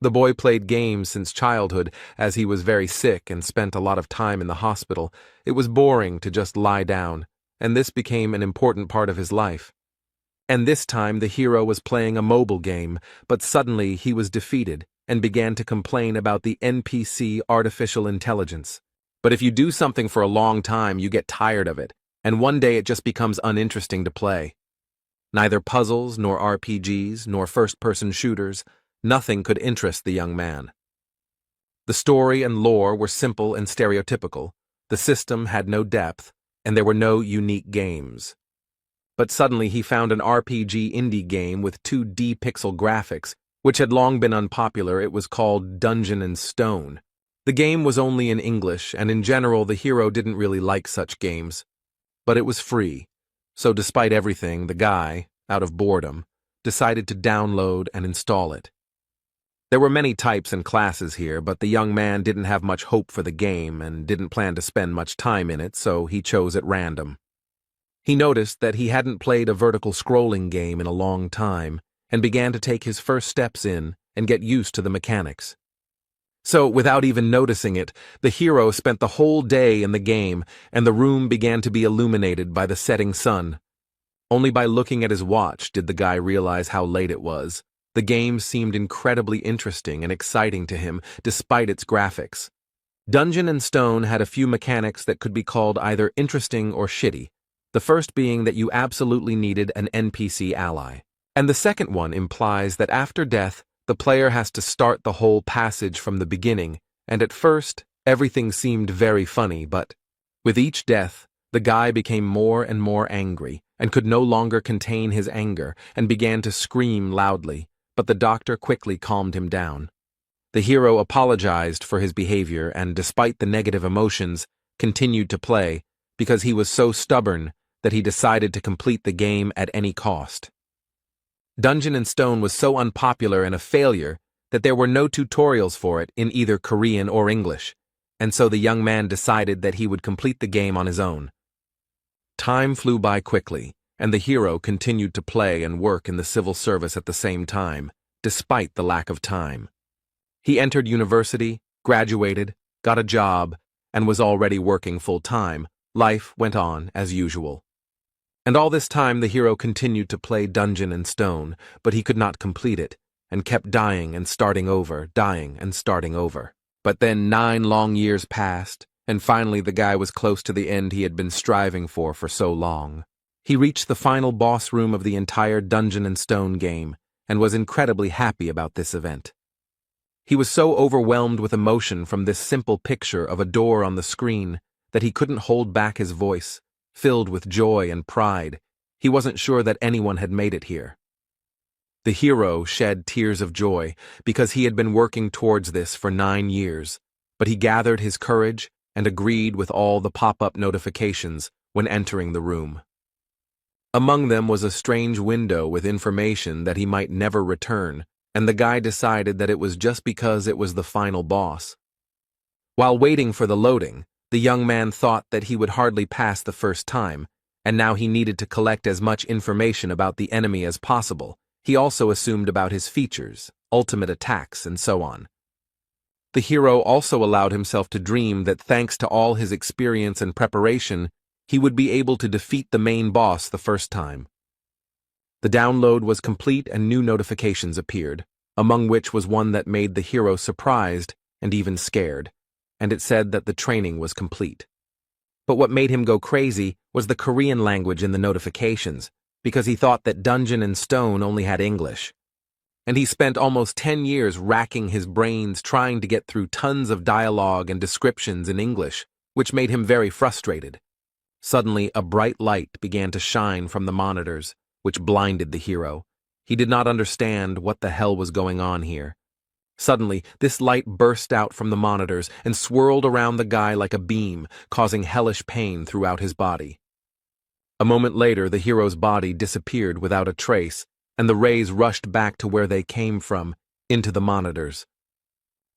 The boy played games since childhood, as he was very sick and spent a lot of time in the hospital. It was boring to just lie down, and this became an important part of his life. And this time the hero was playing a mobile game, but suddenly he was defeated and began to complain about the NPC artificial intelligence. But if you do something for a long time, you get tired of it, and one day it just becomes uninteresting to play. Neither puzzles, nor RPGs, nor first-person shooters, nothing could interest the young man. The story and lore were simple and stereotypical, the system had no depth, and there were no unique games. But suddenly he found an RPG indie game with 2D pixel graphics, which had long been unpopular. It was called Dungeon and Stone. The game was only in English, and in general the hero didn't really like such games. But it was free, so despite everything, the guy, out of boredom, decided to download and install it. There were many types and classes here, but the young man didn't have much hope for the game and didn't plan to spend much time in it, so he chose at random. He noticed that he hadn't played a vertical scrolling game in a long time and began to take his first steps in and get used to the mechanics. So, without even noticing it, the hero spent the whole day in the game, and the room began to be illuminated by the setting sun. Only by looking at his watch did the guy realize how late it was. The game seemed incredibly interesting and exciting to him, despite its graphics. Dungeon and Stone had a few mechanics that could be called either interesting or shitty, the first being that you absolutely needed an NPC ally. And the second one implies that after death, the player has to start the whole passage from the beginning, and at first, everything seemed very funny, but with each death, the guy became more and more angry and could no longer contain his anger and began to scream loudly, but the doctor quickly calmed him down. The hero apologized for his behavior and, despite the negative emotions, continued to play because he was so stubborn that he decided to complete the game at any cost. Dungeon and Stone was so unpopular and a failure that there were no tutorials for it in either Korean or English, and so the young man decided that he would complete the game on his own. Time flew by quickly, and the hero continued to play and work in the civil service at the same time, despite the lack of time. He entered university, graduated, got a job, and was already working full-time. Life went on as usual. And all this time the hero continued to play Dungeon and Stone, but he could not complete it, and kept dying and starting over, dying and starting over. But then 9 long years passed, and finally the guy was close to the end he had been striving for so long. He reached the final boss room of the entire Dungeon and Stone game, and was incredibly happy about this event. He was so overwhelmed with emotion from this simple picture of a door on the screen that he couldn't hold back his voice. Filled with joy and pride, he wasn't sure that anyone had made it here. The hero shed tears of joy because he had been working towards this for 9 years, but he gathered his courage and agreed with all the pop-up notifications when entering the room. Among them was a strange window with information that he might never return, and the guy decided that it was just because it was the final boss. While waiting for the loading, the young man thought that he would hardly pass the first time, and now he needed to collect as much information about the enemy as possible. He also assumed about his features, ultimate attacks, and so on. The hero also allowed himself to dream that thanks to all his experience and preparation, he would be able to defeat the main boss the first time. The download was complete and new notifications appeared, among which was one that made the hero surprised and even scared, and it said that the training was complete. But what made him go crazy was the Korean language in the notifications, because he thought that Dungeon and Stone only had English. And he spent almost 10 years racking his brains trying to get through tons of dialogue and descriptions in English, which made him very frustrated. Suddenly, a bright light began to shine from the monitors, which blinded the hero. He did not understand what the hell was going on here. Suddenly, this light burst out from the monitors and swirled around the guy like a beam, causing hellish pain throughout his body. A moment later, the hero's body disappeared without a trace, and the rays rushed back to where they came from, into the monitors.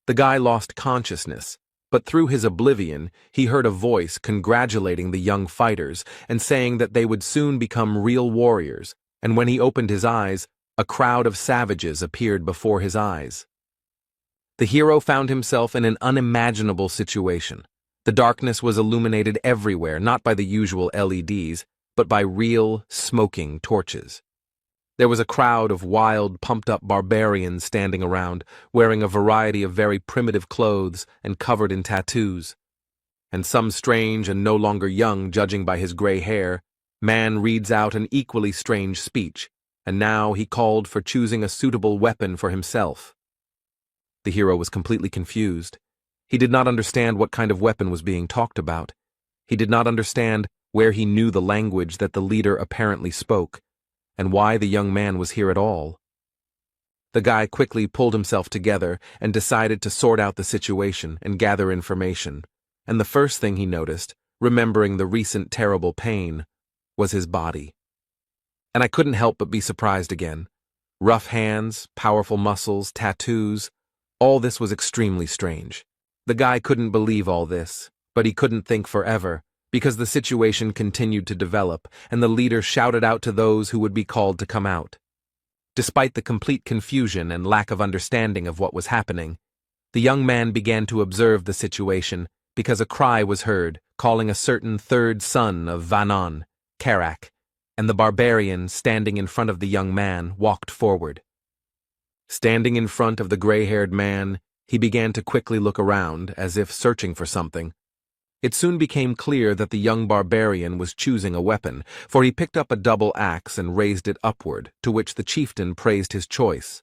The guy lost consciousness, but through his oblivion, he heard a voice congratulating the young fighters and saying that they would soon become real warriors, and when he opened his eyes, a crowd of savages appeared before his eyes. The hero found himself in an unimaginable situation. The darkness was illuminated everywhere, not by the usual LEDs, but by real, smoking torches. There was a crowd of wild, pumped-up barbarians standing around, wearing a variety of very primitive clothes and covered in tattoos. And some strange and no longer young, judging by his gray hair, man reads out an equally strange speech, and now he called for choosing a suitable weapon for himself. The hero was completely confused. He did not understand what kind of weapon was being talked about. He did not understand where he knew the language that the leader apparently spoke, and why the young man was here at all. The guy quickly pulled himself together and decided to sort out the situation and gather information, and the first thing he noticed, remembering the recent terrible pain, was his body. And I couldn't help but be surprised again. Rough hands, powerful muscles, tattoos, all this was extremely strange. The guy couldn't believe all this, but he couldn't think forever, because the situation continued to develop, and the leader shouted out to those who would be called to come out. Despite the complete confusion and lack of understanding of what was happening, the young man began to observe the situation because a cry was heard calling a certain third son of Vanon, Karak, and the barbarian standing in front of the young man walked forward. Standing in front of the gray-haired man, he began to quickly look around, as if searching for something. It soon became clear that the young barbarian was choosing a weapon, for he picked up a double axe and raised it upward, to which the chieftain praised his choice.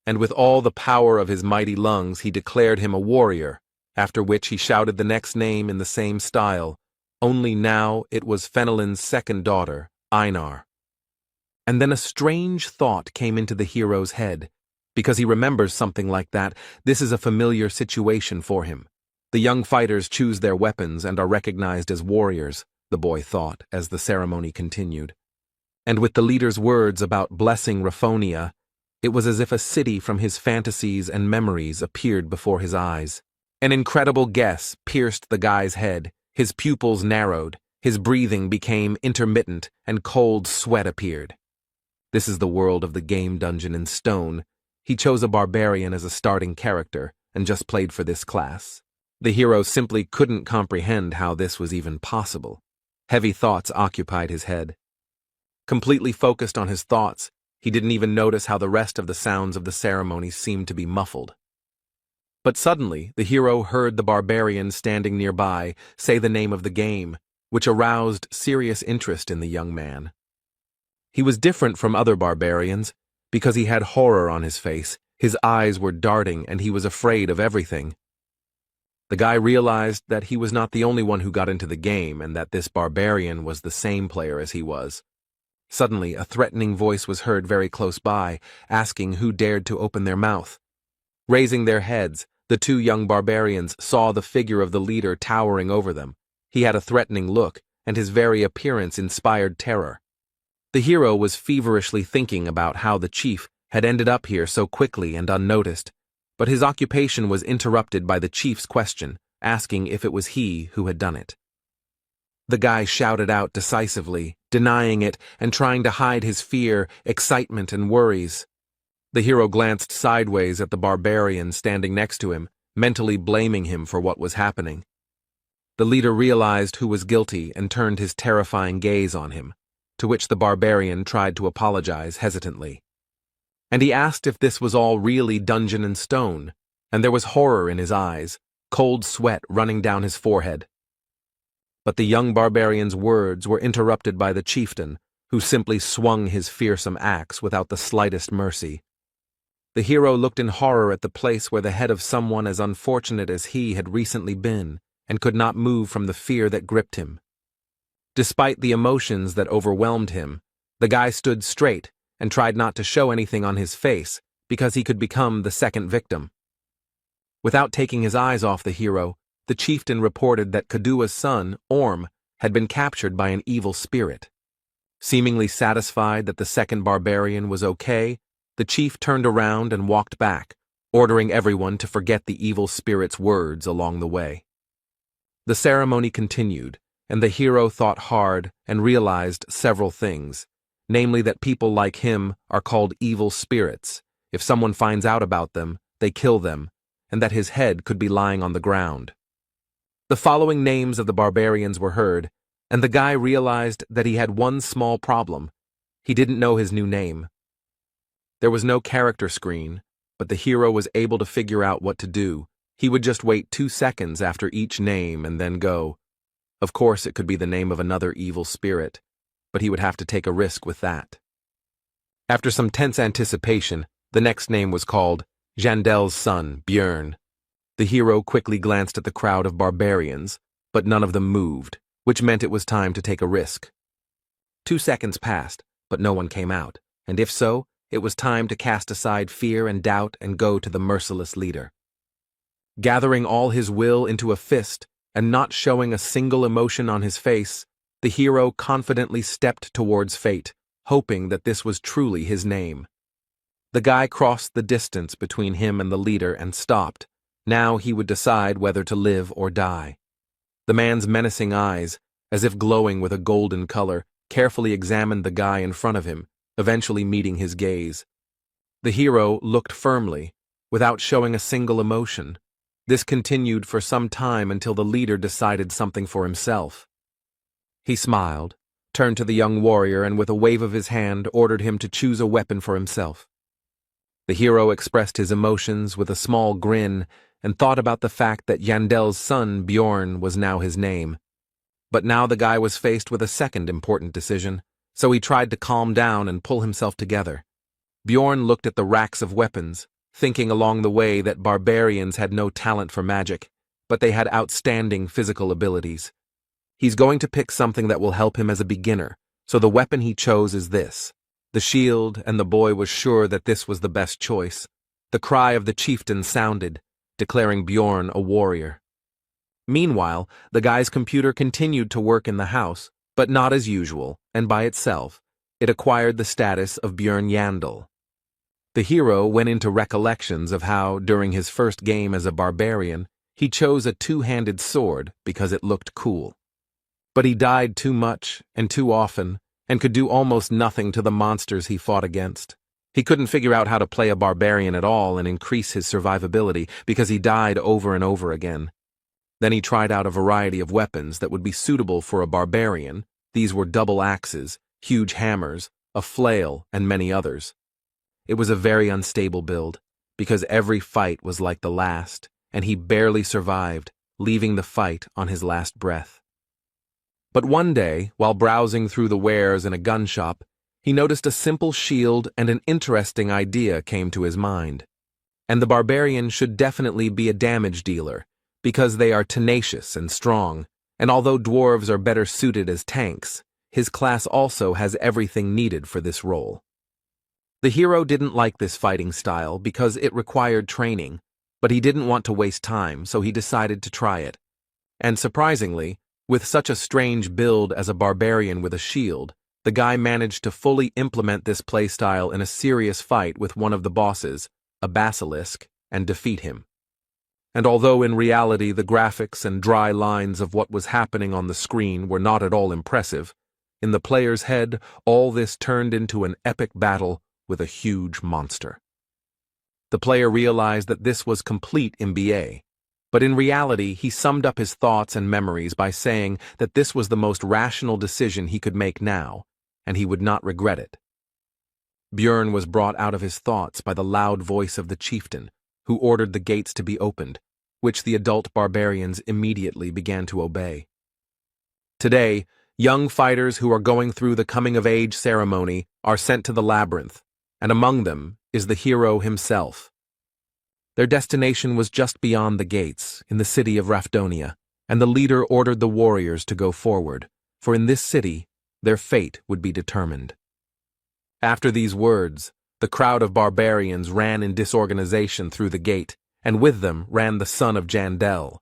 And with all the power of his mighty lungs he declared him a warrior, after which he shouted the next name in the same style, only now it was Fenelon's second daughter, Einar. And then a strange thought came into the hero's head. Because he remembers something like that, this is a familiar situation for him. The young fighters choose their weapons and are recognized as warriors, the boy thought, as the ceremony continued. And with the leader's words about blessing Raphonia, it was as if a city from his fantasies and memories appeared before his eyes. An incredible guess pierced the guy's head, his pupils narrowed, his breathing became intermittent, and cold sweat appeared. This is the world of the game dungeon in stone. He chose a barbarian as a starting character, and just played for this class. The hero simply couldn't comprehend how this was even possible. Heavy thoughts occupied his head. Completely focused on his thoughts, he didn't even notice how the rest of the sounds of the ceremony seemed to be muffled. But suddenly, the hero heard the barbarian standing nearby say the name of the game, which aroused serious interest in the young man. He was different from other barbarians because he had horror on his face, his eyes were darting, and he was afraid of everything. The guy realized that he was not the only one who got into the game and that this barbarian was the same player as he was. Suddenly, a threatening voice was heard very close by, asking who dared to open their mouth. Raising their heads, the two young barbarians saw the figure of the leader towering over them. He had a threatening look, and his very appearance inspired terror. The hero was feverishly thinking about how the chief had ended up here so quickly and unnoticed, but his occupation was interrupted by the chief's question, asking if it was he who had done it. The guy shouted out decisively, denying it and trying to hide his fear, excitement, and worries. The hero glanced sideways at the barbarian standing next to him, mentally blaming him for what was happening. The leader realized who was guilty and turned his terrifying gaze on him, to which the barbarian tried to apologize hesitantly. And he asked if this was all really dungeon and stone, and there was horror in his eyes, cold sweat running down his forehead. But the young barbarian's words were interrupted by the chieftain, who simply swung his fearsome axe without the slightest mercy. The hero looked in horror at the place where the head of someone as unfortunate as he had recently been, and could not move from the fear that gripped him. Despite the emotions that overwhelmed him, the guy stood straight and tried not to show anything on his face because he could become the second victim. Without taking his eyes off the hero, the chieftain reported that Kadua's son, Orm, had been captured by an evil spirit. Seemingly satisfied that the second barbarian was okay, the chief turned around and walked back, ordering everyone to forget the evil spirit's words along the way. The ceremony continued, and the hero thought hard and realized several things, namely that people like him are called evil spirits. If someone finds out about them, they kill them, and that his head could be lying on the ground. The following names of the barbarians were heard, and the guy realized that he had one small problem. He didn't know his new name. There was no character screen, but the hero was able to figure out what to do. He would just wait 2 seconds after each name and then go. Of course, it could be the name of another evil spirit, but he would have to take a risk with that. After some tense anticipation, the next name was called Jandel's son, Björn. The hero quickly glanced at the crowd of barbarians, but none of them moved, which meant it was time to take a risk. 2 seconds passed, but no one came out, and if so, it was time to cast aside fear and doubt and go to the merciless leader. Gathering all his will into a fist and not showing a single emotion on his face, the hero confidently stepped towards fate, hoping that this was truly his name. The guy crossed the distance between him and the leader and stopped. Now he would decide whether to live or die. The man's menacing eyes, as if glowing with a golden color, carefully examined the guy in front of him, eventually meeting his gaze. The hero looked firmly, without showing a single emotion. This continued for some time until the leader decided something for himself. He smiled, turned to the young warrior, and with a wave of his hand ordered him to choose a weapon for himself. The hero expressed his emotions with a small grin and thought about the fact that Jandel's son, Bjorn, was now his name. But now the guy was faced with a second important decision, so he tried to calm down and pull himself together. Bjorn looked at the racks of weapons, thinking along the way that barbarians had no talent for magic, but they had outstanding physical abilities. He's going to pick something that will help him as a beginner, so the weapon he chose is this. The shield, and the boy was sure that this was the best choice. The cry of the chieftain sounded, declaring Bjorn a warrior. Meanwhile, the guy's computer continued to work in the house, but not as usual, and by itself, it acquired the status of Björn Yandel. The hero went into recollections of how, during his first game as a barbarian, he chose a two-handed sword because it looked cool. But he died too much and too often, and could do almost nothing to the monsters he fought against. He couldn't figure out how to play a barbarian at all and increase his survivability because he died over and over again. Then he tried out a variety of weapons that would be suitable for a barbarian. These were double axes, huge hammers, a flail, and many others. It was a very unstable build, because every fight was like the last, and he barely survived, leaving the fight on his last breath. But one day, while browsing through the wares in a gun shop, he noticed a simple shield and an interesting idea came to his mind. And the barbarian should definitely be a damage dealer, because they are tenacious and strong, and although dwarves are better suited as tanks, his class also has everything needed for this role. The hero didn't like this fighting style because it required training, but he didn't want to waste time, so he decided to try it. And surprisingly, with such a strange build as a barbarian with a shield, the guy managed to fully implement this playstyle in a serious fight with one of the bosses, a basilisk, and defeat him. And although in reality the graphics and dry lines of what was happening on the screen were not at all impressive, in the player's head all this turned into an epic battle with a huge monster. The player realized that this was complete MBA, but in reality he summed up his thoughts and memories by saying that this was the most rational decision he could make now, and he would not regret it. Björn was brought out of his thoughts by the loud voice of the chieftain, who ordered the gates to be opened, which the adult barbarians immediately began to obey. Today, young fighters who are going through the coming-of-age ceremony are sent to the labyrinth, and among them is the hero himself. Their destination was just beyond the gates, in the city of Rafdonia, and the leader ordered the warriors to go forward, for in this city, their fate would be determined. After these words, the crowd of barbarians ran in disorganization through the gate, and with them ran the son of Jandel.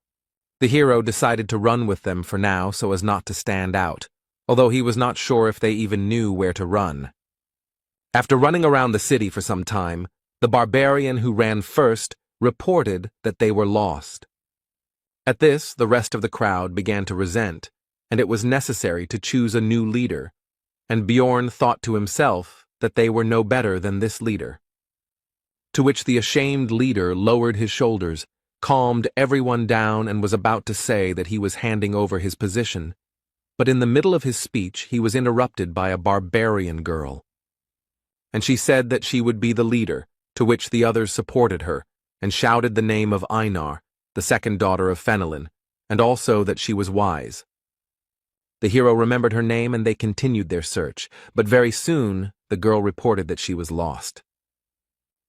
The hero decided to run with them for now so as not to stand out, although he was not sure if they even knew where to run. After running around the city for some time, the barbarian who ran first reported that they were lost. At this, the rest of the crowd began to resent, and it was necessary to choose a new leader, and Bjorn thought to himself that they were no better than this leader. To which the ashamed leader lowered his shoulders calmed everyone down and was about to say that he was handing over his position, but in the middle of his speech he was interrupted by a barbarian girl. And she said that she would be the leader, to which the others supported her, and shouted the name of Einar, the second daughter of Fenelon, and also that she was wise. The hero remembered her name and they continued their search, but very soon the girl reported that she was lost.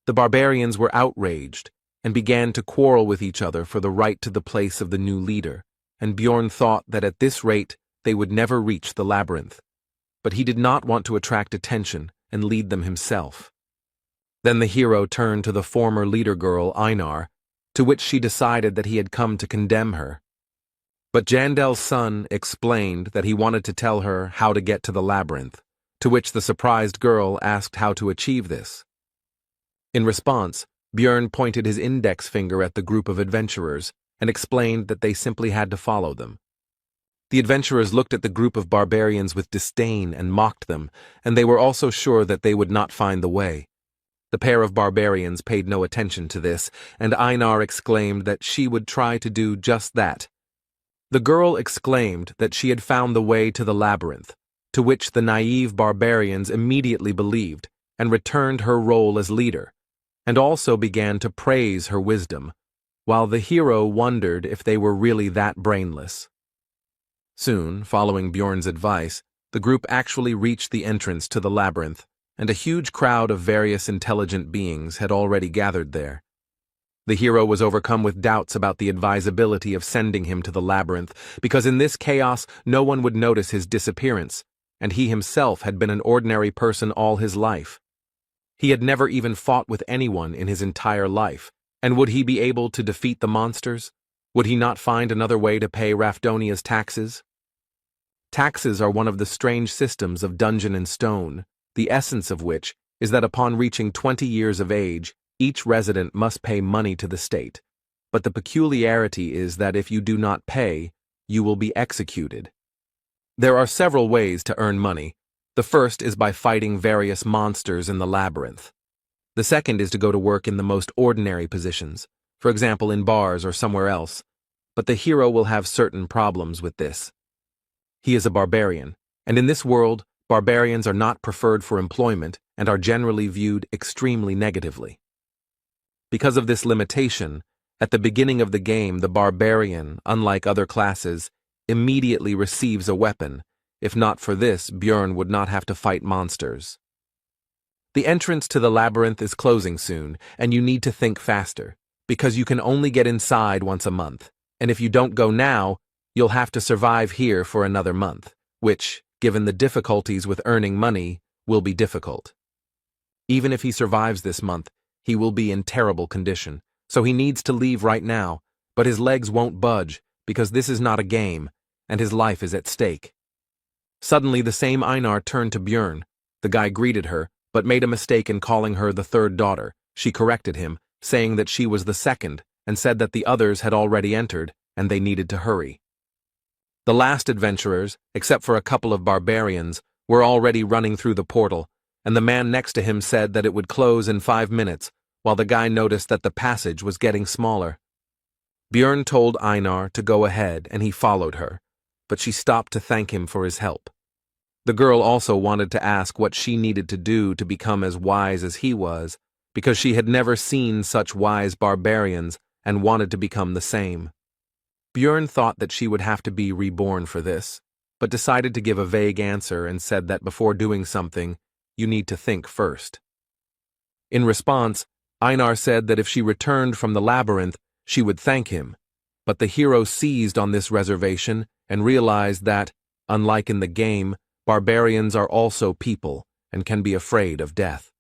The barbarians were outraged and began to quarrel with each other for the right to the place of the new leader, and Bjorn thought that at this rate they would never reach the labyrinth. But he did not want to attract attention and lead them himself. Then the hero turned to the former leader girl, Einar, to which she decided that he had come to condemn her. But Jandel's son explained that he wanted to tell her how to get to the labyrinth, to which the surprised girl asked how to achieve this. In response, Bjorn pointed his index finger at the group of adventurers and explained that they simply had to follow them. The adventurers looked at the group of barbarians with disdain and mocked them, and they were also sure that they would not find the way. The pair of barbarians paid no attention to this, and Einar exclaimed that she would try to do just that. The girl exclaimed that she had found the way to the labyrinth, to which the naive barbarians immediately believed and returned her role as leader, and also began to praise her wisdom, while the hero wondered if they were really that brainless. Soon, following Bjorn's advice, the group actually reached the entrance to the labyrinth, and a huge crowd of various intelligent beings had already gathered there. The hero was overcome with doubts about the advisability of sending him to the labyrinth, because in this chaos no one would notice his disappearance, and he himself had been an ordinary person all his life. He had never even fought with anyone in his entire life, and would he be able to defeat the monsters? Would he not find another way to pay Rafdonia's taxes? Taxes are one of the strange systems of Dungeon and Stone, the essence of which is that upon reaching 20 years of age, each resident must pay money to the state, but the peculiarity is that if you do not pay, you will be executed. There are several ways to earn money. The first is by fighting various monsters in the labyrinth. The second is to go to work in the most ordinary positions, for example in bars or somewhere else, but the hero will have certain problems with this. He is a barbarian, and in this world, barbarians are not preferred for employment and are generally viewed extremely negatively. Because of this limitation, at the beginning of the game the barbarian, unlike other classes, immediately receives a weapon. If not for this, Bjorn would not have to fight monsters. The entrance to the labyrinth is closing soon, and you need to think faster, because you can only get inside once a month, and if you don't go now, you'll have to survive here for another month, which, given the difficulties with earning money, will be difficult. Even if he survives this month, he will be in terrible condition, so he needs to leave right now, but his legs won't budge because this is not a game, and his life is at stake. Suddenly the same Einar turned to Bjorn. The guy greeted her, but made a mistake in calling her the third daughter. She corrected him, saying that she was the second, and said that the others had already entered, and they needed to hurry. The last adventurers, except for a couple of barbarians, were already running through the portal, and the man next to him said that it would close in 5 minutes, while the guy noticed that the passage was getting smaller. Bjorn told Einar to go ahead, and he followed her, but she stopped to thank him for his help. The girl also wanted to ask what she needed to do to become as wise as he was, because she had never seen such wise barbarians and wanted to become the same. Bjorn thought that she would have to be reborn for this, but decided to give a vague answer and said that before doing something, you need to think first. In response, Einar said that if she returned from the labyrinth, she would thank him, but the hero seized on this reservation and realized that, unlike in the game, barbarians are also people and can be afraid of death.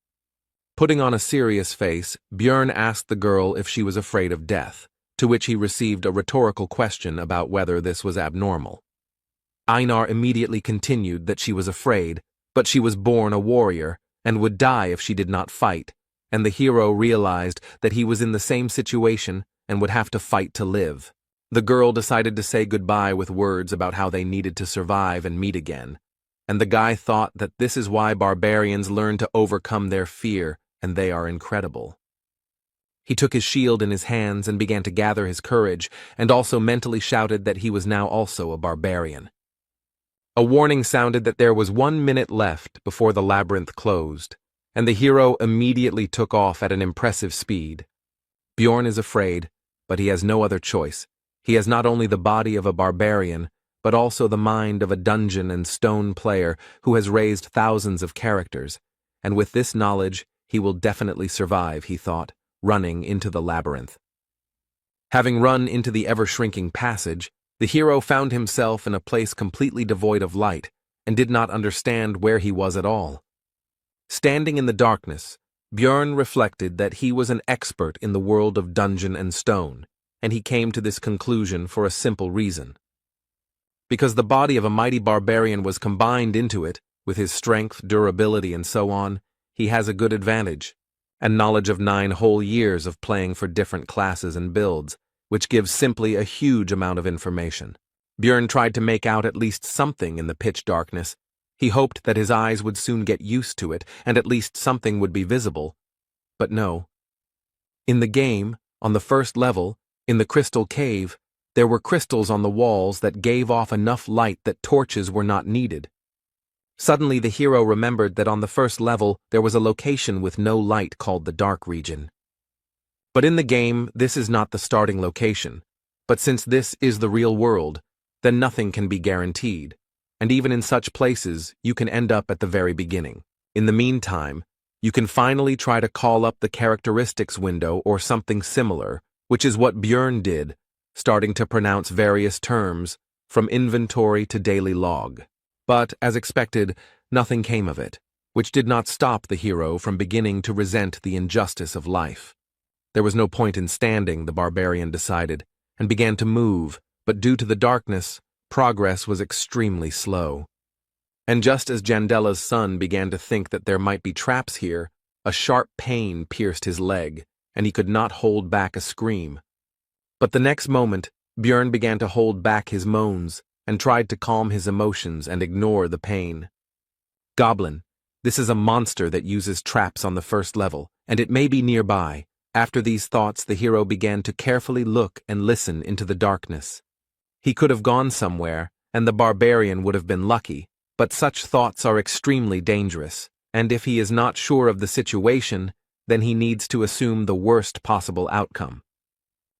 Putting on a serious face, Bjorn asked the girl if she was afraid of death, to which he received a rhetorical question about whether this was abnormal. Einar immediately continued that she was afraid, but she was born a warrior and would die if she did not fight, and the hero realized that he was in the same situation and would have to fight to live. The girl decided to say goodbye with words about how they needed to survive and meet again, and the guy thought that this is why barbarians learn to overcome their fear, and they are incredible. He took his shield in his hands and began to gather his courage, and also mentally shouted that he was now also a barbarian. A warning sounded that there was 1 minute left before the labyrinth closed, and the hero immediately took off at an impressive speed. Bjorn is afraid, but he has no other choice. He has not only the body of a barbarian, but also the mind of a dungeon and stone player who has raised thousands of characters, and with this knowledge he will definitely survive, he thought, running into the labyrinth. Having run into the ever-shrinking passage, the hero found himself in a place completely devoid of light, and did not understand where he was at all. Standing in the darkness, Bjorn reflected that he was an expert in the world of dungeon and stone, and he came to this conclusion for a simple reason. Because the body of a mighty barbarian was combined into it, with his strength, durability, and so on, he has a good advantage, and knowledge of 9 whole years of playing for different classes and builds, which gives simply a huge amount of information. Bjorn tried to make out at least something in the pitch darkness. He hoped that his eyes would soon get used to it, and at least something would be visible. But no. In the game, on the first level, in the crystal cave, there were crystals on the walls that gave off enough light that torches were not needed. Suddenly the hero remembered that on the first level there was a location with no light called the Dark Region. But in the game, this is not the starting location. But since this is the real world, then nothing can be guaranteed. And even in such places, you can end up at the very beginning. In the meantime, you can finally try to call up the characteristics window or something similar, which is what Bjorn did, starting to pronounce various terms, from inventory to daily log. But, as expected, nothing came of it, which did not stop the hero from beginning to resent the injustice of life. There was no point in standing, the barbarian decided, and began to move, but due to the darkness, progress was extremely slow. And just as Jandella's son began to think that there might be traps here, a sharp pain pierced his leg, and he could not hold back a scream. But the next moment, Bjorn began to hold back his moans, and tried to calm his emotions and ignore the pain. Goblin, this is a monster that uses traps on the first level, and it may be nearby. After these thoughts, the hero began to carefully look and listen into the darkness. He could have gone somewhere, and the barbarian would have been lucky, but such thoughts are extremely dangerous, and if he is not sure of the situation, then he needs to assume the worst possible outcome.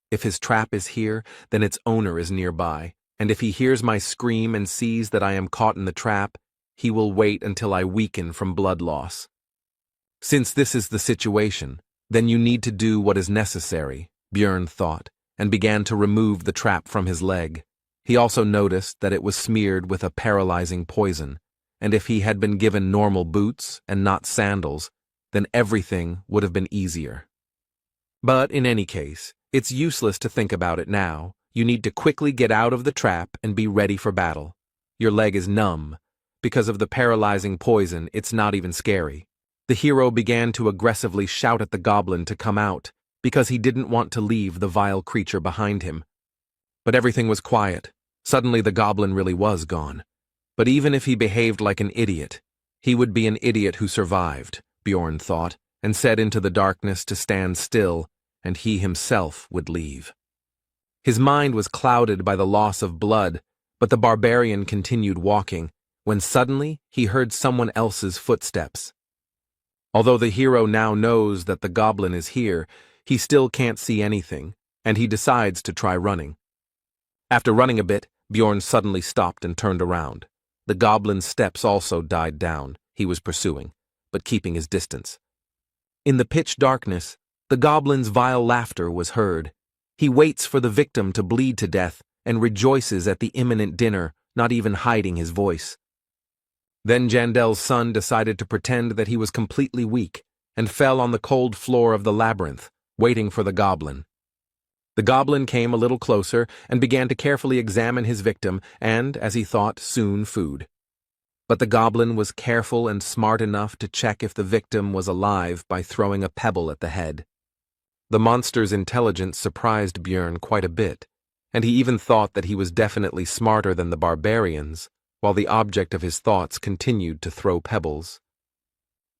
If his trap is here, then its owner is nearby, and if he hears my scream and sees that I am caught in the trap, he will wait until I weaken from blood loss. Since this is the situation, then you need to do what is necessary, Bjorn thought, and began to remove the trap from his leg. He also noticed that it was smeared with a paralyzing poison, and if he had been given normal boots and not sandals, then everything would have been easier. But in any case, it's useless to think about it now. You need to quickly get out of the trap and be ready for battle. Your leg is numb. Because of the paralyzing poison, it's not even scary. The hero began to aggressively shout at the goblin to come out, because he didn't want to leave the vile creature behind him. But everything was quiet. Suddenly the goblin really was gone. But even if he behaved like an idiot, he would be an idiot who survived, Bjorn thought, and said into the darkness to stand still, and he himself would leave. His mind was clouded by the loss of blood, but the barbarian continued walking, when suddenly he heard someone else's footsteps. Although the hero now knows that the goblin is here, he still can't see anything, and he decides to try running. After running a bit, Bjorn suddenly stopped and turned around. The goblin's steps also died down. He was pursuing, but keeping his distance. In the pitch darkness, the goblin's vile laughter was heard. He waits for the victim to bleed to death and rejoices at the imminent dinner, not even hiding his voice. Then Jandel's son decided to pretend that he was completely weak and fell on the cold floor of the labyrinth, waiting for the goblin. The goblin came a little closer and began to carefully examine his victim and, as he thought, soon food. But the goblin was careful and smart enough to check if the victim was alive by throwing a pebble at the head. The monster's intelligence surprised Bjorn quite a bit, and he even thought that he was definitely smarter than the barbarians, while the object of his thoughts continued to throw pebbles.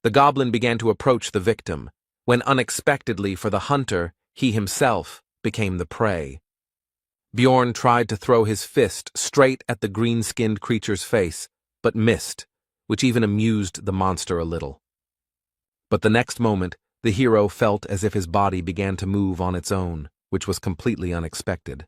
The goblin began to approach the victim, when unexpectedly for the hunter, he himself became the prey. Bjorn tried to throw his fist straight at the green-skinned creature's face, but missed, which even amused the monster a little. But the next moment, the hero felt as if his body began to move on its own, which was completely unexpected.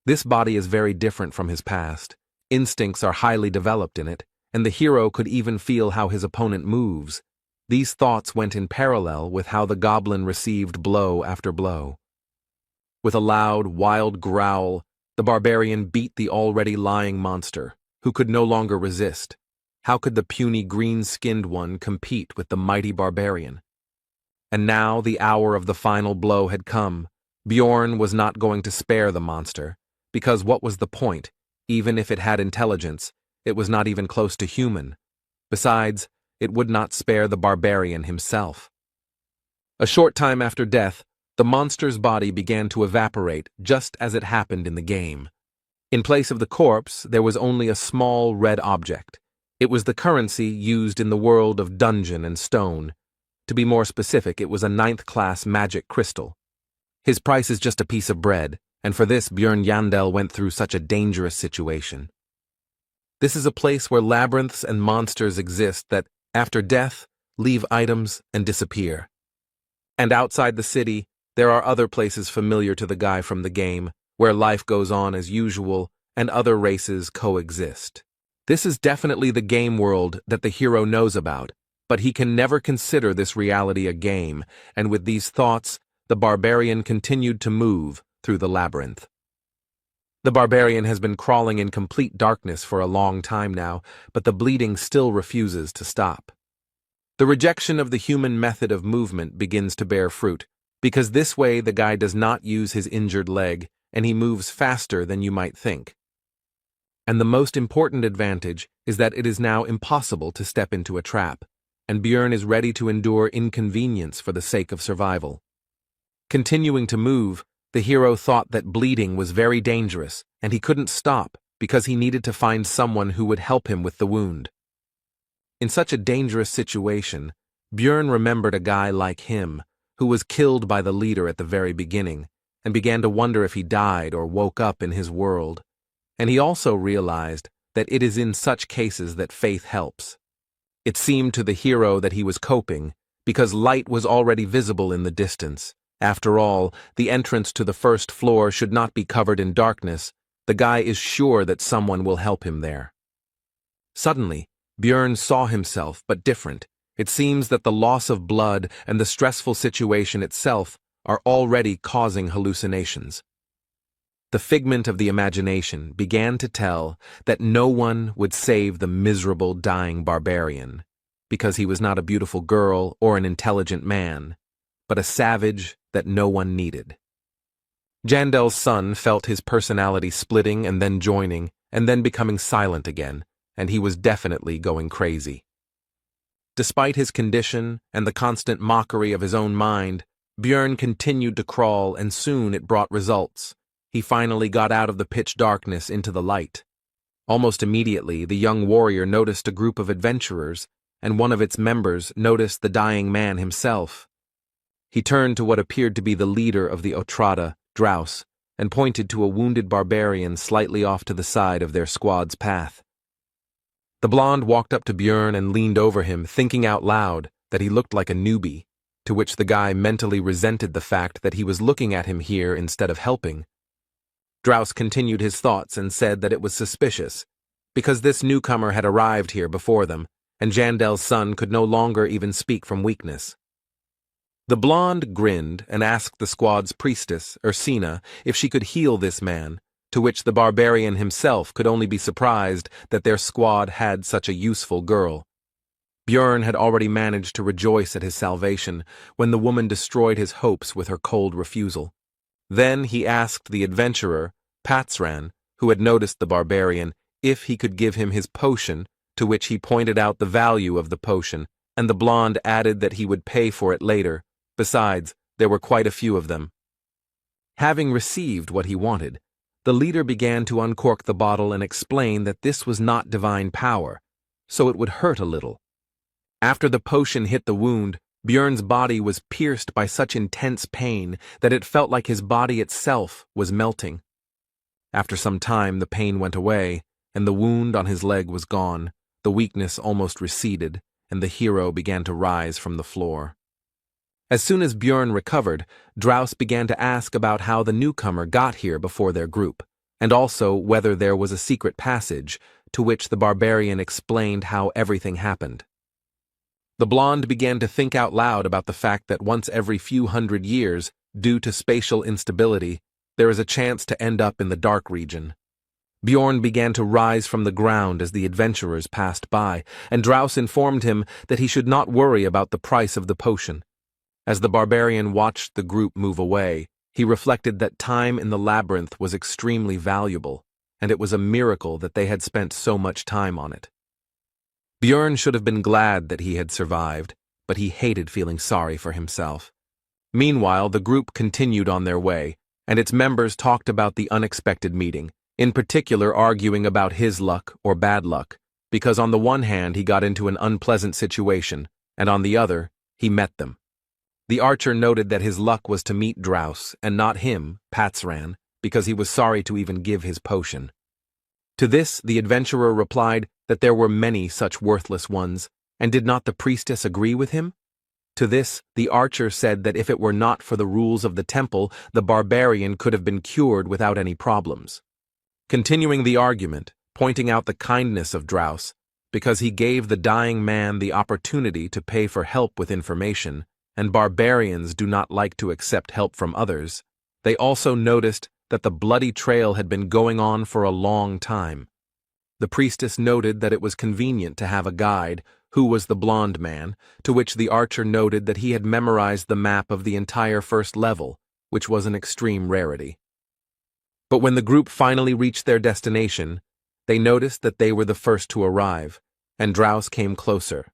This body is very different from his past. Instincts are highly developed in it, and the hero could even feel how his opponent moves. These thoughts went in parallel with how the goblin received blow after blow. With a loud, wild growl, the barbarian beat the already lying monster, who could no longer resist. How could the puny green-skinned one compete with the mighty barbarian? And now the hour of the final blow had come. Bjorn was not going to spare the monster, because what was the point? Even if it had intelligence, it was not even close to human. Besides, it would not spare the barbarian himself. A short time after death, the monster's body began to evaporate just as it happened in the game. In place of the corpse, there was only a small red object. It was the currency used in the world of Dungeon and Stone. To be more specific, it was a 9th-class magic crystal. His price is just a piece of bread, and for this Bjorn Yandel went through such a dangerous situation. This is a place where labyrinths and monsters exist that, after death, leave items and disappear. And outside the city, there are other places familiar to the guy from the game, where life goes on as usual and other races coexist. This is definitely the game world that the hero knows about, but he can never consider this reality a game, and with these thoughts, the barbarian continued to move through the labyrinth. The barbarian has been crawling in complete darkness for a long time now, but the bleeding still refuses to stop. The rejection of the human method of movement begins to bear fruit, because this way the guy does not use his injured leg, and he moves faster than you might think. And the most important advantage is that it is now impossible to step into a trap, and Bjorn is ready to endure inconvenience for the sake of survival. Continuing to move, the hero thought that bleeding was very dangerous, and he couldn't stop because he needed to find someone who would help him with the wound. In such a dangerous situation, Bjorn remembered a guy like him, who was killed by the leader at the very beginning, and began to wonder if he died or woke up in his world. And he also realized that it is in such cases that faith helps. It seemed to the hero that he was coping, because light was already visible in the distance. After all, the entrance to the first floor should not be covered in darkness. The guy is sure that someone will help him there. Suddenly, Bjorn saw himself, but different. It seems that the loss of blood and the stressful situation itself are already causing hallucinations. The figment of the imagination began to tell that no one would save the miserable dying barbarian, because he was not a beautiful girl or an intelligent man, but a savage that no one needed. Jandel's son felt his personality splitting and then joining, and then becoming silent again, and he was definitely going crazy. Despite his condition and the constant mockery of his own mind, Bjorn continued to crawl, and soon it brought results. He finally got out of the pitch darkness into the light. Almost immediately, the young warrior noticed a group of adventurers, and one of its members noticed the dying man himself. He turned to what appeared to be the leader of the Otrada, Drouse, and pointed to a wounded barbarian slightly off to the side of their squad's path. The blonde walked up to Bjorn and leaned over him, thinking out loud that he looked like a newbie, to which the guy mentally resented the fact that he was looking at him here instead of helping. Drouse continued his thoughts and said that it was suspicious, because this newcomer had arrived here before them, and Jandel's son could no longer even speak from weakness. The blonde grinned and asked the squad's priestess, Ursina, if she could heal this man, to which the barbarian himself could only be surprised that their squad had such a useful girl. Bjorn had already managed to rejoice at his salvation when the woman destroyed his hopes with her cold refusal. Then he asked the adventurer, Patsran, who had noticed the barbarian, if he could give him his potion, to which he pointed out the value of the potion, and the blonde added that he would pay for it later. Besides, there were quite a few of them. Having received what he wanted, the leader began to uncork the bottle and explain that this was not divine power, so it would hurt a little. After the potion hit the wound, Björn's body was pierced by such intense pain that it felt like his body itself was melting. After some time, the pain went away, and the wound on his leg was gone, the weakness almost receded, and the hero began to rise from the floor. As soon as Björn recovered, Draus began to ask about how the newcomer got here before their group, and also whether there was a secret passage, to which the barbarian explained how everything happened. The blonde began to think out loud about the fact that once every few hundred years, due to spatial instability, there is a chance to end up in the dark region. Bjorn began to rise from the ground as the adventurers passed by, and Draus informed him that he should not worry about the price of the potion. As the barbarian watched the group move away, he reflected that time in the labyrinth was extremely valuable, and it was a miracle that they had spent so much time on it. Bjorn should have been glad that he had survived, but he hated feeling sorry for himself. Meanwhile, the group continued on their way, and its members talked about the unexpected meeting, in particular arguing about his luck or bad luck, because on the one hand he got into an unpleasant situation, and on the other, he met them. The archer noted that his luck was to meet Draus, and not him, Patsran, because he was sorry to even give his potion. To this, the adventurer replied that there were many such worthless ones, and did not the priestess agree with him? To this, the archer said that if it were not for the rules of the temple, the barbarian could have been cured without any problems. Continuing the argument, pointing out the kindness of Draus, because he gave the dying man the opportunity to pay for help with information, and barbarians do not like to accept help from others, they also noticed that the bloody trail had been going on for a long time. The priestess noted that it was convenient to have a guide, who was the blonde man, to which the archer noted that he had memorized the map of the entire first level, which was an extreme rarity. But when the group finally reached their destination, they noticed that they were the first to arrive, and Draus came closer.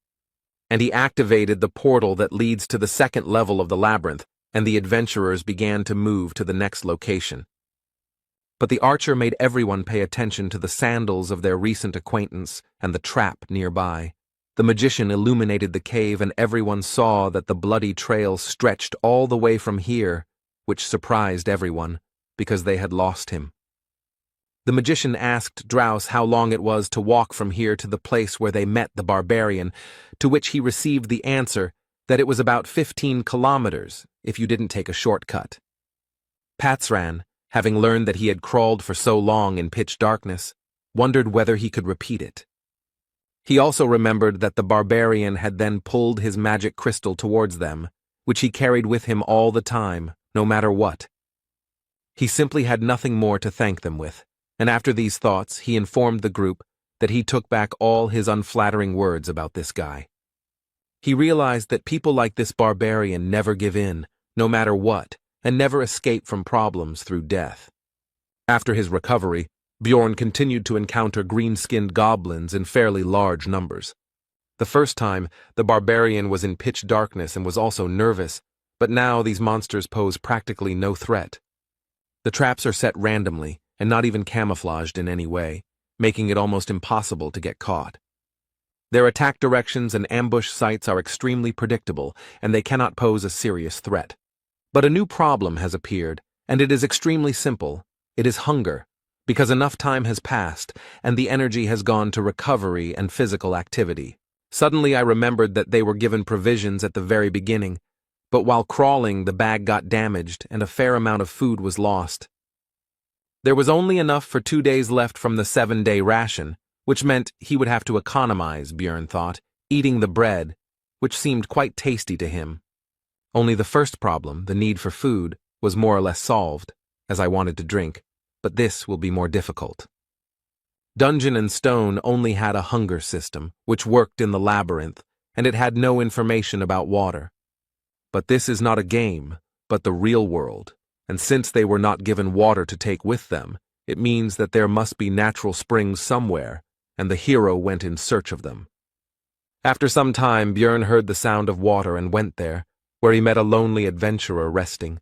And he activated the portal that leads to the second level of the labyrinth, and the adventurers began to move to the next location. But the archer made everyone pay attention to the sandals of their recent acquaintance and the trap nearby. The magician illuminated the cave, and everyone saw that the bloody trail stretched all the way from here, which surprised everyone, because they had lost him. The magician asked Draus how long it was to walk from here to the place where they met the barbarian, to which he received the answer that it was about 15 kilometers if you didn't take a shortcut. Patsran, having learned that he had crawled for so long in pitch darkness, wondered whether he could repeat it. He also remembered that the barbarian had then pulled his magic crystal towards them, which he carried with him all the time, no matter what. He simply had nothing more to thank them with, and after these thoughts he informed the group that he took back all his unflattering words about this guy. He realized that people like this barbarian never give in, no matter what, and never escape from problems through death. After his recovery, Bjorn continued to encounter green-skinned goblins in fairly large numbers. The first time, the barbarian was in pitch darkness and was also nervous, but now these monsters pose practically no threat. The traps are set randomly and not even camouflaged in any way, making it almost impossible to get caught. Their attack directions and ambush sites are extremely predictable, and they cannot pose a serious threat. But a new problem has appeared, and it is extremely simple. It is hunger, because enough time has passed, and the energy has gone to recovery and physical activity. Suddenly I remembered that they were given provisions at the very beginning, but while crawling the bag got damaged and a fair amount of food was lost. There was only enough for 2 days left from the 7-day ration, which meant he would have to economize, Bjorn thought, eating the bread, which seemed quite tasty to him. Only the first problem, the need for food, was more or less solved, as I wanted to drink, but this will be more difficult. Dungeon and Stone only had a hunger system, which worked in the labyrinth, and it had no information about water. But this is not a game, but the real world, and since they were not given water to take with them, it means that there must be natural springs somewhere, and the hero went in search of them. After some time, Bjorn heard the sound of water and went there, where he met a lonely adventurer resting.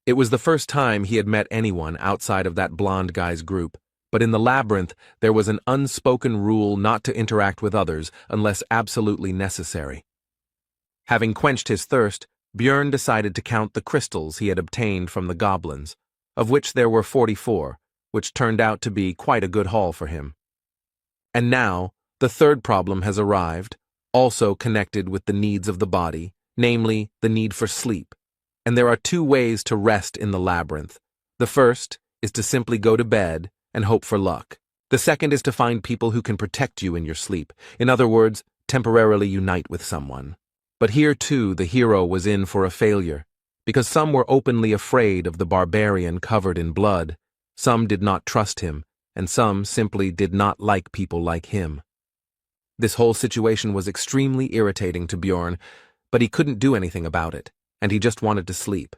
It was the first time he had met anyone outside of that blonde guy's group, but in the labyrinth there was an unspoken rule not to interact with others unless absolutely necessary. Having quenched his thirst, Björn decided to count the crystals he had obtained from the goblins, of which there were 44, which turned out to be quite a good haul for him. And now, the third problem has arrived, also connected with the needs of the body, namely, the need for sleep. And there are two ways to rest in the labyrinth. The first is to simply go to bed and hope for luck. The second is to find people who can protect you in your sleep. In other words, temporarily unite with someone. But here too the hero was in for a failure, because some were openly afraid of the barbarian covered in blood, some did not trust him, and some simply did not like people like him. This whole situation was extremely irritating to Björn, but he couldn't do anything about it, and he just wanted to sleep.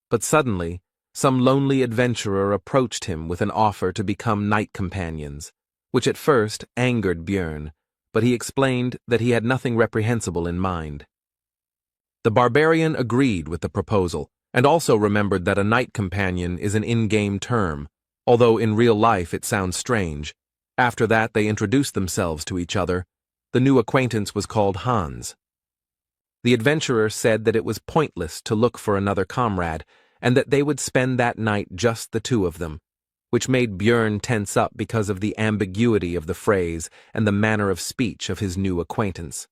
But suddenly, some lonely adventurer approached him with an offer to become night companions, which at first angered Björn, but he explained that he had nothing reprehensible in mind. The barbarian agreed with the proposal, and also remembered that a night companion is an in-game term, although in real life it sounds strange. After that they introduced themselves to each other. The new acquaintance was called Hans. The adventurer said that it was pointless to look for another comrade, and that they would spend that night just the two of them, which made Björn tense up because of the ambiguity of the phrase and the manner of speech of his new acquaintance.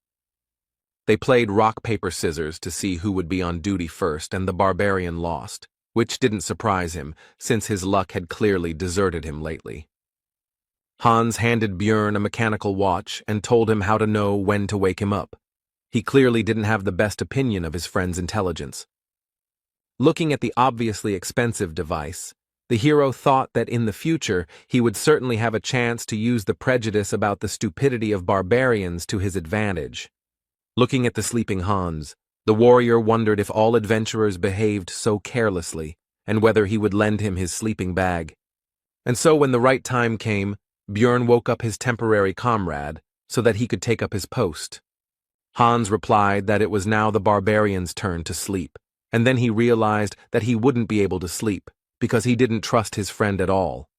They played rock, paper, scissors to see who would be on duty first, and the barbarian lost, which didn't surprise him, since his luck had clearly deserted him lately. Hans handed Björn a mechanical watch and told him how to know when to wake him up. He clearly didn't have the best opinion of his friend's intelligence. Looking at the obviously expensive device, the hero thought that in the future he would certainly have a chance to use the prejudice about the stupidity of barbarians to his advantage. Looking at the sleeping Hans, the warrior wondered if all adventurers behaved so carelessly, and whether he would lend him his sleeping bag. And so when the right time came, Björn woke up his temporary comrade so that he could take up his post. Hans replied that it was now the barbarian's turn to sleep, and then he realized that he wouldn't be able to sleep because he didn't trust his friend at all.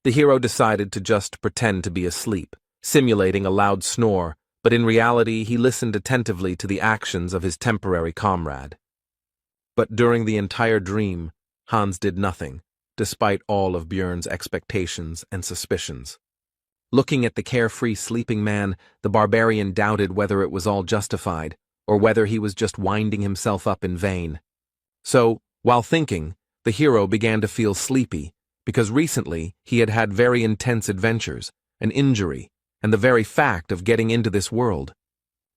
The hero decided to just pretend to be asleep, simulating a loud snore, but in reality he listened attentively to the actions of his temporary comrade. But during the entire dream, Hans did nothing, despite all of Björn's expectations and suspicions. Looking at the carefree sleeping man, the barbarian doubted whether it was all justified, or whether he was just winding himself up in vain. So, while thinking, the hero began to feel sleepy, because recently he had had very intense adventures, an injury, and the very fact of getting into this world.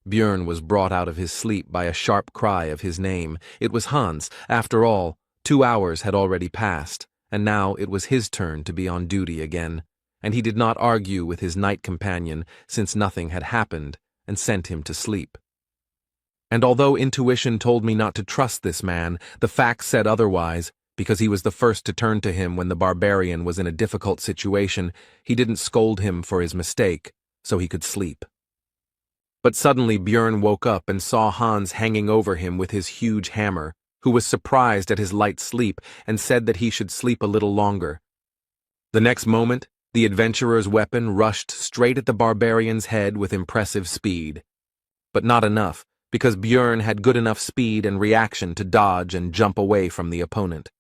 Björn was brought out of his sleep by a sharp cry of his name. It was Hans. After all, 2 hours had already passed, and now it was his turn to be on duty again, and he did not argue with his night companion since nothing had happened, and sent him to sleep. And although intuition told me not to trust this man, the facts said otherwise. Because he was the first to turn to him when the barbarian was in a difficult situation, he didn't scold him for his mistake, so he could sleep. But suddenly Björn woke up and saw Hans hanging over him with his huge hammer, who was surprised at his light sleep and said that he should sleep a little longer. The next moment, the adventurer's weapon rushed straight at the barbarian's head with impressive speed. But not enough, because Björn had good enough speed and reaction to dodge and jump away from the opponent.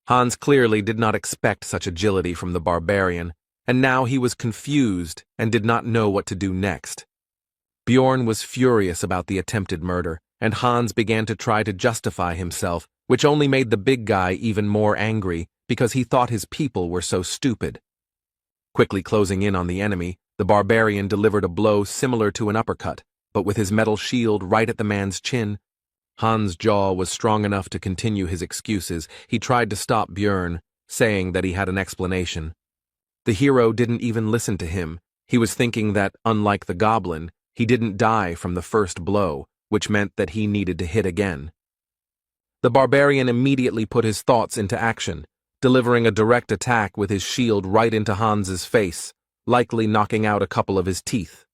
Hans clearly did not expect such agility from the barbarian, and now he was confused and did not know what to do next. Björn was furious about the attempted murder, and Hans began to try to justify himself, which only made the big guy even more angry because he thought his people were so stupid. Quickly closing in on the enemy, the barbarian delivered a blow similar to an uppercut, but with his metal shield right at the man's chin. Hans' jaw was strong enough to continue his excuses. He tried to stop Björn, saying that he had an explanation. The hero didn't even listen to him. He was thinking that, unlike the goblin, he didn't die from the first blow, which meant that he needed to hit again. The barbarian immediately put his thoughts into action, delivering a direct attack with his shield right into Hans's face, likely knocking out a couple of his teeth.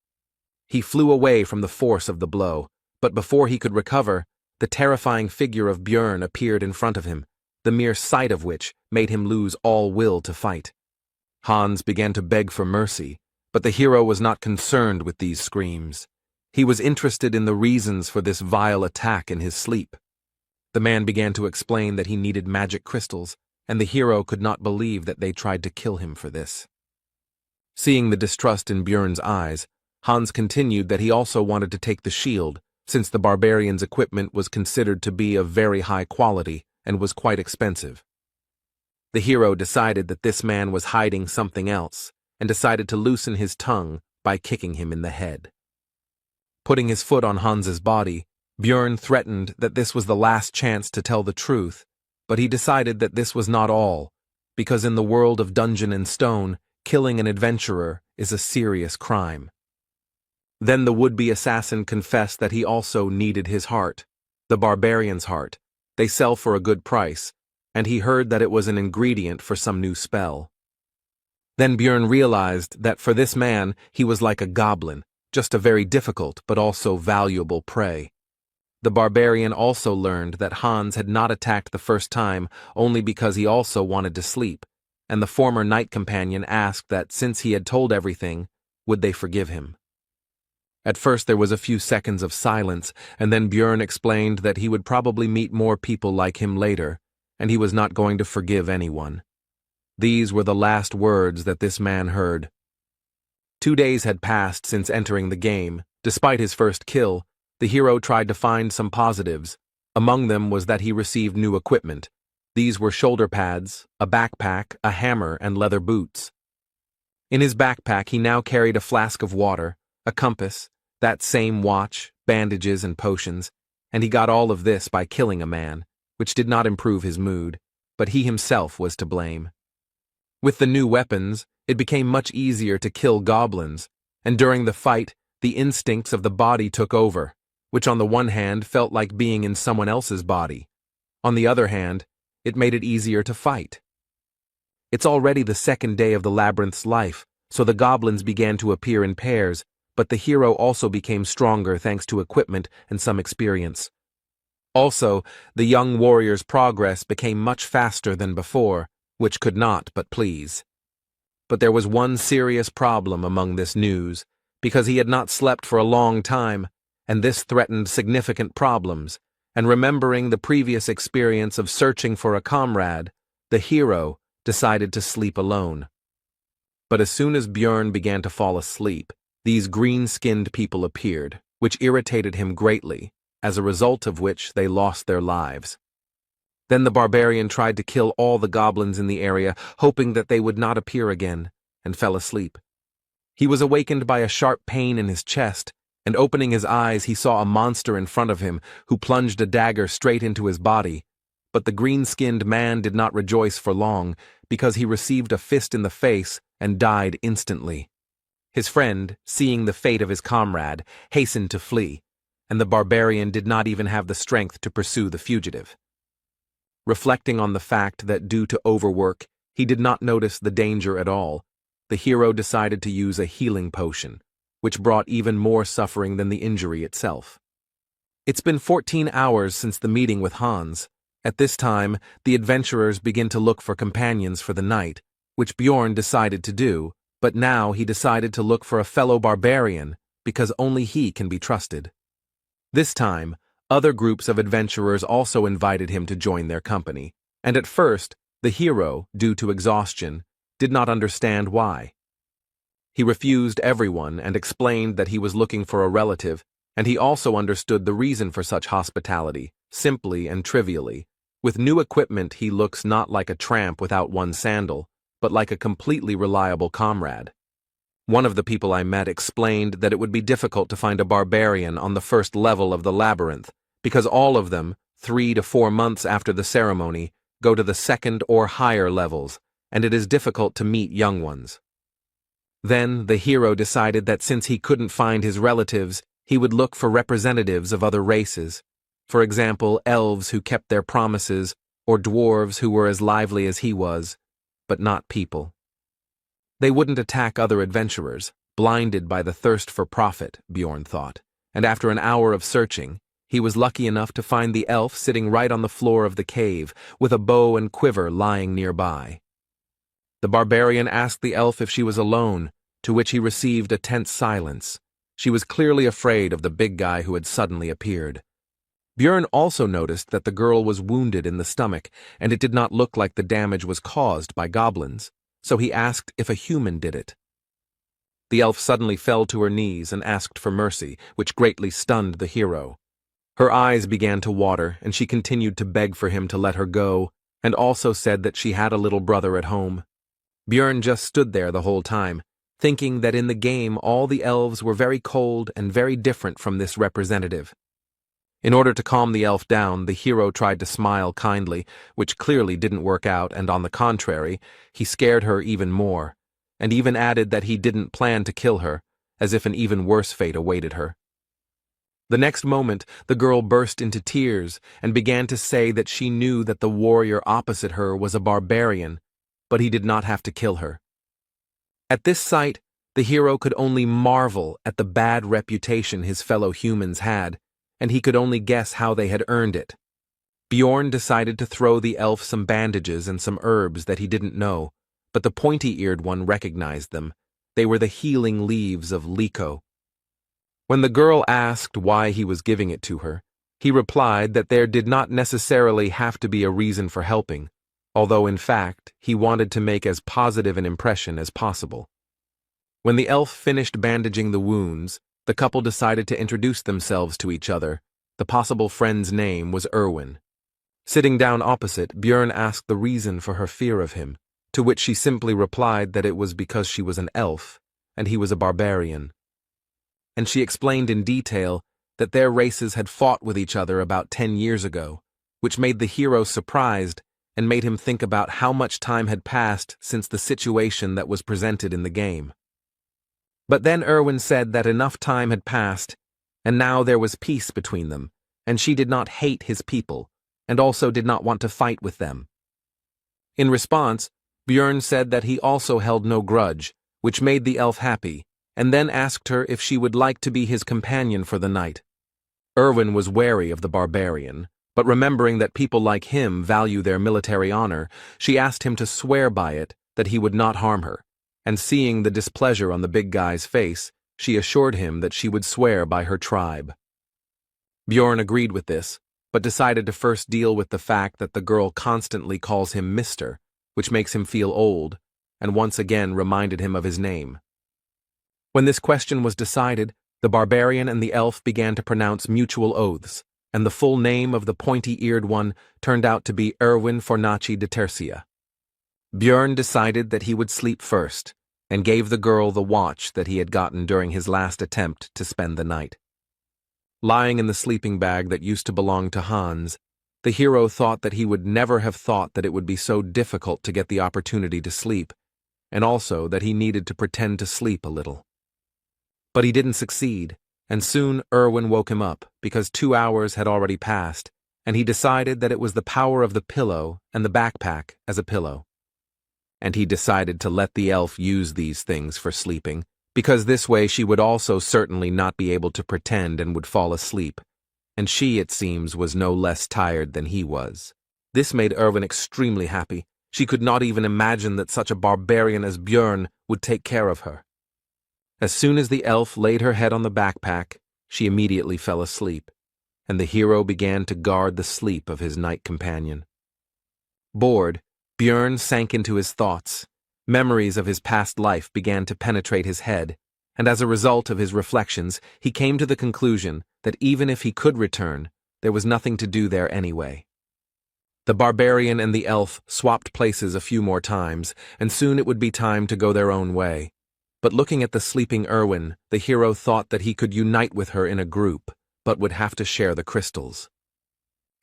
He flew away from the force of the blow, but before he could recover, the terrifying figure of Björn appeared in front of him, the mere sight of which made him lose all will to fight. Hans began to beg for mercy, but the hero was not concerned with these screams. He was interested in the reasons for this vile attack in his sleep. The man began to explain that he needed magic crystals, and the hero could not believe that they tried to kill him for this. Seeing the distrust in Björn's eyes, Hans continued that he also wanted to take the shield, since the barbarian's equipment was considered to be of very high quality and was quite expensive. The hero decided that this man was hiding something else, and decided to loosen his tongue by kicking him in the head. Putting his foot on Hans's body, Björn threatened that this was the last chance to tell the truth, but he decided that this was not all, because in the world of Dungeon and Stone, killing an adventurer is a serious crime. Then the would-be assassin confessed that he also needed his heart, the barbarian's heart. They sell for a good price, and he heard that it was an ingredient for some new spell. Then Björn realized that for this man he was like a goblin, just a very difficult but also valuable prey. The barbarian also learned that Hans had not attacked the first time only because he also wanted to sleep, and the former knight companion asked that since he had told everything, would they forgive him. At first there was a few seconds of silence, and then Björn explained that he would probably meet more people like him later, and he was not going to forgive anyone. These were the last words that this man heard. 2 days had passed since entering the game. Despite his first kill, the hero tried to find some positives. Among them was that he received new equipment. These were shoulder pads, a backpack, a hammer, and leather boots. In his backpack he now carried a flask of water, a compass, that same watch, bandages, and potions, and he got all of this by killing a man, which did not improve his mood, but he himself was to blame. With the new weapons, it became much easier to kill goblins, and during the fight, the instincts of the body took over, which on the one hand felt like being in someone else's body. On the other hand, it made it easier to fight. It's already the second day of the labyrinth's life, so the goblins began to appear in pairs, but the hero also became stronger thanks to equipment and some experience. Also, the young warrior's progress became much faster than before, which could not but please. But there was one serious problem among this news, because he had not slept for a long time, and this threatened significant problems, and remembering the previous experience of searching for a comrade, the hero decided to sleep alone. But as soon as Björn began to fall asleep, these green-skinned people appeared, which irritated him greatly, as a result of which they lost their lives. Then the barbarian tried to kill all the goblins in the area, hoping that they would not appear again, and fell asleep. He was awakened by a sharp pain in his chest, and opening his eyes he saw a monster in front of him who plunged a dagger straight into his body. But the green-skinned man did not rejoice for long, because he received a fist in the face and died instantly. His friend, seeing the fate of his comrade, hastened to flee, and the barbarian did not even have the strength to pursue the fugitive. Reflecting on the fact that due to overwork, he did not notice the danger at all, the hero decided to use a healing potion, which brought even more suffering than the injury itself. It's been 14 hours since the meeting with Hans. At this time, the adventurers begin to look for companions for the night, which Björn decided to do, but now he decided to look for a fellow barbarian, because only he can be trusted. This time, other groups of adventurers also invited him to join their company, and at first, the hero, due to exhaustion, did not understand why. He refused everyone and explained that he was looking for a relative, and he also understood the reason for such hospitality, simply and trivially. With new equipment he looks not like a tramp without one sandal, but like a completely reliable comrade. One of the people I met explained that it would be difficult to find a barbarian on the first level of the labyrinth, because all of them, 3 to 4 months after the ceremony, go to the second or higher levels, and it is difficult to meet young ones. Then the hero decided that since he couldn't find his relatives, he would look for representatives of other races. For example, elves who kept their promises, or dwarves who were as lively as he was, but not people. They wouldn't attack other adventurers, blinded by the thirst for profit, Björn thought, and after an hour of searching, he was lucky enough to find the elf sitting right on the floor of the cave, with a bow and quiver lying nearby. The barbarian asked the elf if she was alone, to which he received a tense silence, She was clearly afraid of the big guy who had suddenly appeared. Björn also noticed that the girl was wounded in the stomach, and it did not look like the damage was caused by goblins, so he asked if a human did it. The elf suddenly fell to her knees and asked for mercy, which greatly stunned the hero. Her eyes began to water, and she continued to beg for him to let her go, and also said that she had a little brother at home. Björn just stood there the whole time, thinking that in the game all the elves were very cold and very different from this representative. In order to calm the elf down, the hero tried to smile kindly, which clearly didn't work out, and on the contrary, he scared her even more, and even added that he didn't plan to kill her, as if an even worse fate awaited her. The next moment, the girl burst into tears and began to say that she knew that the warrior opposite her was a barbarian, but he did not have to kill her. At this sight, the hero could only marvel at the bad reputation his fellow humans had, and he could only guess how they had earned it. Bjorn decided to throw the elf some bandages and some herbs that he didn't know, but the pointy-eared one recognized them. They were the healing leaves of Liko. When the girl asked why he was giving it to her, he replied that there did not necessarily have to be a reason for helping, although in fact he wanted to make as positive an impression as possible. When the elf finished bandaging the wounds, the couple decided to introduce themselves to each other. The possible friend's name was Erwin. Sitting down opposite, Björn asked the reason for her fear of him, to which she simply replied that it was because she was an elf, and he was a barbarian. And she explained in detail that their races had fought with each other about 10 years ago, which made the hero surprised and made him think about how much time had passed since the situation that was presented in the game. But then Erwin said that enough time had passed, and now there was peace between them, and she did not hate his people, and also did not want to fight with them. In response, Björn said that he also held no grudge, which made the elf happy, and then asked her if she would like to be his companion for the night. Erwin was wary of the barbarian, but remembering that people like him value their military honor, she asked him to swear by it that he would not harm her, and seeing the displeasure on the big guy's face, she assured him that she would swear by her tribe. Bjorn agreed with this, but decided to first deal with the fact that the girl constantly calls him Mr., which makes him feel old, and once again reminded him of his name. When this question was decided, the barbarian and the elf began to pronounce mutual oaths, and the full name of the pointy-eared one turned out to be Erwin Fornaci de Tercia. Björn decided that he would sleep first, and gave the girl the watch that he had gotten during his last attempt to spend the night. Lying in the sleeping bag that used to belong to Hans, the hero thought that he would never have thought that it would be so difficult to get the opportunity to sleep, and also that he needed to pretend to sleep a little. But he didn't succeed, and soon Erwin woke him up, because 2 hours had already passed, and he decided that it was the power of the pillow and the backpack as a pillow. And he decided to let the elf use these things for sleeping, because this way she would also certainly not be able to pretend and would fall asleep, and she, it seems, was no less tired than he was. This made Erwin extremely happy. She could not even imagine that such a barbarian as Björn would take care of her. As soon as the elf laid her head on the backpack, she immediately fell asleep, and the hero began to guard the sleep of his night companion. Bored, Björn sank into his thoughts. Memories of his past life began to penetrate his head, and as a result of his reflections, he came to the conclusion that even if he could return, there was nothing to do there anyway. The barbarian and the elf swapped places a few more times, and soon it would be time to go their own way. But looking at the sleeping Erwin, the hero thought that he could unite with her in a group, but would have to share the crystals.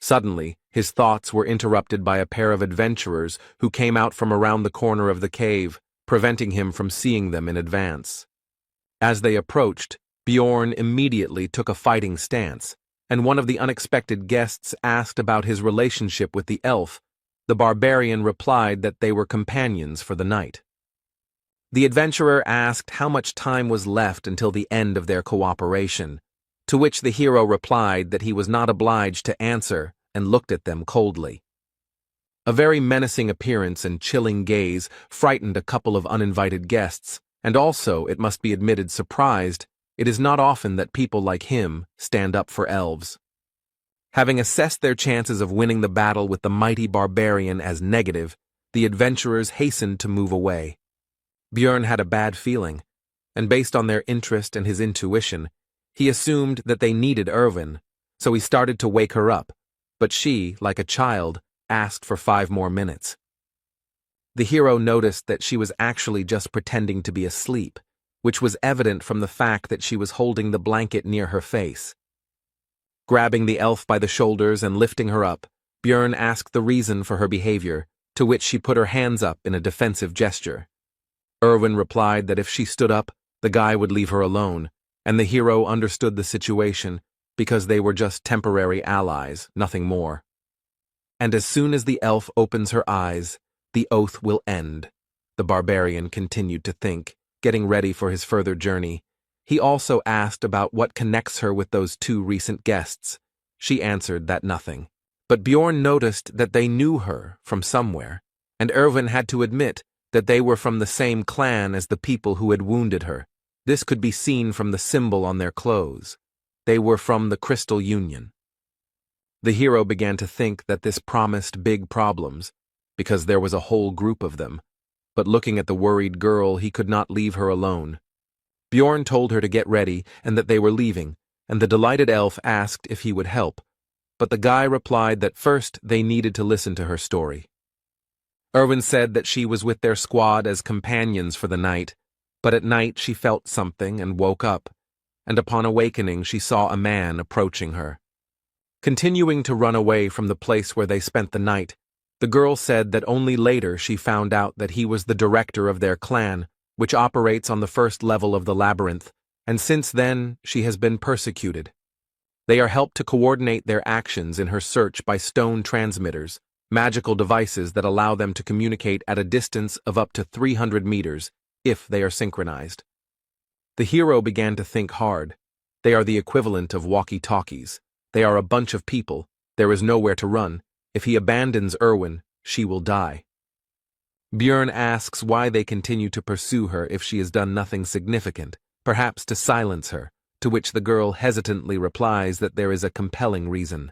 Suddenly, his thoughts were interrupted by a pair of adventurers who came out from around the corner of the cave, preventing him from seeing them in advance. As they approached, Bjorn immediately took a fighting stance, and one of the unexpected guests asked about his relationship with the elf. The barbarian replied that they were companions for the night. The adventurer asked how much time was left until the end of their cooperation, to which the hero replied that he was not obliged to answer and looked at them coldly. A very menacing appearance and chilling gaze frightened a couple of uninvited guests, and also, it must be admitted, surprised It is not often that people like him stand up for elves. Having assessed their chances of winning the battle with the mighty barbarian as negative, the adventurers hastened to move away. Björn had a bad feeling, and based on their interest and his intuition, he assumed that they needed Erwin, so he started to wake her up, but she, like a child, asked for 5 more minutes. The hero noticed that she was actually just pretending to be asleep, which was evident from the fact that she was holding the blanket near her face. Grabbing the elf by the shoulders and lifting her up, Björn asked the reason for her behavior, to which she put her hands up in a defensive gesture. Erwin replied that if she stood up, the guy would leave her alone, and the hero understood the situation because they were just temporary allies, nothing more. And as soon as the elf opens her eyes, the oath will end, the barbarian continued to think, getting ready for his further journey. He also asked about what connects her with those 2 recent guests. She answered that nothing. But Björn noticed that they knew her from somewhere, and Erwin had to admit that they were from the same clan as the people who had wounded her. This could be seen from the symbol on their clothes. They were from the Crystal Union. The hero began to think that this promised big problems, because there was a whole group of them, but looking at the worried girl, he could not leave her alone. Björn told her to get ready and that they were leaving, and the delighted elf asked if he would help, but the guy replied that first they needed to listen to her story. Erwin said that she was with their squad as companions for the night, but at night she felt something and woke up, and upon awakening she saw a man approaching her. Continuing to run away from the place where they spent the night, the girl said that only later she found out that he was the director of their clan, which operates on the first level of the labyrinth, and since then she has been persecuted. They are helped to coordinate their actions in her search by stone transmitters, magical devices that allow them to communicate at a distance of up to 300 meters, if they are synchronized. The hero began to think hard. They are the equivalent of walkie-talkies. They are a bunch of people. There is nowhere to run. If he abandons Erwin, she will die. Björn asks why they continue to pursue her if she has done nothing significant, perhaps to silence her, to which the girl hesitantly replies that there is a compelling reason.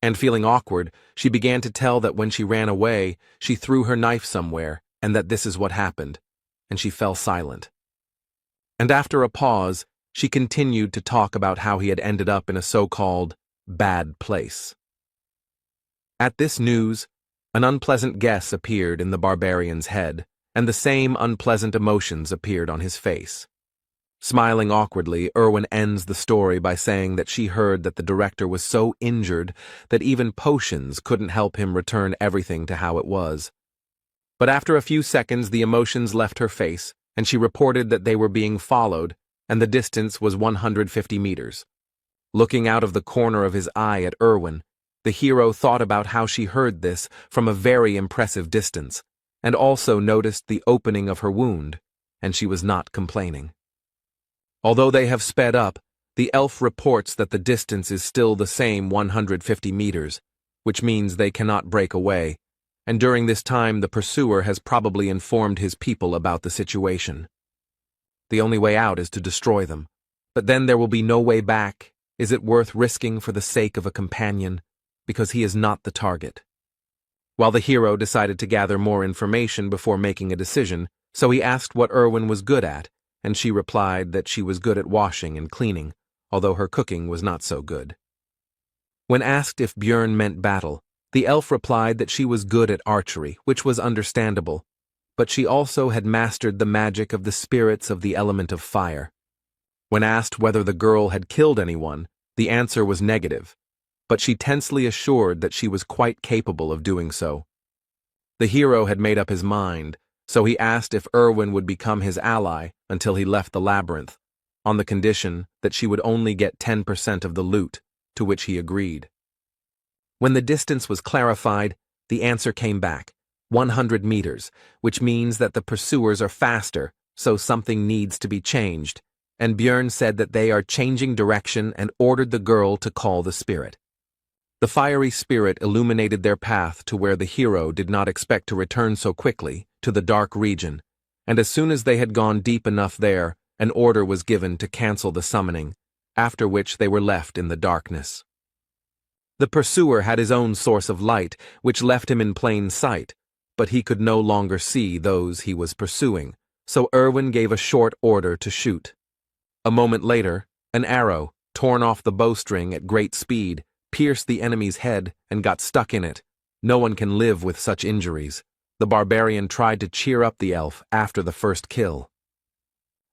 And feeling awkward, she began to tell that when she ran away, she threw her knife somewhere, and that this is what happened, and she fell silent. And after a pause, she continued to talk about how he had ended up in a so-called bad place. At this news, an unpleasant guess appeared in the barbarian's head, and the same unpleasant emotions appeared on his face. Smiling awkwardly, Erwin ends the story by saying that she heard that the director was so injured that even potions couldn't help him return everything to how it was. But after a few seconds, the emotions left her face, and she reported that they were being followed, and the distance was 150 meters. Looking out of the corner of his eye at Erwin, the hero thought about how she heard this from a very impressive distance, and also noticed the opening of her wound, and she was not complaining. Although they have sped up, the elf reports that the distance is still the same 150 meters, which means they cannot break away, and during this time the pursuer has probably informed his people about the situation. The only way out is to destroy them, but then there will be no way back. Is it worth risking for the sake of a companion, because he is not the target? While the hero decided to gather more information before making a decision, so he asked what Erwin was good at, and she replied that she was good at washing and cleaning, although her cooking was not so good. When asked if Björn meant battle, the elf replied that she was good at archery, which was understandable, but she also had mastered the magic of the spirits of the element of fire. When asked whether the girl had killed anyone, the answer was negative, but she tensely assured that she was quite capable of doing so. The hero had made up his mind, so he asked if Erwin would become his ally until he left the labyrinth, on the condition that she would only get 10% of the loot, to which he agreed. When the distance was clarified, the answer came back, 100 meters, which means that the pursuers are faster, so something needs to be changed, and Björn said that they are changing direction and ordered the girl to call the spirit. The fiery spirit illuminated their path to where the hero did not expect to return so quickly, to the dark region, and as soon as they had gone deep enough there, An order was given to cancel the summoning, after which they were left in the darkness. The pursuer had his own source of light, which left him in plain sight, but he could no longer see those he was pursuing, so Erwin gave a short order to shoot. A moment later, an arrow, torn off the bowstring at great speed, pierced the enemy's head and got stuck in it. No one can live with such injuries. The barbarian tried to cheer up the elf after the first kill.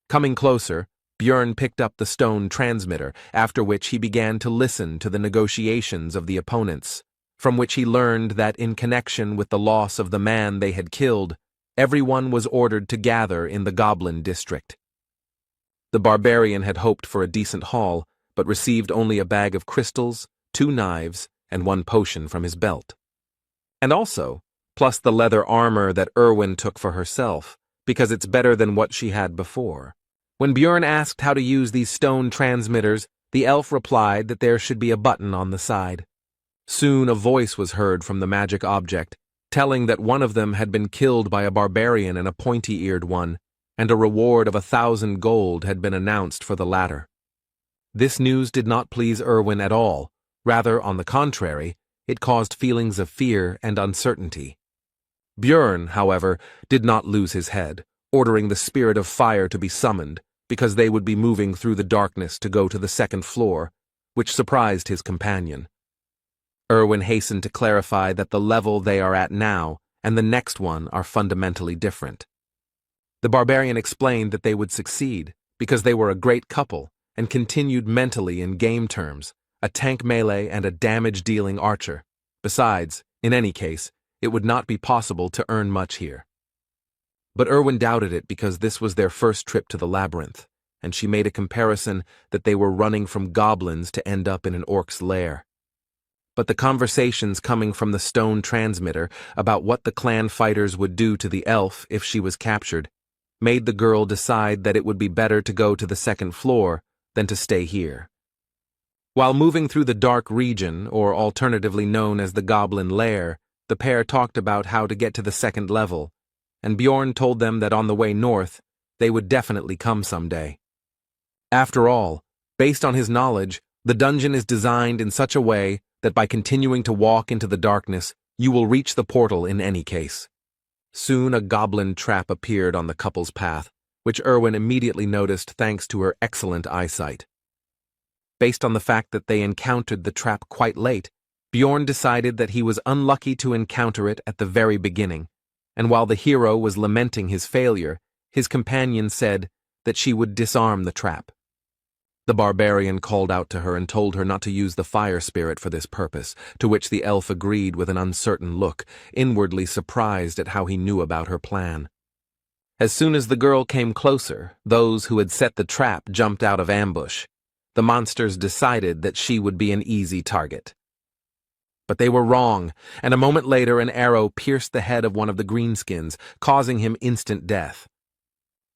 Coming closer, Björn picked up the stone transmitter, after which he began to listen to the negotiations of the opponents, from which he learned that in connection with the loss of the man they had killed, everyone was ordered to gather in the goblin district. The barbarian had hoped for a decent haul, but received only a bag of crystals, 2 knives, and 1 potion from his belt. And also, plus the leather armor that Erwin took for herself, because it's better than what she had before. When Björn asked how to use these stone transmitters, the elf replied that there should be a button on the side. Soon a voice was heard from the magic object, telling that one of them had been killed by a barbarian and a pointy-eared one, and a reward of 1,000 gold had been announced for the latter. This news did not please Erwin at all. Rather, on the contrary, it caused feelings of fear and uncertainty. Björn, however, did not lose his head, ordering the spirit of fire to be summoned, because they would be moving through the darkness to go to the 2nd floor, which surprised his companion. Erwin hastened to clarify that the level they are at now and the next one are fundamentally different. The barbarian explained that they would succeed, because they were a great couple, and continued mentally in game terms, a tank melee and a damage-dealing archer. Besides, in any case, it would not be possible to earn much here. But Erwin doubted it because this was their first trip to the labyrinth, and she made a comparison that they were running from goblins to end up in an orc's lair. But the conversations coming from the stone transmitter about what the clan fighters would do to the elf if she was captured made the girl decide that it would be better to go to the 2nd floor than to stay here. While moving through the dark region, or alternatively known as the Goblin Lair, the pair talked about how to get to the 2nd level, and Björn told them that on the way north, they would definitely come someday. After all, based on his knowledge, the dungeon is designed in such a way that by continuing to walk into the darkness, you will reach the portal in any case. Soon a goblin trap appeared on the couple's path, which Erwin immediately noticed thanks to her excellent eyesight. Based on the fact that they encountered the trap quite late, Björn decided that he was unlucky to encounter it at the very beginning, and while the hero was lamenting his failure, his companion said that she would disarm the trap. The barbarian called out to her and told her not to use the fire spirit for this purpose, to which the elf agreed with an uncertain look, inwardly surprised at how he knew about her plan. As soon as the girl came closer, those who had set the trap jumped out of ambush. The monsters decided that she would be an easy target. But they were wrong, and a moment later an arrow pierced the head of one of the greenskins, causing him instant death.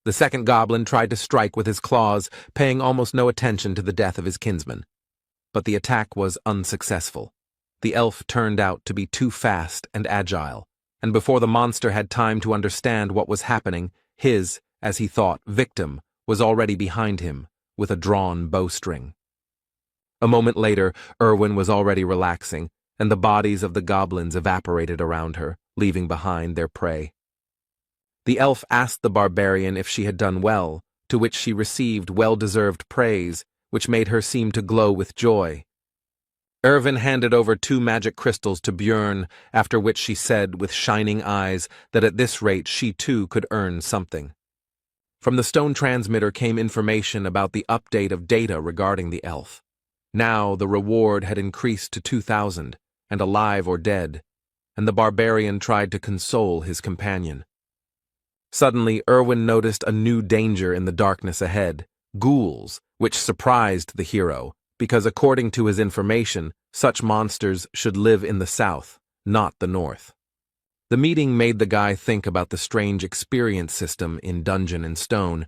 The second goblin tried to strike with his claws, paying almost no attention to the death of his kinsman. But the attack was unsuccessful. The elf turned out to be too fast and agile, and before the monster had time to understand what was happening, his, as he thought, victim was already behind him, with a drawn bowstring. A moment later, Erwin was already relaxing, and the bodies of the goblins evaporated around her, leaving behind their prey. The elf asked the barbarian if she had done well, to which she received well-deserved praise, which made her seem to glow with joy. Erwin handed over 2 magic crystals to Björn, after which she said with shining eyes that at this rate she too could earn something. From the stone transmitter came information about the update of data regarding the elf. Now the reward had increased to 2,000, and alive or dead, and the barbarian tried to console his companion. Suddenly, Erwin noticed a new danger in the darkness ahead, ghouls, which surprised the hero, because according to his information, such monsters should live in the south, not the north. The meeting made the guy think about the strange experience system in Dungeon & Stone,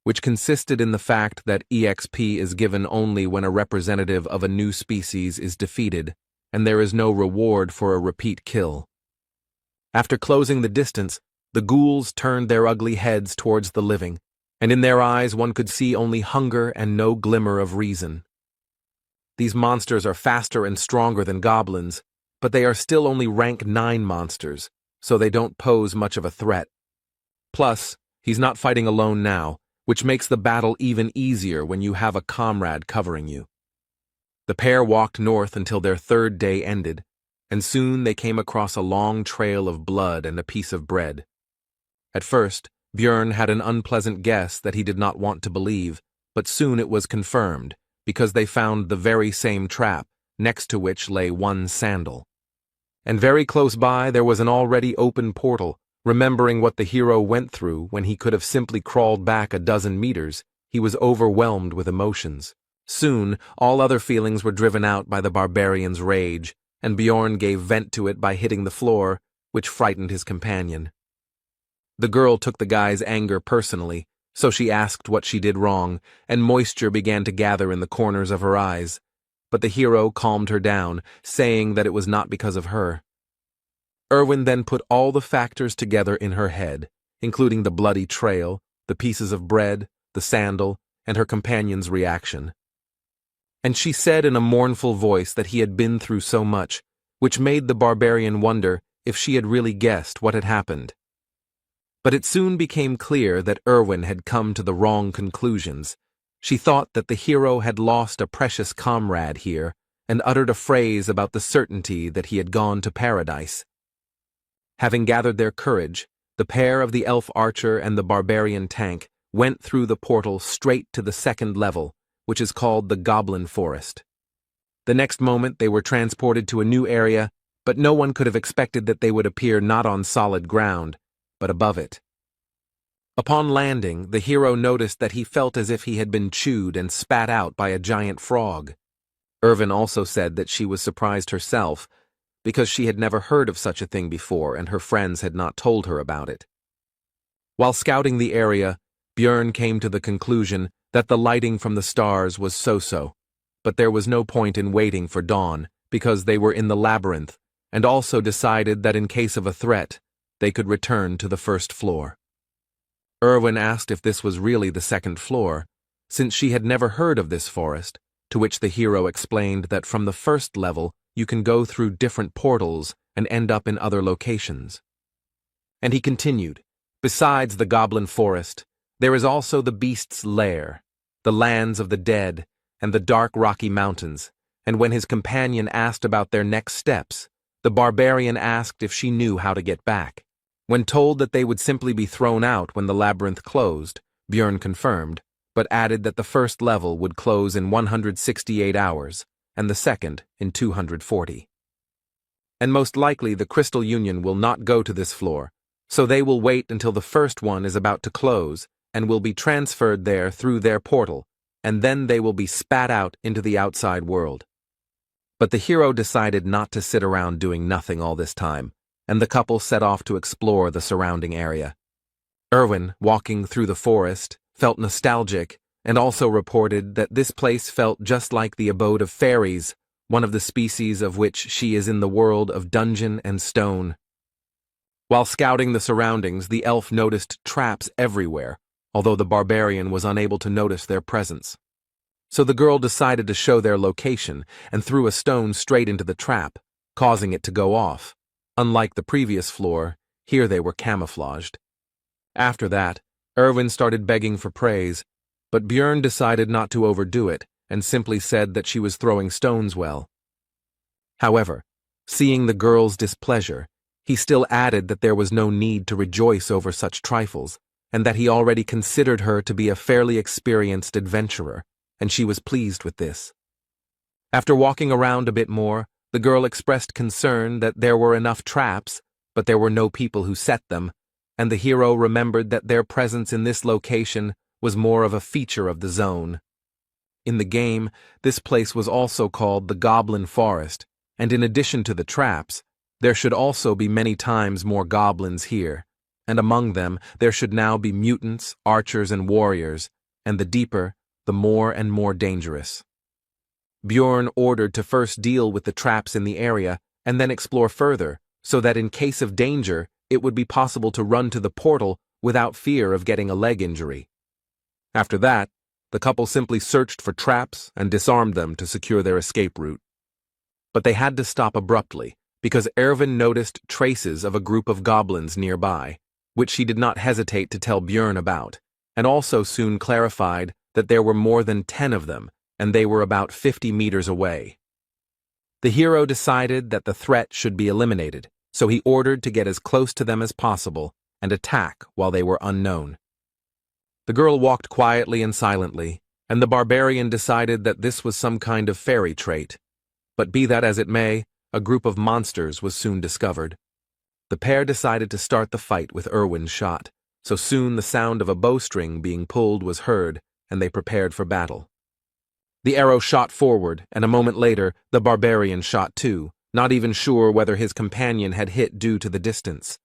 which consisted in the fact that EXP is given only when a representative of a new species is defeated, and there is no reward for a repeat kill. After closing the distance, the ghouls turned their ugly heads towards the living, and in their eyes one could see only hunger and no glimmer of reason. These monsters are faster and stronger than goblins, but they are still only rank 9 monsters, so they don't pose much of a threat. Plus, he's not fighting alone now, which makes the battle even easier when you have a comrade covering you. The pair walked north until their 3rd day ended, and soon they came across a long trail of blood and a piece of bread. At first, Björn had an unpleasant guess that he did not want to believe, but soon it was confirmed, because they found the very same trap, next to which lay one sandal. And very close by there was an already open portal. Remembering what the hero went through when he could have simply crawled back a dozen meters, he was overwhelmed with emotions. Soon, all other feelings were driven out by the barbarian's rage, and Bjorn gave vent to it by hitting the floor, which frightened his companion. The girl took the guy's anger personally, so she asked what she did wrong, and moisture began to gather in the corners of her eyes. But the hero calmed her down, saying that it was not because of her. Erwin then put all the factors together in her head, including the bloody trail, the pieces of bread, the sandal, and her companion's reaction. And she said in a mournful voice that he had been through so much, which made the barbarian wonder if she had really guessed what had happened. But it soon became clear that Erwin had come to the wrong conclusions. She thought that the hero had lost a precious comrade here, and uttered a phrase about the certainty that he had gone to paradise. Having gathered their courage, the pair of the elf archer and the barbarian tank went through the portal straight to the 2nd level, which is called the Goblin Forest. The next moment they were transported to a new area, but no one could have expected that they would appear not on solid ground, but above it. Upon landing, the hero noticed that he felt as if he had been chewed and spat out by a giant frog. Erwin also said that she was surprised herself, because she had never heard of such a thing before and her friends had not told her about it. While scouting the area, Björn came to the conclusion that the lighting from the stars was so-so, but there was no point in waiting for dawn because they were in the labyrinth, and also decided that in case of a threat, they could return to the 1st floor. Erwin asked if this was really the 2nd floor, since she had never heard of this forest, to which the hero explained that from the 1st level you can go through different portals and end up in other locations. And he continued, besides the Goblin Forest, there is also the Beast's Lair, the lands of the dead, and the dark rocky mountains, and when his companion asked about their next steps, the barbarian asked if she knew how to get back. When told that they would simply be thrown out when the labyrinth closed, Björn confirmed, but added that the 1st level would close in 168 hours, and the 2nd in 240. And most likely the Crystal Union will not go to this floor, so they will wait until the 1st one is about to close, and will be transferred there through their portal, and then they will be spat out into the outside world. But the hero decided not to sit around doing nothing all this time, and the couple set off to explore the surrounding area. Erwin, walking through the forest, felt nostalgic, and also reported that this place felt just like the abode of fairies, one of the species of which she is in the world of dungeon and stone. While scouting the surroundings, the elf noticed traps everywhere, although the barbarian was unable to notice their presence. So the girl decided to show their location and threw a stone straight into the trap, causing it to go off. Unlike the previous floor, here they were camouflaged. After that, Erwin started begging for praise, but Björn decided not to overdo it and simply said that she was throwing stones well. However, seeing the girl's displeasure, he still added that there was no need to rejoice over such trifles, and that he already considered her to be a fairly experienced adventurer, and she was pleased with this. After walking around a bit more, the girl expressed concern that there were enough traps, but there were no people who set them, and the hero remembered that their presence in this location was more of a feature of the zone. In the game, this place was also called the Goblin Forest, and in addition to the traps, there should also be many times more goblins here, and among them there should now be mutants, archers, and warriors, and the deeper, the more and more dangerous. Björn ordered to first deal with the traps in the area and then explore further, so that in case of danger, it would be possible to run to the portal without fear of getting a leg injury. After that, the couple simply searched for traps and disarmed them to secure their escape route. But they had to stop abruptly, because Erwin noticed traces of a group of goblins nearby, which she did not hesitate to tell Björn about, and also soon clarified that there were more than 10 of them, and they were about 50 meters away. The hero decided that the threat should be eliminated, so he ordered to get as close to them as possible and attack while they were unknown. The girl walked quietly and silently, and the barbarian decided that this was some kind of fairy trait. But be that as it may, a group of monsters was soon discovered. The pair decided to start the fight with Erwin's shot, so soon the sound of a bowstring being pulled was heard, and they prepared for battle. The arrow shot forward, and a moment later, the barbarian shot too, not even sure whether his companion had hit due to the distance.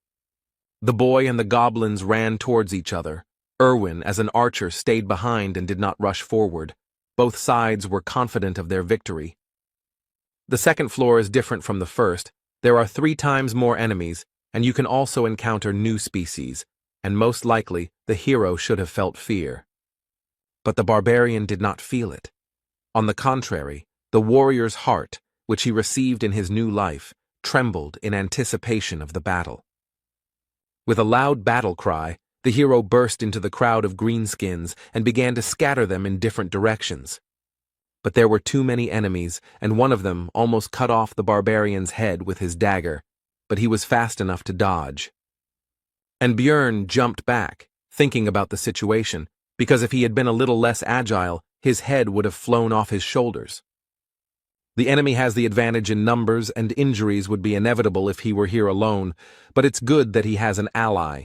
The boy and the goblins ran towards each other. Erwin, as an archer, stayed behind and did not rush forward. Both sides were confident of their victory. The second floor is different from the first. There are 3 times more enemies, and you can also encounter new species, and most likely the hero should have felt fear. But the barbarian did not feel it. On the contrary, the warrior's heart, which he received in his new life, trembled in anticipation of the battle. With a loud battle cry, the hero burst into the crowd of greenskins and began to scatter them in different directions. But there were too many enemies, and one of them almost cut off the barbarian's head with his dagger, but he was fast enough to dodge. And Björn jumped back, thinking about the situation, because if he had been a little less agile, his head would have flown off his shoulders. The enemy has the advantage in numbers, and injuries would be inevitable if he were here alone, but it's good that he has an ally.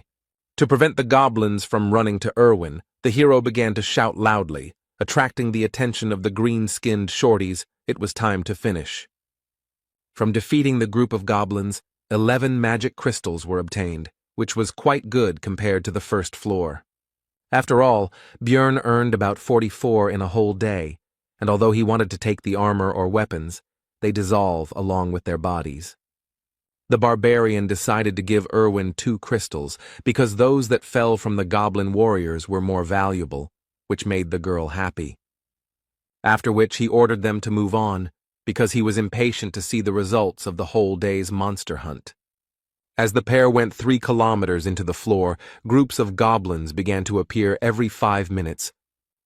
To prevent the goblins from running to Erwin, the hero began to shout loudly, attracting the attention of the green-skinned shorties. It was time to finish. From defeating the group of goblins, 11 magic crystals were obtained, which was quite good compared to the first floor. After all, Björn earned about 44 in a whole day, and although he wanted to take the armor or weapons, they dissolve along with their bodies. The barbarian decided to give Erwin 2 crystals, because those that fell from the goblin warriors were more valuable, which made the girl happy. After which he ordered them to move on, because he was impatient to see the results of the whole day's monster hunt. As the pair went 3 kilometers into the floor, groups of goblins began to appear every 5 minutes.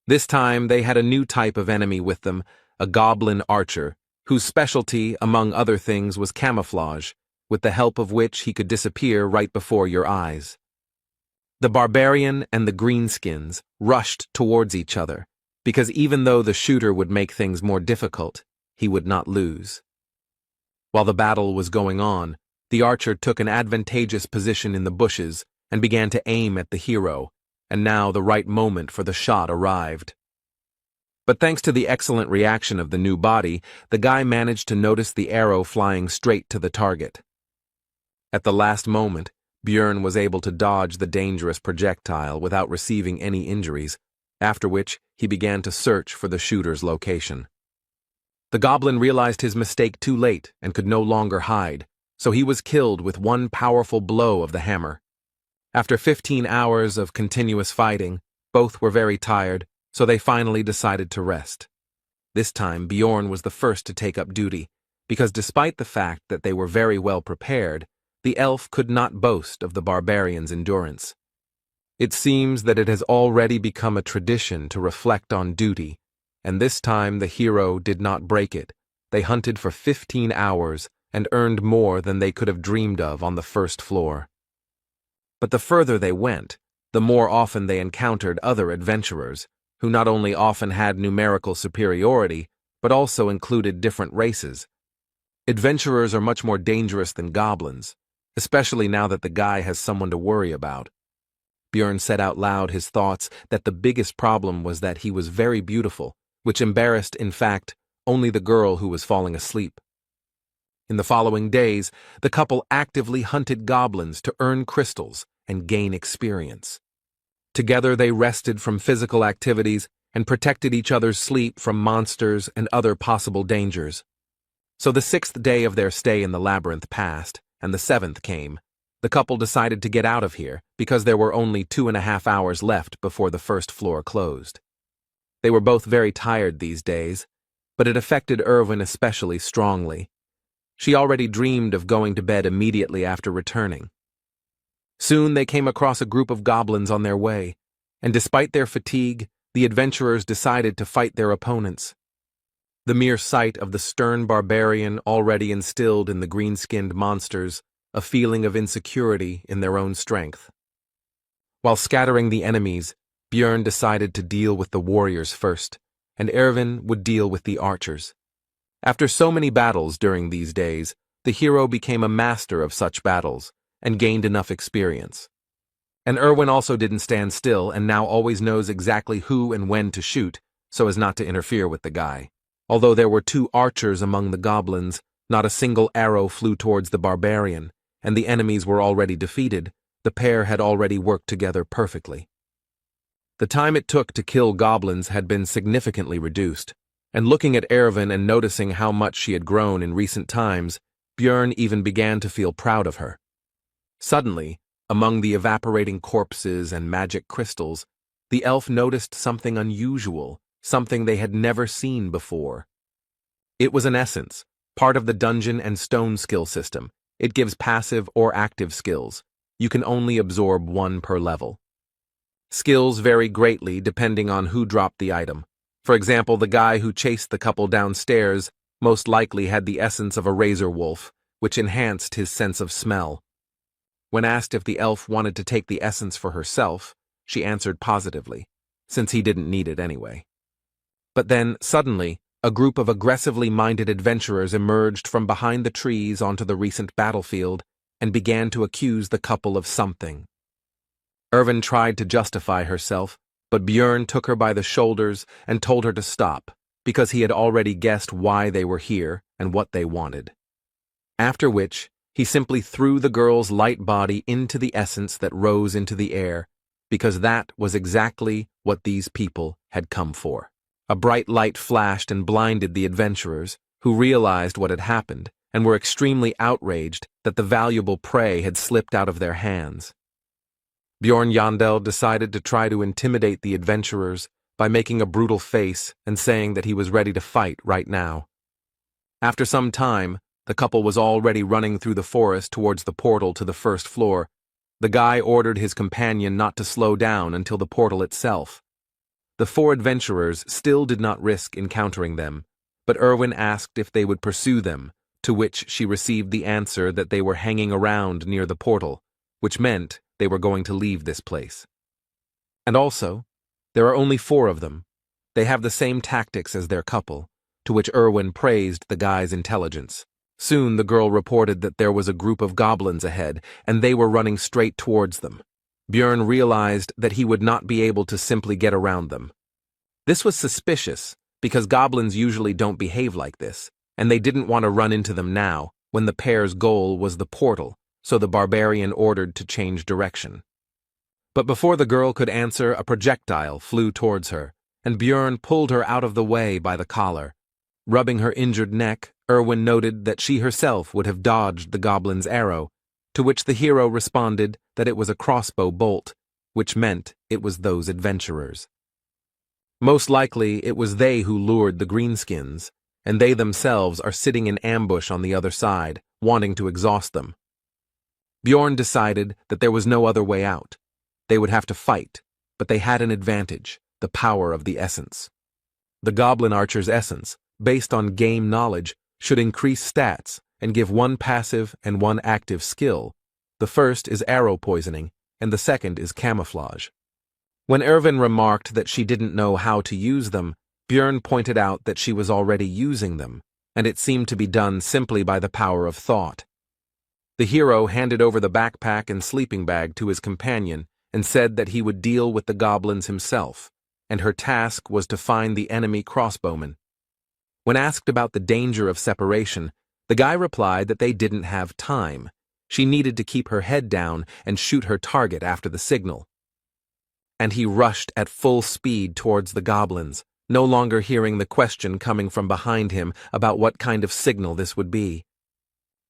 This time they had a new type of enemy with them, a goblin archer, whose specialty, among other things, was camouflage, with the help of which he could disappear right before your eyes. The barbarian and the greenskins rushed towards each other, because even though the shooter would make things more difficult, he would not lose. While the battle was going on, the archer took an advantageous position in the bushes and began to aim at the hero, and now the right moment for the shot arrived. But thanks to the excellent reaction of the new body, the guy managed to notice the arrow flying straight to the target. At the last moment, Björn was able to dodge the dangerous projectile without receiving any injuries, after which he began to search for the shooter's location. The goblin realized his mistake too late and could no longer hide, so he was killed with one powerful blow of the hammer. After 15 hours of continuous fighting, both were very tired, so they finally decided to rest. This time Björn was the first to take up duty, because despite the fact that they were very well prepared, the elf could not boast of the barbarian's endurance. It seems that it has already become a tradition to reflect on duty, and this time the hero did not break it. They hunted for 15 hours and earned more than they could have dreamed of on the first floor. But the further they went, the more often they encountered other adventurers, who not only often had numerical superiority, but also included different races. Adventurers are much more dangerous than goblins, especially now that the guy has someone to worry about. Björn said out loud his thoughts that the biggest problem was that he was very beautiful, which embarrassed, in fact, only the girl who was falling asleep. In the following days, the couple actively hunted goblins to earn crystals and gain experience. Together they rested from physical activities and protected each other's sleep from monsters and other possible dangers. So the 6th day of their stay in the labyrinth passed, and the 7th came. The couple decided to get out of here because there were only 2.5 hours left before the first floor closed. They were both very tired these days, but it affected Irwin especially strongly. She already dreamed of going to bed immediately after returning. Soon they came across a group of goblins on their way, and despite their fatigue, the adventurers decided to fight their opponents. The mere sight of the stern barbarian already instilled in the green-skinned monsters a feeling of insecurity in their own strength. While scattering the enemies, Björn decided to deal with the warriors first, and Erwin would deal with the archers. After so many battles during these days, the hero became a master of such battles and gained enough experience. And Erwin also didn't stand still and now always knows exactly who and when to shoot so as not to interfere with the guy. Although there were 2 archers among the goblins, not a single arrow flew towards the barbarian, and the enemies were already defeated. The pair had already worked together perfectly. The time it took to kill goblins had been significantly reduced, and looking at Erwin and noticing how much she had grown in recent times, Björn even began to feel proud of her. Suddenly, among the evaporating corpses and magic crystals, the elf noticed something unusual, something they had never seen before. It was an essence, part of the dungeon and stone skill system. It gives passive or active skills. You can only absorb 1 per level. Skills vary greatly depending on who dropped the item. For example, the guy who chased the couple downstairs most likely had the essence of a razor wolf, which enhanced his sense of smell. When asked if the elf wanted to take the essence for herself, she answered positively, since he didn't need it anyway. But then, suddenly, a group of aggressively minded adventurers emerged from behind the trees onto the recent battlefield and began to accuse the couple of something. Erwin tried to justify herself, but Björn took her by the shoulders and told her to stop, because he had already guessed why they were here and what they wanted. After which, he simply threw the girl's light body into the essence that rose into the air, because that was exactly what these people had come for. A bright light flashed and blinded the adventurers, who realized what had happened and were extremely outraged that the valuable prey had slipped out of their hands. Björn Yandel decided to try to intimidate the adventurers by making a brutal face and saying that he was ready to fight right now. After some time, the couple was already running through the forest towards the portal to the first floor. The guy ordered his companion not to slow down until the portal itself. The 4 adventurers still did not risk encountering them, but Erwin asked if they would pursue them, to which she received the answer that they were hanging around near the portal, which meant they were going to leave this place. And also, there are only 4 of them. They have the same tactics as their couple, to which Erwin praised the guy's intelligence. Soon the girl reported that there was a group of goblins ahead, and they were running straight towards them. Björn realized that he would not be able to simply get around them. This was suspicious, because goblins usually don't behave like this, and they didn't want to run into them now, when the pair's goal was the portal, so the barbarian ordered to change direction. But before the girl could answer, a projectile flew towards her, and Björn pulled her out of the way by the collar. Rubbing her injured neck, Erwin noted that she herself would have dodged the goblin's arrow, to which the hero responded that it was a crossbow bolt, which meant it was those adventurers. Most likely it was they who lured the greenskins, and they themselves are sitting in ambush on the other side, wanting to exhaust them. Björn decided that there was no other way out. They would have to fight, but they had an advantage, the power of the essence. The goblin archer's essence, based on game knowledge, should increase stats and give 1 passive and 1 active skill. The first is arrow poisoning, and the second is camouflage. When Erwin remarked that she didn't know how to use them, Björn pointed out that she was already using them, and it seemed to be done simply by the power of thought. The hero handed over the backpack and sleeping bag to his companion and said that he would deal with the goblins himself, and her task was to find the enemy crossbowmen. When asked about the danger of separation, the guy replied that they didn't have time. She needed to keep her head down and shoot her target after the signal. And he rushed at full speed towards the goblins, no longer hearing the question coming from behind him about what kind of signal this would be.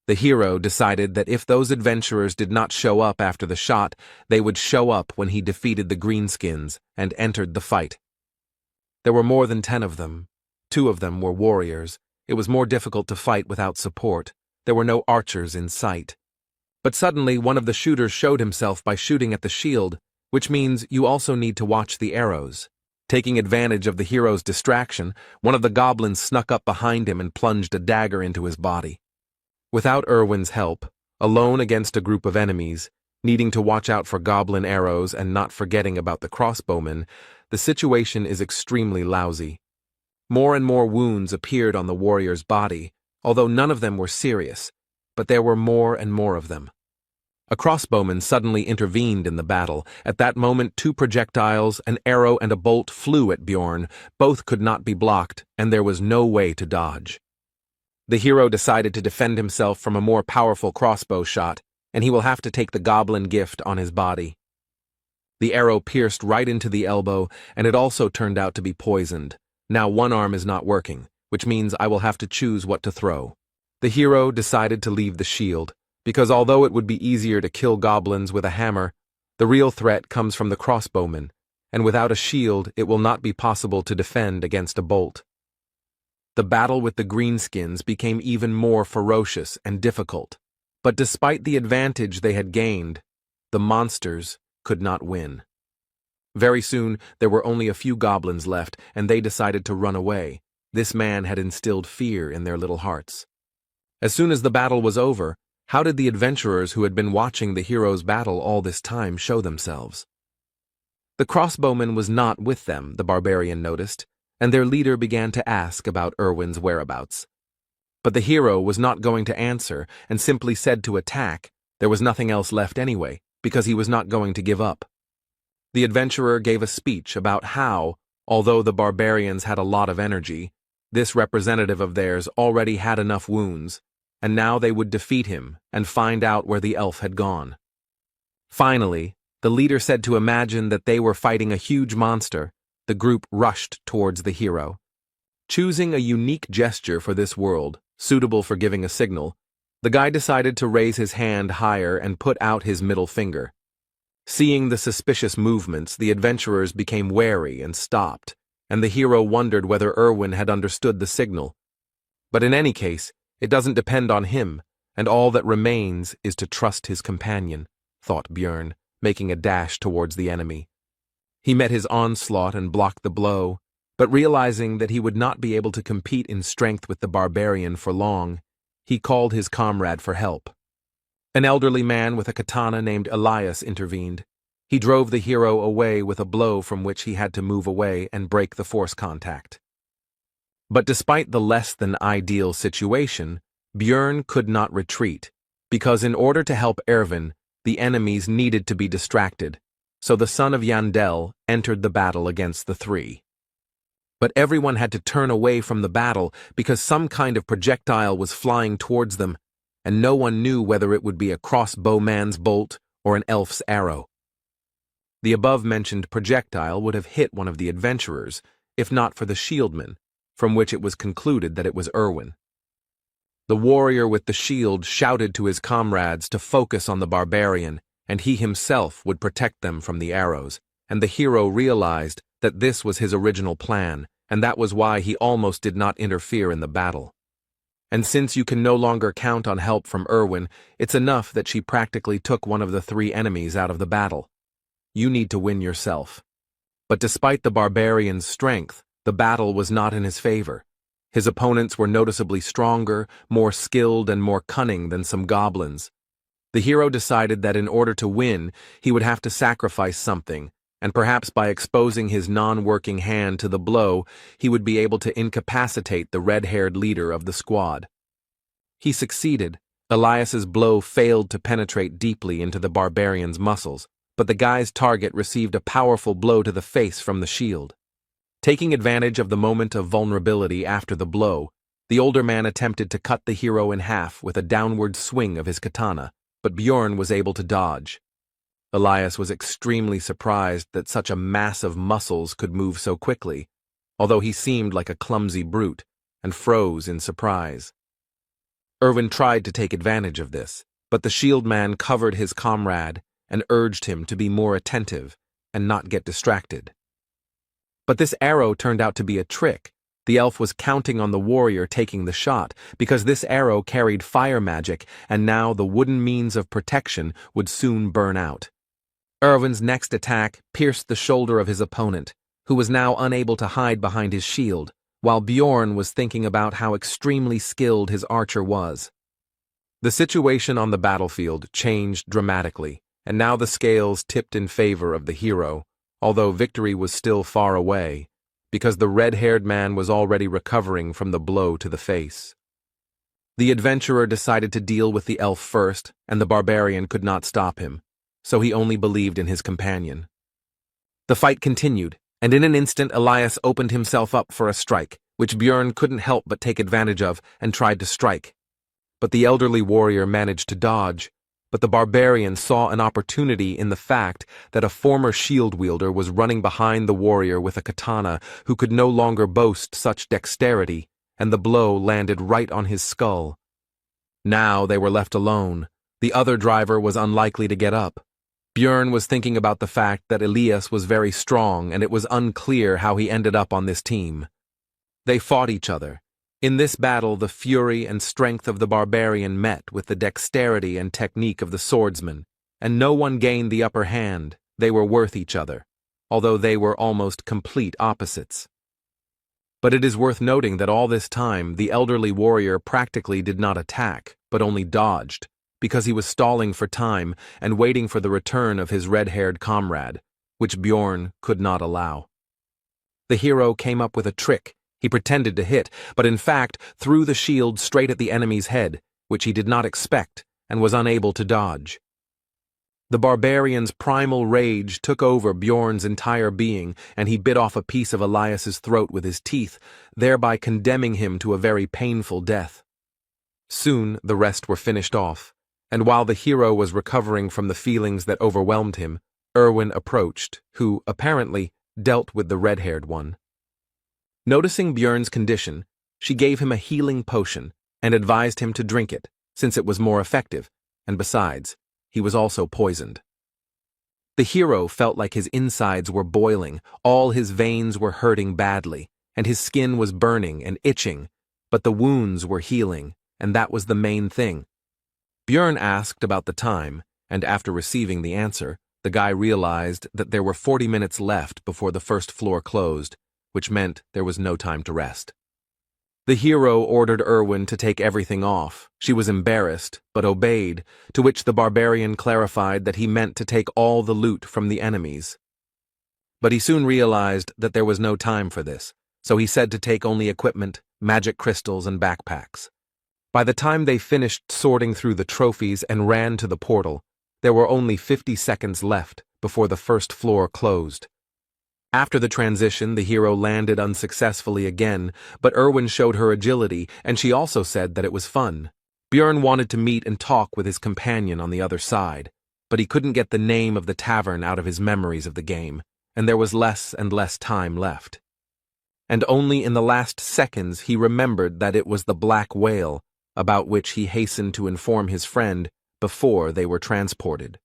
The hero decided that if those adventurers did not show up after the shot, they would show up when he defeated the greenskins and entered the fight. There were more than 10 of them. 2 of them were warriors. It was more difficult to fight without support. There were no archers in sight. But suddenly one of the shooters showed himself by shooting at the shield, which means you also need to watch the arrows. Taking advantage of the hero's distraction, one of the goblins snuck up behind him and plunged a dagger into his body. Without Erwin's help, alone against a group of enemies, needing to watch out for goblin arrows and not forgetting about the crossbowmen, the situation is extremely lousy. More and more wounds appeared on the warrior's body, although none of them were serious, but there were more and more of them. A crossbowman suddenly intervened in the battle. At that moment, 2 projectiles, an arrow and a bolt flew at Bjorn. Both could not be blocked, and there was no way to dodge. The hero decided to defend himself from a more powerful crossbow shot, and he will have to take the goblin gift on his body. The arrow pierced right into the elbow, and it also turned out to be poisoned. Now one arm is not working, which means I will have to choose what to throw. The hero decided to leave the shield, because although it would be easier to kill goblins with a hammer, the real threat comes from the crossbowmen, and without a shield it will not be possible to defend against a bolt. The battle with the greenskins became even more ferocious and difficult, but despite the advantage they had gained, the monsters could not win. Very soon there were only a few goblins left, and they decided to run away. This man had instilled fear in their little hearts. As soon as the battle was over, how did the adventurers who had been watching the hero's battle all this time show themselves? The crossbowman was not with them, the barbarian noticed, and their leader began to ask about Erwin's whereabouts. But the hero was not going to answer and simply said to attack. There was nothing else left anyway, because he was not going to give up. The adventurer gave a speech about how, although the barbarians had a lot of energy, this representative of theirs already had enough wounds, and now they would defeat him and find out where the elf had gone. Finally, the leader said to imagine that they were fighting a huge monster. The group rushed towards the hero. Choosing a unique gesture for this world, suitable for giving a signal, the guy decided to raise his hand higher and put out his middle finger. Seeing the suspicious movements, the adventurers became wary and stopped, and the hero wondered whether Erwin had understood the signal. But in any case, it doesn't depend on him, and all that remains is to trust his companion, thought Bjorn, making a dash towards the enemy. He met his onslaught and blocked the blow, but realizing that he would not be able to compete in strength with the barbarian for long, he called his comrade for help. An elderly man with a katana named Elias intervened. He drove the hero away with a blow from which he had to move away and break the force contact. But despite the less than ideal situation, Bjorn could not retreat, because in order to help Erwin, the enemies needed to be distracted, so the son of Yandel entered the battle against the 3. But everyone had to turn away from the battle because some kind of projectile was flying towards them, and no one knew whether it would be a crossbowman's bolt or an elf's arrow. The above-mentioned projectile would have hit one of the adventurers, if not for the shieldman, from which it was concluded that it was Erwin. The warrior with the shield shouted to his comrades to focus on the barbarian, and he himself would protect them from the arrows, and the hero realized that this was his original plan, and that was why he almost did not interfere in the battle. And since you can no longer count on help from Erwin, it's enough that she practically took one of the 3 enemies out of the battle. You need to win yourself. But despite the barbarian's strength, the battle was not in his favor. His opponents were noticeably stronger, more skilled, and more cunning than some goblins. The hero decided that in order to win, he would have to sacrifice something, and perhaps by exposing his non-working hand to the blow, he would be able to incapacitate the red-haired leader of the squad. He succeeded. Elias's blow failed to penetrate deeply into the barbarian's muscles, but the guy's target received a powerful blow to the face from the shield. Taking advantage of the moment of vulnerability after the blow, the older man attempted to cut the hero in half with a downward swing of his katana, but Bjorn was able to dodge. Elias was extremely surprised that such a mass of muscles could move so quickly, although he seemed like a clumsy brute, and froze in surprise. Erwin tried to take advantage of this, but the shield man covered his comrade and urged him to be more attentive and not get distracted. But this arrow turned out to be a trick. The elf was counting on the warrior taking the shot, because this arrow carried fire magic, and now the wooden means of protection would soon burn out. Erwin's next attack pierced the shoulder of his opponent, who was now unable to hide behind his shield, while Bjorn was thinking about how extremely skilled his archer was. The situation on the battlefield changed dramatically, and now the scales tipped in favor of the hero, although victory was still far away, because the red-haired man was already recovering from the blow to the face. The adventurer decided to deal with the elf first, and the barbarian could not stop him, so he only believed in his companion. The fight continued, and in an instant Elias opened himself up for a strike, which Bjorn couldn't help but take advantage of and tried to strike. But the elderly warrior managed to dodge, but the barbarian saw an opportunity in the fact that a former shield wielder was running behind the warrior with a katana who could no longer boast such dexterity, and the blow landed right on his skull. Now they were left alone. The other driver was unlikely to get up. Bjorn was thinking about the fact that Elias was very strong, and it was unclear how he ended up on this team. They fought each other. In this battle, the fury and strength of the barbarian met with the dexterity and technique of the swordsman, and no one gained the upper hand. They were worth each other, although they were almost complete opposites. But it is worth noting that all this time, the elderly warrior practically did not attack, but only dodged, because he was stalling for time and waiting for the return of his red-haired comrade, which Bjorn could not allow. The hero came up with a trick. He pretended to hit, but in fact threw the shield straight at the enemy's head, which he did not expect and was unable to dodge. The barbarian's primal rage took over Bjorn's entire being, and he bit off a piece of Elias's throat with his teeth, thereby condemning him to a very painful death. Soon the rest were finished off, and while the hero was recovering from the feelings that overwhelmed him, Erwin approached, who, apparently, dealt with the red-haired one. Noticing Bjorn's condition, she gave him a healing potion and advised him to drink it, since it was more effective, and besides, he was also poisoned. The hero felt like his insides were boiling, all his veins were hurting badly, and his skin was burning and itching, but the wounds were healing, and that was the main thing. Bjorn asked about the time, and after receiving the answer, the guy realized that there were 40 minutes left before the first floor closed, which meant there was no time to rest. The hero ordered Erwin to take everything off. She was embarrassed, but obeyed, to which the barbarian clarified that he meant to take all the loot from the enemies. But he soon realized that there was no time for this, so he said to take only equipment, magic crystals, and backpacks. By the time they finished sorting through the trophies and ran to the portal, there were only 50 seconds left before the first floor closed. After the transition, the hero landed unsuccessfully again, but Erwin showed her agility, and she also said that it was fun. Bjorn wanted to meet and talk with his companion on the other side, but he couldn't get the name of the tavern out of his memories of the game, and there was less and less time left. And only in the last seconds he remembered that it was the Black Whale, about which he hastened to inform his friend before they were transported.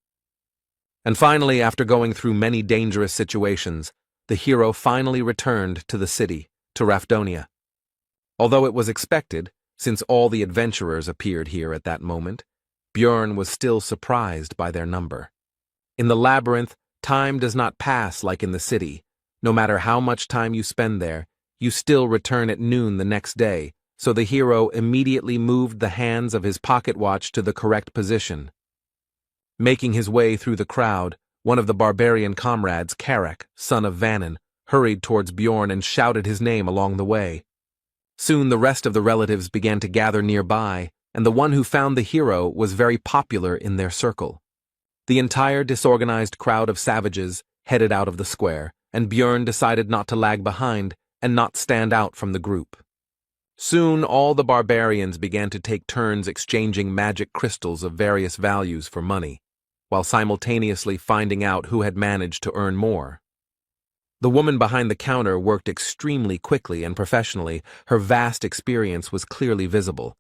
And finally, after going through many dangerous situations, the hero finally returned to the city, to Rafdonia. Although it was expected, since all the adventurers appeared here at that moment, Bjorn was still surprised by their number. In the labyrinth, time does not pass like in the city. No matter how much time you spend there, you still return at noon the next day, so the hero immediately moved the hands of his pocket watch to the correct position. Making his way through the crowd, one of the barbarian comrades, Karak, son of Vannin, hurried towards Bjorn and shouted his name along the way. Soon the rest of the relatives began to gather nearby, and the one who found the hero was very popular in their circle. The entire disorganized crowd of savages headed out of the square, and Bjorn decided not to lag behind and not stand out from the group. Soon all the barbarians began to take turns exchanging magic crystals of various values for money, while simultaneously finding out who had managed to earn more. The woman behind the counter worked extremely quickly and professionally. Her vast experience was clearly visible.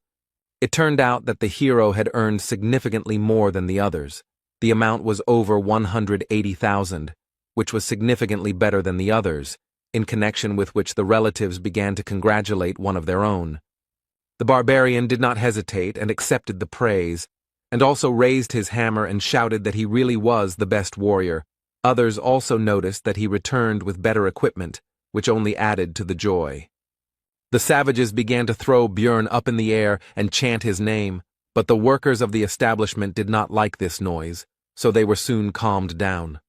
It turned out that the hero had earned significantly more than the others. The amount was over 180,000, which was significantly better than the others, in connection with which the relatives began to congratulate one of their own. The barbarian did not hesitate and accepted the praise, and also raised his hammer and shouted that he really was the best warrior. Others also noticed that he returned with better equipment, which only added to the joy. The savages began to throw Björn up in the air and chant his name, but the workers of the establishment did not like this noise, so they were soon calmed down.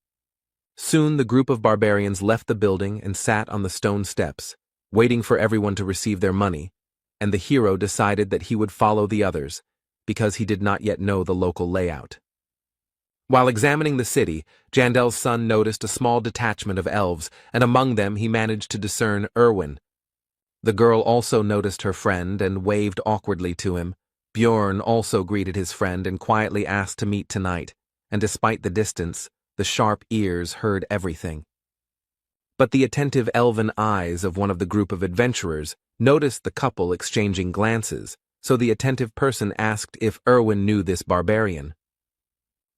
Soon the group of barbarians left the building and sat on the stone steps, waiting for everyone to receive their money, and the hero decided that he would follow the others, because he did not yet know the local layout. While examining the city, Jandel's son noticed a small detachment of elves, and among them he managed to discern Erwin. The girl also noticed her friend and waved awkwardly to him. Björn also greeted his friend and quietly asked to meet tonight, and despite the distance, the sharp ears heard everything. But the attentive elven eyes of one of the group of adventurers noticed the couple exchanging glances, so the attentive person asked if Erwin knew this barbarian.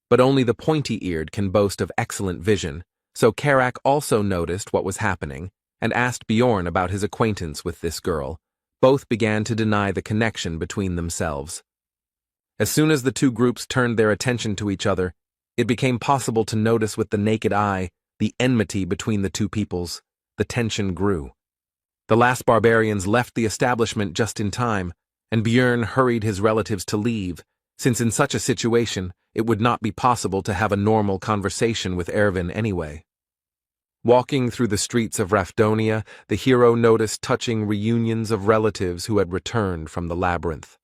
But only the pointy-eared can boast of excellent vision, so Karak also noticed what was happening and asked Björn about his acquaintance with this girl. Both began to deny the connection between themselves. As soon as the two groups turned their attention to each other, it became possible to notice with the naked eye the enmity between the two peoples. The tension grew. The last barbarians left the establishment just in time, and Björn hurried his relatives to leave, since in such a situation it would not be possible to have a normal conversation with Erwin anyway. Walking through the streets of Rafdonia, the hero noticed touching reunions of relatives who had returned from the labyrinth.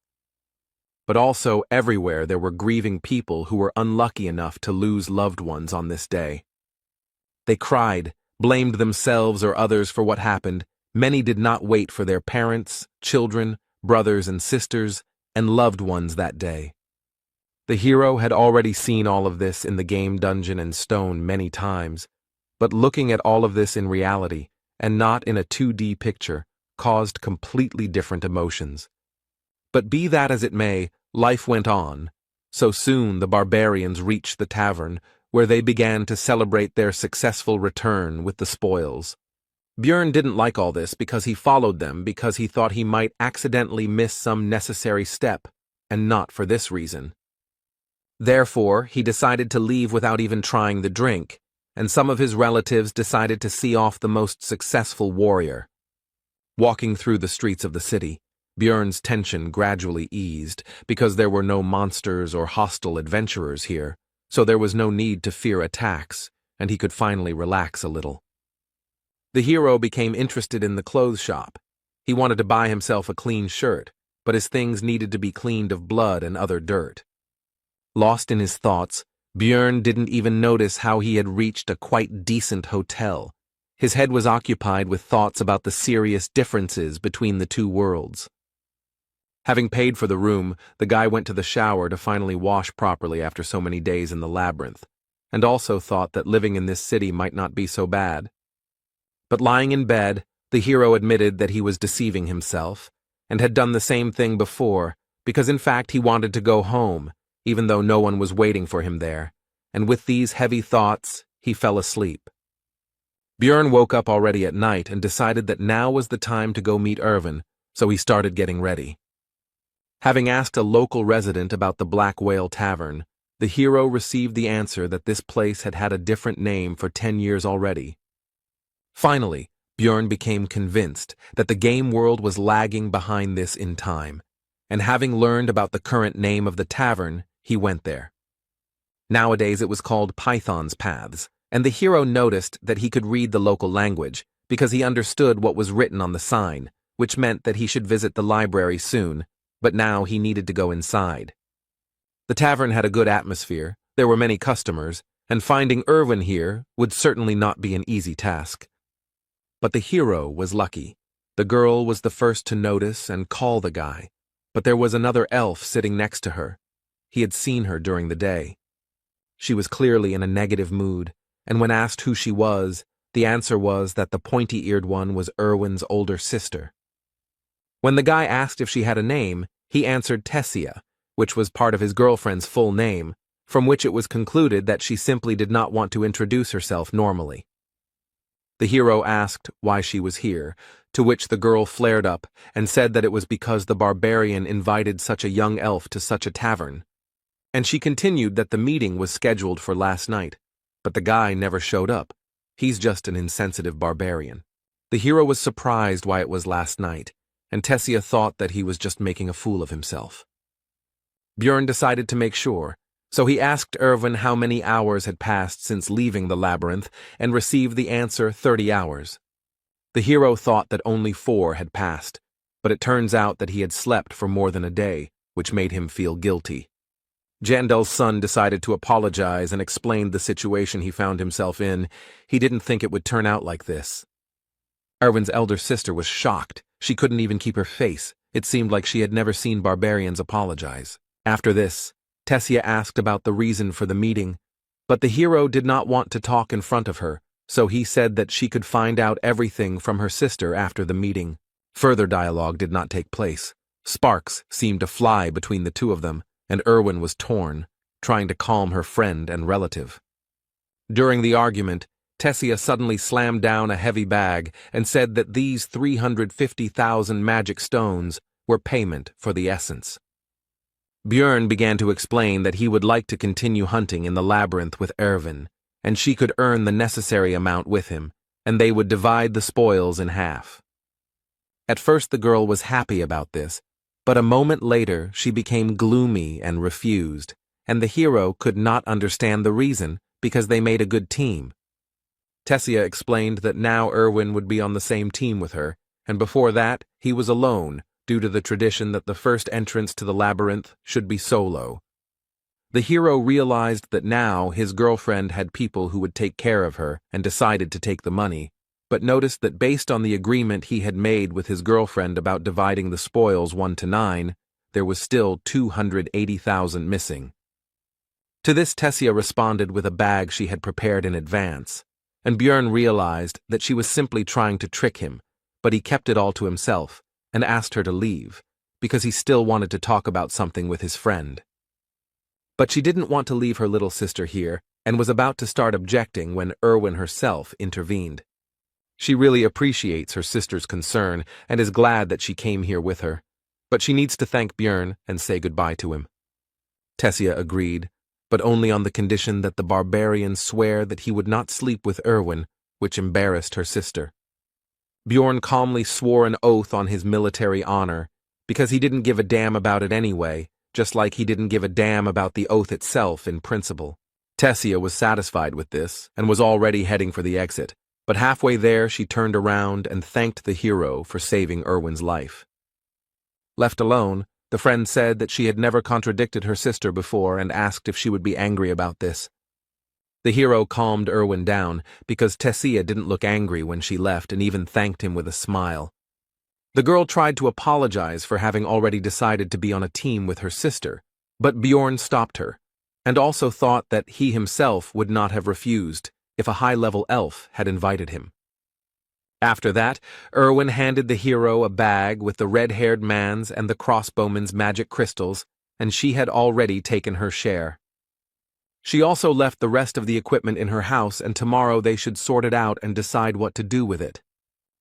But also everywhere there were grieving people who were unlucky enough to lose loved ones on this day. They cried, blamed themselves or others for what happened. Many did not wait for their parents, children, brothers and sisters, and loved ones that day. The hero had already seen all of this in the game Dungeon and Stone many times, but looking at all of this in reality, and not in a 2D picture, caused completely different emotions. But be that as it may, life went on. So soon the barbarians reached the tavern, where they began to celebrate their successful return with the spoils. Björn didn't like all this because he followed them because he thought he might accidentally miss some necessary step, and not for this reason. Therefore, he decided to leave without even trying the drink, and some of his relatives decided to see off the most successful warrior. Walking through the streets of the city, Björn's tension gradually eased because there were no monsters or hostile adventurers here, so there was no need to fear attacks, and he could finally relax a little. The hero became interested in the clothes shop. He wanted to buy himself a clean shirt, but his things needed to be cleaned of blood and other dirt. Lost in his thoughts, Björn didn't even notice how he had reached a quite decent hotel. His head was occupied with thoughts about the serious differences between the two worlds. Having paid for the room, the guy went to the shower to finally wash properly after so many days in the labyrinth, and also thought that living in this city might not be so bad. But lying in bed, the hero admitted that he was deceiving himself, and had done the same thing before, because in fact he wanted to go home, even though no one was waiting for him there, and with these heavy thoughts, he fell asleep. Björn woke up already at night and decided that now was the time to go meet Erwin, so he started getting ready. Having asked a local resident about the Black Whale Tavern, the hero received the answer that this place had had a different name for 10 years already. Finally, Björn became convinced that the game world was lagging behind this in time, and having learned about the current name of the tavern, he went there. Nowadays it was called Python's Paths, and the hero noticed that he could read the local language because he understood what was written on the sign, which meant that he should visit the library soon, but now he needed to go inside. The tavern had a good atmosphere, there were many customers, and finding Erwin here would certainly not be an easy task. But the hero was lucky. The girl was the first to notice and call the guy, but there was another elf sitting next to her. He had seen her during the day. She was clearly in a negative mood, and when asked who she was, the answer was that the pointy-eared one was Erwin's older sister. When the guy asked if she had a name, He answered Tessia, which was part of his girlfriend's full name, from which it was concluded that she simply did not want to introduce herself normally. The hero asked why she was here, to which the girl flared up and said that it was because the barbarian invited such a young elf to such a tavern. And she continued that the meeting was scheduled for last night, but the guy never showed up. He's just an insensitive barbarian. The hero was surprised why it was last night, and Tessia thought that he was just making a fool of himself. Björn decided to make sure, so he asked Erwin how many hours had passed since leaving the labyrinth and received the answer 30 hours. The hero thought that only 4 had passed, but it turns out that he had slept for more than a day, which made him feel guilty. Jandel's son decided to apologize and explained the situation he found himself in. He didn't think it would turn out like this. Erwin's elder sister was shocked. She couldn't even keep her face. It seemed like she had never seen barbarians apologize. After this, Tessia asked about the reason for the meeting, but the hero did not want to talk in front of her, so he said that she could find out everything from her sister after the meeting. Further dialogue did not take place. Sparks seemed to fly between the two of them, and Erwin was torn, trying to calm her friend and relative. During the argument, Tessia suddenly slammed down a heavy bag and said that these 350,000 magic stones were payment for the essence. Björn began to explain that he would like to continue hunting in the labyrinth with Erwin, and she could earn the necessary amount with him, and they would divide the spoils in half. At first the girl was happy about this, but a moment later she became gloomy and refused, and the hero could not understand the reason because they made a good team. Tessia explained that now Erwin would be on the same team with her, and before that he was alone, due to the tradition that the first entrance to the labyrinth should be solo. The hero realized that now his girlfriend had people who would take care of her and decided to take the money, but noticed that based on the agreement he had made with his girlfriend about dividing the spoils 1 to 9, there was still 280,000 missing. To this Tessia responded with a bag she had prepared in advance, and Björn realized that she was simply trying to trick him, but he kept it all to himself and asked her to leave, because he still wanted to talk about something with his friend. But she didn't want to leave her little sister here, and was about to start objecting when Erwin herself intervened. She really appreciates her sister's concern and is glad that she came here with her, but she needs to thank Björn and say goodbye to him. Tessia agreed, but only on the condition that the barbarian swear that he would not sleep with Erwin, which embarrassed her sister. Björn calmly swore an oath on his military honor, because he didn't give a damn about it anyway, just like he didn't give a damn about the oath itself in principle. Tessia was satisfied with this and was already heading for the exit, but halfway there she turned around and thanked the hero for saving Erwin's life. Left alone, the friend said that she had never contradicted her sister before and asked if she would be angry about this. The hero calmed Erwin down because Tessia didn't look angry when she left and even thanked him with a smile. The girl tried to apologize for having already decided to be on a team with her sister, but Björn stopped her, and also thought that he himself would not have refused if a high-level elf had invited him. After that, Erwin handed the hero a bag with the red-haired man's and the crossbowman's magic crystals, and she had already taken her share. She also left the rest of the equipment in her house, and tomorrow they should sort it out and decide what to do with it.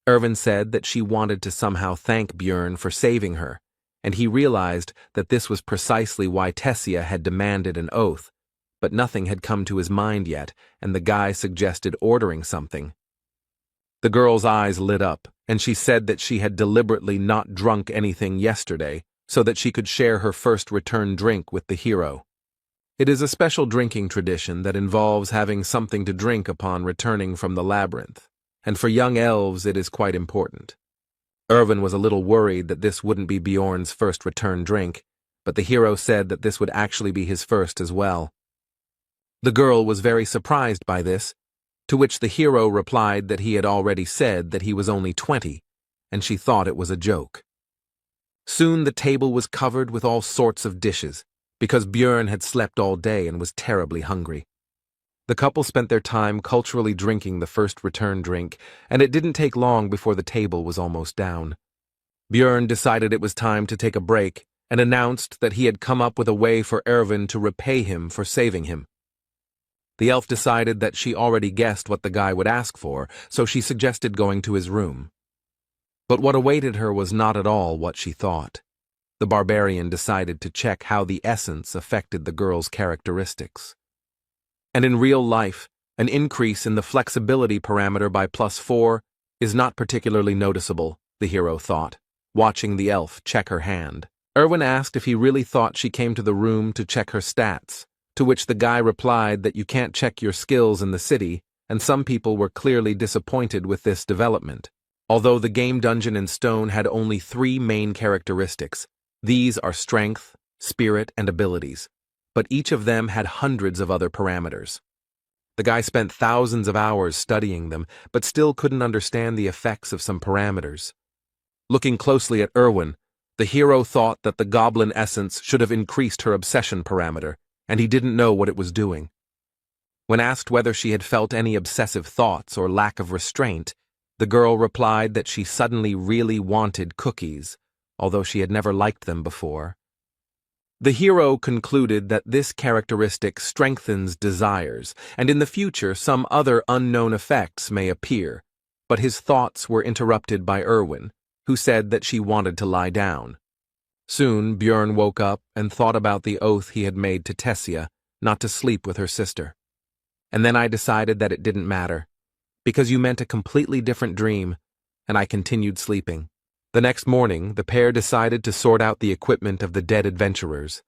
Erwin said that she wanted to somehow thank Björn for saving her, and he realized that this was precisely why Tessia had demanded an oath, but nothing had come to his mind yet, and the guy suggested ordering something. The girl's eyes lit up, and she said that she had deliberately not drunk anything yesterday so that she could share her first return drink with the hero. It is a special drinking tradition that involves having something to drink upon returning from the labyrinth, and for young elves it is quite important. Erwin was a little worried that this wouldn't be Bjorn's first return drink, but the hero said that this would actually be his first as well. The girl was very surprised by this, to which the hero replied that he had already said that he was only 20, and she thought it was a joke. Soon the table was covered with all sorts of dishes, because Björn had slept all day and was terribly hungry. The couple spent their time culturally drinking the first return drink, and it didn't take long before the table was almost down. Björn decided it was time to take a break, and announced that he had come up with a way for Erwin to repay him for saving him. The elf decided that she already guessed what the guy would ask for, so she suggested going to his room. But what awaited her was not at all what she thought. The barbarian decided to check how the essence affected the girl's characteristics. And in real life, an increase in the flexibility parameter by +4 is not particularly noticeable, the hero thought, watching the elf check her hand. Erwin asked if he really thought she came to the room to check her stats, to which the guy replied that you can't check your skills in the city, and some people were clearly disappointed with this development. Although the game dungeon in stone had only 3 main characteristics, these are strength, spirit, and abilities, but each of them had hundreds of other parameters. The guy spent thousands of hours studying them, but still couldn't understand the effects of some parameters. Looking closely at Erwin, the hero thought that the goblin essence should have increased her obsession parameter, and he didn't know what it was doing. When asked whether she had felt any obsessive thoughts or lack of restraint, the girl replied that she suddenly really wanted cookies, although she had never liked them before. The hero concluded that this characteristic strengthens desires, and in the future some other unknown effects may appear, but his thoughts were interrupted by Erwin, who said that she wanted to lie down. Soon Bjorn woke up and thought about the oath he had made to Tessia not to sleep with her sister. And then I decided that it didn't matter, because you meant a completely different dream, and I continued sleeping. The next morning, the pair decided to sort out the equipment of the dead adventurers.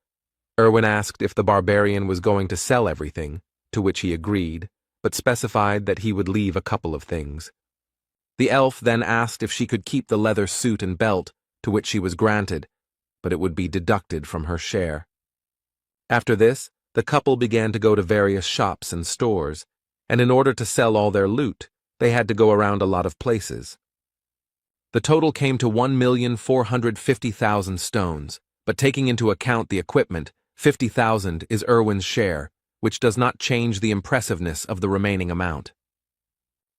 Erwin asked if the barbarian was going to sell everything, to which he agreed, but specified that he would leave a couple of things. The elf then asked if she could keep the leather suit and belt, to which she was granted, but it would be deducted from her share. After this, the couple began to go to various shops and stores, and in order to sell all their loot, they had to go around a lot of places. The total came to 1,450,000 stones, but taking into account the equipment, 50,000 is Erwin's share, which does not change the impressiveness of the remaining amount.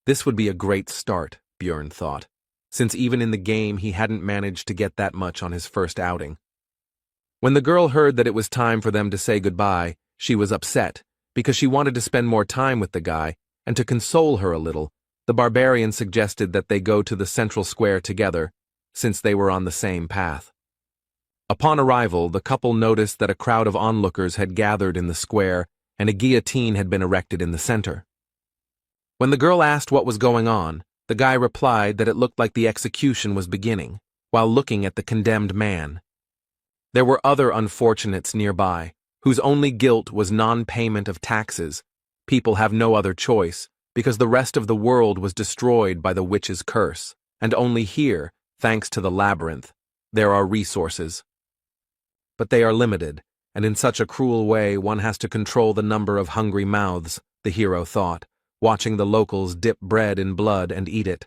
This would be a great start, Bjorn thought, since even in the game he hadn't managed to get that much on his first outing. When the girl heard that it was time for them to say goodbye, she was upset, because she wanted to spend more time with the guy, and to console her a little, the barbarian suggested that they go to the central square together, since they were on the same path. Upon arrival, the couple noticed that a crowd of onlookers had gathered in the square, and a guillotine had been erected in the center. When the girl asked what was going on, the guy replied that it looked like the execution was beginning, while looking at the condemned man. There were other unfortunates nearby, whose only guilt was non-payment of taxes. People have no other choice, because the rest of the world was destroyed by the witch's curse, and only here, thanks to the labyrinth, there are resources. But they are limited, and in such a cruel way one has to control the number of hungry mouths, the hero thought, watching the locals dip bread in blood and eat it.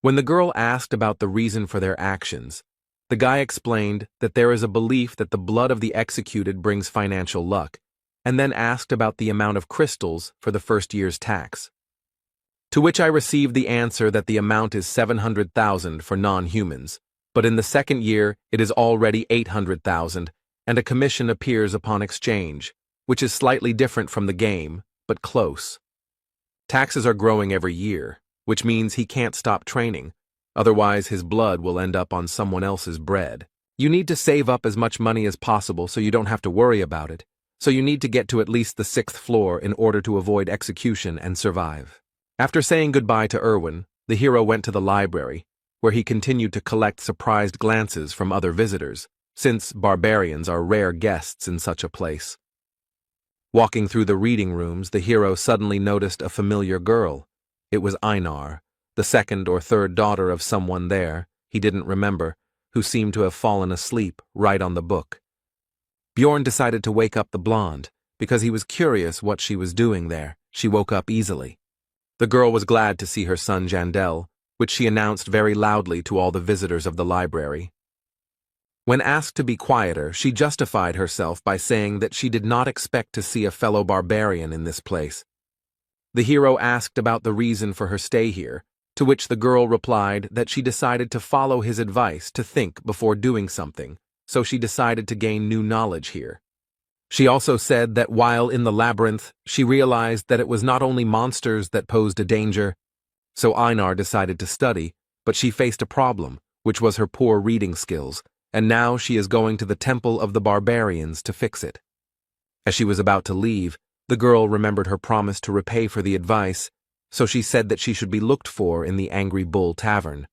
When the girl asked about the reason for their actions, the guy explained that there is a belief that the blood of the executed brings financial luck, and then asked about the amount of crystals for the first year's tax. To which I received the answer that the amount is 700,000 for non-humans, but in the second year it is already 800,000, and a commission appears upon exchange, which is slightly different from the game, but close. Taxes are growing every year, which means he can't stop training, otherwise his blood will end up on someone else's bread. You need to save up as much money as possible so you don't have to worry about it, so you need to get to at least the 6th floor in order to avoid execution and survive. After saying goodbye to Erwin, the hero went to the library, where he continued to collect surprised glances from other visitors, since barbarians are rare guests in such a place. Walking through the reading rooms, the hero suddenly noticed a familiar girl. It was Einar, the second or third daughter of someone there, he didn't remember, who seemed to have fallen asleep right on the book. Bjorn decided to wake up the blonde, because he was curious what she was doing there. She woke up easily. The girl was glad to see her son Jandel, which she announced very loudly to all the visitors of the library. When asked to be quieter, she justified herself by saying that she did not expect to see a fellow barbarian in this place. The hero asked about the reason for her stay here, to which the girl replied that she decided to follow his advice to think before doing something, so she decided to gain new knowledge here. She also said that while in the labyrinth, she realized that it was not only monsters that posed a danger, so Einar decided to study, but she faced a problem, which was her poor reading skills, and now she is going to the Temple of the Barbarians to fix it. As she was about to leave, the girl remembered her promise to repay for the advice, so she said that she should be looked for in the Angry Bull Tavern.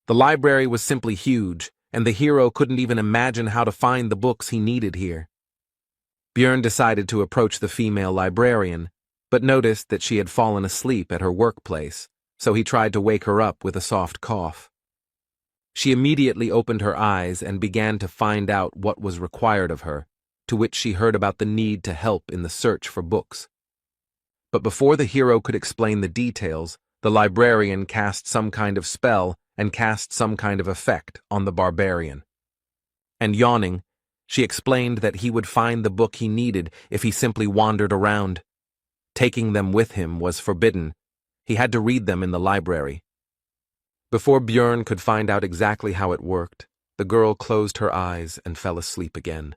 The library was simply huge, and the hero couldn't even imagine how to find the books he needed here. Björn decided to approach the female librarian, but noticed that she had fallen asleep at her workplace, so he tried to wake her up with a soft cough. She immediately opened her eyes and began to find out what was required of her, to which she heard about the need to help in the search for books. But before the hero could explain the details, the librarian cast some kind of spell and cast some kind of effect on the barbarian. And yawning, she explained that he would find the book he needed if he simply wandered around. Taking them with him was forbidden. He had to read them in the library. Before Björn could find out exactly how it worked, the girl closed her eyes and fell asleep again.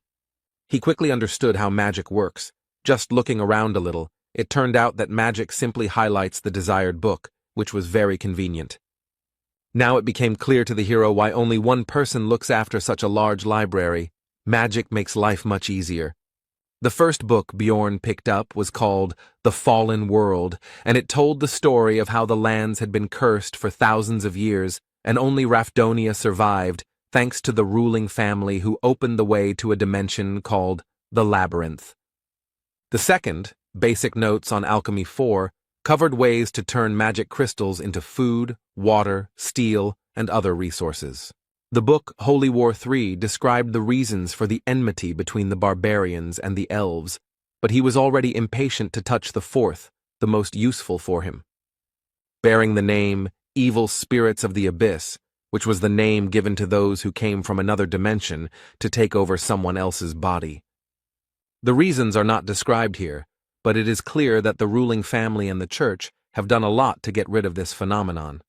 He quickly understood how magic works. Just looking around a little, it turned out that magic simply highlights the desired book, which was very convenient. Now it became clear to the hero why only one person looks after such a large library. Magic makes life much easier. The first book Björn picked up was called The Fallen World, and it told the story of how the lands had been cursed for thousands of years, and only Rafdonia survived, thanks to the ruling family who opened the way to a dimension called the Labyrinth. The second, Basic Notes on Alchemy 4, covered ways to turn magic crystals into food, water, steel, and other resources. The book Holy War 3 described the reasons for the enmity between the barbarians and the elves, but he was already impatient to touch the fourth, the most useful for him. Bearing the name Evil Spirits of the Abyss, which was the name given to those who came from another dimension to take over someone else's body. The reasons are not described here, but it is clear that the ruling family and the church have done a lot to get rid of this phenomenon.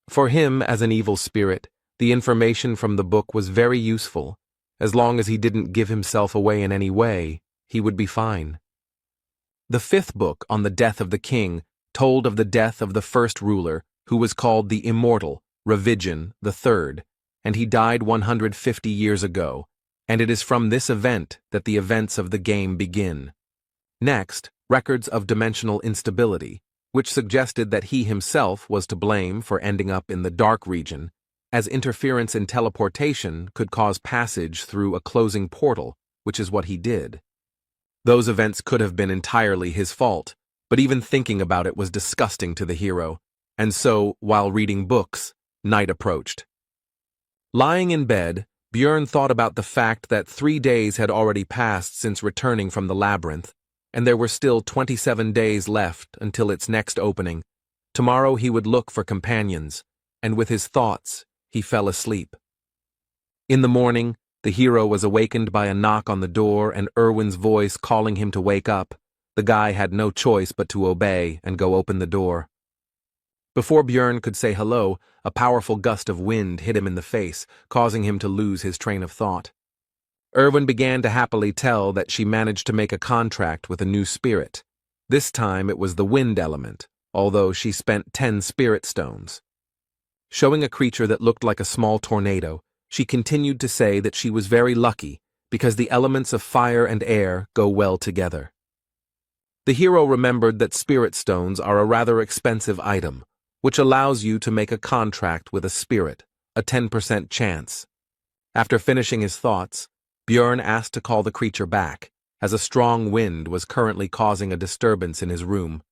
For him, as an evil spirit, the information from the book was very useful. As long as he didn't give himself away in any way, he would be fine. The fifth book on the death of the king told of the death of the first ruler, who was called the Immortal, Ravigian III, and he died 150 years ago, and it is from this event that the events of the game begin. Next, records of dimensional instability, which suggested that he himself was to blame for ending up in the dark region, as interference in teleportation could cause passage through a closing portal, which is what he did. Those events could have been entirely his fault, but even thinking about it was disgusting to the hero, and so, while reading books, night approached. Lying in bed, Björn thought about the fact that 3 days had already passed since returning from the labyrinth, and there were still 27 days left until its next opening. Tomorrow he would look for companions, and with his thoughts, he fell asleep. In the morning, the hero was awakened by a knock on the door and Erwin's voice calling him to wake up. The guy had no choice but to obey and go open the door. Before Björn could say hello, a powerful gust of wind hit him in the face, causing him to lose his train of thought. Erwin began to happily tell that she managed to make a contract with a new spirit. This time it was the wind element, although she spent 10 spirit stones. Showing a creature that looked like a small tornado, she continued to say that she was very lucky because the elements of fire and air go well together. The hero remembered that spirit stones are a rather expensive item, which allows you to make a contract with a spirit, a 10% chance. After finishing his thoughts, Björn asked to call the creature back, as a strong wind was currently causing a disturbance in his room.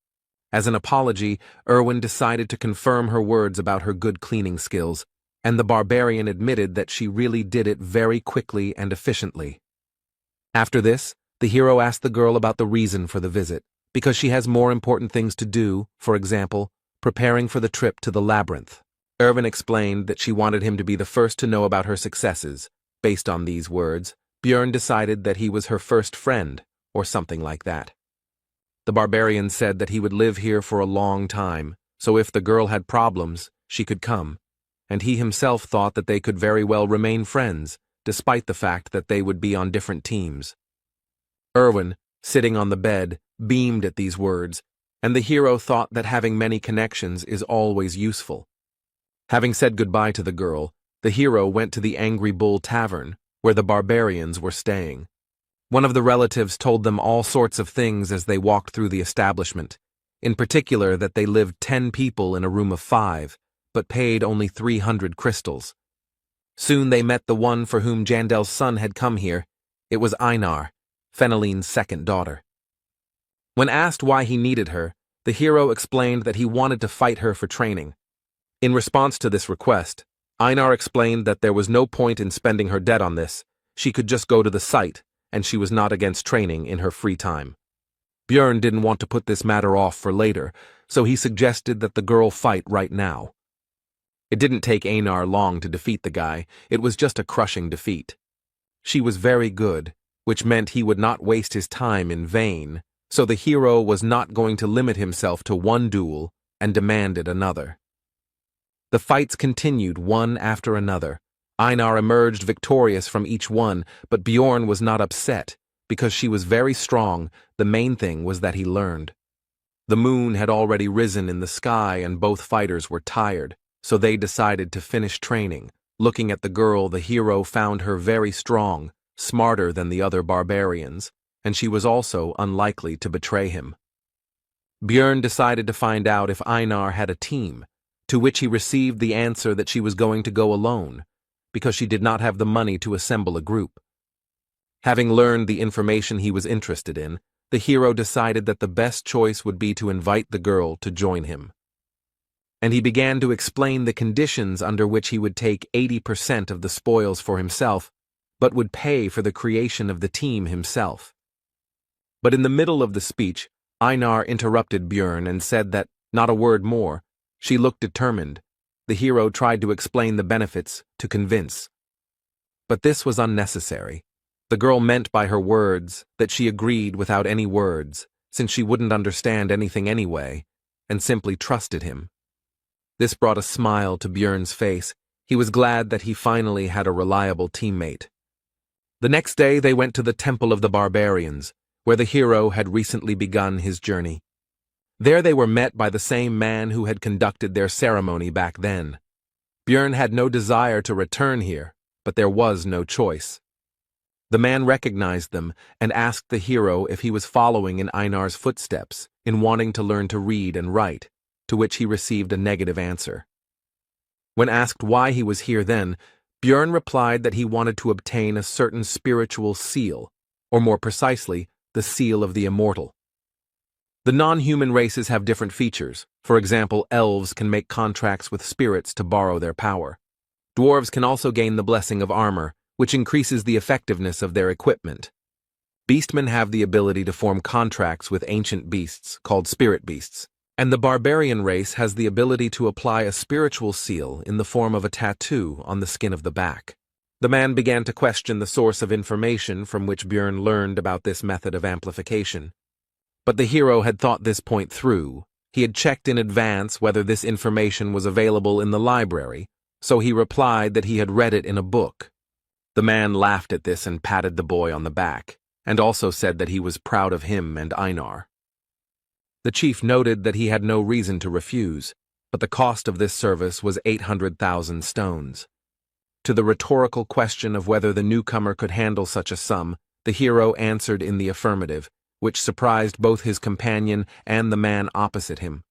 As an apology, Erwin decided to confirm her words about her good cleaning skills, and the barbarian admitted that she really did it very quickly and efficiently. After this, the hero asked the girl about the reason for the visit, because she has more important things to do, for example, preparing for the trip to the labyrinth. Erwin explained that she wanted him to be the first to know about her successes. Based on these words, Björn decided that he was her first friend, or something like that. The barbarian said that he would live here for a long time, so if the girl had problems, she could come, and he himself thought that they could very well remain friends, despite the fact that they would be on different teams. Erwin, sitting on the bed, beamed at these words, and the hero thought that having many connections is always useful. Having said goodbye to the girl, the hero went to the Angry Bull Tavern, where the barbarians were staying. One of the relatives told them all sorts of things as they walked through the establishment, in particular that they lived 10 people in a room of 5, but paid only 300 crystals. Soon they met the one for whom Jandel's son had come here. It was Einar, Feneline's second daughter. When asked why he needed her, the hero explained that he wanted to fight her for training. In response to this request, Einar explained that there was no point in spending her debt on this. She could just go to the site, and she was not against training in her free time. Björn didn't want to put this matter off for later, so he suggested that the girl fight right now. It didn't take Einar long to defeat the guy. It was just a crushing defeat. She was very good, which meant he would not waste his time in vain, so the hero was not going to limit himself to one duel and demanded another. The fights continued one after another. Einar emerged victorious from each one, but Bjorn was not upset. Because she was very strong, the main thing was that he learned. The moon had already risen in the sky and both fighters were tired, so they decided to finish training. Looking at the girl, the hero found her very strong, smarter than the other barbarians, and she was also unlikely to betray him. Björn decided to find out if Einar had a team, to which he received the answer that she was going to go alone, because she did not have the money to assemble a group. Having learned the information he was interested in, the hero decided that the best choice would be to invite the girl to join him. And he began to explain the conditions under which he would take 80% of the spoils for himself, but would pay for the creation of the team himself. But in the middle of the speech, Einar interrupted Björn and said that, not a word more. She looked determined. The hero tried to explain the benefits, to convince. But this was unnecessary. The girl meant by her words that she agreed without any words, since she wouldn't understand anything anyway, and simply trusted him. This brought a smile to Björn's face. He was glad that he finally had a reliable teammate. The next day they went to the Temple of the Barbarians, where the hero had recently begun his journey. There they were met by the same man who had conducted their ceremony back then. Björn had no desire to return here, but there was no choice. The man recognized them and asked the hero if he was following in Einar's footsteps in wanting to learn to read and write, to which he received a negative answer. When asked why he was here then, Björn replied that he wanted to obtain a certain spiritual seal, or more precisely, the seal of the immortal. The non-human races have different features. For example, elves can make contracts with spirits to borrow their power. Dwarves can also gain the blessing of armor, which increases the effectiveness of their equipment. Beastmen have the ability to form contracts with ancient beasts, called spirit beasts, and the barbarian race has the ability to apply a spiritual seal in the form of a tattoo on the skin of the back. The man began to question the source of information from which Björn learned about this method of amplification. But the hero had thought this point through. He had checked in advance whether this information was available in the library, so he replied that he had read it in a book. The man laughed at this and patted the boy on the back, and also said that he was proud of him and Einar. The chief noted that he had no reason to refuse, but the cost of this service was 800,000 stones. To the rhetorical question of whether the newcomer could handle such a sum, the hero answered in the affirmative, which surprised both his companion and the man opposite him.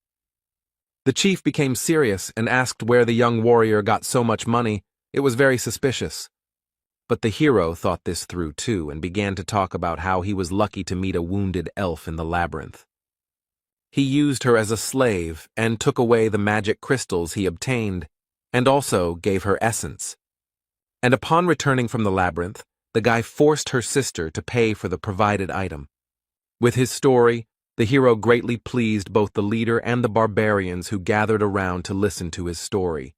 The chief became serious and asked where the young warrior got so much money. It was very suspicious. But the hero thought this through too and began to talk about how he was lucky to meet a wounded elf in the labyrinth. He used her as a slave and took away the magic crystals he obtained, and also gave her essence. And upon returning from the labyrinth, the guy forced her sister to pay for the provided item. With his story, the hero greatly pleased both the leader and the barbarians who gathered around to listen to his story.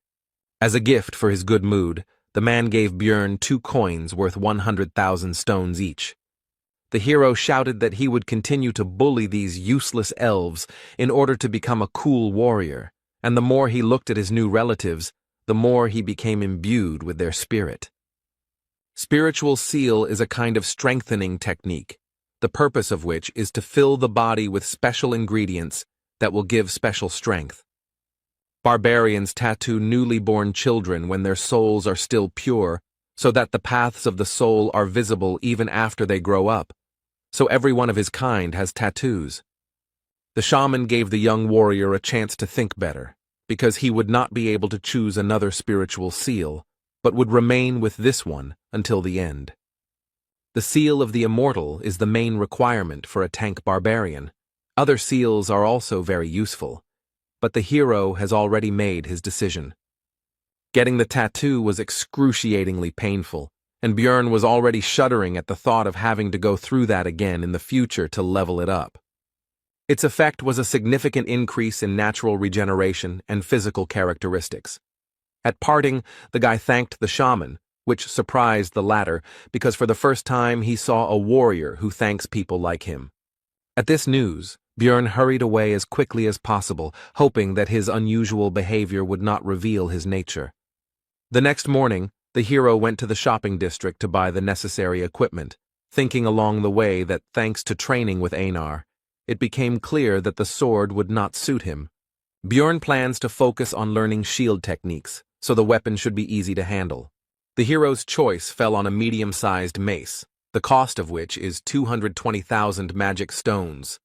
As a gift for his good mood, the man gave Björn 2 coins worth 100,000 stones each. The hero shouted that he would continue to bully these useless elves in order to become a cool warrior, and the more he looked at his new relatives, the more he became imbued with their spirit. Spiritual seal is a kind of strengthening technique, the purpose of which is to fill the body with special ingredients that will give special strength. Barbarians tattoo newly born children when their souls are still pure, so that the paths of the soul are visible even after they grow up. So every one of his kind has tattoos. The shaman gave the young warrior a chance to think better, because he would not be able to choose another spiritual seal, but would remain with this one until the end. The seal of the immortal is the main requirement for a tank barbarian. Other seals are also very useful, but the hero has already made his decision. Getting the tattoo was excruciatingly painful, and Björn was already shuddering at the thought of having to go through that again in the future to level it up. Its effect was a significant increase in natural regeneration and physical characteristics. At parting, the guy thanked the shaman, which surprised the latter because for the first time he saw a warrior who thanks people like him. At this news, Björn hurried away as quickly as possible, hoping that his unusual behavior would not reveal his nature. The next morning, the hero went to the shopping district to buy the necessary equipment, thinking along the way that thanks to training with Einar, it became clear that the sword would not suit him. Björn plans to focus on learning shield techniques, so the weapon should be easy to handle. The hero's choice fell on a medium-sized mace, the cost of which is 220,000 magic stones.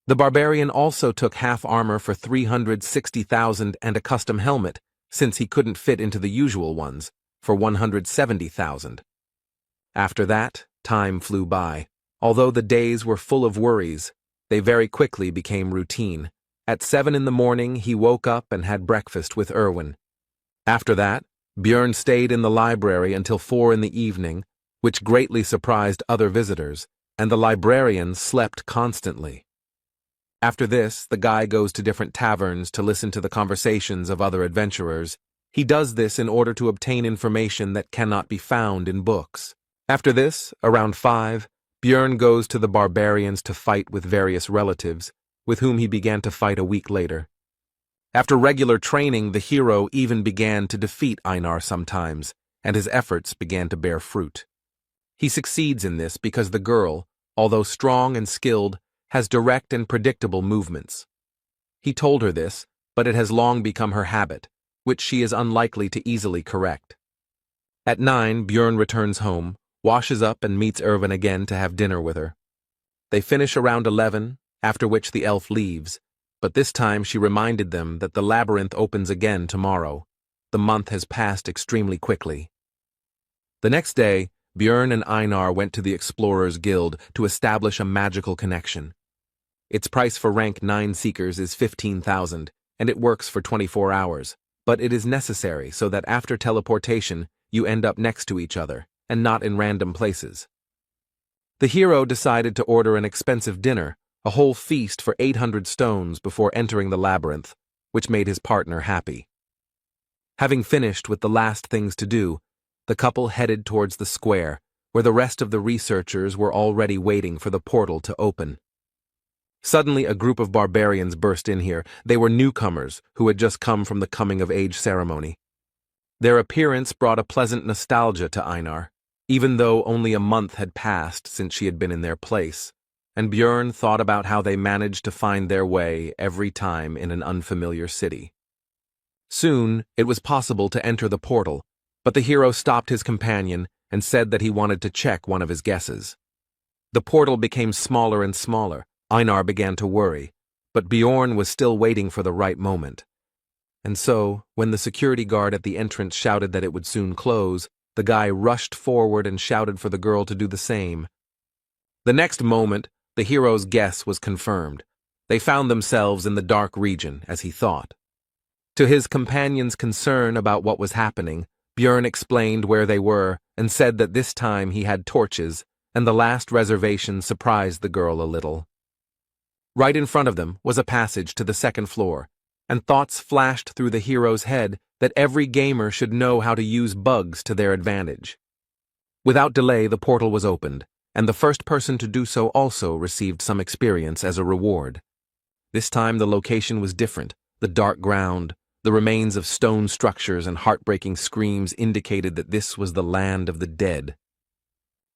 The barbarian also took half armor for 360,000 and a custom helmet, since he couldn't fit into the usual ones, for 170,000. After that, time flew by. Although the days were full of worries, they very quickly became routine. At 7 in the morning, he woke up and had breakfast with Erwin. After that, Björn stayed in the library until 4 in the evening, which greatly surprised other visitors, and the librarian slept constantly. After this, the guy goes to different taverns to listen to the conversations of other adventurers. He does this in order to obtain information that cannot be found in books. After this, around 5, Björn goes to the barbarians to fight with various relatives, with whom he began to fight a week later. After regular training, the hero even began to defeat Einar sometimes, and his efforts began to bear fruit. He succeeds in this because the girl, although strong and skilled, has direct and predictable movements. He told her this, but it has long become her habit, which she is unlikely to easily correct. At 9, Björn returns home, washes up and meets Erwin again to have dinner with her. They finish around 11, after which the elf leaves, but this time she reminded them that the labyrinth opens again tomorrow. The month has passed extremely quickly. The next day, Björn and Einar went to the Explorers Guild to establish a magical connection. Its price for rank 9 seekers is 15,000, and it works for 24 hours, but it is necessary so that after teleportation, you end up next to each other, and not in random places. The hero decided to order an expensive dinner, a whole feast for 800 stones before entering the labyrinth, which made his partner happy. Having finished with the last things to do, the couple headed towards the square, where the rest of the researchers were already waiting for the portal to open. Suddenly, a group of barbarians burst in here. They were newcomers who had just come from the coming-of-age ceremony. Their appearance brought a pleasant nostalgia to Einar, even though only a month had passed since she had been in their place, and Björn thought about how they managed to find their way every time in an unfamiliar city. Soon, it was possible to enter the portal, but the hero stopped his companion and said that he wanted to check one of his guesses. The portal became smaller and smaller. Einar began to worry, but Björn was still waiting for the right moment. And so, when the security guard at the entrance shouted that it would soon close, the guy rushed forward and shouted for the girl to do the same. The next moment, the hero's guess was confirmed. They found themselves in the dark region, as he thought. To his companion's concern about what was happening, Björn explained where they were and said that this time he had torches, and the last reservation surprised the girl a little. Right in front of them was a passage to the second floor, and thoughts flashed through the hero's head that every gamer should know how to use bugs to their advantage. Without delay, the portal was opened, and the first person to do so also received some experience as a reward. This time the location was different, the dark ground, The remains of stone structures and heartbreaking screams indicated that this was the land of the dead.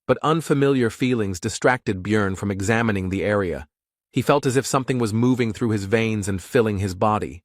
But unfamiliar feelings distracted Björn from examining the area. He felt as if something was moving through his veins and filling his body.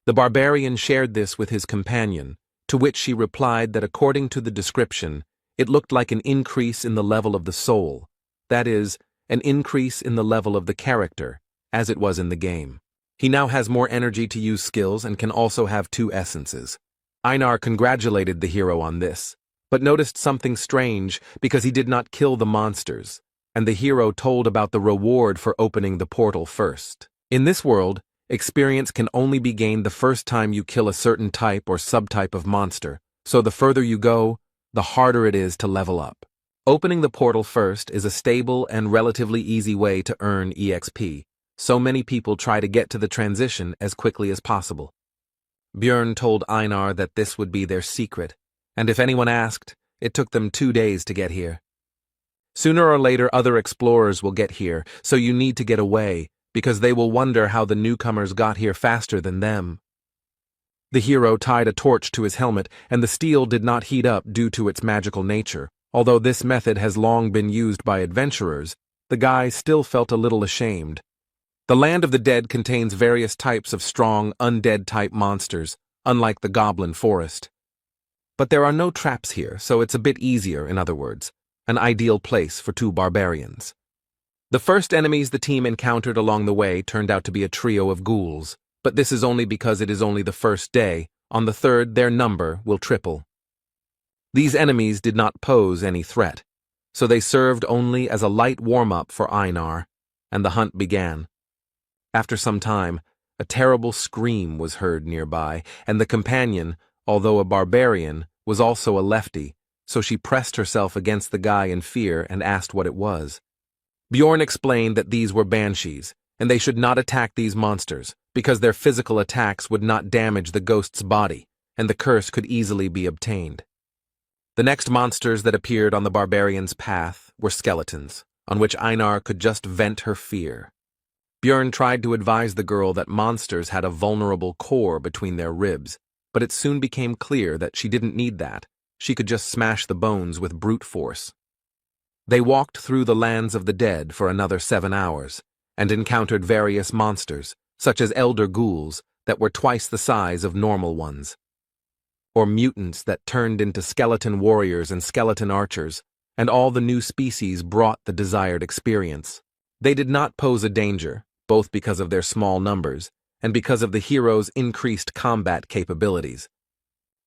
The barbarian shared this with his companion, to which she replied that according to the description, it looked like an increase in the level of the soul, that is, an increase in the level of the character, as it was in the game. He now has more energy to use skills and can also have two essences. Einar congratulated the hero on this, but noticed something strange because he did not kill the monsters, and the hero told about the reward for opening the portal first. In this world, experience can only be gained the first time you kill a certain type or subtype of monster, so the further you go, the harder it is to level up. Opening the portal first is a stable and relatively easy way to earn EXP, so many people try to get to the transition as quickly as possible. Björn told Einar that this would be their secret, and if anyone asked, it took them 2 days to get here. Sooner or later other explorers will get here, so you need to get away, because they will wonder how the newcomers got here faster than them. The hero tied a torch to his helmet, and the steel did not heat up due to its magical nature. Although this method has long been used by adventurers, the guy still felt a little ashamed. The land of the dead contains various types of strong, undead-type monsters, unlike the goblin forest. But there are no traps here, so it's a bit easier, in other words, an ideal place for two barbarians. The first enemies the team encountered along the way turned out to be a trio of ghouls, but this is only because it is only the first day. On the third, their number will triple. These enemies did not pose any threat, so they served only as a light warm-up for Einar, and the hunt began. After some time, a terrible scream was heard nearby, and the companion, although a barbarian, was also a lefty, so she pressed herself against the guy in fear and asked what it was. Bjorn explained that these were banshees, and they should not attack these monsters, because their physical attacks would not damage the ghost's body, and the curse could easily be obtained. The next monsters that appeared on the barbarian's path were skeletons, on which Einar could just vent her fear. Björn tried to advise the girl that monsters had a vulnerable core between their ribs, but it soon became clear that she didn't need that. She could just smash the bones with brute force. They walked through the lands of the dead for another 7 hours, and encountered various monsters, such as elder ghouls that were twice the size of normal ones, or mutants that turned into skeleton warriors and skeleton archers, and all the new species brought the desired experience. They did not pose a danger, both because of their small numbers, and because of the hero's increased combat capabilities.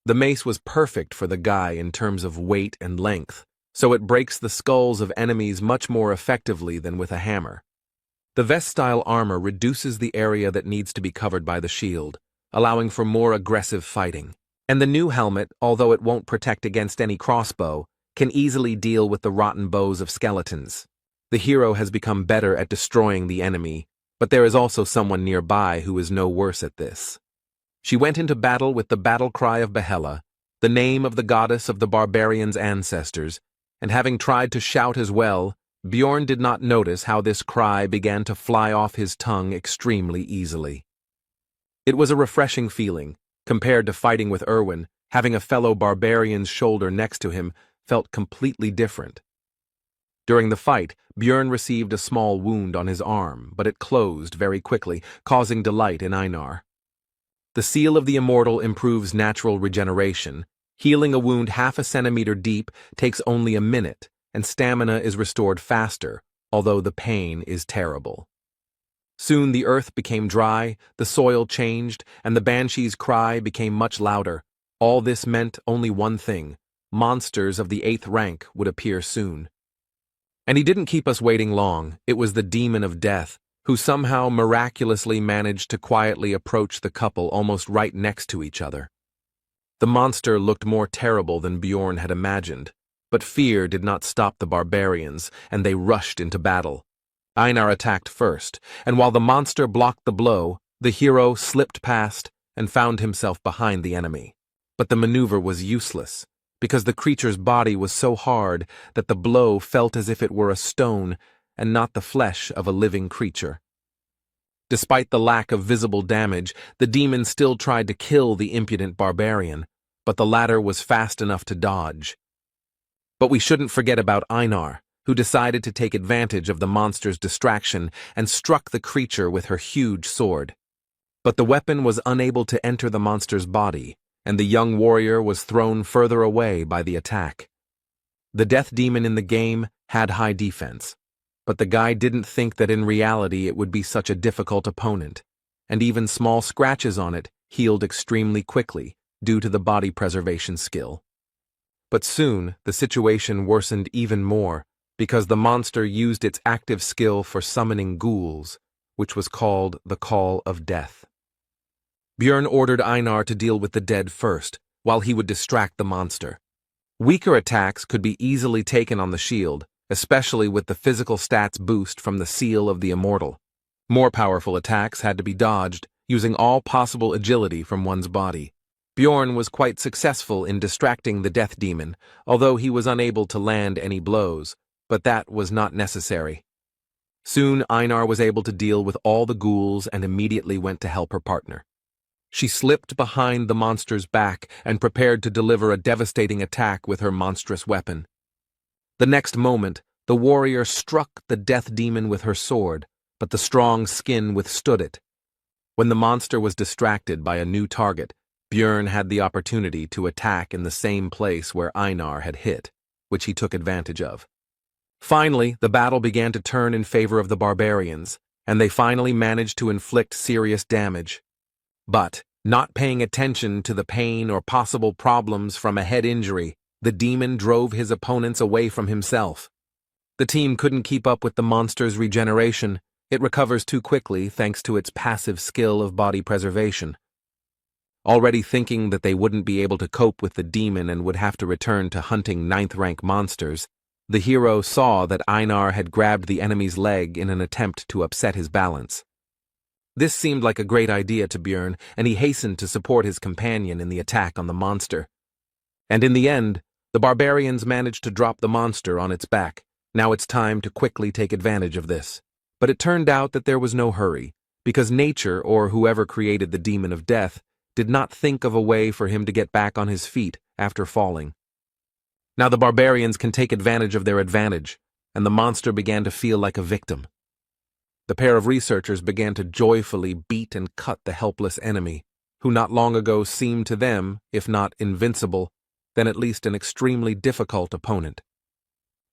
The mace was perfect for the guy in terms of weight and length, so it breaks the skulls of enemies much more effectively than with a hammer. The vest-style armor reduces the area that needs to be covered by the shield, allowing for more aggressive fighting. And the new helmet, although it won't protect against any crossbow, can easily deal with the rotten bows of skeletons. The hero has become better at destroying the enemy, but there is also someone nearby who is no worse at this. She went into battle with the battle cry of Yahello, the name of the goddess of the barbarians' ancestors, and having tried to shout as well, Bjorn did not notice how this cry began to fly off his tongue extremely easily. It was a refreshing feeling. Compared to fighting with Erwin, having a fellow barbarian's shoulder next to him felt completely different. During the fight, Björn received a small wound on his arm, but it closed very quickly, causing delight in Einar. The seal of the immortal improves natural regeneration. Healing a wound half a centimeter deep takes only a minute, and stamina is restored faster, although the pain is terrible. Soon the earth became dry, the soil changed, and the banshee's cry became much louder. All this meant only one thing: monsters of the 8th rank would appear soon. And he didn't keep us waiting long. It was the demon of death, who somehow miraculously managed to quietly approach the couple almost right next to each other. The monster looked more terrible than Bjorn had imagined, but fear did not stop the barbarians, and they rushed into battle. Einar attacked first, and while the monster blocked the blow, the hero slipped past and found himself behind the enemy. But the maneuver was useless, because the creature's body was so hard that the blow felt as if it were a stone and not the flesh of a living creature. Despite the lack of visible damage, the demon still tried to kill the impudent barbarian, but the latter was fast enough to dodge. But we shouldn't forget about Einar, who decided to take advantage of the monster's distraction and struck the creature with her huge sword. But the weapon was unable to enter the monster's body, and the young warrior was thrown further away by the attack. The death demon in the game had high defense, but the guy didn't think that in reality it would be such a difficult opponent, and even small scratches on it healed extremely quickly due to the body preservation skill. But soon, the situation worsened even more because the monster used its active skill for summoning ghouls, which was called the Call of Death. Björn ordered Einar to deal with the dead first, while he would distract the monster. Weaker attacks could be easily taken on the shield, especially with the physical stats boost from the Seal of the Immortal. More powerful attacks had to be dodged, using all possible agility from one's body. Bjorn was quite successful in distracting the death demon, although he was unable to land any blows, but that was not necessary. Soon Einar was able to deal with all the ghouls and immediately went to help her partner. She slipped behind the monster's back and prepared to deliver a devastating attack with her monstrous weapon. The next moment, the warrior struck the death demon with her sword, but the strong skin withstood it. When the monster was distracted by a new target, Björn had the opportunity to attack in the same place where Einar had hit, which he took advantage of. Finally, the battle began to turn in favor of the barbarians, and they finally managed to inflict serious damage. But, not paying attention to the pain or possible problems from a head injury, the demon drove his opponents away from himself. The team couldn't keep up with the monster's regeneration. It recovers too quickly thanks to its passive skill of body preservation. Already thinking that they wouldn't be able to cope with the demon and would have to return to hunting 9th-rank monsters, the hero saw that Einar had grabbed the enemy's leg in an attempt to upset his balance. This seemed like a great idea to Björn, and he hastened to support his companion in the attack on the monster. And in the end, the barbarians managed to drop the monster on its back. Now it's time to quickly take advantage of this. But it turned out that there was no hurry, because nature, or whoever created the demon of death, did not think of a way for him to get back on his feet after falling. Now the barbarians can take advantage of their advantage, and the monster began to feel like a victim. The pair of researchers began to joyfully beat and cut the helpless enemy, who not long ago seemed to them, if not invincible, then at least an extremely difficult opponent.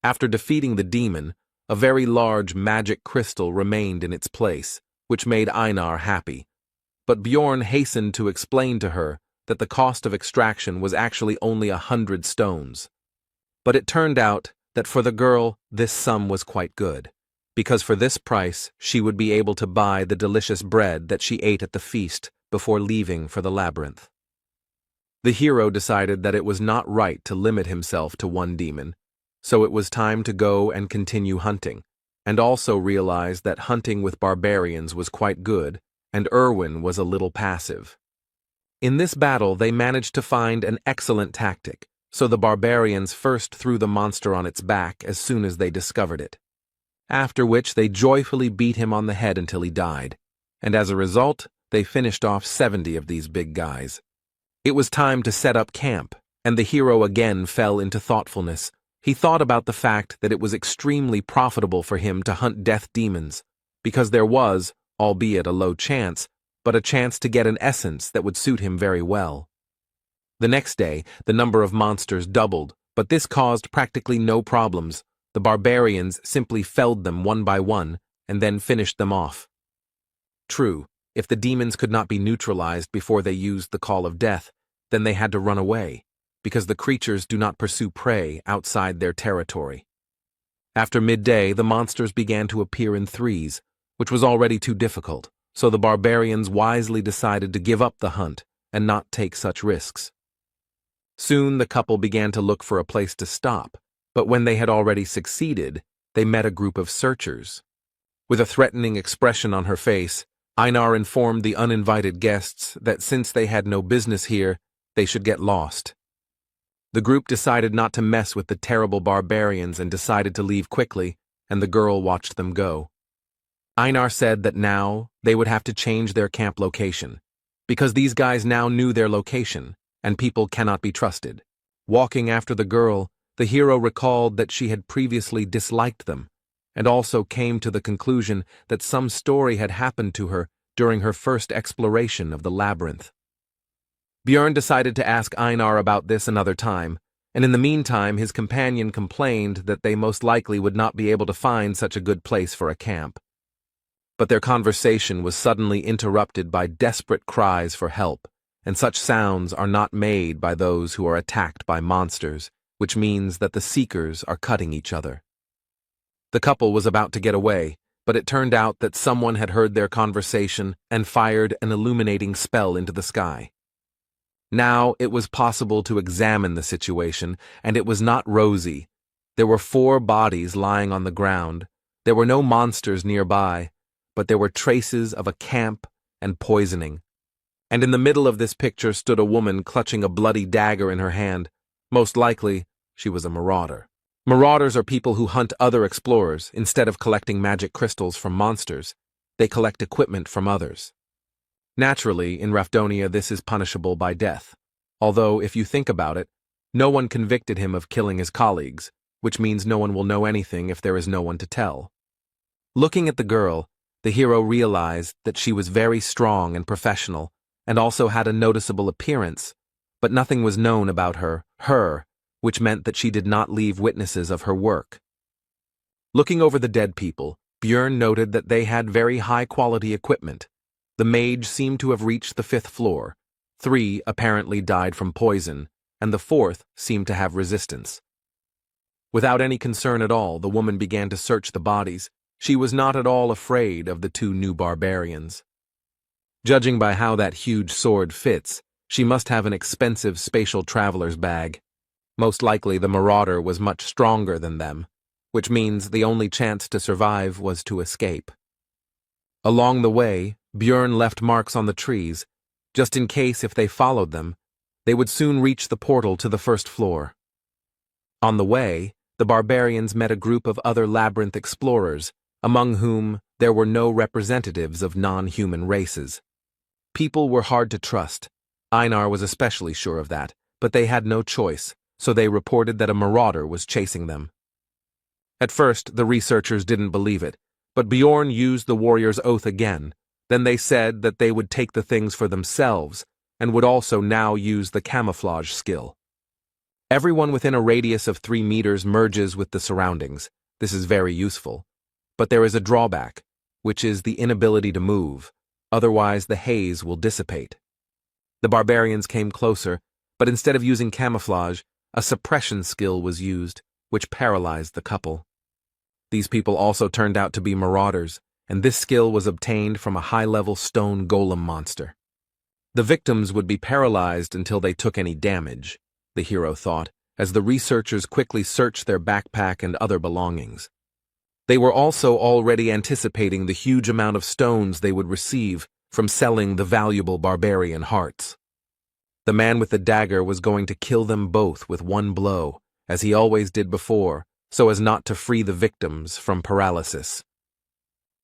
After defeating the demon, a very large magic crystal remained in its place, which made Einar happy. But Bjorn hastened to explain to her that the cost of extraction was actually only 100 stones. But it turned out that for the girl, this sum was quite good, because for this price she would be able to buy the delicious bread that she ate at the feast before leaving for the labyrinth. The hero decided that it was not right to limit himself to one demon, so it was time to go and continue hunting, and also realized that hunting with barbarians was quite good, and Erwin was a little passive. In this battle they managed to find an excellent tactic, so the barbarians first threw the monster on its back as soon as they discovered it. After which they joyfully beat him on the head until he died, and as a result, they finished off 70 of these big guys. It was time to set up camp, and the hero again fell into thoughtfulness. He thought about the fact that it was extremely profitable for him to hunt death demons, because there was, albeit a low chance, but a chance to get an essence that would suit him very well. The next day, the number of monsters doubled, but this caused practically no problems. The barbarians simply felled them one by one, and then finished them off. True, if the demons could not be neutralized before they used the Call of Death, then they had to run away, because the creatures do not pursue prey outside their territory. After midday, the monsters began to appear in threes, which was already too difficult, so the barbarians wisely decided to give up the hunt and not take such risks. Soon the couple began to look for a place to stop, but when they had already succeeded, they met a group of searchers. With a threatening expression on her face, Einar informed the uninvited guests that since they had no business here, they should get lost. The group decided not to mess with the terrible barbarians and decided to leave quickly, and the girl watched them go. Einar said that now they would have to change their camp location, because these guys now knew their location, and people cannot be trusted. Walking after the girl, the hero recalled that she had previously disliked them, and also came to the conclusion that some story had happened to her during her first exploration of the labyrinth. Björn decided to ask Einar about this another time, and in the meantime his companion complained that they most likely would not be able to find such a good place for a camp. But their conversation was suddenly interrupted by desperate cries for help, and such sounds are not made by those who are attacked by monsters, which means that the seekers are cutting each other. The couple was about to get away, but it turned out that someone had heard their conversation and fired an illuminating spell into the sky. Now it was possible to examine the situation, and it was not rosy. There were 4 bodies lying on the ground. There were no monsters nearby, but there were traces of a camp and poisoning. And in the middle of this picture stood a woman clutching a bloody dagger in her hand. Most likely, she was a marauder. Marauders are people who hunt other explorers instead of collecting magic crystals from monsters. They collect equipment from others. Naturally, in Rafdonia this is punishable by death, although if you think about it, no one convicted him of killing his colleagues, which means no one will know anything if there is no one to tell. Looking at the girl, the hero realized that she was very strong and professional, and also had a noticeable appearance, but nothing was known about her, which meant that she did not leave witnesses of her work. Looking over the dead people, Björn noted that they had very high-quality equipment. The mage seemed to have reached the 5th floor. 3 apparently died from poison, and the 4th seemed to have resistance. Without any concern at all, the woman began to search the bodies. She was not at all afraid of the 2 new barbarians. Judging by how that huge sword fits, she must have an expensive spatial traveler's bag. Most likely the marauder was much stronger than them, which means the only chance to survive was to escape. Along the way, Björn left marks on the trees, just in case if they followed them, they would soon reach the portal to the 1st floor. On the way, the barbarians met a group of other labyrinth explorers, among whom there were no representatives of non-human races. People were hard to trust. Einar was especially sure of that, but they had no choice, so they reported that a marauder was chasing them. At first, the researchers didn't believe it, but Bjorn used the warrior's oath again. Then they said that they would take the things for themselves, and would also now use the camouflage skill. Everyone within a radius of 3 meters merges with the surroundings. This is very useful. But there is a drawback, which is the inability to move, otherwise the haze will dissipate. The barbarians came closer, but instead of using camouflage, a suppression skill was used, which paralyzed the couple. These people also turned out to be marauders, and this skill was obtained from a high-level stone golem monster. The victims would be paralyzed until they took any damage, the hero thought, as the researchers quickly searched their backpack and other belongings. They were also already anticipating the huge amount of stones they would receive from selling the valuable barbarian hearts. The man with the dagger was going to kill them both with one blow, as he always did before, so as not to free the victims from paralysis.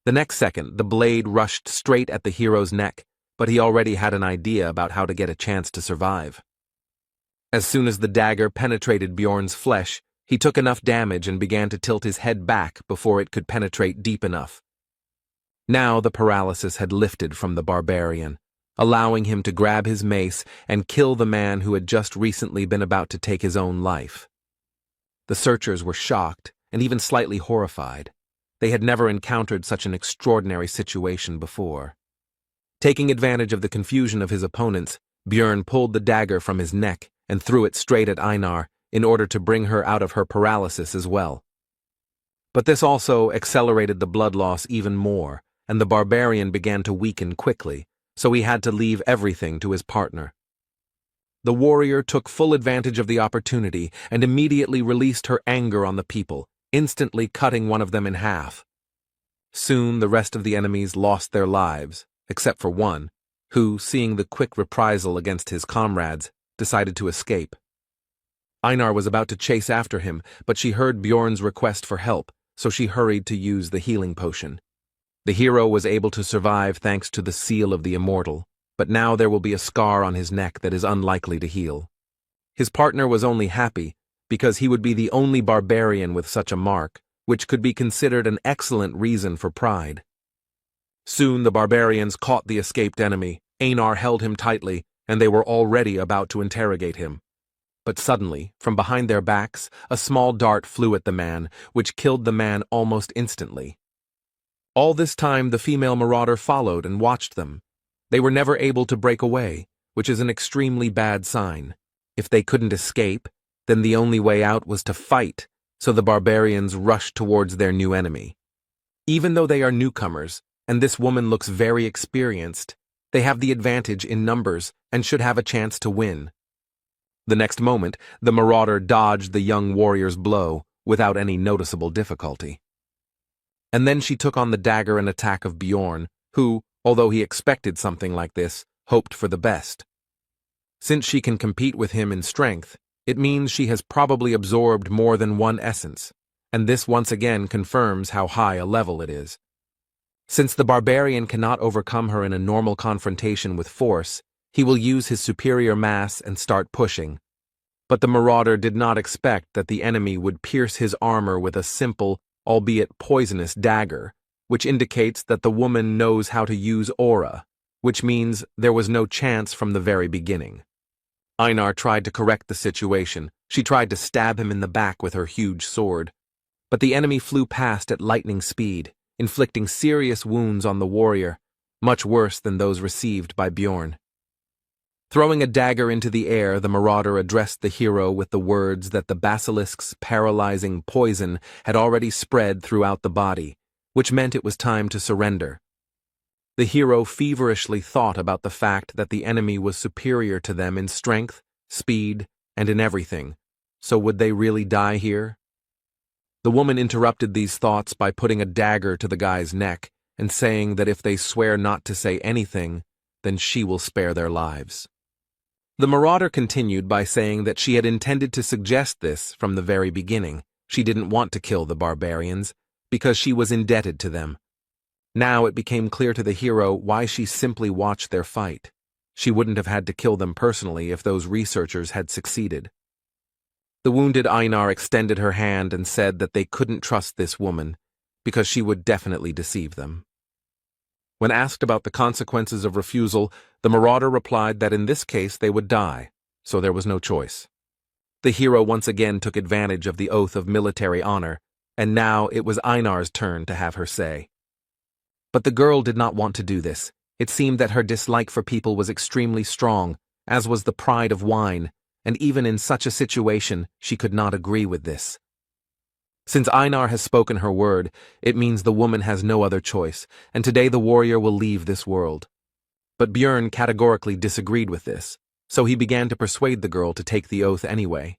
The next second, the blade rushed straight at the hero's neck, but he already had an idea about how to get a chance to survive. As soon as the dagger penetrated Bjorn's flesh, he took enough damage and began to tilt his head back before it could penetrate deep enough. Now the paralysis had lifted from the barbarian, allowing him to grab his mace and kill the man who had just recently been about to take his own life. The searchers were shocked and even slightly horrified. They had never encountered such an extraordinary situation before. Taking advantage of the confusion of his opponents, Björn pulled the dagger from his neck and threw it straight at Einar in order to bring her out of her paralysis as well. But this also accelerated the blood loss even more, and the barbarian began to weaken quickly, so he had to leave everything to his partner. The warrior took full advantage of the opportunity and immediately released her anger on the people, instantly cutting one of them in half. Soon the rest of the enemies lost their lives, except for one, who, seeing the quick reprisal against his comrades, decided to escape. Einar was about to chase after him, but she heard Bjorn's request for help, so she hurried to use the healing potion. The hero was able to survive thanks to the seal of the immortal, but now there will be a scar on his neck that is unlikely to heal. His partner was only happy because he would be the only barbarian with such a mark, which could be considered an excellent reason for pride. Soon the barbarians caught the escaped enemy. Einar held him tightly, and they were already about to interrogate him. But suddenly, from behind their backs, a small dart flew at the man, which killed the man almost instantly. All this time the female marauder followed and watched them. They were never able to break away, which is an extremely bad sign. If they couldn't escape, then the only way out was to fight, so the barbarians rushed towards their new enemy. Even though they are newcomers, and this woman looks very experienced, they have the advantage in numbers and should have a chance to win. The next moment, the marauder dodged the young warrior's blow without any noticeable difficulty. And then she took on the dagger and attack of Bjorn, who, although he expected something like this, hoped for the best. Since she can compete with him in strength, it means she has probably absorbed more than one essence, and this once again confirms how high a level it is. Since the barbarian cannot overcome her in a normal confrontation with force, he will use his superior mass and start pushing. But the marauder did not expect that the enemy would pierce his armor with a simple, albeit poisonous dagger, which indicates that the woman knows how to use aura, which means there was no chance from the very beginning. Einar tried to correct the situation. She tried to stab him in the back with her huge sword. But the enemy flew past at lightning speed, inflicting serious wounds on the warrior, much worse than those received by Bjorn. Throwing a dagger into the air, the marauder addressed the hero with the words that the basilisk's paralyzing poison had already spread throughout the body, which meant it was time to surrender. The hero feverishly thought about the fact that the enemy was superior to them in strength, speed, and in everything, so would they really die here? The woman interrupted these thoughts by putting a dagger to the guy's neck and saying that if they swear not to say anything, then she will spare their lives. The marauder continued by saying that she had intended to suggest this from the very beginning. She didn't want to kill the barbarians, because she was indebted to them. Now it became clear to the hero why she simply watched their fight. She wouldn't have had to kill them personally if those researchers had succeeded. The wounded Einar extended her hand and said that they couldn't trust this woman, because she would definitely deceive them. When asked about the consequences of refusal, the marauder replied that in this case they would die, so there was no choice. The hero once again took advantage of the oath of military honor, and now it was Einar's turn to have her say. But the girl did not want to do this. It seemed that her dislike for people was extremely strong, as was the pride of wine, and even in such a situation she could not agree with this. Since Einar has spoken her word, it means the woman has no other choice, and today the warrior will leave this world. But Bjorn categorically disagreed with this, so he began to persuade the girl to take the oath anyway.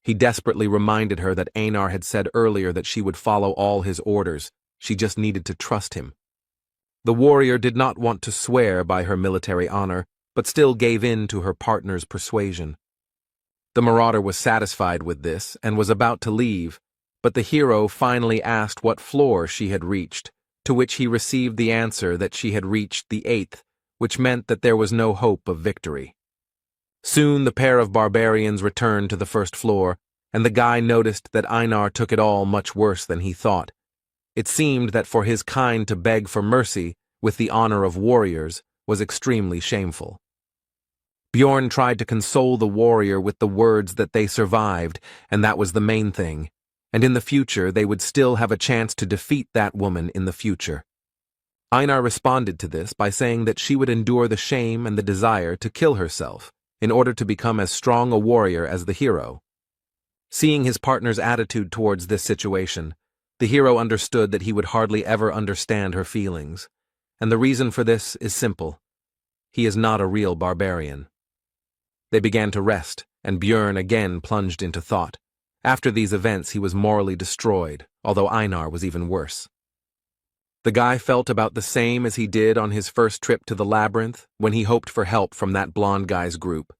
He desperately reminded her that Einar had said earlier that she would follow all his orders, she just needed to trust him. The warrior did not want to swear by her military honor, but still gave in to her partner's persuasion. The marauder was satisfied with this and was about to leave, but the hero finally asked what floor she had reached, to which he received the answer that she had reached the 8th, which meant that there was no hope of victory. Soon the pair of barbarians returned to the first floor, and the guy noticed that Einar took it all much worse than he thought. It seemed that for his kind to beg for mercy, with the honor of warriors, was extremely shameful. Bjorn tried to console the warrior with the words that they survived, and that was the main thing. And in the future they would still have a chance to defeat that woman in the future. Einar responded to this by saying that she would endure the shame and the desire to kill herself in order to become as strong a warrior as the hero. Seeing his partner's attitude towards this situation, the hero understood that he would hardly ever understand her feelings, and the reason for this is simple. He is not a real barbarian. They began to rest, and Bjorn again plunged into thought. After these events he was morally destroyed, although Einar was even worse. The guy felt about the same as he did on his first trip to the labyrinth when he hoped for help from that blonde guy's group.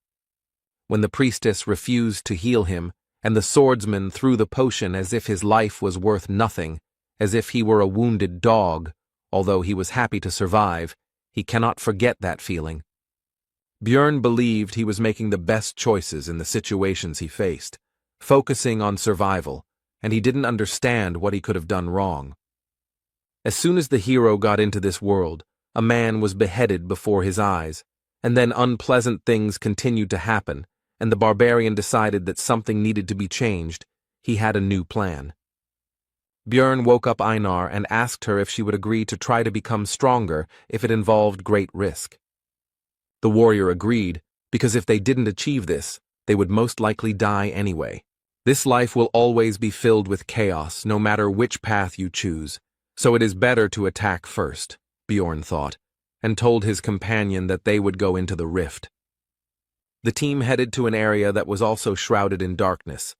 When the priestess refused to heal him, and the swordsman threw the potion as if his life was worth nothing, as if he were a wounded dog, Although he was happy to survive, he cannot forget that feeling. Björn believed he was making the best choices in the situations he faced, focusing on survival, and he didn't understand what he could have done wrong. As soon as the hero got into this world, a man was beheaded before his eyes, and then unpleasant things continued to happen, and the barbarian decided that something needed to be changed. He had a new plan. Björn woke up Einar and asked her if she would agree to try to become stronger if it involved great risk. The warrior agreed, because if they didn't achieve this, they would most likely die anyway. This life will always be filled with chaos, no matter which path you choose, so it is better to attack first, Björn thought, and told his companion that they would go into the rift. The team headed to an area that was also shrouded in darkness,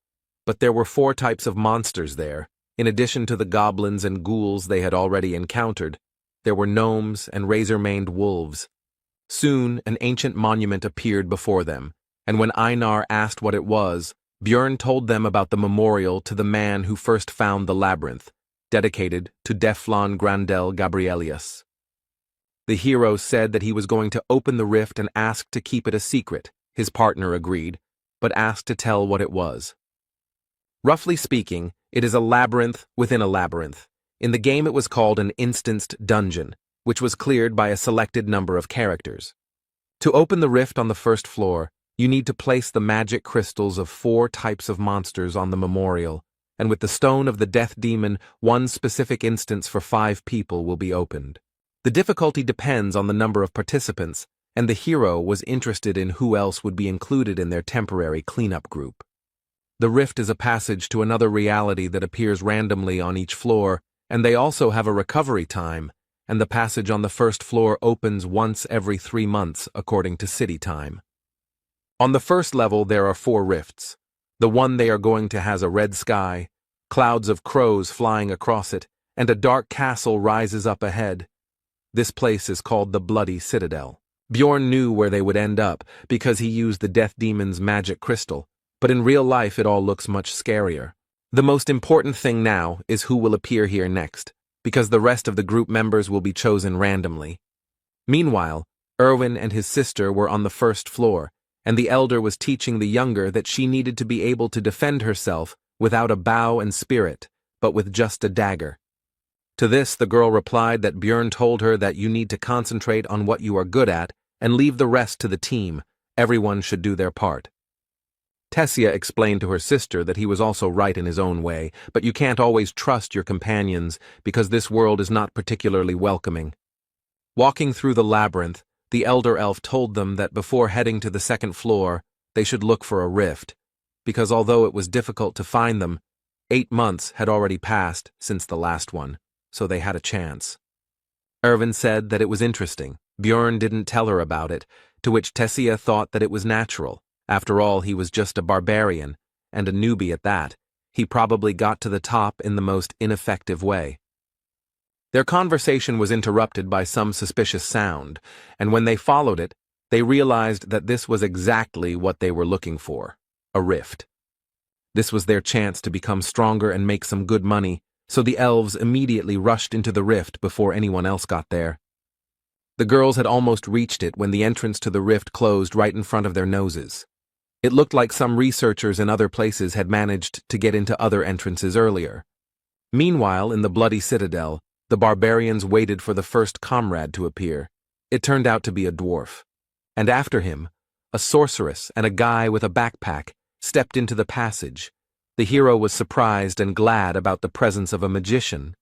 but there were 4 types of monsters there. In addition to the goblins and ghouls they had already encountered, there were gnomes and razor-maned wolves. Soon, an ancient monument appeared before them, and when Einar asked what it was, Björn told them about the memorial to the man who first found the labyrinth, dedicated to Deflon Grandel Gabrielius. The hero said that he was going to open the rift and asked to keep it a secret. His partner agreed, but asked to tell what it was. Roughly speaking, it is a labyrinth within a labyrinth. In the game it was called an instanced dungeon, which was cleared by a selected number of characters. To open the rift on the first floor, you need to place the magic crystals of 4 types of monsters on the memorial, and with the stone of the death demon, 1 specific instance for 5 people will be opened. The difficulty depends on the number of participants, and the hero was interested in who else would be included in their temporary cleanup group. The rift is a passage to another reality that appears randomly on each floor, and they also have a recovery time, and the passage on the first floor opens once every 3 months according to city time. On the first level there are 4 rifts. The one they are going to has a red sky, clouds of crows flying across it, and a dark castle rises up ahead. This place is called the Bloody Citadel. Björn knew where they would end up because he used the death demon's magic crystal, but in real life it all looks much scarier. The most important thing now is who will appear here next, because the rest of the group members will be chosen randomly. Meanwhile, Erwin and his sister were on the first floor, and the elder was teaching the younger that she needed to be able to defend herself without a bow and spirit, but with just a dagger. To this, the girl replied that Björn told her that you need to concentrate on what you are good at and leave the rest to the team. Everyone should do their part. Tessia explained to her sister that he was also right in his own way, but you can't always trust your companions because this world is not particularly welcoming. Walking through the labyrinth, the elder elf told them that before heading to the second floor, they should look for a rift, because although it was difficult to find them, 8 months had already passed since the last one, so they had a chance. Erwin said that it was interesting. Björn didn't tell her about it, to which Tessia thought that it was natural. After all, he was just a barbarian, and a newbie at that. He probably got to the top in the most ineffective way. Their conversation was interrupted by some suspicious sound, and when they followed it, they realized that this was exactly what they were looking for, a rift. This was their chance to become stronger and make some good money, so the elves immediately rushed into the rift before anyone else got there. The girls had almost reached it when the entrance to the rift closed right in front of their noses. It looked like some researchers in other places had managed to get into other entrances earlier. Meanwhile, in the Bloody Citadel, the barbarians waited for the first comrade to appear. It turned out to be a dwarf. And after him, a sorceress and a guy with a backpack stepped into the passage. The hero was surprised and glad about the presence of a magician.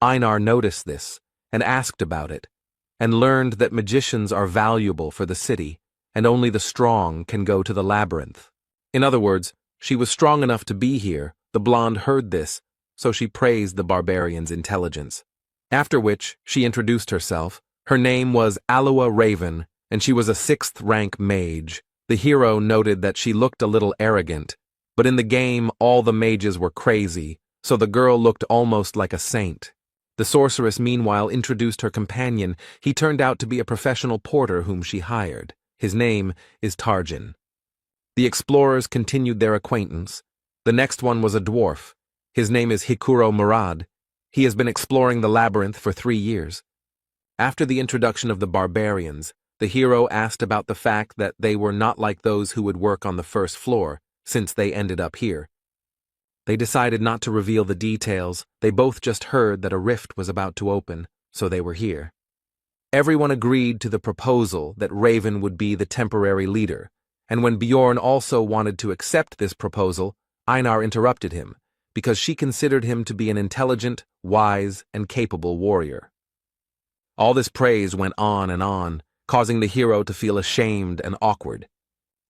Einar noticed this and asked about it, and learned that magicians are valuable for the city, and only the strong can go to the labyrinth. In other words, she was strong enough to be here. The blonde heard this, so she praised the barbarian's intelligence. After which, she introduced herself. Her name was Aloa Raven, and she was a 6th-rank mage. The hero noted that she looked a little arrogant, but in the game all the mages were crazy, so the girl looked almost like a saint. The sorceress meanwhile introduced her companion. He turned out to be a professional porter whom she hired. His name is Tarjan. The explorers continued their acquaintance. The next one was a dwarf. His name is Hikuro Murad. He has been exploring the labyrinth for 3 years. After the introduction of the barbarians, the hero asked about the fact that they were not like those who would work on the first floor, since they ended up here. They decided not to reveal the details. They both just heard that a rift was about to open, so they were here. Everyone agreed to the proposal that Raven would be the temporary leader, and when Bjorn also wanted to accept this proposal, Einar interrupted him, because she considered him to be an intelligent, wise, and capable warrior. All this praise went on, causing the hero to feel ashamed and awkward.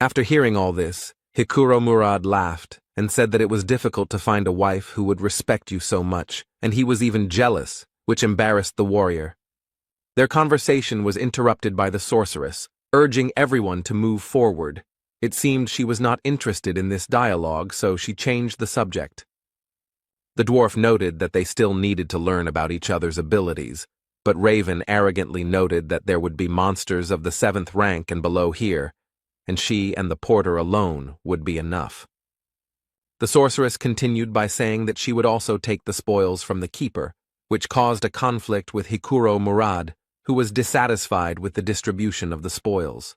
After hearing all this, Hikuro Murad laughed and said that it was difficult to find a wife who would respect you so much, and he was even jealous, which embarrassed the warrior. Their conversation was interrupted by the sorceress, urging everyone to move forward. It seemed she was not interested in this dialogue, so she changed the subject. The dwarf noted that they still needed to learn about each other's abilities, but Raven arrogantly noted that there would be monsters of the 7th rank and below here, and she and the porter alone would be enough. The sorceress continued by saying that she would also take the spoils from the keeper, which caused a conflict with Hikuro Murad, who was dissatisfied with the distribution of the spoils.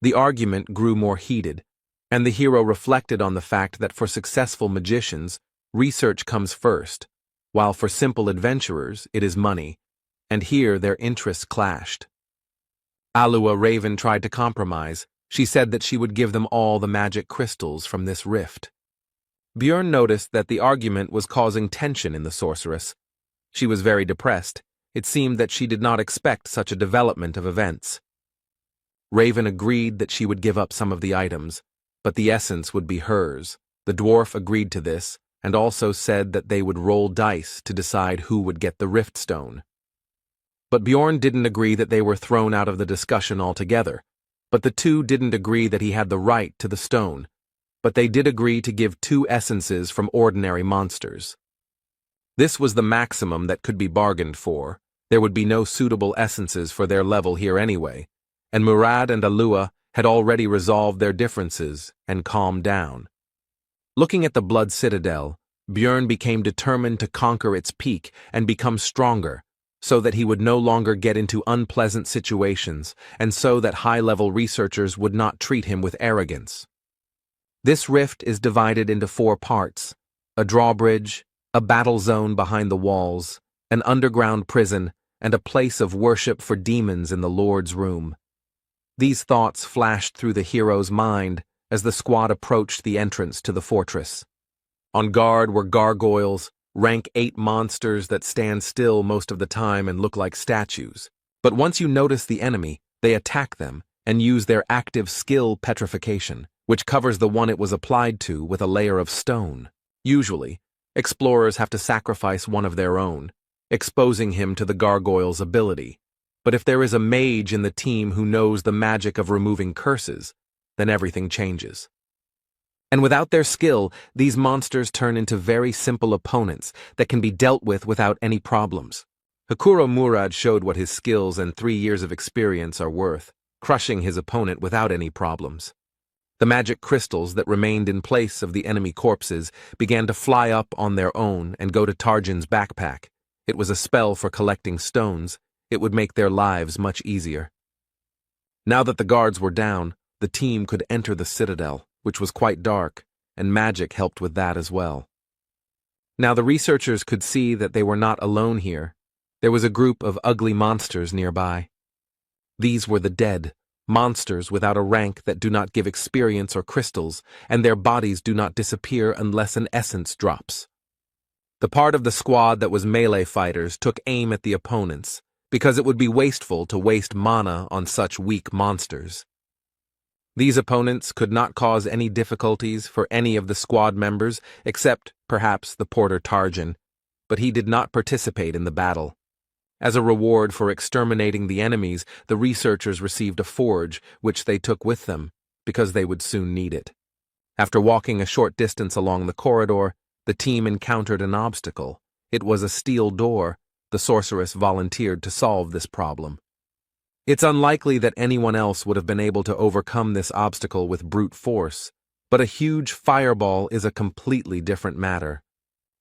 The argument grew more heated, and the hero reflected on the fact that for successful magicians, research comes first, while for simple adventurers it is money, and here their interests clashed. Alua Raven tried to compromise. She said that she would give them all the magic crystals from this rift. Bjorn noticed that the argument was causing tension in the sorceress. She was very depressed. It seemed that she did not expect such a development of events. Raven agreed that she would give up some of the items, but the essence would be hers. The dwarf agreed to this, and also said that they would roll dice to decide who would get the rift stone. But Bjorn didn't agree that they were thrown out of the discussion altogether. But the two didn't agree that he had the right to the stone, but they did agree to give 2 essences from ordinary monsters. This was the maximum that could be bargained for. There would be no suitable essences for their level here anyway, and Murad and Alua had already resolved their differences and calmed down. Looking at the Blood Citadel, Bjorn became determined to conquer its peak and become stronger, so that he would no longer get into unpleasant situations, and so that high-level researchers would not treat him with arrogance. This rift is divided into 4 parts: a drawbridge, a battle zone behind the walls, an underground prison, and a place of worship for demons in the Lord's room. These thoughts flashed through the hero's mind as the squad approached the entrance to the fortress. On guard were gargoyles, rank 8 monsters that stand still most of the time and look like statues. But once you notice the enemy, they attack them and use their active skill petrification, which covers the one it was applied to with a layer of stone. Usually, explorers have to sacrifice one of their own, exposing him to the gargoyle's ability. But if there is a mage in the team who knows the magic of removing curses, then everything changes. And without their skill, these monsters turn into very simple opponents that can be dealt with without any problems. Hikuro Murad showed what his skills and 3 years of experience are worth, crushing his opponent without any problems. The magic crystals that remained in place of the enemy corpses began to fly up on their own and go to Tarjan's backpack. It was a spell for collecting stones. It would make their lives much easier. Now that the guards were down, the team could enter the citadel, which was quite dark, and magic helped with that as well. Now the researchers could see that they were not alone here. There was a group of ugly monsters nearby. These were the dead, monsters without a rank that do not give experience or crystals, and their bodies do not disappear unless an essence drops. The part of the squad that was melee fighters took aim at the opponents, because it would be wasteful to waste mana on such weak monsters. These opponents could not cause any difficulties for any of the squad members except, perhaps, the porter Tarjan, but he did not participate in the battle. As a reward for exterminating the enemies, the researchers received a forge, which they took with them, because they would soon need it. After walking a short distance along the corridor, the team encountered an obstacle. It was a steel door. The sorceress volunteered to solve this problem. It's unlikely that anyone else would have been able to overcome this obstacle with brute force, but a huge fireball is a completely different matter.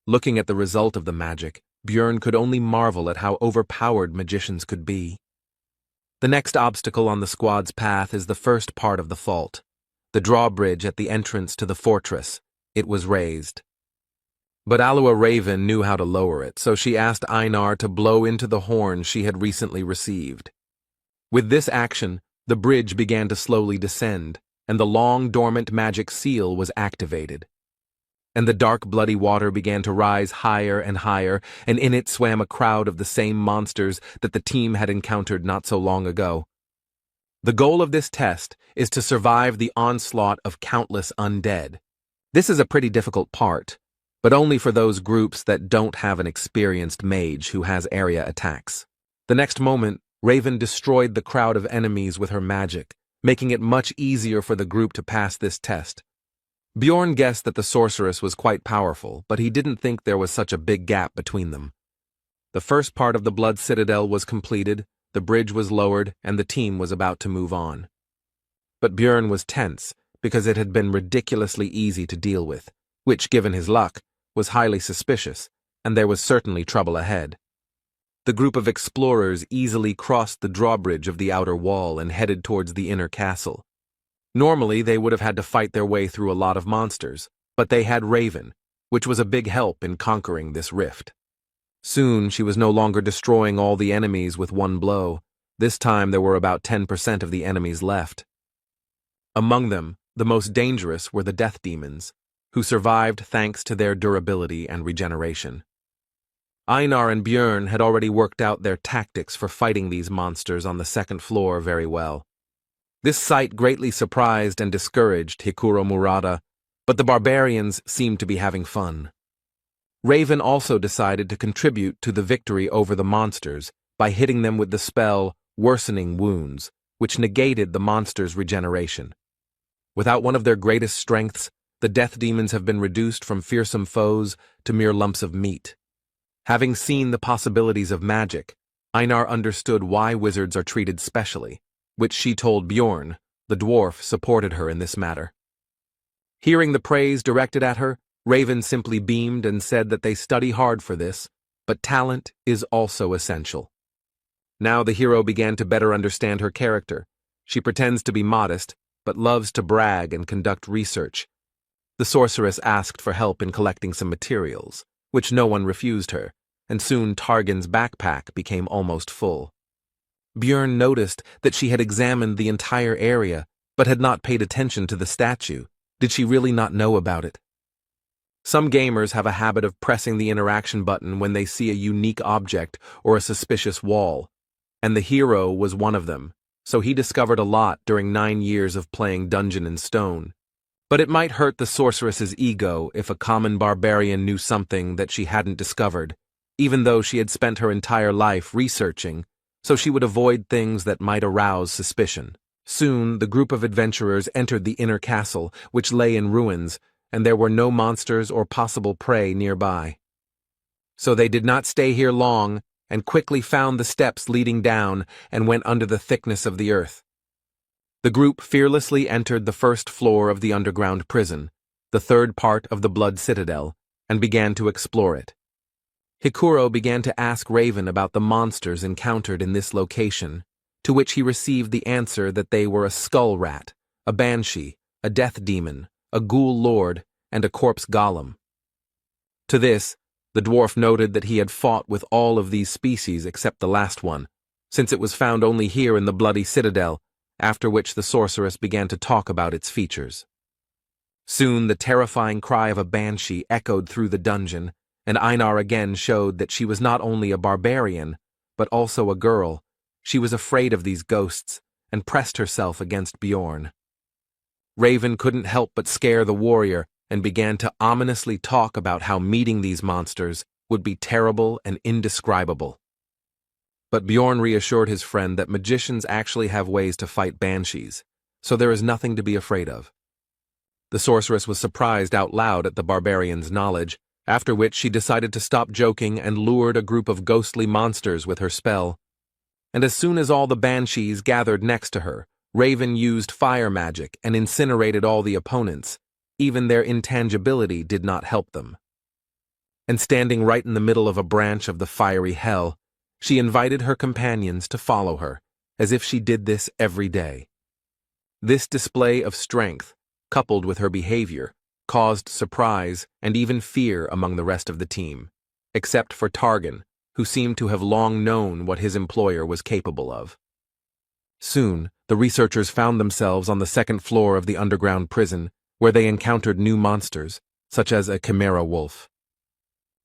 Looking at the result of the magic, Björn could only marvel at how overpowered magicians could be. The next obstacle on the squad's path is the first part of the fault, the drawbridge at the entrance to the fortress. It was raised. But Alua Raven knew how to lower it, so she asked Einar to blow into the horn she had recently received. With this action, the bridge began to slowly descend, and the long dormant magic seal was activated. And the dark bloody water began to rise higher and higher, and in it swam a crowd of the same monsters that the team had encountered not so long ago. The goal of this test is to survive the onslaught of countless undead. This is a pretty difficult part, but only for those groups that don't have an experienced mage who has area attacks. The next moment, Raven destroyed the crowd of enemies with her magic, making it much easier for the group to pass this test. Bjorn guessed that the sorceress was quite powerful, but he didn't think there was such a big gap between them. The first part of the Blood Citadel was completed, the bridge was lowered, and the team was about to move on. But Bjorn was tense, because it had been ridiculously easy to deal with, which, given his luck, was highly suspicious, and there was certainly trouble ahead. The group of explorers easily crossed the drawbridge of the outer wall and headed towards the inner castle. Normally, they would have had to fight their way through a lot of monsters, but they had Raven, which was a big help in conquering this rift. Soon, she was no longer destroying all the enemies with one blow. This time, there were about 10% of the enemies left. Among them, the most dangerous were the death demons, who survived thanks to their durability and regeneration. Einar and Björn had already worked out their tactics for fighting these monsters on the second floor very well. This sight greatly surprised and discouraged Hikuro Murata, but the barbarians seemed to be having fun. Raven also decided to contribute to the victory over the monsters by hitting them with the spell Worsening Wounds, which negated the monsters' regeneration. Without one of their greatest strengths, the death demons have been reduced from fearsome foes to mere lumps of meat. Having seen the possibilities of magic, Einar understood why wizards are treated specially, which she told Bjorn. The dwarf supported her in this matter. Hearing the praise directed at her, Raven simply beamed and said that they study hard for this, but talent is also essential. Now the hero began to better understand her character. She pretends to be modest, but loves to brag and conduct research. The sorceress asked for help in collecting some materials, which no one refused her, and soon Targan's backpack became almost full. Björn noticed that she had examined the entire area, but had not paid attention to the statue. Did she really not know about it? Some gamers have a habit of pressing the interaction button when they see a unique object or a suspicious wall, and the hero was one of them, so he discovered a lot during 9 years of playing Dungeon and Stone. But it might hurt the sorceress's ego if a common barbarian knew something that she hadn't discovered, even though she had spent her entire life researching, so she would avoid things that might arouse suspicion. Soon, the group of adventurers entered the inner castle, which lay in ruins, and there were no monsters or possible prey nearby. So they did not stay here long, and quickly found the steps leading down and went under the thickness of the earth. The group fearlessly entered the first floor of the underground prison, the third part of the Blood Citadel, and began to explore it. Hikuro began to ask Raven about the monsters encountered in this location, to which he received the answer that they were a skull rat, a banshee, a death demon, a ghoul lord, and a corpse golem. To this, the dwarf noted that he had fought with all of these species except the last one, since it was found only here in the Bloody Citadel, after which the sorceress began to talk about its features. Soon the terrifying cry of a banshee echoed through the dungeon, and Einar again showed that she was not only a barbarian, but also a girl. She was afraid of these ghosts, and pressed herself against Bjorn. Raven couldn't help but scare the warrior, and began to ominously talk about how meeting these monsters would be terrible and indescribable. But Bjorn reassured his friend that magicians actually have ways to fight banshees, so there is nothing to be afraid of. The sorceress was surprised out loud at the barbarian's knowledge, after which she decided to stop joking and lured a group of ghostly monsters with her spell. And as soon as all the banshees gathered next to her, Raven used fire magic and incinerated all the opponents. Even their intangibility did not help them. and standing right in the middle of a branch of the fiery hell, she invited her companions to follow her, as if she did this every day. This display of strength, coupled with her behavior, caused surprise and even fear among the rest of the team, except for Targan, who seemed to have long known what his employer was capable of. Soon, the researchers found themselves on the second floor of the underground prison, where they encountered new monsters, such as a chimera wolf.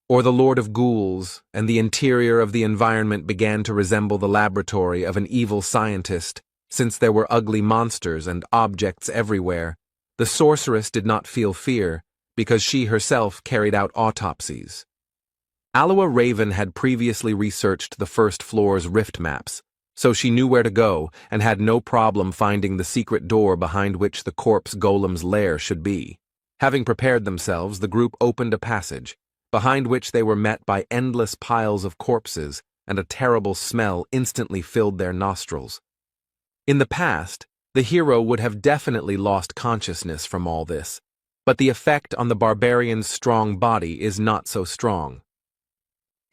Or the Lord of Ghouls, and the interior of the environment began to resemble the laboratory of an evil scientist, since there were ugly monsters and objects everywhere. The sorceress did not feel fear, because she herself carried out autopsies. Alua Raven had previously researched the first floor's rift maps, so she knew where to go and had no problem finding the secret door behind which the corpse golem's lair should be. Having prepared themselves, the group opened a passage, behind which they were met by endless piles of corpses, and a terrible smell instantly filled their nostrils. In the past, the hero would have definitely lost consciousness from all this, but the effect on the barbarian's strong body is not so strong.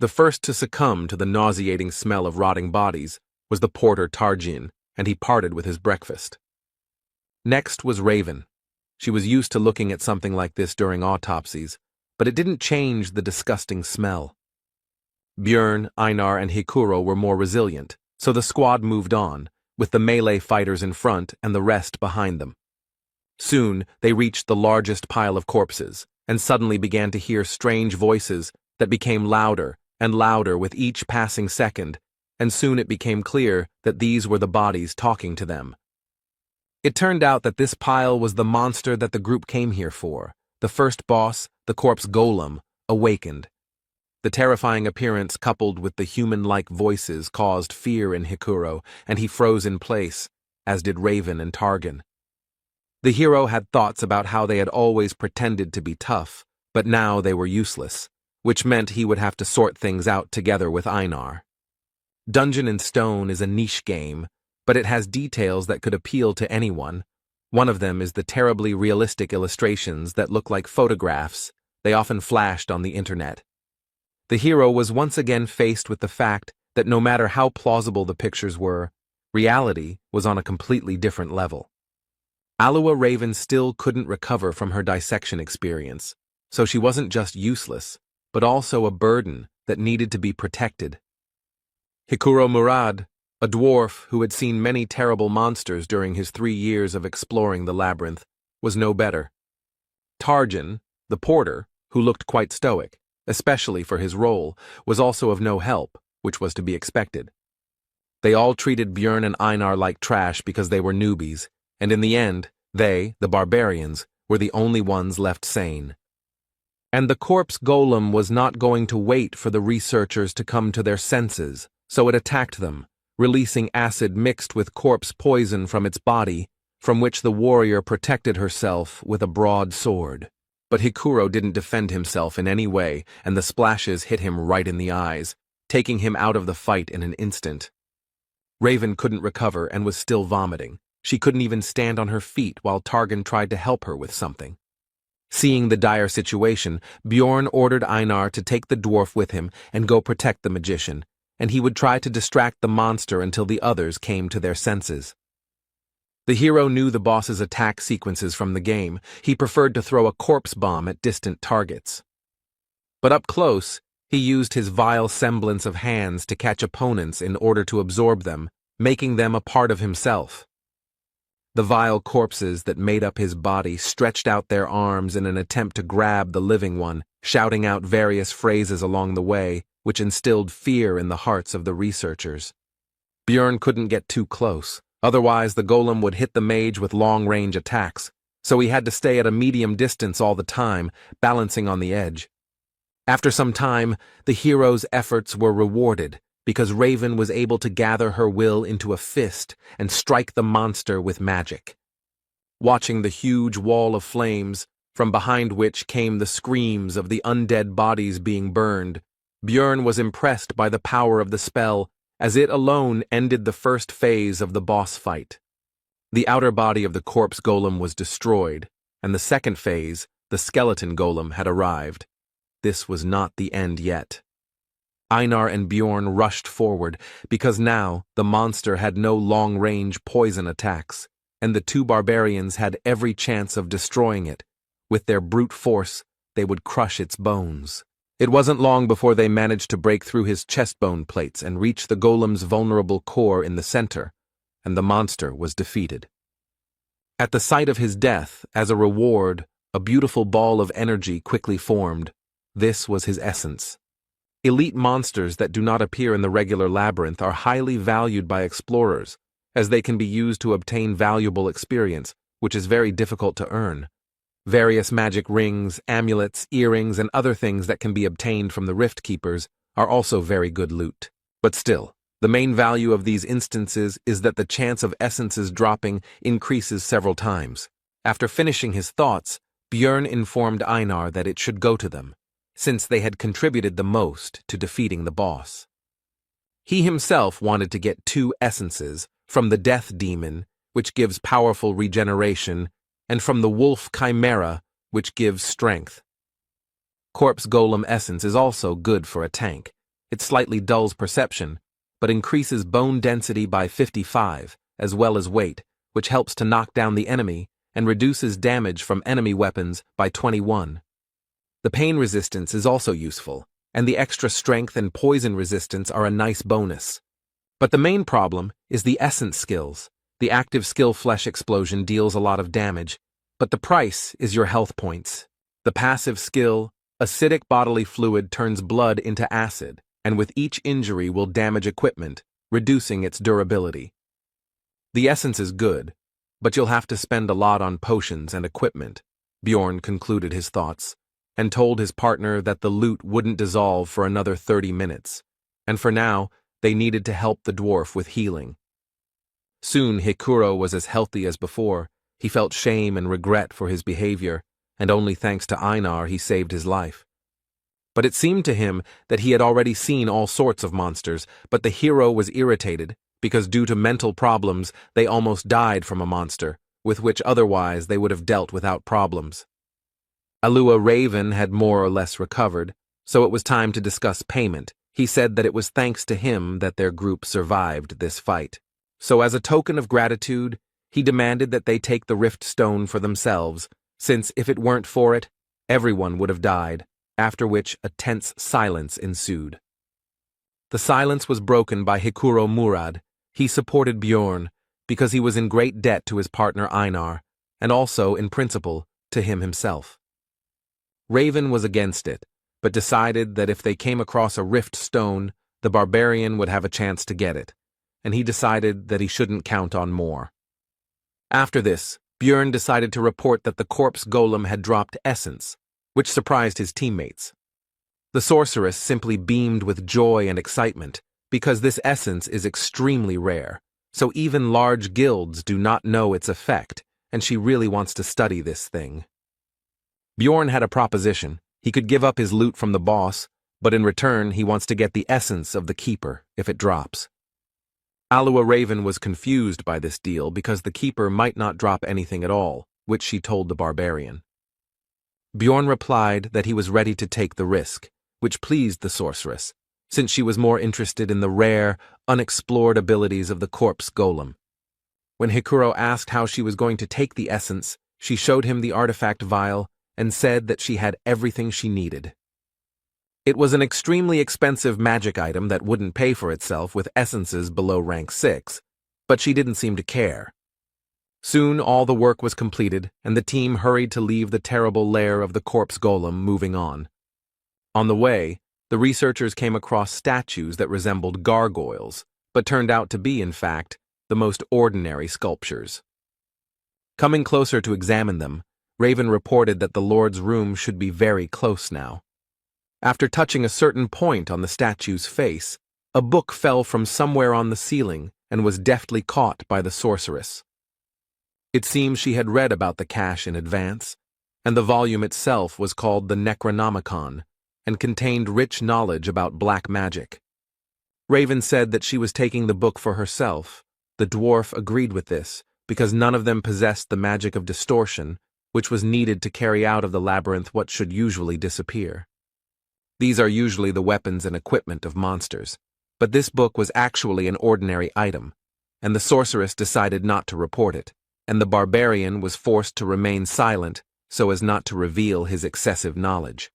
The first to succumb to the nauseating smell of rotting bodies was the porter Tarjin, and he parted with his breakfast. Next was Raven. She was used to looking at something like this during autopsies, but it didn't change the disgusting smell. Björn, Einar, and Hikuro were more resilient, so the squad moved on, with the melee fighters in front and the rest behind them. Soon, they reached the largest pile of corpses, and suddenly began to hear strange voices that became louder and louder with each passing second, and soon it became clear that these were the bodies talking to them. It turned out that this pile was the monster that the group came here for. The first boss, the corpse golem, awakened. The terrifying appearance coupled with the human-like voices caused fear in Hikuro, and he froze in place, as did Raven and Targan. The hero had thoughts about how they had always pretended to be tough, but now they were useless, which meant he would have to sort things out together with Einar. Dungeon and Stone is a niche game, but it has details that could appeal to anyone. One of them is the terribly realistic illustrations that look like photographs they often flashed on the internet. The hero was once again faced with the fact that no matter how plausible the pictures were, reality was on a completely different level. Alua Raven still couldn't recover from her dissection experience, so she wasn't just useless, but also a burden that needed to be protected. Hikuro Murad, a dwarf who had seen many terrible monsters during his 3 years of exploring the labyrinth, was no better. Tarjan, the porter, who looked quite stoic, especially for his role, was also of no help, which was to be expected. They all treated Björn and Einar like trash because they were newbies, and in the end, they, the barbarians, were the only ones left sane. And the corpse golem was not going to wait for the researchers to come to their senses, so it attacked them, releasing acid mixed with corpse poison from its body, from which the warrior protected herself with a broad sword. But Hikuro didn't defend himself in any way, and the splashes hit him right in the eyes, taking him out of the fight in an instant. Raven couldn't recover and was still vomiting. She couldn't even stand on her feet while Targan tried to help her with something. Seeing the dire situation, Bjorn ordered Einar to take the dwarf with him and go protect the magician, and he would try to distract the monster until the others came to their senses. The hero knew the boss's attack sequences from the game. He preferred to throw a corpse bomb at distant targets. But up close, he used his vile semblance of hands to catch opponents in order to absorb them, making them a part of himself. The vile corpses that made up his body stretched out their arms in an attempt to grab the living one, shouting out various phrases along the way, which instilled fear in the hearts of the researchers. Björn couldn't get too close, otherwise the golem would hit the mage with long-range attacks, so he had to stay at a medium distance all the time, balancing on the edge. After some time, the hero's efforts were rewarded, because Raven was able to gather her will into a fist and strike the monster with magic. Watching the huge wall of flames, from behind which came the screams of the undead bodies being burned, Björn was impressed by the power of the spell, as it alone ended the first phase of the boss fight. The outer body of the corpse golem was destroyed, and the second phase, the skeleton golem, had arrived. this was not the end yet. Einar and Bjorn rushed forward, because now the monster had no long-range poison attacks, and the two barbarians had every chance of destroying it. With their brute force, they would crush its bones. It wasn't long before they managed to break through his chest-bone plates and reach the golem's vulnerable core in the center, and the monster was defeated. At the sight of his death, as a reward, a beautiful ball of energy quickly formed. This was his essence. Elite monsters that do not appear in the regular labyrinth are highly valued by explorers, as they can be used to obtain valuable experience, which is very difficult to earn. Various magic rings, amulets, earrings, and other things that can be obtained from the Rift Keepers are also very good loot. But still, the main value of these instances is that the chance of essences dropping increases several times. After finishing his thoughts, Björn informed Einar that it should go to them, since they had contributed the most to defeating the boss. He himself wanted to get 2 essences, from the Death Demon, which gives powerful regeneration, and from the Wolf Chimera, which gives strength. Corpse Golem Essence is also good for a tank. It slightly dulls perception, but increases bone density by 55, as well as weight, which helps to knock down the enemy, and reduces damage from enemy weapons by 21. The pain resistance is also useful, and the extra strength and poison resistance are a nice bonus. But the main problem is the essence skills. The active skill Flesh Explosion deals a lot of damage, but the price is your health points. The passive skill, Acidic Bodily Fluid, turns blood into acid, and with each injury will damage equipment, reducing its durability. The essence is good, but you'll have to spend a lot on potions and equipment, Bjorn concluded his thoughts, and told his partner that the loot wouldn't dissolve for another 30 minutes, and for now, they needed to help the dwarf with healing. Soon Hikuro was as healthy as before. He felt shame and regret for his behavior, and only thanks to Einar he saved his life. But it seemed to him that he had already seen all sorts of monsters, but the hero was irritated, because due to mental problems they almost died from a monster, with which otherwise they would have dealt without problems. Alua Raven had more or less recovered, so it was time to discuss payment. He said that it was thanks to him that their group survived this fight. So as a token of gratitude, he demanded that they take the Rift Stone for themselves, since if it weren't for it, everyone would have died, after which a tense silence ensued. The silence was broken by Hikuro Murad. He supported Bjorn, because he was in great debt to his partner Einar, and also, in principle, to him himself. Raven was against it, but decided that if they came across a Rift Stone, the barbarian would have a chance to get it, and he decided that he shouldn't count on more. After this, Bjorn decided to report that the corpse golem had dropped essence, which surprised his teammates. The sorceress simply beamed with joy and excitement, because this essence is extremely rare, so even large guilds do not know its effect, and she really wants to study this thing. Bjorn had a proposition. He could give up his loot from the boss, but in return he wants to get the essence of the keeper if it drops. Alua Raven was confused by this deal because the keeper might not drop anything at all, which she told the barbarian. Bjorn replied that he was ready to take the risk, which pleased the sorceress, since she was more interested in the rare, unexplored abilities of the corpse golem. When Hikuro asked how she was going to take the essence, she showed him the artifact vial and said that she had everything she needed. It was an extremely expensive magic item that wouldn't pay for itself with essences below rank 6, but she didn't seem to care. Soon all the work was completed, and the team hurried to leave the terrible lair of the corpse golem, moving on. On the way, the researchers came across statues that resembled gargoyles, but turned out to be, in fact, the most ordinary sculptures. Coming closer to examine them, Raven reported that the Lord's room should be very close now. After touching a certain point on the statue's face, a book fell from somewhere on the ceiling and was deftly caught by the sorceress. It seems she had read about the cache in advance, and the volume itself was called the Necronomicon and contained rich knowledge about black magic. Raven said that she was taking the book for herself. The dwarf agreed with this, because none of them possessed the magic of distortion, which was needed to carry out of the labyrinth what should usually disappear. These are usually the weapons and equipment of monsters. But this book was actually an ordinary item, and the sorceress decided not to report it, and the barbarian was forced to remain silent so as not to reveal his excessive knowledge.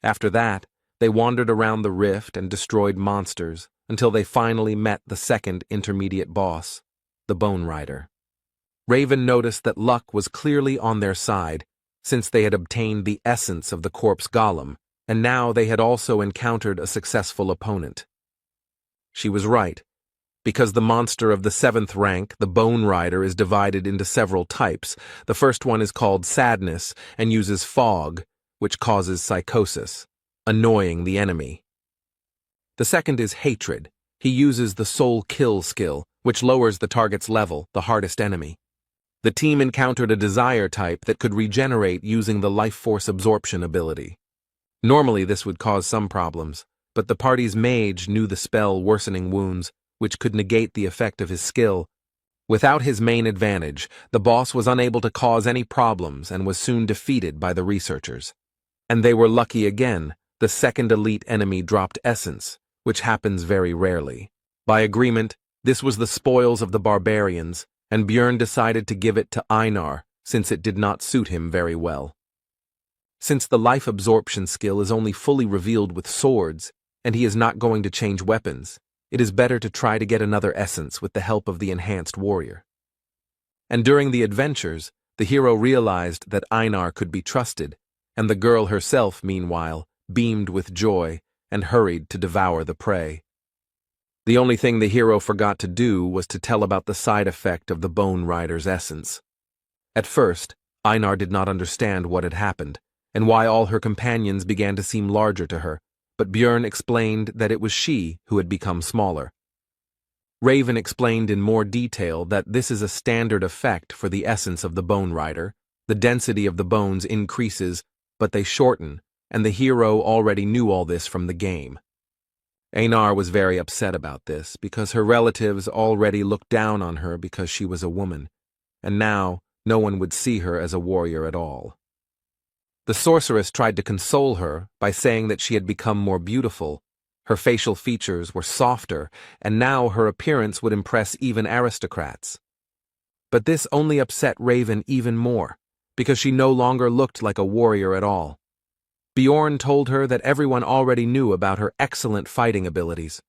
After that, they wandered around the rift and destroyed monsters until they finally met the second intermediate boss, the Bone Rider. Raven noticed that luck was clearly on their side, since they had obtained the essence of the corpse golem, and now they had also encountered a successful opponent. She was right, because the monster of the 7th rank, the Bone Rider, is divided into several types. The first one is called Sadness and uses fog, which causes psychosis, annoying the enemy. The second is Hatred. He uses the Soul Kill skill, which lowers the target's level, the hardest enemy. The team encountered a Desire type that could regenerate using the Life Force Absorption ability. Normally this would cause some problems, but the party's mage knew the spell Worsening Wounds, which could negate the effect of his skill. Without his main advantage, the boss was unable to cause any problems and was soon defeated by the researchers. And they were lucky again. The second elite enemy dropped essence, which happens very rarely. By agreement, this was the spoils of the barbarians, and Björn decided to give it to Einar, since it did not suit him very well. Since the life absorption skill is only fully revealed with swords, and he is not going to change weapons, it is better to try to get another essence with the help of the enhanced warrior. And during the adventures, the hero realized that Einar could be trusted, and the girl herself, meanwhile, beamed with joy and hurried to devour the prey. The only thing the hero forgot to do was to tell about the side effect of the Bone Rider's essence. At first, Einar did not understand what had happened, and why all her companions began to seem larger to her, but Björn explained that it was she who had become smaller. Raven explained in more detail that this is a standard effect for the essence of the Bone Rider. The density of the bones increases, but they shorten, and the hero already knew all this from the game. Einar was very upset about this, because her relatives already looked down on her because she was a woman, and now no one would see her as a warrior at all. The sorceress tried to console her by saying that she had become more beautiful, her facial features were softer, and now her appearance would impress even aristocrats. But this only upset Raven even more, because she no longer looked like a warrior at all. Bjorn told her that everyone already knew about her excellent fighting abilities,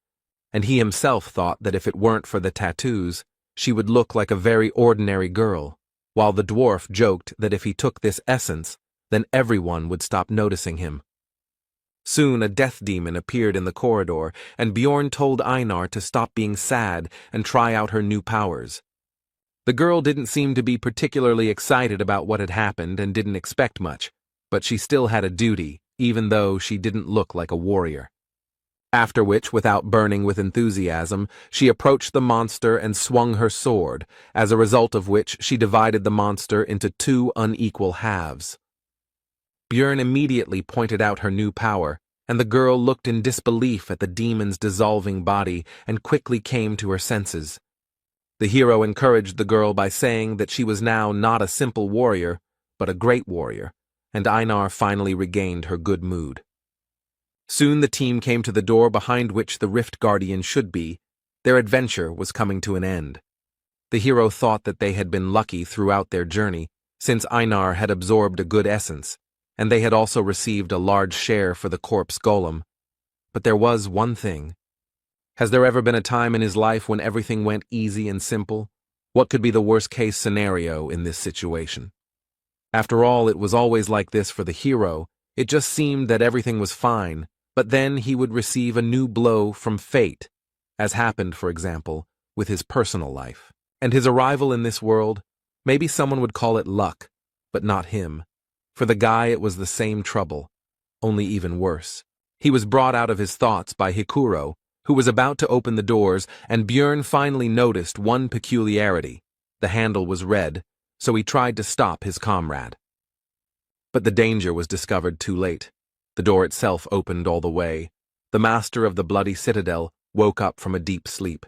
and he himself thought that if it weren't for the tattoos, she would look like a very ordinary girl, while the dwarf joked that if he took this essence, then everyone would stop noticing him. Soon a death demon appeared in the corridor, and Bjorn told Einar to stop being sad and try out her new powers. The girl didn't seem to be particularly excited about what had happened and didn't expect much, but she still had a duty, even though she didn't look like a warrior. After which, without burning with enthusiasm, she approached the monster and swung her sword, as a result of which she divided the monster into 2 unequal halves. Björn immediately pointed out her new power, and the girl looked in disbelief at the demon's dissolving body and quickly came to her senses. The hero encouraged the girl by saying that she was now not a simple warrior, but a great warrior, and Einar finally regained her good mood. Soon the team came to the door behind which the Rift Guardian should be. Their adventure was coming to an end. The hero thought that they had been lucky throughout their journey, since Einar had absorbed a good essence, and they had also received a large share for the corpse golem. But there was one thing. Has there ever been a time in his life when everything went easy and simple? What could be the worst-case scenario in this situation? After all, it was always like this for the hero. It just seemed that everything was fine, but then he would receive a new blow from fate, as happened, for example, with his personal life. And his arrival in this world, maybe someone would call it luck, but not him. For the guy it was the same trouble, only even worse. He was brought out of his thoughts by Hikuro, who was about to open the doors, and Björn finally noticed one peculiarity. The handle was red, so he tried to stop his comrade. But the danger was discovered too late. The door itself opened all the way. The master of the bloody citadel woke up from a deep sleep.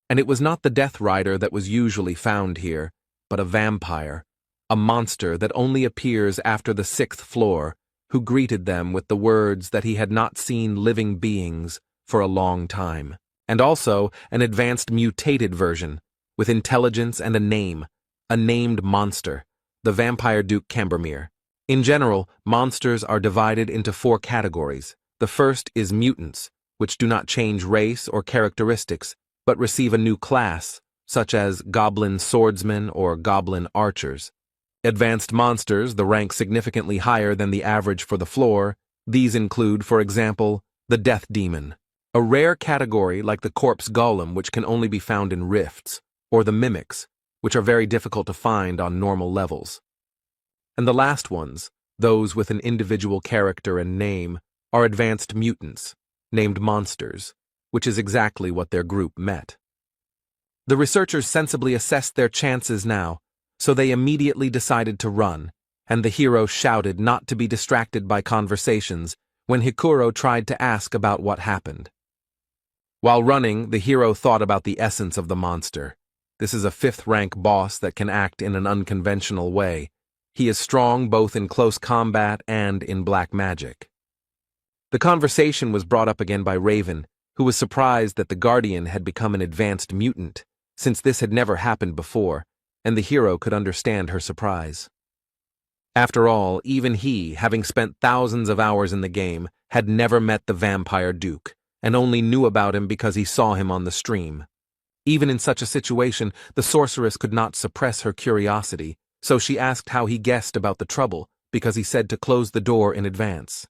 And it was not the Death Rider that was usually found here, but a vampire, a monster that only appears after the 6th floor, who greeted them with the words that he had not seen living beings for a long time, and also an advanced mutated version, with intelligence and a named monster, the vampire Duke Cambermere. In general, monsters are divided into 4 categories. The first is mutants, which do not change race or characteristics, but receive a new class, such as goblin swordsmen or goblin archers. Advanced monsters, the rank significantly higher than the average for the floor. These include, for example, the Death Demon, a rare category like the Corpse Golem which can only be found in rifts, or the Mimics, which are very difficult to find on normal levels. And the last ones, those with an individual character and name, are advanced mutants, named monsters, which is exactly what their group met. The researchers sensibly assessed their chances now, so they immediately decided to run, and the hero shouted not to be distracted by conversations when Hikuro tried to ask about what happened. While running, the hero thought about the essence of the monster. This is a 5th-rank boss that can act in an unconventional way. He is strong both in close combat and in black magic. The conversation was brought up again by Raven, who was surprised that the Guardian had become an advanced mutant, since this had never happened before, and the hero could understand her surprise. After all, even he, having spent thousands of hours in the game, had never met the Vampire Duke, and only knew about him because he saw him on the stream. Even in such a situation, the sorceress could not suppress her curiosity, so she asked how he guessed about the trouble, because he said to close the door in advance.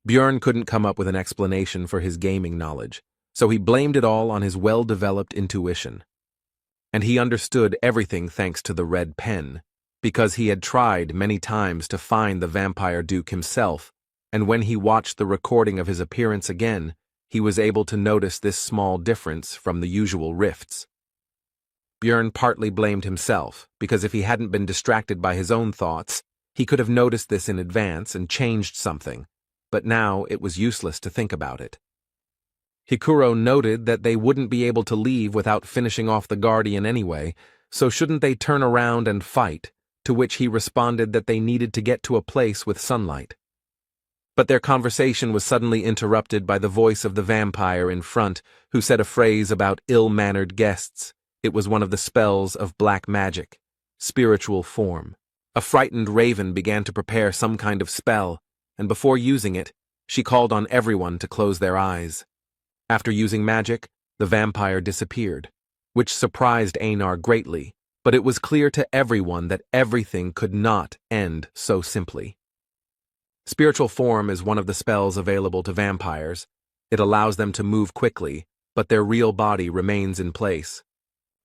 Björn couldn't come up with an explanation for his gaming knowledge, so he blamed it all on his well-developed intuition. And he understood everything thanks to the red pen, because he had tried many times to find the Vampire Duke himself, and when he watched the recording of his appearance again, he was able to notice this small difference from the usual rifts. Björn partly blamed himself, because if he hadn't been distracted by his own thoughts, he could have noticed this in advance and changed something, but now it was useless to think about it. Hikuro noted that they wouldn't be able to leave without finishing off the Guardian anyway, so shouldn't they turn around and fight, to which he responded that they needed to get to a place with sunlight. But their conversation was suddenly interrupted by the voice of the vampire in front, who said a phrase about ill-mannered guests. It was one of the spells of black magic, spiritual form. A frightened Raven began to prepare some kind of spell, and before using it, she called on everyone to close their eyes. After using magic, the vampire disappeared, which surprised Einar greatly, but it was clear to everyone that everything could not end so simply. Spiritual form is one of the spells available to vampires. It allows them to move quickly, but their real body remains in place.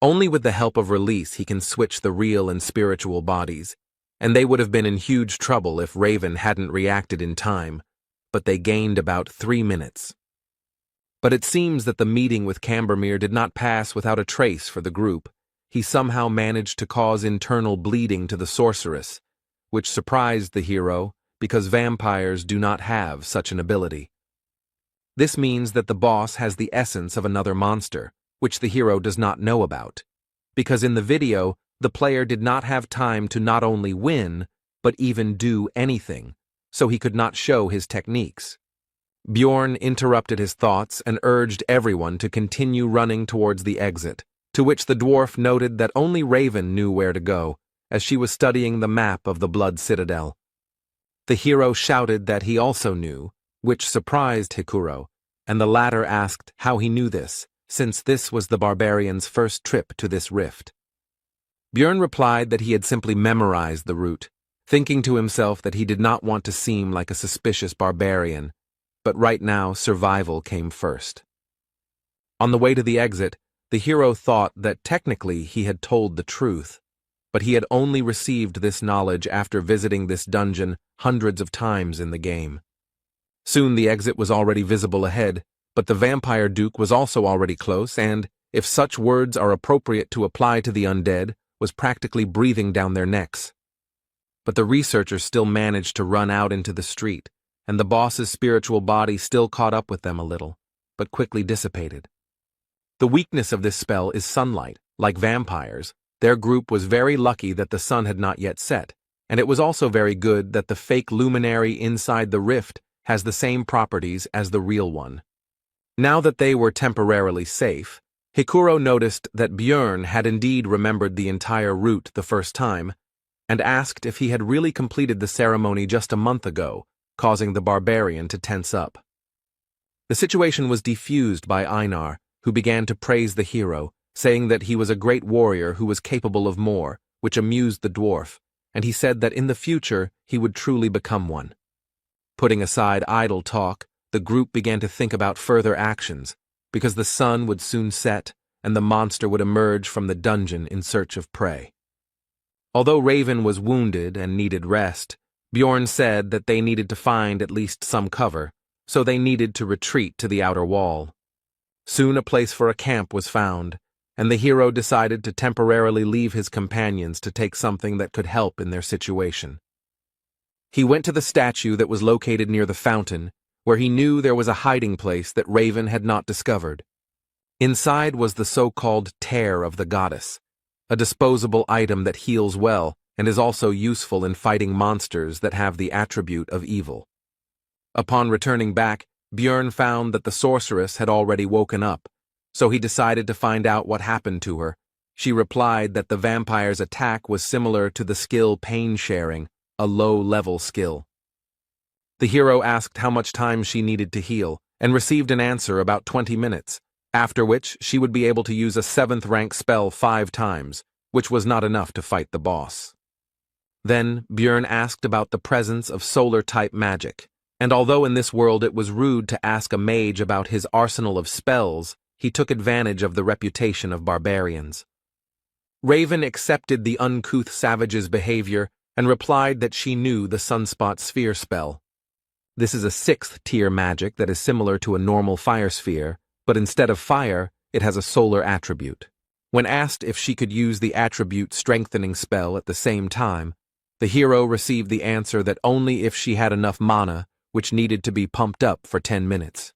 Only with the help of release he can switch the real and spiritual bodies, and they would have been in huge trouble if Raven hadn't reacted in time, but they gained about 3 minutes. But it seems that the meeting with Cambermere did not pass without a trace for the group. He somehow managed to cause internal bleeding to the sorceress, which surprised the hero because vampires do not have such an ability. This means that the boss has the essence of another monster, which the hero does not know about, because in the video, the player did not have time to not only win, but even do anything, so he could not show his techniques. Bjorn interrupted his thoughts and urged everyone to continue running towards the exit, to which the dwarf noted that only Raven knew where to go, as she was studying the map of the Blood Citadel. The hero shouted that he also knew, which surprised Hikuro, and the latter asked how he knew this, since this was the barbarian's first trip to this rift. Björn replied that he had simply memorized the route, thinking to himself that he did not want to seem like a suspicious barbarian, but right now survival came first. On the way to the exit, the hero thought that technically he had told the truth, but he had only received this knowledge after visiting this dungeon hundreds of times in the game. Soon the exit was already visible ahead, but the Vampire Duke was also already close and, if such words are appropriate to apply to the undead, was practically breathing down their necks. But the researchers still managed to run out into the street, and the boss's spiritual body still caught up with them a little, but quickly dissipated. The weakness of this spell is sunlight. Like vampires, their group was very lucky that the sun had not yet set, and it was also very good that the fake luminary inside the rift has the same properties as the real one. Now that they were temporarily safe, Hikuro noticed that Björn had indeed remembered the entire route the first time, and asked if he had really completed the ceremony just a month ago, causing the barbarian to tense up. The situation was defused by Einar, who began to praise the hero, saying that he was a great warrior who was capable of more, which amused the dwarf, and he said that in the future he would truly become one. Putting aside idle talk, the group began to think about further actions, because the sun would soon set and the monster would emerge from the dungeon in search of prey. Although Raven was wounded and needed rest, Bjorn said that they needed to find at least some cover, so they needed to retreat to the outer wall. Soon a place for a camp was found, and the hero decided to temporarily leave his companions to take something that could help in their situation. He went to the statue that was located near the fountain, where he knew there was a hiding place that Raven had not discovered. Inside was the so-called tear of the goddess, a disposable item that heals well and is also useful in fighting monsters that have the attribute of evil. Upon returning back, Björn found that the sorceress had already woken up, so he decided to find out what happened to her. She replied that the vampire's attack was similar to the skill pain sharing, a low-level skill. The hero asked how much time she needed to heal, and received an answer about 20 minutes, after which she would be able to use a 7th rank spell 5 times, which was not enough to fight the boss. Then Björn asked about the presence of solar-type magic, and although in this world it was rude to ask a mage about his arsenal of spells, he took advantage of the reputation of barbarians. Raven accepted the uncouth savage's behavior and replied that she knew the Sunspot Sphere spell. This is a 6th tier magic that is similar to a normal fire sphere, but instead of fire, it has a solar attribute. When asked if she could use the attribute strengthening spell at the same time, the hero received the answer that only if she had enough mana, which needed to be pumped up for 10 minutes.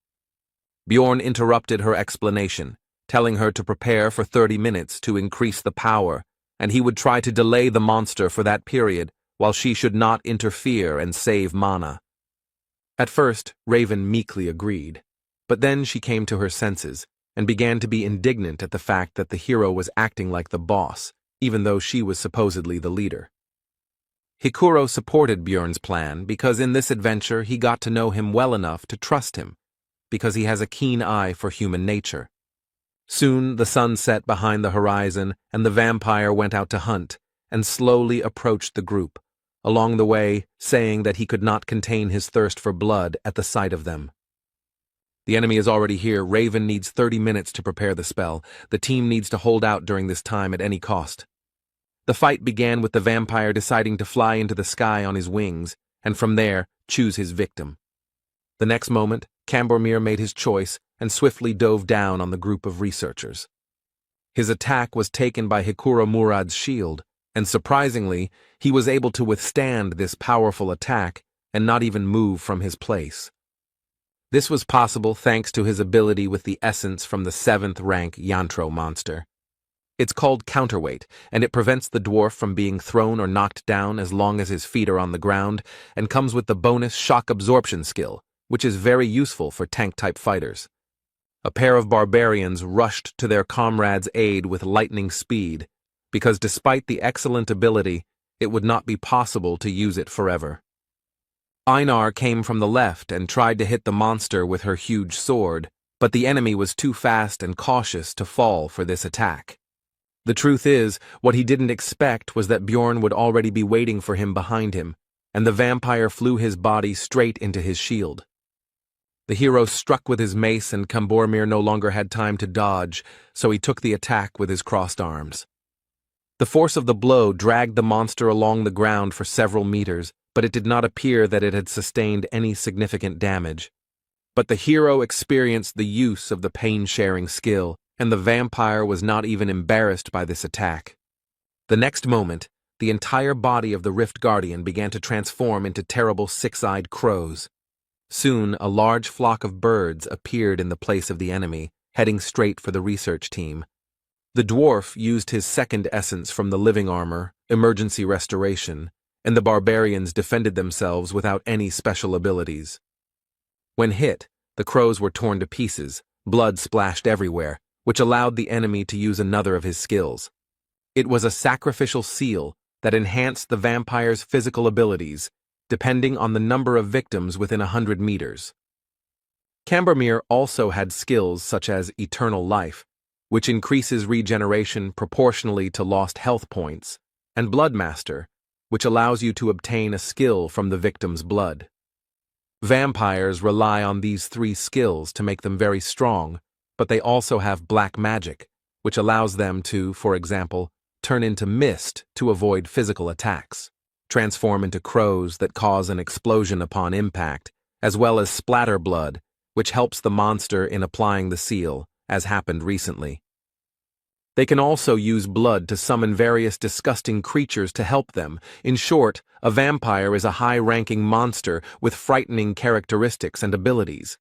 Bjorn interrupted her explanation, telling her to prepare for 30 minutes to increase the power, and he would try to delay the monster for that period while she should not interfere and save mana. At first, Raven meekly agreed, but then she came to her senses and began to be indignant at the fact that the hero was acting like the boss, even though she was supposedly the leader. Hikuro supported Bjorn's plan because in this adventure he got to know him well enough to trust him, because he has a keen eye for human nature. Soon the sun set behind the horizon and the vampire went out to hunt and slowly approached the group, along the way saying that he could not contain his thirst for blood at the sight of them. The enemy is already here. Raven needs 30 minutes to prepare the spell. The team needs to hold out during this time at any cost. The fight began with the vampire deciding to fly into the sky on his wings, and from there, choose his victim. The next moment, Cambormir made his choice and swiftly dove down on the group of researchers. His attack was taken by Hikuro Murad's shield, and surprisingly, he was able to withstand this powerful attack and not even move from his place. This was possible thanks to his ability with the essence from the 7th rank Yantro monster. It's called counterweight, and it prevents the dwarf from being thrown or knocked down as long as his feet are on the ground, and comes with the bonus shock absorption skill, which is very useful for tank-type fighters. A pair of barbarians rushed to their comrade's aid with lightning speed, because despite the excellent ability, it would not be possible to use it forever. Einar came from the left and tried to hit the monster with her huge sword, but the enemy was too fast and cautious to fall for this attack. The truth is, what he didn't expect was that Bjorn would already be waiting for him behind him, and the vampire flew his body straight into his shield. The hero struck with his mace and Cambormir no longer had time to dodge, so he took the attack with his crossed arms. The force of the blow dragged the monster along the ground for several meters, but it did not appear that it had sustained any significant damage. But the hero experienced the use of the pain-sharing skill, and the vampire was not even embarrassed by this attack. The next moment, the entire body of the Rift Guardian began to transform into terrible six-eyed crows. Soon, a large flock of birds appeared in the place of the enemy, heading straight for the research team. The dwarf used his second essence from the living armor, emergency restoration, and the barbarians defended themselves without any special abilities. When hit, the crows were torn to pieces, blood splashed everywhere, which allowed the enemy to use another of his skills. It was a sacrificial seal that enhanced the vampire's physical abilities, depending on the number of victims within 100 meters. Cambermere also had skills such as Eternal Life, which increases regeneration proportionally to lost health points, and Bloodmaster, which allows you to obtain a skill from the victim's blood. Vampires rely on these three skills to make them very strong, but they also have black magic, which allows them to, for example, turn into mist to avoid physical attacks, transform into crows that cause an explosion upon impact, as well as splatter blood, which helps the monster in applying the seal, as happened recently. They can also use blood to summon various disgusting creatures to help them. In short, a vampire is a high-ranking monster with frightening characteristics and abilities.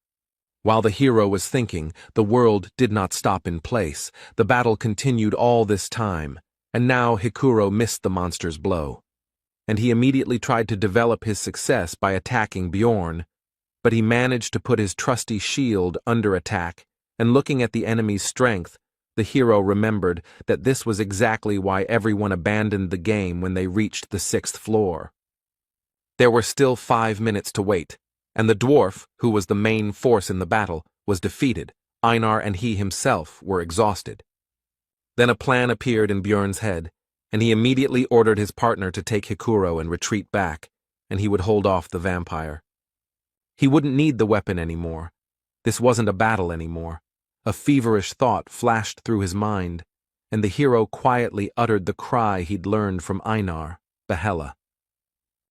While the hero was thinking, the world did not stop in place. The battle continued all this time, and now Hikuro missed the monster's blow. And he immediately tried to develop his success by attacking Bjorn, but he managed to put his trusty shield under attack, and looking at the enemy's strength, the hero remembered that this was exactly why everyone abandoned the game when they reached the 6th floor. There were still 5 minutes to wait, and the dwarf, who was the main force in the battle, was defeated. Einar and he himself were exhausted. Then a plan appeared in Bjorn's head, and he immediately ordered his partner to take Hikuro and retreat back, and he would hold off the vampire. He wouldn't need the weapon anymore. This wasn't a battle anymore. A feverish thought flashed through his mind, and the hero quietly uttered the cry he'd learned from Einar, Yahello.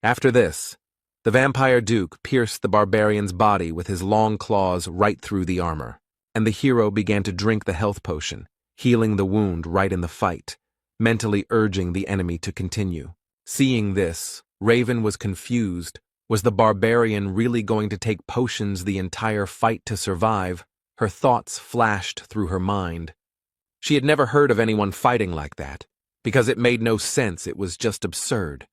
After this, the vampire duke pierced the barbarian's body with his long claws right through the armor, and the hero began to drink the health potion, healing the wound right in the fight, mentally urging the enemy to continue. Seeing this, Raven was confused. Was the barbarian really going to take potions the entire fight to survive? Her thoughts flashed through her mind. She had never heard of anyone fighting like that, because it made no sense. It was just absurd.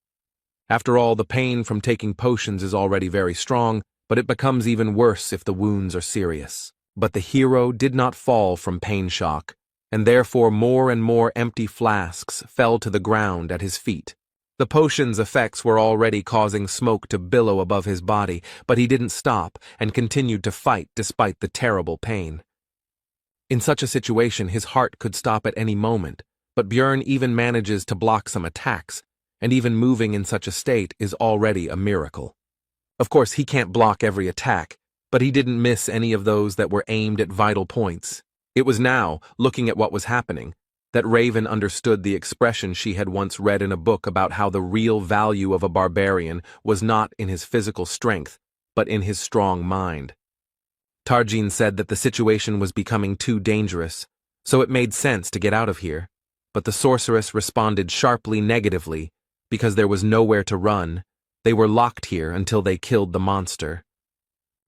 After all, the pain from taking potions is already very strong, but it becomes even worse if the wounds are serious. But the hero did not fall from pain shock, and therefore more and more empty flasks fell to the ground at his feet. The potion's effects were already causing smoke to billow above his body, but he didn't stop and continued to fight despite the terrible pain. In such a situation, his heart could stop at any moment, but Bjorn even manages to block some attacks, and even moving in such a state is already a miracle. Of course, he can't block every attack, but he didn't miss any of those that were aimed at vital points. It was now, looking at what was happening, that Raven understood the expression she had once read in a book about how the real value of a barbarian was not in his physical strength, but in his strong mind. Tarjin said that the situation was becoming too dangerous, so it made sense to get out of here, but the sorceress responded sharply negatively because there was nowhere to run. They were locked here until they killed the monster.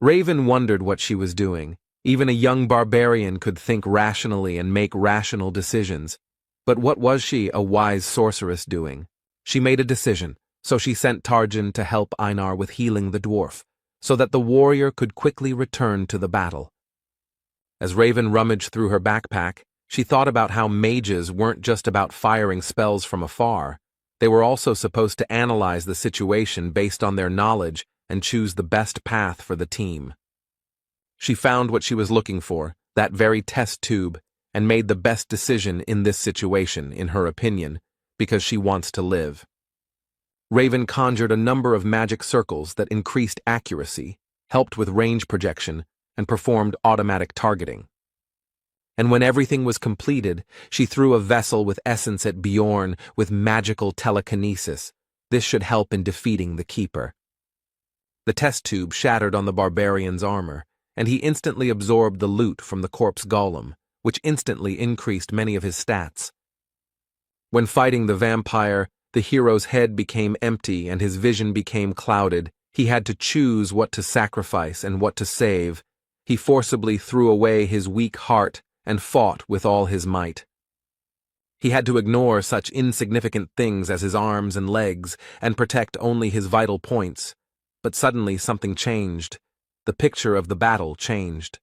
Raven wondered what she was doing. Even a young barbarian could think rationally and make rational decisions. But what was she, a wise sorceress, doing? She made a decision, so she sent Tarjin to help Einar with healing the dwarf, so that the warrior could quickly return to the battle. As Raven rummaged through her backpack, she thought about how mages weren't just about firing spells from afar. They were also supposed to analyze the situation based on their knowledge and choose the best path for the team. She found what she was looking for, that very test tube, and made the best decision in this situation, in her opinion, because she wants to live. Raven conjured a number of magic circles that increased accuracy, helped with range projection, and performed automatic targeting. And when everything was completed, she threw a vessel with essence at Bjorn with magical telekinesis. This should help in defeating the Keeper. The test tube shattered on the barbarian's armor, and he instantly absorbed the loot from the corpse golem, which instantly increased many of his stats. When fighting the vampire, the hero's head became empty and his vision became clouded. He had to choose what to sacrifice and what to save. He forcibly threw away his weak heart and fought with all his might. He had to ignore such insignificant things as his arms and legs and protect only his vital points. But suddenly something changed. The picture of the battle changed.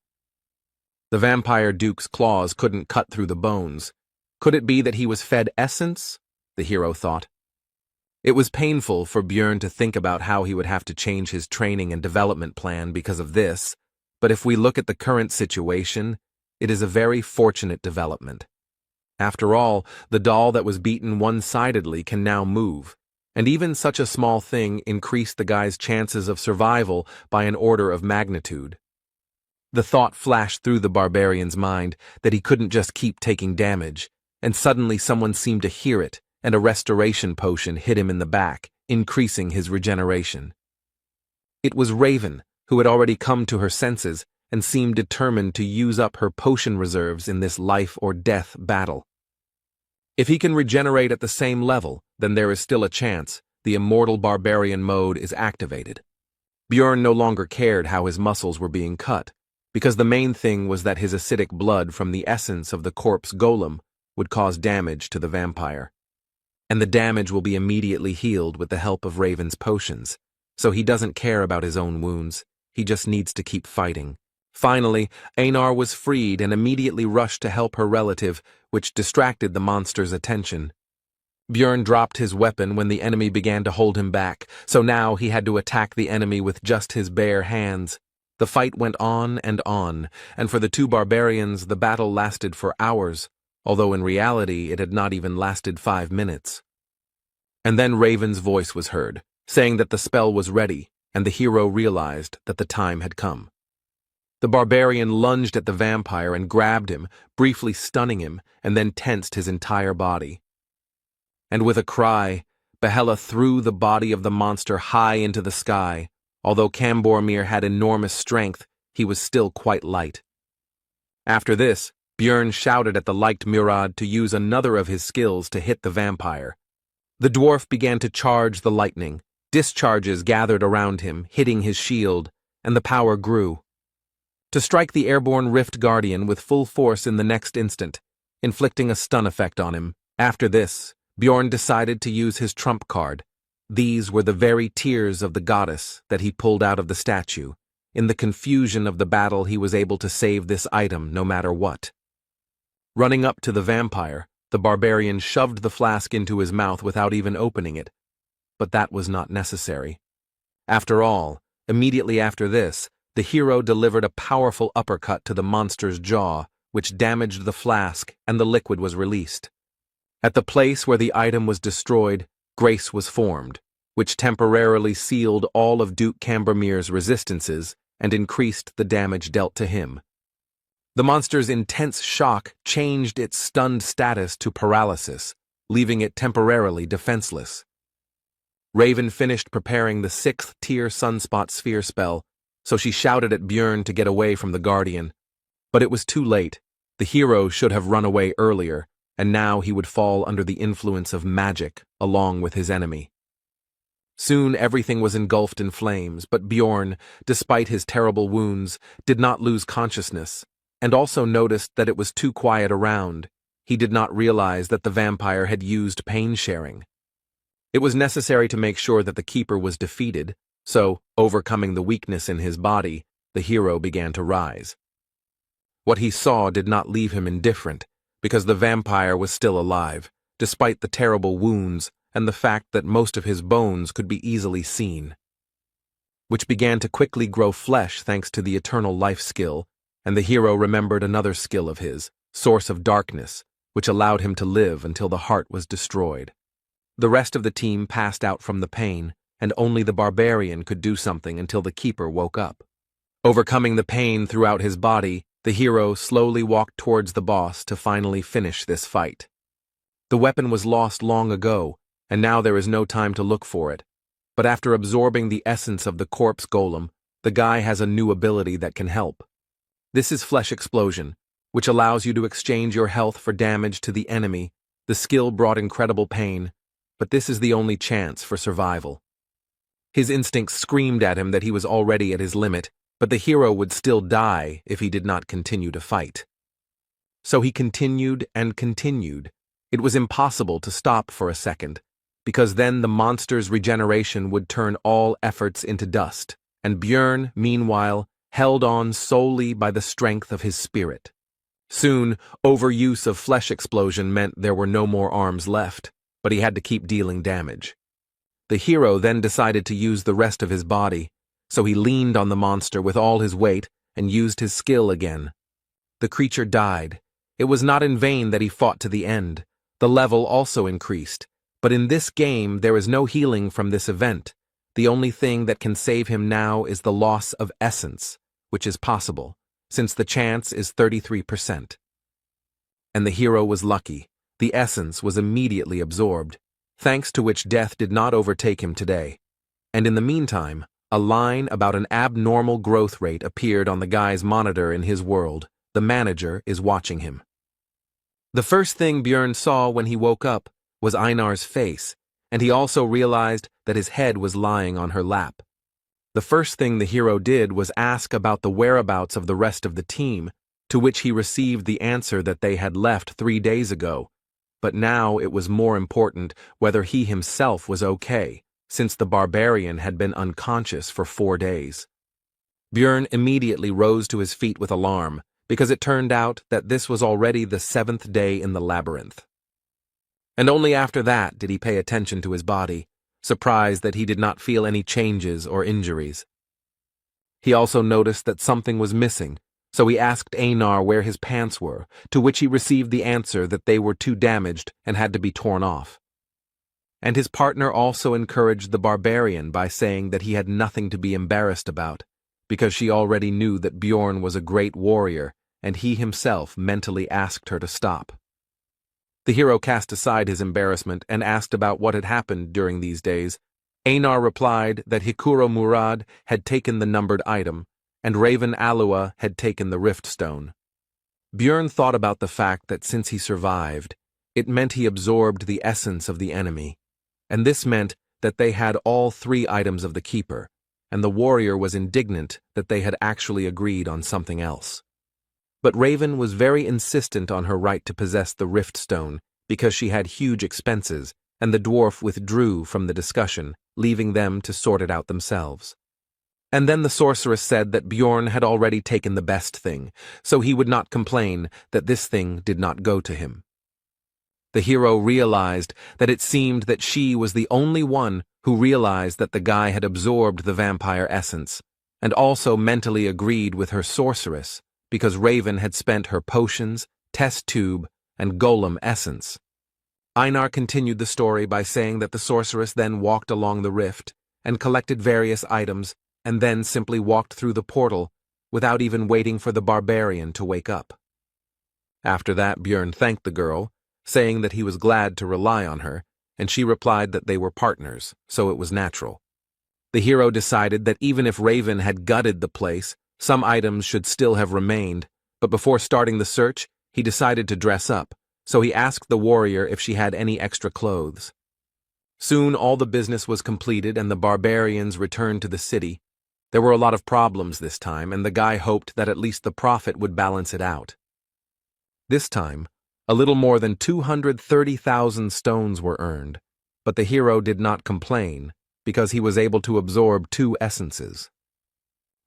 The vampire duke's claws couldn't cut through the bones. Could it be that he was fed essence? The hero thought. It was painful for Björn to think about how he would have to change his training and development plan because of this, but if we look at the current situation, it is a very fortunate development. After all, the doll that was beaten one-sidedly can now move, and even such a small thing increased the guy's chances of survival by an order of magnitude. The thought flashed through the barbarian's mind that he couldn't just keep taking damage, and suddenly someone seemed to hear it, and a restoration potion hit him in the back, increasing his regeneration. It was Raven, who had already come to her senses and seemed determined to use up her potion reserves in this life-or-death battle. If he can regenerate at the same level, then there is still a chance. The immortal barbarian mode is activated. Björn no longer cared how his muscles were being cut, because the main thing was that his acidic blood from the essence of the corpse golem would cause damage to the vampire. And the damage will be immediately healed with the help of Raven's potions, so he doesn't care about his own wounds, he just needs to keep fighting. Finally, Einar was freed and immediately rushed to help her relative, which distracted the monster's attention. Björn dropped his weapon when the enemy began to hold him back, so now he had to attack the enemy with just his bare hands. The fight went on, and for the two barbarians the battle lasted for hours, although in reality it had not even lasted 5 minutes. And then Raven's voice was heard, saying that the spell was ready, and the hero realized that the time had come. The barbarian lunged at the vampire and grabbed him, briefly stunning him, and then tensed his entire body. And with a cry, Yahello threw the body of the monster high into the sky. Although Cambormir had enormous strength, he was still quite light. After this, Björn shouted at the light Murad to use another of his skills to hit the vampire. The dwarf began to charge the lightning. Discharges gathered around him, hitting his shield, and the power grew. To strike the airborne Rift Guardian with full force in the next instant, inflicting a stun effect on him. After this, Björn decided to use his trump card. These were the very tears of the goddess that he pulled out of the statue. In the confusion of the battle, he was able to save this item no matter what. Running up to the vampire, the barbarian shoved the flask into his mouth without even opening it. But that was not necessary. After all, immediately after this, the hero delivered a powerful uppercut to the monster's jaw, which damaged the flask, and the liquid was released. At the place where the item was destroyed, grace was formed, which temporarily sealed all of Duke Cambormir's resistances and increased the damage dealt to him. The monster's intense shock changed its stunned status to paralysis, leaving it temporarily defenseless. Raven finished preparing the 6th-tier Sunspot Sphere spell, so she shouted at Björn to get away from the Guardian. But it was too late. The hero should have run away earlier, and now he would fall under the influence of magic, along with his enemy. Soon everything was engulfed in flames, but Björn, despite his terrible wounds, did not lose consciousness, and also noticed that it was too quiet around. He did not realize that the vampire had used pain sharing. It was necessary to make sure that the keeper was defeated, so, overcoming the weakness in his body, the hero began to rise. What he saw did not leave him indifferent, because the vampire was still alive, despite the terrible wounds and the fact that most of his bones could be easily seen, which began to quickly grow flesh thanks to the eternal life skill, and the hero remembered another skill of his, Source of Darkness, which allowed him to live until the heart was destroyed. The rest of the team passed out from the pain, and only the barbarian could do something until the keeper woke up. Overcoming the pain throughout his body, the hero slowly walked towards the boss to finally finish this fight. The weapon was lost long ago, and now there is no time to look for it. But after absorbing the essence of the corpse golem, the guy has a new ability that can help. This is Flesh Explosion, which allows you to exchange your health for damage to the enemy. The skill brought incredible pain, but this is the only chance for survival. His instincts screamed at him that he was already at his limit, but the hero would still die if he did not continue to fight. So he continued and continued. It was impossible to stop for a second, because then the monster's regeneration would turn all efforts into dust, and Björn, meanwhile, held on solely by the strength of his spirit. Soon, overuse of flesh explosion meant there were no more arms left, but he had to keep dealing damage. The hero then decided to use the rest of his body, so he leaned on the monster with all his weight and used his skill again. The creature died. It was not in vain that he fought to the end. The level also increased, but in this game there is no healing from this event. The only thing that can save him now is the loss of essence, which is possible, since the chance is 33%. And the hero was lucky. The essence was immediately absorbed, thanks to which death did not overtake him today. And in the meantime, a line about an abnormal growth rate appeared on the guy's monitor in his world. The manager is watching him. The first thing Björn saw when he woke up was Einar's face, and he also realized that his head was lying on her lap. The first thing the hero did was ask about the whereabouts of the rest of the team, to which he received the answer that they had left 3 days ago. But now it was more important whether he himself was okay, since the barbarian had been unconscious for 4 days. Björn immediately rose to his feet with alarm, because it turned out that this was already the 7th day in the labyrinth. And only after that did he pay attention to his body, surprised that he did not feel any changes or injuries. He also noticed that something was missing, so he asked Einar where his pants were, to which he received the answer that they were too damaged and had to be torn off. And his partner also encouraged the barbarian by saying that he had nothing to be embarrassed about, because she already knew that Björn was a great warrior, and he himself mentally asked her to stop. The hero cast aside his embarrassment and asked about what had happened during these days. Einar replied that Hikuro Murad had taken the numbered item, and Raven Alua had taken the rift stone. Björn thought about the fact that since he survived, it meant he absorbed the essence of the enemy, and this meant that they had all 3 items of the keeper, and the warrior was indignant that they had actually agreed on something else. But Raven was very insistent on her right to possess the rift stone because she had huge expenses, and the dwarf withdrew from the discussion, leaving them to sort it out themselves. And then the sorceress said that Björn had already taken the best thing, so he would not complain that this thing did not go to him. The hero realized that it seemed that she was the only one who realized that the guy had absorbed the vampire essence, and also mentally agreed with her sorceress, because Raven had spent her potions, test tube, and golem essence. Einar continued the story by saying that the sorceress then walked along the rift and collected various items and then simply walked through the portal without even waiting for the barbarian to wake up. After that, Björn thanked the girl, saying that he was glad to rely on her, and she replied that they were partners, so it was natural. The hero decided that even if Raven had gutted the place, some items should still have remained, but before starting the search, he decided to dress up, so he asked the warrior if she had any extra clothes. Soon all the business was completed and the barbarians returned to the city. There were a lot of problems this time, and the guy hoped that at least the profit would balance it out. This time, a little more than 230,000 stones were earned, but the hero did not complain, because he was able to absorb 2 essences.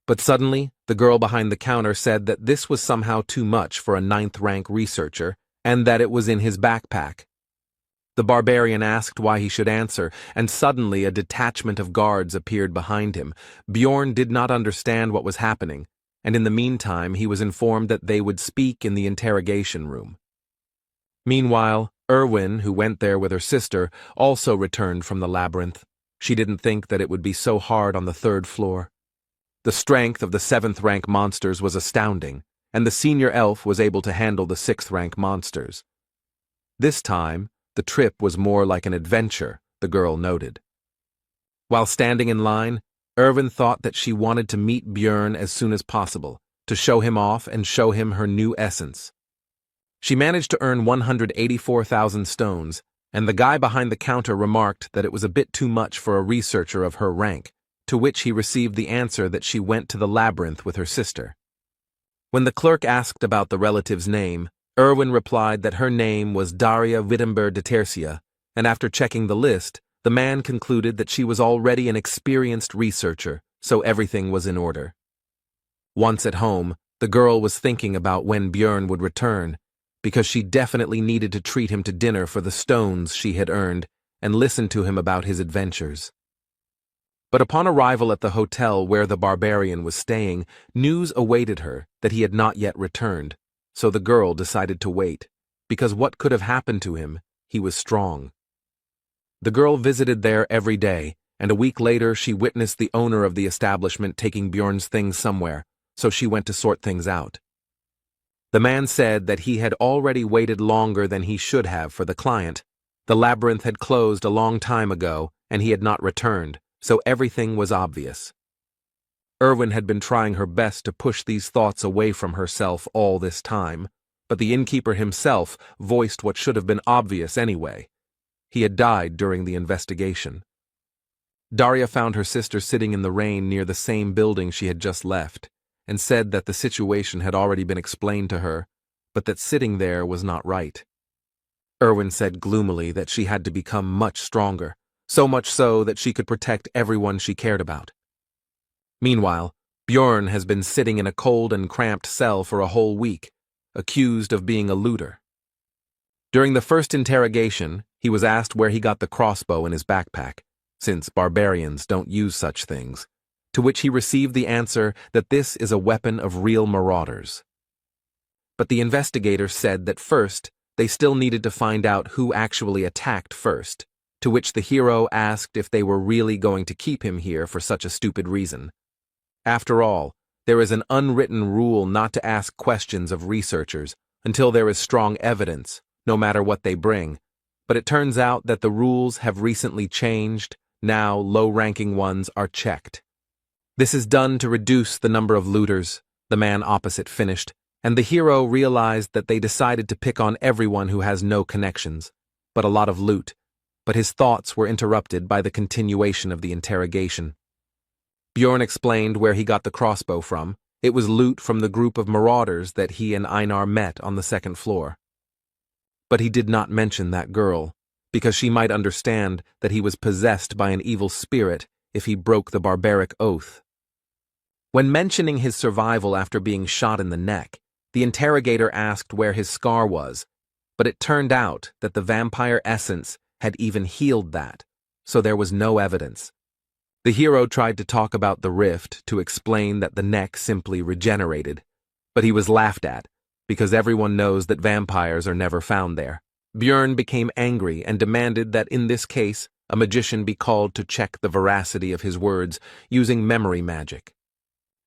But suddenly, the girl behind the counter said that this was somehow too much for a 9th-rank researcher, and that it was in his backpack. The barbarian asked why he should answer, and suddenly a detachment of guards appeared behind him. Björn did not understand what was happening, and in the meantime he was informed that they would speak in the interrogation room. Meanwhile, Erwin, who went there with her sister, also returned from the labyrinth. She didn't think that it would be so hard on the 3rd floor. The strength of the 7th-rank monsters was astounding, and the senior elf was able to handle the 6th-rank monsters. This time, the trip was more like an adventure, the girl noted. While standing in line, Erwin thought that she wanted to meet Björn as soon as possible, to show him off and show him her new essence. She managed to earn 184,000 stones, and the guy behind the counter remarked that it was a bit too much for a researcher of her rank, to which he received the answer that she went to the labyrinth with her sister. When the clerk asked about the relative's name, Erwin replied that her name was Daria Wittenberg de Tercia, and after checking the list, the man concluded that she was already an experienced researcher, so everything was in order. Once at home, the girl was thinking about when Björn would return, because she definitely needed to treat him to dinner for the stones she had earned and listen to him about his adventures. But upon arrival at the hotel where the barbarian was staying, news awaited her that he had not yet returned, so the girl decided to wait, because what could have happened to him? He was strong. The girl visited there every day, and a week later she witnessed the owner of the establishment taking Björn's things somewhere, so she went to sort things out. The man said that he had already waited longer than he should have for the client. The labyrinth had closed a long time ago, and he had not returned, so everything was obvious. Erwin had been trying her best to push these thoughts away from herself all this time, but the innkeeper himself voiced what should have been obvious anyway. He had died during the investigation. Daria found her sister sitting in the rain near the same building she had just left, and said that the situation had already been explained to her, but that sitting there was not right. Erwin said gloomily that she had to become much stronger, so much so that she could protect everyone she cared about. Meanwhile, Björn has been sitting in a cold and cramped cell for a whole week, accused of being a looter. During the first interrogation, he was asked where he got the crossbow in his backpack, since barbarians don't use such things, to which he received the answer that this is a weapon of real marauders. But the investigator said that first, they still needed to find out who actually attacked first, to which the hero asked if they were really going to keep him here for such a stupid reason. After all, there is an unwritten rule not to ask questions of researchers until there is strong evidence, no matter what they bring, but it turns out that the rules have recently changed. Now low-ranking ones are checked. This is done to reduce the number of looters, the man opposite finished, and the hero realized that they decided to pick on everyone who has no connections, but a lot of loot. But his thoughts were interrupted by the continuation of the interrogation. Björn explained where he got the crossbow from. It was loot from the group of marauders that he and Einar met on the second floor. But he did not mention that girl, because she might understand that he was possessed by an evil spirit if he broke the barbaric oath. When mentioning his survival after being shot in the neck, the interrogator asked where his scar was, but it turned out that the vampire essence had even healed that, so there was no evidence. The hero tried to talk about the rift to explain that the neck simply regenerated, but he was laughed at, because everyone knows that vampires are never found there. Björn became angry and demanded that in this case, a magician be called to check the veracity of his words using memory magic.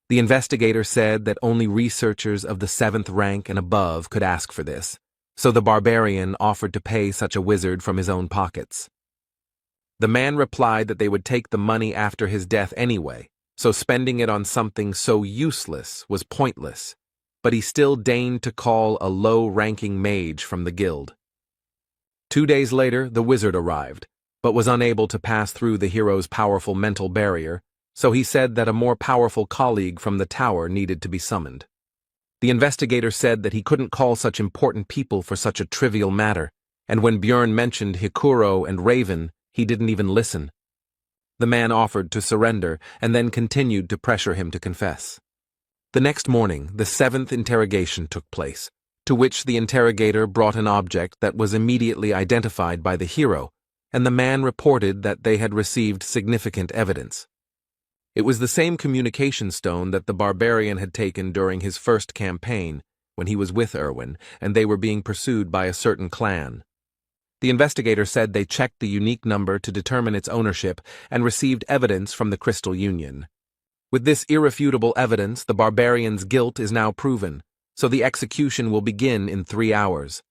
The investigator said that only researchers of the 7th rank and above could ask for this, so the barbarian offered to pay such a wizard from his own pockets. The man replied that they would take the money after his death anyway, so spending it on something so useless was pointless, but he still deigned to call a low-ranking mage from the guild. 2 days later, the wizard arrived, but was unable to pass through the hero's powerful mental barrier, so he said that a more powerful colleague from the tower needed to be summoned. The investigator said that he couldn't call such important people for such a trivial matter, and when Björn mentioned Hikuro and Raven, he didn't even listen. The man offered to surrender and then continued to pressure him to confess. The next morning, the 7th interrogation took place, to which the interrogator brought an object that was immediately identified by the hero, and the man reported that they had received significant evidence. It was the same communication stone that the barbarian had taken during his first campaign, when he was with Erwin, and they were being pursued by a certain clan. The investigator said they checked the unique number to determine its ownership and received evidence from the Crystal Union. With this irrefutable evidence, the barbarian's guilt is now proven, so the execution will begin in 3 hours.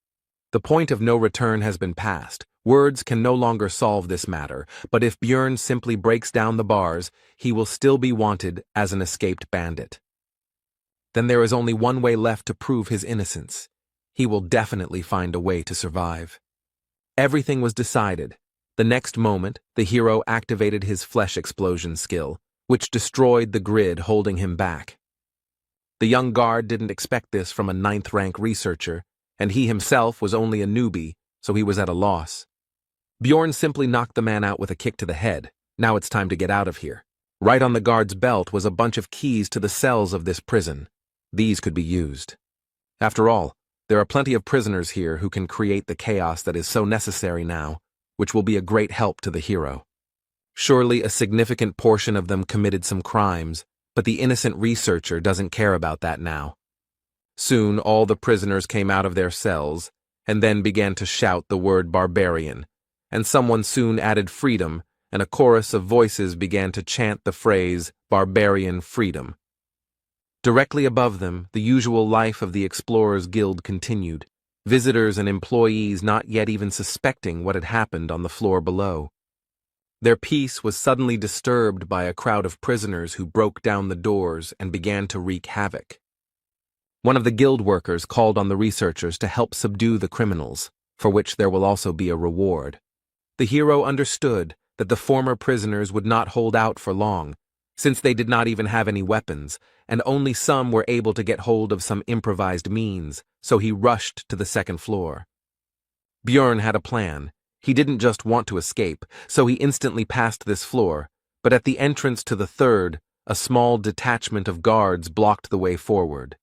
The point of no return has been passed. Words can no longer solve this matter, but if Björn simply breaks down the bars, he will still be wanted as an escaped bandit. Then there is only one way left to prove his innocence. He will definitely find a way to survive. Everything was decided. The next moment, the hero activated his flesh explosion skill, which destroyed the grid holding him back. The young guard didn't expect this from a 9th-rank researcher, and he himself was only a newbie, so he was at a loss. Bjorn simply knocked the man out with a kick to the head. Now it's time to get out of here. Right on the guard's belt was a bunch of keys to the cells of this prison. These could be used. After all, there are plenty of prisoners here who can create the chaos that is so necessary now, which will be a great help to the hero. Surely a significant portion of them committed some crimes, but the innocent researcher doesn't care about that now. Soon all the prisoners came out of their cells, and then began to shout the word barbarian, and someone soon added freedom, and a chorus of voices began to chant the phrase barbarian freedom. Directly above them, the usual life of the Explorers Guild continued, visitors and employees not yet even suspecting what had happened on the floor below. Their peace was suddenly disturbed by a crowd of prisoners who broke down the doors and began to wreak havoc. One of the guild workers called on the researchers to help subdue the criminals, for which there will also be a reward. The hero understood that the former prisoners would not hold out for long, since they did not even have any weapons, and only some were able to get hold of some improvised means, so he rushed to the second floor. Bjorn had a plan. He didn't just want to escape, so he instantly passed this floor, but at the entrance to the third, a small detachment of guards blocked the way forward.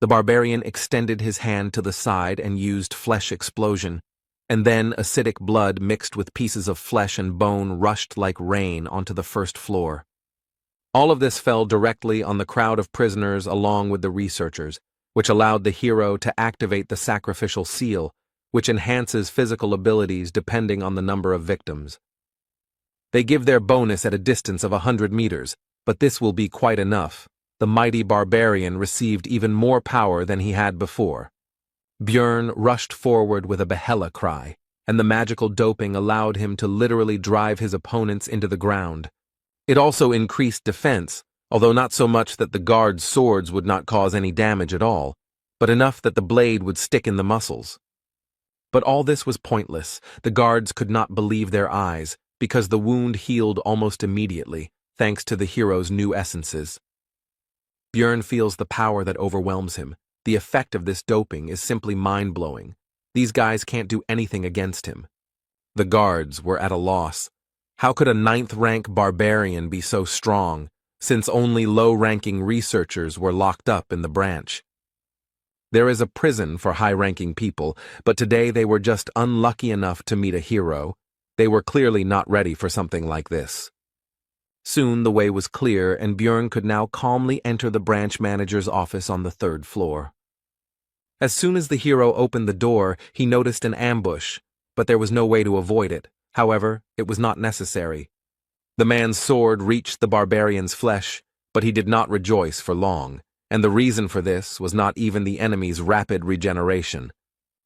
The barbarian extended his hand to the side and used flesh explosion, and then acidic blood mixed with pieces of flesh and bone rushed like rain onto the first floor. All of this fell directly on the crowd of prisoners along with the researchers, which allowed the hero to activate the sacrificial seal, which enhances physical abilities depending on the number of victims. They give their bonus at a distance of 100 meters, but this will be quite enough. The mighty barbarian received even more power than he had before. Bjorn rushed forward with a Yahello cry, and the magical doping allowed him to literally drive his opponents into the ground. It also increased defense, although not so much that the guards' swords would not cause any damage at all, but enough that the blade would stick in the muscles. But all this was pointless. The guards could not believe their eyes, because the wound healed almost immediately, thanks to the hero's new essences. Bjorn feels the power that overwhelms him. The effect of this doping is simply mind-blowing. These guys can't do anything against him. The guards were at a loss. How could a 9th-rank barbarian be so strong, since only low-ranking researchers were locked up in the branch? There is a prison for high-ranking people, but today they were just unlucky enough to meet a hero. They were clearly not ready for something like this. Soon the way was clear, and Bjorn could now calmly enter the branch manager's office on the 3rd floor. As soon as the hero opened the door, he noticed an ambush, but there was no way to avoid it. However, it was not necessary. The man's sword reached the barbarian's flesh, but he did not rejoice for long, and the reason for this was not even the enemy's rapid regeneration.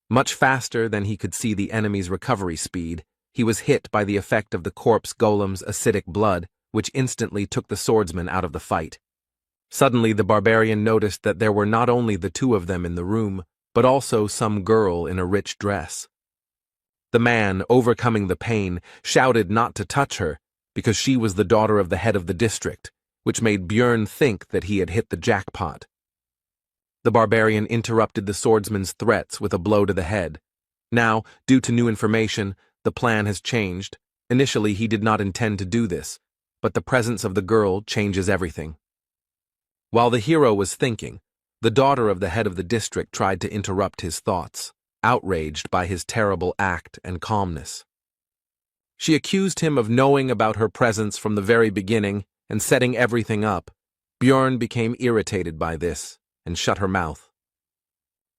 Much faster than he could see the enemy's recovery speed, he was hit by the effect of the corpse golem's acidic blood, which instantly took the swordsman out of the fight. Suddenly the barbarian noticed that there were not only the two of them in the room, but also some girl in a rich dress. The man, overcoming the pain, shouted not to touch her, because she was the daughter of the head of the district, which made Bjorn think that he had hit the jackpot. The barbarian interrupted the swordsman's threats with a blow to the head. Now, due to new information, the plan has changed. Initially, he did not intend to do this, but the presence of the girl changes everything. While the hero was thinking, the daughter of the head of the district tried to interrupt his thoughts, outraged by his terrible act and calmness. She accused him of knowing about her presence from the very beginning and setting everything up. Bjorn became irritated by this and shut her mouth.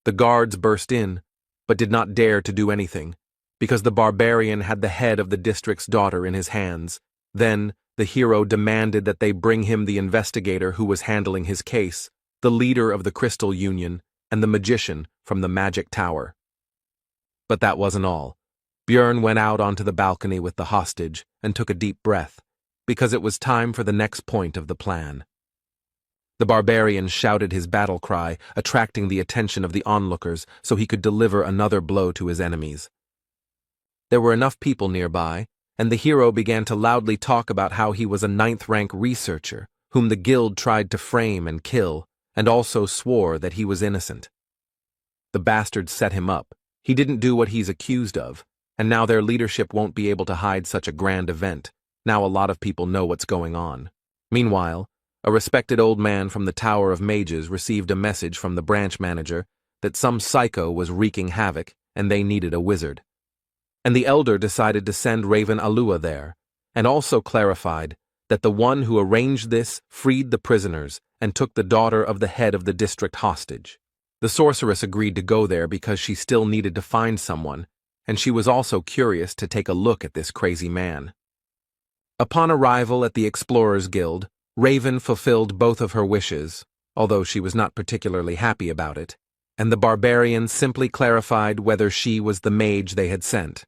The guards burst in, but did not dare to do anything, because the barbarian had the head of the district's daughter in his hands. Then, the hero demanded that they bring him the investigator who was handling his case, the leader of the Crystal Union, and the magician from the Magic Tower. But that wasn't all. Bjorn went out onto the balcony with the hostage and took a deep breath, because it was time for the next point of the plan. The barbarian shouted his battle cry, attracting the attention of the onlookers so he could deliver another blow to his enemies. There were enough people nearby, and the hero began to loudly talk about how he was a 9th-rank researcher, whom the guild tried to frame and kill, and also swore that he was innocent. The bastards set him up. He didn't do what he's accused of, and now their leadership won't be able to hide such a grand event. Now a lot of people know what's going on. Meanwhile, a respected old man from the Tower of Mages received a message from the branch manager that some psycho was wreaking havoc and they needed a wizard. And the elder decided to send Raven Alua there, and also clarified that the one who arranged this freed the prisoners and took the daughter of the head of the district hostage. The sorceress agreed to go there because she still needed to find someone, and she was also curious to take a look at this crazy man. Upon arrival at the Explorers Guild, Raven fulfilled both of her wishes, although she was not particularly happy about it, and the barbarian simply clarified whether she was the mage they had sent.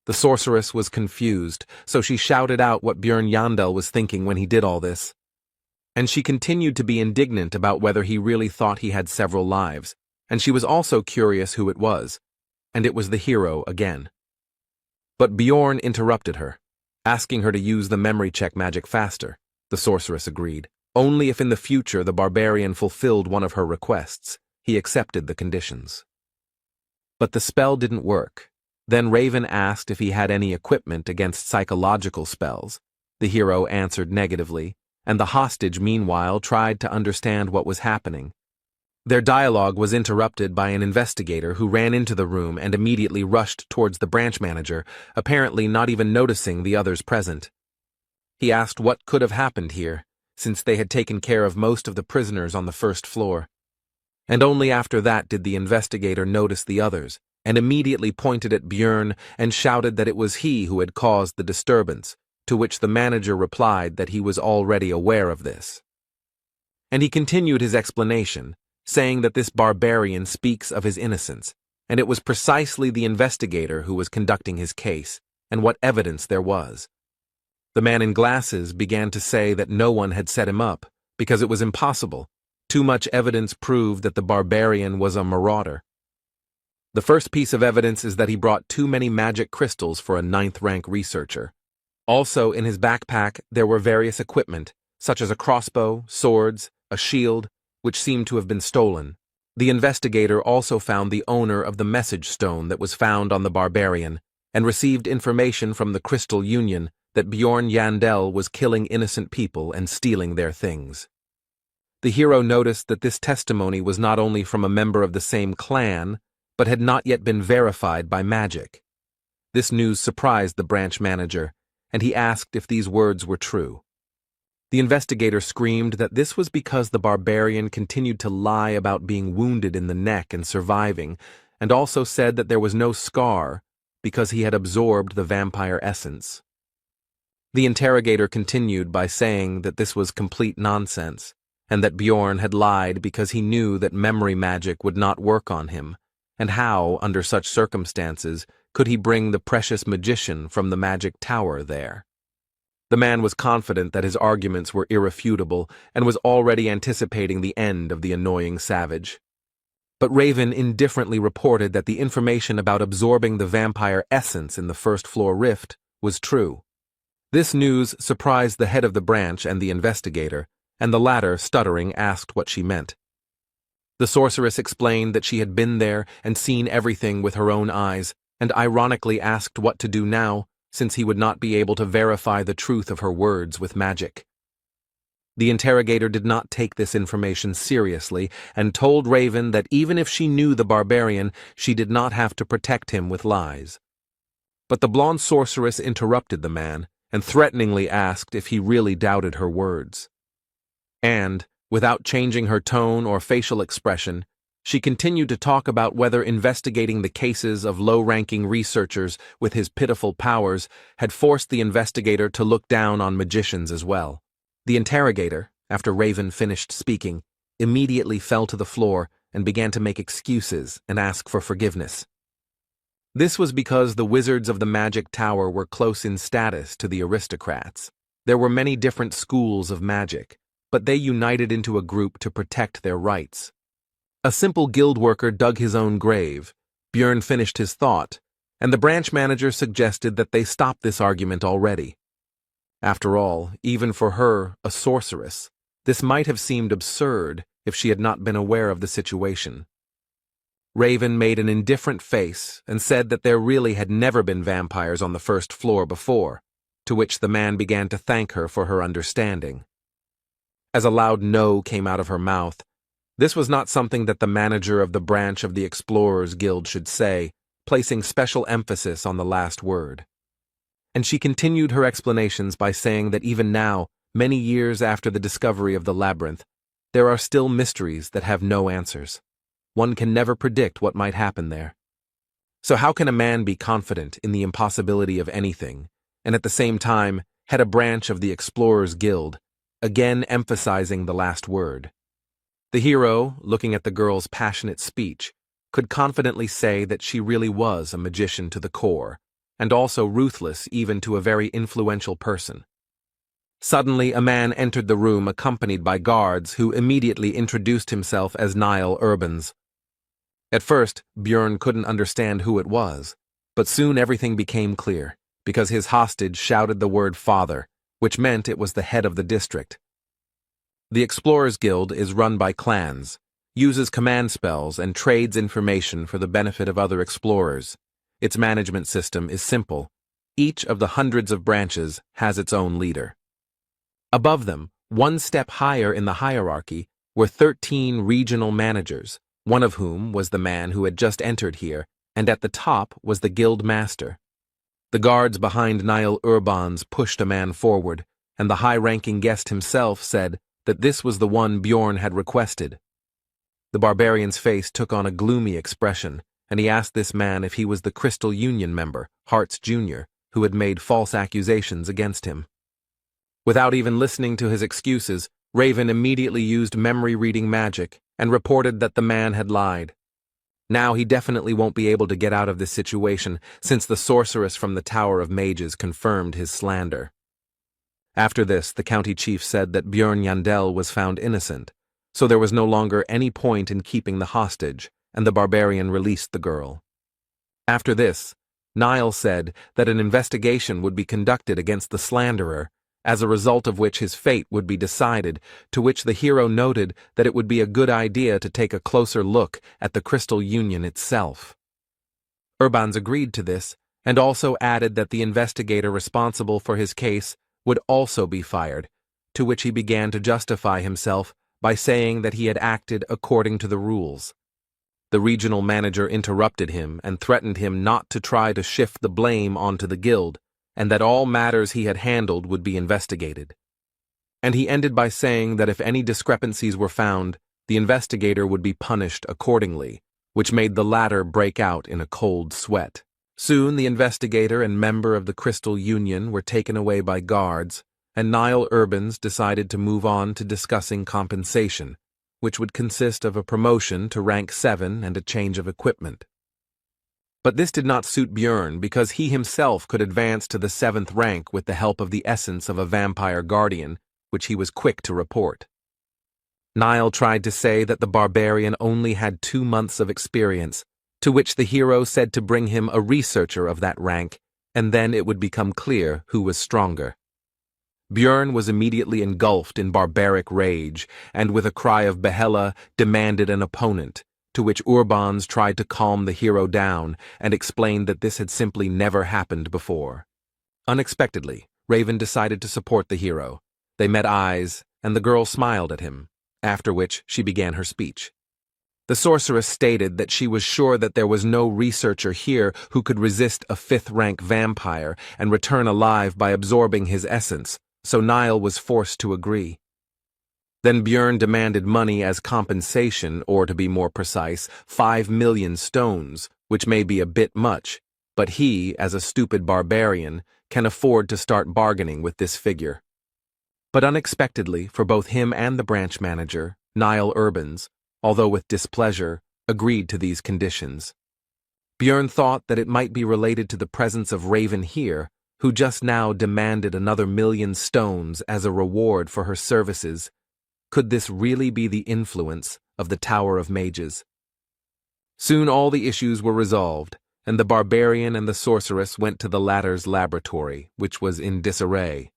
The sorceress was confused, so she shouted out what Björn Yandel was thinking when he did all this. And she continued to be indignant about whether he really thought he had several lives, and she was also curious who it was, and it was the hero again. But Bjorn interrupted her, asking her to use the memory check magic faster. The sorceress agreed. Only if in the future the barbarian fulfilled one of her requests, he accepted the conditions. But the spell didn't work. Then Raven asked if he had any equipment against psychological spells. The hero answered negatively, and the hostage meanwhile tried to understand what was happening. Their dialogue was interrupted by an investigator who ran into the room and immediately rushed towards the branch manager, apparently not even noticing the others present. He asked what could have happened here, since they had taken care of most of the prisoners on the first floor. And only after that did the investigator notice the others, and immediately pointed at Björn and shouted that it was he who had caused the disturbance, to which the manager replied that he was already aware of this. And he continued his explanation, saying that this barbarian speaks of his innocence, and it was precisely the investigator who was conducting his case, and what evidence there was. The man in glasses began to say that no one had set him up, because it was impossible. Too much evidence proved that the barbarian was a marauder. The first piece of evidence is that he brought too many magic crystals for a 9th-rank researcher. Also, in his backpack, there were various equipment, such as a crossbow, swords, a shield, which seemed to have been stolen. The investigator also found the owner of the message stone that was found on the barbarian, and received information from the Crystal Union that Bjorn Yandel was killing innocent people and stealing their things. The hero noticed that this testimony was not only from a member of the same clan, but had not yet been verified by magic. This news surprised the branch manager, and he asked if these words were true. The investigator screamed that this was because the barbarian continued to lie about being wounded in the neck and surviving, and also said that there was no scar because he had absorbed the vampire essence. The interrogator continued by saying that this was complete nonsense, and that Bjorn had lied because he knew that memory magic would not work on him, and how, under such circumstances, could he bring the precious magician from the magic tower there? The man was confident that his arguments were irrefutable and was already anticipating the end of the annoying savage. But Raven indifferently reported that the information about absorbing the vampire essence in the first-floor rift was true. This news surprised the head of the branch and the investigator, and the latter, stuttering, asked what she meant. The sorceress explained that she had been there and seen everything with her own eyes, and ironically asked what to do now, since he would not be able to verify the truth of her words with magic. The interrogator did not take this information seriously and told Raven that even if she knew the barbarian, she did not have to protect him with lies. But the blonde sorceress interrupted the man and threateningly asked if he really doubted her words. And, without changing her tone or facial expression, she continued to talk about whether investigating the cases of low-ranking researchers with his pitiful powers had forced the investigator to look down on magicians as well. The interrogator, after Raven finished speaking, immediately fell to the floor and began to make excuses and ask for forgiveness. This was because the wizards of the magic tower were close in status to the aristocrats. There were many different schools of magic, but they united into a group to protect their rights. A simple guild worker dug his own grave. Björn finished his thought, and the branch manager suggested that they stop this argument already. After all, even for her, a sorceress, this might have seemed absurd if she had not been aware of the situation. Raven made an indifferent face and said that there really had never been vampires on the first floor before, to which the man began to thank her for her understanding. As a loud no came out of her mouth, this was not something that the manager of the branch of the Explorers Guild should say, placing special emphasis on the last word. And she continued her explanations by saying that even now, many years after the discovery of the labyrinth, there are still mysteries that have no answers. One can never predict what might happen there. So how can a man be confident in the impossibility of anything, and at the same time head a branch of the Explorers Guild, again emphasizing the last word? The hero, looking at the girl's passionate speech, could confidently say that she really was a magician to the core, and also ruthless even to a very influential person. Suddenly, a man entered the room accompanied by guards who immediately introduced himself as Niall Urbans. At first, Björn couldn't understand who it was, but soon everything became clear, because his hostage shouted the word father, which meant it was the head of the district. The Explorers Guild is run by clans, uses command spells, and trades information for the benefit of other explorers. Its management system is simple. Each of the hundreds of branches has its own leader. Above them, one step higher in the hierarchy, were 13 regional managers, one of whom was the man who had just entered here, and at the top was the guild master. The guards behind Niall Urbans pushed a man forward, and the high-ranking guest himself said that this was the one Bjorn had requested. The barbarian's face took on a gloomy expression, and he asked this man if he was the Crystal Union member, Hartz Jr., who had made false accusations against him. Without even listening to his excuses, Raven immediately used memory-reading magic and reported that the man had lied. Now he definitely won't be able to get out of this situation, since the sorceress from the Tower of Mages confirmed his slander. After this, the county chief said that Björn Yandel was found innocent, so there was no longer any point in keeping the hostage, and the barbarian released the girl. After this, Niall said that an investigation would be conducted against the slanderer, as a result of which his fate would be decided, to which the hero noted that it would be a good idea to take a closer look at the Crystal Union itself. Urbans agreed to this, and also added that the investigator responsible for his case would also be fired, to which he began to justify himself by saying that he had acted according to the rules. The regional manager interrupted him and threatened him not to try to shift the blame onto the guild, and that all matters he had handled would be investigated. And he ended by saying that if any discrepancies were found, the investigator would be punished accordingly, which made the latter break out in a cold sweat. Soon the investigator and member of the Crystal Union were taken away by guards, and Niall Urbans decided to move on to discussing compensation, which would consist of a promotion to rank 7 and a change of equipment. But this did not suit Björn because he himself could advance to the 7th rank with the help of the essence of a vampire guardian, which he was quick to report. Niall tried to say that the barbarian only had 2 months of experience, to which the hero said to bring him a researcher of that rank, and then it would become clear who was stronger. Björn was immediately engulfed in barbaric rage, and with a cry of Yahello demanded an opponent, to which Urbans tried to calm the hero down and explained that this had simply never happened before. Unexpectedly, Raven decided to support the hero. They met eyes, and the girl smiled at him, after which she began her speech. The sorceress stated that she was sure that there was no researcher here who could resist a 5th-rank vampire and return alive by absorbing his essence, so Niall was forced to agree. Then Björn demanded money as compensation, or to be more precise, 5 million stones, which may be a bit much, but he, as a stupid barbarian, can afford to start bargaining with this figure. But unexpectedly, for both him and the branch manager, Niall Urbans, although with displeasure, agreed to these conditions. Björn thought that it might be related to the presence of Raven here, who just now demanded another 1,000,000 stones as a reward for her services. Could this really be the influence of the Tower of Mages? Soon all the issues were resolved, and the barbarian and the sorceress went to the latter's laboratory, which was in disarray.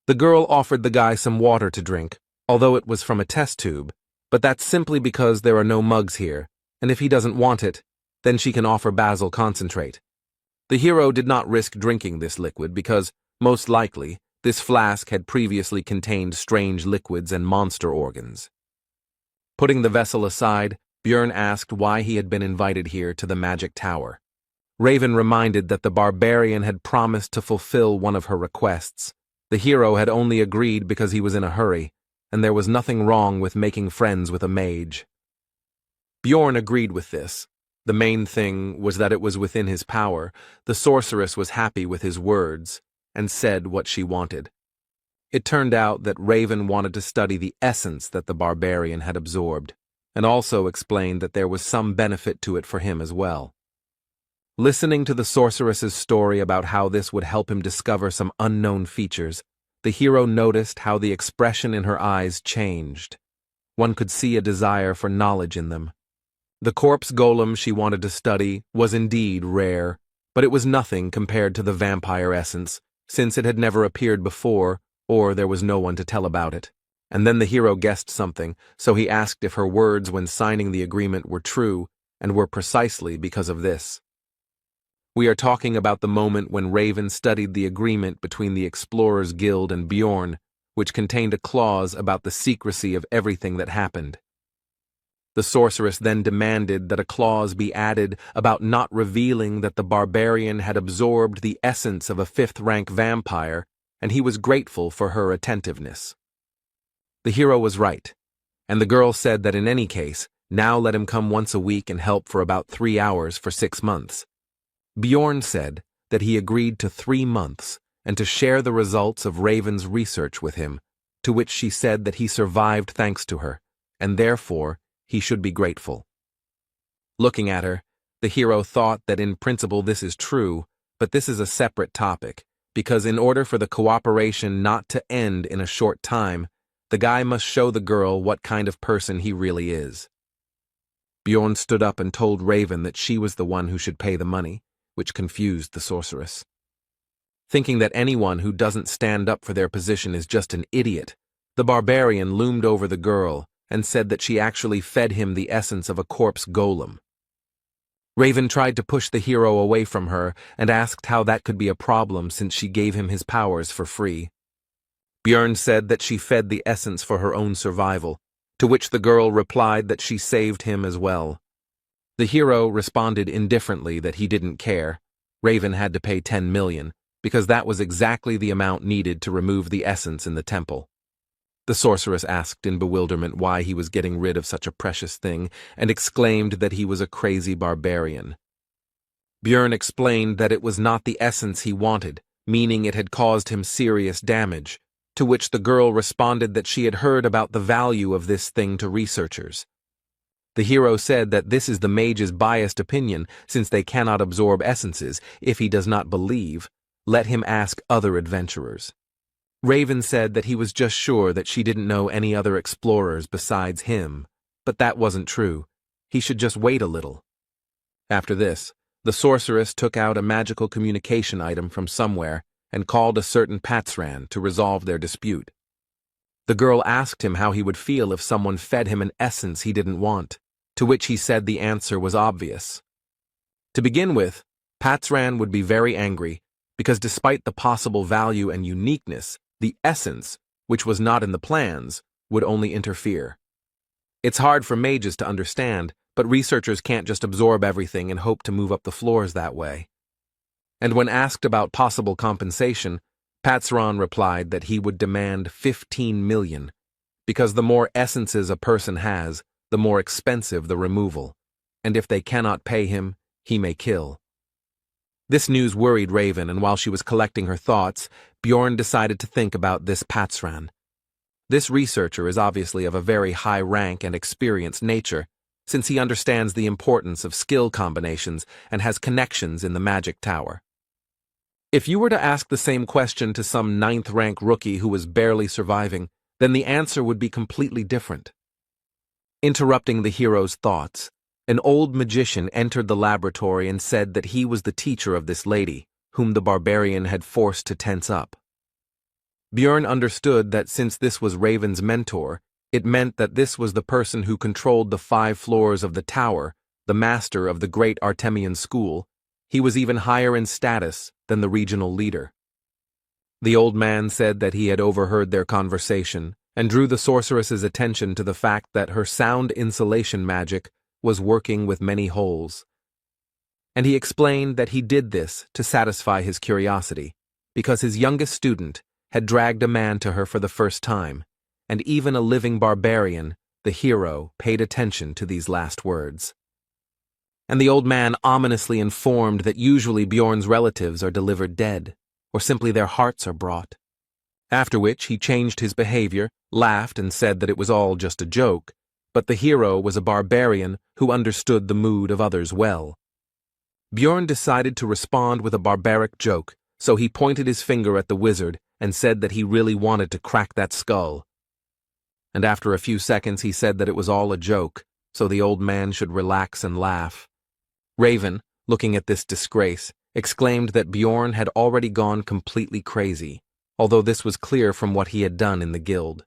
The girl offered the guy some water to drink, although it was from a test tube, but that's simply because there are no mugs here, and if he doesn't want it, then she can offer basil concentrate. The hero did not risk drinking this liquid because, most likely, this flask had previously contained strange liquids and monster organs. Putting the vessel aside, Björn asked why he had been invited here to the magic tower. Raven reminded that the barbarian had promised to fulfill one of her requests. The hero had only agreed because he was in a hurry, and there was nothing wrong with making friends with a mage. Bjorn agreed with this. The main thing was that it was within his power. The sorceress was happy with his words, and said what she wanted. It turned out that Raven wanted to study the essence that the barbarian had absorbed, and also explained that there was some benefit to it for him as well. Listening to the sorceress's story about how this would help him discover some unknown features, the hero noticed how the expression in her eyes changed. One could see a desire for knowledge in them. The corpse golem she wanted to study was indeed rare, but it was nothing compared to the vampire essence, since it had never appeared before, or there was no one to tell about it. And then the hero guessed something, so he asked if her words when signing the agreement were true, and were precisely because of this. We are talking about the moment when Raven studied the agreement between the Explorers Guild and Bjorn, which contained a clause about the secrecy of everything that happened. The sorceress then demanded that a clause be added about not revealing that the barbarian had absorbed the essence of a fifth-rank vampire, and he was grateful for her attentiveness. The hero was right, and the girl said that in any case, now let him come once a week and help for about 3 hours for 6 months. Bjorn said that he agreed to 3 months and to share the results of Raven's research with him, to which she said that he survived thanks to her, and therefore he should be grateful. Looking at her, the hero thought that in principle this is true, but this is a separate topic, because in order for the cooperation not to end in a short time, the guy must show the girl what kind of person he really is. Bjorn stood up and told Raven that she was the one who should pay the money, which confused the sorceress. Thinking that anyone who doesn't stand up for their position is just an idiot, the barbarian loomed over the girl and said that she actually fed him the essence of a corpse golem. Raven tried to push the hero away from her and asked how that could be a problem since she gave him his powers for free. Bjorn said that she fed the essence for her own survival, to which the girl replied that she saved him as well. The hero responded indifferently that he didn't care. Raven had to pay 10 million, because that was exactly the amount needed to remove the essence in the temple. The sorceress asked in bewilderment why he was getting rid of such a precious thing, and exclaimed that he was a crazy barbarian. Bjorn explained that it was not the essence he wanted, meaning it had caused him serious damage, to which the girl responded that she had heard about the value of this thing to researchers. The hero said that this is the mage's biased opinion, since they cannot absorb essences. If he does not believe, let him ask other adventurers. Raven said that he was just sure that she didn't know any other explorers besides him, but that wasn't true. He should just wait a little. After this, the sorceress took out a magical communication item from somewhere and called a certain Patsran to resolve their dispute. The girl asked him how he would feel if someone fed him an essence he didn't want, to which he said the answer was obvious. To begin with, Patsran would be very angry, because despite the possible value and uniqueness, the essence, which was not in the plans, would only interfere. It's hard for mages to understand, but researchers can't just absorb everything and hope to move up the floors that way. And when asked about possible compensation, Patsran replied that he would demand 15 million, because the more essences a person has, the more expensive the removal, and if they cannot pay him, he may kill. This news worried Raven, and while she was collecting her thoughts, Bjorn decided to think about this Patsran. This researcher is obviously of a very high rank and experienced nature, since he understands the importance of skill combinations and has connections in the magic tower. If you were to ask the same question to some 9th-rank rookie who was barely surviving, then the answer would be completely different. Interrupting the hero's thoughts, an old magician entered the laboratory and said that he was the teacher of this lady, whom the barbarian had forced to tense up. Bjorn understood that since this was Raven's mentor, it meant that this was the person who controlled the 5 floors of the tower, the master of the great Artemian school. He was even higher in status than the regional leader. The old man said that he had overheard their conversation and drew the sorceress's attention to the fact that her sound insulation magic was working with many holes. And he explained that he did this to satisfy his curiosity, because his youngest student had dragged a man to her for the first time, and even a living barbarian, the hero, paid attention to these last words. And the old man ominously informed that usually Bjorn's relatives are delivered dead, or simply their hearts are brought. After which he changed his behavior, laughed, and said that it was all just a joke, but the hero was a barbarian who understood the mood of others well. Bjorn decided to respond with a barbaric joke, so he pointed his finger at the wizard and said that he really wanted to crack that skull. And after a few seconds he said that it was all a joke, so the old man should relax and laugh. Raven, looking at this disgrace, exclaimed that Bjorn had already gone completely crazy, although this was clear from what he had done in the guild.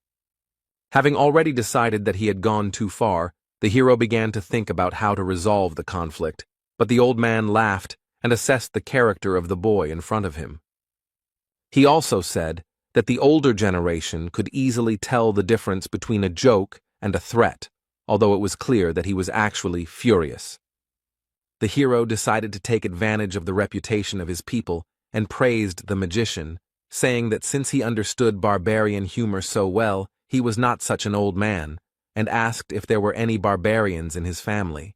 Having already decided that he had gone too far, the hero began to think about how to resolve the conflict, but the old man laughed and assessed the character of the boy in front of him. He also said that the older generation could easily tell the difference between a joke and a threat, although it was clear that he was actually furious. The hero decided to take advantage of the reputation of his people and praised the magician, saying that since he understood barbarian humor so well, he was not such an old man, and asked if there were any barbarians in his family.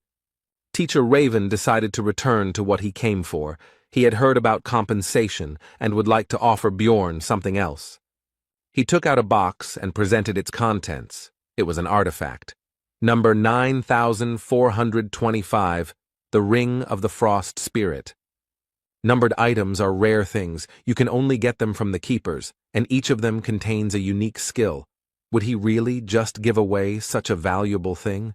Teacher Raven decided to return to what he came for. He had heard about compensation and would like to offer Bjorn something else. He took out a box and presented its contents. It was an artifact. Number 9425, the Ring of the Frost Spirit. Numbered items are rare things. You can only get them from the keepers, and each of them contains a unique skill. Would he really just give away such a valuable thing?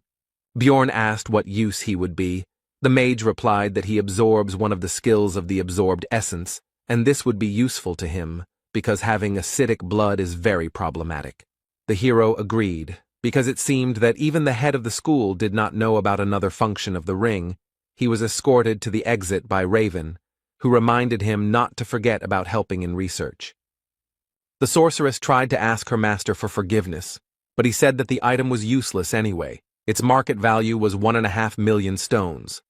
Bjorn asked what use he would be. The mage replied that he absorbs one of the skills of the absorbed essence, and this would be useful to him, because having acidic blood is very problematic. The hero agreed, because it seemed that even the head of the school did not know about another function of the ring. He was escorted to the exit by Raven, who reminded him not to forget about helping in research. The sorceress tried to ask her master for forgiveness, but he said that the item was useless anyway. Its market value was 1.5 million stones.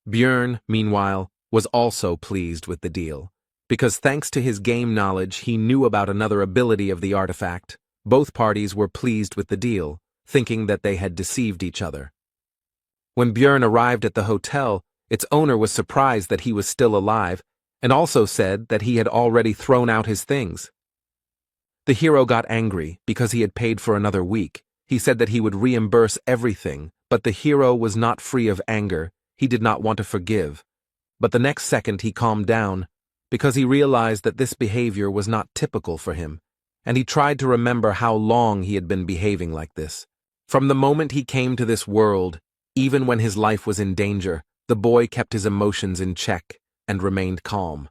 Bjorn, meanwhile, was also pleased with the deal, because thanks to his game knowledge he knew about another ability of the artifact. Both parties were pleased with the deal, thinking that they had deceived each other. When Bjorn arrived at the hotel, its owner was surprised that he was still alive, and also said that he had already thrown out his things. The hero got angry because he had paid for another week. He said that he would reimburse everything, but the hero was not free of anger. He did not want to forgive. But the next second he calmed down, because he realized that this behavior was not typical for him, and he tried to remember how long he had been behaving like this. From the moment he came to this world, even when his life was in danger, the boy kept his emotions in check and remained calm.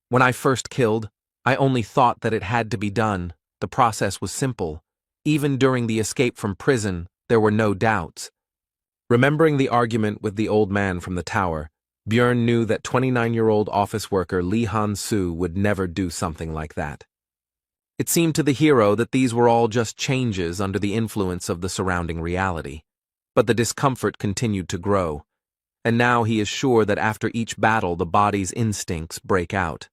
When I first killed, I only thought that it had to be done. The process was simple. Even during the escape from prison, there were no doubts. Remembering the argument with the old man from the tower, Bjorn knew that 29-year-old office worker Lee Han-soo would never do something like that. It seemed to the hero that these were all just changes under the influence of the surrounding reality. But the discomfort continued to grow, and now he is sure that after each battle the body's instincts break out.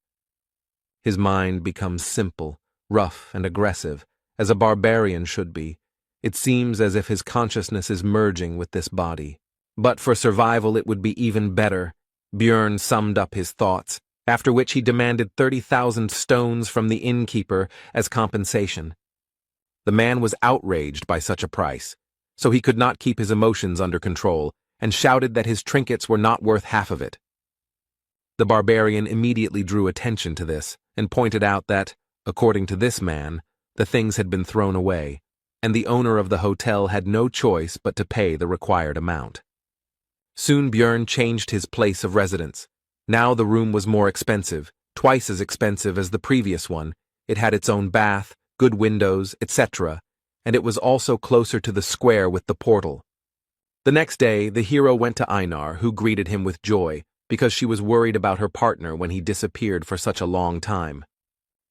His mind becomes simple, rough, and aggressive, as a barbarian should be. It seems as if his consciousness is merging with this body. But for survival it would be even better. Bjorn summed up his thoughts, after which he demanded 30,000 stones from the innkeeper as compensation. The man was outraged by such a price, so he could not keep his emotions under control, and shouted that his trinkets were not worth half of it. The barbarian immediately drew attention to this, and pointed out that, according to this man, the things had been thrown away, and the owner of the hotel had no choice but to pay the required amount. Soon Bjorn changed his place of residence. Now the room was more expensive, twice as expensive as the previous one. It had its own bath, good windows, etc., and it was also closer to the square with the portal. The next day, the hero went to Einar, who greeted him with joy, because she was worried about her partner when he disappeared for such a long time.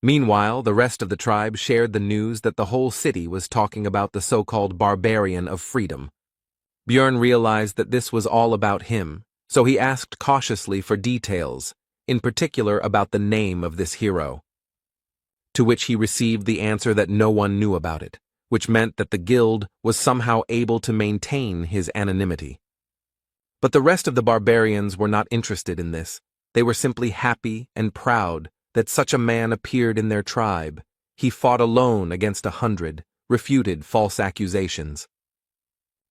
Meanwhile, the rest of the tribe shared the news that the whole city was talking about the so-called barbarian of freedom. Björn realized that this was all about him, so he asked cautiously for details, in particular about the name of this hero. To which he received the answer that no one knew about it, which meant that the guild was somehow able to maintain his anonymity. But the rest of the barbarians were not interested in this. They were simply happy and proud that such a man appeared in their tribe. He fought alone against 100, refuted false accusations.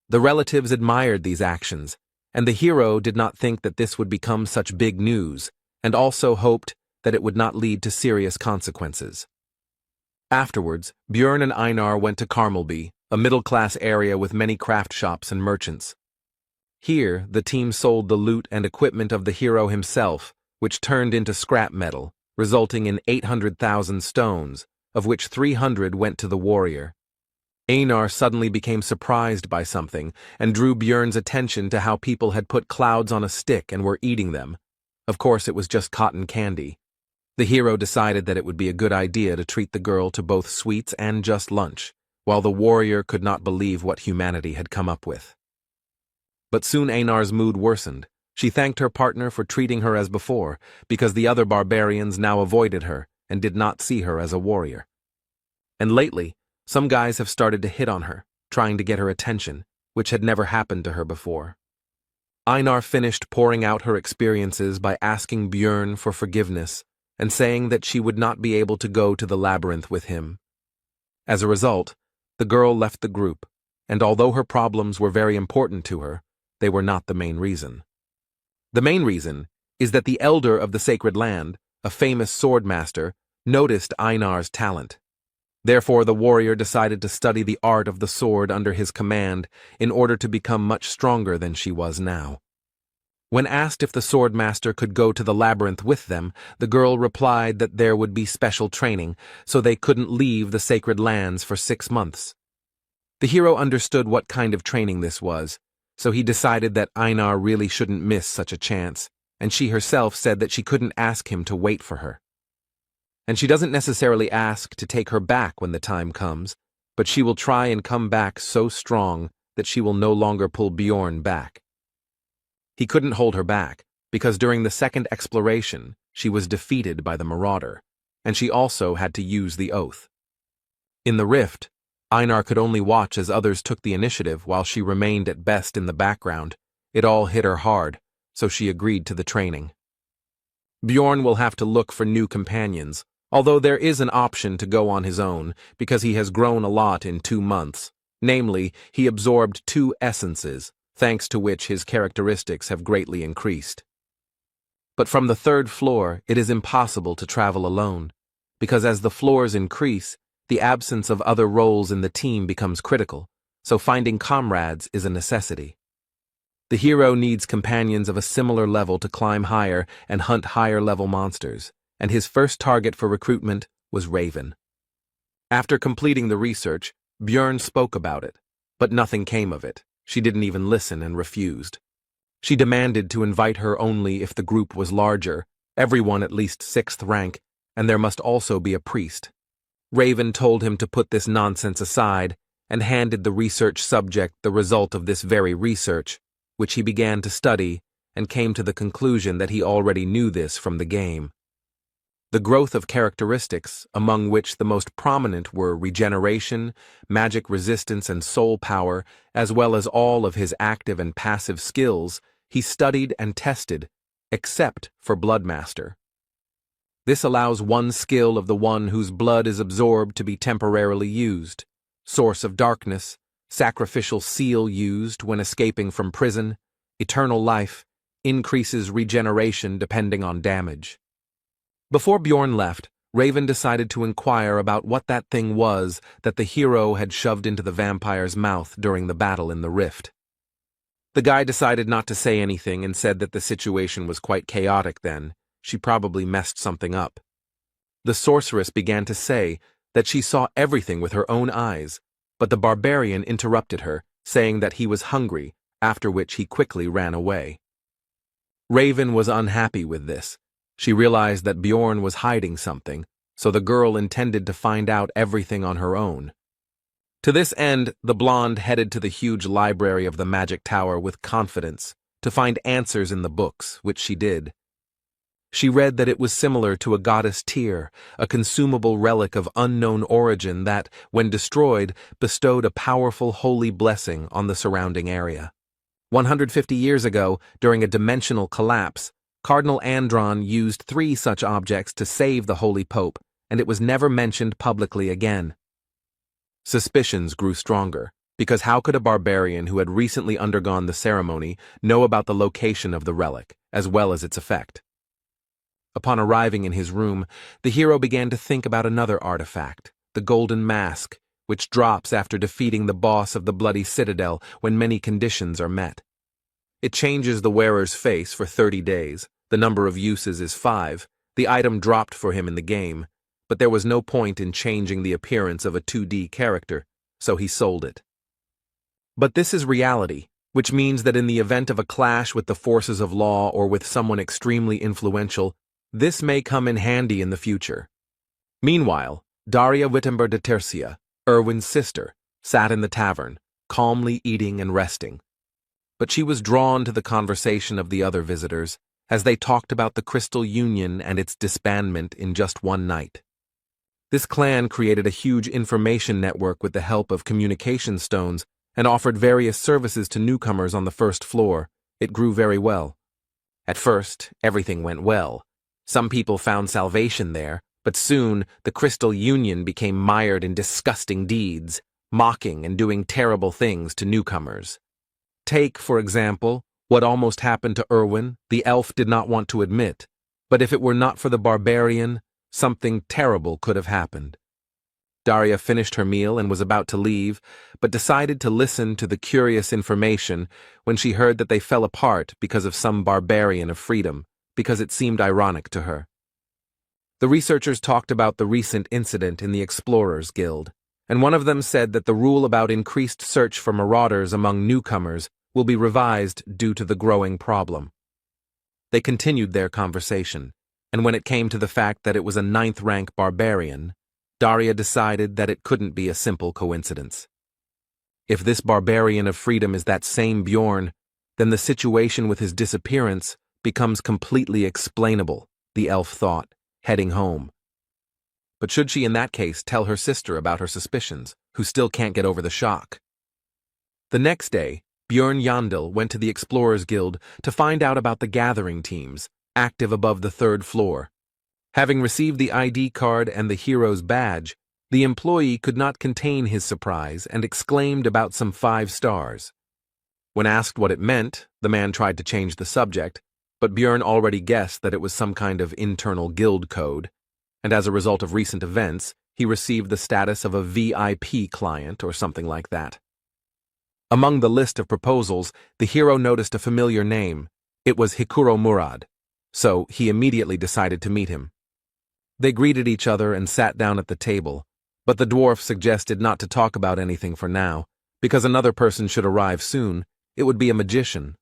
The relatives admired these actions, and the hero did not think that this would become such big news, and also hoped that it would not lead to serious consequences. Afterwards, Björn and Einar went to Karmelby, a middle-class area with many craft shops and merchants. Here, the team sold the loot and equipment of the hero himself, which turned into scrap metal, resulting in 800,000 stones, of which 300 went to the warrior. Einar suddenly became surprised by something and drew Björn's attention to how people had put clouds on a stick and were eating them. Of course, it was just cotton candy. The hero decided that it would be a good idea to treat the girl to both sweets and just lunch, while the warrior could not believe what humanity had come up with. But soon Einar's mood worsened. She thanked her partner for treating her as before, because the other barbarians now avoided her and did not see her as a warrior. And lately, some guys have started to hit on her, trying to get her attention, which had never happened to her before. Einar finished pouring out her experiences by asking Björn for forgiveness and saying that she would not be able to go to the labyrinth with him. As a result, the girl left the group, and although her problems were very important to her, they were not the main reason. The main reason is that the elder of the sacred land, a famous sword master, noticed Einar's talent. Therefore, the warrior decided to study the art of the sword under his command in order to become much stronger than she was now. When asked if the sword master could go to the labyrinth with them, the girl replied that there would be special training, so they couldn't leave the sacred lands for 6 months. The hero understood what kind of training this was, so he decided that Einar really shouldn't miss such a chance, and she herself said that she couldn't ask him to wait for her. And she doesn't necessarily ask to take her back when the time comes, but she will try and come back so strong that she will no longer pull Björn back. He couldn't hold her back, because during the second exploration, she was defeated by the marauder, and she also had to use the oath. In the rift, Einar could only watch as others took the initiative while she remained at best in the background. It all hit her hard, so she agreed to the training. Björn will have to look for new companions, although there is an option to go on his own, because he has grown a lot in 2 months. Namely, he absorbed 2 essences, thanks to which his characteristics have greatly increased. But from the 3rd floor, it is impossible to travel alone, because as the floors increase, the absence of other roles in the team becomes critical, so finding comrades is a necessity. The hero needs companions of a similar level to climb higher and hunt higher-level monsters, and his first target for recruitment was Raven. After completing the research, Björn spoke about it, but nothing came of it. She didn't even listen and refused. She demanded to invite her only if the group was larger, everyone at least 6th rank, and there must also be a priest. Raven told him to put this nonsense aside and handed the research subject the result of this very research, which he began to study and came to the conclusion that he already knew this from the game. The growth of characteristics, among which the most prominent were regeneration, magic resistance, and soul power, as well as all of his active and passive skills, he studied and tested, except for Bloodmaster. This allows one skill of the one whose blood is absorbed to be temporarily used. Source of Darkness, Sacrificial Seal used when escaping from prison, Eternal Life, increases regeneration depending on damage. Before Björn left, Raven decided to inquire about what that thing was that the hero had shoved into the vampire's mouth during the battle in the rift. The guy decided not to say anything and said that the situation was quite chaotic then. She probably messed something up. The sorceress began to say that she saw everything with her own eyes, but the barbarian interrupted her, saying that he was hungry after which he quickly ran away. Raven was unhappy with this. She realized that Bjorn was hiding something, so the girl intended to find out everything on her own. To this end, the blonde headed to the huge library of the Magic Tower with confidence, to find answers in the books, which she did. She read that it was similar to a goddess tear, a consumable relic of unknown origin that, when destroyed, bestowed a powerful holy blessing on the surrounding area. 150 years ago, during a dimensional collapse, Cardinal Andron used 3 such objects to save the Holy Pope, and it was never mentioned publicly again. Suspicions grew stronger, because how could a barbarian who had recently undergone the ceremony know about the location of the relic, as well as its effect? Upon arriving in his room, the hero began to think about another artifact, the Golden Mask, which drops after defeating the boss of the Bloody Citadel when many conditions are met. It changes the wearer's face for 30 days, the number of uses is 5, the item dropped for him in the game, but there was no point in changing the appearance of a 2D character, so he sold it. But this is reality, which means that in the event of a clash with the forces of law or with someone extremely influential, this may come in handy in the future. Meanwhile, Daria Wittenberg de Tercia, Erwin's sister, sat in the tavern, calmly eating and resting. But she was drawn to the conversation of the other visitors, as they talked about the Crystal Union and its disbandment in just one night. This clan created a huge information network with the help of communication stones and offered various services to newcomers on the first floor. It grew very well. At first, everything went well. Some people found salvation there, but soon the Crystal Union became mired in disgusting deeds, mocking and doing terrible things to newcomers. Take, for example, what almost happened to Erwin. The elf did not want to admit, but if it were not for the barbarian, something terrible could have happened. Daria finished her meal and was about to leave, but decided to listen to the curious information when she heard that they fell apart because of some barbarian of freedom, because it seemed ironic to her. The researchers talked about the recent incident in the Explorers Guild, and one of them said that the rule about increased search for marauders among newcomers will be revised due to the growing problem. They continued their conversation, and when it came to the fact that it was a 9th-rank barbarian, Daria decided that it couldn't be a simple coincidence. If this barbarian of freedom is that same Bjorn, then the situation with his disappearance becomes completely explainable, the elf thought, heading home. But should she in that case tell her sister about her suspicions, who still can't get over the shock? The next day, Bjorn Yandel went to the Explorers Guild to find out about the gathering teams, active above the 3rd floor. Having received the ID card and the hero's badge, the employee could not contain his surprise and exclaimed about some 5 stars. When asked what it meant, the man tried to change the subject, but Bjorn already guessed that it was some kind of internal guild code, and as a result of recent events, he received the status of a VIP client or something like that. Among the list of proposals, the hero noticed a familiar name. It was Hikuro Murad, so he immediately decided to meet him. They greeted each other and sat down at the table, but the dwarf suggested not to talk about anything for now, because another person should arrive soon. It would be a magician.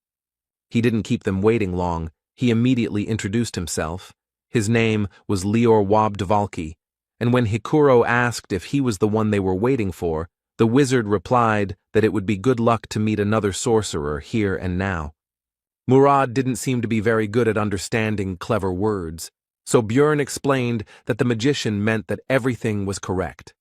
He didn't keep them waiting long. He immediately introduced himself. His name was Lior Wabdvalki, and when Hikuro asked if he was the one they were waiting for, the wizard replied that it would be good luck to meet another sorcerer here and now. Murad didn't seem to be very good at understanding clever words, so Bjorn explained that the magician meant that everything was correct.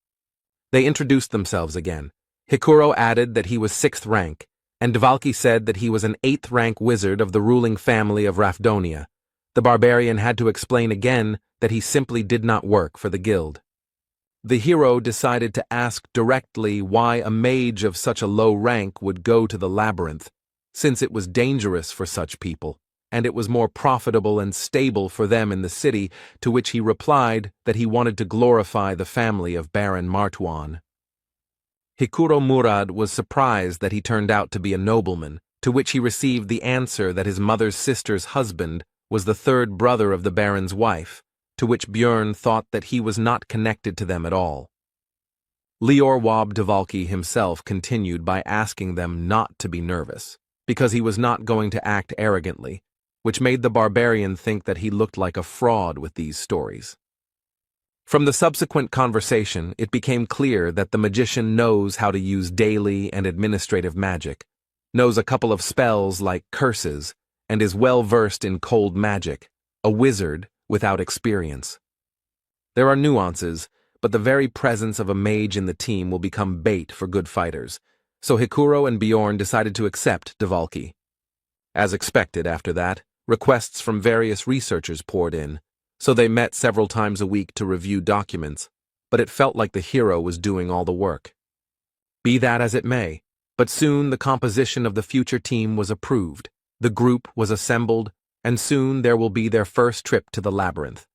They introduced themselves again. Hikuro added that he was 6th rank, and Dvalki said that he was an 8th-rank wizard of the ruling family of Rafdonia. The barbarian had to explain again that he simply did not work for the guild. The hero decided to ask directly why a mage of such a low rank would go to the labyrinth, since it was dangerous for such people, and it was more profitable and stable for them in the city, to which he replied that he wanted to glorify the family of Baron Martuan. Hikuro Murad was surprised that he turned out to be a nobleman, to which he received the answer that his mother's sister's husband was the 3rd brother of the Baron's wife, to which Bjorn thought that he was not connected to them at all. Lior Wabdvalki himself continued by asking them not to be nervous, because he was not going to act arrogantly, which made the barbarian think that he looked like a fraud with these stories. From the subsequent conversation, it became clear that the magician knows how to use daily and administrative magic, knows a couple of spells like curses, and is well versed in cold magic, a wizard without experience. There are nuances, but the very presence of a mage in the team will become bait for good fighters, so Hikuro and Bjorn decided to accept Dvalki. As expected after that, requests from various researchers poured in, so they met several times a week to review documents, but it felt like the hero was doing all the work. Be that as it may, but soon the composition of the future team was approved, the group was assembled, and soon there will be their first trip to the labyrinth.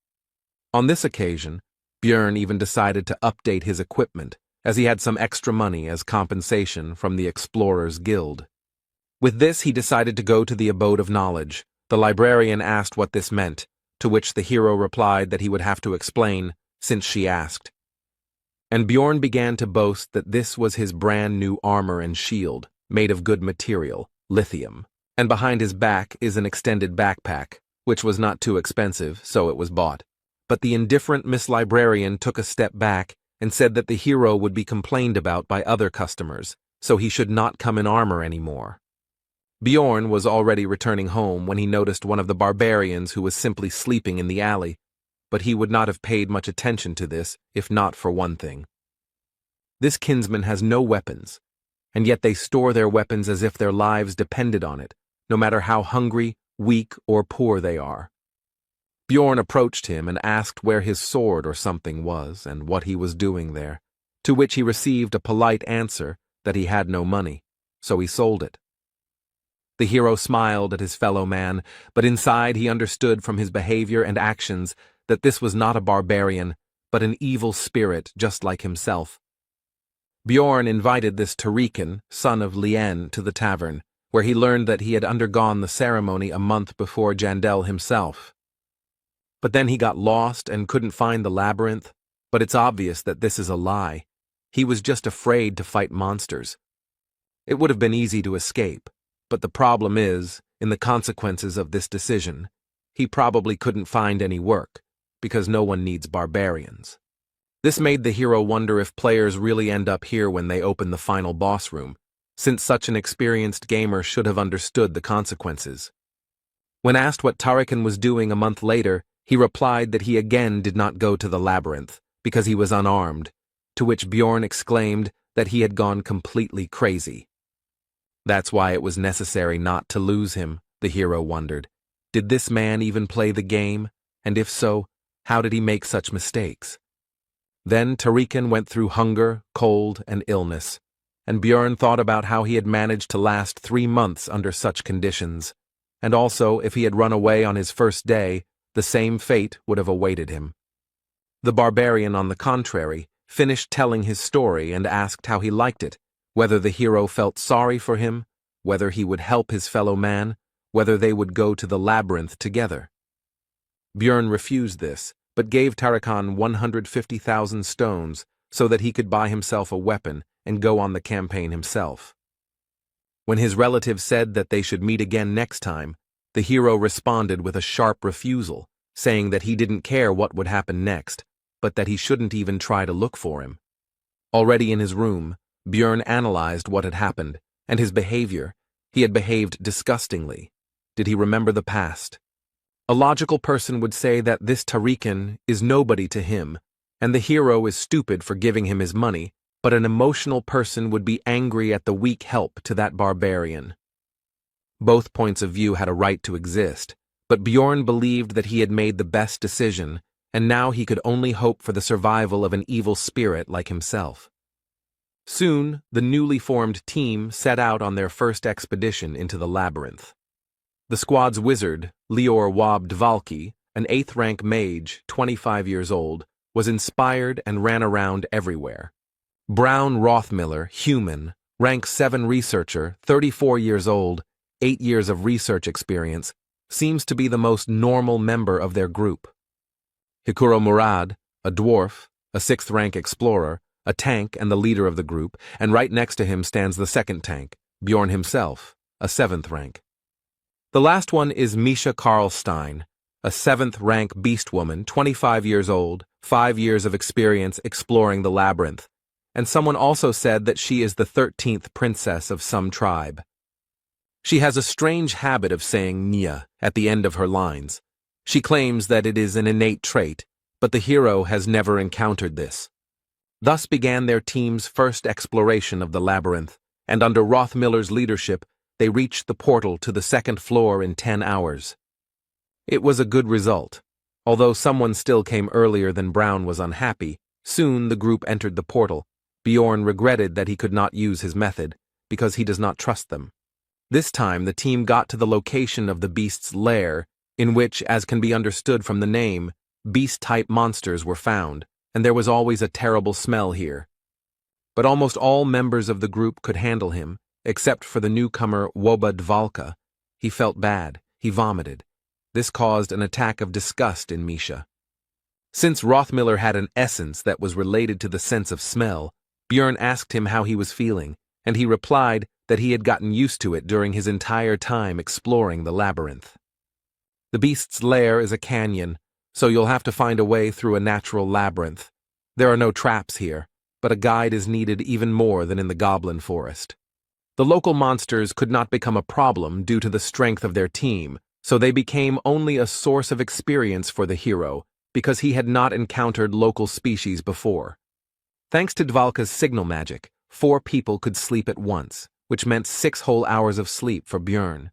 On this occasion, Bjorn even decided to update his equipment, as he had some extra money as compensation from the Explorers Guild. With this, he decided to go to the Abode of Knowledge. The librarian asked what this meant, to which the hero replied that he would have to explain, since she asked. And Bjorn began to boast that this was his brand new armor and shield, made of good material, lithium, and behind his back is an extended backpack, which was not too expensive, so it was bought. But the indifferent Miss Librarian took a step back and said that the hero would be complained about by other customers, so he should not come in armor anymore. Bjorn was already returning home when he noticed one of the barbarians who was simply sleeping in the alley, but he would not have paid much attention to this if not for one thing. This kinsman has no weapons, and yet they store their weapons as if their lives depended on it, no matter how hungry, weak, or poor they are. Bjorn approached him and asked where his sword or something was and what he was doing there, to which he received a polite answer that he had no money, so he sold it. The hero smiled at his fellow man, but inside he understood from his behavior and actions that this was not a barbarian, but an evil spirit just like himself. Bjorn invited this Tarikan, son of Lien, to the tavern, where he learned that he had undergone the ceremony a month before Jandel himself. But then he got lost and couldn't find the labyrinth, but it's obvious that this is a lie. He was just afraid to fight monsters. It would have been easy to escape, but the problem is, in the consequences of this decision, he probably couldn't find any work, because no one needs barbarians. This made the hero wonder if players really end up here when they open the final boss room, since such an experienced gamer should have understood the consequences. When asked what Tarikan was doing a month later, he replied that he again did not go to the labyrinth, because he was unarmed, to which Bjorn exclaimed that he had gone completely crazy. That's why it was necessary not to lose him, the hero wondered. Did this man even play the game? And if so, how did he make such mistakes? Then Tarikan went through hunger, cold, and illness, and Bjorn thought about how he had managed to last 3 months under such conditions, and also if he had run away on his first day, the same fate would have awaited him. The barbarian, on the contrary, finished telling his story and asked how he liked it, whether the hero felt sorry for him, whether he would help his fellow man, whether they would go to the labyrinth together. Bjorn refused this, but gave Tarikan 150,000 stones so that he could buy himself a weapon and go on the campaign himself. When his relative said that they should meet again next time, the hero responded with a sharp refusal, saying that he didn't care what would happen next, but that he shouldn't even try to look for him. Already in his room, Bjorn analyzed what had happened, and his behavior. He had behaved disgustingly. Did he remember the past? A logical person would say that this Tarikan is nobody to him, and the hero is stupid for giving him his money, but an emotional person would be angry at the weak help to that barbarian. Both points of view had a right to exist, but Bjorn believed that he had made the best decision, and now he could only hope for the survival of an evil spirit like himself. Soon, the newly formed team set out on their first expedition into the labyrinth. The squad's wizard, Lior Wab Dvalki, an 8th-rank mage, 25 years old, was inspired and ran around everywhere. Brown Rothmiller, human, rank 7 researcher, 34 years old, 8 years of research experience, seems to be the most normal member of their group. Hikuro Murad, a dwarf, a 6th-rank explorer, a tank and the leader of the group, and right next to him stands the second tank, Bjorn himself, a 7th rank. The last one is Misha Karlstein, a 7th rank beast woman, 25 years old, 5 years of experience exploring the labyrinth, and someone also said that she is the 13th princess of some tribe. She has a strange habit of saying Nia at the end of her lines. She claims that it is an innate trait, but the hero has never encountered this. Thus began their team's first exploration of the labyrinth, and under Rothmiller's leadership, they reached the portal to the 2nd floor in 10 hours. It was a good result. Although someone still came earlier than Brown was unhappy, soon the group entered the portal. Bjorn regretted that he could not use his method, because he does not trust them. This time the team got to the location of the beast's lair, in which, as can be understood from the name, beast-type monsters were found, and there was always a terrible smell here. But almost all members of the group could handle him, except for the newcomer Woba Dvalka. He felt bad. He vomited. This caused an attack of disgust in Misha. Since Rothmiller had an essence that was related to the sense of smell, Bjorn asked him how he was feeling, and he replied that he had gotten used to it during his entire time exploring the labyrinth. The beast's lair is a canyon, so you'll have to find a way through a natural labyrinth. There are no traps here, but a guide is needed even more than in the goblin forest. The local monsters could not become a problem due to the strength of their team, so they became only a source of experience for the hero, because he had not encountered local species before. Thanks to Dvalka's signal magic, 4 people could sleep at once, which meant 6 whole hours of sleep for Bjorn.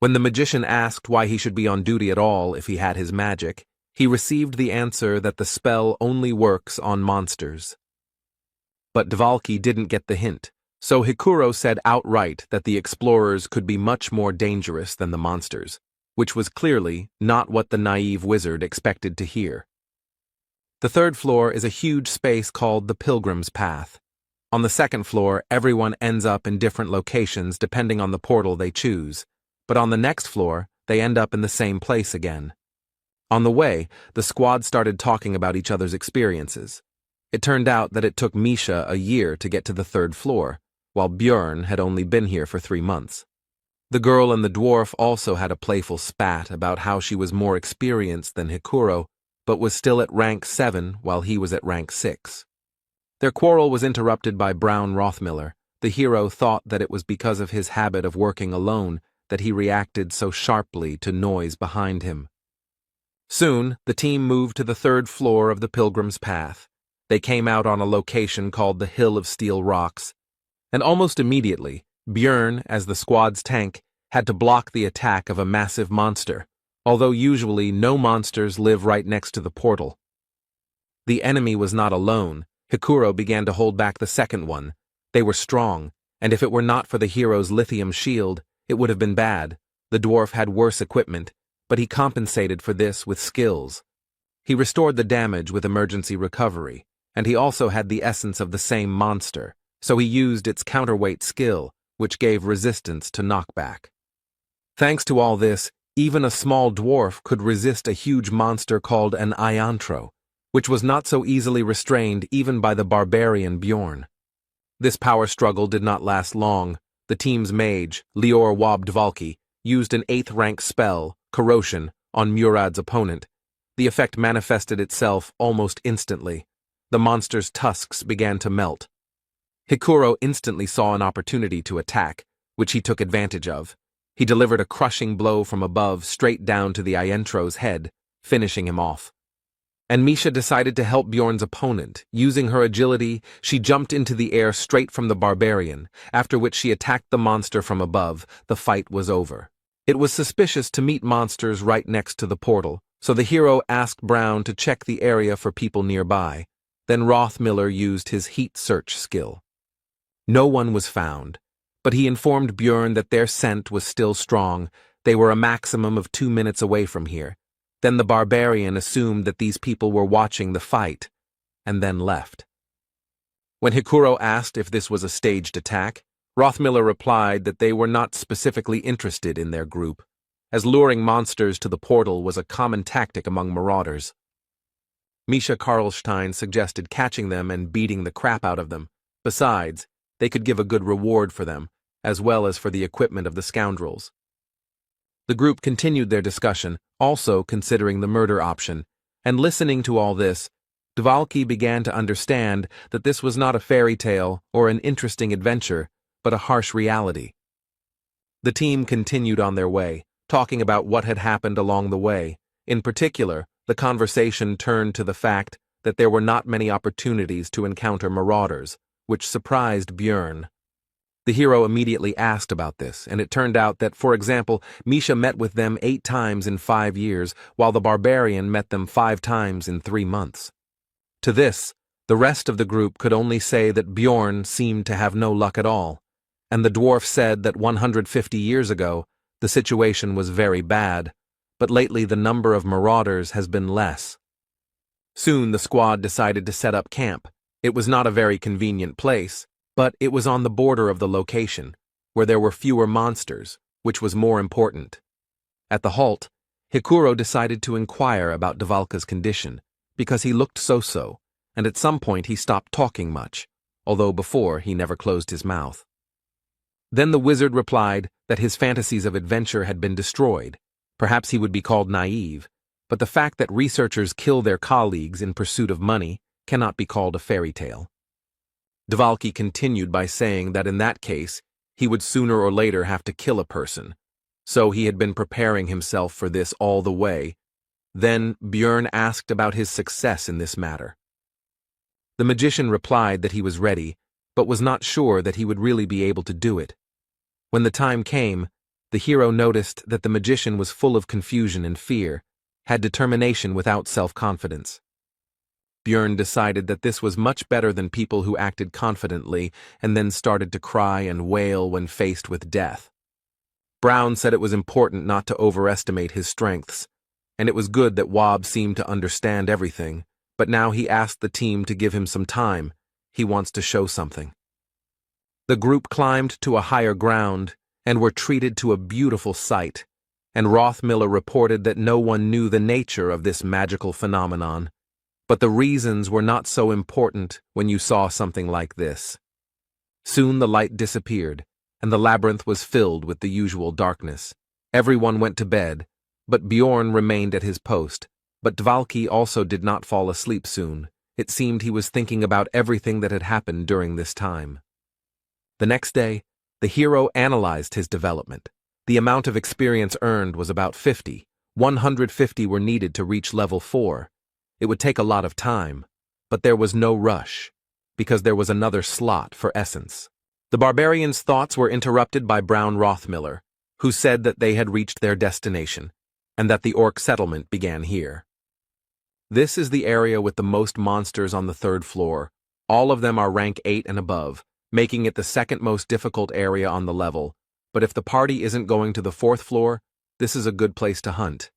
When the magician asked why he should be on duty at all if he had his magic, he received the answer that the spell only works on monsters. But Dvalki didn't get the hint, so Hikuro said outright that the explorers could be much more dangerous than the monsters, which was clearly not what the naive wizard expected to hear. The 3rd floor is a huge space called the Pilgrim's Path. On the 2nd floor, everyone ends up in different locations depending on the portal they choose, but on the next floor, they end up in the same place again. On the way, the squad started talking about each other's experiences. It turned out that it took Misha a year to get to the 3rd floor, while Bjorn had only been here for 3 months. The girl and the dwarf also had a playful spat about how she was more experienced than Hikuro, but was still at rank 7 while he was at rank 6. Their quarrel was interrupted by Brown Rothmiller. The hero thought that it was because of his habit of working alone that he reacted so sharply to noise behind him. Soon, the team moved to the 3rd floor of the Pilgrim's Path. They came out on a location called the Hill of Steel Rocks, and almost immediately, Bjorn, as the squad's tank, had to block the attack of a massive monster, although usually no monsters live right next to the portal. The enemy was not alone. Hikuro began to hold back the 2nd one. They were strong, and if it were not for the hero's lithium shield, it would have been bad. The dwarf had worse equipment, but he compensated for this with skills. He restored the damage with emergency recovery, and he also had the essence of the same monster, so he used its counterweight skill, which gave resistance to knockback. Thanks to all this, even a small dwarf could resist a huge monster called an iantro, which was not so easily restrained even by the barbarian Bjorn. This power struggle did not last long. The team's mage, Lior Wobdvalki, used an 8th rank spell, Corrosion, on Murad's opponent. The effect manifested itself almost instantly. The monster's tusks began to melt. Hikuro instantly saw an opportunity to attack, which he took advantage of. He delivered a crushing blow from above straight down to the Iantro's head, finishing him off. And Misha decided to help Bjorn's opponent. Using her agility, she jumped into the air straight from the barbarian, after which she attacked the monster from above. The fight was over. It was suspicious to meet monsters right next to the portal, so the hero asked Brown to check the area for people nearby. Then Rothmiller used his heat search skill. No one was found, but he informed Bjorn that their scent was still strong. They were a maximum of 2 minutes away from here. Then the barbarian assumed that these people were watching the fight, and then left. When Hikuro asked if this was a staged attack, Rothmiller replied that they were not specifically interested in their group, as luring monsters to the portal was a common tactic among marauders. Misha Karlstein suggested catching them and beating the crap out of them. Besides, they could give a good reward for them, as well as for the equipment of the scoundrels. The group continued their discussion, also considering the murder option, and listening to all this, Dvalki began to understand that this was not a fairy tale or an interesting adventure, but a harsh reality. The team continued on their way, talking about what had happened along the way. In particular, the conversation turned to the fact that there were not many opportunities to encounter marauders, which surprised Björn. The hero immediately asked about this, and it turned out that, for example, Misha met with them 8 times in 5 years, while the barbarian met them 5 times in 3 months. To this, the rest of the group could only say that Björn seemed to have no luck at all, and the dwarf said that 150 years ago, the situation was very bad, but lately the number of marauders has been less. Soon the squad decided to set up camp. It was not a very convenient place, but it was on the border of the location, where there were fewer monsters, which was more important. At the halt, Hikuro decided to inquire about Dvalka's condition, because he looked so-so, and at some point he stopped talking much, although before he never closed his mouth. Then the wizard replied that his fantasies of adventure had been destroyed. Perhaps he would be called naive, but the fact that researchers kill their colleagues in pursuit of money cannot be called a fairy tale. Dvalki continued by saying that in that case, he would sooner or later have to kill a person, so he had been preparing himself for this all the way. Then Björn asked about his success in this matter. The magician replied that he was ready, but was not sure that he would really be able to do it. When the time came, the hero noticed that the magician was full of confusion and fear, had determination without self-confidence. Björn decided that this was much better than people who acted confidently and then started to cry and wail when faced with death. Brown said it was important not to overestimate his strengths, and it was good that Wob seemed to understand everything, but now he asked the team to give him some time. He wants to show something. The group climbed to a higher ground and were treated to a beautiful sight, and Rothmiller reported that no one knew the nature of this magical phenomenon. But the reasons were not so important when you saw something like this. Soon the light disappeared, and the labyrinth was filled with the usual darkness. Everyone went to bed, but Bjorn remained at his post. But Dvalki also did not fall asleep soon. It seemed he was thinking about everything that had happened during this time. The next day, the hero analyzed his development. The amount of experience earned was about 50. 150 were needed to reach level 4. It would take a lot of time, but there was no rush, because there was another slot for essence. The barbarians' thoughts were interrupted by Brown Rothmiller, who said that they had reached their destination, and that the orc settlement began here. This is the area with the most monsters on the 3rd floor. All of them are rank 8 and above, making it the 2nd most difficult area on the level, but if the party isn't going to the 4th floor, this is a good place to hunt.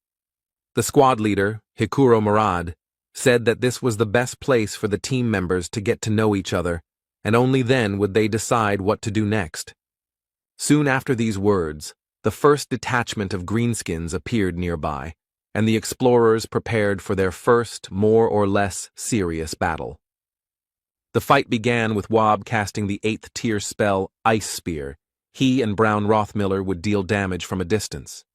The squad leader, Hikuro Murad, said that this was the best place for the team members to get to know each other, and only then would they decide what to do next. Soon after these words, the first detachment of greenskins appeared nearby, and the explorers prepared for their first, more or less serious battle. The fight began with Wob casting the 8th tier spell, Ice Spear. He and Brown Rothmiller would deal damage from a distance.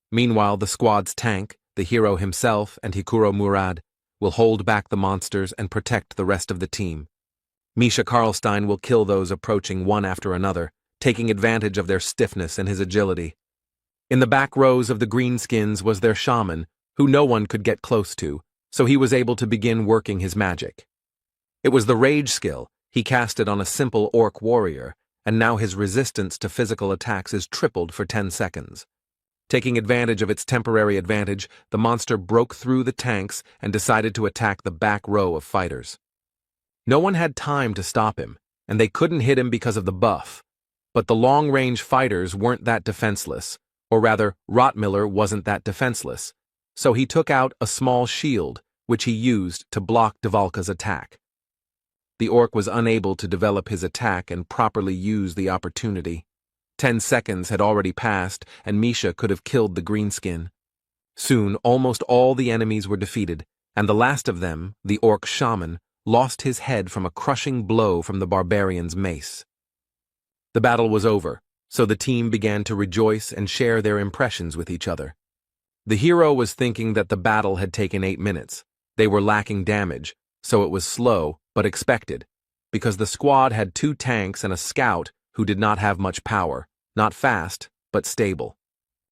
Meanwhile, the squad's tank, the hero himself, and Hikuro Murad will hold back the monsters and protect the rest of the team. Misha Karlstein will kill those approaching one after another, taking advantage of their stiffness and his agility. In the back rows of the greenskins was their shaman, who no one could get close to, so he was able to begin working his magic. It was the rage skill. He cast it on a simple orc warrior, and now his resistance to physical attacks is tripled for 10 seconds. Taking advantage of its temporary advantage, the monster broke through the tanks and decided to attack the back row of fighters. No one had time to stop him, and they couldn't hit him because of the buff. But the long-range fighters weren't that defenseless, or rather, Rothmiller wasn't that defenseless, so he took out a small shield, which he used to block Dvalka's attack. The orc was unable to develop his attack and properly use the opportunity. 10 seconds had already passed, and Misha could have killed the greenskin. Soon, almost all the enemies were defeated, and the last of them, the orc shaman, lost his head from a crushing blow from the barbarian's mace. The battle was over, so the team began to rejoice and share their impressions with each other. The hero was thinking that the battle had taken 8 minutes. They were lacking damage, so it was slow, but expected, because the squad had 2 tanks and a scout who did not have much power, not fast, but stable.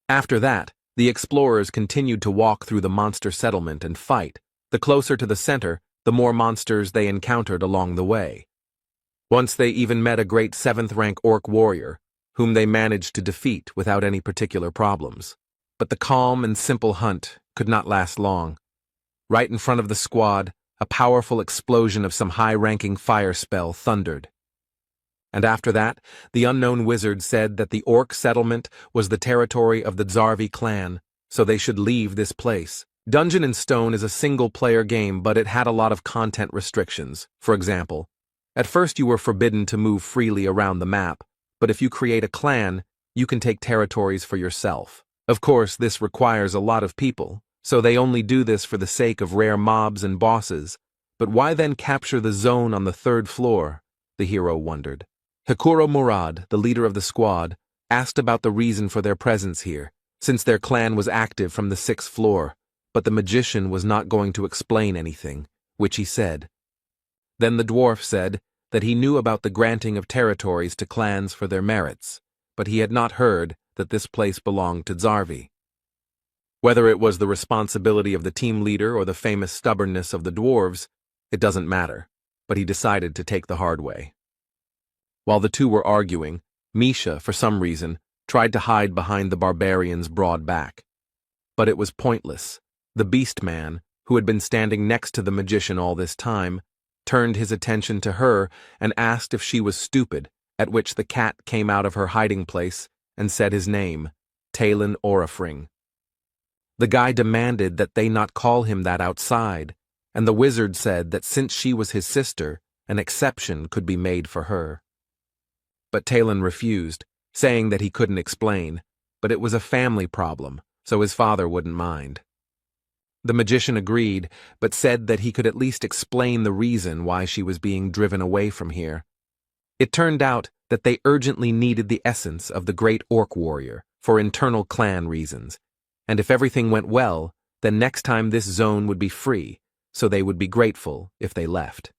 After that, the explorers continued to walk through the monster settlement and fight. The closer to the center, the more monsters they encountered along the way. Once they even met a great 7th-rank orc warrior, whom they managed to defeat without any particular problems. But the calm and simple hunt could not last long. Right in front of the squad, a powerful explosion of some high-ranking fire spell thundered. And after that, the unknown wizard said that the orc settlement was the territory of the Zarvi clan, so they should leave this place. Dungeon and Stone is a single-player game, but it had a lot of content restrictions. For example, at first you were forbidden to move freely around the map, but if you create a clan, you can take territories for yourself. Of course, this requires a lot of people, so they only do this for the sake of rare mobs and bosses. But why then capture the zone on the 3rd floor? The hero wondered. Hikuro Murad, the leader of the squad, asked about the reason for their presence here, since their clan was active from the 6th floor, but the magician was not going to explain anything, which he said. Then the dwarf said that he knew about the granting of territories to clans for their merits, but he had not heard that this place belonged to Zarvi. Whether it was the responsibility of the team leader or the famous stubbornness of the dwarves, it doesn't matter, but he decided to take the hard way. While the two were arguing, Misha, for some reason, tried to hide behind the barbarian's broad back. But it was pointless. The beast man, who had been standing next to the magician all this time, turned his attention to her and asked if she was stupid, at which the cat came out of her hiding place and said his name, Talon Orifring. The guy demanded that they not call him that outside, and the wizard said that since she was his sister, an exception could be made for her. But Talon refused, saying that he couldn't explain, but it was a family problem, so his father wouldn't mind. The magician agreed, but said that he could at least explain the reason why she was being driven away from here. It turned out that they urgently needed the essence of the great orc warrior for internal clan reasons, and if everything went well, then next time this zone would be free, so they would be grateful if they left.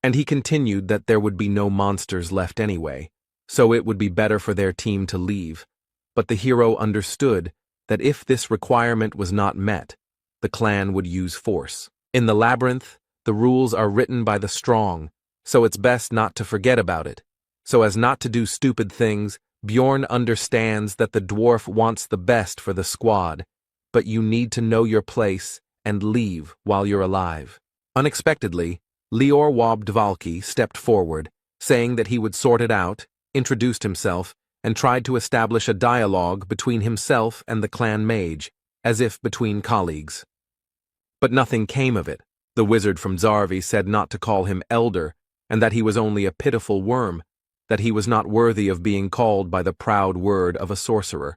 And he continued that there would be no monsters left anyway, so it would be better for their team to leave. But the hero understood that if this requirement was not met, the clan would use force. In the labyrinth, the rules are written by the strong, so it's best not to forget about it. So as not to do stupid things, Bjorn understands that the dwarf wants the best for the squad, but you need to know your place and leave while you're alive. Unexpectedly, Lior Wobdvalki stepped forward, saying that he would sort it out, introduced himself, and tried to establish a dialogue between himself and the clan mage, as if between colleagues. But nothing came of it. The wizard from Zarvi said not to call him elder, and that he was only a pitiful worm, that he was not worthy of being called by the proud word of a sorcerer.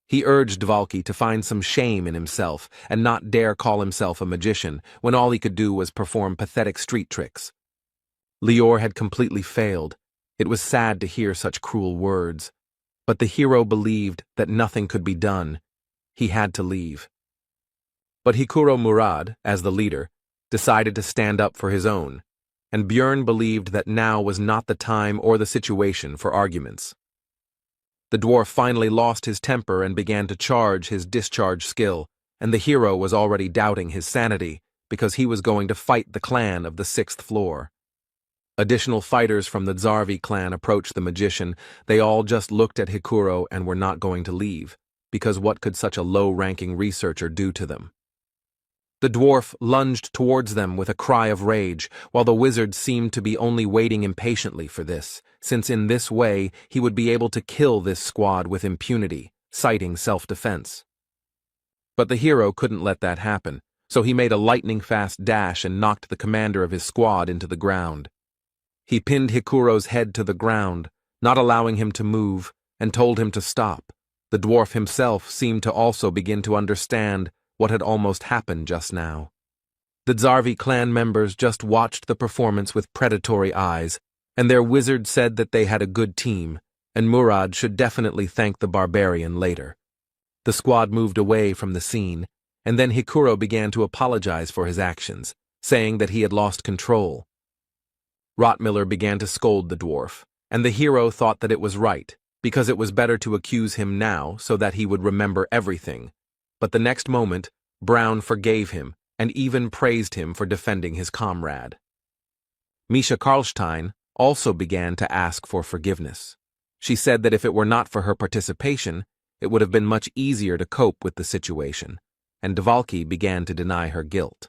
He urged Dvalki to find some shame in himself and not dare call himself a magician when all he could do was perform pathetic street tricks. Lior had completely failed. It was sad to hear such cruel words, but the hero believed that nothing could be done. He had to leave. But Hikuro Murad, as the leader, decided to stand up for his own, and Björn believed that now was not the time or the situation for arguments. The dwarf finally lost his temper and began to charge his discharge skill, and the hero was already doubting his sanity because he was going to fight the clan of the 6th floor. Additional fighters from the Zarvi clan approached the magician. They all just looked at Hikuro and were not going to leave, because what could such a low-ranking researcher do to them? The dwarf lunged towards them with a cry of rage, while the wizard seemed to be only waiting impatiently for this, since in this way he would be able to kill this squad with impunity, citing self-defense. But the hero couldn't let that happen, so he made a lightning-fast dash and knocked the commander of his squad into the ground. He pinned Hikuro's head to the ground, not allowing him to move, and told him to stop. The dwarf himself seemed to also begin to understand what had almost happened just now. The Zarvi clan members just watched the performance with predatory eyes, and their wizard said that they had a good team, and Murad should definitely thank the barbarian later. The squad moved away from the scene, and then Hikuro began to apologize for his actions, saying that he had lost control. Rottmiller began to scold the dwarf, and the hero thought that it was right, because it was better to accuse him now so that he would remember everything. But the next moment, Brown forgave him and even praised him for defending his comrade. Misha Karlstein also began to ask for forgiveness. She said that if it were not for her participation, it would have been much easier to cope with the situation, and Dvalki began to deny her guilt.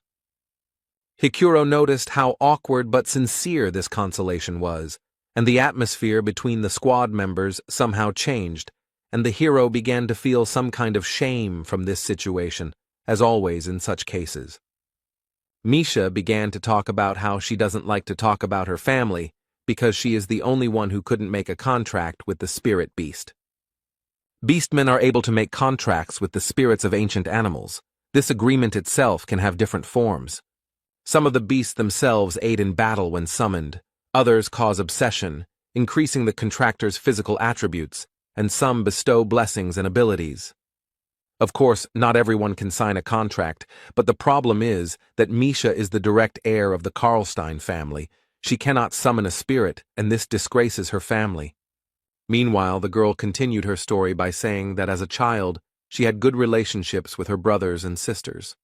Hikuro noticed how awkward but sincere this consolation was, and the atmosphere between the squad members somehow changed, and the hero began to feel some kind of shame from this situation, as always in such cases. Misha began to talk about how she doesn't like to talk about her family because she is the only one who couldn't make a contract with the spirit beast. Beastmen are able to make contracts with the spirits of ancient animals. This agreement itself can have different forms. Some of the beasts themselves aid in battle when summoned, others cause obsession, increasing the contractor's physical attributes, and some bestow blessings and abilities. Of course, not everyone can sign a contract, but the problem is that Misha is the direct heir of the Karlstein family. She cannot summon a spirit, and this disgraces her family. Meanwhile, the girl continued her story by saying that as a child, she had good relationships with her brothers and sisters.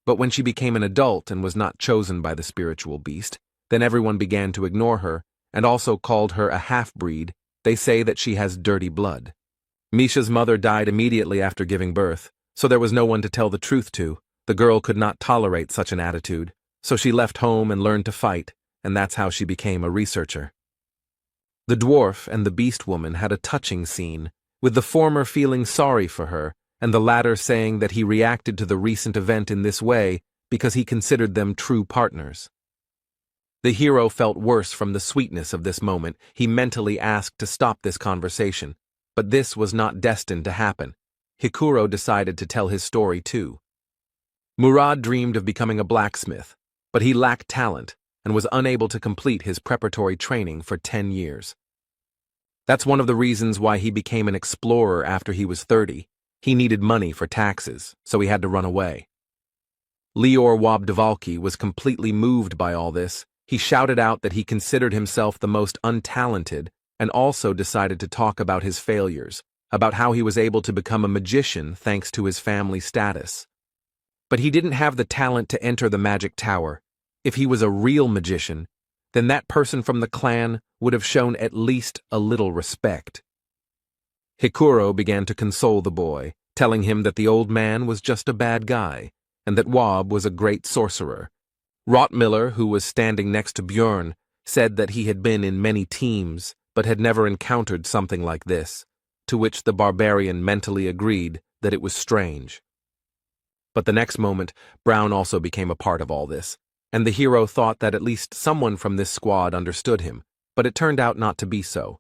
But when she became an adult and was not chosen by the spiritual beast, then everyone began to ignore her, and also called her a half-breed. They say that she has dirty blood. Misha's mother died immediately after giving birth, so there was no one to tell the truth to. The girl could not tolerate such an attitude, so she left home and learned to fight, and that's how she became a researcher. The dwarf and the beast woman had a touching scene, with the former feeling sorry for her, and the latter saying that he reacted to the recent event in this way because he considered them true partners. The hero felt worse from the sweetness of this moment. He mentally asked to stop this conversation, but this was not destined to happen. Hikuro decided to tell his story too. Murad dreamed of becoming a blacksmith, but he lacked talent and was unable to complete his preparatory training for 10 years. That's one of the reasons why he became an explorer after he was 30. He needed money for taxes, so he had to run away. Lior Wabdvalki was completely moved by all this. He shouted out that he considered himself the most untalented and also decided to talk about his failures, about how he was able to become a magician thanks to his family status. But he didn't have the talent to enter the magic tower. If he was a real magician, then that person from the clan would have shown at least a little respect. Hikuro began to console the boy, telling him that the old man was just a bad guy, and that Wab was a great sorcerer. Rottmiller, who was standing next to Björn, said that he had been in many teams, but had never encountered something like this, to which the barbarian mentally agreed that it was strange. But the next moment, Brown also became a part of all this, and the hero thought that at least someone from this squad understood him, but it turned out not to be so.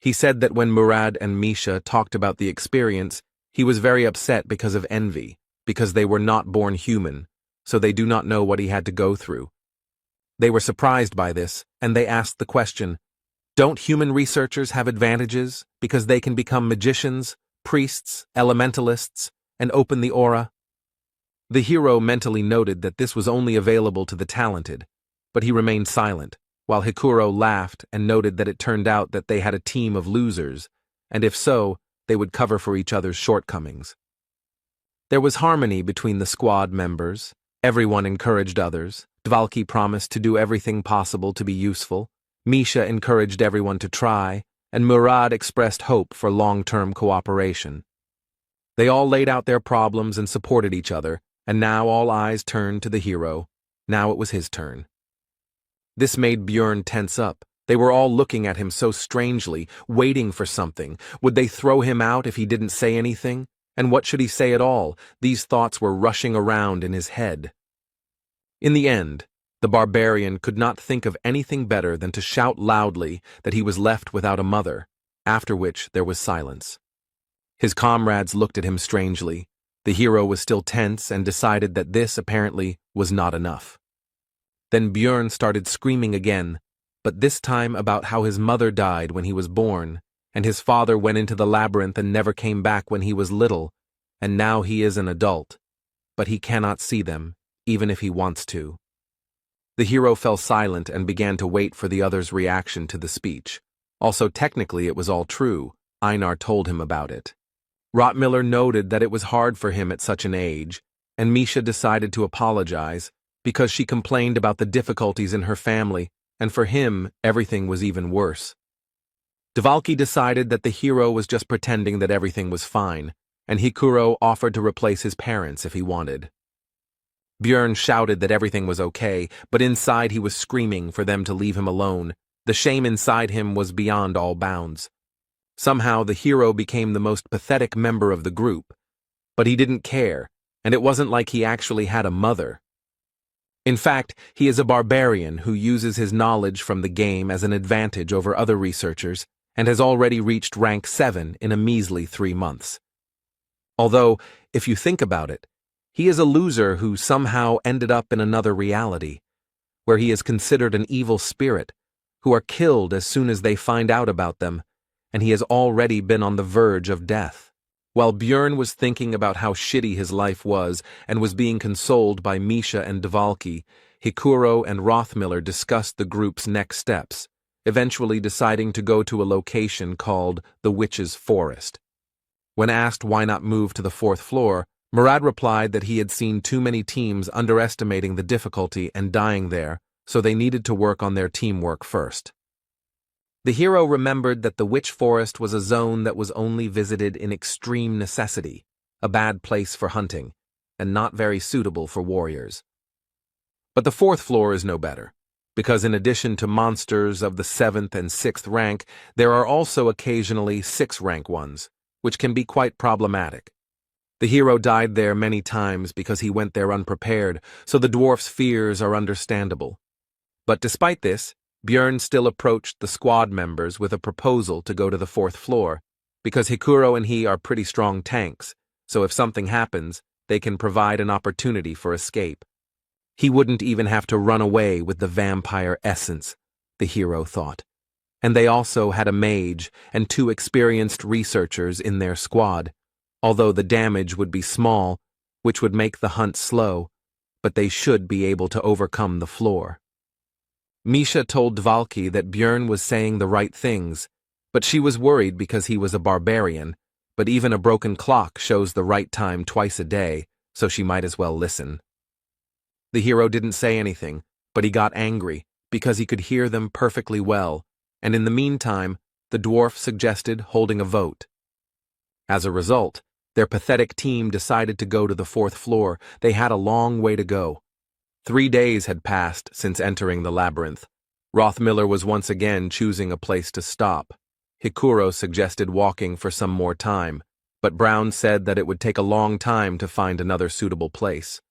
He said that when Murad and Misha talked about the experience, he was very upset because of envy, because they were not born human, so they do not know what he had to go through. They were surprised by this, and they asked the question, don't human researchers have advantages because they can become magicians, priests, elementalists, and open the aura? The hero mentally noted that this was only available to the talented, but he remained silent, while Hikuro laughed and noted that it turned out that they had a team of losers, and if so, they would cover for each other's shortcomings. There was harmony between the squad members. Everyone encouraged others. Dvalki promised to do everything possible to be useful. Misha encouraged everyone to try, and Murad expressed hope for long-term cooperation. They all laid out their problems and supported each other, and now all eyes turned to the hero. Now it was his turn. This made Björn tense up. They were all looking at him so strangely, waiting for something. Would they throw him out if he didn't say anything? And what should he say at all? These thoughts were rushing around in his head. In the end, the barbarian could not think of anything better than to shout loudly that he was left without a mother, after which there was silence. His comrades looked at him strangely. The hero was still tense and decided that this, apparently, was not enough. Then Björn started screaming again, but this time about how his mother died when he was born, and his father went into the labyrinth and never came back when he was little, and now he is an adult, but he cannot see them, even if he wants to. The hero fell silent and began to wait for the other's reaction to the speech. Also, technically it was all true. Einar told him about it. Rottmiller noted that it was hard for him at such an age, and Misha decided to apologize, because she complained about the difficulties in her family, and for him, everything was even worse. Dvalki decided that the hero was just pretending that everything was fine, and Hikuro offered to replace his parents if he wanted. Björn shouted that everything was okay, but inside he was screaming for them to leave him alone. The shame inside him was beyond all bounds. Somehow the hero became the most pathetic member of the group, but he didn't care, and it wasn't like he actually had a mother. In fact, he is a barbarian who uses his knowledge from the game as an advantage over other researchers, and has already reached rank 7 in a measly 3 months. Although, if you think about it, he is a loser who somehow ended up in another reality, where he is considered an evil spirit, who are killed as soon as they find out about them, and he has already been on the verge of death. While Björn was thinking about how shitty his life was and was being consoled by Misha and Dvalki, Hikuro and Rothmiller discussed the group's next steps, eventually deciding to go to a location called the Witch's Forest. When asked why not move to the 4th floor, Murad replied that he had seen too many teams underestimating the difficulty and dying there, so they needed to work on their teamwork first. The hero remembered that the Witch Forest was a zone that was only visited in extreme necessity, a bad place for hunting, and not very suitable for warriors. But the 4th floor is no better, because in addition to monsters of the 7th and 6th rank, there are also occasionally 6th rank ones, which can be quite problematic. The hero died there many times because he went there unprepared, so the dwarf's fears are understandable. But despite this, Björn still approached the squad members with a proposal to go to the 4th floor, because Hikuro and he are pretty strong tanks, so if something happens, they can provide an opportunity for escape. He wouldn't even have to run away with the vampire essence, the hero thought. And they also had a mage and 2 experienced researchers in their squad, although the damage would be small, which would make the hunt slow, but they should be able to overcome the floor. Misha told Dvalki that Björn was saying the right things, but she was worried because he was a barbarian, but even a broken clock shows the right time twice a day, so she might as well listen. The hero didn't say anything, but he got angry because he could hear them perfectly well, and in the meantime, the dwarf suggested holding a vote. As a result, their pathetic team decided to go to the 4th floor. They had a long way to go. 3 days had passed since entering the labyrinth. Rothmiller was once again choosing a place to stop. Hikuro suggested walking for some more time, but Brown said that it would take a long time to find another suitable place.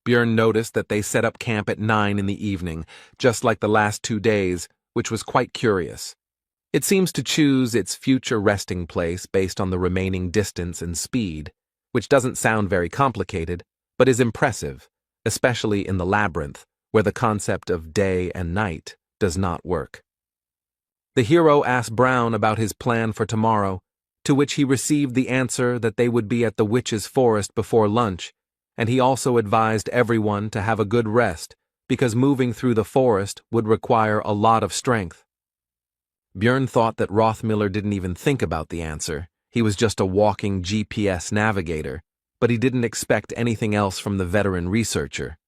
Björn noticed that they set up camp at 9 in the evening, just like the last 2 days, which was quite curious. It seems to choose its future resting place based on the remaining distance and speed, which doesn't sound very complicated, but is impressive, especially in the labyrinth, where the concept of day and night does not work. The hero asked Brown about his plan for tomorrow, to which he received the answer that they would be at the Witch's Forest before lunch, and he also advised everyone to have a good rest, because moving through the forest would require a lot of strength. Björn thought that Rothmiller didn't even think about the answer. He was just a walking GPS navigator, but he didn't expect anything else from the veteran researcher.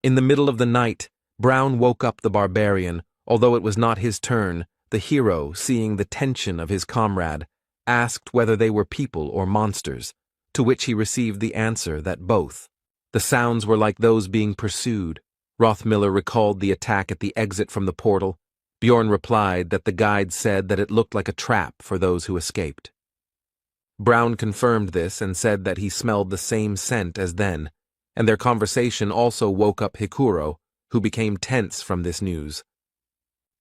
In the middle of the night, Brown woke up the barbarian. Although it was not his turn, the hero, seeing the tension of his comrade, asked whether they were people or monsters, to which he received the answer that both. The sounds were like those being pursued. Rothmiller recalled the attack at the exit from the portal. Björn replied that the guide said that it looked like a trap for those who escaped. Brown confirmed this and said that he smelled the same scent as then, and their conversation also woke up Hikuro, who became tense from this news.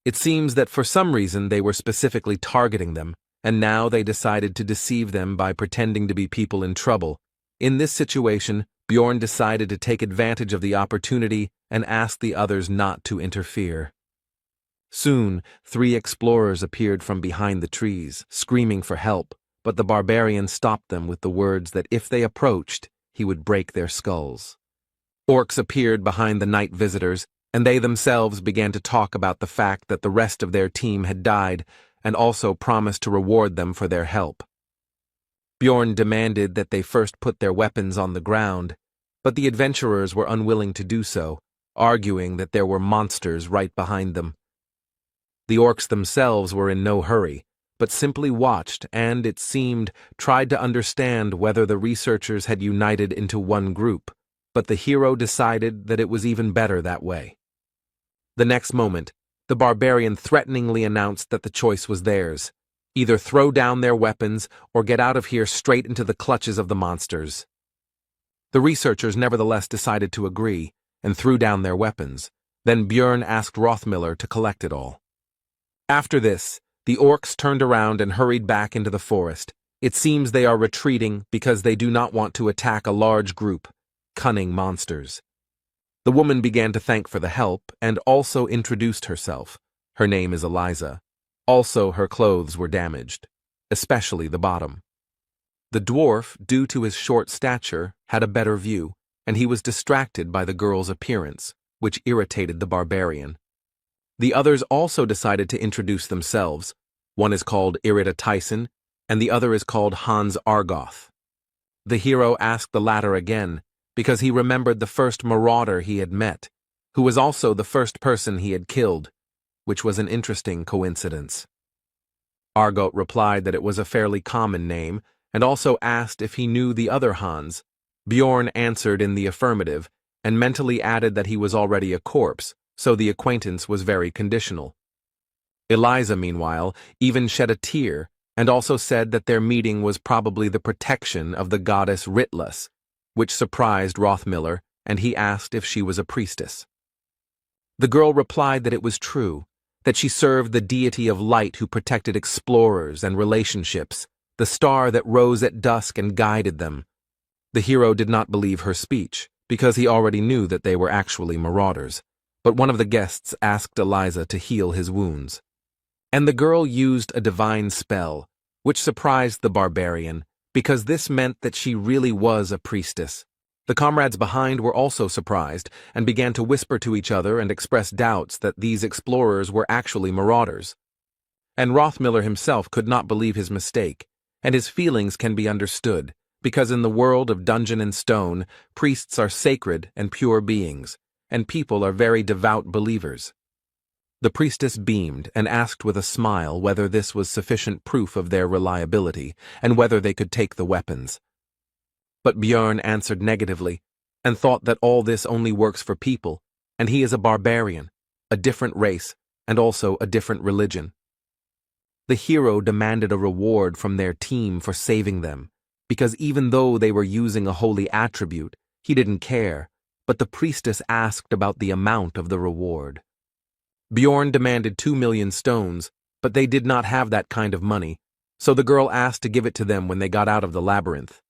It seems that for some reason they were specifically targeting them, and now they decided to deceive them by pretending to be people in trouble. In this situation, Björn decided to take advantage of the opportunity and ask the others not to interfere. Soon, 3 explorers appeared from behind the trees, screaming for help, but the barbarian stopped them with the words that if they approached, he would break their skulls. Orcs appeared behind the night visitors, and they themselves began to talk about the fact that the rest of their team had died, and also promised to reward them for their help. Bjorn demanded that they first put their weapons on the ground, but the adventurers were unwilling to do so, arguing that there were monsters right behind them. The orcs themselves were in no hurry, but simply watched and, it seemed, tried to understand whether the researchers had united into one group, but the hero decided that it was even better that way. The next moment, the barbarian threateningly announced that the choice was theirs: either throw down their weapons or get out of here straight into the clutches of the monsters. The researchers nevertheless decided to agree, and threw down their weapons. Then Bjorn asked Rothmiller to collect it all. After this, the orcs turned around and hurried back into the forest. It seems they are retreating because they do not want to attack a large group, cunning monsters. The woman began to thank for the help and also introduced herself. Her name is Eliza. Also, her clothes were damaged, especially the bottom. The dwarf, due to his short stature, had a better view, and he was distracted by the girl's appearance, which irritated the barbarian. The others also decided to introduce themselves. One is called Irida Tyson, and the other is called Hans Argoth. The hero asked the latter again, because he remembered the first marauder he had met, who was also the first person he had killed, which was an interesting coincidence. Argoth replied that it was a fairly common name, and also asked if he knew the other Hans. Bjorn answered in the affirmative, and mentally added that he was already a corpse, so the acquaintance was very conditional. Eliza, meanwhile, even shed a tear, and also said that their meeting was probably the protection of the goddess Ritlus, which surprised Rothmiller, and he asked if she was a priestess. The girl replied that it was true, that she served the deity of light who protected explorers and relationships, the star that rose at dusk and guided them. The hero did not believe her speech, because he already knew that they were actually marauders, but one of the guests asked Eliza to heal his wounds. And the girl used a divine spell, which surprised the barbarian, because this meant that she really was a priestess. The comrades behind were also surprised, and began to whisper to each other and express doubts that these explorers were actually marauders. And Rothmiller himself could not believe his mistake, and his feelings can be understood, because in the world of Dungeon and Stone, priests are sacred and pure beings, and people are very devout believers. The priestess beamed and asked with a smile whether this was sufficient proof of their reliability, and whether they could take the weapons. But Bjorn answered negatively, and thought that all this only works for people, and he is a barbarian, a different race, and also a different religion. The hero demanded a reward from their team for saving them, because even though they were using a holy attribute, he didn't care, but the priestess asked about the amount of the reward. Bjorn demanded 2 million stones, but they did not have that kind of money, so the girl asked to give it to them when they got out of the labyrinth.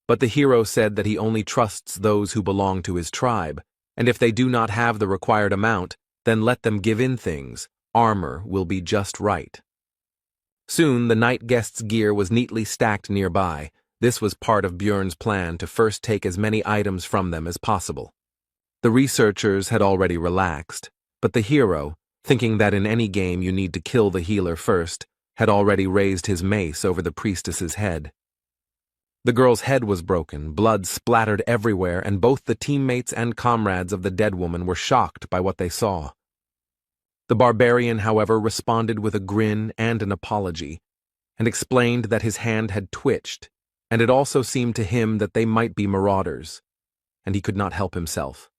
But the hero said that he only trusts those who belong to his tribe, and if they do not have the required amount, then let them give in things. Armor will be just right. Soon the night guests' gear was neatly stacked nearby. This was part of Bjorn's plan to first take as many items from them as possible. The researchers had already relaxed, but the hero, thinking that in any game you need to kill the healer first, had already raised his mace over the priestess's head. The girl's head was broken, blood splattered everywhere, and both the teammates and comrades of the dead woman were shocked by what they saw. The barbarian, however, responded with a grin and an apology, and explained that his hand had twitched, and it also seemed to him that they might be marauders, and he could not help himself.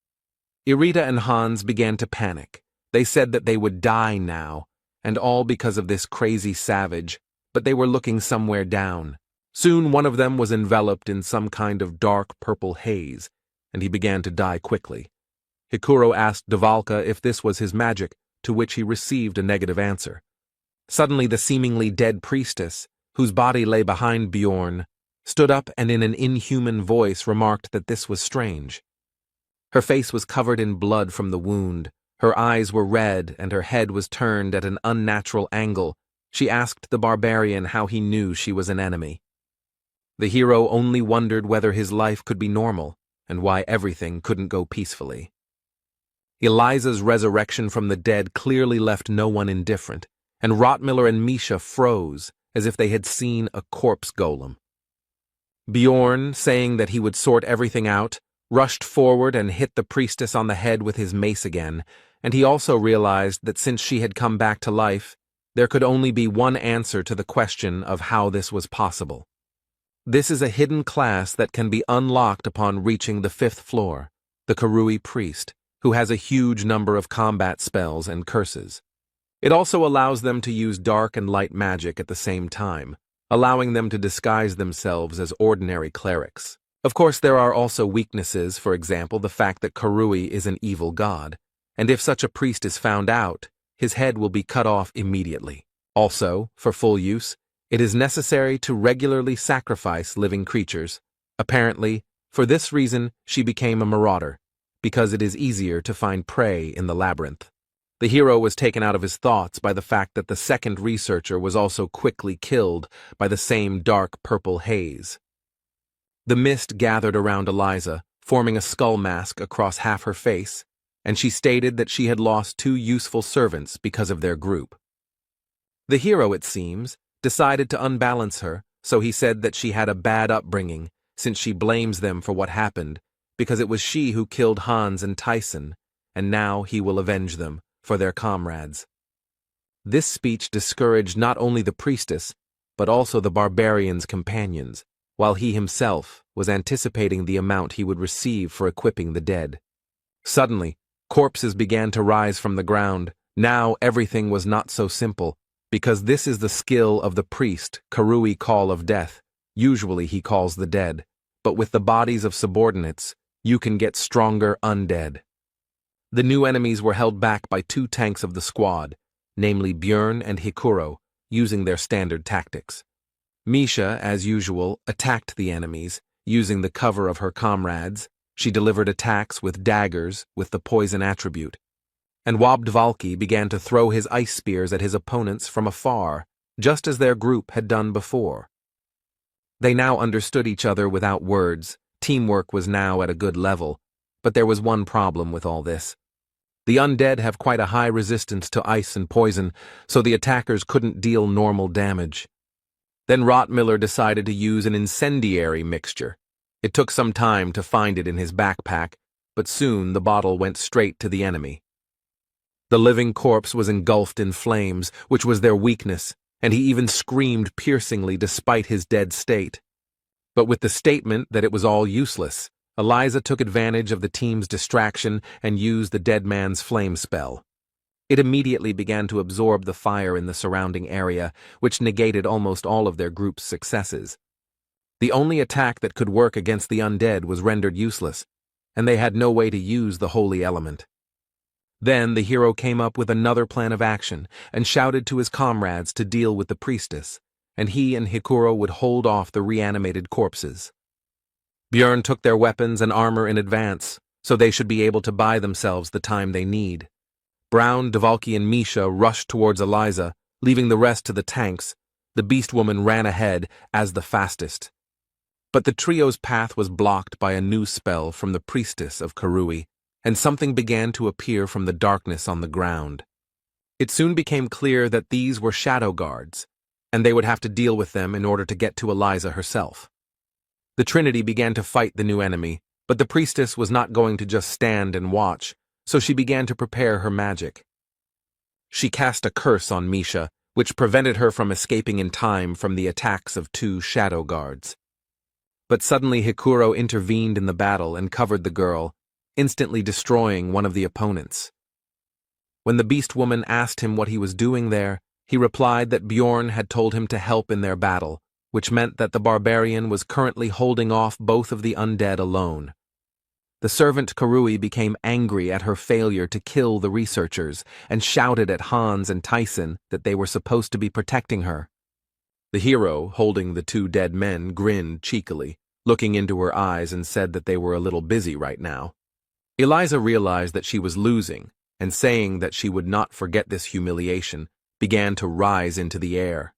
Irida and Hans began to panic. They said that they would die now, and all because of this crazy savage, but they were looking somewhere down. Soon one of them was enveloped in some kind of dark purple haze, and he began to die quickly. Hikuro asked Davalka if this was his magic, to which he received a negative answer. Suddenly the seemingly dead priestess, whose body lay behind Bjorn, stood up and in an inhuman voice remarked that this was strange. Her face was covered in blood from the wound, Her eyes were red and her head was turned at an unnatural angle. She asked the barbarian how he knew she was an enemy. The hero only wondered whether his life could be normal and why everything couldn't go peacefully. Eliza's resurrection from the dead clearly left no one indifferent, and Rottmiller and Misha froze as if they had seen a corpse golem. Bjorn, saying that he would sort everything out, rushed forward and hit the priestess on the head with his mace again, and he also realized that since she had come back to life, there could only be one answer to the question of how this was possible. This is a hidden class that can be unlocked upon reaching the 5th floor, the Karui priest, who has a huge number of combat spells and curses. It also allows them to use dark and light magic at the same time, allowing them to disguise themselves as ordinary clerics. Of course, there are also weaknesses, for example, the fact that Karui is an evil god, and if such a priest is found out, his head will be cut off immediately. Also, for full use, it is necessary to regularly sacrifice living creatures. Apparently, for this reason, she became a marauder, because it is easier to find prey in the labyrinth. The hero was taken out of his thoughts by the fact that the second researcher was also quickly killed by the same dark purple haze. The mist gathered around Eliza, forming a skull mask across half her face, and she stated that she had lost 2 useful servants because of their group. The hero, it seems, decided to unbalance her, so he said that she had a bad upbringing, since she blames them for what happened, because it was she who killed Hans and Tyson, and now he will avenge them for their comrades. This speech discouraged not only the priestess, but also the barbarian's companions, while he himself was anticipating the amount he would receive for equipping the dead. Suddenly, corpses began to rise from the ground. Now everything was not so simple, because this is the skill of the priest, Karui Call of Death. Usually he calls the dead, but with the bodies of subordinates, you can get stronger undead. The new enemies were held back by 2 tanks of the squad, namely Bjorn and Hikuro, using their standard tactics. Misha, as usual, attacked the enemies, using the cover of her comrades. She delivered attacks with daggers with the poison attribute. And Wabdvalki began to throw his ice spears at his opponents from afar, just as their group had done before. They now understood each other without words. Teamwork was now at a good level, but there was one problem with all this. The undead have quite a high resistance to ice and poison, so the attackers couldn't deal normal damage. Then Rottmiller decided to use an incendiary mixture. It took some time to find it in his backpack, but soon the bottle went straight to the enemy. The living corpse was engulfed in flames, which was their weakness, and he even screamed piercingly despite his dead state. But with the statement that it was all useless, Eliza took advantage of the team's distraction and used the dead man's flame spell. It immediately began to absorb the fire in the surrounding area, which negated almost all of their group's successes. The only attack that could work against the undead was rendered useless, and they had no way to use the holy element. Then the hero came up with another plan of action and shouted to his comrades to deal with the priestess, and he and Hikuro would hold off the reanimated corpses. Bjorn took their weapons and armor in advance, so they should be able to buy themselves the time they need. Brown, Dvalki, and Misha rushed towards Eliza, leaving the rest to the tanks. The beast woman ran ahead as the fastest. But the trio's path was blocked by a new spell from the priestess of Karui, and something began to appear from the darkness on the ground. It soon became clear that these were shadow guards, and they would have to deal with them in order to get to Eliza herself. The Trinity began to fight the new enemy, but the priestess was not going to just stand and watch, so she began to prepare her magic. She cast a curse on Misha, which prevented her from escaping in time from the attacks of 2 shadow guards. But suddenly Hikuro intervened in the battle and covered the girl, instantly destroying one of the opponents. When the beast woman asked him what he was doing there, he replied that Bjorn had told him to help in their battle, which meant that the barbarian was currently holding off both of the undead alone. The servant Karui became angry at her failure to kill the researchers and shouted at Hans and Tyson that they were supposed to be protecting her. The hero, holding the 2 dead men, grinned cheekily, looking into her eyes, and said that they were a little busy right now. Eliza realized that she was losing, and saying that she would not forget this humiliation, began to rise into the air.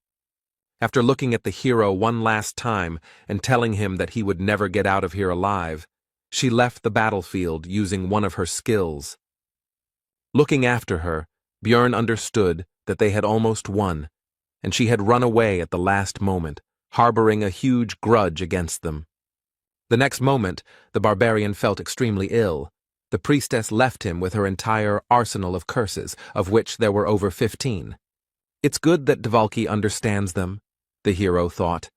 After looking at the hero one last time and telling him that he would never get out of here alive, she left the battlefield using one of her skills. Looking after her, Björn understood that they had almost won, and she had run away at the last moment, harboring a huge grudge against them. The next moment, the barbarian felt extremely ill. The priestess left him with her entire arsenal of curses, of which there were over 15. It's good that Dvalki understands them, the hero thought,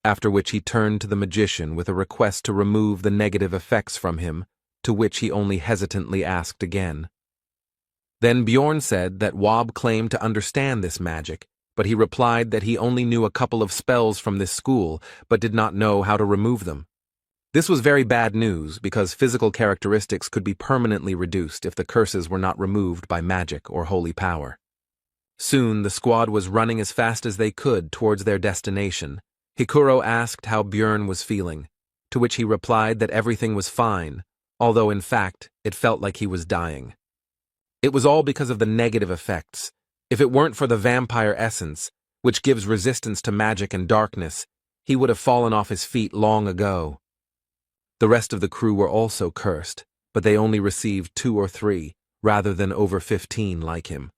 after which he turned to the magician with a request to remove the negative effects from him, to which he only hesitantly asked again. Then Bjorn said that Wob claimed to understand this magic, but he replied that he only knew a couple of spells from this school, but did not know how to remove them. This was very bad news, because physical characteristics could be permanently reduced if the curses were not removed by magic or holy power. Soon the squad was running as fast as they could towards their destination. Hikuro asked how Björn was feeling, to which he replied that everything was fine, although in fact it felt like he was dying. It was all because of the negative effects. If it weren't for the vampire essence, which gives resistance to magic and darkness, he would have fallen off his feet long ago. The rest of the crew were also cursed, but they only received 2 or 3, rather than over 15 like him.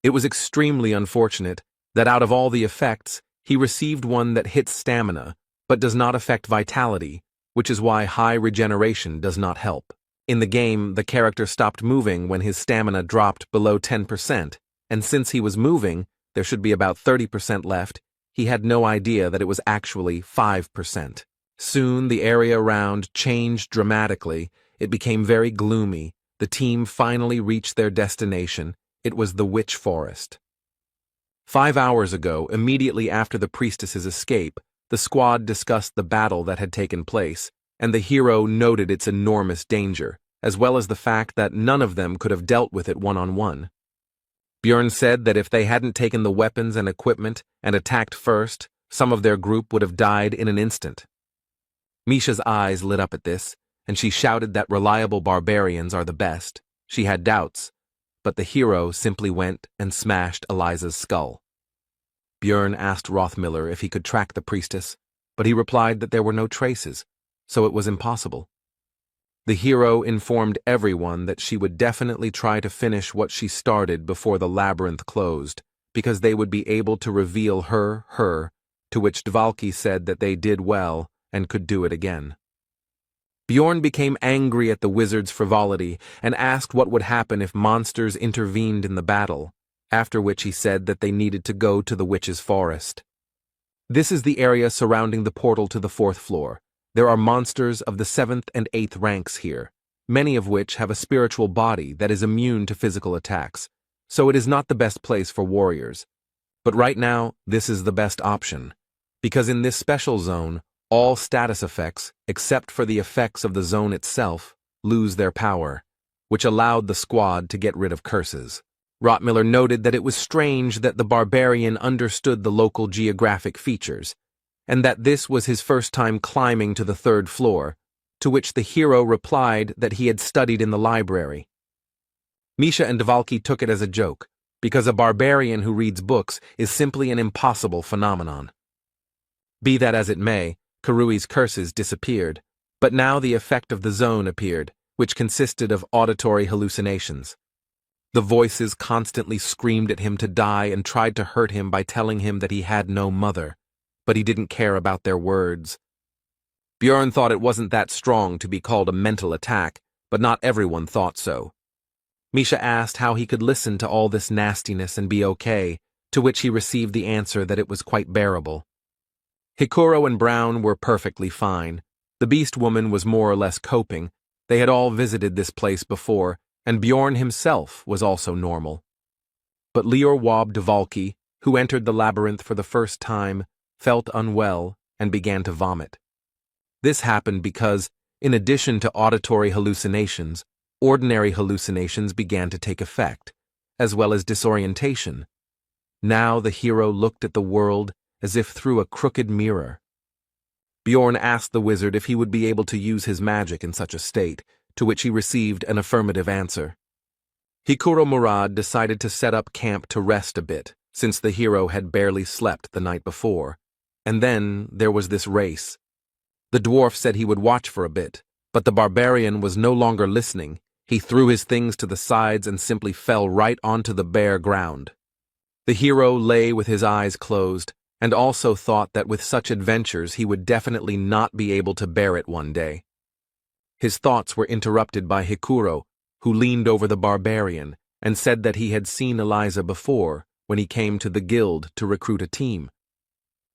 It was extremely unfortunate that out of all the effects, he received one that hits stamina, but does not affect vitality, which is why high regeneration does not help. In the game, the character stopped moving when his stamina dropped below 10%, and since he was moving, there should be about 30% left. He had no idea that it was actually 5%. Soon, the area around changed dramatically. It became very gloomy. The team finally reached their destination. It was the Witch Forest. 5 hours ago, immediately after the priestess's escape, the squad discussed the battle that had taken place, and the hero noted its enormous danger, as well as the fact that none of them could have dealt with it one-on-one. Björn said that if they hadn't taken the weapons and equipment and attacked first, some of their group would have died in an instant. Misha's eyes lit up at this, and she shouted that reliable barbarians are the best. She had doubts, but the hero simply went and smashed Eliza's skull. Björn asked Rothmiller if he could track the priestess, but he replied that there were no traces, so it was impossible. The hero informed everyone that she would definitely try to finish what she started before the labyrinth closed, because they would be able to reveal her, to which Dvalki said that they did well and could do it again. Bjorn became angry at the wizard's frivolity and asked what would happen if monsters intervened in the battle, after which he said that they needed to go to the witch's forest. This is the area surrounding the portal to the 4th floor. There are monsters of the 7th and 8th ranks here, many of which have a spiritual body that is immune to physical attacks, so it is not the best place for warriors. But right now, this is the best option, because in this special zone, all status effects, except for the effects of the zone itself, lose their power, which allowed the squad to get rid of curses. Rothmiller noted that it was strange that the barbarian understood the local geographic features, and that this was his first time climbing to the 3rd floor, to which the hero replied that he had studied in the library. Misha and Dvalki took it as a joke, because a barbarian who reads books is simply an impossible phenomenon. Be that as it may, Karui's curses disappeared, but now the effect of the zone appeared, which consisted of auditory hallucinations. The voices constantly screamed at him to die and tried to hurt him by telling him that he had no mother, but he didn't care about their words. Björn thought it wasn't that strong to be called a mental attack, but not everyone thought so. Misha asked how he could listen to all this nastiness and be okay, to which he received the answer that it was quite bearable. Hikuro and Brown were perfectly fine. The beast woman was more or less coping. They had all visited this place before, and Bjorn himself was also normal. But Lior Wob Dvalki, who entered the labyrinth for the first time, felt unwell and began to vomit. This happened because, in addition to auditory hallucinations, ordinary hallucinations began to take effect, as well as disorientation. Now the hero looked at the world as if through a crooked mirror. Bjorn asked the wizard if he would be able to use his magic in such a state, to which he received an affirmative answer. Hikuro Murad decided to set up camp to rest a bit, since the hero had barely slept the night before. And then there was this race. The dwarf said he would watch for a bit, but the barbarian was no longer listening. He threw his things to the sides and simply fell right onto the bare ground. The hero lay with his eyes closed, and also thought that with such adventures he would definitely not be able to bear it one day. His thoughts were interrupted by Hikuro, who leaned over the barbarian and said that he had seen Eliza before when he came to the guild to recruit a team.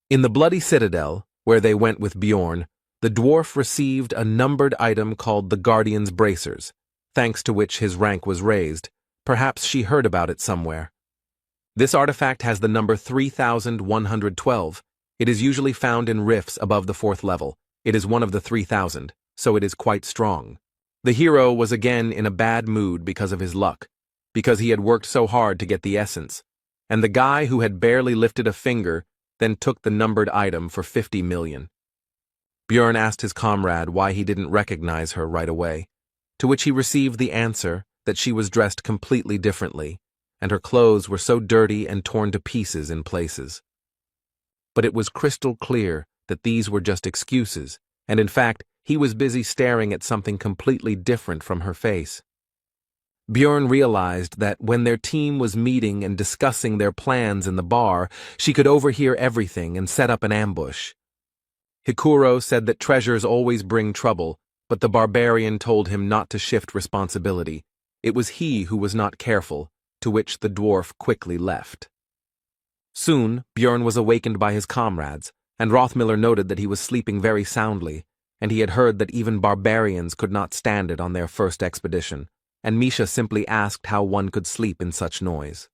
In the Bloody Citadel, where they went with Bjorn, the dwarf received a numbered item called the Guardian's Bracers, thanks to which his rank was raised. Perhaps she heard about it somewhere. This artifact has the number 3112. It is usually found in rifts above the 4th level. It is one of the 3000, so it is quite strong. The hero was again in a bad mood because of his luck, because he had worked so hard to get the essence, and the guy who had barely lifted a finger then took the numbered item for 50 million. Bjorn asked his comrade why he didn't recognize her right away, to which he received the answer that she was dressed completely differently, and her clothes were so dirty and torn to pieces in places. But it was crystal clear that these were just excuses, and in fact, he was busy staring at something completely different from her face. Bjorn realized that when their team was meeting and discussing their plans in the bar, she could overhear everything and set up an ambush. Hikuro said that treasures always bring trouble, but the barbarian told him not to shift responsibility. It was he who was not careful, to which the dwarf quickly left. Soon, Bjorn was awakened by his comrades, and Rothmiller noted that he was sleeping very soundly, and he had heard that even barbarians could not stand it on their first expedition, and Misha simply asked how one could sleep in such noise.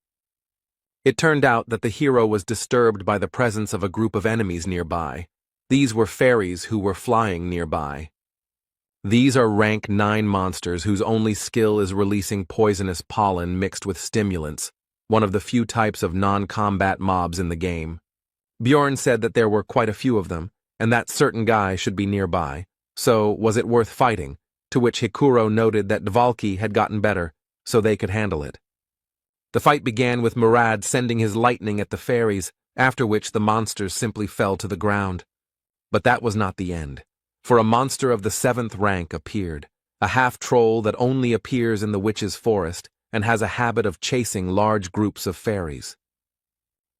It turned out that the hero was disturbed by the presence of a group of enemies nearby. These were fairies who were flying nearby. These are rank 9 monsters whose only skill is releasing poisonous pollen mixed with stimulants, one of the few types of non-combat mobs in the game. Bjorn said that there were quite a few of them, and that certain guy should be nearby, so was it worth fighting, to which Hikuro noted that Dvalki had gotten better, so they could handle it. The fight began with Murad sending his lightning at the fairies, after which the monsters simply fell to the ground. But that was not the end, for a monster of the 7th rank appeared, a half-troll that only appears in the witch's forest and has a habit of chasing large groups of fairies.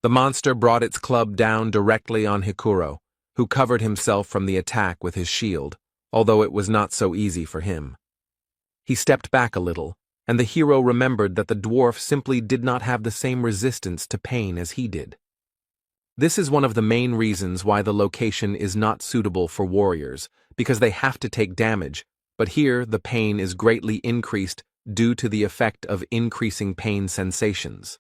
The monster brought its club down directly on Hikuro, who covered himself from the attack with his shield, although it was not so easy for him. He stepped back a little, and the hero remembered that the dwarf simply did not have the same resistance to pain as he did. This is one of the main reasons why the location is not suitable for warriors, because they have to take damage, but here the pain is greatly increased due to the effect of increasing pain sensations.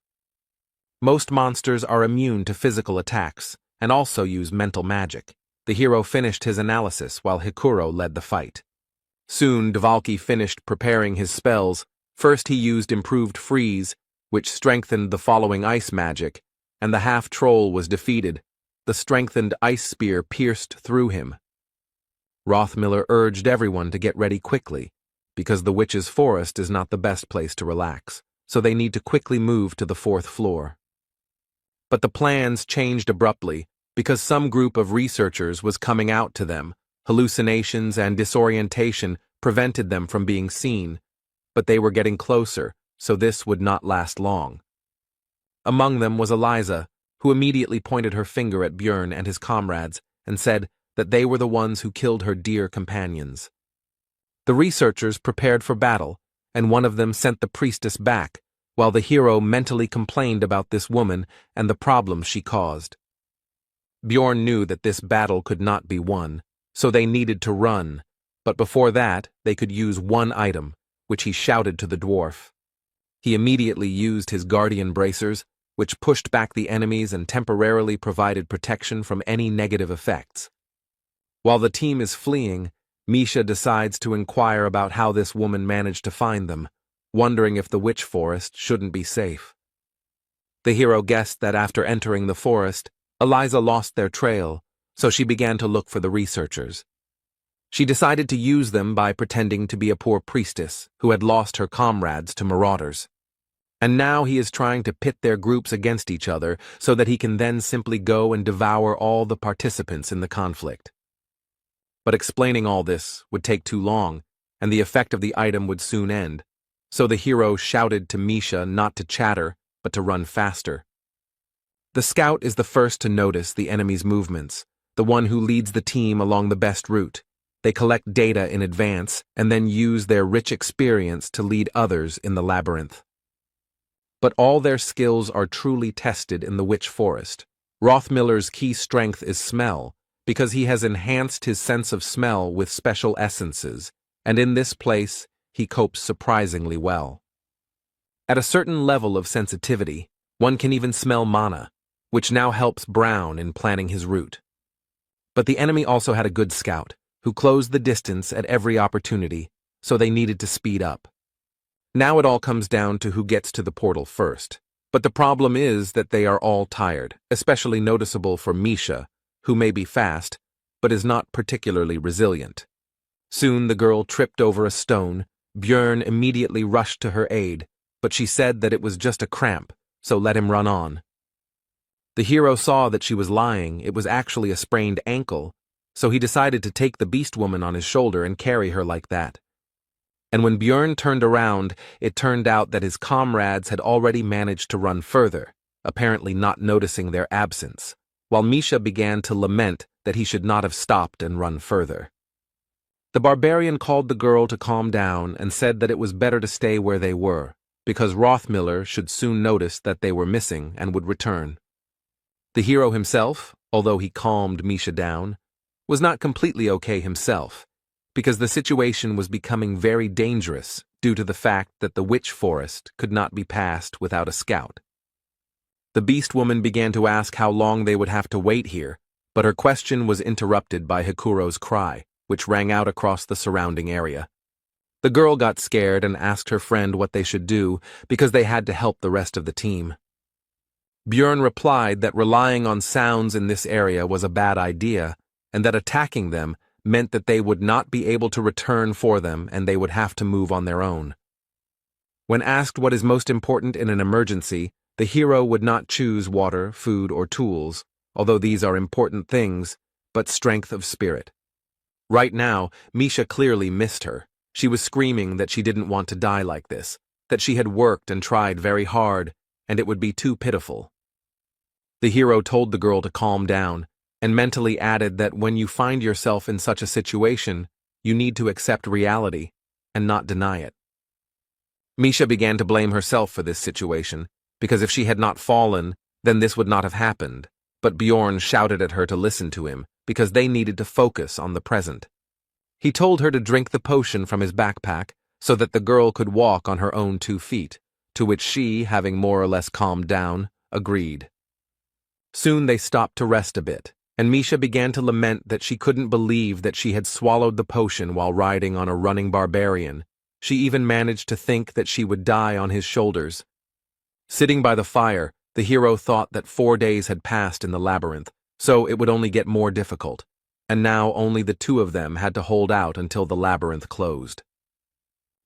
Most monsters are immune to physical attacks, and also use mental magic. The hero finished his analysis while Hikuro led the fight. Soon Dvalki finished preparing his spells. First he used improved freeze, which strengthened the following ice magic, and the half-troll was defeated. The strengthened ice spear pierced through him. Rothmiller urged everyone to get ready quickly, because the witch's forest is not the best place to relax, so they need to quickly move to the 4th floor. But the plans changed abruptly because some group of researchers was coming out to them. Hallucinations and disorientation prevented them from being seen, but they were getting closer, so this would not last long. Among them was Eliza, who immediately pointed her finger at Bjorn and his comrades and said that they were the ones who killed her dear companions. The researchers prepared for battle, and one of them sent the priestess back, while the hero mentally complained about this woman and the problems she caused. Bjorn knew that this battle could not be won, so they needed to run, but before that they could use one item, which he shouted to the dwarf. He immediately used his guardian bracers, which pushed back the enemies and temporarily provided protection from any negative effects. While the team is fleeing, Misha decides to inquire about how this woman managed to find them, wondering if the witch forest shouldn't be safe. The hero guessed that after entering the forest, Eliza lost their trail, so she began to look for the researchers. She decided to use them by pretending to be a poor priestess who had lost her comrades to marauders. And now he is trying to pit their groups against each other so that he can then simply go and devour all the participants in the conflict. But explaining all this would take too long, and the effect of the item would soon end. So the hero shouted to Misha not to chatter, but to run faster. The scout is the first to notice the enemy's movements, the one who leads the team along the best route. They collect data in advance and then use their rich experience to lead others in the labyrinth. But all their skills are truly tested in the Witch Forest. Rothmiller's key strength is smell, because he has enhanced his sense of smell with special essences, and in this place, he copes surprisingly well. At a certain level of sensitivity, one can even smell mana, which now helps Brown in planning his route. But the enemy also had a good scout, who closed the distance at every opportunity, so they needed to speed up. Now it all comes down to who gets to the portal first. But the problem is that they are all tired, especially noticeable for Misha, who may be fast, but is not particularly resilient. Soon the girl tripped over a stone. Björn immediately rushed to her aid, but she said that it was just a cramp, so let him run on. The hero saw that she was lying. It was actually a sprained ankle, so he decided to take the beast woman on his shoulder and carry her like that. And when Björn turned around, it turned out that his comrades had already managed to run further, apparently not noticing their absence, while Misha began to lament that he should not have stopped and run further. The barbarian called the girl to calm down and said that it was better to stay where they were, because Rothmiller should soon notice that they were missing and would return. The hero himself, although he calmed Misha down, was not completely okay himself, because the situation was becoming very dangerous due to the fact that the Witch Forest could not be passed without a scout. The beast woman began to ask how long they would have to wait here, but her question was interrupted by Hikuro's cry, which rang out across the surrounding area. The girl got scared and asked her friend what they should do because they had to help the rest of the team. Björn replied that relying on sounds in this area was a bad idea, and that attacking them meant that they would not be able to return for them and they would have to move on their own. When asked what is most important in an emergency, the hero would not choose water, food, or tools, although these are important things, but strength of spirit. Right now, Misha clearly missed her. She was screaming that she didn't want to die like this, that she had worked and tried very hard, and it would be too pitiful. The hero told the girl to calm down, and mentally added that when you find yourself in such a situation, you need to accept reality and not deny it. Misha began to blame herself for this situation, because if she had not fallen, then this would not have happened, but Bjorn shouted at her to listen to him, because they needed to focus on the present. He told her to drink the potion from his backpack so that the girl could walk on her own 2 feet, to which she, having more or less calmed down, agreed. Soon they stopped to rest a bit, and Misha began to lament that she couldn't believe that she had swallowed the potion while riding on a running barbarian. She even managed to think that she would die on his shoulders. Sitting by the fire, the hero thought that 4 days had passed in the labyrinth, so it would only get more difficult, and now only the 2 of them had to hold out until the labyrinth closed.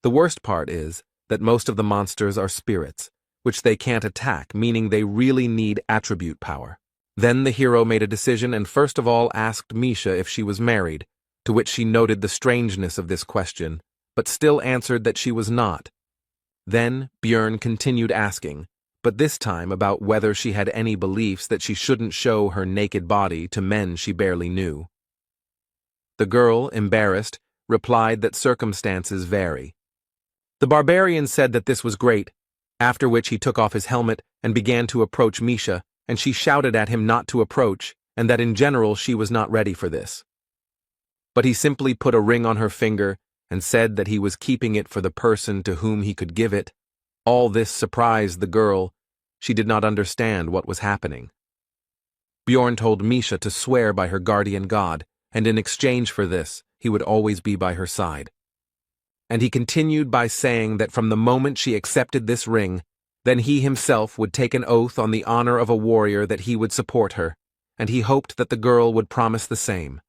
The worst part is that most of the monsters are spirits, which they can't attack, meaning they really need attribute power. Then the hero made a decision and first of all asked Misha if she was married, to which she noted the strangeness of this question, but still answered that she was not. Then Björn continued asking, but this time about whether she had any beliefs that she shouldn't show her naked body to men she barely knew. The girl, embarrassed, replied that circumstances vary. The barbarian said that this was great, after which he took off his helmet and began to approach Misha, and she shouted at him not to approach, and that in general she was not ready for this. But he simply put a ring on her finger and said that he was keeping it for the person to whom he could give it. All this surprised the girl. She did not understand what was happening. Bjorn told Misha to swear by her guardian god, and in exchange for this, he would always be by her side. And he continued by saying that from the moment she accepted this ring, then he himself would take an oath on the honor of a warrior that he would support her, and he hoped that the girl would promise the same.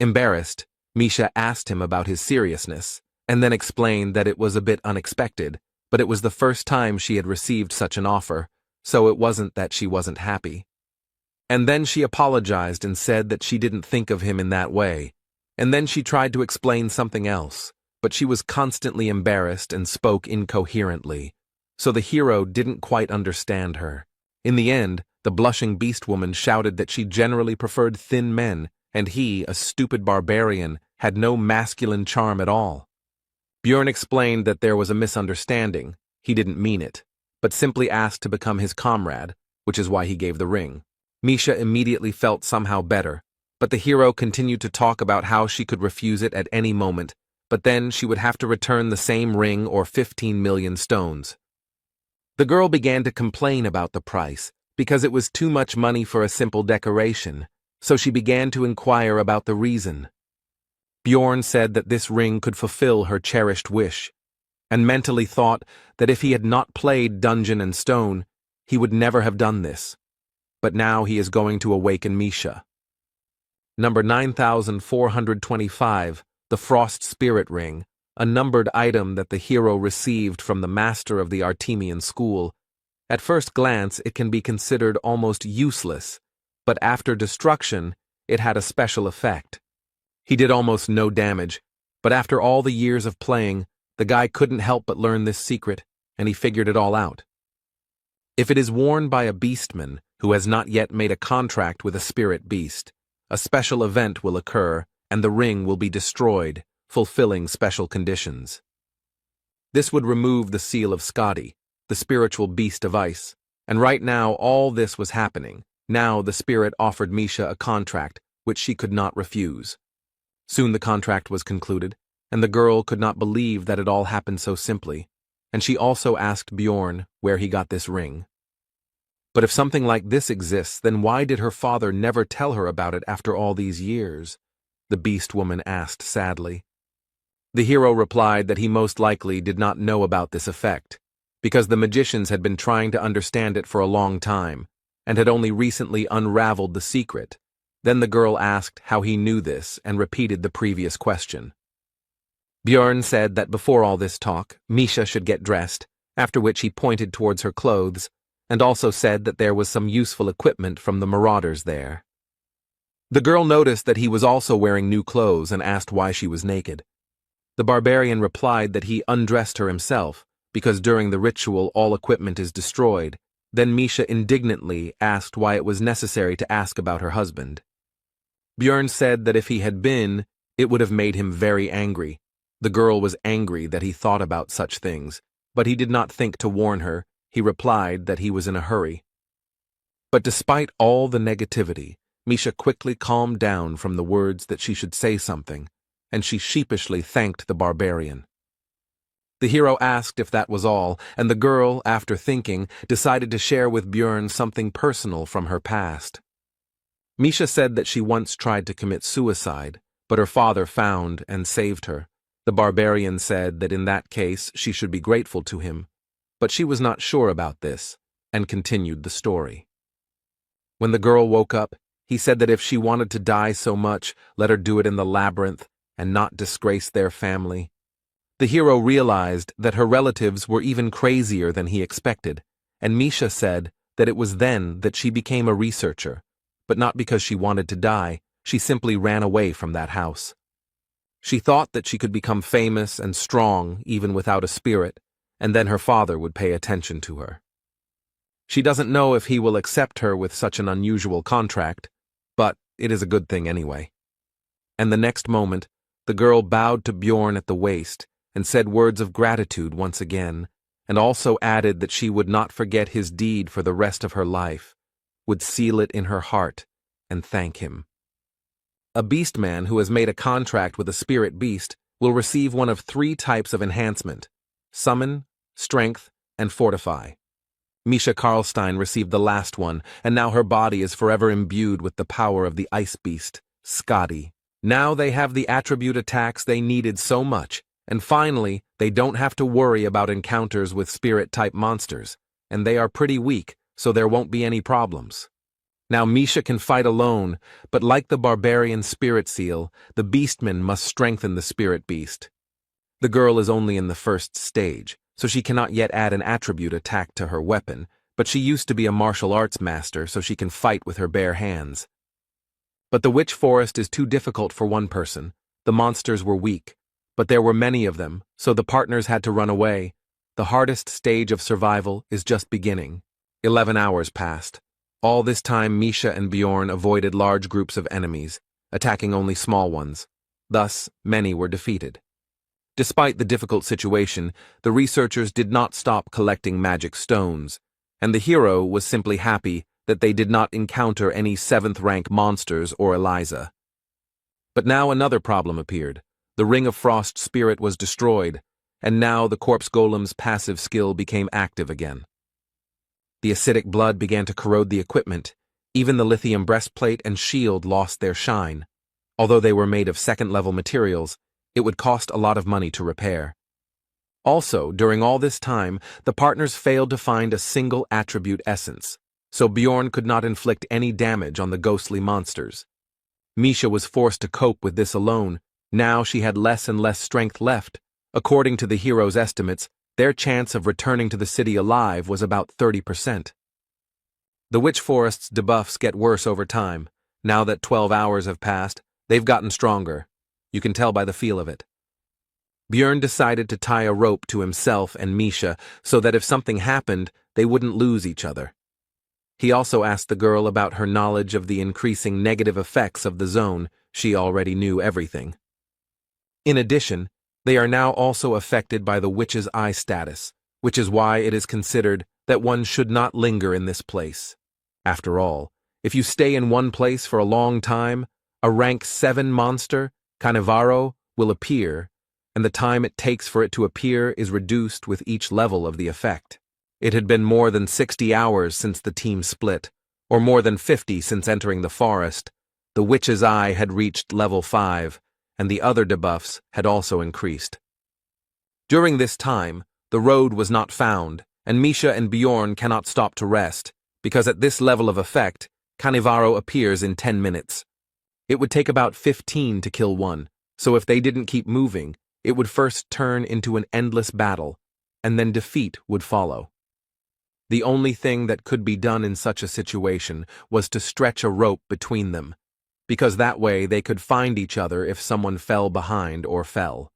Embarrassed, Misha asked him about his seriousness, and then explained that it was a bit unexpected, but it was the first time she had received such an offer, so it wasn't that she wasn't happy. And then she apologized and said that she didn't think of him in that way, and then she tried to explain something else, but she was constantly embarrassed and spoke incoherently, so the hero didn't quite understand her. In the end, the blushing beast woman shouted that she generally preferred thin men, and he, a stupid barbarian, had no masculine charm at all. Bjorn explained that there was a misunderstanding. He didn't mean it, but simply asked to become his comrade, which is why he gave the ring. Misha immediately felt somehow better, but the hero continued to talk about how she could refuse it at any moment, but then she would have to return the same ring or 15 million stones. The girl began to complain about the price, because it was too much money for a simple decoration, so she began to inquire about the reason. Bjorn said that this ring could fulfill her cherished wish, and mentally thought that if he had not played Dungeon and Stone, he would never have done this. But now he is going to awaken Misha. Number 9425, the Frost Spirit Ring, a numbered item that the hero received from the master of the Artemian school. At first glance, it can be considered almost useless, but after destruction, it had a special effect. He did almost no damage, but after all the years of playing, the guy couldn't help but learn this secret, and he figured it all out. If it is worn by a beastman who has not yet made a contract with a spirit beast, a special event will occur, and the ring will be destroyed, fulfilling special conditions. This would remove the seal of Skadi, the spiritual beast of ice, and right now all this was happening. Now the spirit offered Misha a contract which she could not refuse. Soon the contract was concluded, and the girl could not believe that it all happened so simply, and she also asked Bjorn where he got this ring. But if something like this exists, then why did her father never tell her about it after all these years? The beast woman asked sadly. The hero replied that he most likely did not know about this effect, because the magicians had been trying to understand it for a long time, and had only recently unraveled the secret. Then the girl asked how he knew this and repeated the previous question. Bjorn said that before all this talk, Misha should get dressed, after which he pointed towards her clothes, and also said that there was some useful equipment from the marauders there. The girl noticed that he was also wearing new clothes and asked why she was naked. The barbarian replied that he undressed her himself, because during the ritual all equipment is destroyed. Then Misha indignantly asked why it was necessary to ask about her husband. Bjorn said that if he had been, it would have made him very angry. The girl was angry that he thought about such things, but he did not think to warn her. He replied that he was in a hurry. But despite all the negativity, Misha quickly calmed down from the words that she should say something, and she sheepishly thanked the barbarian. The hero asked if that was all, and the girl, after thinking, decided to share with Bjorn something personal from her past. Misha said that she once tried to commit suicide, but her father found and saved her. The barbarian said that in that case she should be grateful to him, but she was not sure about this, and continued the story. When the girl woke up, he said that if she wanted to die so much, let her do it in the labyrinth and not disgrace their family. The hero realized that her relatives were even crazier than he expected, and Misha said that it was then that she became a researcher, but not because she wanted to die. She simply ran away from that house. She thought that she could become famous and strong even without a spirit, and then her father would pay attention to her. She doesn't know if he will accept her with such an unusual contract, but it is a good thing anyway. And the next moment, the girl bowed to Bjorn at the waist and said words of gratitude once again, and also added that she would not forget his deed for the rest of her life, would seal it in her heart and thank him. A beastman who has made a contract with a spirit beast will receive one of 3 types of enhancement: Summon, Strength, and Fortify. Misha Karlstein received the last one, and now her body is forever imbued with the power of the ice beast, Skadi. Now they have the attribute attacks they needed so much, and finally, they don't have to worry about encounters with spirit-type monsters, and they are pretty weak, so there won't be any problems. Now Misha can fight alone, but like the barbarian spirit seal, the beastman must strengthen the spirit beast. The girl is only in the first stage, so she cannot yet add an attribute attack to her weapon, but she used to be a martial arts master so she can fight with her bare hands. But the witch forest is too difficult for one person. The monsters were weak, but there were many of them, so the partners had to run away. The hardest stage of survival is just beginning. 11 hours passed. All this time Misha and Bjorn avoided large groups of enemies, attacking only small ones. Thus, many were defeated. Despite the difficult situation, the researchers did not stop collecting magic stones, and the hero was simply happy that they did not encounter any 7th-rank monsters or Eliza. But now another problem appeared. The Ring of Frost spirit was destroyed, and now the corpse golem's passive skill became active again. The acidic blood began to corrode the equipment. Even the lithium breastplate and shield lost their shine. Although they were made of 2nd-level materials, it would cost a lot of money to repair. Also, during all this time, the partners failed to find a single attribute essence, so Bjorn could not inflict any damage on the ghostly monsters. Misha was forced to cope with this alone. Now she had less and less strength left. According to the hero's estimates, their chance of returning to the city alive was about 30%. The Witch Forest's debuffs get worse over time. Now that 12 hours have passed, they've gotten stronger. You can tell by the feel of it. Bjorn decided to tie a rope to himself and Misha so that if something happened, they wouldn't lose each other. He also asked the girl about her knowledge of the increasing negative effects of the zone. She already knew everything. In addition, they are now also affected by the Witch's Eye status, which is why it is considered that one should not linger in this place. After all, if you stay in one place for a long time, a rank 7 monster, Cannavaro, will appear, and the time it takes for it to appear is reduced with each level of the effect. It had been more than 60 hours since the team split, or more than 50 since entering the forest. The Witch's Eye had reached level 5, and the other debuffs had also increased. During this time, the road was not found, and Misha and Bjorn cannot stop to rest, because at this level of effect, Cannavaro appears in 10 minutes. It would take about 15 to kill one, so if they didn't keep moving, it would first turn into an endless battle, and then defeat would follow. The only thing that could be done in such a situation was to stretch a rope between them, because that way they could find each other if someone fell behind or fell.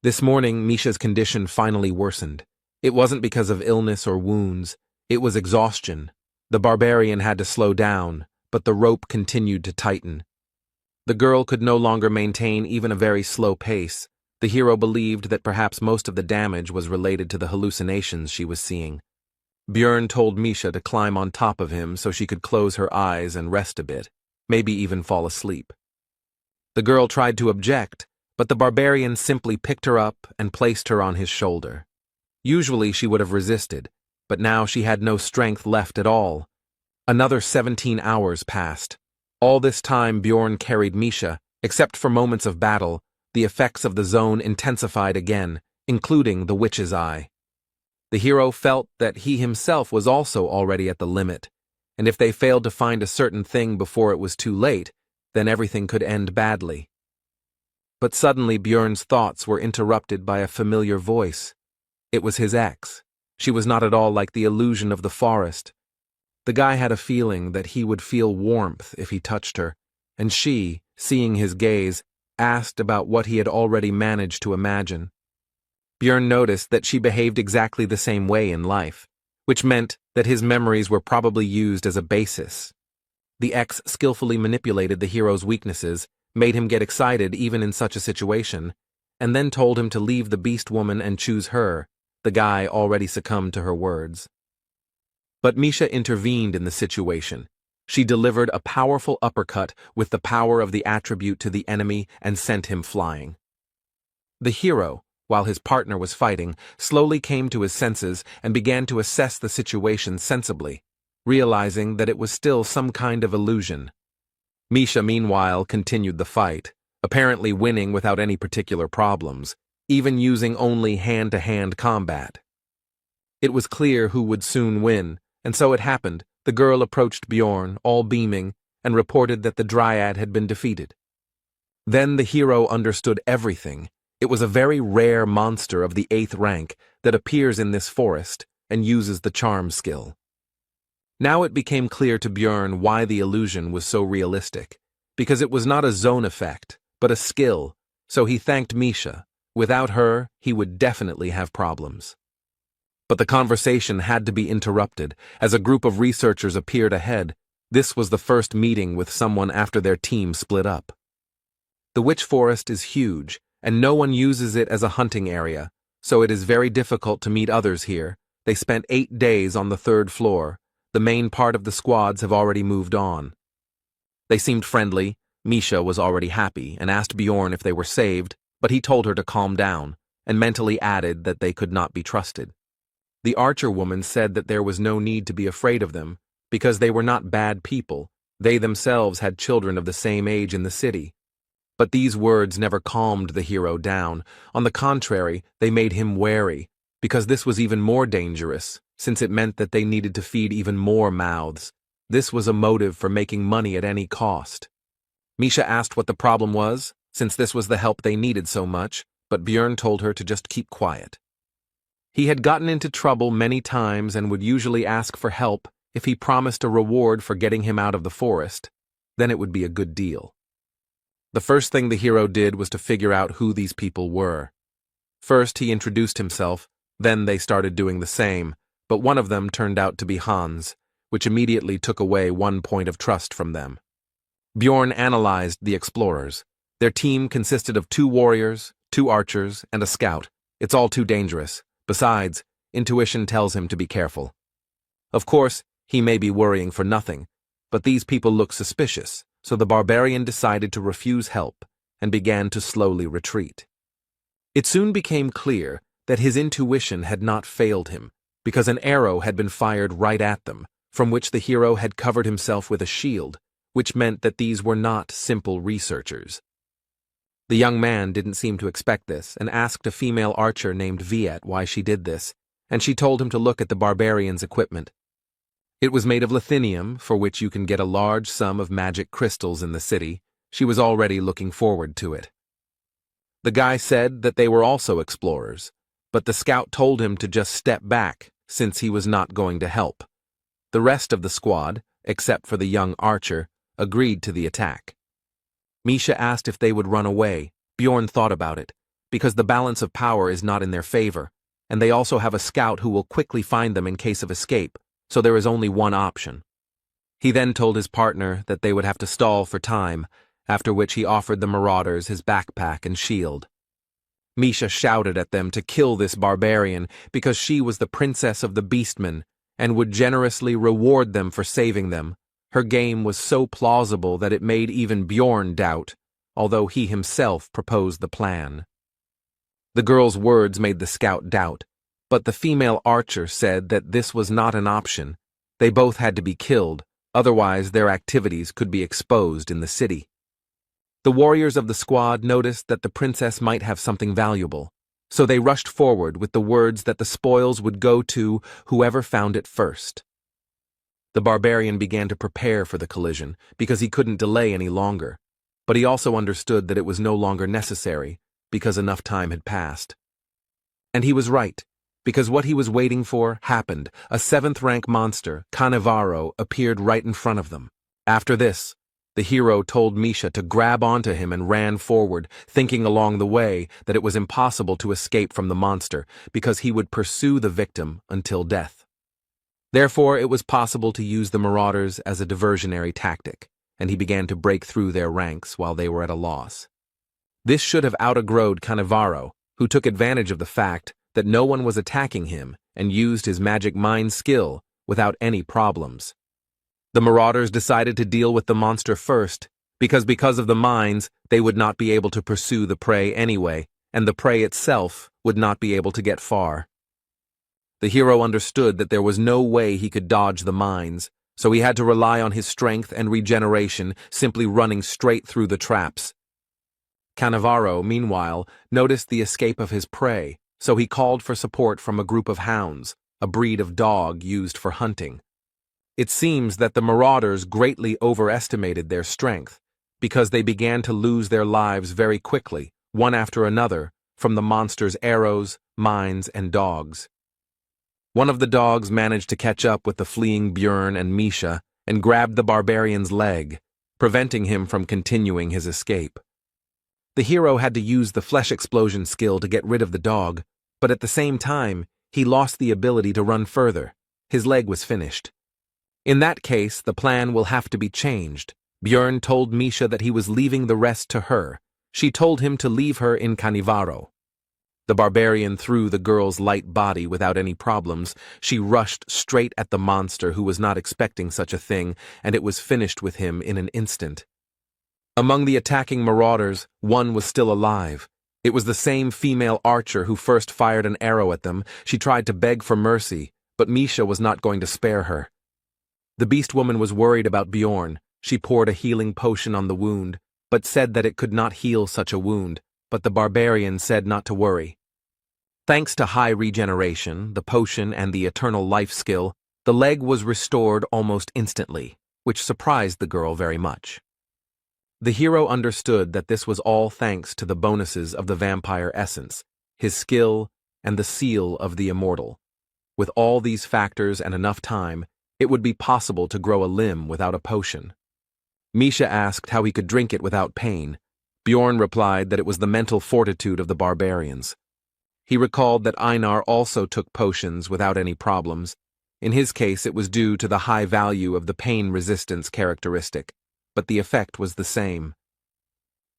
This morning, Misha's condition finally worsened. It wasn't because of illness or wounds, it was exhaustion. The barbarian had to slow down, but the rope continued to tighten. The girl could no longer maintain even a very slow pace. The hero believed that perhaps most of the damage was related to the hallucinations she was seeing. Bjorn told Misha to climb on top of him so she could close her eyes and rest a bit, maybe even fall asleep. The girl tried to object, but the barbarian simply picked her up and placed her on his shoulder. Usually she would have resisted, but now she had no strength left at all. Another 17 hours passed. All this time Bjorn carried Misha. Except for moments of battle, the effects of the zone intensified again, including the Witch's Eye. The hero felt that he himself was also already at the limit, and if they failed to find a certain thing before it was too late, then everything could end badly. But suddenly Bjorn's thoughts were interrupted by a familiar voice. It was his ex. She was not at all like the illusion of the forest. The guy had a feeling that he would feel warmth if he touched her, and she, seeing his gaze, asked about what he had already managed to imagine. Bjorn noticed that she behaved exactly the same way in life, which meant that his memories were probably used as a basis. The ex skillfully manipulated the hero's weaknesses, made him get excited even in such a situation, and then told him to leave the beast woman and choose her. The guy already succumbed to her words. But Misha intervened in the situation. She delivered a powerful uppercut with the power of the attribute to the enemy and sent him flying. The hero, while his partner was fighting, slowly came to his senses and began to assess the situation sensibly, realizing that it was still some kind of illusion. Misha, meanwhile, continued the fight, apparently winning without any particular problems, even using only hand-to-hand combat. It was clear who would soon win, and so it happened. The girl approached Bjorn, all beaming, and reported that the Dryad had been defeated. Then the hero understood everything. It was a very rare monster of the 8th rank that appears in this forest and uses the charm skill. Now it became clear to Björn why the illusion was so realistic, because it was not a zone effect, but a skill, so he thanked Misha. Without her, he would definitely have problems. But the conversation had to be interrupted as a group of researchers appeared ahead. This was the first meeting with someone after their team split up. The witch forest is huge, and no one uses it as a hunting area, so it is very difficult to meet others here. They spent 8 days on the 3rd floor. The main part of the squads have already moved on. They seemed friendly. Misha was already happy and asked Bjorn if they were saved, but he told her to calm down, and mentally added that they could not be trusted. The archer woman said that there was no need to be afraid of them, because they were not bad people. They themselves had children of the same age in the city. But these words never calmed the hero down. On the contrary, they made him wary, because this was even more dangerous, since it meant that they needed to feed even more mouths. This was a motive for making money at any cost. Misha asked what the problem was, since this was the help they needed so much, but Björn told her to just keep quiet. He had gotten into trouble many times and would usually ask for help if he promised a reward for getting him out of the forest. Then it would be a good deal. The first thing the hero did was to figure out who these people were. First, he introduced himself, then they started doing the same, but one of them turned out to be Hans, which immediately took away one point of trust from them. Bjorn analyzed the explorers. Their team consisted of 2 warriors, 2 archers, and a scout. It's all too dangerous. Besides, intuition tells him to be careful. Of course, he may be worrying for nothing, but these people look suspicious, so the barbarian decided to refuse help and began to slowly retreat. It soon became clear that his intuition had not failed him, because an arrow had been fired right at them, from which the hero had covered himself with a shield, which meant that these were not simple researchers. The young man didn't seem to expect this and asked a female archer named Viet why she did this, and she told him to look at the barbarian's equipment. It was made of lithinium, for which you can get a large sum of magic crystals in the city. She was already looking forward to it. The guy said that they were also explorers, but the scout told him to just step back, since he was not going to help. The rest of the squad, except for the young archer, agreed to the attack. Misha asked if they would run away. Bjorn thought about it, because the balance of power is not in their favor, and they also have a scout who will quickly find them in case of escape, so there is only one option. He then told his partner that they would have to stall for time, after which he offered the marauders his backpack and shield. Misha shouted at them to kill this barbarian because she was the princess of the beastmen and would generously reward them for saving them. Her game was so plausible that it made even Bjorn doubt, although he himself proposed the plan. The girl's words made the scout doubt, but the female archer said that this was not an option. They both had to be killed, otherwise their activities could be exposed in the city. The warriors of the squad noticed that the princess might have something valuable, so they rushed forward with the words that the spoils would go to whoever found it first. The barbarian began to prepare for the collision because he couldn't delay any longer, but he also understood that it was no longer necessary because enough time had passed. And he was right, because what he was waiting for happened. A 7th-rank monster, Cannavaro, appeared right in front of them. After this, the hero told Misha to grab onto him and ran forward, thinking along the way that it was impossible to escape from the monster because he would pursue the victim until death. Therefore, it was possible to use the marauders as a diversionary tactic, and he began to break through their ranks while they were at a loss. This should have out-aggroed Cannavaro, who took advantage of the fact that no one was attacking him and used his magic mind skill without any problems. The marauders decided to deal with the monster first, because of the mines, they would not be able to pursue the prey anyway, and the prey itself would not be able to get far. The hero understood that there was no way he could dodge the mines, so he had to rely on his strength and regeneration, simply running straight through the traps. Cannavaro, meanwhile, noticed the escape of his prey, so he called for support from a group of hounds, a breed of dog used for hunting. It seems that the marauders greatly overestimated their strength, because they began to lose their lives very quickly, one after another, from the monster's arrows, mines, and dogs. One of the dogs managed to catch up with the fleeing Björn and Misha and grabbed the barbarian's leg, preventing him from continuing his escape. The hero had to use the flesh explosion skill to get rid of the dog, but at the same time, he lost the ability to run further. His leg was finished. In that case, the plan will have to be changed. Björn told Misha that he was leaving the rest to her. She told him to leave her in Canivaro. The barbarian threw the girl's light body without any problems. She rushed straight at the monster, who was not expecting such a thing, and it was finished with him in an instant. Among the attacking marauders, one was still alive. It was the same female archer who first fired an arrow at them. She tried to beg for mercy, but Misha was not going to spare her. The beast woman was worried about Bjorn. She poured a healing potion on the wound, but said that it could not heal such a wound, but the barbarian said not to worry. Thanks to high regeneration, the potion, and the eternal life skill, the leg was restored almost instantly, which surprised the girl very much. The hero understood that this was all thanks to the bonuses of the vampire essence, his skill, and the seal of the immortal. With all these factors and enough time, it would be possible to grow a limb without a potion. Misha asked how he could drink it without pain. Bjorn replied that it was the mental fortitude of the barbarians. He recalled that Einar also took potions without any problems. In his case, it was due to the high value of the pain resistance characteristic, but the effect was the same.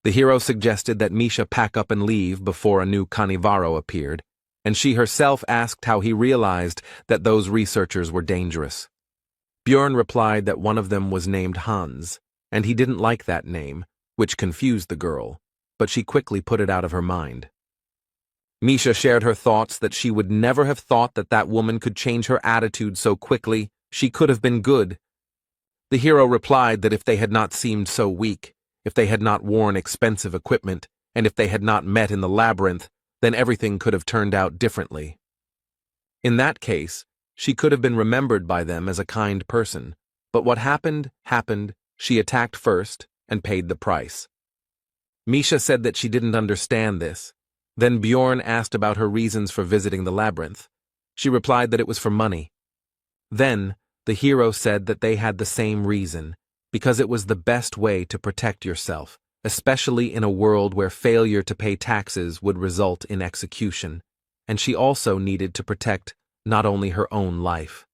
The hero suggested that Misha pack up and leave before a new Canivaro appeared, and she herself asked how he realized that those researchers were dangerous. Bjorn replied that one of them was named Hans, and he didn't like that name, which confused the girl, but she quickly put it out of her mind. Misha shared her thoughts that she would never have thought that that woman could change her attitude so quickly. She could have been good. The hero replied that if they had not seemed so weak, if they had not worn expensive equipment, and if they had not met in the labyrinth, then everything could have turned out differently. In that case, she could have been remembered by them as a kind person, but what happened, happened. She attacked first and paid the price. Misha said that she didn't understand this. Then Bjorn asked about her reasons for visiting the labyrinth. She replied that it was for money. Then, the hero said that they had the same reason, because it was the best way to protect yourself, especially in a world where failure to pay taxes would result in execution, and she also needed to protect not only her own life.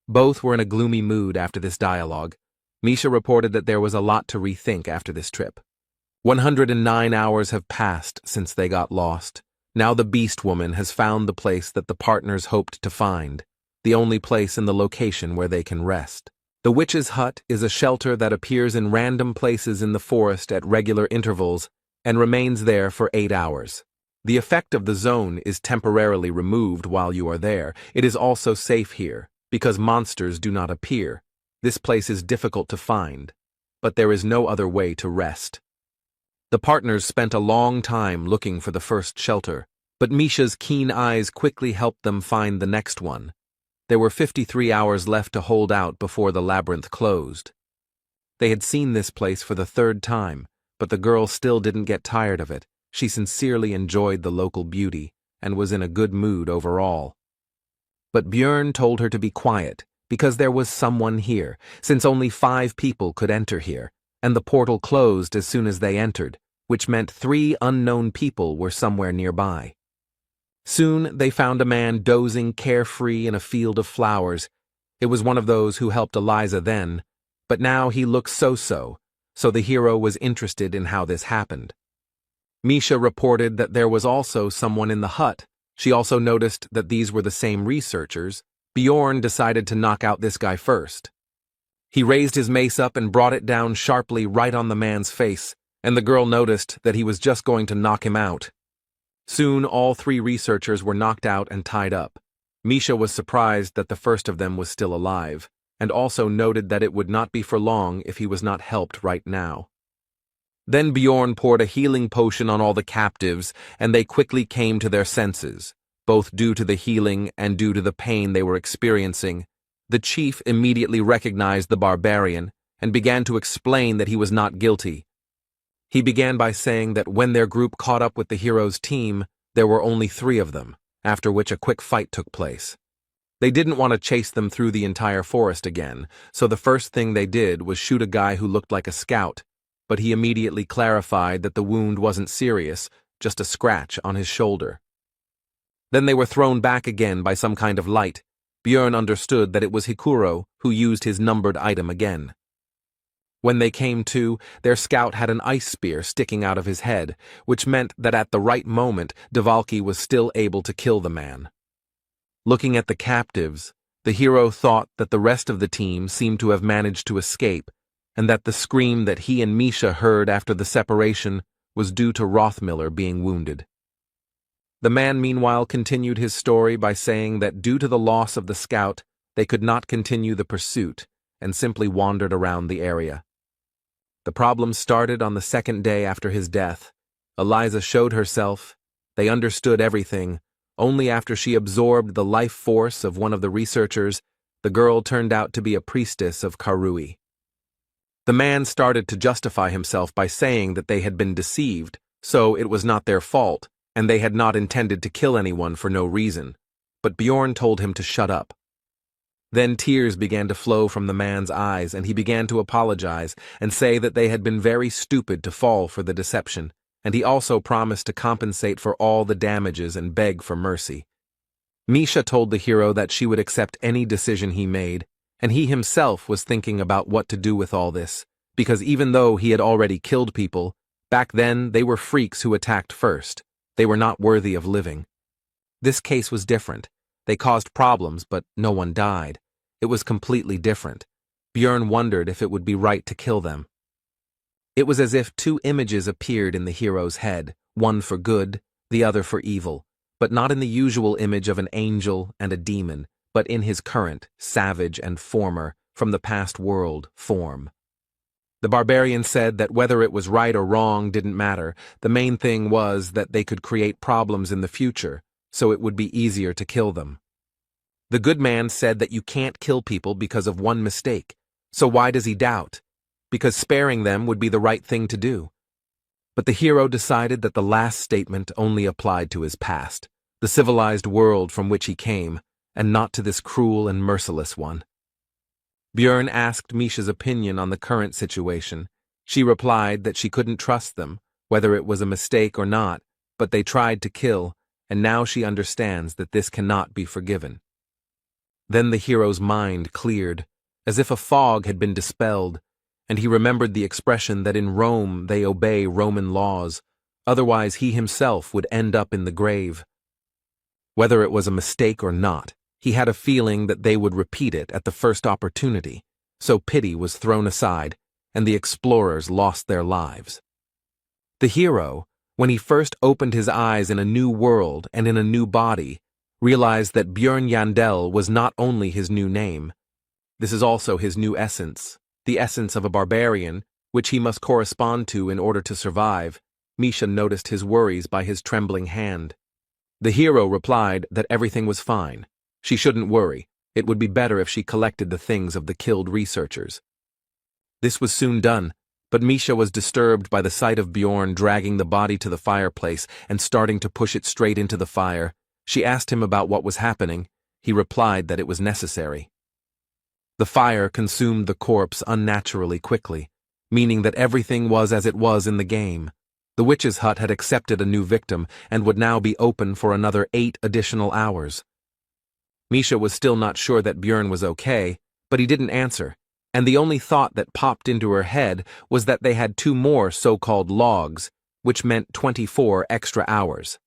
Both were in a gloomy mood after this dialogue. Misha reported that there was a lot to rethink after this trip. 109 hours have passed since they got lost. Now the beast woman has found the place that the partners hoped to find, the only place in the location where they can rest. The witch's hut is a shelter that appears in random places in the forest at regular intervals and remains there for 8 hours. The effect of the zone is temporarily removed while you are there. It is also safe here, because monsters do not appear. This place is difficult to find, but there is no other way to rest. The partners spent a long time looking for the first shelter, but Misha's keen eyes quickly helped them find the next one. There were 53 hours left to hold out before the labyrinth closed. They had seen this place for the 3rd time, but the girl still didn't get tired of it. She sincerely enjoyed the local beauty and was in a good mood overall. But Björn told her to be quiet, because there was someone here, since only 5 people could enter here, and the portal closed as soon as they entered, which meant 3 unknown people were somewhere nearby. Soon they found a man dozing carefree in a field of flowers. It was one of those who helped Eliza then, but now he looked so-so, so the hero was interested in how this happened. Misha reported that there was also someone in the hut. She also noticed that these were the same researchers. Bjorn decided to knock out this guy first. He raised his mace up and brought it down sharply right on the man's face, and the girl noticed that he was just going to knock him out. Soon all 3 researchers were knocked out and tied up. Misha was surprised that the first of them was still alive, and also noted that it would not be for long if he was not helped right now. Then Bjorn poured a healing potion on all the captives, and they quickly came to their senses, both due to the healing and due to the pain they were experiencing. The chief immediately recognized the barbarian and began to explain that he was not guilty. He began by saying that when their group caught up with the hero's team, there were only 3 of them, after which a quick fight took place. They didn't want to chase them through the entire forest again, so the first thing they did was shoot a guy who looked like a scout, but he immediately clarified that the wound wasn't serious, just a scratch on his shoulder. Then they were thrown back again by some kind of light. Björn understood that it was Hikuro who used his numbered item again. When they came to, their scout had an ice spear sticking out of his head, which meant that at the right moment, Devalki was still able to kill the man. Looking at the captives, the hero thought that the rest of the team seemed to have managed to escape, and that the scream that he and Misha heard after the separation was due to Rothmiller being wounded. The man meanwhile continued his story by saying that due to the loss of the scout, they could not continue the pursuit, and simply wandered around the area. The problem started on the 2nd day after his death. Eliza showed herself. They understood everything. Only after she absorbed the life force of one of the researchers, the girl turned out to be a priestess of Karui. The man started to justify himself by saying that they had been deceived, so it was not their fault, and they had not intended to kill anyone for no reason. But Bjorn told him to shut up. Then tears began to flow from the man's eyes, and he began to apologize and say that they had been very stupid to fall for the deception, and he also promised to compensate for all the damages and beg for mercy. Misha told the hero that she would accept any decision he made, and he himself was thinking about what to do with all this, because even though he had already killed people, back then they were freaks who attacked first. They were not worthy of living. This case was different. They caused problems, but no one died. It was completely different. Björn wondered if it would be right to kill them. It was as if 2 images appeared in the hero's head, one for good, the other for evil, but not in the usual image of an angel and a demon, but in his current, savage and former, from the past world, form. The barbarian said that whether it was right or wrong didn't matter. The main thing was that they could create problems in the future, so it would be easier to kill them. The good man said that you can't kill people because of one mistake, so why does he doubt? Because sparing them would be the right thing to do. But the hero decided that the last statement only applied to his past, the civilized world from which he came, and not to this cruel and merciless one. Björn asked Misha's opinion on the current situation. She replied that she couldn't trust them, whether it was a mistake or not, but they tried to kill, and now she understands that this cannot be forgiven. Then the hero's mind cleared, as if a fog had been dispelled, and he remembered the expression that in Rome they obey Roman laws, otherwise he himself would end up in the grave. Whether it was a mistake or not, he had a feeling that they would repeat it at the first opportunity, so pity was thrown aside, and the explorers lost their lives. The hero, when he first opened his eyes in a new world and in a new body, realized that Björn Yandel was not only his new name. This is also his new essence, the essence of a barbarian, which he must correspond to in order to survive. Misha noticed his worries by his trembling hand. The hero replied that everything was fine. She shouldn't worry. It would be better if she collected the things of the killed researchers. This was soon done, but Misha was disturbed by the sight of Bjorn dragging the body to the fireplace and starting to push it straight into the fire. She asked him about what was happening. He replied that it was necessary. The fire consumed the corpse unnaturally quickly, meaning that everything was as it was in the game. The witch's hut had accepted a new victim and would now be open for another 8 additional hours. Misha was still not sure that Björn was okay, but he didn't answer, and the only thought that popped into her head was that they had 2 more so-called logs, which meant 24 extra hours.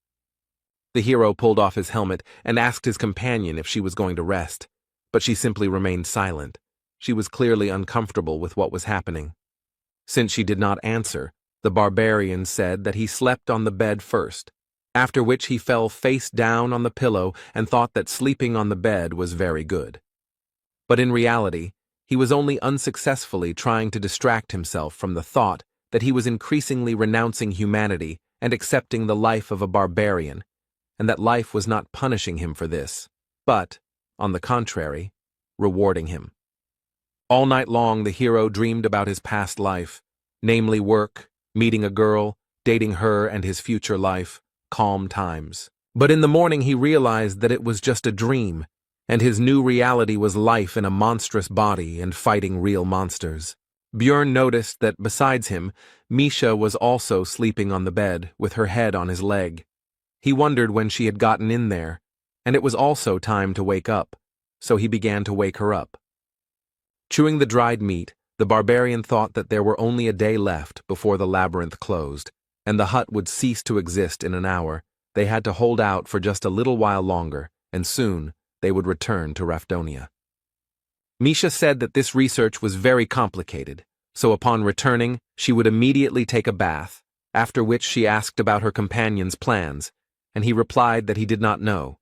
The hero pulled off his helmet and asked his companion if she was going to rest, but she simply remained silent. She was clearly uncomfortable with what was happening. Since she did not answer, the barbarian said that he slept on the bed first, after which he fell face down on the pillow and thought that sleeping on the bed was very good. But in reality, he was only unsuccessfully trying to distract himself from the thought that he was increasingly renouncing humanity and accepting the life of a barbarian, and that life was not punishing him for this, but, on the contrary, rewarding him. All night long the hero dreamed about his past life, namely work, meeting a girl, dating her and his future life, calm times. But in the morning he realized that it was just a dream, and his new reality was life in a monstrous body and fighting real monsters. Björn noticed that besides him, Misha was also sleeping on the bed with her head on his leg. He wondered when she had gotten in there, and it was also time to wake up, so he began to wake her up. Chewing the dried meat, the barbarian thought that there were only a day left before the labyrinth closed, and the hut would cease to exist in an hour. They had to hold out for just a little while longer, and soon they would return to Rafdonia. Misha said that this research was very complicated, so upon returning, she would immediately take a bath, after which she asked about her companion's plans, and he replied that he did not know.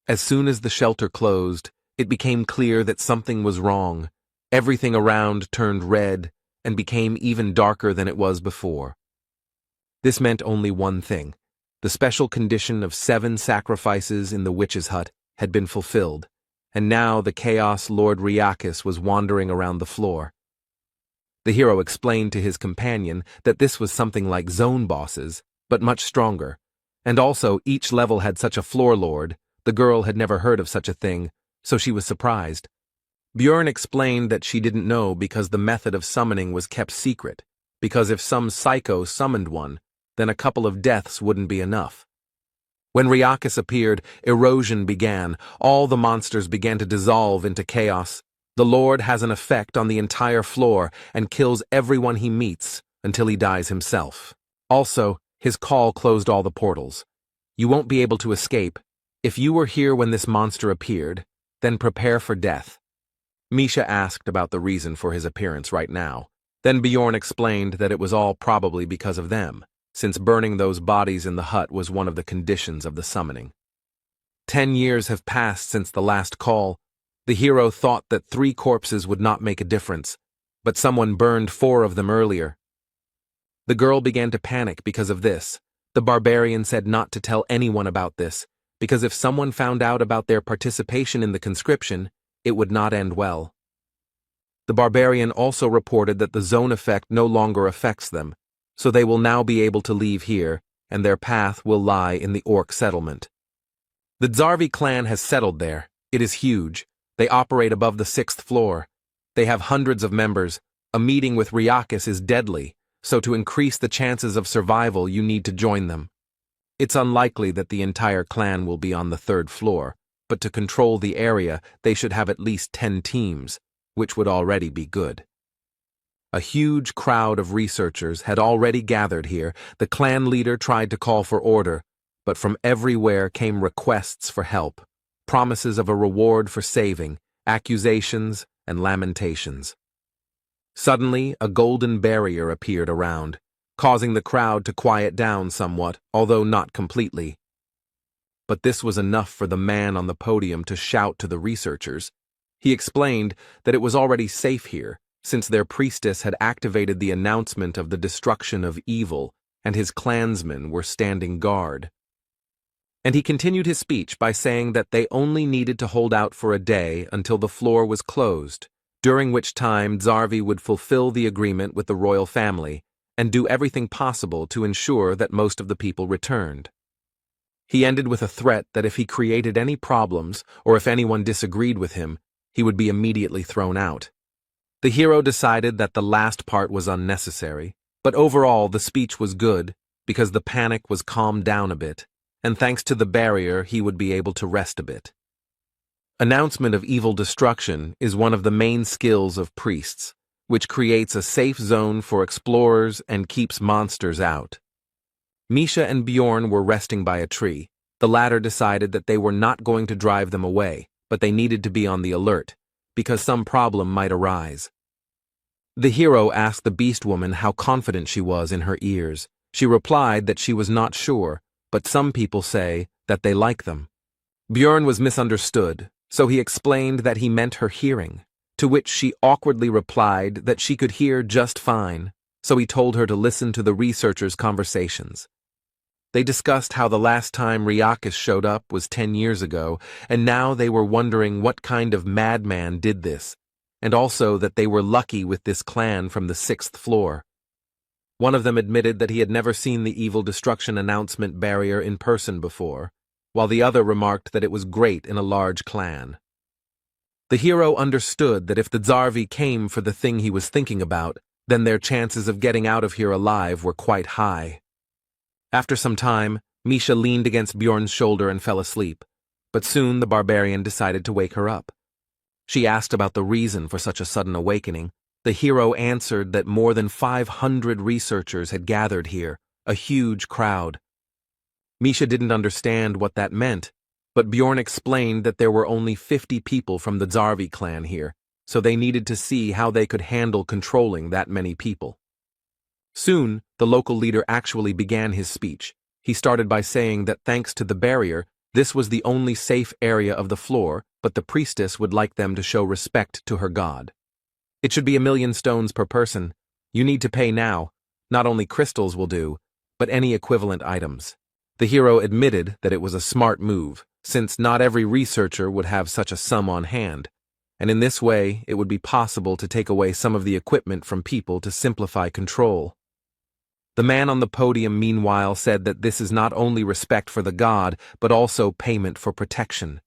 As soon as the shelter closed, it became clear that something was wrong. Everything around turned red and became even darker than it was before. This meant only one thing. The special condition of 7 sacrifices in the witch's hut had been fulfilled, and now the Chaos Lord Riakis was wandering around the floor. The hero explained to his companion that this was something like zone bosses, but much stronger, and also each level had such a floor lord. The girl had never heard of such a thing, so she was surprised. Björn explained that she didn't know because the method of summoning was kept secret, because if some psycho summoned one, then a couple of deaths wouldn't be enough. When Riakis appeared, erosion began. All the monsters began to dissolve into chaos. The Lord has an effect on the entire floor and kills everyone he meets until he dies himself. Also, his call closed all the portals. You won't be able to escape. If you were here when this monster appeared, then prepare for death. Misha asked about the reason for his appearance right now. Then Bjorn explained that it was all probably because of them, since burning those bodies in the hut was one of the conditions of the summoning. 10 years have passed since the last call. The hero thought that 3 corpses would not make a difference, but someone burned 4 of them earlier. The girl began to panic because of this. The barbarian said not to tell anyone about this, because if someone found out about their participation in the conscription, it would not end well. The barbarian also reported that the zone effect no longer affects them, so they will now be able to leave here, and their path will lie in the orc settlement. The Zarvi clan has settled there. It is huge. They operate above the 6th floor. They have hundreds of members. A meeting with Riakis is deadly, so to increase the chances of survival you need to join them. It's unlikely that the entire clan will be on the 3rd floor, but to control the area they should have at least 10 teams, which would already be good. A huge crowd of researchers had already gathered here. The clan leader tried to call for order, but from everywhere came requests for help, promises of a reward for saving, accusations, and lamentations. Suddenly, a golden barrier appeared around, causing the crowd to quiet down somewhat, although not completely. But this was enough for the man on the podium to shout to the researchers. He explained that it was already safe here, since their priestess had activated the announcement of the destruction of evil, and his clansmen were standing guard. And he continued his speech by saying that they only needed to hold out for a day until the floor was closed, during which time Zarvi would fulfill the agreement with the royal family and do everything possible to ensure that most of the people returned. He ended with a threat that if he created any problems or if anyone disagreed with him, he would be immediately thrown out. The hero decided that the last part was unnecessary, but overall the speech was good because the panic was calmed down a bit, and thanks to the barrier he would be able to rest a bit. Announcement of evil destruction is one of the main skills of priests, which creates a safe zone for explorers and keeps monsters out. Misha and Bjorn were resting by a tree. The latter decided that they were not going to drive them away, but they needed to be on the alert, because some problem might arise. The hero asked the beast woman how confident she was in her ears. She replied that she was not sure, but some people say that they like them. Bjorn was misunderstood, so he explained that he meant her hearing, to which she awkwardly replied that she could hear just fine, so he told her to listen to the researchers' conversations. They discussed how the last time Riakis showed up was 10 years ago, and now they were wondering what kind of madman did this, and also that they were lucky with this clan from the 6th floor. One of them admitted that he had never seen the evil destruction announcement barrier in person before, while the other remarked that it was great in a large clan. The hero understood that if the Zarvi came for the thing he was thinking about, then their chances of getting out of here alive were quite high. After some time, Misha leaned against Bjorn's shoulder and fell asleep, but soon the barbarian decided to wake her up. She asked about the reason for such a sudden awakening. The hero answered that more than 500 researchers had gathered here, a huge crowd. Misha didn't understand what that meant, but Bjorn explained that there were only 50 people from the Zarvi clan here, so they needed to see how they could handle controlling that many people. Soon, the local leader actually began his speech. He started by saying that thanks to the barrier, this was the only safe area of the floor, but the priestess would like them to show respect to her god. It should be 1,000,000 stones per person. You need to pay now. Not only crystals will do, but any equivalent items. The hero admitted that it was a smart move, since not every researcher would have such a sum on hand, and in this way it would be possible to take away some of the equipment from people to simplify control. The man on the podium meanwhile said that this is not only respect for the god, but also payment for protection.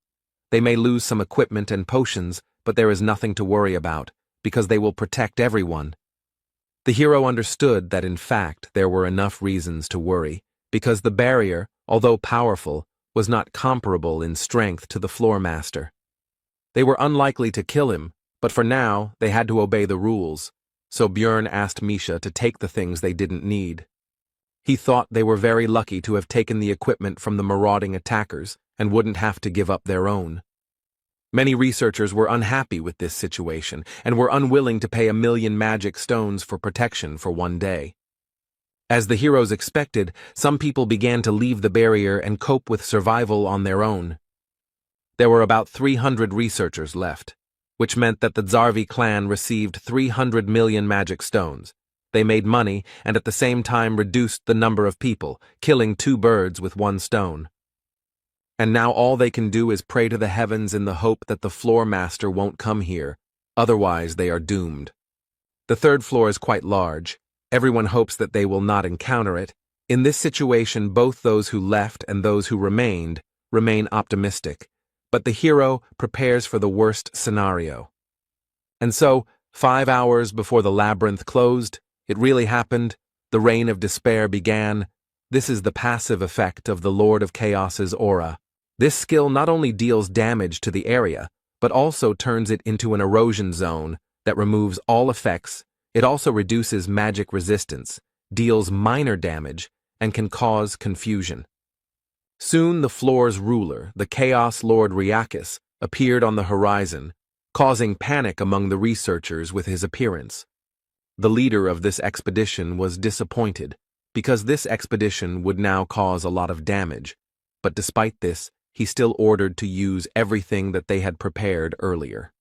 They may lose some equipment and potions, but there is nothing to worry about, because they will protect everyone. The hero understood that in fact there were enough reasons to worry, because the barrier, although powerful, was not comparable in strength to the floor master. They were unlikely to kill him, but for now they had to obey the rules, so Bjorn asked Misha to take the things they didn't need. He thought they were very lucky to have taken the equipment from the marauding attackers and wouldn't have to give up their own. Many researchers were unhappy with this situation and were unwilling to pay 1,000,000 magic stones for protection for one day. As the heroes expected, some people began to leave the barrier and cope with survival on their own. There were about 300 researchers left, which meant that the Zarvi clan received 300 million magic stones. They made money and at the same time reduced the number of people, killing 2 birds with 1 stone. And now all they can do is pray to the heavens in the hope that the floor master won't come here, otherwise they are doomed. The 3rd floor is quite large. Everyone hopes that they will not encounter it. In this situation, both those who left and those who remain optimistic, but the hero prepares for the worst scenario. And so, 5 hours before the labyrinth closed, it really happened. The reign of despair began. This is the passive effect of the Lord of Chaos's aura. This skill not only deals damage to the area, but also turns it into an erosion zone that removes all effects. It also reduces magic resistance, deals minor damage, and can cause confusion. Soon the floor's ruler, the Chaos Lord Riakis, appeared on the horizon, causing panic among the researchers with his appearance. The leader of this expedition was disappointed, because this expedition would now cause a lot of damage, but despite this, he still ordered to use everything that they had prepared earlier.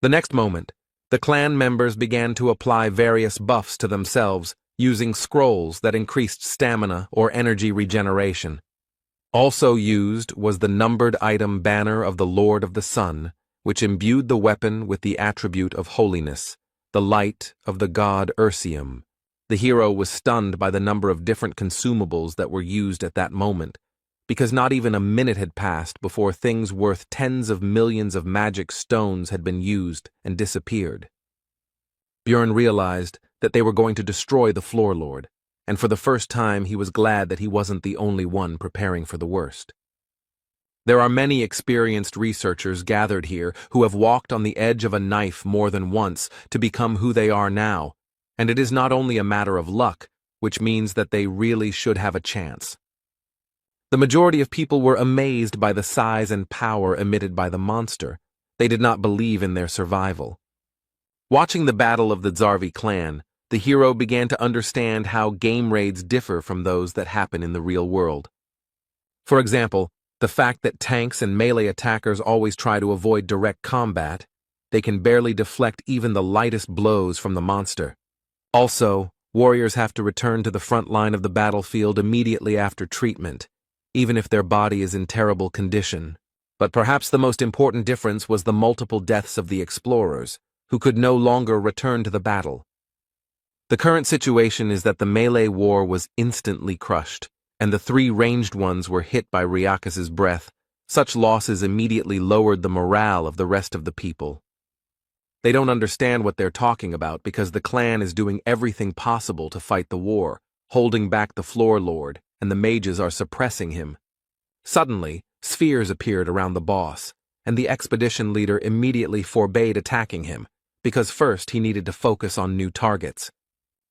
The next moment, the clan members began to apply various buffs to themselves, using scrolls that increased stamina or energy regeneration. Also used was the numbered item banner of the Lord of the Sun, which imbued the weapon with the attribute of holiness, the light of the god Ursium. The hero was stunned by the number of different consumables that were used at that moment, because not even a minute had passed before things worth tens of millions of magic stones had been used and disappeared. Bjorn realized that they were going to destroy the Floor Lord, and for the first time he was glad that he wasn't the only one preparing for the worst. There are many experienced researchers gathered here who have walked on the edge of a knife more than once to become who they are now, and it is not only a matter of luck, which means that they really should have a chance. The majority of people were amazed by the size and power emitted by the monster. They did not believe in their survival. Watching the battle of the Zarvi clan, the hero began to understand how game raids differ from those that happen in the real world. For example, the fact that tanks and melee attackers always try to avoid direct combat, they can barely deflect even the lightest blows from the monster. Also, warriors have to return to the front line of the battlefield immediately after treatment, even if their body is in terrible condition. But perhaps the most important difference was the multiple deaths of the explorers, who could no longer return to the battle. The current situation is that the melee war was instantly crushed, and the three ranged ones were hit by Ryakis's breath. Such losses immediately lowered the morale of the rest of the people. They don't understand what they're talking about because the clan is doing everything possible to fight the war, holding back the floor lord, and the mages are suppressing him. Suddenly, spheres appeared around the boss, and the expedition leader immediately forbade attacking him, because first he needed to focus on new targets.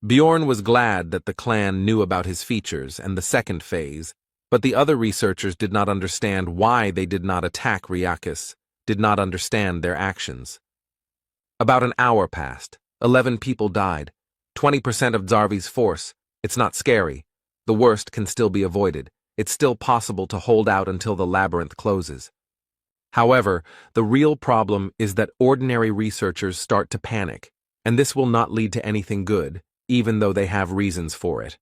Bjorn was glad that the clan knew about his features and the second phase, but the other researchers did not understand why they did not attack Ryakis, did not understand their actions. About an hour passed. 11 people died. 20% of Zarvi's force. It's not scary. The worst can still be avoided. It's still possible to hold out until the labyrinth closes. However, the real problem is that ordinary researchers start to panic, and this will not lead to anything good, even though they have reasons for it.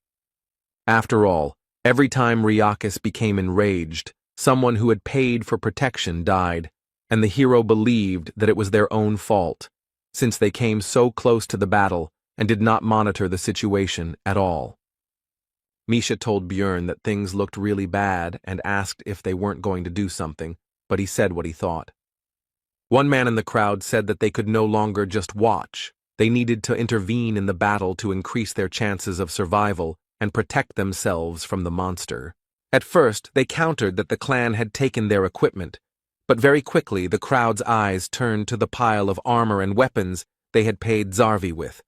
After all, every time Ryakis became enraged, someone who had paid for protection died, and the hero believed that it was their own fault, since they came so close to the battle and did not monitor the situation at all. Misha told Bjorn that things looked really bad and asked if they weren't going to do something, but he said what he thought. One man in the crowd said that they could no longer just watch. They needed to intervene in the battle to increase their chances of survival and protect themselves from the monster. At first, they countered that the clan had taken their equipment, but very quickly the crowd's eyes turned to the pile of armor and weapons they had paid Zarvi with.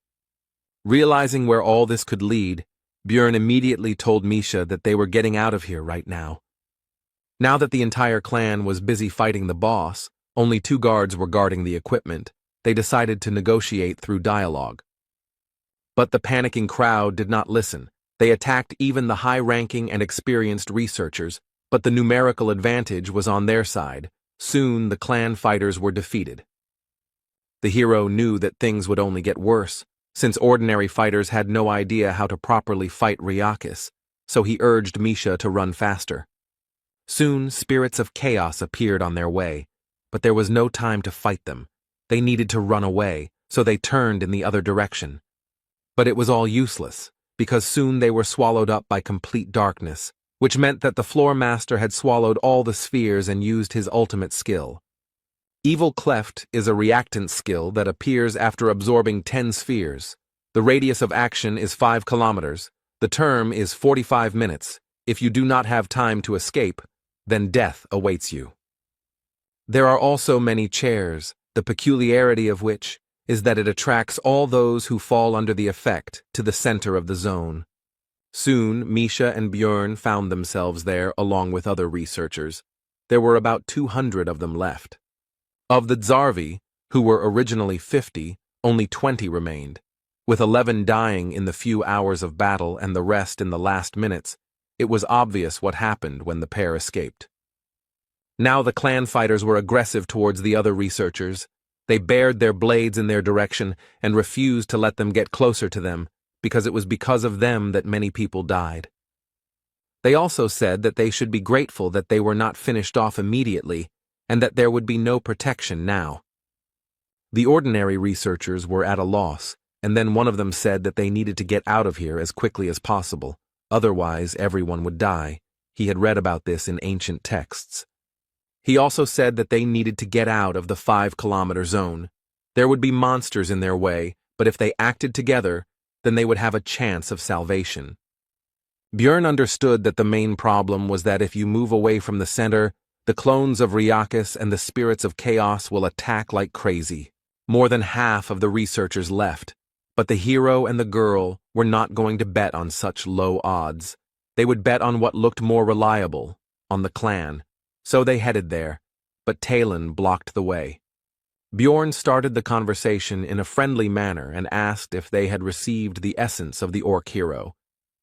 Realizing where all this could lead, Bjorn immediately told Misha that they were getting out of here right now. Now that the entire clan was busy fighting the boss, only 2 guards were guarding the equipment. They decided to negotiate through dialogue. But the panicking crowd did not listen. They attacked even the high-ranking and experienced researchers, but the numerical advantage was on their side. Soon the clan fighters were defeated. The hero knew that things would only get worse, since ordinary fighters had no idea how to properly fight Ryakis, so he urged Misha to run faster. Soon, spirits of chaos appeared on their way, but there was no time to fight them. They needed to run away, so they turned in the other direction. But it was all useless, because soon they were swallowed up by complete darkness, which meant that the floor master had swallowed all the spheres and used his ultimate skill. Evil Cleft is a reactant skill that appears after absorbing 10 spheres. The radius of action is 5 kilometers. The term is 45 minutes. If you do not have time to escape, then death awaits you. There are also many chairs, the peculiarity of which is that it attracts all those who fall under the effect to the center of the zone. Soon, Misha and Bjorn found themselves there along with other researchers. There were about 200 of them left. Of the Zarvi, who were originally 50, only 20 remained. With 11 dying in the few hours of battle and the rest in the last minutes, it was obvious what happened when the pair escaped. Now the clan fighters were aggressive towards the other researchers. They bared their blades in their direction and refused to let them get closer to them, because it was because of them that many people died. They also said that they should be grateful that they were not finished off immediately, and that there would be no protection now. The ordinary researchers were at a loss, and then one of them said that they needed to get out of here as quickly as possible, otherwise everyone would die. He had read about this in ancient texts. He also said that they needed to get out of the 5-kilometer zone. There would be monsters in their way, but if they acted together, then they would have a chance of salvation. Bjorn understood that the main problem was that if you move away from the center, the clones of Ryakis and the spirits of chaos will attack like crazy. More than half of the researchers left, but the hero and the girl were not going to bet on such low odds. They would bet on what looked more reliable, on the clan. So they headed there, but Talon blocked the way. Bjorn started the conversation in a friendly manner and asked if they had received the essence of the orc hero.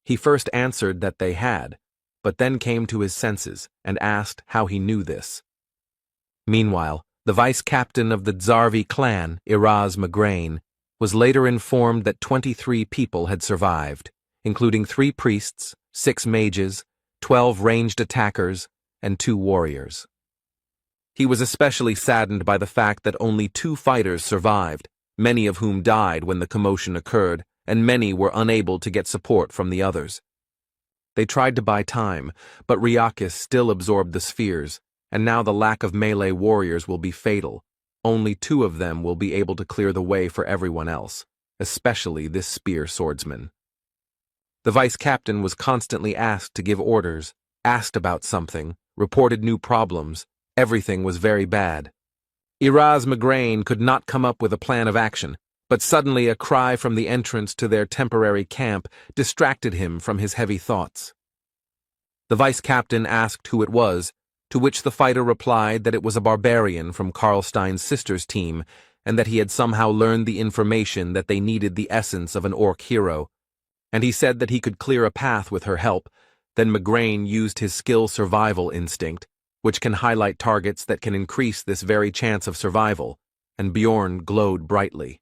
He first answered that they had, but then came to his senses and asked how he knew this. Meanwhile, the vice-captain of the Zarvi clan, Iraz Magrain, was later informed that 23 people had survived, including 3 priests, 6 mages, 12 ranged attackers, and 2 warriors. He was especially saddened by the fact that only 2 fighters survived, many of whom died when the commotion occurred, and many were unable to get support from the others. They tried to buy time, but Ryakis still absorbed the spheres, and now the lack of melee warriors will be fatal. Only 2 of them will be able to clear the way for everyone else, especially this spear swordsman. The vice captain was constantly asked to give orders, asked about something, reported new problems. Everything was very bad. Iraz Migraine could not come up with a plan of action, but suddenly a cry from the entrance to their temporary camp distracted him from his heavy thoughts. The vice captain asked who it was, to which the fighter replied that it was a barbarian from Karlstein's sister's team, and that he had somehow learned the information that they needed the essence of an orc hero. And he said that he could clear a path with her help. Then Migraine used his skill survival instinct, which can highlight targets that can increase this very chance of survival, and Bjorn glowed brightly.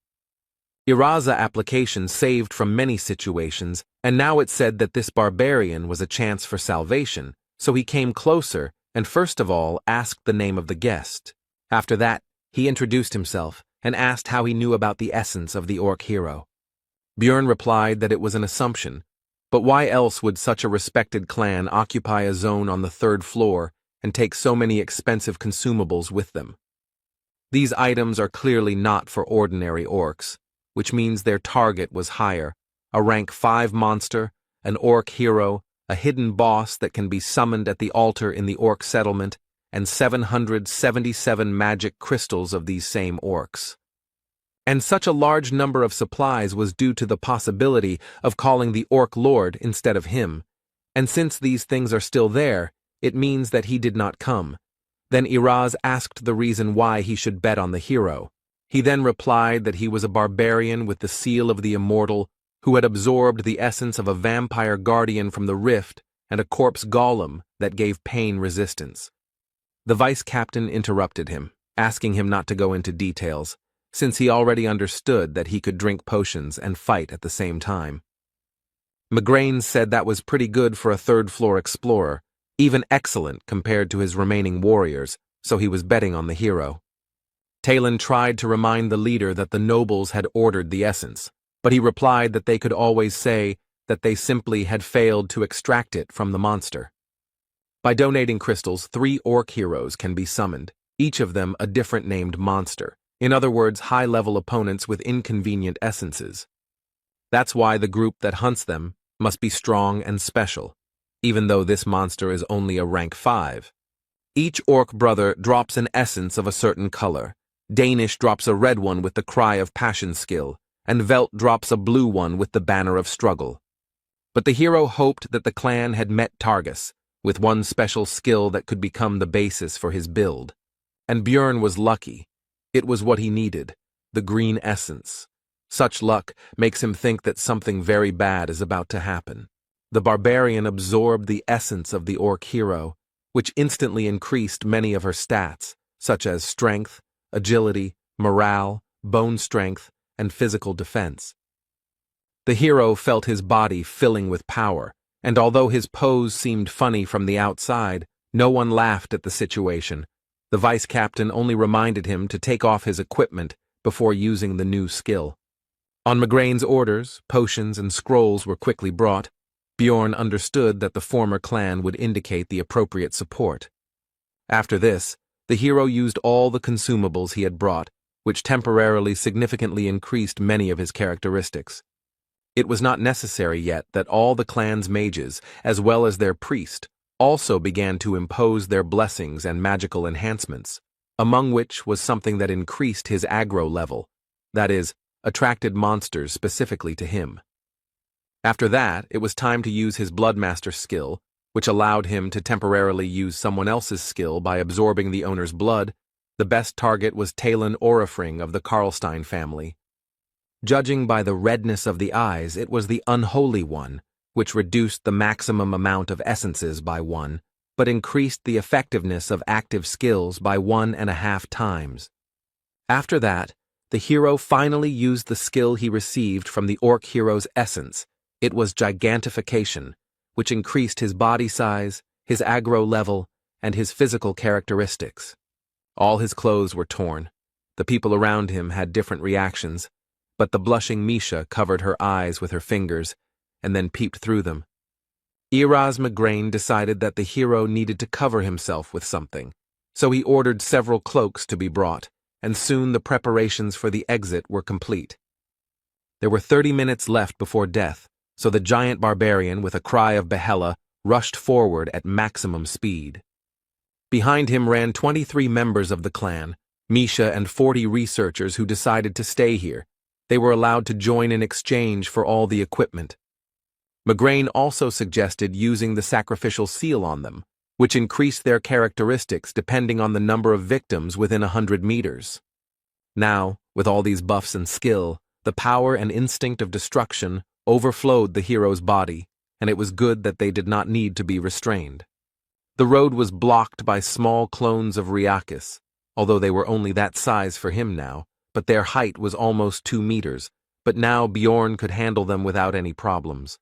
Iraza application saved from many situations, and now it said that this barbarian was a chance for salvation, so he came closer and first of all asked the name of the guest. After that, he introduced himself and asked how he knew about the essence of the orc hero. Bjorn replied that it was an assumption, but why else would such a respected clan occupy a zone on the 3rd floor and take so many expensive consumables with them? These items are clearly not for ordinary orcs, which means their target was higher, a rank 5 monster, an orc hero, a hidden boss that can be summoned at the altar in the orc settlement, and 777 magic crystals of these same orcs. And such a large number of supplies was due to the possibility of calling the orc lord instead of him, and since these things are still there, it means that he did not come. Then Iraz asked the reason why he should bet on the hero. He then replied that he was a barbarian with the seal of the immortal, who had absorbed the essence of a vampire guardian from the rift and a corpse golem that gave pain resistance. The vice captain interrupted him, asking him not to go into details, since he already understood that he could drink potions and fight at the same time. Migraine said that was pretty good for a 3rd-floor explorer, even excellent compared to his remaining warriors, so he was betting on the hero. Talon tried to remind the leader that the nobles had ordered the essence, but he replied that they could always say that they simply had failed to extract it from the monster. By donating crystals, 3 orc heroes can be summoned, each of them a different named monster, in other words, high-level opponents with inconvenient essences. That's why the group that hunts them must be strong and special, even though this monster is only a rank 5. Each orc brother drops an essence of a certain color. Danish drops a red one with the Cry of Passion skill, and Velt drops a blue one with the Banner of Struggle. But the hero hoped that the clan had met Targus, with one special skill that could become the basis for his build. And Bjorn was lucky. It was what he needed, the green essence. Such luck makes him think that something very bad is about to happen. The barbarian absorbed the essence of the orc hero, which instantly increased many of her stats, such as strength, agility, morale, bone strength, and physical defense. The hero felt his body filling with power, and although his pose seemed funny from the outside, no one laughed at the situation. The vice captain only reminded him to take off his equipment before using the new skill. On Migraine's orders, potions and scrolls were quickly brought. Bjorn understood that the former clan would indicate the appropriate support. After this, the hero used all the consumables he had brought, which temporarily significantly increased many of his characteristics. It was not necessary yet that all the clan's mages, as well as their priest, also began to impose their blessings and magical enhancements, among which was something that increased his aggro level, that is, attracted monsters specifically to him. After that, it was time to use his Bloodmaster skill, which allowed him to temporarily use someone else's skill by absorbing the owner's blood. The best target was Talon Orifring of the Karlstein family. Judging by the redness of the eyes, it was the unholy one, which reduced the maximum amount of essences by 1, but increased the effectiveness of active skills by 1.5 times. After that, the hero finally used the skill he received from the orc hero's essence. It was gigantification, which increased his body size, his aggro level, and his physical characteristics. All his clothes were torn. The people around him had different reactions, but the blushing Misha covered her eyes with her fingers and then peeped through them. Migraine decided that the hero needed to cover himself with something, so he ordered several cloaks to be brought, and soon the preparations for the exit were complete. There were 30 minutes left before death, so the giant barbarian, with a cry of Yahello, rushed forward at maximum speed. Behind him ran 23 members of the clan, Misha and 40 researchers who decided to stay here. They were allowed to join in exchange for all the equipment. Migraine also suggested using the sacrificial seal on them, which increased their characteristics depending on the number of victims within 100 meters. Now, with all these buffs and skill, the power and instinct of destruction overflowed the hero's body, and it was good that they did not need to be restrained. The road was blocked by small clones of Ryakis, although they were only that size for him now, but their height was almost 2 meters, but now Bjorn could handle them without any problems.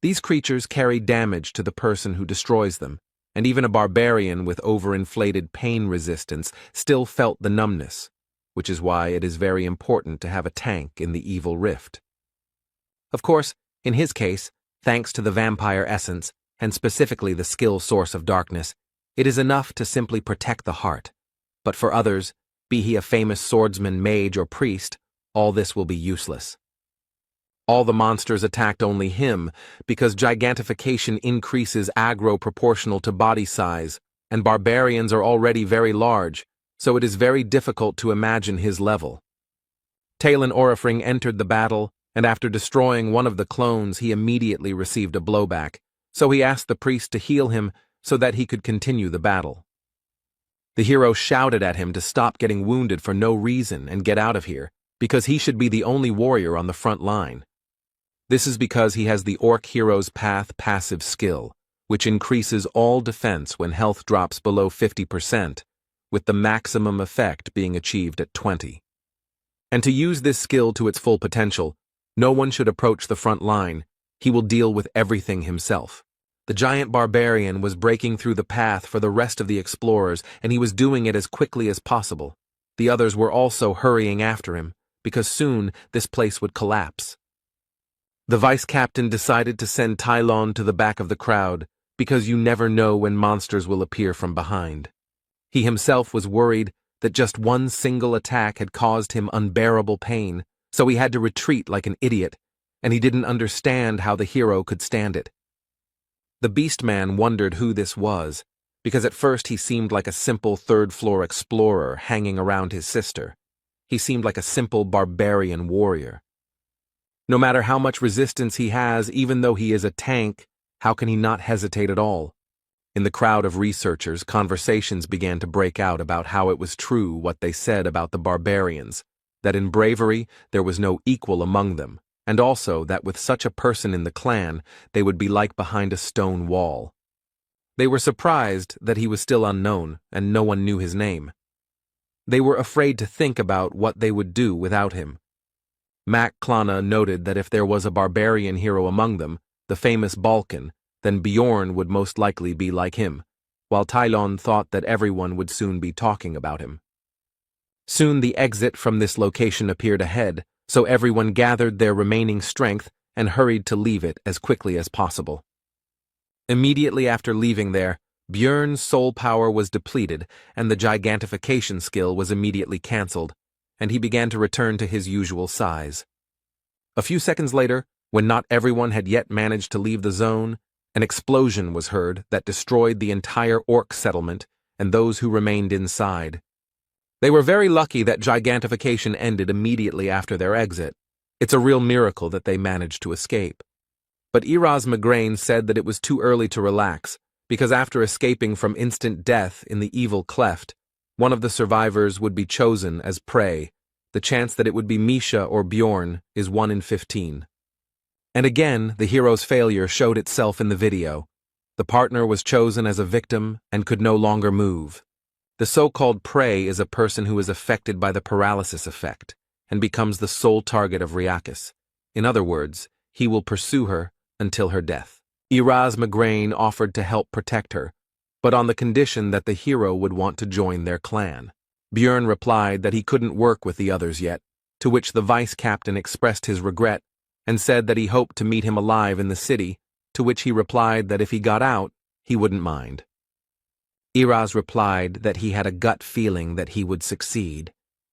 These creatures carry damage to the person who destroys them, and even a barbarian with overinflated pain resistance still felt the numbness, which is why it is very important to have a tank in the evil rift. Of course, in his case, thanks to the vampire essence, and specifically the skill source of darkness, it is enough to simply protect the heart. But for others, be he a famous swordsman, mage, or priest, all this will be useless. All the monsters attacked only him, because gigantification increases aggro proportional to body size, and barbarians are already very large, so it is very difficult to imagine his level. Talon Orifring entered the battle, and after destroying one of the clones he immediately received a blowback, so he asked the priest to heal him so that he could continue the battle. The hero shouted at him to stop getting wounded for no reason and get out of here, because he should be the only warrior on the front line. This is because he has the Orc Hero's Path passive skill, which increases all defense when health drops below 50%, with the maximum effect being achieved at 20. And to use this skill to its full potential, no one should approach the front line. He will deal with everything himself. The giant barbarian was breaking through the path for the rest of the explorers, and he was doing it as quickly as possible. The others were also hurrying after him, because soon this place would collapse. The vice-captain decided to send Tylon to the back of the crowd, because you never know when monsters will appear from behind. He himself was worried that just one single attack had caused him unbearable pain, so he had to retreat like an idiot, and he didn't understand how the hero could stand it. The Beastman wondered who this was, because at first he seemed like a simple third-floor explorer hanging around his sister. He seemed like a simple barbarian warrior. No matter how much resistance he has, even though he is a tank, how can he not hesitate at all? In the crowd of researchers, conversations began to break out about how it was true what they said about the barbarians, that in bravery there was no equal among them, and also that with such a person in the clan, they would be like behind a stone wall. They were surprised that he was still unknown, and no one knew his name. They were afraid to think about what they would do without him. Mac Klana noted that if there was a barbarian hero among them, the famous Balkan, then Bjorn would most likely be like him, while Tylon thought that everyone would soon be talking about him. Soon the exit from this location appeared ahead, so everyone gathered their remaining strength and hurried to leave it as quickly as possible. Immediately after leaving there, Bjorn's soul power was depleted and the gigantification skill was immediately cancelled, and he began to return to his usual size. A few seconds later, when not everyone had yet managed to leave the zone, an explosion was heard that destroyed the entire orc settlement and those who remained inside. They were very lucky that gigantification ended immediately after their exit. It's a real miracle that they managed to escape. But Migraine said that it was too early to relax, because after escaping from instant death in the evil cleft, one of the survivors would be chosen as prey. The chance that it would be Misha or Bjorn is 1 in 15. And again, the hero's failure showed itself in the video. The partner was chosen as a victim and could no longer move. The so-called prey is a person who is affected by the paralysis effect and becomes the sole target of Ryakis. In other words, he will pursue her until her death. Migraine offered to help protect her, but on the condition that the hero would want to join their clan. Bjorn replied that he couldn't work with the others yet, to which the vice-captain expressed his regret and said that he hoped to meet him alive in the city, to which he replied that if he got out, he wouldn't mind. Iraz replied that he had a gut feeling that he would succeed,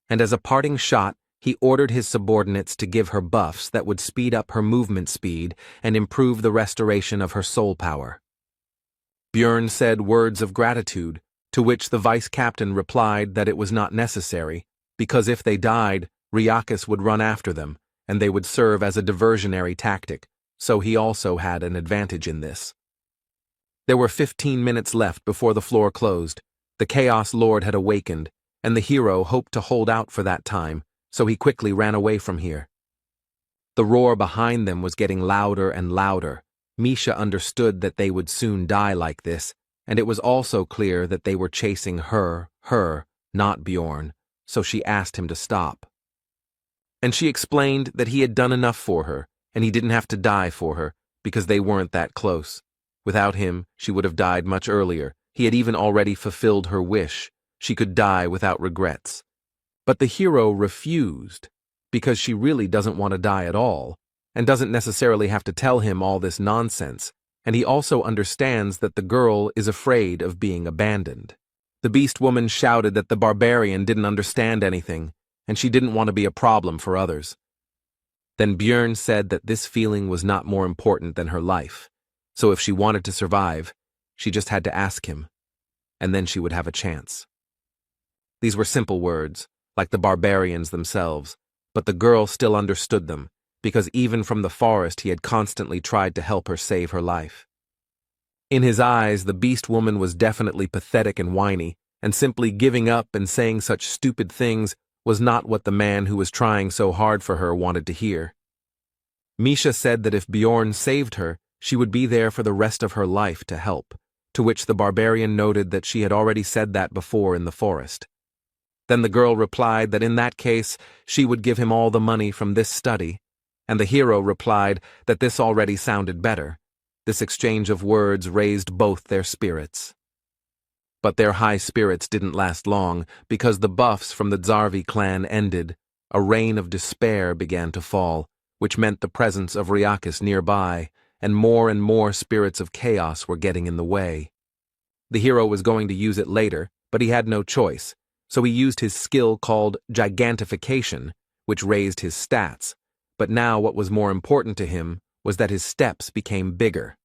and as a parting shot, he ordered his subordinates to give her buffs that would speed up her movement speed and improve the restoration of her soul power. Björn said words of gratitude, to which the vice-captain replied that it was not necessary, because if they died, Ryakis would run after them, and they would serve as a diversionary tactic, so he also had an advantage in this. There were 15 minutes left before the floor closed. The Chaos Lord had awakened, and the hero hoped to hold out for that time, so he quickly ran away from here. The roar behind them was getting louder and louder. Misha understood that they would soon die like this, and it was also clear that they were chasing her, not Bjorn, so she asked him to stop. And she explained that he had done enough for her, and he didn't have to die for her, because they weren't that close. Without him, she would have died much earlier. He had even already fulfilled her wish. She could die without regrets. But the hero refused, because she really doesn't want to die at all, and doesn't necessarily have to tell him all this nonsense, and he also understands that the girl is afraid of being abandoned. The beast woman shouted that the barbarian didn't understand anything, and she didn't want to be a problem for others. Then Björn said that this feeling was not more important than her life, so if she wanted to survive, she just had to ask him, and then she would have a chance. These were simple words, like the barbarians themselves, but the girl still understood them, because even from the forest he had constantly tried to help her save her life. In his eyes, the beast woman was definitely pathetic and whiny, and simply giving up and saying such stupid things was not what the man who was trying so hard for her wanted to hear. Misha said that if Bjorn saved her, she would be there for the rest of her life to help, to which the barbarian noted that she had already said that before in the forest. Then the girl replied that in that case, she would give him all the money from this study, and the hero replied that this already sounded better. This exchange of words raised both their spirits. But their high spirits didn't last long, because the buffs from the Zarvi clan ended. A rain of despair began to fall, which meant the presence of Ryakis nearby, and more spirits of chaos were getting in the way. The hero was going to use it later, but he had no choice, so he used his skill called gigantification, which raised his stats, but now what was more important to him was that his steps became bigger.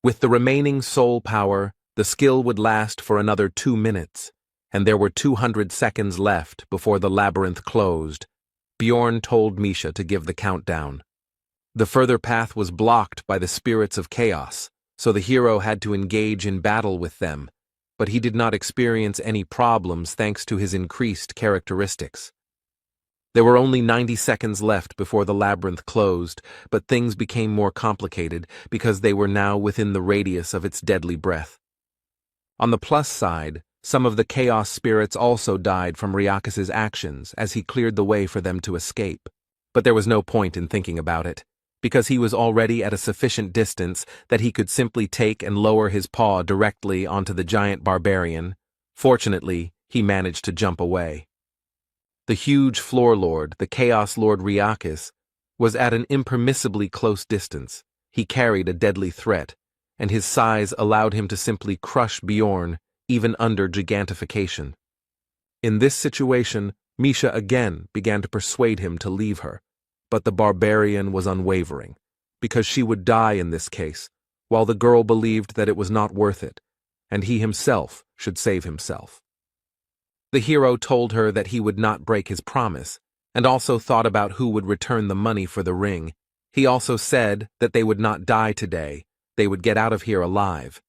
With the remaining soul power, the skill would last for another 2 minutes, and there were 200 seconds left before the labyrinth closed. Bjorn told Misha to give the countdown. The further path was blocked by the spirits of chaos, so the hero had to engage in battle with them, but he did not experience any problems thanks to his increased characteristics. There were only 90 seconds left before the labyrinth closed, but things became more complicated because they were now within the radius of its deadly breath. On the plus side, some of the chaos spirits also died from Ryakis' actions as he cleared the way for them to escape. But there was no point in thinking about it, because he was already at a sufficient distance that he could simply take and lower his paw directly onto the giant barbarian. Fortunately, he managed to jump away. The huge floor lord, the Chaos Lord Ryakis, was at an impermissibly close distance. He carried a deadly threat, and his size allowed him to simply crush Bjorn, even under gigantification. In this situation, Misha again began to persuade him to leave her, but the barbarian was unwavering, because she would die in this case, while the girl believed that it was not worth it, and he himself should save himself. The hero told her that he would not break his promise, and also thought about who would return the money for the ring. He also said that they would not die today, they would get out of here alive.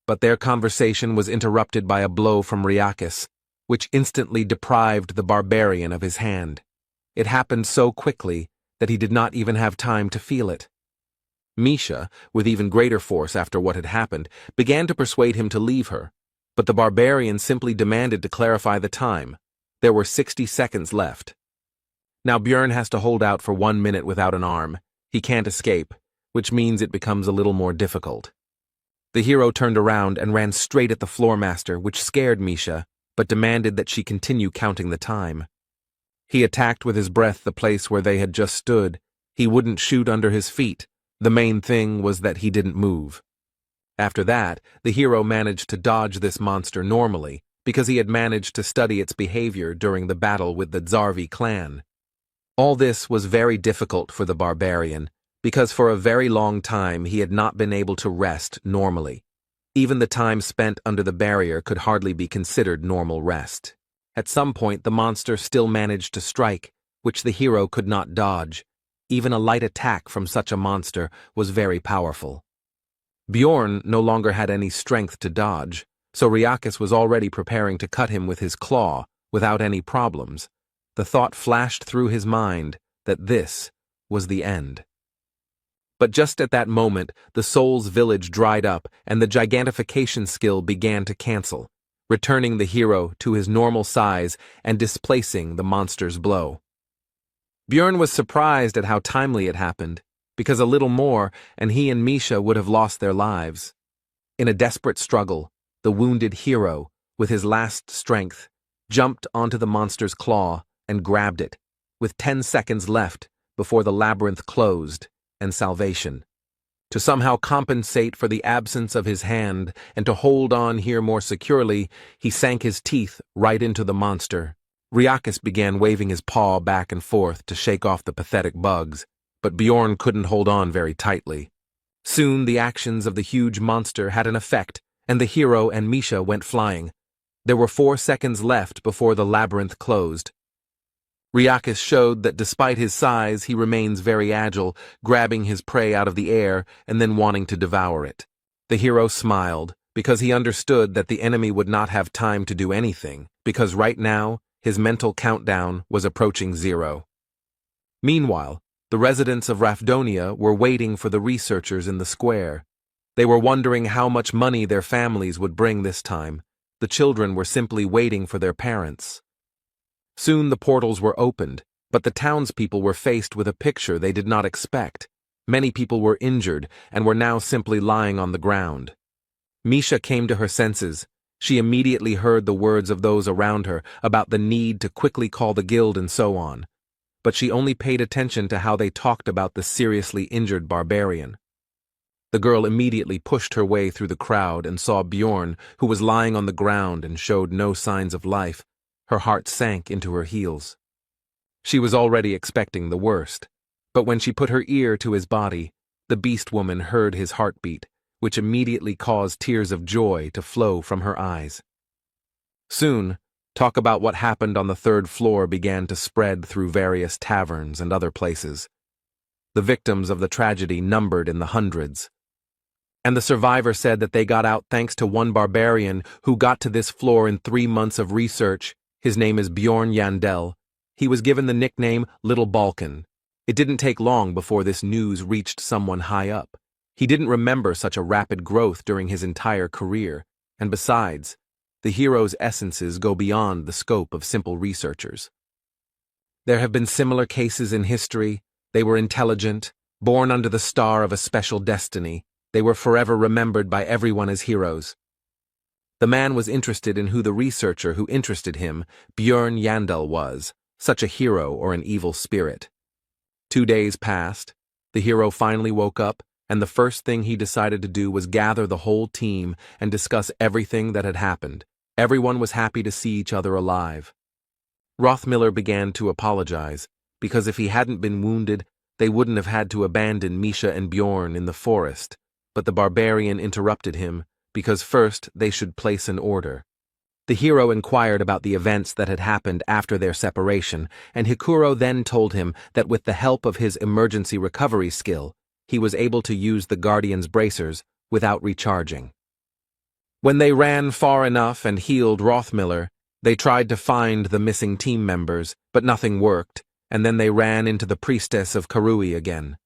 But their conversation was interrupted by a blow from Ryakis, which instantly deprived the barbarian of his hand. It happened so quickly that he did not even have time to feel it. Misha, with even greater force after what had happened, began to persuade him to leave her, but the barbarian simply demanded to clarify the time. There were 60 seconds left. Now Bjorn has to hold out for 1 minute without an arm. He can't escape, which means it becomes a little more difficult. The hero turned around and ran straight at the floormaster, which scared Misha, but demanded that she continue counting the time. He attacked with his breath the place where they had just stood. He wouldn't shoot under his feet. The main thing was that he didn't move. After that, the hero managed to dodge this monster normally, because he had managed to study its behavior during the battle with the Zarvi clan. All this was very difficult for the barbarian, because for a very long time he had not been able to rest normally. Even the time spent under the barrier could hardly be considered normal rest. At some point the monster still managed to strike, which the hero could not dodge. Even a light attack from such a monster was very powerful. Bjorn no longer had any strength to dodge, so Riakis was already preparing to cut him with his claw, without any problems. The thought flashed through his mind that this was the end. But just at that moment, the soul's village dried up and the gigantification skill began to cancel, returning the hero to his normal size and displacing the monster's blow. Bjorn was surprised at how timely it happened, because a little more and he and Misha would have lost their lives. In a desperate struggle, the wounded hero, with his last strength, jumped onto the monster's claw and grabbed it, with 10 seconds left before the labyrinth closed and salvation. To somehow compensate for the absence of his hand and to hold on here more securely, he sank his teeth right into the monster. Riakis began waving his paw back and forth to shake off the pathetic bugs, but Bjorn couldn't hold on very tightly. Soon the actions of the huge monster had an effect, and the hero and Misha went flying. There were 4 seconds left before the labyrinth closed. Riakis showed that despite his size, he remains very agile, grabbing his prey out of the air and then wanting to devour it. The hero smiled, because he understood that the enemy would not have time to do anything, because right now, his mental countdown was approaching 0. Meanwhile, the residents of Rafdonia were waiting for the researchers in the square. They were wondering how much money their families would bring this time. The children were simply waiting for their parents. Soon the portals were opened, but the townspeople were faced with a picture they did not expect. Many people were injured and were now simply lying on the ground. Misha came to her senses. She immediately heard the words of those around her about the need to quickly call the guild and so on. But she only paid attention to how they talked about the seriously injured barbarian. The girl immediately pushed her way through the crowd and saw Bjorn, who was lying on the ground and showed no signs of life. Her heart sank into her heels. She was already expecting the worst, but when she put her ear to his body, the beast woman heard his heartbeat, which immediately caused tears of joy to flow from her eyes. Soon, talk about what happened on the 3rd floor began to spread through various taverns and other places. The victims of the tragedy numbered in the hundreds. And the survivor said that they got out thanks to one barbarian who got to this floor in 3 months of research. His name is Bjorn Yandel. He was given the nickname Little Balkan. It didn't take long before this news reached someone high up. He didn't remember such a rapid growth during his entire career, and besides, the hero's essences go beyond the scope of simple researchers. There have been similar cases in history. They were intelligent, born under the star of a special destiny. They were forever remembered by everyone as heroes. The man was interested in who the researcher who interested him, Bjorn Yandel, was, such a hero or an evil spirit. 2 days passed. The hero finally woke up, and the first thing he decided to do was gather the whole team and discuss everything that had happened. Everyone was happy to see each other alive. Rothmiller began to apologize, because if he hadn't been wounded, they wouldn't have had to abandon Misha and Bjorn in the forest. But the barbarian interrupted him, because first they should place an order. The hero inquired about the events that had happened after their separation, and Hikuro then told him that with the help of his emergency recovery skill, he was able to use the Guardian's bracers without recharging. When they ran far enough and healed Rothmiller, they tried to find the missing team members, but nothing worked, and then they ran into the priestess of Karui again.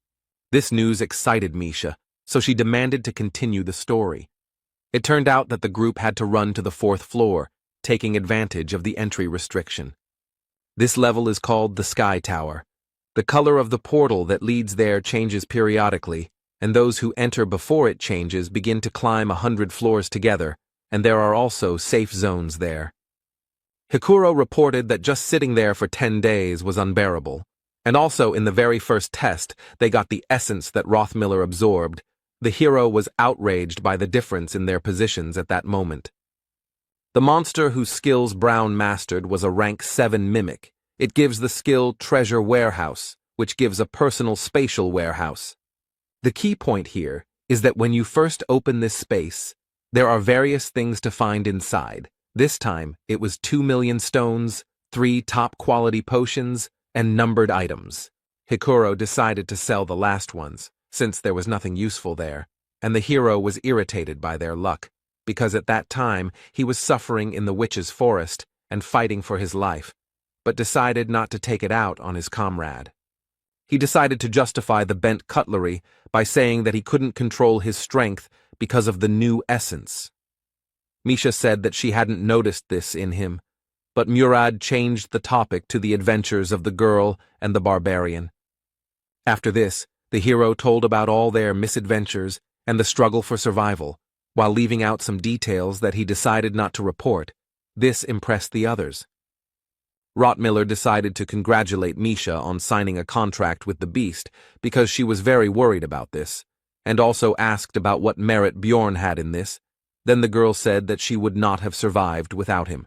This news excited Misha, so she demanded to continue the story. It turned out that the group had to run to the 4th floor, taking advantage of the entry restriction. This level is called the Sky Tower. The color of the portal that leads there changes periodically, and those who enter before it changes begin to climb 100 floors together, and there are also safe zones there. Hikuro reported that just sitting there for 10 days was unbearable. And also, in the very first test, they got the essence that Rothmiller absorbed. The hero was outraged by the difference in their positions at that moment. The monster whose skills Brown mastered was a rank 7 mimic. It gives the skill Treasure Warehouse, which gives a personal spatial warehouse. The key point here is that when you first open this space, there are various things to find inside. This time, it was 2 million stones, 3 top-quality potions, and numbered items. Hikuro decided to sell the last ones, since there was nothing useful there, and the hero was irritated by their luck, because at that time he was suffering in the witch's forest and fighting for his life, but decided not to take it out on his comrade. He decided to justify the bent cutlery by saying that he couldn't control his strength because of the new essence. Misha said that she hadn't noticed this in him, but Murad changed the topic to the adventures of the girl and the barbarian. After this, the hero told about all their misadventures and the struggle for survival, while leaving out some details that he decided not to report. This impressed the others. Rothmiller decided to congratulate Misha on signing a contract with the beast because she was very worried about this, and also asked about what merit Bjorn had in this. Then the girl said that she would not have survived without him.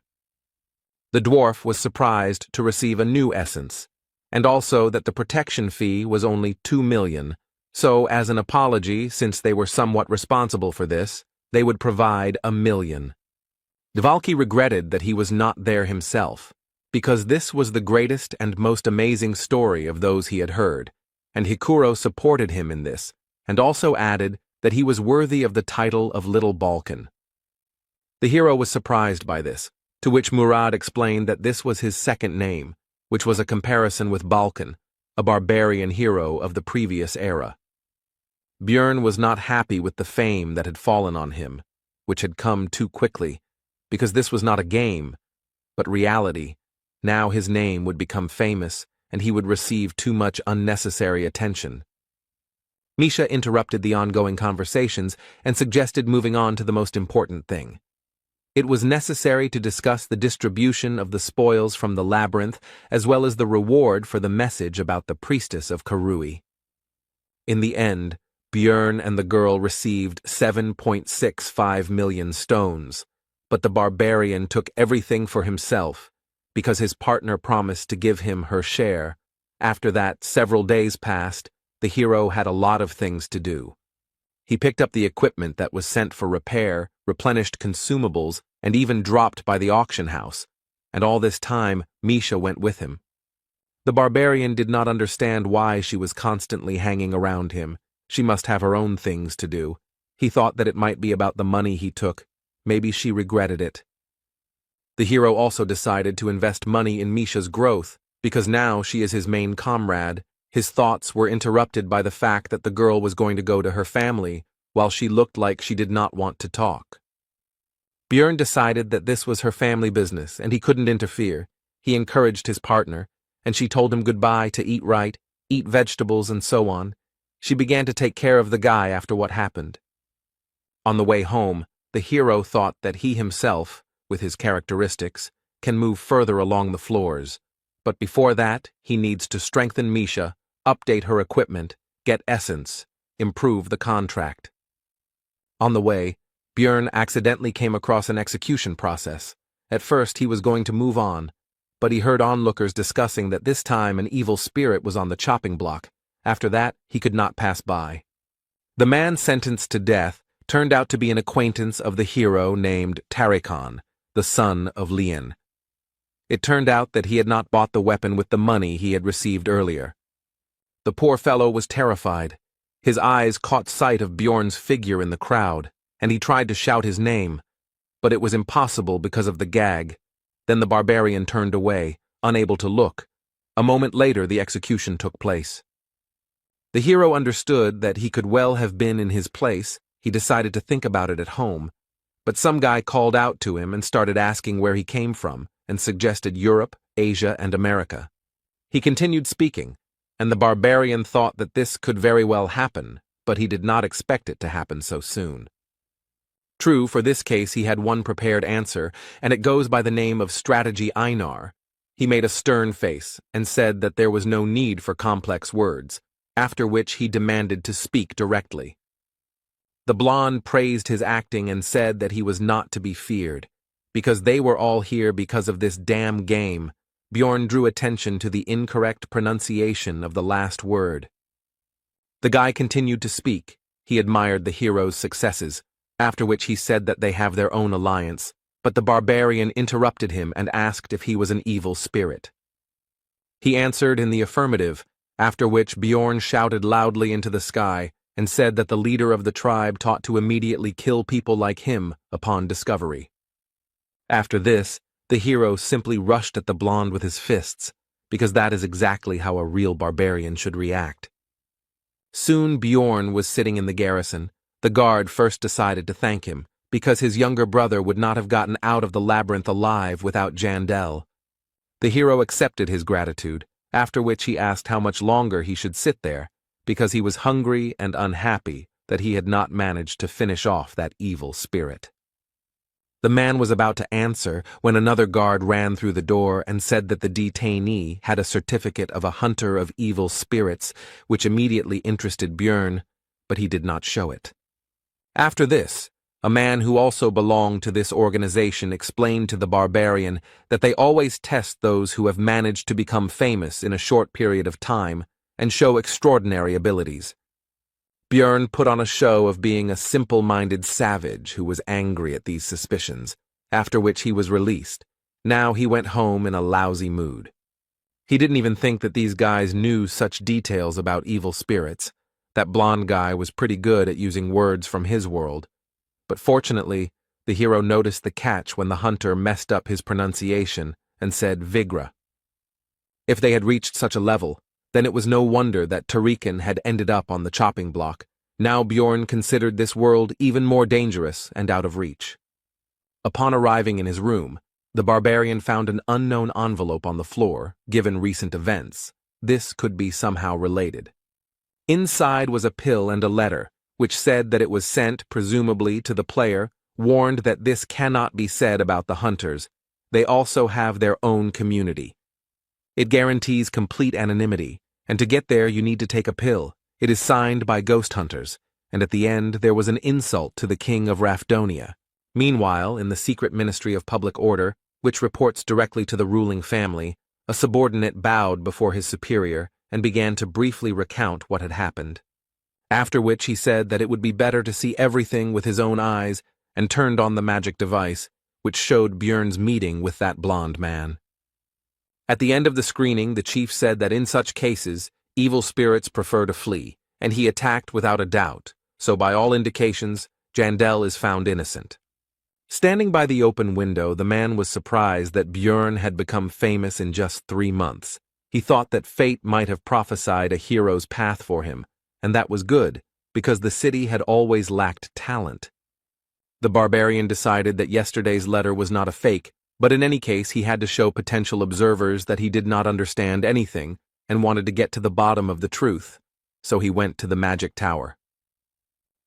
The dwarf was surprised to receive a new essence, and also that the protection fee was only 2 million, so as an apology, since they were somewhat responsible for this, they would provide 1 million. Dvalki regretted that he was not there himself, because this was the greatest and most amazing story of those he had heard, and Hikuro supported him in this, and also added that he was worthy of the title of Little Balkan. The hero was surprised by this, to which Murad explained that this was his second name, which was a comparison with Balkan, a barbarian hero of the previous era. Bjorn was not happy with the fame that had fallen on him, which had come too quickly, because this was not a game, but reality. Now his name would become famous, and he would receive too much unnecessary attention. Misha interrupted the ongoing conversations and suggested moving on to the most important thing. It was necessary to discuss the distribution of the spoils from the labyrinth as well as the reward for the message about the priestess of Karui. In the end, Bjorn and the girl received 7.65 million stones, but the barbarian took everything for himself because his partner promised to give him her share. After that, several days passed. The hero had a lot of things to do. He picked up the equipment that was sent for repair, replenished consumables, and even dropped by the auction house, and all this time Misha went with him. The barbarian did not understand why she was constantly hanging around him. She must have her own things to do. He thought that it might be about the money he took. Maybe she regretted it. The hero also decided to invest money in Misha's growth, because now she is his main comrade. His thoughts were interrupted by the fact that the girl was going to go to her family, while she looked like she did not want to talk. Bjorn decided that this was her family business, and he couldn't interfere. He encouraged his partner, and she told him goodbye to eat right, eat vegetables, and so on. She began to take care of the guy after what happened. On the way home, the hero thought that he himself, with his characteristics, can move further along the floors. But before that, he needs to strengthen Misha, update her equipment, get essence, improve the contract. On the way, Bjorn accidentally came across an execution process. At first, he was going to move on, but he heard onlookers discussing that this time an evil spirit was on the chopping block. After that, he could not pass by. The man sentenced to death turned out to be an acquaintance of the hero named Tarikon, the son of Lian. It turned out that he had not bought the weapon with the money he had received earlier. The poor fellow was terrified. His eyes caught sight of Bjorn's figure in the crowd, and he tried to shout his name, but it was impossible because of the gag. Then the barbarian turned away, unable to look. A moment later, the execution took place. The hero understood that he could well have been in his place. He decided to think about it at home, but some guy called out to him and started asking where he came from, and suggested Europe, Asia, and America. He continued speaking, and the barbarian thought that this could very well happen, but he did not expect it to happen so soon. True, for this case he had one prepared answer, and it goes by the name of Strategy Einar. He made a stern face and said that there was no need for complex words, after which he demanded to speak directly. The blonde praised his acting and said that he was not to be feared. Because they were all here because of this damn game, Bjorn drew attention to the incorrect pronunciation of the last word. The guy continued to speak. He admired the hero's successes, after which he said that they have their own alliance, but the barbarian interrupted him and asked if he was an evil spirit. He answered in the affirmative, after which Bjorn shouted loudly into the sky and said that the leader of the tribe taught to immediately kill people like him upon discovery. After this, the hero simply rushed at the blonde with his fists, because that is exactly how a real barbarian should react. Soon Bjorn was sitting in the garrison. The guard first decided to thank him, because his younger brother would not have gotten out of the labyrinth alive without Jandel. The hero accepted his gratitude, after which he asked how much longer he should sit there, because he was hungry and unhappy that he had not managed to finish off that evil spirit. The man was about to answer when another guard ran through the door and said that the detainee had a certificate of a hunter of evil spirits, which immediately interested Bjorn, but he did not show it. After this, a man who also belonged to this organization explained to the barbarian that they always test those who have managed to become famous in a short period of time and show extraordinary abilities. Bjorn put on a show of being a simple-minded savage who was angry at these suspicions, after which he was released. Now he went home in a lousy mood. He didn't even think that these guys knew such details about evil spirits. That blonde guy was pretty good at using words from his world. But fortunately, the hero noticed the catch when the hunter messed up his pronunciation and said Vigra. If they had reached such a level, then it was no wonder that Tarikan had ended up on the chopping block. Now Bjorn considered this world even more dangerous and out of reach. Upon arriving in his room, the barbarian found an unknown envelope on the floor, given recent events. This could be somehow related. Inside was a pill and a letter, which said that it was sent, presumably, to the player, warned that this cannot be said about the hunters. They also have their own community. It guarantees complete anonymity, and to get there you need to take a pill. It is signed by ghost hunters, and at the end there was an insult to the king of Rafdonia. Meanwhile, in the secret Ministry of Public Order, which reports directly to the ruling family, a subordinate bowed before his superior and began to briefly recount what had happened. After which he said that it would be better to see everything with his own eyes and turned on the magic device, which showed Bjorn's meeting with that blonde man. At the end of the screening, the chief said that in such cases, evil spirits prefer to flee, and he attacked without a doubt, so by all indications, Jandel is found innocent. Standing by the open window, the man was surprised that Bjorn had become famous in just 3 months. He thought that fate might have prophesied a hero's path for him, and that was good, because the city had always lacked talent. The barbarian decided that yesterday's letter was not a fake, but in any case he had to show potential observers that he did not understand anything and wanted to get to the bottom of the truth, so he went to the magic tower.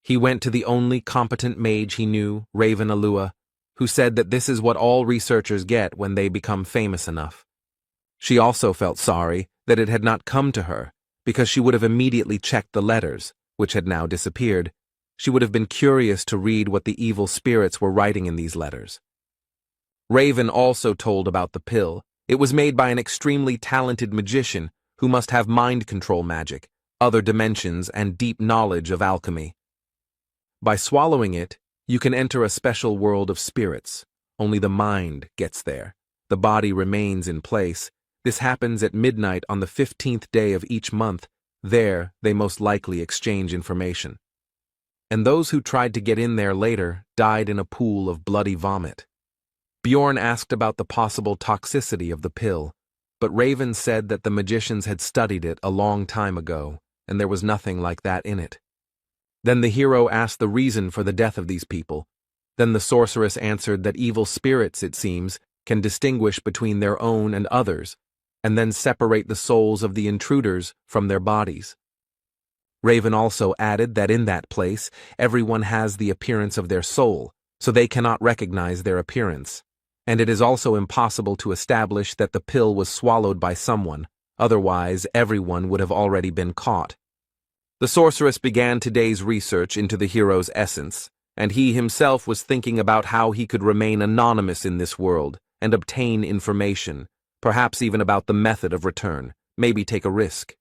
He went to the only competent mage he knew, Raven Alua, who said that this is what all researchers get when they become famous enough. She also felt sorry that it had not come to her, because she would have immediately checked the letters, which had now disappeared. She would have been curious to read what the evil spirits were writing in these letters. Raven also told about the pill. It was made by an extremely talented magician who must have mind control magic, other dimensions, and deep knowledge of alchemy. By swallowing it, you can enter a special world of spirits. Only the mind gets there. The body remains in place. This happens at midnight on the 15th day of each month. There, they most likely exchange information. And those who tried to get in there later died in a pool of bloody vomit. Bjorn asked about the possible toxicity of the pill, but Raven said that the magicians had studied it a long time ago, and there was nothing like that in it. Then the hero asked the reason for the death of these people. Then the sorceress answered that evil spirits, it seems, can distinguish between their own and others, and then separate the souls of the intruders from their bodies. Raven also added that in that place, everyone has the appearance of their soul, so they cannot recognize their appearance. And it is also impossible to establish that the pill was swallowed by someone, otherwise everyone would have already been caught. The sorceress began today's research into the hero's essence, and he himself was thinking about how he could remain anonymous in this world and obtain information, perhaps even about the method of return, maybe take a risk.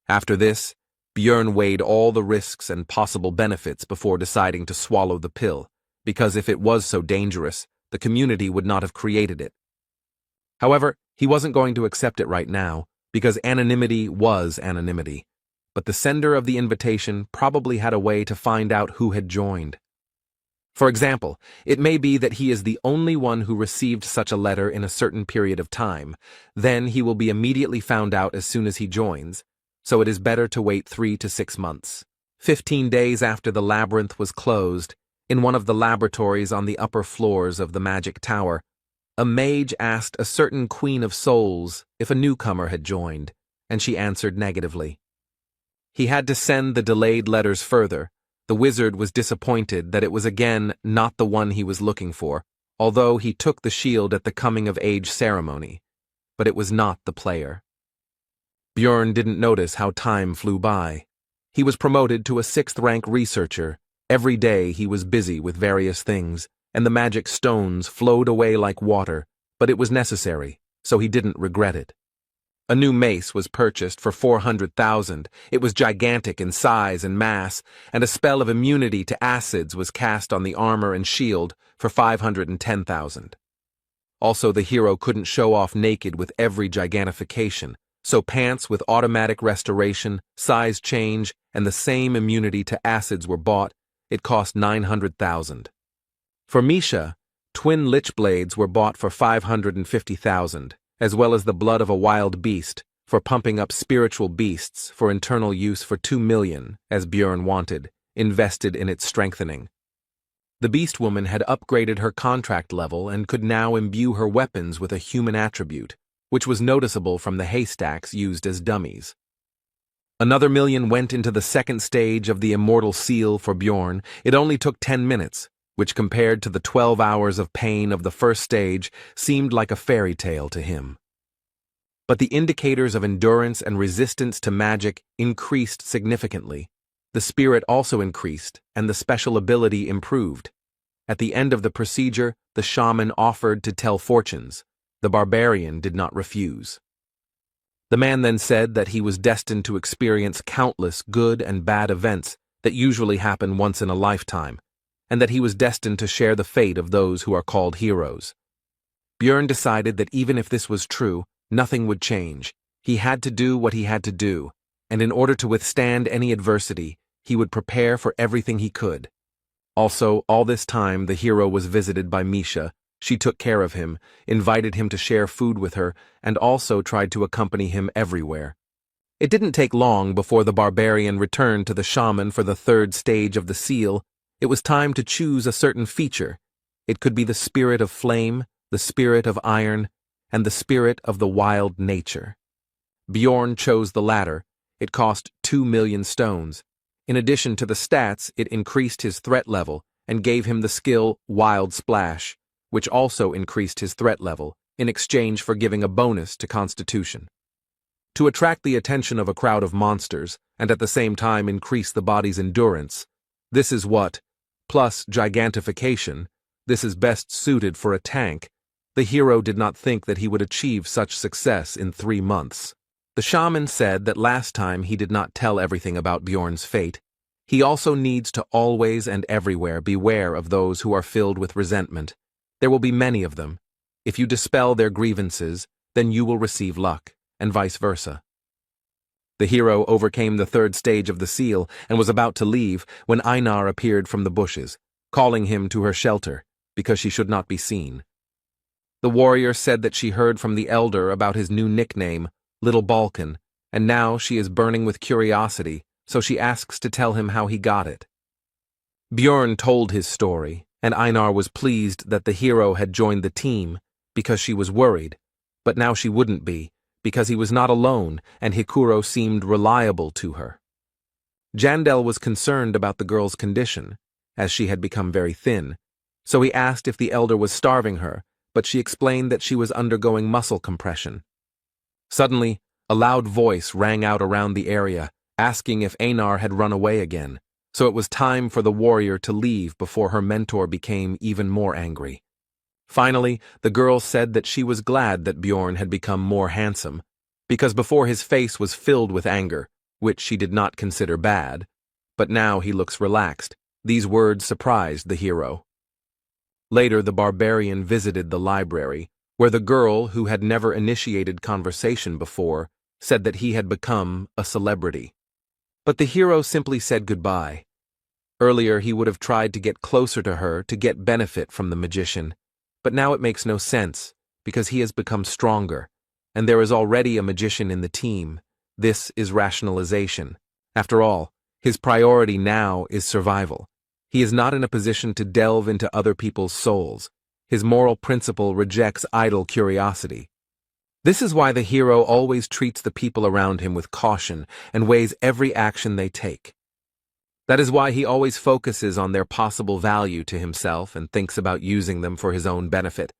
After this, Björn weighed all the risks and possible benefits before deciding to swallow the pill, because if it was so dangerous, the community would not have created it. However, he wasn't going to accept it right now, because anonymity was anonymity, but the sender of the invitation probably had a way to find out who had joined. For example, it may be that he is the only one who received such a letter in a certain period of time. Then he will be immediately found out as soon as he joins, so it is better to wait 3 to 6 months. 15 days after the labyrinth was closed, in one of the laboratories on the upper floors of the magic tower, a mage asked a certain Queen of Souls if a newcomer had joined, and she answered negatively. He had to send the delayed letters further. The wizard was disappointed that it was again not the one he was looking for, although he took the shield at the coming-of-age ceremony, but it was not the player. Björn didn't notice how time flew by. He was promoted to a 6th-rank researcher. Every day he was busy with various things, and the magic stones flowed away like water, but it was necessary, so he didn't regret it. A new mace was purchased for 400,000. It was gigantic in size and mass, and a spell of immunity to acids was cast on the armor and shield for 510,000. Also, the hero couldn't show off naked with every gigantification, so pants with automatic restoration, size change, and the same immunity to acids were bought. It cost 900,000. For Misha, twin lich blades were bought for 550,000. As well as the blood of a wild beast, for pumping up spiritual beasts for internal use for 2 million, as Björn wanted, invested in its strengthening. The beast woman had upgraded her contract level and could now imbue her weapons with a human attribute, which was noticeable from the haystacks used as dummies. Another 1 million went into the 2nd stage of the immortal seal for Björn. It only took 10 minutes, which compared to the 12 hours of pain of the 1st stage seemed like a fairy tale to him. But the indicators of endurance and resistance to magic increased significantly. The spirit also increased, and the special ability improved. At the end of the procedure, the shaman offered to tell fortunes. The barbarian did not refuse. The man then said that he was destined to experience countless good and bad events that usually happen once in a lifetime, and that he was destined to share the fate of those who are called heroes. Björn decided that even if this was true, nothing would change. He had to do what he had to do, and in order to withstand any adversity, he would prepare for everything he could. Also, all this time, the hero was visited by Misha. She took care of him, invited him to share food with her, and also tried to accompany him everywhere. It didn't take long before the barbarian returned to the shaman for the 3rd stage of the seal. It was time to choose a certain feature. It could be the spirit of flame, the spirit of iron, and the spirit of the wild nature. Björn chose the latter. It cost 2 million stones. In addition to the stats, it increased his threat level and gave him the skill Wild Splash, which also increased his threat level, in exchange for giving a bonus to Constitution. To attract the attention of a crowd of monsters, and at the same time increase the body's endurance, this is what, plus gigantification, this is best suited for a tank. The hero did not think that he would achieve such success in 3 months. The shaman said that last time he did not tell everything about Björn's fate. He also needs to always and everywhere beware of those who are filled with resentment. There will be many of them. If you dispel their grievances, then you will receive luck, and vice versa. The hero overcame the 3rd stage of the seal and was about to leave when Einar appeared from the bushes, calling him to her shelter, because she should not be seen. The warrior said that she heard from the elder about his new nickname, Little Balkan, and now she is burning with curiosity, so she asks to tell him how he got it. Björn told his story, and Einar was pleased that the hero had joined the team, because she was worried, but now she wouldn't be, because he was not alone and Hikuro seemed reliable to her. Jandel was concerned about the girl's condition, as she had become very thin, So he asked if the elder was starving her, but she explained that she was undergoing muscle compression. Suddenly, a loud voice rang out around the area, asking if Einar had run away again, so it was time for the warrior to leave before her mentor became even more angry. Finally, the girl said that she was glad that Bjorn had become more handsome, because before his face was filled with anger, which she did not consider bad, but now he looks relaxed. These words surprised the hero. Later, the barbarian visited the library, where the girl, who had never initiated conversation before, said that he had become a celebrity. But the hero simply said goodbye. Earlier, he would have tried to get closer to her to get benefit from the magician, but now it makes no sense, because he has become stronger, and there is already a magician in the team. This is rationalization. After all, his priority now is survival. He is not in a position to delve into other people's souls. His moral principle rejects idle curiosity. This is why the hero always treats the people around him with caution and weighs every action they take. That is why he always focuses on their possible value to himself and thinks about using them for his own benefit.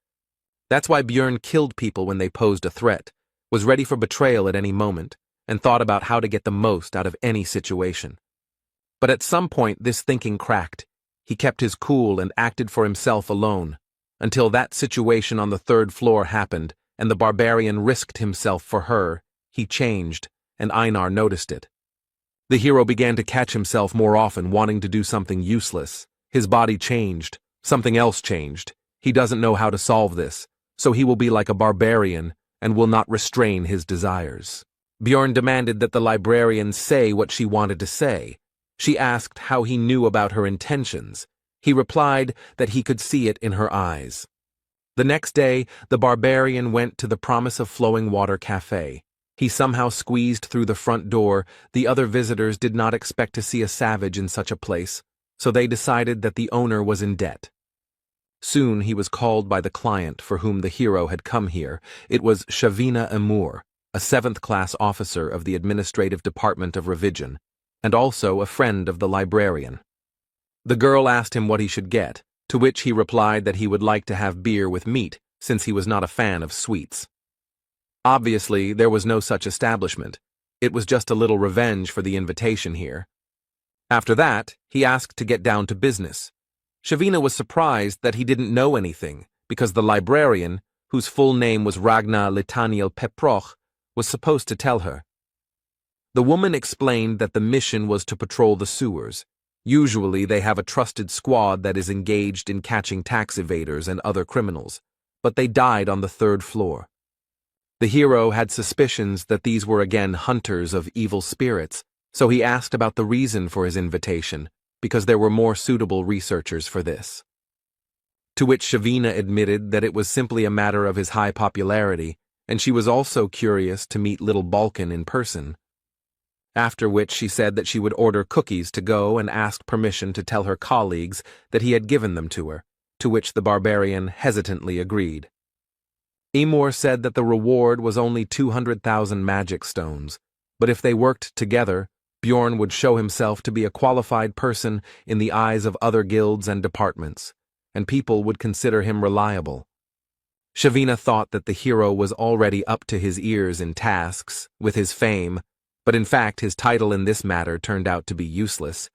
That's why Bjorn killed people when they posed a threat, was ready for betrayal at any moment, and thought about how to get the most out of any situation. But at some point this thinking cracked. He kept his cool and acted for himself alone, until that situation on the third floor happened, and the barbarian risked himself for her. He changed, and Einar noticed it. The hero began to catch himself more often wanting to do something useless. His body changed. Something else changed. He doesn't know how to solve this, so he will be like a barbarian and will not restrain his desires. Bjorn demanded that the librarian say what she wanted to say. She asked how he knew about her intentions. He replied that he could see it in her eyes. The next day, the barbarian went to the Promise of Flowing Water Cafe. He somehow squeezed through the front door. The other visitors did not expect to see a savage in such a place, so they decided that the owner was in debt. Soon he was called by the client for whom the hero had come here. It was Shavina Amur, a 7th-class officer of the Administrative Department of Revision, and also a friend of the librarian. The girl asked him what he should get, to which he replied that he would like to have beer with meat, since he was not a fan of sweets. Obviously, there was no such establishment. It was just a little revenge for the invitation here. After that, he asked to get down to business. Shavina was surprised that he didn't know anything, because the librarian, whose full name was Ragna Litaniel Peproch, was supposed to tell her. The woman explained that the mission was to patrol the sewers. Usually they have a trusted squad that is engaged in catching tax evaders and other criminals, but they died on the 3rd floor. The hero had suspicions that these were again hunters of evil spirits, so he asked about the reason for his invitation, because there were more suitable researchers for this. To which Shavina admitted that it was simply a matter of his high popularity, and she was also curious to meet little Balkan in person. After which she said that she would order cookies to go and ask permission to tell her colleagues that he had given them to her, to which the barbarian hesitantly agreed. Emor said that the reward was only 200,000 magic stones, but if they worked together, Bjorn would show himself to be a qualified person in the eyes of other guilds and departments, and people would consider him reliable. Shavina thought that the hero was already up to his ears in tasks, with his fame, but in fact his title in this matter turned out to be useless.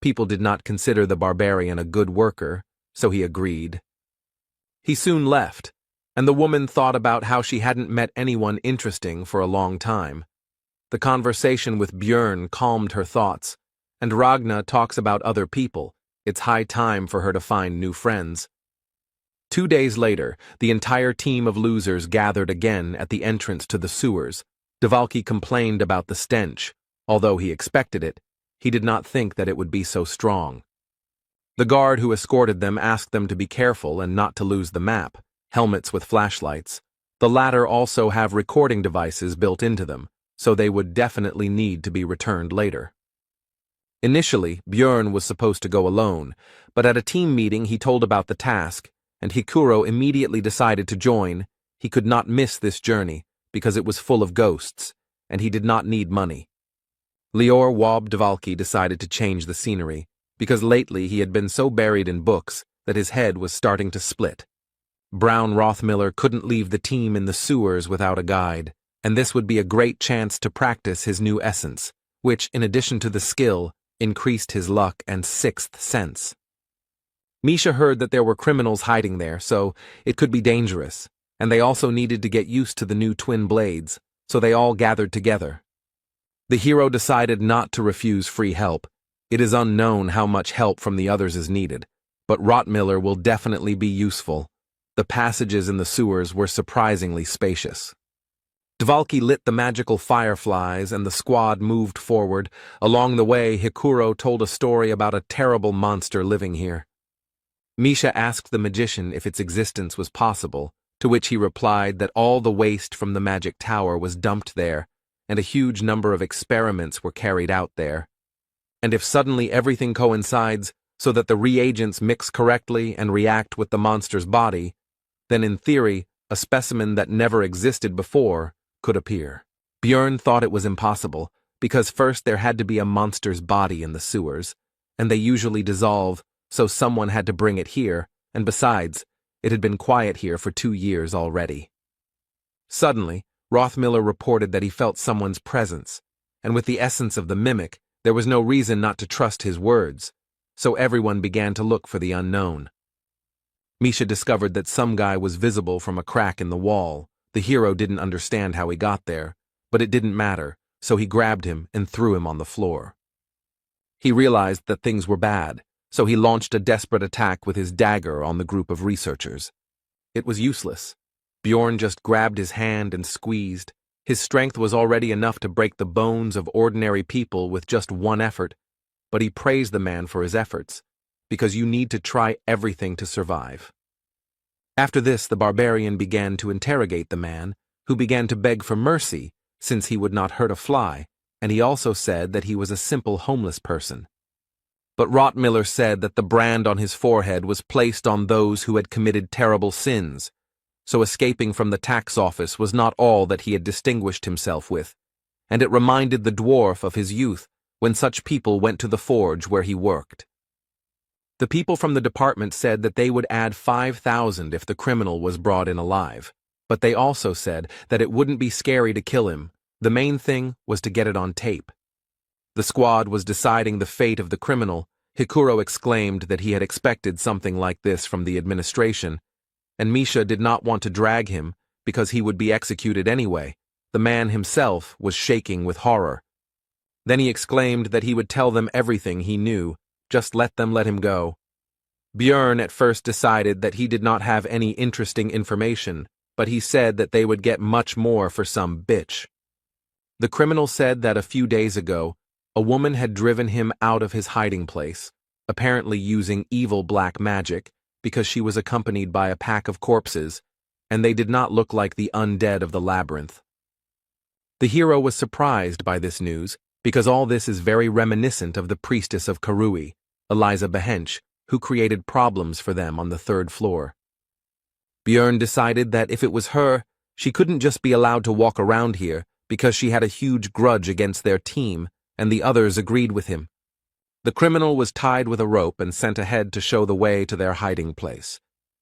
People did not consider the barbarian a good worker, so he agreed. He soon left, and the woman thought about how she hadn't met anyone interesting for a long time. The conversation with Bjorn calmed her thoughts, and Ragna talks about other people. It's high time for her to find new friends. 2 days later, the entire team of losers gathered again at the entrance to the sewers. Devalki complained about the stench. Although he expected it, he did not think that it would be so strong. The guard who escorted them asked them to be careful and not to lose the map, helmets with flashlights. The latter also have recording devices built into them, so they would definitely need to be returned later. Initially, Bjorn was supposed to go alone, but at a team meeting he told about the task, and Hikuro immediately decided to join. He could not miss this journey, because it was full of ghosts, and he did not need money. Lior Wab Dvalki decided to change the scenery, because lately he had been so buried in books that his head was starting to split. Brown Rothmiller couldn't leave the team in the sewers without a guide, and this would be a great chance to practice his new essence, which, in addition to the skill, increased his luck and sixth sense. Misha heard that there were criminals hiding there, so it could be dangerous, and they also needed to get used to the new twin blades, so they all gathered together. The hero decided not to refuse free help. It is unknown how much help from the others is needed, but Rothmiller will definitely be useful. The passages in the sewers were surprisingly spacious. Dvalki lit the magical fireflies and the squad moved forward. Along the way, Hikuro told a story about a terrible monster living here. Misha asked the magician if its existence was possible, to which he replied that all the waste from the magic tower was dumped there, and a huge number of experiments were carried out there. And if suddenly everything coincides so that the reagents mix correctly and react with the monster's body, then in theory, a specimen that never existed before could appear. Björn thought it was impossible, because first there had to be a monster's body in the sewers, and they usually dissolve, so someone had to bring it here, and besides, it had been quiet here for 2 years already. Suddenly, Rothmiller reported that he felt someone's presence, and with the essence of the mimic, there was no reason not to trust his words, so everyone began to look for the unknown. Misha discovered that some guy was visible from a crack in the wall. The hero didn't understand how he got there, but it didn't matter, so he grabbed him and threw him on the floor. He realized that things were bad, so he launched a desperate attack with his dagger on the group of researchers. It was useless. Bjorn just grabbed his hand and squeezed. His strength was already enough to break the bones of ordinary people with just one effort, but he praised the man for his efforts, because you need to try everything to survive. After this, the barbarian began to interrogate the man, who began to beg for mercy, since he would not hurt a fly, and he also said that he was a simple homeless person. But Rothmiller said that the brand on his forehead was placed on those who had committed terrible sins, so escaping from the tax office was not all that he had distinguished himself with, and it reminded the dwarf of his youth when such people went to the forge where he worked. The people from the department said that they would add 5,000 if the criminal was brought in alive, but they also said that it wouldn't be scary to kill him. The main thing was to get it on tape. The squad was deciding the fate of the criminal. Hikuro exclaimed that he had expected something like this from the administration, and Misha did not want to drag him because he would be executed anyway. The man himself was shaking with horror. Then he exclaimed that he would tell them everything he knew. Just let them let him go. Björn at first decided that he did not have any interesting information, but he said that they would get much more for some bitch. The criminal said that a few days ago, a woman had driven him out of his hiding place, apparently using evil black magic, because she was accompanied by a pack of corpses, and they did not look like the undead of the labyrinth. The hero was surprised by this news, because all this is very reminiscent of the priestess of Karui, Eliza Behench, who created problems for them on the 3rd floor. Björn decided that if it was her, she couldn't just be allowed to walk around here because she had a huge grudge against their team, and the others agreed with him. The criminal was tied with a rope and sent ahead to show the way to their hiding place.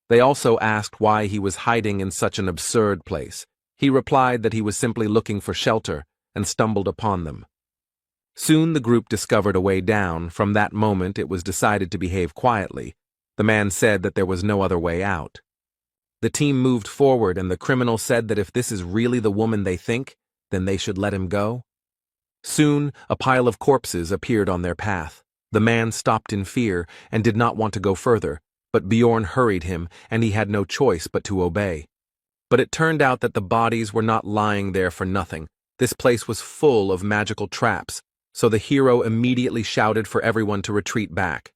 They also asked why he was hiding in such an absurd place. He replied that he was simply looking for shelter and stumbled upon them. Soon the group discovered a way down. From that moment it was decided to behave quietly. The man said that there was no other way out. The team moved forward and the criminal said that if this is really the woman they think, then they should let him go. Soon a pile of corpses appeared on their path. The man stopped in fear and did not want to go further, but Bjorn hurried him and he had no choice but to obey. But it turned out that the bodies were not lying there for nothing. This place was full of magical traps, so the hero immediately shouted for everyone to retreat back.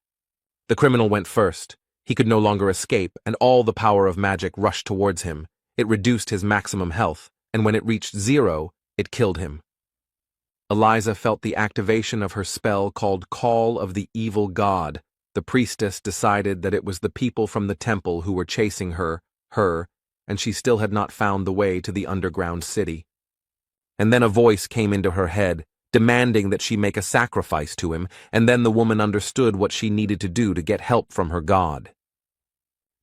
The criminal went first. He could no longer escape, and all the power of magic rushed towards him. It reduced his maximum health, and when it reached 0, it killed him. Eliza felt the activation of her spell called Call of the Evil God. The priestess decided that it was the people from the temple who were chasing her, and she still had not found the way to the underground city. And then a voice came into her head, demanding that she make a sacrifice to him, and then the woman understood what she needed to do to get help from her god.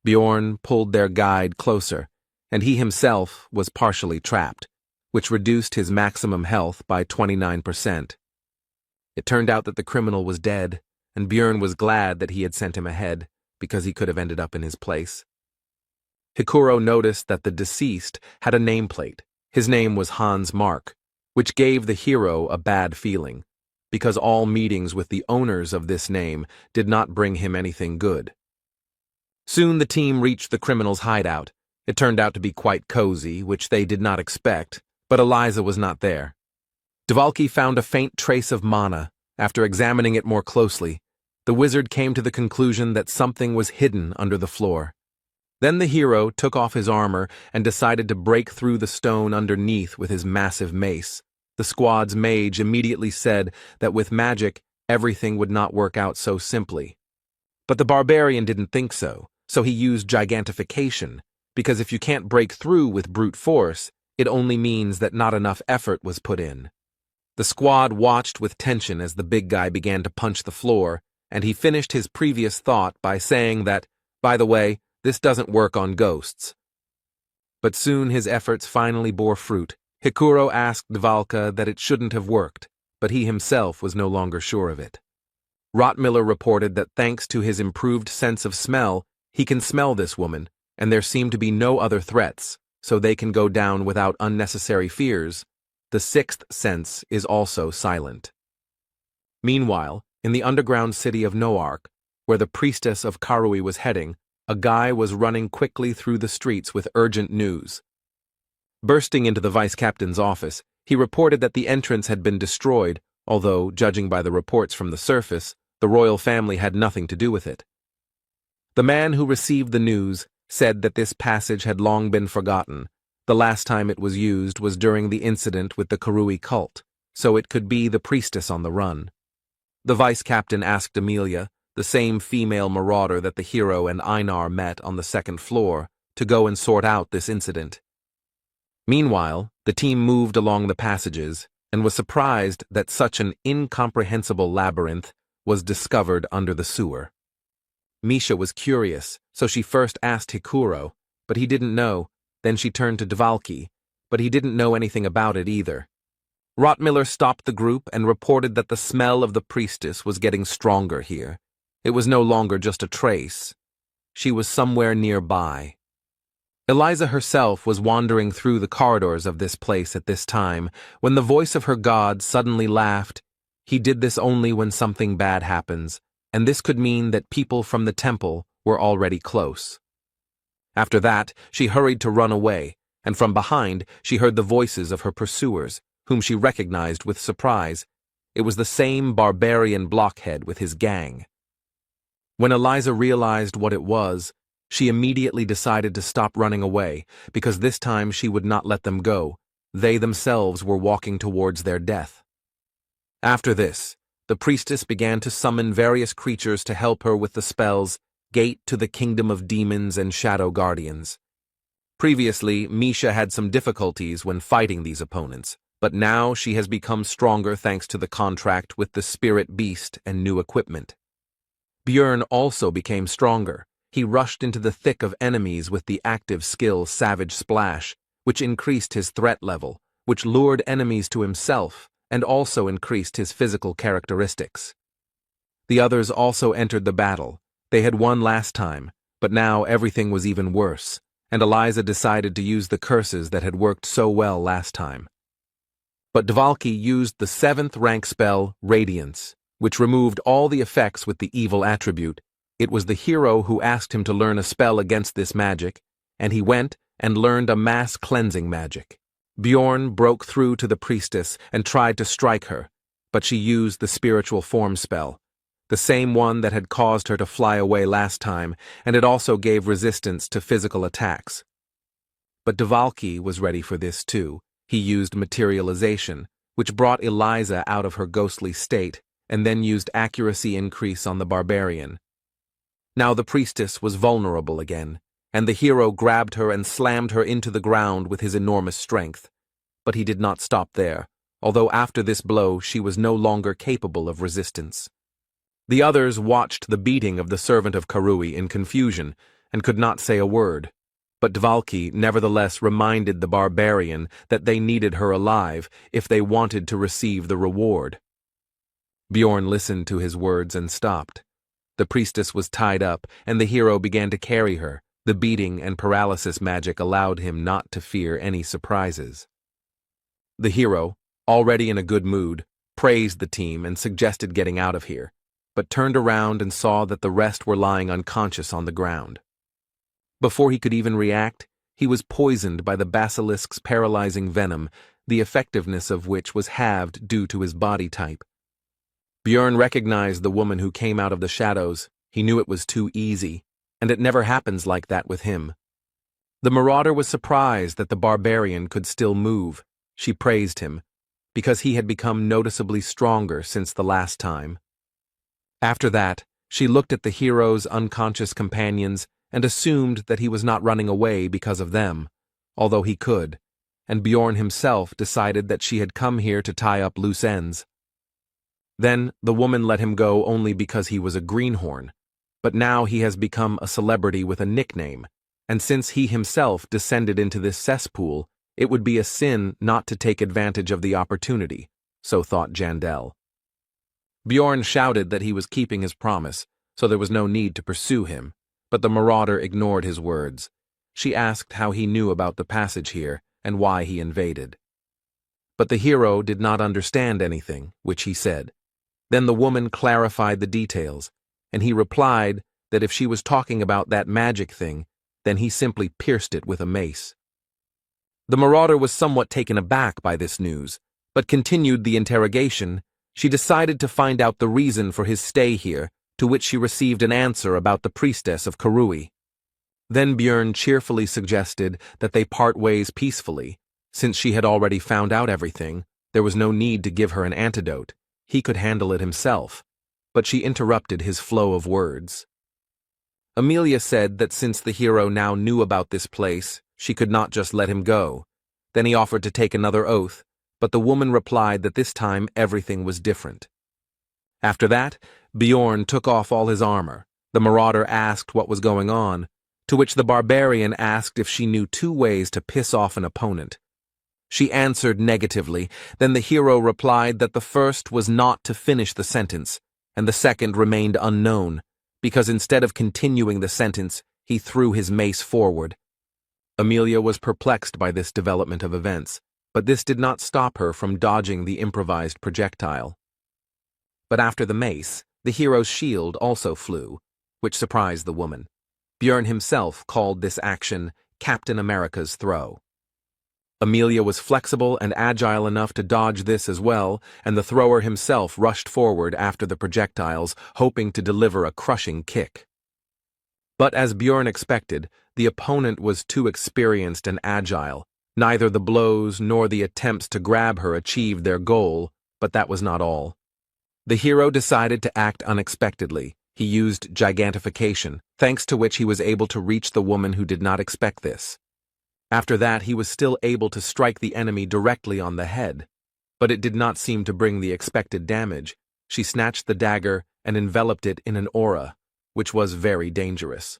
Bjorn pulled their guide closer, and he himself was partially trapped, which reduced his maximum health by 29%. It turned out that the criminal was dead, and Bjorn was glad that he had sent him ahead, because he could have ended up in his place. Hikuro noticed that the deceased had a nameplate. His name was Hans Mark, which gave the hero a bad feeling, because all meetings with the owners of this name did not bring him anything good. Soon the team reached the criminal's hideout. It turned out to be quite cozy, which they did not expect, but Eliza was not there. Dvalki found a faint trace of mana. After examining it more closely, the wizard came to the conclusion that something was hidden under the floor. Then the hero took off his armor and decided to break through the stone underneath with his massive mace. The squad's mage immediately said that with magic, everything would not work out so simply. But the barbarian didn't think so he used gigantification, because if you can't break through with brute force, it only means that not enough effort was put in. The squad watched with tension as the big guy began to punch the floor, and he finished his previous thought by saying that, by the way, this doesn't work on ghosts. But soon his efforts finally bore fruit. Hikuro asked Dvalka that it shouldn't have worked, but he himself was no longer sure of it. Rottmiller reported that thanks to his improved sense of smell, he can smell this woman, and there seem to be no other threats, so they can go down without unnecessary fears. The sixth sense is also silent. Meanwhile, in the underground city of Noark, where the priestess of Karui was heading, a guy was running quickly through the streets with urgent news. Bursting into the vice-captain's office, he reported that the entrance had been destroyed, although, judging by the reports from the surface, the royal family had nothing to do with it. The man who received the news said that this passage had long been forgotten. The last time it was used was during the incident with the Karui cult, so it could be the priestess on the run. The vice-captain asked Amelia, the same female marauder that the hero and Einar met on the second floor, to go and sort out this incident. Meanwhile, the team moved along the passages and was surprised that such an incomprehensible labyrinth was discovered under the sewer. Misha was curious, so she first asked Hikuro, but he didn't know. Then she turned to Dvalki, but he didn't know anything about it either. Rottmiller stopped the group and reported that the smell of the priestess was getting stronger here. It was no longer just a trace. She was somewhere nearby. Eliza herself was wandering through the corridors of this place at this time when the voice of her god suddenly laughed. He did this only when something bad happens, and this could mean that people from the temple were already close. After that, she hurried to run away, and from behind she heard the voices of her pursuers, whom she recognized with surprise. It was the same barbarian blockhead with his gang. When Eliza realized what it was, she immediately decided to stop running away, because this time she would not let them go. They themselves were walking towards their death. After this, the priestess began to summon various creatures to help her with the spells Gate to the Kingdom of Demons and Shadow Guardians. Previously, Misha had some difficulties when fighting these opponents, but now she has become stronger thanks to the contract with the spirit beast and new equipment. Bjorn also became stronger. He rushed into the thick of enemies with the active skill Savage Splash, which increased his threat level, which lured enemies to himself, and also increased his physical characteristics. The others also entered the battle. They had won last time, but now everything was even worse, and Eliza decided to use the curses that had worked so well last time. But Dvalki used the 7th rank spell, Radiance, which removed all the effects with the evil attribute. It was the hero who asked him to learn a spell against this magic, and he went and learned a mass cleansing magic. Bjorn broke through to the priestess and tried to strike her, but she used the spiritual form spell, the same one that had caused her to fly away last time, and it also gave resistance to physical attacks. But Dvalki was ready for this too. He used materialization, which brought Eliza out of her ghostly state, and then used accuracy increase on the barbarian. Now the priestess was vulnerable again, and the hero grabbed her and slammed her into the ground with his enormous strength. But he did not stop there, although after this blow she was no longer capable of resistance. The others watched the beating of the servant of Karui in confusion, and could not say a word. But Dvalki nevertheless reminded the barbarian that they needed her alive if they wanted to receive the reward. Bjorn listened to his words and stopped. The priestess was tied up, and the hero began to carry her. The beating and paralysis magic allowed him not to fear any surprises. The hero, already in a good mood, praised the team and suggested getting out of here, but turned around and saw that the rest were lying unconscious on the ground. Before he could even react, he was poisoned by the basilisk's paralyzing venom, the effectiveness of which was halved due to his body type. Bjorn recognized the woman who came out of the shadows. He knew it was too easy, and it never happens like that with him. The marauder was surprised that the barbarian could still move. She praised him, because he had become noticeably stronger since the last time. After that, she looked at the hero's unconscious companions and assumed that he was not running away because of them, although he could, and Bjorn himself decided that she had come here to tie up loose ends. Then the woman let him go only because he was a greenhorn, but now he has become a celebrity with a nickname, and since he himself descended into this cesspool, it would be a sin not to take advantage of the opportunity, so thought Jandel. Bjorn shouted that he was keeping his promise, so there was no need to pursue him, but the marauder ignored his words. She asked how he knew about the passage here and why he invaded. But the hero did not understand anything, which he said. Then the woman clarified the details, and he replied that if she was talking about that magic thing, then he simply pierced it with a mace. The marauder was somewhat taken aback by this news, but continued the interrogation. She decided to find out the reason for his stay here, to which she received an answer about the priestess of Karui. Then Bjorn cheerfully suggested that they part ways peacefully. Since she had already found out everything, there was no need to give her an antidote. He could handle it himself. But she interrupted his flow of words. Amelia said that since the hero now knew about this place, she could not just let him go. Then he offered to take another oath, but the woman replied that this time everything was different. After that, Bjorn took off all his armor. The marauder asked what was going on, to which the barbarian asked if she knew 2 ways to piss off an opponent. She answered negatively. Then the hero replied that the first was not to finish the sentence, and the second remained unknown, because instead of continuing the sentence, he threw his mace forward. Amelia was perplexed by this development of events, but this did not stop her from dodging the improvised projectile. But after the mace, the hero's shield also flew, which surprised the woman. Bjorn himself called this action Captain America's throw. Amelia was flexible and agile enough to dodge this as well, and the thrower himself rushed forward after the projectiles, hoping to deliver a crushing kick. But as Bjorn expected, the opponent was too experienced and agile. Neither the blows nor the attempts to grab her achieved their goal, but that was not all. The hero decided to act unexpectedly. He used gigantification, thanks to which he was able to reach the woman who did not expect this. After that, he was still able to strike the enemy directly on the head, but it did not seem to bring the expected damage. She snatched the dagger and enveloped it in an aura, which was very dangerous.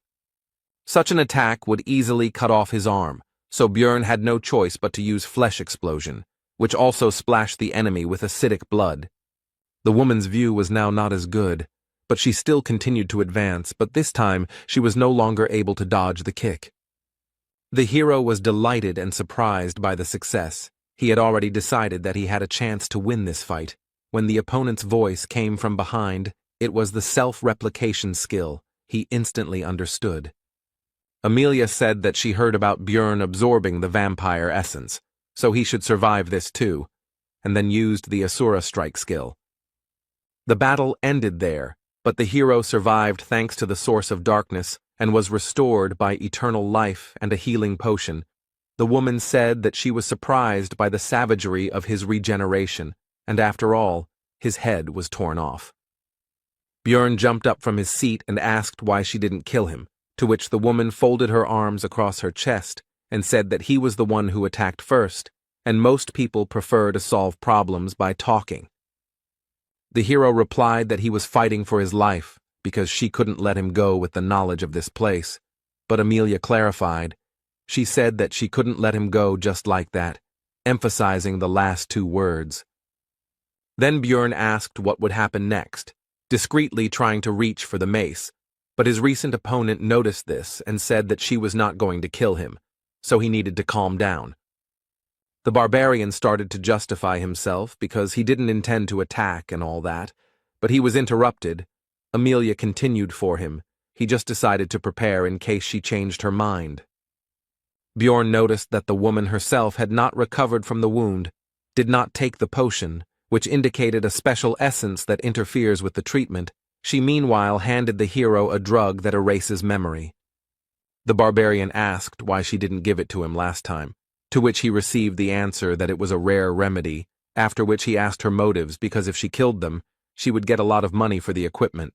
Such an attack would easily cut off his arm, so Bjorn had no choice but to use flesh explosion, which also splashed the enemy with acidic blood. The woman's view was now not as good, but she still continued to advance, but this time she was no longer able to dodge the kick. The hero was delighted and surprised by the success. He had already decided that he had a chance to win this fight. When the opponent's voice came from behind, it was the self-replication skill. He instantly understood. Amelia said that she heard about Bjorn absorbing the vampire essence, so he should survive this too, and then used the Asura strike skill. The battle ended there, but the hero survived thanks to the source of darkness and was restored by eternal life and a healing potion. The woman said that she was surprised by the savagery of his regeneration, and after all, his head was torn off. Bjorn jumped up from his seat and asked why she didn't kill him, to which the woman folded her arms across her chest and said that he was the one who attacked first, and most people prefer to solve problems by talking. The hero replied that he was fighting for his life because she couldn't let him go with the knowledge of this place. but Amelia clarified. She said that she couldn't let him go just like that, emphasizing the last two words. Then Björn asked what would happen next, discreetly trying to reach for the mace, but his recent opponent noticed this and said that she was not going to kill him, so he needed to calm down. The barbarian started to justify himself because he didn't intend to attack and all that, but he was interrupted. Amelia continued for him. He just decided to prepare in case she changed her mind. Björn noticed that the woman herself had not recovered from the wound, did not take the potion, which indicated a special essence that interferes with the treatment. She meanwhile handed the hero a drug that erases memory. The barbarian asked why she didn't give it to him last time, to which he received the answer that it was a rare remedy, after which he asked her motives because if she killed them, she would get a lot of money for the equipment.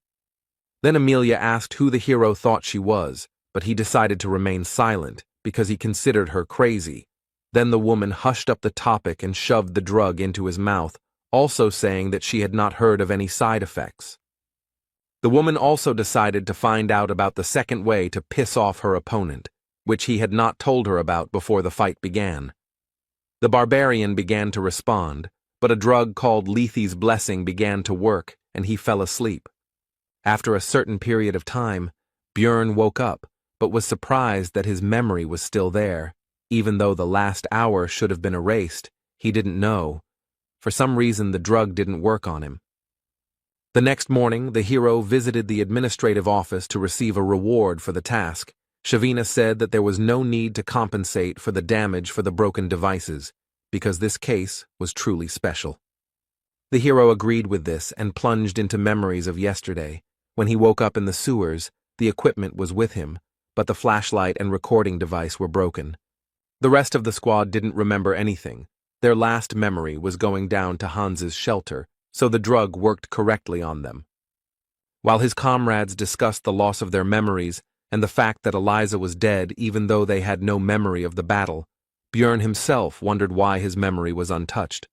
Then Amelia asked who the hero thought she was, but he decided to remain silent because he considered her crazy. Then the woman hushed up the topic and shoved the drug into his mouth, also saying that she had not heard of any side effects. The woman also decided to find out about the second way to piss off her opponent, which he had not told her about before the fight began. The barbarian began to respond, but a drug called Lethe's Blessing began to work, and he fell asleep. After a certain period of time, Björn woke up, but was surprised that his memory was still there. Even though the last hour should have been erased, he didn't know. For some reason, the drug didn't work on him. The next morning, the hero visited the administrative office to receive a reward for the task. Shavina said that there was no need to compensate for the damage for the broken devices, because this case was truly special. The hero agreed with this and plunged into memories of yesterday. When he woke up in the sewers, the equipment was with him, but the flashlight and recording device were broken. The rest of the squad didn't remember anything. Their last memory was going down to Hans's shelter, so the drug worked correctly on them. While his comrades discussed the loss of their memories and the fact that Eliza was dead even though they had no memory of the battle, Björn himself wondered why his memory was untouched.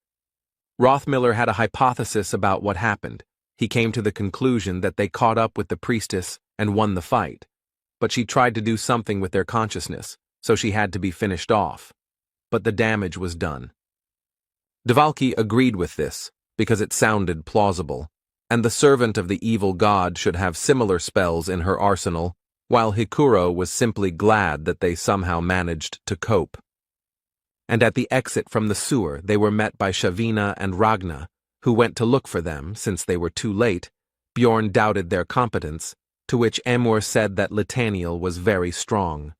Rothmiller had a hypothesis about what happened. He came to the conclusion that they caught up with the priestess and won the fight, but she tried to do something with their consciousness, so she had to be finished off. But the damage was done. Devalki agreed with this, because it sounded plausible, and the servant of the evil god should have similar spells in her arsenal, while Hikuro was simply glad that they somehow managed to cope. And at the exit from the sewer, they were met by Shavina and Ragna, who went to look for them since they were too late. Björn doubted their competence, to which Amor said that Litaniel was very strong.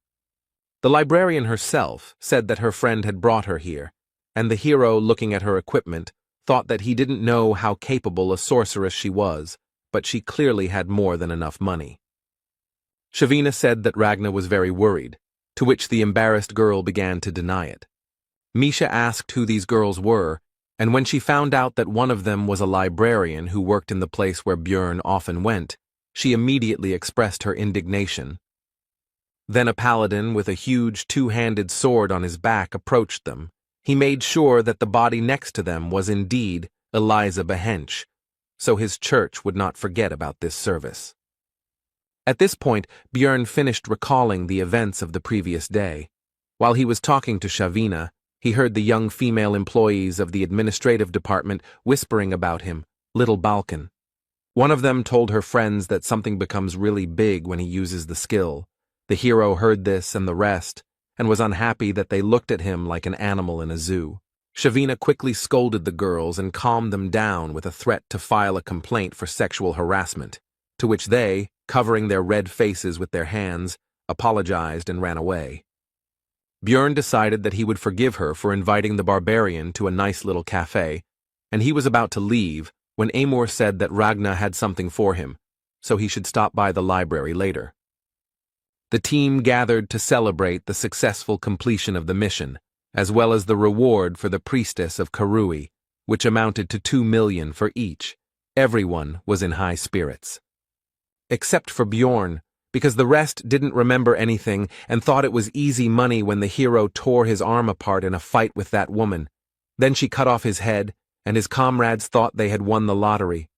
The librarian herself said that her friend had brought her here, and the hero, looking at her equipment, thought that he didn't know how capable a sorceress she was, but she clearly had more than enough money. Shavina said that Ragna was very worried, to which the embarrassed girl began to deny it. Misha asked who these girls were, and when she found out that one of them was a librarian who worked in the place where Björn often went, she immediately expressed her indignation. Then a paladin with a huge two-handed sword on his back approached them. He made sure that the body next to them was indeed Eliza Behench, so his church would not forget about this service. At this point, Björn finished recalling the events of the previous day. While he was talking to Shavina, he heard the young female employees of the administrative department whispering about him, Little Balkan. One of them told her friends that something becomes really big when he uses the skill. The hero heard this and the rest, and was unhappy that they looked at him like an animal in a zoo. Shavina quickly scolded the girls and calmed them down with a threat to file a complaint for sexual harassment, to which they, covering their red faces with their hands, apologized and ran away. Björn decided that he would forgive her for inviting the barbarian to a nice little cafe, and he was about to leave when Amor said that Ragna had something for him, so he should stop by the library later. The team gathered to celebrate the successful completion of the mission, as well as the reward for the priestess of Karui, which amounted to 2 million for each. Everyone was in high spirits. Except for Björn, because the rest didn't remember anything and thought it was easy money when the hero tore his arm apart in a fight with that woman. Then she cut off his head, and his comrades thought they had won the lottery.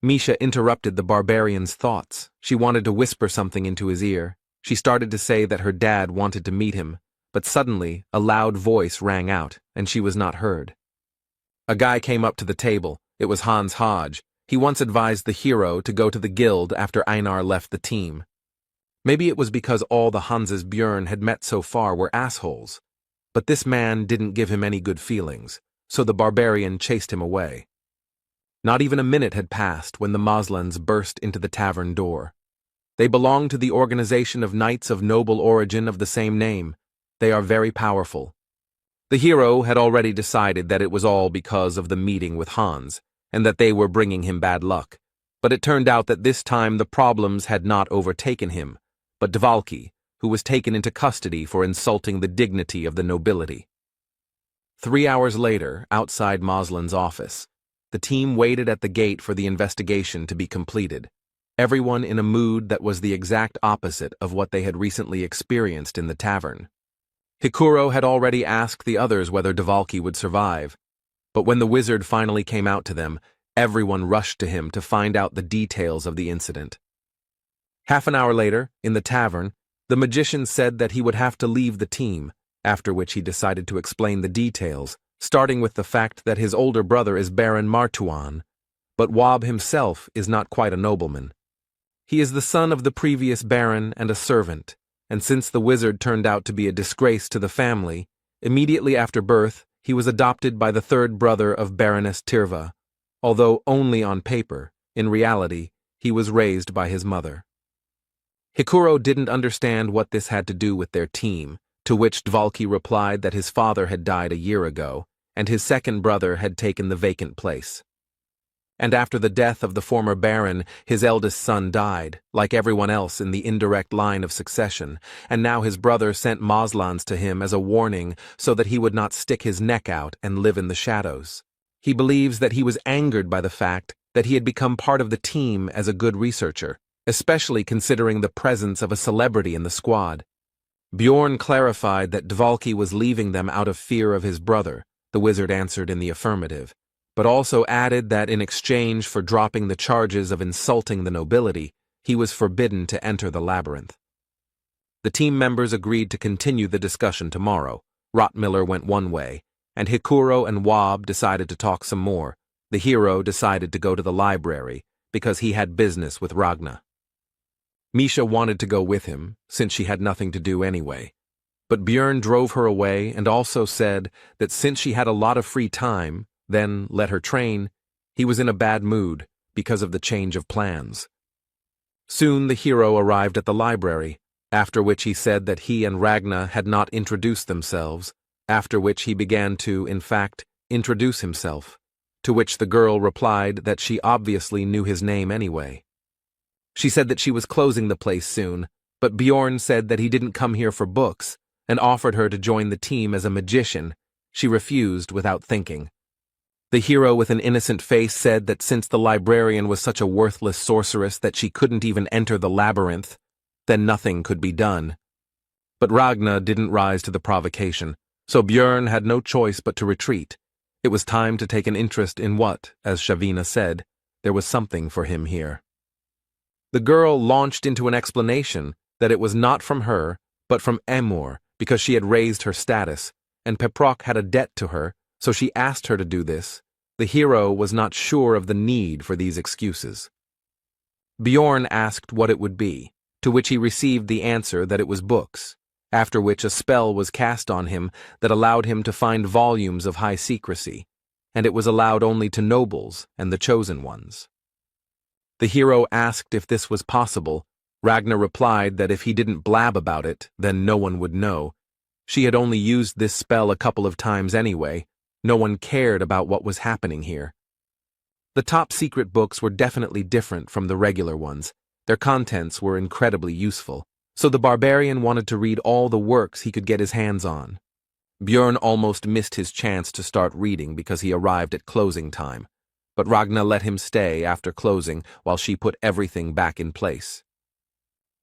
Misha interrupted the barbarian's thoughts. She wanted to whisper something into his ear. She started to say that her dad wanted to meet him, but suddenly a loud voice rang out, and she was not heard. A guy came up to the table. It was Hans Hodge. He once advised the hero to go to the guild after Einar left the team. Maybe it was because all the Hanses Björn had met so far were assholes. But this man didn't give him any good feelings, so the barbarian chased him away. Not even a minute had passed when the Moslans burst into the tavern door. They belong to the organization of knights of noble origin of the same name. They are very powerful. The hero had already decided that it was all because of the meeting with Hans, and that they were bringing him bad luck. But it turned out that this time the problems had not overtaken him, but Dvalki, who was taken into custody for insulting the dignity of the nobility. 3 hours later, outside Moslin's office, the team waited at the gate for the investigation to be completed, everyone in a mood that was the exact opposite of what they had recently experienced in the tavern. Hikuro had already asked the others whether Dvalki would survive, but when the wizard finally came out to them, everyone rushed to him to find out the details of the incident. Half an hour later, in the tavern, the magician said that he would have to leave the team, after which he decided to explain the details, starting with the fact that his older brother is Baron Martuan, but Wab himself is not quite a nobleman. He is the son of the previous baron and a servant, and since the wizard turned out to be a disgrace to the family, immediately after birth, he was adopted by the third brother of Baroness Tirva, although only on paper. In reality, he was raised by his mother. Hikuro didn't understand what this had to do with their team, to which Dvalki replied that his father had died a year ago, and his second brother had taken the vacant place. And after the death of the former baron, his eldest son died, like everyone else in the indirect line of succession, and now his brother sent Moslans to him as a warning so that he would not stick his neck out and live in the shadows. He believes that he was angered by the fact that he had become part of the team as a good researcher, especially considering the presence of a celebrity in the squad. Bjorn clarified that Dvalki was leaving them out of fear of his brother. The wizard answered in the affirmative, but also added that in exchange for dropping the charges of insulting the nobility, he was forbidden to enter the labyrinth. The team members agreed to continue the discussion tomorrow. Rottmiller went one way, and Hikuro and Wab decided to talk some more. The hero decided to go to the library, because he had business with Ragna. Misha wanted to go with him, since she had nothing to do anyway. But Björn drove her away and also said that since she had a lot of free time, then let her train, he was in a bad mood because of the change of plans. Soon the hero arrived at the library, after which he said that he and Ragna had not introduced themselves, after which he began to, in fact, introduce himself, to which the girl replied that she obviously knew his name anyway. She said that she was closing the place soon, but Bjorn said that he didn't come here for books, and offered her to join the team as a magician. She refused without thinking. The hero with an innocent face said that since the librarian was such a worthless sorceress that she couldn't even enter the labyrinth, then nothing could be done. But Ragna didn't rise to the provocation, so Björn had no choice but to retreat. It was time to take an interest in what, as Shavina said, there was something for him here. The girl launched into an explanation that it was not from her, but from Emor, because she had raised her status, and Peprock had a debt to her, so she asked her to do this. The hero was not sure of the need for these excuses. Bjorn asked what it would be, to which he received the answer that it was books, after which a spell was cast on him that allowed him to find volumes of high secrecy, and it was allowed only to nobles and the chosen ones. The hero asked if this was possible. Ragna replied that if he didn't blab about it, then no one would know. She had only used this spell a couple of times anyway. No one cared about what was happening here. The top secret books were definitely different from the regular ones. Their contents were incredibly useful, so the barbarian wanted to read all the works he could get his hands on. Bjorn almost missed his chance to start reading because he arrived at closing time, but Ragna let him stay after closing while she put everything back in place.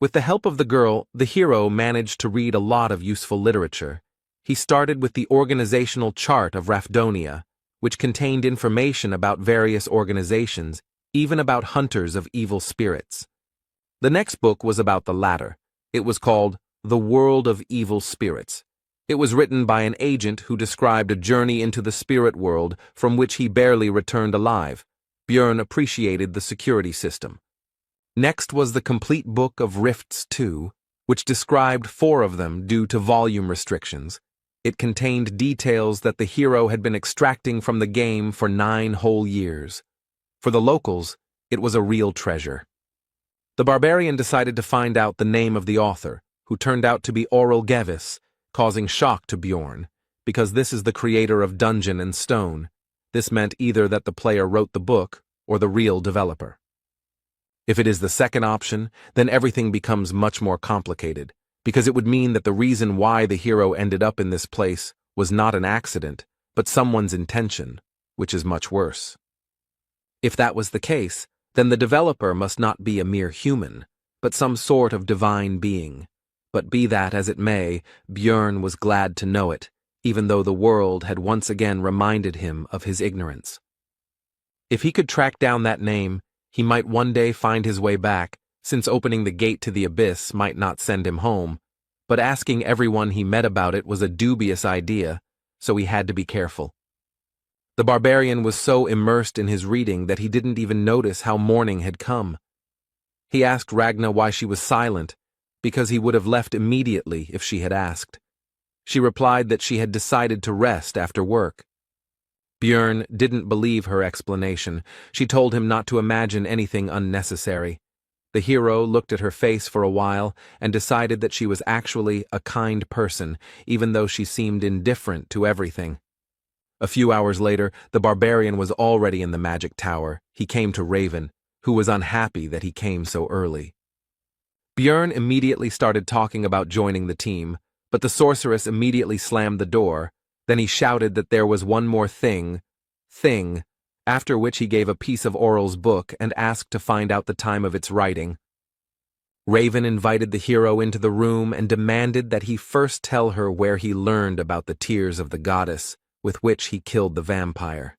With the help of the girl, the hero managed to read a lot of useful literature. He started with the organizational chart of Rafdonia, which contained information about various organizations, even about hunters of evil spirits. The next book was about the latter, It was called The World of Evil Spirits. It was written by an agent who described a journey into the spirit world from which he barely returned alive. Björn appreciated the security system. Next was the complete book of Rifts 2, which described 4 of them due to volume restrictions. It contained details that the hero had been extracting from the game for 9 whole years. For the locals, it was a real treasure. The barbarian decided to find out the name of the author, who turned out to be Oral Gevis, causing shock to Björn, because this is the creator of Dungeon and Stone. This meant either that the player wrote the book or the real developer. If it is the second option, then everything becomes much more complicated, because it would mean that the reason why the hero ended up in this place was not an accident, but someone's intention, which is much worse. If that was the case, then the developer must not be a mere human, but some sort of divine being. But be that as it may, Björn was glad to know it, even though the world had once again reminded him of his ignorance. If he could track down that name, he might one day find his way back, since opening the gate to the abyss might not send him home, but asking everyone he met about it was a dubious idea, so he had to be careful. The barbarian was so immersed in his reading that he didn't even notice how morning had come. He asked Ragna why she was silent, because he would have left immediately if she had asked. She replied that she had decided to rest after work. Björn didn't believe her explanation. She told him not to imagine anything unnecessary. The hero looked at her face for a while and decided that she was actually a kind person, even though she seemed indifferent to everything. A few hours later, the barbarian was already in the magic tower. He came to Raven, who was unhappy that he came so early. Björn immediately started talking about joining the team, but the sorceress immediately slammed the door. Then he shouted that there was one more thing, after which he gave a piece of Oral's book and asked to find out the time of its writing. Raven invited the hero into the room and demanded that he first tell her where he learned about the tears of the goddess, with which he killed the vampire.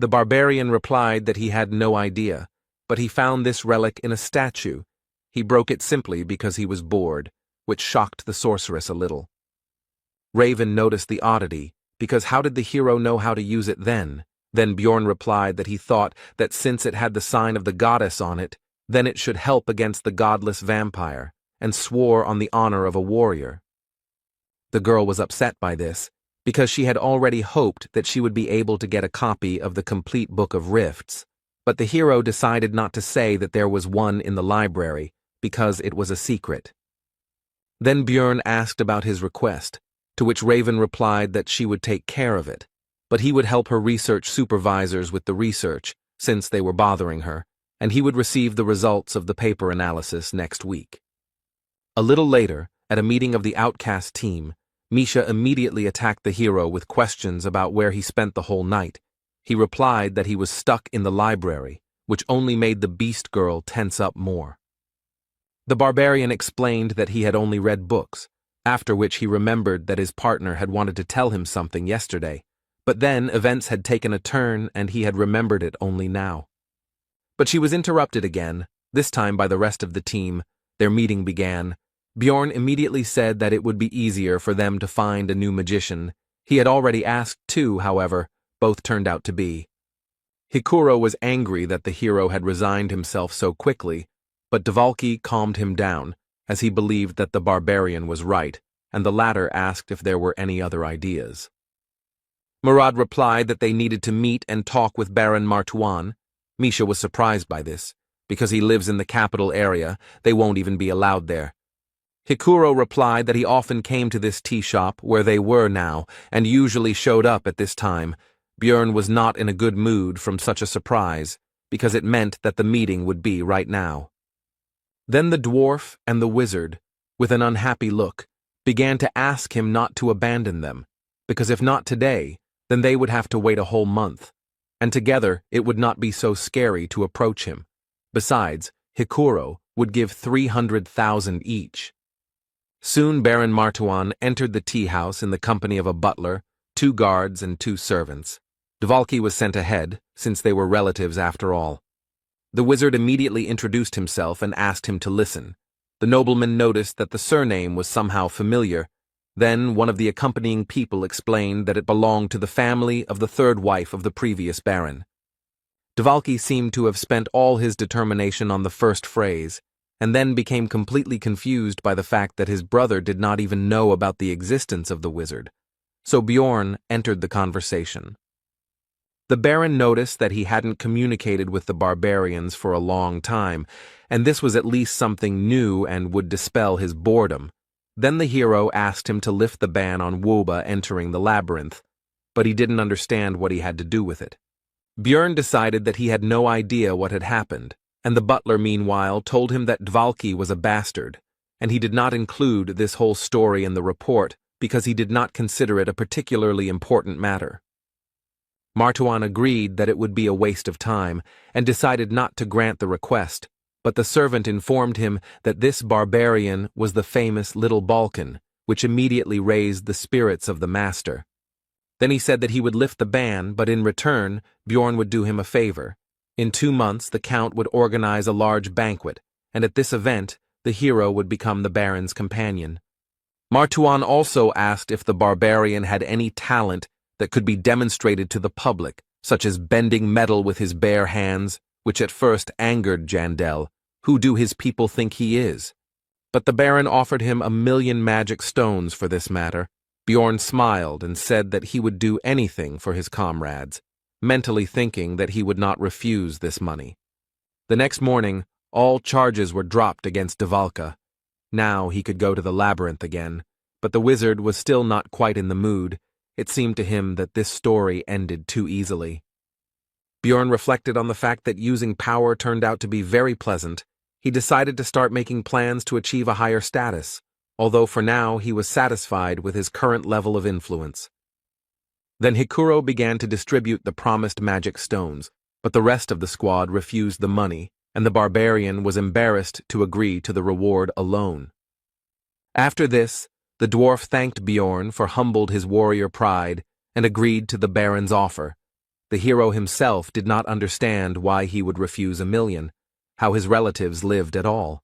The barbarian replied that he had no idea, but he found this relic in a statue. He broke it simply because he was bored, which shocked the sorceress a little. Raven noticed the oddity, because how did the hero know how to use it then? Then Björn replied that he thought that since it had the sign of the goddess on it, then it should help against the godless vampire, and swore on the honor of a warrior. The girl was upset by this, because she had already hoped that she would be able to get a copy of the complete Book of Rifts, but the hero decided not to say that there was one in the library, because it was a secret. Then Björn asked about his request, to which Raven replied that she would take care of it, but he would help her research supervisors with the research, since they were bothering her, and he would receive the results of the paper analysis next week. A little later, at a meeting of the Outcast team, Misha immediately attacked the hero with questions about where he spent the whole night. He replied that he was stuck in the library, which only made the beast girl tense up more. The barbarian explained that he had only read books, after which he remembered that his partner had wanted to tell him something yesterday, but then events had taken a turn and he had remembered it only now. But she was interrupted again, this time by the rest of the team. Their meeting began. Björn immediately said that it would be easier for them to find a new magician. He had already asked 2, however, both turned out to be. Hikuro was angry that the hero had resigned himself so quickly, but Dvalki calmed him down, as he believed that the barbarian was right, and the latter asked if there were any other ideas. Murad replied that they needed to meet and talk with Baron Martuan. Misha was surprised by this. Because he lives in the capital area, they won't even be allowed there. Hikuro replied that he often came to this tea shop where they were now, and usually showed up at this time. Björn was not in a good mood from such a surprise, because it meant that the meeting would be right now. Then the dwarf and the wizard, with an unhappy look, began to ask him not to abandon them, because if not today, then they would have to wait a whole month, and together it would not be so scary to approach him. Besides, Hikuro would give 300,000 each. Soon Baron Martuan entered the tea house in the company of a butler, 2 guards, and 2 servants. Dvalki was sent ahead, since they were relatives after all. The wizard immediately introduced himself and asked him to listen. The nobleman noticed that the surname was somehow familiar. Then one of the accompanying people explained that it belonged to the family of the third wife of the previous baron. Dvalki seemed to have spent all his determination on the first phrase, and then became completely confused by the fact that his brother did not even know about the existence of the wizard. So Bjorn entered the conversation. The baron noticed that he hadn't communicated with the barbarians for a long time, and this was at least something new and would dispel his boredom. Then the hero asked him to lift the ban on Woba entering the labyrinth, but he didn't understand what he had to do with it. Bjorn decided that he had no idea what had happened, and the butler meanwhile told him that Dvalki was a bastard, and he did not include this whole story in the report because he did not consider it a particularly important matter. Martuan agreed that it would be a waste of time, and decided not to grant the request, but the servant informed him that this barbarian was the famous Little Balkan, which immediately raised the spirits of the master. Then he said that he would lift the ban, but in return, Bjorn would do him a favor. In 2 months, the count would organize a large banquet, and at this event, the hero would become the baron's companion. Martuan also asked if the barbarian had any talent that could be demonstrated to the public, such as bending metal with his bare hands, which at first angered Jandel. Who do his people think he is? But the baron offered him 1,000,000 magic stones for this matter. Bjorn smiled and said that he would do anything for his comrades, mentally thinking that he would not refuse this money. The next morning, all charges were dropped against Dvalka. Now he could go to the labyrinth again, but the wizard was still not quite in the mood. It seemed to him that this story ended too easily. Bjorn reflected on the fact that using power turned out to be very pleasant. He decided to start making plans to achieve a higher status, although for now he was satisfied with his current level of influence. Then Hikuro began to distribute the promised magic stones, but the rest of the squad refused the money, and the barbarian was embarrassed to agree to the reward alone. After this, the dwarf thanked Bjorn for humbled his warrior pride and agreed to the baron's offer. The hero himself did not understand why he would refuse 1,000,000, how his relatives lived at all.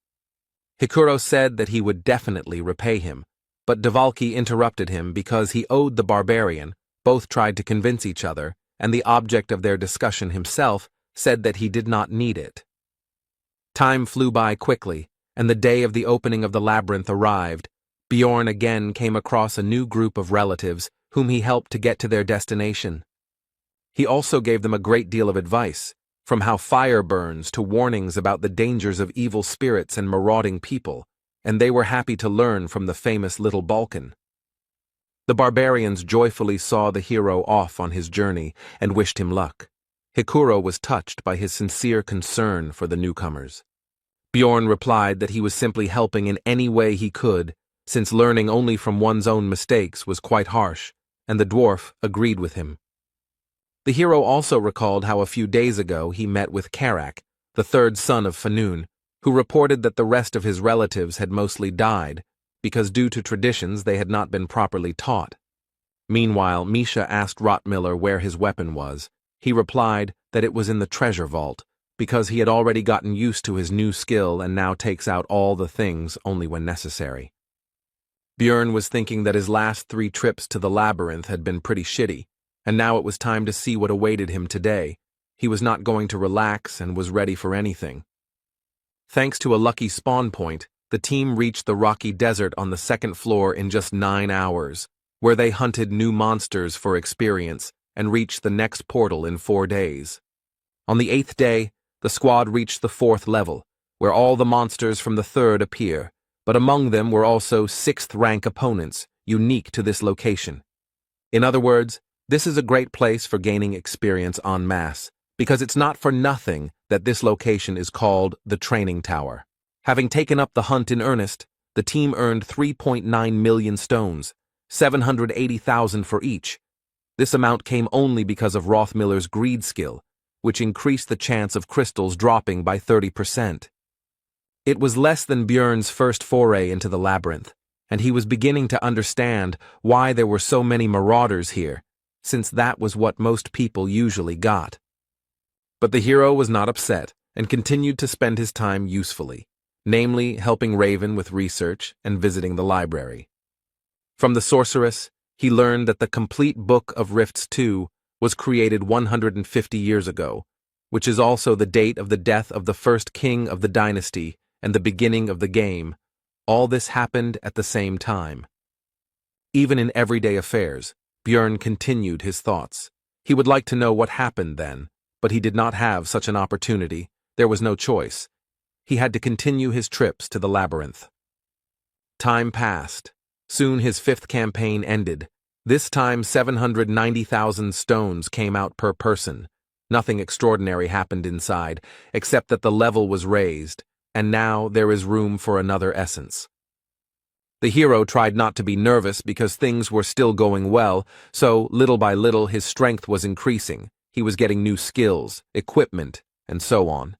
Hikuro said that he would definitely repay him, but Dvalki interrupted him because he owed the barbarian. Both tried to convince each other, and the object of their discussion himself said that he did not need it. Time flew by quickly, and the day of the opening of the labyrinth arrived. Bjorn again came across a new group of relatives whom he helped to get to their destination. He also gave them a great deal of advice, from how fire burns to warnings about the dangers of evil spirits and marauding people, and they were happy to learn from the famous Little Balkan. The barbarians joyfully saw the hero off on his journey and wished him luck. Hikuro was touched by his sincere concern for the newcomers. Bjorn replied that he was simply helping in any way he could, since learning only from one's own mistakes was quite harsh, and the dwarf agreed with him. The hero also recalled how a few days ago he met with Karak, the third son of Fanun, who reported that the rest of his relatives had mostly died, because due to traditions they had not been properly taught. Meanwhile, Misha asked Rotmiller where his weapon was. He replied that it was in the treasure vault, because he had already gotten used to his new skill and now takes out all the things only when necessary. Bjorn was thinking that his last 3 trips to the labyrinth had been pretty shitty, and now it was time to see what awaited him today. He was not going to relax and was ready for anything. Thanks to a lucky spawn point, the team reached the rocky desert on the 2nd floor in just 9 hours, where they hunted new monsters for experience and reached the next portal in 4 days. On the 8th day, the squad reached the 4th level, where all the monsters from the 3rd appear, but among them were also 6th-rank opponents, unique to this location. In other words, this is a great place for gaining experience en masse, because it's not for nothing that this location is called the Training Tower. Having taken up the hunt in earnest, the team earned 3.9 million stones, 780,000 for each. This amount came only because of Rothmiller's greed skill, which increased the chance of crystals dropping by 30%. It was less than Bjorn's first foray into the labyrinth, and he was beginning to understand why there were so many marauders here, since that was what most people usually got. But the hero was not upset and continued to spend his time usefully. namely helping Raven with research and visiting the library. From the sorceress, he learned that the complete Book of Rifts 2 was created 150 years ago, which is also the date of the death of the first king of the dynasty and the beginning of the game. All this happened at the same time. Even in everyday affairs, Björn continued his thoughts. He would like to know what happened then, but he did not have such an opportunity. There was no choice. He had to continue his trips to the labyrinth. Time passed. Soon his fifth campaign ended. This time 790,000 stones came out per person. Nothing extraordinary happened inside, except that the level was raised, and now there is room for another essence. The hero tried not to be nervous because things were still going well, so little by little his strength was increasing. He was getting new skills, equipment, and so on.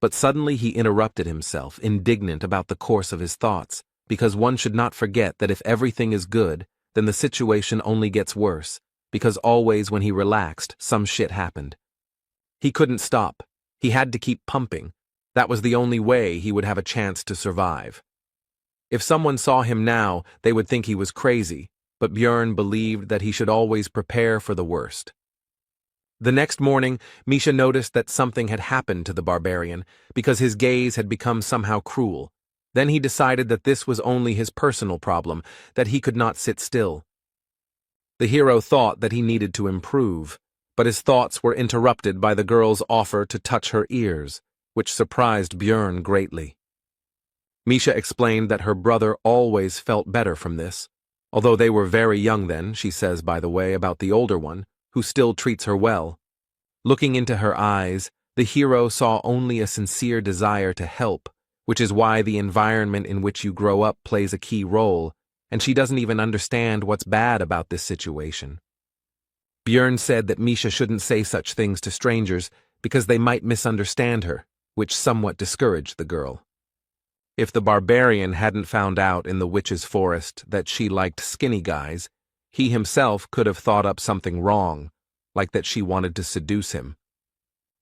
But suddenly he interrupted himself, indignant about the course of his thoughts, because one should not forget that if everything is good, then the situation only gets worse, because always when he relaxed, some shit happened. He couldn't stop. He had to keep pumping. That was the only way he would have a chance to survive. If someone saw him now, they would think he was crazy, but Björn believed that he should always prepare for the worst. The next morning, Misha noticed that something had happened to the barbarian, because his gaze had become somehow cruel. Then he decided that this was only his personal problem, that he could not sit still. The hero thought that he needed to improve, but his thoughts were interrupted by the girl's offer to touch her ears, which surprised Björn greatly. Misha explained that her brother always felt better from this, although they were very young then, she says by the way about the older one, who still treats her well. Looking into her eyes, the hero saw only a sincere desire to help, which is why the environment in which you grow up plays a key role, and she doesn't even understand what's bad about this situation. Björn said that Misha shouldn't say such things to strangers because they might misunderstand her, which somewhat discouraged the girl. If the barbarian hadn't found out in the witch's forest that she liked skinny guys, he himself could have thought up something wrong, like that she wanted to seduce him.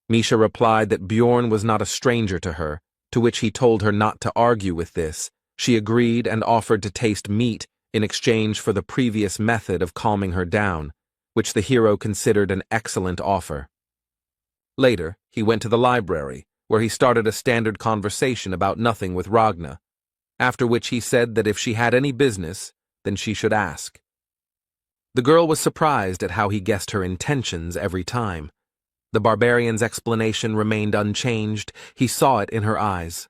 Misha replied that Björn was not a stranger to her, to which he told her not to argue with this. She agreed and offered to taste meat in exchange for the previous method of calming her down, which the hero considered an excellent offer. Later, he went to the library, where he started a standard conversation about nothing with Ragna, after which he said that if she had any business, then she should ask. The girl was surprised at how he guessed her intentions every time. The barbarian's explanation remained unchanged. He saw it in her eyes.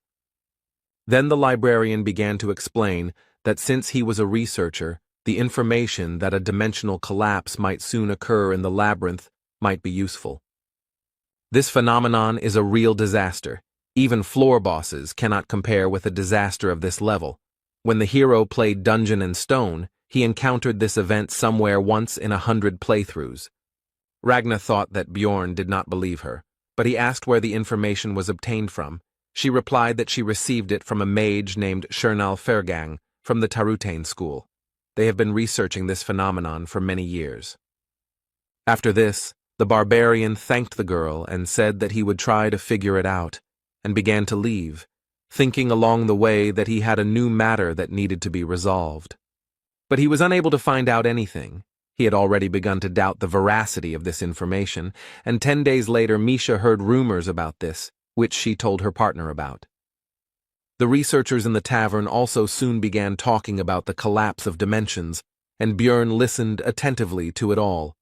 Then the librarian began to explain that since he was a researcher, the information that a dimensional collapse might soon occur in the labyrinth might be useful. This phenomenon is a real disaster. Even floor bosses cannot compare with a disaster of this level. When the hero played Dungeon and Stone, he encountered this event somewhere once in 100 playthroughs. Ragna thought that Björn did not believe her, but he asked where the information was obtained from. She replied that she received it from a mage named Shernal Fergang from the Tarutane school. They have been researching this phenomenon for many years. After this, the barbarian thanked the girl and said that he would try to figure it out, and began to leave, thinking along the way that he had a new matter that needed to be resolved. But he was unable to find out anything. He had already begun to doubt the veracity of this information, and 10 days later Misha heard rumors about this, which she told her partner about. The researchers in the tavern also soon began talking about the collapse of dimensions, and Björn listened attentively to it all.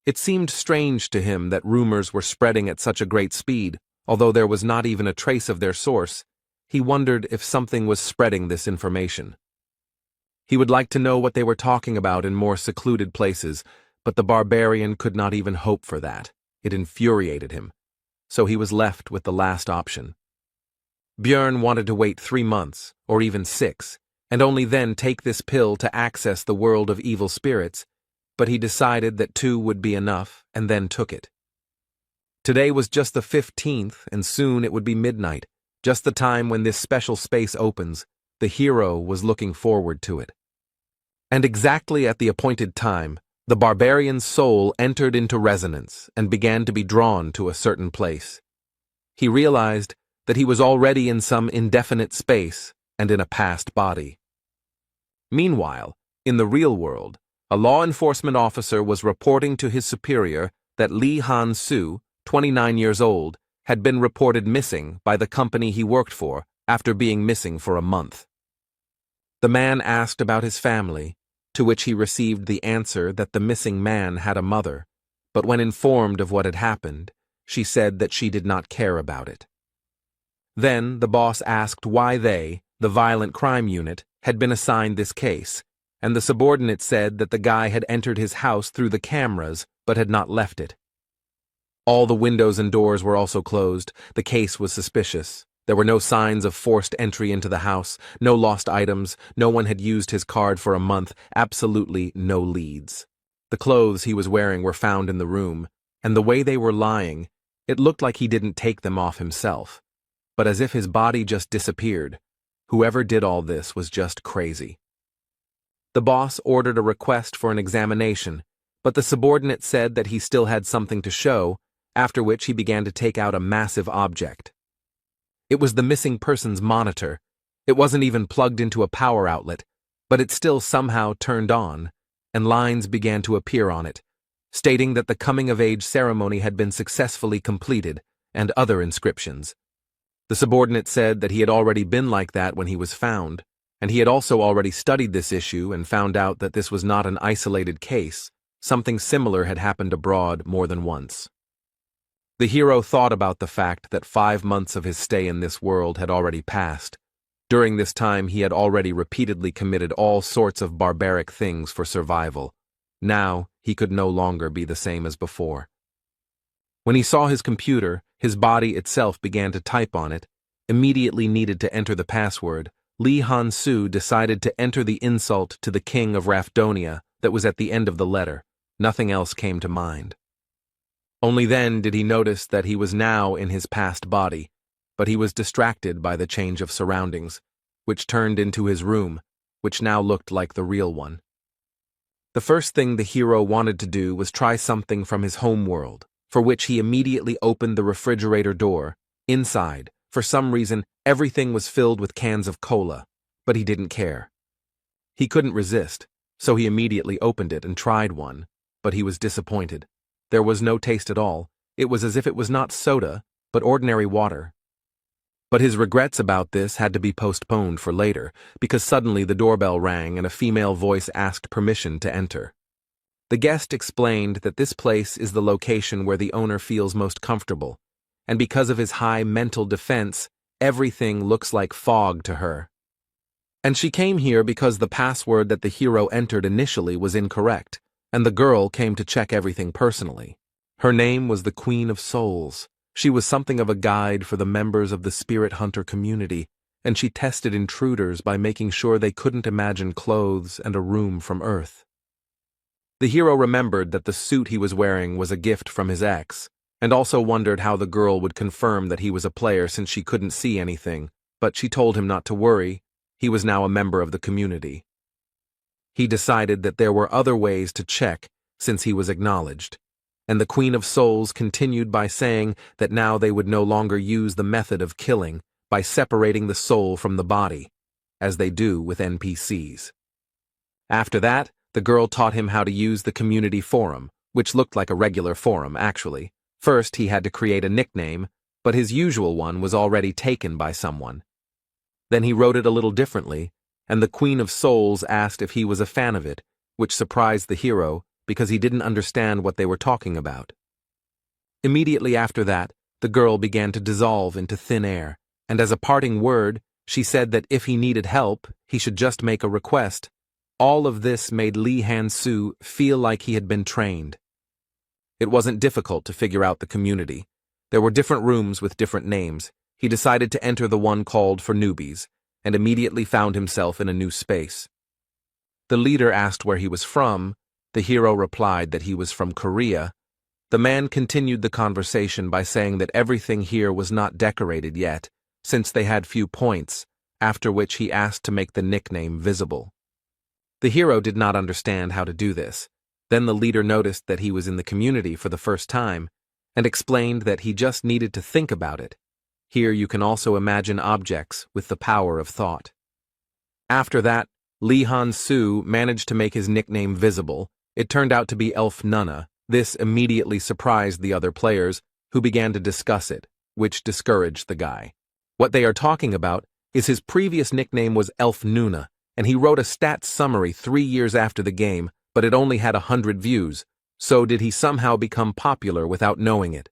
It seemed strange to him that rumors were spreading at such a great speed, although there was not even a trace of their source. He wondered if something was spreading this information. He would like to know what they were talking about in more secluded places, but the barbarian could not even hope for that. It infuriated him. So he was left with the last option. Björn wanted to wait 3 months, or even 6, and only then take this pill to access the world of evil spirits, but he decided that 2 would be enough, and then took it. Today was just the 15th, and soon it would be midnight, just the time when this special space opens. The hero was looking forward to it. And exactly at the appointed time, the barbarian's soul entered into resonance and began to be drawn to a certain place. He realized that he was already in some indefinite space and in a past body. Meanwhile, in the real world, a law enforcement officer was reporting to his superior that Lee Han-soo, 29 years old, had been reported missing by the company he worked for after being missing for a month. The man asked about his family, to which he received the answer that the missing man had a mother, but when informed of what had happened, she said that she did not care about it. Then the boss asked why they, the violent crime unit, had been assigned this case, and the subordinate said that the guy had entered his house through the cameras but had not left it. All the windows and doors were also closed. The case was suspicious. There were no signs of forced entry into the house, no lost items, no one had used his card for a month, absolutely no leads. The clothes he was wearing were found in the room, and the way they were lying, it looked like he didn't take them off himself, but as if his body just disappeared. Whoever did all this was just crazy. The boss ordered a request for an examination, but the subordinate said that he still had something to show, after which he began to take out a massive object. It was the missing person's monitor. It wasn't even plugged into a power outlet, but it still somehow turned on, and lines began to appear on it, stating that the coming-of-age ceremony had been successfully completed, and other inscriptions. The subordinate said that he had already been like that when he was found, and he had also already studied this issue and found out that this was not an isolated case. Something similar had happened abroad more than once. The hero thought about the fact that 5 months of his stay in this world had already passed. During this time he had already repeatedly committed all sorts of barbaric things for survival. Now he could no longer be the same as before. When he saw his computer, his body itself began to type on it, immediately needed to enter the password. Lee Han-soo decided to enter the insult to the king of Rafdonia that was at the end of the letter. Nothing else came to mind. Only then did he notice that he was now in his past body, but he was distracted by the change of surroundings, which turned into his room, which now looked like the real one. The first thing the hero wanted to do was try something from his home world, for which he immediately opened the refrigerator door. Inside, for some reason, everything was filled with cans of cola, but he didn't care. He couldn't resist, so he immediately opened it and tried one, but he was disappointed. There was no taste at all. It was as if it was not soda, but ordinary water. But his regrets about this had to be postponed for later, because suddenly the doorbell rang and a female voice asked permission to enter. The guest explained that this place is the location where the owner feels most comfortable, and because of his high mental defense, everything looks like fog to her. And she came here because the password that the hero entered initially was incorrect, and the girl came to check everything personally. Her name was the Queen of Souls. She was something of a guide for the members of the spirit hunter community, and she tested intruders by making sure they couldn't imagine clothes and a room from Earth. The hero remembered that the suit he was wearing was a gift from his ex, and also wondered how the girl would confirm that he was a player since she couldn't see anything, but she told him not to worry. He was now a member of the community. He decided that there were other ways to check since he was acknowledged, and the Queen of Souls continued by saying that now they would no longer use the method of killing by separating the soul from the body, as they do with NPCs. After that, the girl taught him how to use the community forum, which looked like a regular forum, actually. First, he had to create a nickname, but his usual one was already taken by someone. Then he wrote it a little differently, and the Queen of Souls asked if he was a fan of it, which surprised the hero because he didn't understand what they were talking about. Immediately after that, the girl began to dissolve into thin air, and as a parting word, she said that if he needed help, he should just make a request. All of this made Lee Han-soo feel like he had been trained. It wasn't difficult to figure out the community. There were different rooms with different names. He decided to enter the one called for newbies, and immediately found himself in a new space. The leader asked where he was from. The hero replied that he was from Korea. The man continued the conversation by saying that everything here was not decorated yet, since they had few points, after which he asked to make the nickname visible. The hero did not understand how to do this. Then the leader noticed that he was in the community for the first time, and explained that he just needed to think about it. Here you can also imagine objects with the power of thought. After that, Lee Han-soo managed to make his nickname visible. It turned out to be Elf Nunna. This immediately surprised the other players, who began to discuss it, which discouraged the guy. What they are talking about is his previous nickname was Elf Nuna, and he wrote a stats summary 3 years after the game, but it only had 100 views. So did he somehow become popular without knowing it?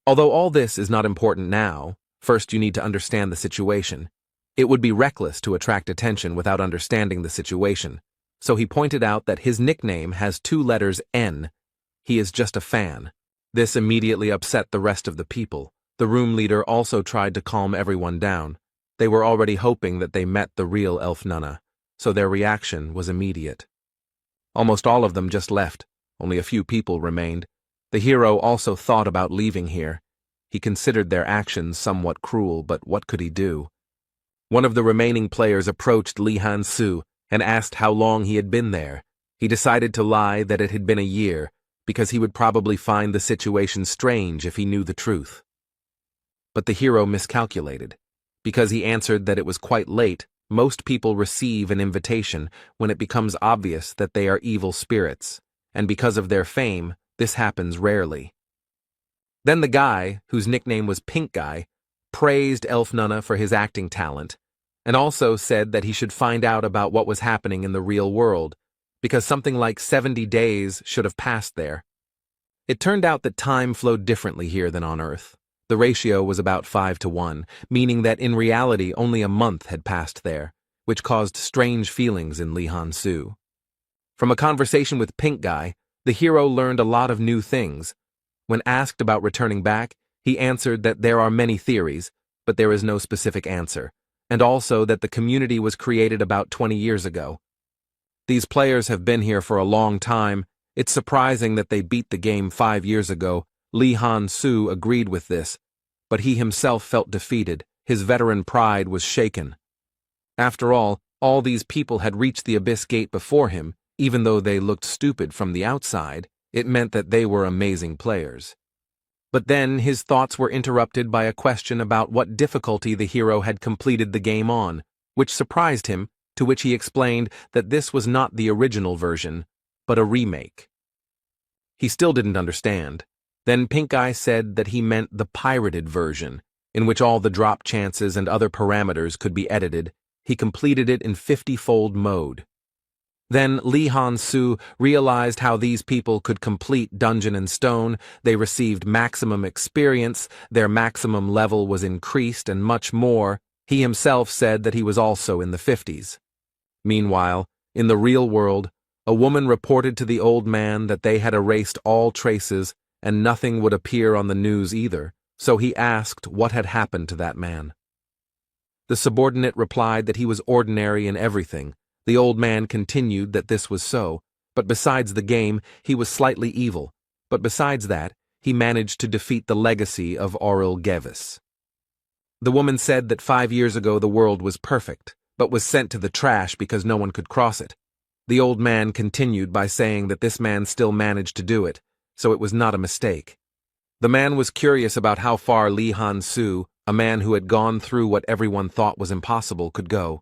Although all this is not important now, first you need to understand the situation. It would be reckless to attract attention without understanding the situation. So he pointed out that his nickname has 2 letters N. He is just a fan. This immediately upset the rest of the people. The room leader also tried to calm everyone down. They were already hoping that they met the real Elf Nunna, so their reaction was immediate. Almost all of them just left. Only a few people remained. The hero also thought about leaving here. He considered their actions somewhat cruel, but what could he do? One of the remaining players approached Lee Han-soo and asked how long he had been there. He decided to lie that it had been a year, because he would probably find the situation strange if he knew the truth. But the hero miscalculated. Because he answered that it was quite late, most people receive an invitation when it becomes obvious that they are evil spirits, and because of their fame, this happens rarely. Then the guy, whose nickname was Pink Guy, praised Elf Nunna for his acting talent, and also said that he should find out about what was happening in the real world, because something like 70 days should have passed there. It turned out that time flowed differently here than on Earth. The ratio was about 5-to-1, meaning that in reality only a month had passed there, which caused strange feelings in Lee Han-soo. From a conversation with Pink Guy, the hero learned a lot of new things. When asked about returning back, he answered that there are many theories, but there is no specific answer, and also that the community was created about 20 years ago. These players have been here for a long time. It's surprising that they beat the game 5 years ago. Lee Han-soo agreed with this, but he himself felt defeated. His veteran pride was shaken. After all these people had reached the Abyss Gate before him. Even though they looked stupid from the outside, it meant that they were amazing players. But then his thoughts were interrupted by a question about what difficulty the hero had completed the game on, which surprised him, to which he explained that this was not the original version, but a remake. He still didn't understand. Then Pink Eye said that he meant the pirated version, in which all the drop chances and other parameters could be edited. He completed it in 50-fold mode. Then Lee Han-soo realized how these people could complete Dungeon and Stone. They received maximum experience, their maximum level was increased, and much more. He himself said that he was also in the 50s. Meanwhile, in the real world, a woman reported to the old man that they had erased all traces and nothing would appear on the news either, so he asked what had happened to that man. The subordinate replied that he was ordinary in everything. The old man continued that this was so, but besides the game, he was slightly evil. But besides that, he managed to defeat the legacy of Auril Gevis. The woman said that 5 years ago the world was perfect, but was sent to the trash because no one could cross it. The old man continued by saying that this man still managed to do it, so it was not a mistake. The man was curious about how far Lee Han-soo, a man who had gone through what everyone thought was impossible, could go.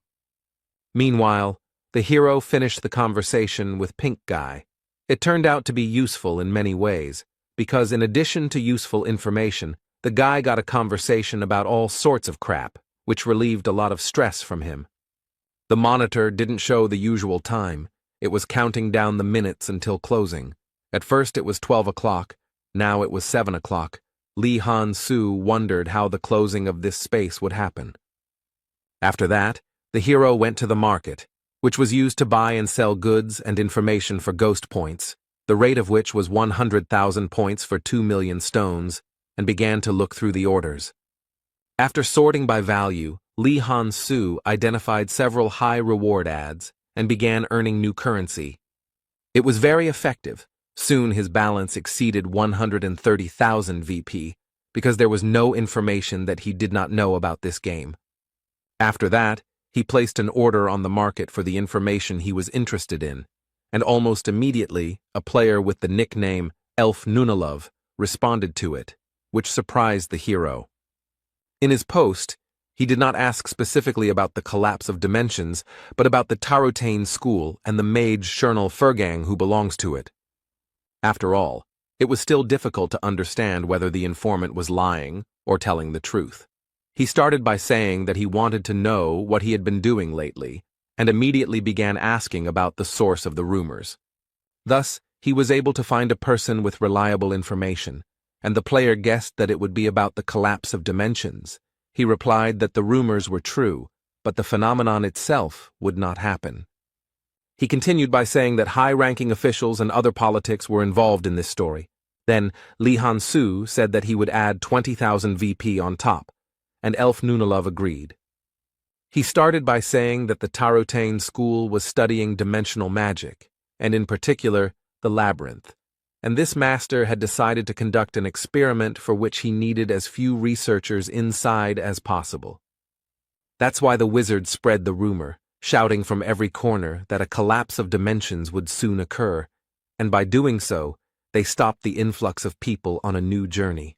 Meanwhile, the hero finished the conversation with Pink Guy. It turned out to be useful in many ways, because in addition to useful information, the guy got a conversation about all sorts of crap, which relieved a lot of stress from him. The monitor didn't show the usual time. It was counting down the minutes until closing. At first it was 12 o'clock, now it was 7 o'clock. Lee Han-soo wondered how the closing of this space would happen. After that, the hero went to the market, which was used to buy and sell goods and information for ghost points, the rate of which was 100,000 points for 2 million stones, and began to look through the orders. After sorting by value, Lee Han-soo identified several high-reward ads and began earning new currency. It was very effective. Soon his balance exceeded 130,000 VP, because there was no information that he did not know about this game. After that, he placed an order on the market for the information he was interested in, and almost immediately, a player with the nickname Elf Nunalove responded to it, which surprised the hero. In his post, he did not ask specifically about the collapse of dimensions, but about the Tarotane school and the mage Shernal Furgang who belongs to it. After all, it was still difficult to understand whether the informant was lying or telling the truth. He started by saying that he wanted to know what he had been doing lately, and immediately began asking about the source of the rumors. Thus, he was able to find a person with reliable information, and the player guessed that it would be about the collapse of dimensions. He replied that the rumors were true, but the phenomenon itself would not happen. He continued by saying that high-ranking officials and other politics were involved in this story. Then, Lee Han-soo said that he would add 20,000 VP on top, and Elf Nunalov agreed. He started by saying that the Tarotane school was studying dimensional magic, and in particular, the labyrinth, and this master had decided to conduct an experiment for which he needed as few researchers inside as possible. That's why the wizard spread the rumor, shouting from every corner that a collapse of dimensions would soon occur, and by doing so, they stopped the influx of people on a new journey.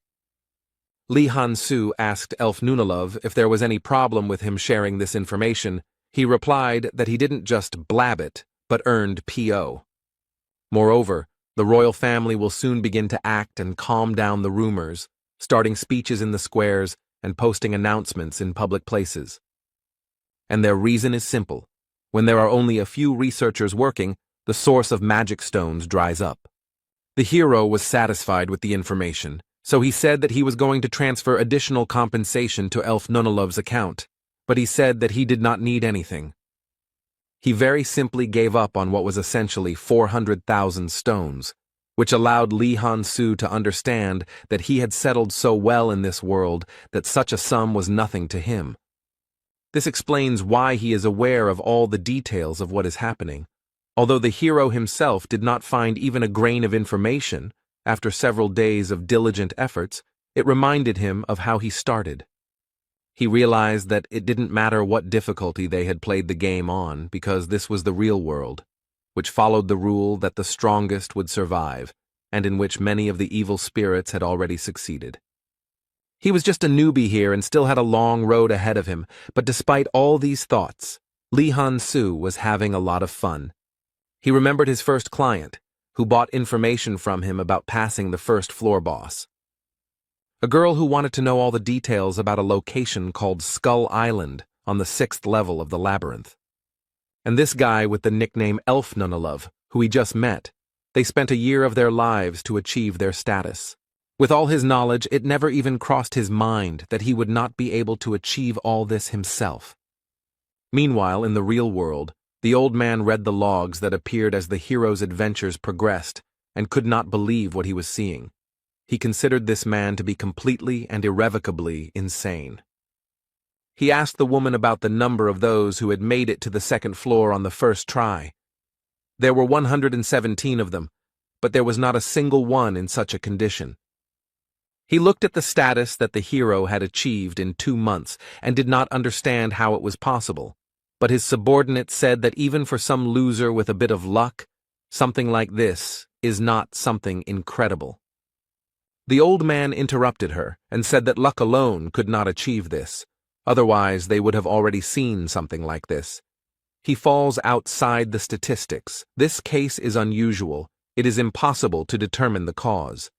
Lee Han-soo asked Elf Nunalov if there was any problem with him sharing this information. He replied that he didn't just blab it, but earned P.O. Moreover, the royal family will soon begin to act and calm down the rumors, starting speeches in the squares and posting announcements in public places. And their reason is simple. When there are only a few researchers working, the source of magic stones dries up. The hero was satisfied with the information, so he said that he was going to transfer additional compensation to Elf Nunalov's account, but he said that he did not need anything. He very simply gave up on what was essentially 400,000 stones, which allowed Lee Han-soo to understand that he had settled so well in this world that such a sum was nothing to him. This explains why he is aware of all the details of what is happening. Although the hero himself did not find even a grain of information, after several days of diligent efforts, it reminded him of how he started. He realized that it didn't matter what difficulty they had played the game on, because this was the real world, which followed the rule that the strongest would survive, and in which many of the evil spirits had already succeeded. He was just a newbie here and still had a long road ahead of him, but despite all these thoughts, Lee Han-soo was having a lot of fun. He remembered his first client, who bought information from him about passing the first floor boss. A girl who wanted to know all the details about a location called Skull Island on the 6th level of the labyrinth. And this guy with the nickname Elf Nunalov, who he just met, they spent a year of their lives to achieve their status. With all his knowledge, it never even crossed his mind that he would not be able to achieve all this himself. Meanwhile, in the real world, the old man read the logs that appeared as the hero's adventures progressed and could not believe what he was seeing. He considered this man to be completely and irrevocably insane. He asked the woman about the number of those who had made it to the 2nd floor on the first try. There were 117 of them, but there was not a single one in such a condition. He looked at the status that the hero had achieved in 2 months and did not understand how it was possible, but his subordinate said that even for some loser with a bit of luck, something like this is not something incredible. The old man interrupted her and said that luck alone could not achieve this, otherwise they would have already seen something like this. He falls outside the statistics. This case is unusual. It is impossible to determine the cause.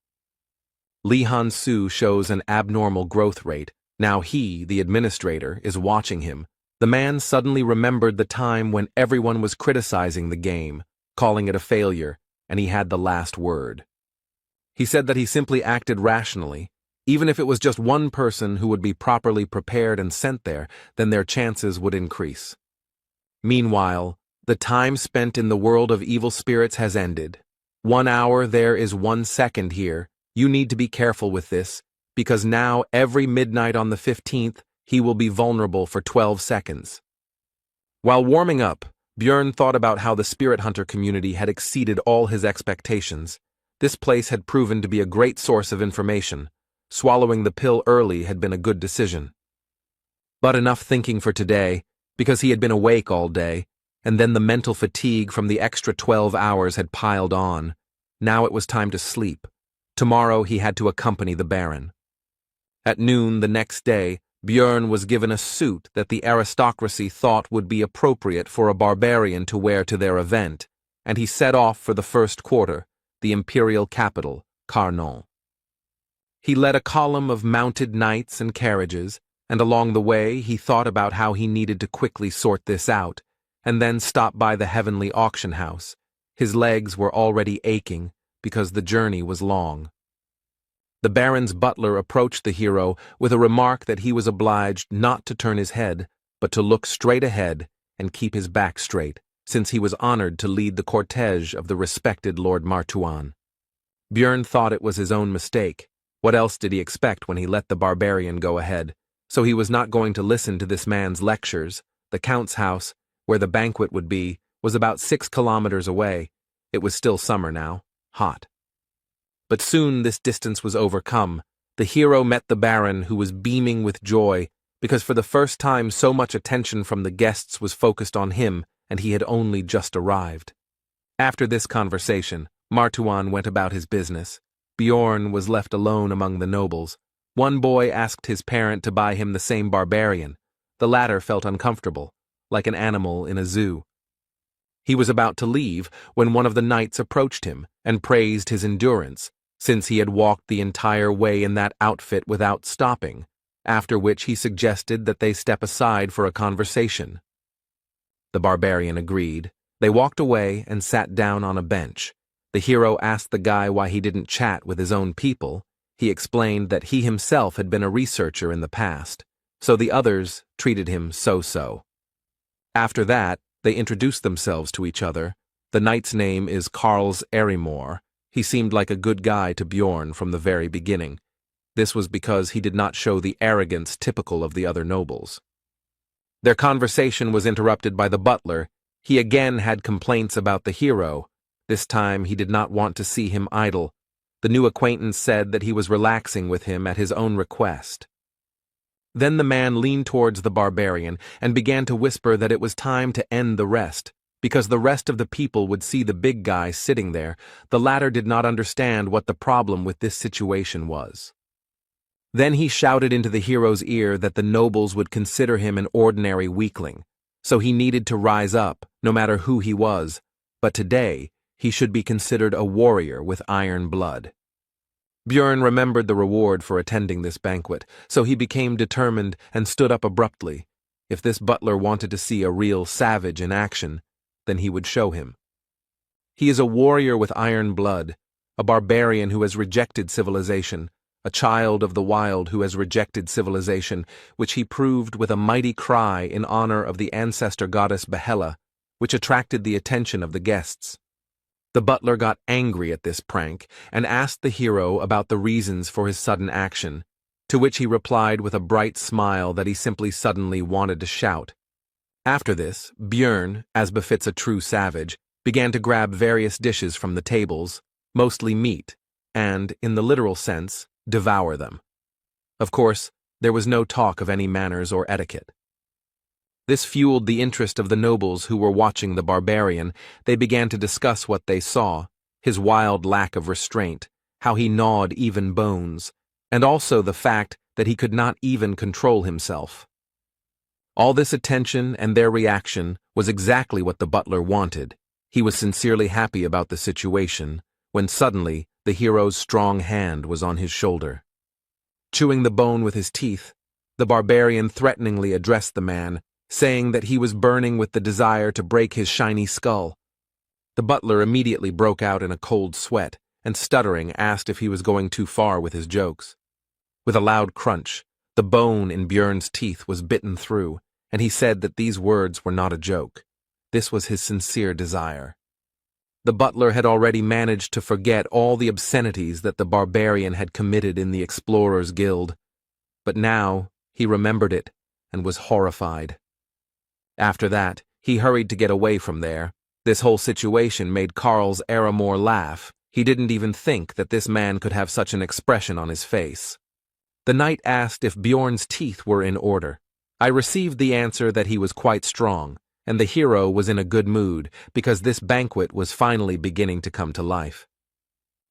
Lee Han-soo shows an abnormal growth rate. Now he, the administrator, is watching him. The man suddenly remembered the time when everyone was criticizing the game, calling it a failure, and he had the last word. He said that he simply acted rationally. Even if it was just one person who would be properly prepared and sent there, then their chances would increase. Meanwhile, the time spent in the world of evil spirits has ended. 1 hour there is 1 second here. You need to be careful with this, because now every midnight on the 15th, he will be vulnerable for 12 seconds. While warming up, Björn thought about how the spirit hunter community had exceeded all his expectations. This place had proven to be a great source of information. Swallowing the pill early had been a good decision. But enough thinking for today, because he had been awake all day, and then the mental fatigue from the extra 12 hours had piled on. Now it was time to sleep. Tomorrow he had to accompany the Baron. At noon the next day, Björn was given a suit that the aristocracy thought would be appropriate for a barbarian to wear to their event, and he set off for the first quarter, the imperial capital, Carnon. He led a column of mounted knights and carriages, and along the way he thought about how he needed to quickly sort this out, and then stop by the heavenly auction house. His legs were already aching because the journey was long. The Baron's butler approached the hero with a remark that he was obliged not to turn his head, but to look straight ahead and keep his back straight, since he was honored to lead the cortege of the respected Lord Martuan. Björn thought it was his own mistake. What else did he expect when he let the barbarian go ahead? So he was not going to listen to this man's lectures. The Count's house, where the banquet would be, was about 6 kilometers away. It was still summer now, hot. But soon this distance was overcome. The hero met the Baron, who was beaming with joy, because for the first time so much attention from the guests was focused on him, and he had only just arrived. After this conversation, Martuan went about his business. Bjorn was left alone among the nobles. One boy asked his parent to buy him the same barbarian. The latter felt uncomfortable, like an animal in a zoo. He was about to leave when one of the knights approached him and praised his endurance, since he had walked the entire way in that outfit without stopping, after which he suggested that they step aside for a conversation. The barbarian agreed. They walked away and sat down on a bench. The hero asked the guy why he didn't chat with his own people. He explained that he himself had been a researcher in the past, so the others treated him so-so. After that, they introduced themselves to each other. The knight's name is Karls Erimor. He seemed like a good guy to Bjorn from the very beginning. This was because he did not show the arrogance typical of the other nobles. Their conversation was interrupted by the butler. He again had complaints about the hero. This time he did not want to see him idle. The new acquaintance said that he was relaxing with him at his own request. Then the man leaned towards the barbarian and began to whisper that it was time to end the rest, because the rest of the people would see the big guy sitting there. The latter did not understand what the problem with this situation was. Then he shouted into the hero's ear that the nobles would consider him an ordinary weakling, so he needed to rise up, no matter who he was, but today he should be considered a warrior with iron blood. Björn remembered the reward for attending this banquet, so he became determined and stood up abruptly. If this butler wanted to see a real savage in action, then he would show him. He is a warrior with iron blood, a barbarian who has rejected civilization, a child of the wild who has rejected civilization, which he proved with a mighty cry in honor of the ancestor goddess Yahello, which attracted the attention of the guests. The butler got angry at this prank and asked the hero about the reasons for his sudden action, to which he replied with a bright smile that he simply suddenly wanted to shout. After this, Björn, as befits a true savage, began to grab various dishes from the tables, mostly meat, and, in the literal sense, devour them. Of course, there was no talk of any manners or etiquette. This fueled the interest of the nobles who were watching the barbarian. They began to discuss what they saw, his wild lack of restraint, how he gnawed even bones, and also the fact that he could not even control himself. All this attention and their reaction was exactly what the butler wanted. He was sincerely happy about the situation, when suddenly the hero's strong hand was on his shoulder. Chewing the bone with his teeth, the barbarian threateningly addressed the man, saying that he was burning with the desire to break his shiny skull. The butler immediately broke out in a cold sweat, and stuttering asked if he was going too far with his jokes. With a loud crunch, the bone in Björn's teeth was bitten through, and he said that these words were not a joke. This was his sincere desire. The butler had already managed to forget all the obscenities that the barbarian had committed in the Explorers' Guild, but now he remembered it and was horrified. After that, he hurried to get away from there. This whole situation made Karls Erimor laugh. He didn't even think that this man could have such an expression on his face. The knight asked if Bjorn's teeth were in order. I received the answer that he was quite strong, and the hero was in a good mood because this banquet was finally beginning to come to life.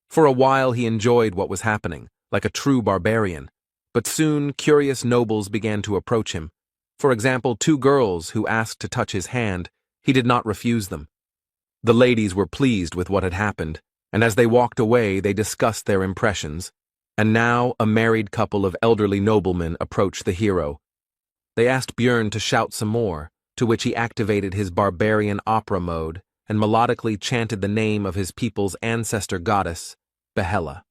For a while he enjoyed what was happening, like a true barbarian, But soon, curious nobles began to approach him. For example, two girls who asked to touch his hand. He did not refuse them. The ladies were pleased with what had happened, and as they walked away, they discussed their impressions. And now, a married couple of elderly noblemen approached the hero. They asked Björn to shout some more, to which he activated his barbarian opera mode and melodically chanted the name of his people's ancestor goddess, Yahello.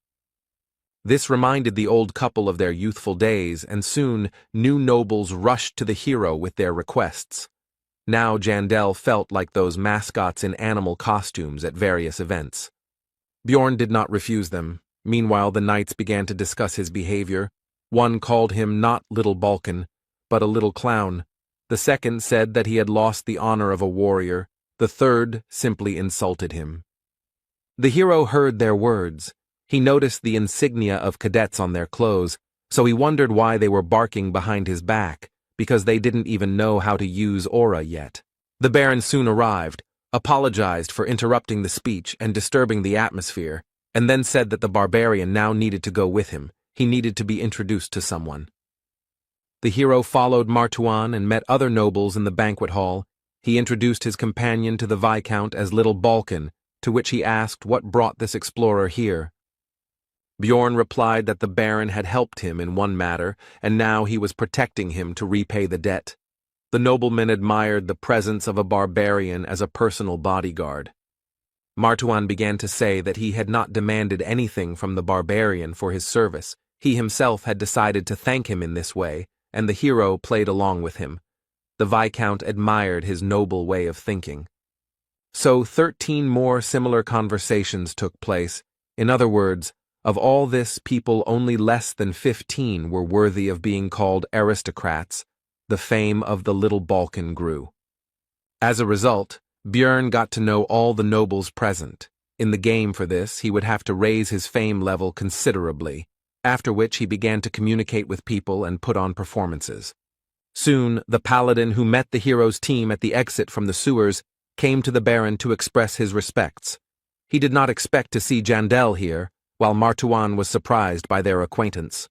This reminded the old couple of their youthful days, and soon new nobles rushed to the hero with their requests. Now Jandel felt like those mascots in animal costumes at various events. Bjorn did not refuse them. Meanwhile, the knights began to discuss his behavior. One called him not Little Balkan, but a little clown. The second said that he had lost the honor of a warrior. The third simply insulted him. The hero heard their words. He noticed the insignia of cadets on their clothes, so he wondered why they were barking behind his back, because they didn't even know how to use aura yet. The Baron soon arrived, apologized for interrupting the speech and disturbing the atmosphere, and then said that the barbarian now needed to go with him. He needed to be introduced to someone. The hero followed Martuan and met other nobles in the banquet hall. He introduced his companion to the Viscount as Little Balkan, to which he asked what brought this explorer here. Bjorn replied that the Baron had helped him in one matter, and now he was protecting him to repay the debt. The nobleman admired the presence of a barbarian as a personal bodyguard. Martuan began to say that he had not demanded anything from the barbarian for his service. He himself had decided to thank him in this way, and the hero played along with him. The Viscount admired his noble way of thinking. So 13 more similar conversations took place. In other words, of all this, people only less than 15 were worthy of being called aristocrats. The fame of the Little Balkan grew. As a result, Björn got to know all the nobles present. In the game for this, he would have to raise his fame level considerably, after which he began to communicate with people and put on performances. Soon, the paladin who met the hero's team at the exit from the sewers came to the Baron to express his respects. He did not expect to see Jandel here, while Martuan was surprised by their acquaintance.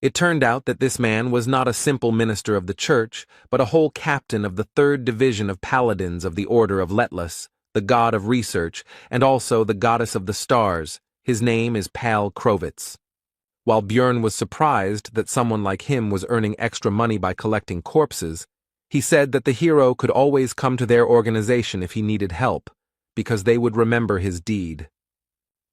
It turned out that this man was not a simple minister of the church, but a whole captain of the 3rd Division of Paladins of the Order of Letless, the god of research, and also the goddess of the stars. His name is Pal Krovitz. While Björn was surprised that someone like him was earning extra money by collecting corpses, he said that the hero could always come to their organization if he needed help, because they would remember his deed.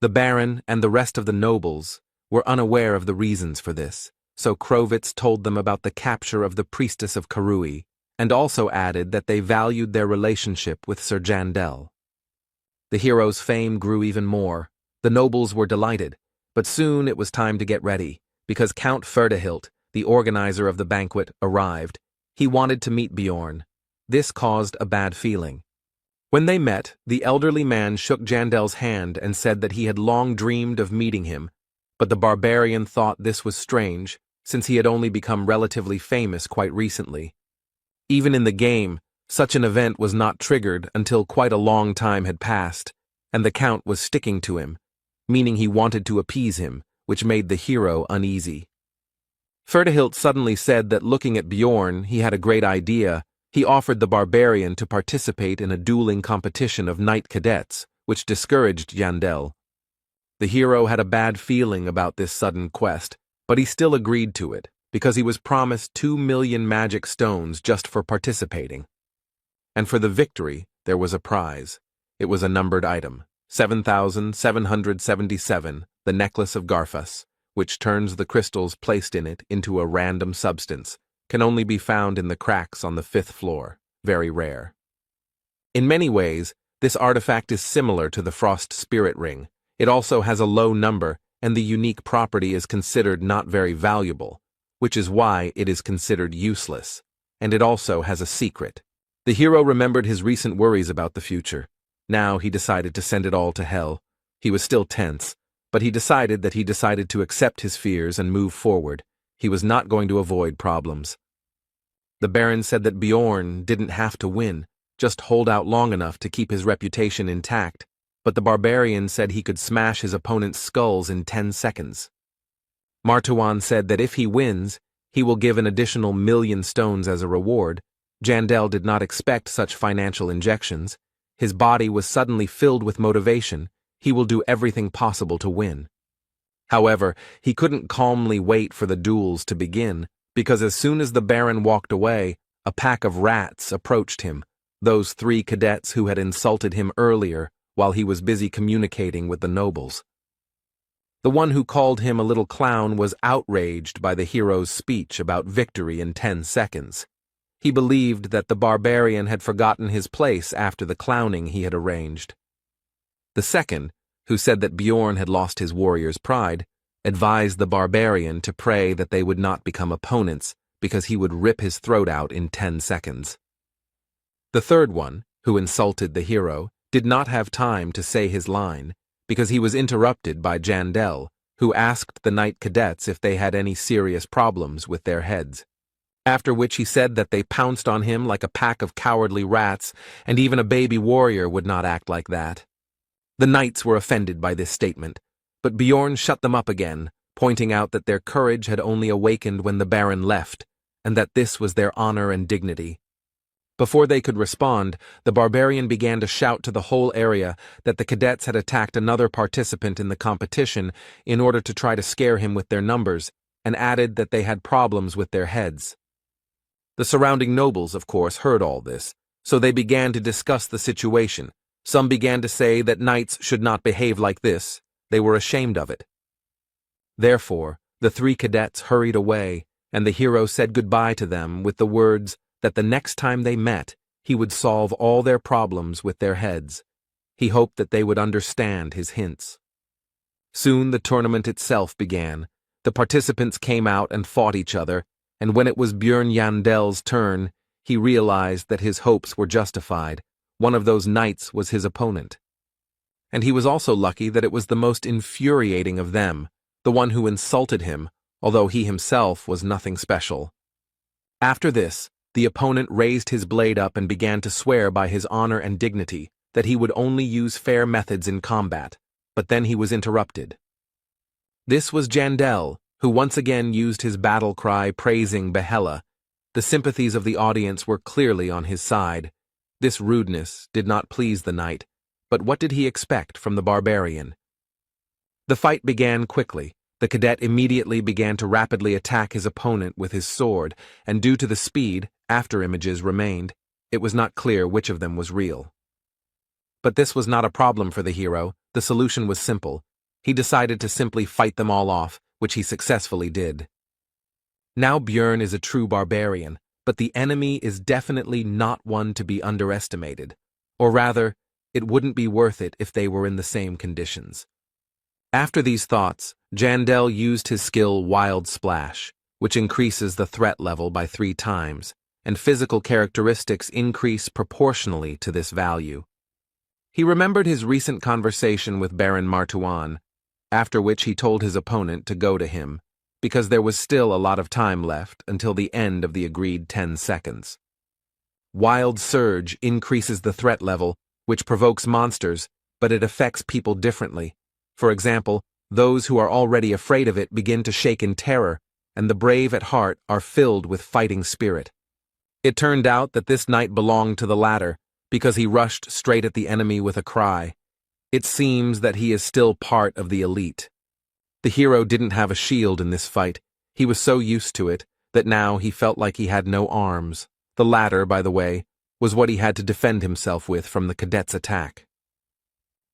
The Baron and the rest of the nobles were unaware of the reasons for this, so Krovitz told them about the capture of the priestess of Karui, and also added that they valued their relationship with Sir Jandel. The hero's fame grew even more. The nobles were delighted, but soon it was time to get ready, because Count Ferdehilt, the organizer of the banquet, arrived. He wanted to meet Bjorn. This caused a bad feeling. When they met, the elderly man shook Jandel's hand and said that he had long dreamed of meeting him, but the barbarian thought this was strange, since he had only become relatively famous quite recently. Even in the game, such an event was not triggered until quite a long time had passed, and the Count was sticking to him, meaning he wanted to appease him, which made the hero uneasy. Ferdehilt suddenly said that looking at Bjorn, he had a great idea. He offered the barbarian to participate in a dueling competition of knight cadets, which discouraged Jandel. The hero had a bad feeling about this sudden quest, but he still agreed to it, because he was promised 2 million magic stones just for participating. And for the victory, there was a prize. It was a numbered item, 7,777, the necklace of Garfus, which turns the crystals placed in it into a random substance, can only be found in the cracks on the 5th floor, very rare. In many ways, this artifact is similar to the Frost Spirit Ring. It also has a low number, and the unique property is considered not very valuable, which is why it is considered useless, and it also has a secret. The hero remembered his recent worries about the future. Now he decided to send it all to hell. He was still tense, but he decided to accept his fears and move forward. He was not going to avoid problems. The Baron said that Bjorn didn't have to win, just hold out long enough to keep his reputation intact, but the barbarian said he could smash his opponent's skulls in 10 seconds. Martuan said that if he wins, he will give an additional 1,000,000 stones as a reward. Jandel did not expect such financial injections. His body was suddenly filled with motivation. He will do everything possible to win. However, he couldn't calmly wait for the duels to begin, because as soon as the Baron walked away, a pack of rats approached him, those 3 cadets who had insulted him earlier while he was busy communicating with the nobles. The one who called him a little clown was outraged by the hero's speech about victory in 10 seconds. He believed that the barbarian had forgotten his place after the clowning he had arranged. The second, who said that Bjorn had lost his warrior's pride, advised the barbarian to pray that they would not become opponents because he would rip his throat out in 10 seconds. The third one, who insulted the hero, did not have time to say his line because he was interrupted by Jandel, who asked the knight cadets if they had any serious problems with their heads. After which he said that they pounced on him like a pack of cowardly rats, and even a baby warrior would not act like that. The knights were offended by this statement, but Bjorn shut them up again, pointing out that their courage had only awakened when the Baron left, and that this was their honor and dignity. Before they could respond, the barbarian began to shout to the whole area that the cadets had attacked another participant in the competition in order to try to scare him with their numbers, and added that they had problems with their heads. The surrounding nobles, of course, heard all this, so they began to discuss the situation. Some began to say that knights should not behave like this. They were ashamed of it. Therefore, the 3 cadets hurried away, and the hero said goodbye to them with the words that the next time they met, he would solve all their problems with their heads. He hoped that they would understand his hints. Soon the tournament itself began. The participants came out and fought each other, and when it was Bjorn Jandel's turn, he realized that his hopes were justified. One of those knights was his opponent. And he was also lucky that it was the most infuriating of them, the one who insulted him, although he himself was nothing special. After this, the opponent raised his blade up and began to swear by his honor and dignity that he would only use fair methods in combat, but then he was interrupted. This was Jandel, who once again used his battle cry praising Yahello. The sympathies of the audience were clearly on his side. This rudeness did not please the knight, but what did he expect from the barbarian? The fight began quickly. The cadet immediately began to rapidly attack his opponent with his sword, and due to the speed, after-images remained. It was not clear which of them was real. But this was not a problem for the hero. The solution was simple. He decided to simply fight them all off, which he successfully did. Now Bjorn is a true barbarian, but the enemy is definitely not one to be underestimated. Or rather, it wouldn't be worth it if they were in the same conditions. After these thoughts, Jandel used his skill Wild Splash, which increases the threat level by 3 times, and physical characteristics increase proportionally to this value. He remembered his recent conversation with Baron Martuan, after which he told his opponent to go to him, because there was still a lot of time left until the end of the agreed 10 seconds. Wild Surge increases the threat level, which provokes monsters, but it affects people differently. For example, those who are already afraid of it begin to shake in terror, and the brave at heart are filled with fighting spirit. It turned out that this knight belonged to the latter, because he rushed straight at the enemy with a cry. It seems that he is still part of the elite. The hero didn't have a shield in this fight. He was so used to it that now he felt like he had no arms. The latter, by the way, was what he had to defend himself with from the cadet's attack.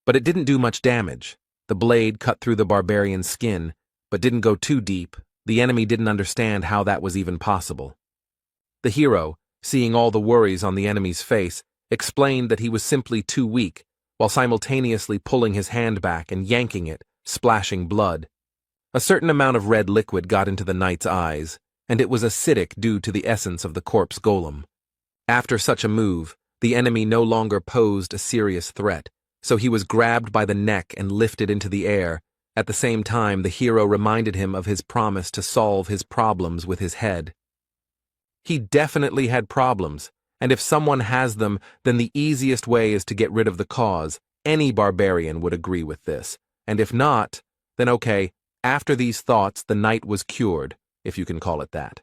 But it didn't do much damage. The blade cut through the barbarian's skin, but didn't go too deep. The enemy didn't understand how that was even possible. The hero, seeing all the worries on the enemy's face, explained that he was simply too weak, while simultaneously pulling his hand back and yanking it, splashing blood. A certain amount of red liquid got into the knight's eyes, and it was acidic due to the essence of the corpse golem. After such a move, the enemy no longer posed a serious threat, so he was grabbed by the neck and lifted into the air. At the same time, the hero reminded him of his promise to solve his problems with his head. He definitely had problems, and if someone has them, then the easiest way is to get rid of the cause. Any barbarian would agree with this, and if not, then okay, After these thoughts, the knight was cured, if you can call it that.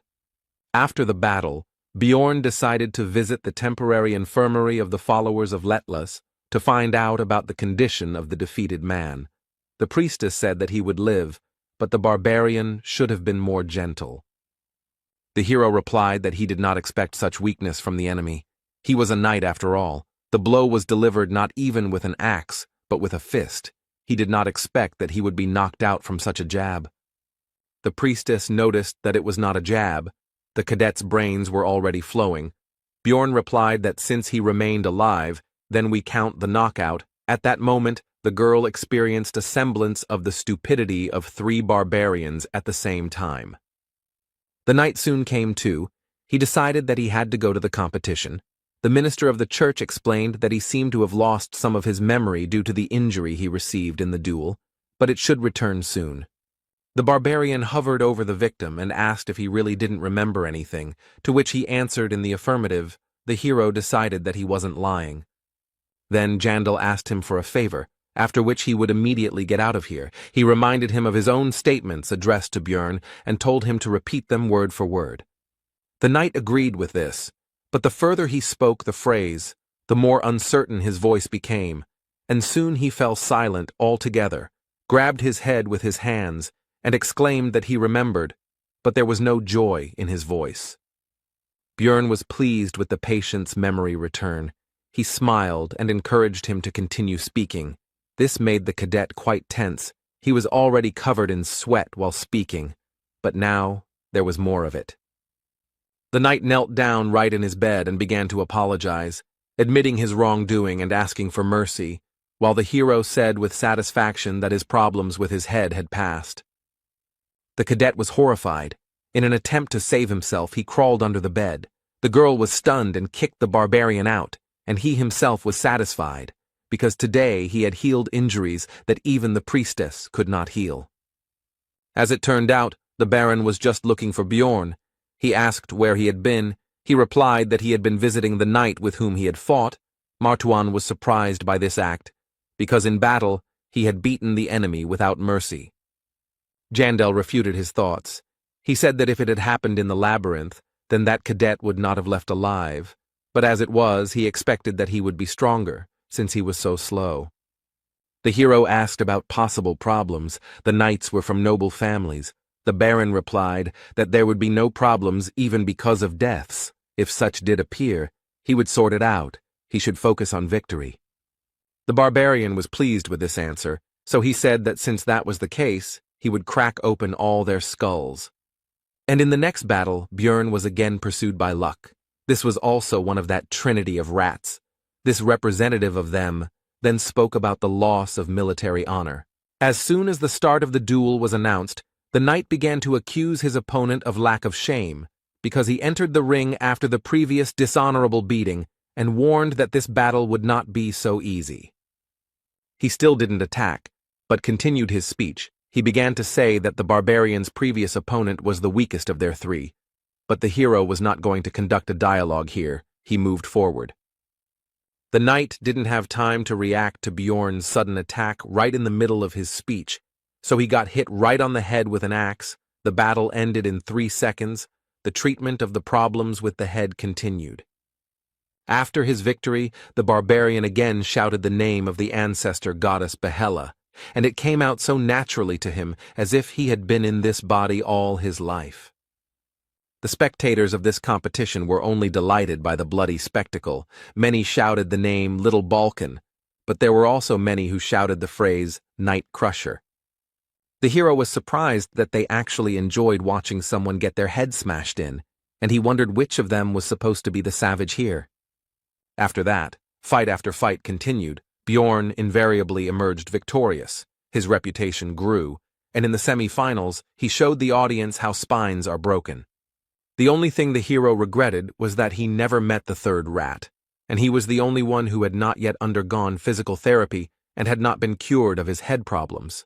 After the battle, Bjorn decided to visit the temporary infirmary of the followers of Letlas to find out about the condition of the defeated man. The priestess said that he would live, but the barbarian should have been more gentle. The hero replied that he did not expect such weakness from the enemy. He was a knight after all. The blow was delivered not even with an axe, but with a fist. He did not expect that he would be knocked out from such a jab. The priestess noticed that it was not a jab. The cadet's brains were already flowing. Bjorn replied that since he remained alive, then we count the knockout. At that moment, the girl experienced a semblance of the stupidity of 3 barbarians at the same time. The knight soon came to. He decided that he had to go to the competition. The minister of the church explained that he seemed to have lost some of his memory due to the injury he received in the duel, but it should return soon. The barbarian hovered over the victim and asked if he really didn't remember anything, to which he answered in the affirmative. The hero decided that he wasn't lying. Then Jandal asked him for a favor, after which he would immediately get out of here. He reminded him of his own statements addressed to Bjorn and told him to repeat them word for word. The knight agreed with this, but the further he spoke the phrase, the more uncertain his voice became, and soon he fell silent altogether, grabbed his head with his hands, and exclaimed that he remembered, but there was no joy in his voice. Bjorn was pleased with the patient's memory return. He smiled and encouraged him to continue speaking. This made the cadet quite tense. He was already covered in sweat while speaking, but now there was more of it. The knight knelt down right in his bed and began to apologize, admitting his wrongdoing and asking for mercy, while the hero said with satisfaction that his problems with his head had passed. The cadet was horrified. In an attempt to save himself, he crawled under the bed. The girl was stunned and kicked the barbarian out, and he himself was satisfied, because today he had healed injuries that even the priestess could not heal. As it turned out, the Baron was just looking for Bjorn. He asked where he had been. He replied that he had been visiting the knight with whom he had fought. Martuan was surprised by this act, because in battle he had beaten the enemy without mercy. Jandal refuted his thoughts. He said that if it had happened in the labyrinth, then that cadet would not have left alive, but as it was, he expected that he would be stronger, since he was so slow. The hero asked about possible problems. The knights were from noble families. The Baron replied that there would be no problems even because of deaths. If such did appear, he would sort it out. He should focus on victory. The barbarian was pleased with this answer, so he said that since that was the case, he would crack open all their skulls. And in the next battle, Bjorn was again pursued by luck. This was also one of that trinity of rats. This representative of them then spoke about the loss of military honor. As soon as the start of the duel was announced, the knight began to accuse his opponent of lack of shame, because he entered the ring after the previous dishonorable beating and warned that this battle would not be so easy. He still didn't attack, but continued his speech. He began to say that the barbarian's previous opponent was the weakest of their 3, but the hero was not going to conduct a dialogue here. He moved forward. The knight didn't have time to react to Bjorn's sudden attack right in the middle of his speech, so he got hit right on the head with an axe. The battle ended in 3 seconds. The treatment of the problems with the head continued. After his victory, the barbarian again shouted the name of the ancestor goddess Yahello, and it came out so naturally to him as if he had been in this body all his life. The spectators of this competition were only delighted by the bloody spectacle. Many shouted the name Little Balkan, but there were also many who shouted the phrase Night Crusher. The hero was surprised that they actually enjoyed watching someone get their head smashed in, and he wondered which of them was supposed to be the savage here. After that, fight after fight continued. Bjorn invariably emerged victorious. His reputation grew, and in the semi-finals, he showed the audience how spines are broken. The only thing the hero regretted was that he never met the 3rd rat, and he was the only one who had not yet undergone physical therapy and had not been cured of his head problems.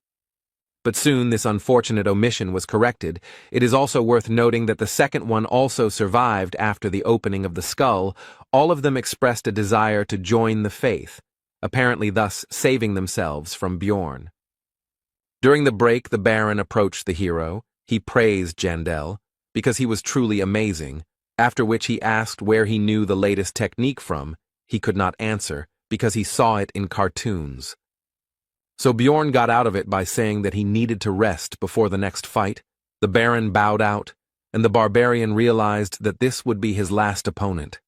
But soon this unfortunate omission was corrected. It is also worth noting that the second one also survived after the opening of the skull. All of them expressed a desire to join the faith, apparently thus saving themselves from Bjorn. During the break, the Baron approached the hero. He praised Jandel because he was truly amazing, after which he asked where he knew the latest technique from. He could not answer because he saw it in cartoons. So Bjorn got out of it by saying that he needed to rest before the next fight. The Baron bowed out, and the barbarian realized that this would be his last opponent.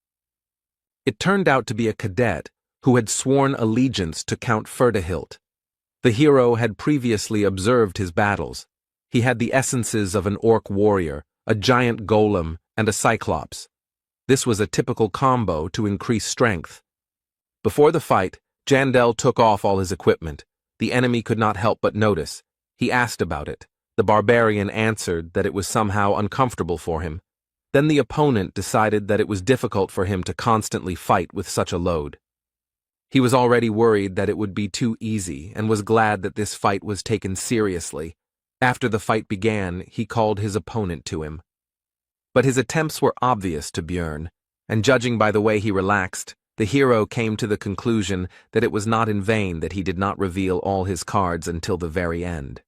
It turned out to be a cadet who had sworn allegiance to Count Ferdehilt. The hero had previously observed his battles. He had the essences of an orc warrior, a giant golem, and a cyclops. This was a typical combo to increase strength. Before the fight, Jandel took off all his equipment. The enemy could not help but notice. He asked about it. The barbarian answered that it was somehow uncomfortable for him. Then the opponent decided that it was difficult for him to constantly fight with such a load. He was already worried that it would be too easy and was glad that this fight was taken seriously. After the fight began, he called his opponent to him. But his attempts were obvious to Bjorn, and judging by the way he relaxed, the hero came to the conclusion that it was not in vain that he did not reveal all his cards until the very end.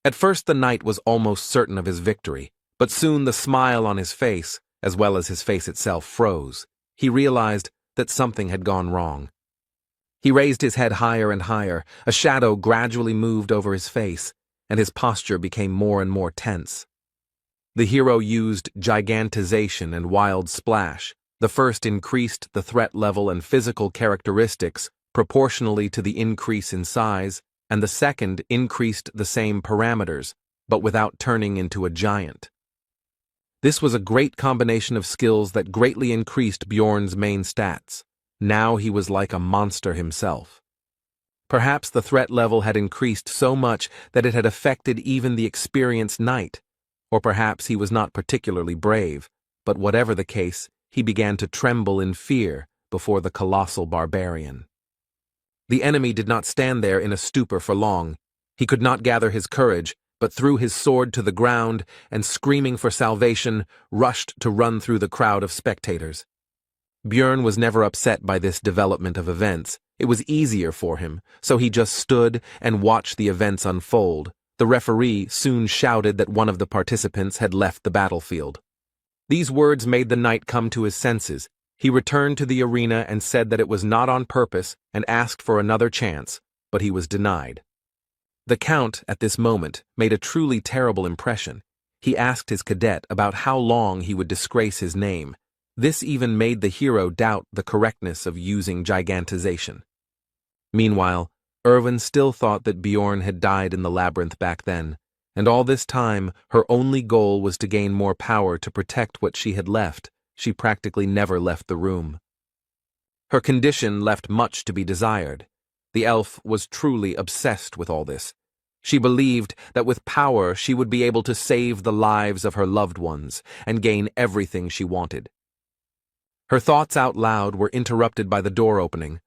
At first the knight was almost certain of his victory, but soon the smile on his face, as well as his face itself, froze. He realized that something had gone wrong. He raised his head higher and higher. A shadow gradually moved over his face, and his posture became more and more tense. The hero used gigantization and wild splash. The first increased the threat level and physical characteristics proportionally to the increase in size, and the second increased the same parameters, but without turning into a giant. This was a great combination of skills that greatly increased Bjorn's main stats. Now he was like a monster himself. Perhaps the threat level had increased so much that it had affected even the experienced knight, or perhaps he was not particularly brave, but whatever the case, he began to tremble in fear before the colossal barbarian. The enemy did not stand there in a stupor for long. He could not gather his courage, but threw his sword to the ground and, screaming for salvation, rushed to run through the crowd of spectators. Bjorn was never upset by this development of events. It was easier for him, so he just stood and watched the events unfold. The referee soon shouted that one of the participants had left the battlefield. These words made the knight come to his senses. He returned to the arena and said that it was not on purpose and asked for another chance, but he was denied. The count, at this moment, made a truly terrible impression. He asked his cadet about how long he would disgrace his name. This even made the hero doubt the correctness of using gigantization. Meanwhile, Erwin still thought that Bjorn had died in the labyrinth back then, and all this time her only goal was to gain more power to protect what she had left. She practically never left the room. Her condition left much to be desired. The elf was truly obsessed with all this. She believed that with power she would be able to save the lives of her loved ones and gain everything she wanted. Her thoughts out loud were interrupted by the door opening.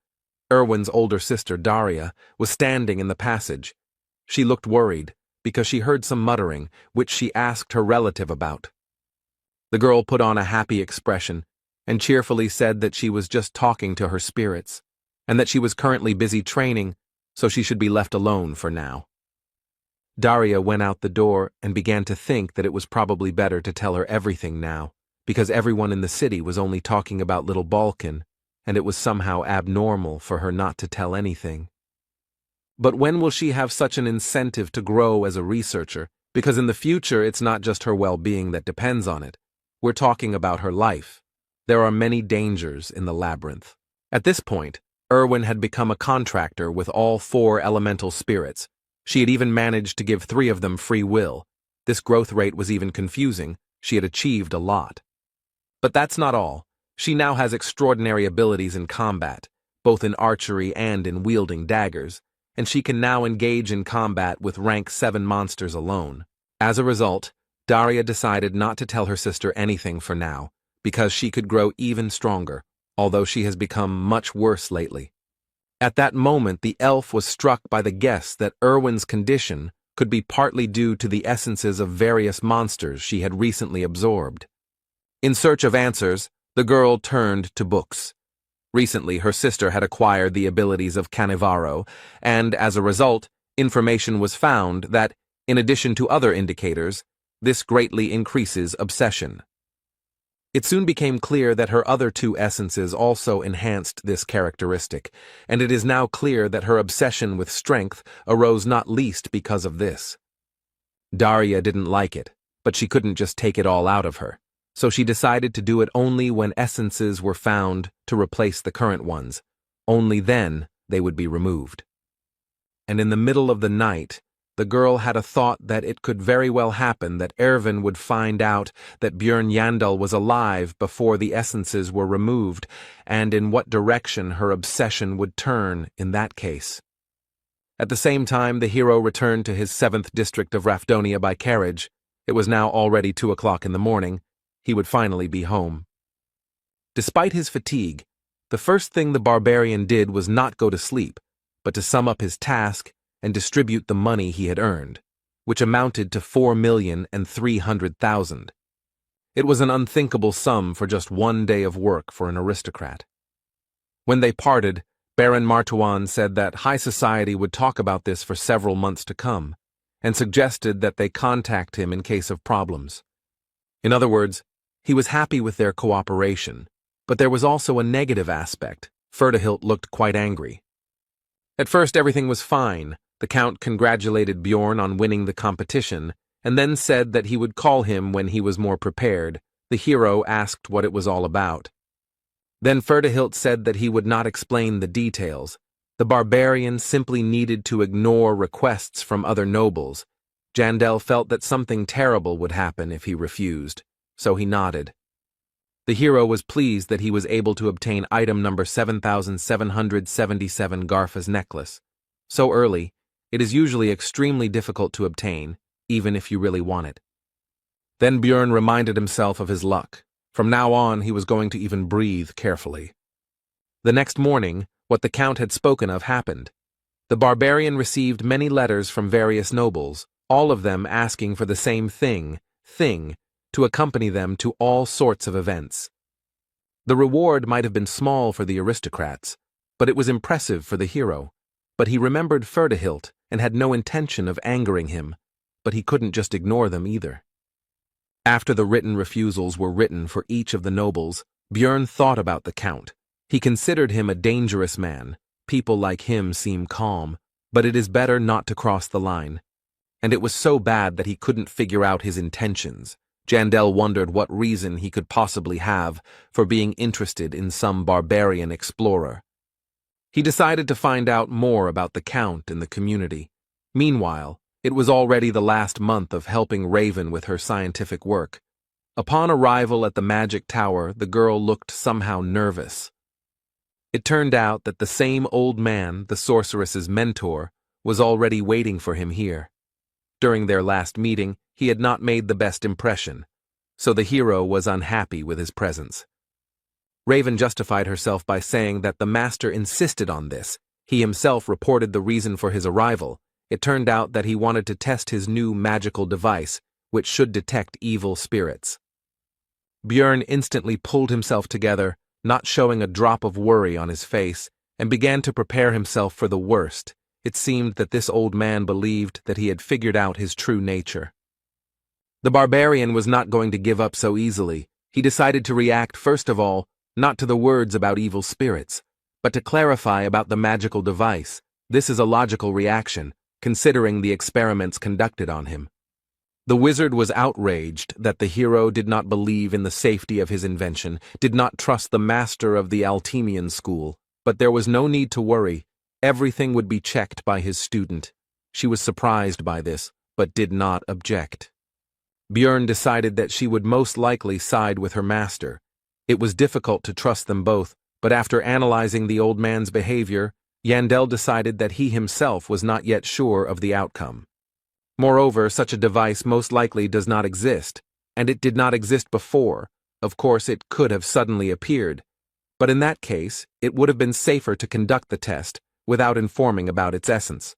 Erwin's older sister, Daria, was standing in the passage. She looked worried because she heard some muttering, which she asked her relative about. The girl put on a happy expression and cheerfully said that she was just talking to her spirits, and that she was currently busy training, so she should be left alone for now. Daria went out the door and began to think that it was probably better to tell her everything now, because everyone in the city was only talking about little Balkan, and it was somehow abnormal for her not to tell anything. But when will she have such an incentive to grow as a researcher? Because in the future it's not just her well-being that depends on it. We're talking about her life. There are many dangers in the labyrinth. At this point, Erwin had become a contractor with all 4 elemental spirits. She had even managed to give 3 of them free will. This growth rate was even confusing. She had achieved a lot. But that's not all. She now has extraordinary abilities in combat, both in archery and in wielding daggers, and she can now engage in combat with rank 7 monsters alone. As a result, Daria decided not to tell her sister anything for now, because she could grow even stronger, although she has become much worse lately. At that moment, the elf was struck by the guess that Erwin's condition could be partly due to the essences of various monsters she had recently absorbed. In search of answers, the girl turned to books. Recently, her sister had acquired the abilities of Canevaro, and as a result, Information was found that, in addition to other indicators, this greatly increases obsession. It soon became clear that her other two essences also enhanced this characteristic, and it is now clear that her obsession with strength arose not least because of this. Daria didn't like it, but she couldn't just take it all out of her, so she decided to do it only when essences were found to replace the current ones. Only then they would be removed. And in the middle of the night, the girl had a thought that it could very well happen that Ervin would find out that Björn Yandel was alive before the essences were removed, and in what direction her obsession would turn in that case. At the same time, the hero returned to his 7th district of Rafdonia by carriage. It was now already 2 o'clock in the morning. He would finally be home. Despite his fatigue, the first thing the barbarian did was not go to sleep, but to sum up his task and distribute the money he had earned, which amounted to 4,300,000. It was an unthinkable sum for just 1 day of work for an aristocrat. When they parted, Baron Martuan said that high society would talk about this for several months to come, and suggested that they contact him in case of problems. In other words, he was happy with their cooperation, but there was also a negative aspect. Ferdihilt looked quite angry. At first everything was fine. The Count congratulated Bjorn on winning the competition, and then said that he would call him when he was more prepared. The hero asked what it was all about. Then Ferdihilt said that he would not explain the details. The barbarian simply needed to ignore requests from other nobles. Jandel felt that something terrible would happen if he refused, so he nodded. The hero was pleased that he was able to obtain item number 7777 Garfa's necklace. So early, it is usually extremely difficult to obtain, even if you really want it. Then Björn reminded himself of his luck. From now on, he was going to even breathe carefully. The next morning, what the Count had spoken of happened. The barbarian received many letters from various nobles, all of them asking for the same thing, to accompany them to all sorts of events. The reward might have been small for the aristocrats, but it was impressive for the hero. But he remembered Ferdihilt and had no intention of angering him, but he couldn't just ignore them either. After the written refusals were written for each of the nobles, Björn thought about the Count. He considered him a dangerous man. People like him seem calm, but it is better not to cross the line. And it was so bad that he couldn't figure out his intentions. Jandel wondered what reason he could possibly have for being interested in some barbarian explorer. He decided to find out more about the Count in the community. Meanwhile, it was already the last month of helping Raven with her scientific work. Upon arrival at the magic tower, the girl looked somehow nervous. It turned out that the same old man, the sorceress's mentor, was already waiting for him here. During their last meeting, he had not made the best impression, so the hero was unhappy with his presence. Raven justified herself by saying that the master insisted on this. He himself reported the reason for his arrival. It turned out that he wanted to test his new magical device, which should detect evil spirits. Björn instantly pulled himself together, not showing a drop of worry on his face, and began to prepare himself for the worst. It seemed that this old man believed that he had figured out his true nature. The barbarian was not going to give up so easily. He decided to react first of all, not to the words about evil spirits, but to clarify about the magical device. This is a logical reaction, considering the experiments conducted on him. The wizard was outraged that the hero did not believe in the safety of his invention, did not trust the master of the Altemian school, but there was no need to worry. Everything would be checked by his student. She was surprised by this, but did not object. Björn decided that she would most likely side with her master. It was difficult to trust them both, but after analyzing the old man's behavior, Yandel decided that he himself was not yet sure of the outcome. Moreover, such a device most likely does not exist, and it did not exist before. Of course, it could have suddenly appeared, but in that case, it would have been safer to conduct the test without informing about its essence.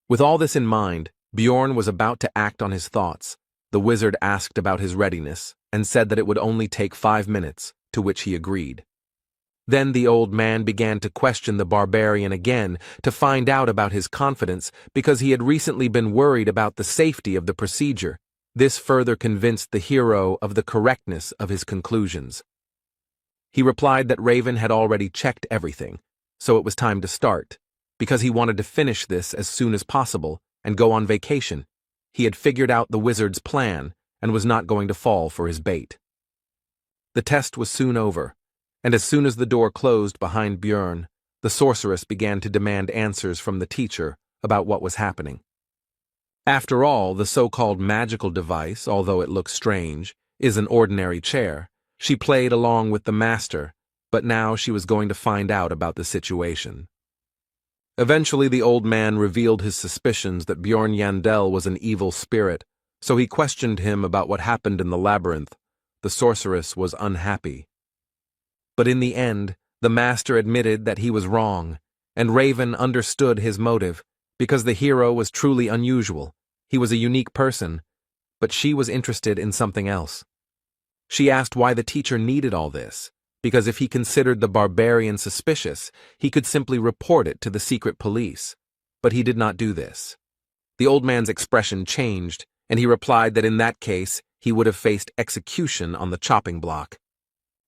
With all this in mind, Bjorn was about to act on his thoughts. The wizard asked about his readiness and said that it would only take 5 minutes, to which he agreed. Then the old man began to question the barbarian again to find out about his confidence because he had recently been worried about the safety of the procedure. This further convinced the hero of the correctness of his conclusions. He replied that Raven had already checked everything, so it was time to start, because he wanted to finish this as soon as possible and go on vacation. He had figured out the wizard's plan and was not going to fall for his bait. The test was soon over, and as soon as the door closed behind Björn, the sorceress began to demand answers from the teacher about what was happening. After all, the so-called magical device, although it looks strange, is an ordinary chair. She played along with the master, but now she was going to find out about the situation. Eventually, the old man revealed his suspicions that Björn Yandel was an evil spirit, so he questioned him about what happened in the labyrinth. The sorceress was unhappy. But in the end, the master admitted that he was wrong, and Raven understood his motive, because the hero was truly unusual. He was a unique person, but she was interested in something else. She asked why the teacher needed all this, because if he considered the barbarian suspicious, he could simply report it to the secret police. But he did not do this. The old man's expression changed, and he replied that in that case, he would have faced execution on the chopping block.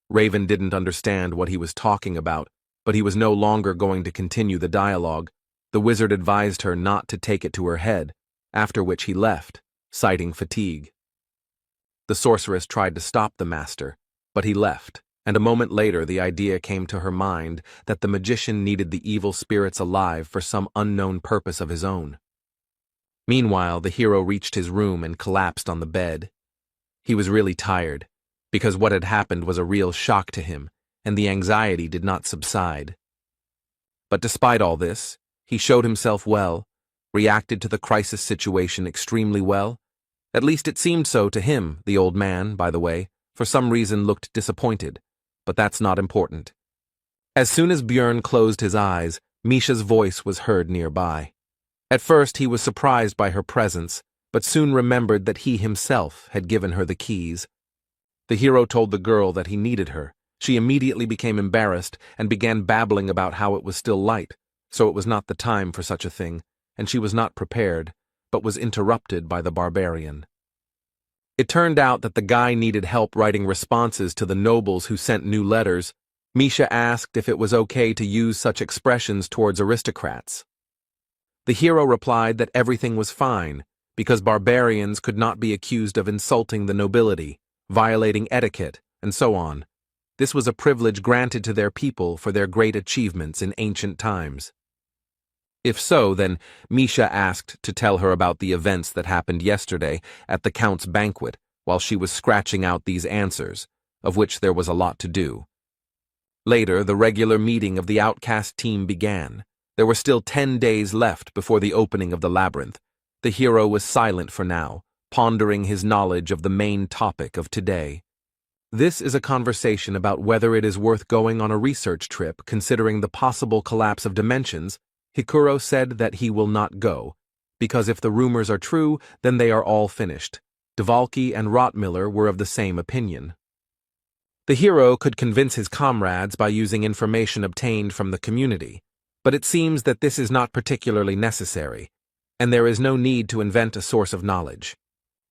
Raven didn't understand what he was talking about, but he was no longer going to continue the dialogue. The wizard advised her not to take it to her head, after which he left, citing fatigue. The sorceress tried to stop the master, but he left, and a moment later the idea came to her mind that the magician needed the evil spirits alive for some unknown purpose of his own. Meanwhile, the hero reached his room and collapsed on the bed. He was really tired, because what had happened was a real shock to him, and the anxiety did not subside. But despite all this, he showed himself well, reacted to the crisis situation extremely well. At least it seemed so to him. The old man, by the way, for some reason looked disappointed, but that's not important. As soon as Björn closed his eyes, Misha's voice was heard nearby. At first he was surprised by her presence, but soon remembered that he himself had given her the keys. The hero told the girl that he needed her. She immediately became embarrassed and began babbling about how it was still light, so it was not the time for such a thing, and she was not prepared, but was interrupted by the barbarian. It turned out that the guy needed help writing responses to the nobles who sent new letters. Misha asked if it was okay to use such expressions towards aristocrats. The hero replied that everything was fine, because barbarians could not be accused of insulting the nobility, violating etiquette, and so on. This was a privilege granted to their people for their great achievements in ancient times. If so, then Misha asked to tell her about the events that happened yesterday at the Count's banquet while she was scratching out these answers, of which there was a lot to do. Later, the regular meeting of the outcast team began. There were still 10 days left before the opening of the labyrinth. The hero was silent for now, pondering his knowledge of the main topic of today. This is a conversation about whether it is worth going on a research trip considering the possible collapse of dimensions. Hikuro said that he will not go, because if the rumors are true, then they are all finished. Dvalki and Rottmiller were of the same opinion. The hero could convince his comrades by using information obtained from the community, but it seems that this is not particularly necessary, and there is no need to invent a source of knowledge.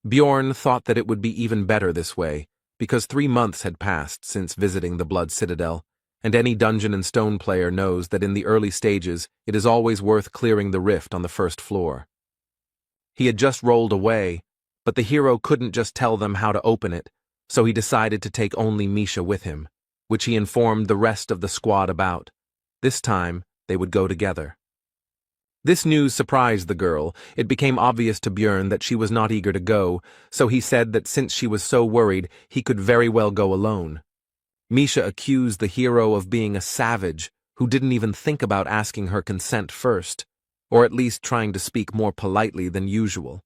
Bjorn thought that it would be even better this way, because 3 months had passed since visiting the Blood Citadel, and any Dungeon and Stone player knows that in the early stages it is always worth clearing the rift on the first floor. He had just rolled away, but the hero couldn't just tell them how to open it, so he decided to take only Misha with him, which he informed the rest of the squad about. This time, they would go together. This news surprised the girl. It became obvious to Björn that she was not eager to go, so he said that since she was so worried, he could very well go alone. Misha accused the hero of being a savage who didn't even think about asking her consent first, or at least trying to speak more politely than usual.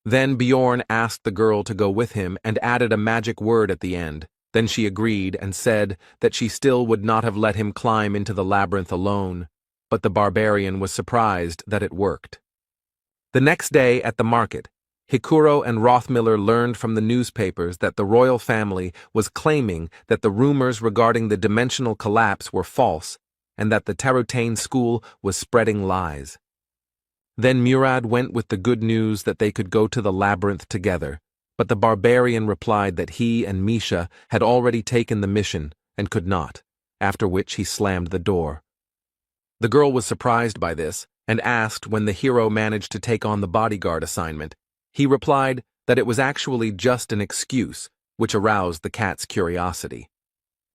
Then Bjorn asked the girl to go with him and added a magic word at the end. Then she agreed and said that she still would not have let him climb into the labyrinth alone, but the barbarian was surprised that it worked. The next day at the market, Hikuro and Rothmiller learned from the newspapers that the royal family was claiming that the rumors regarding the dimensional collapse were false and that the Tarutane school was spreading lies. Then Murad went with the good news that they could go to the labyrinth together, but the barbarian replied that he and Misha had already taken the mission and could not, after which he slammed the door. The girl was surprised by this and asked when the hero managed to take on the bodyguard assignment. He replied that it was actually just an excuse, which aroused the cat's curiosity.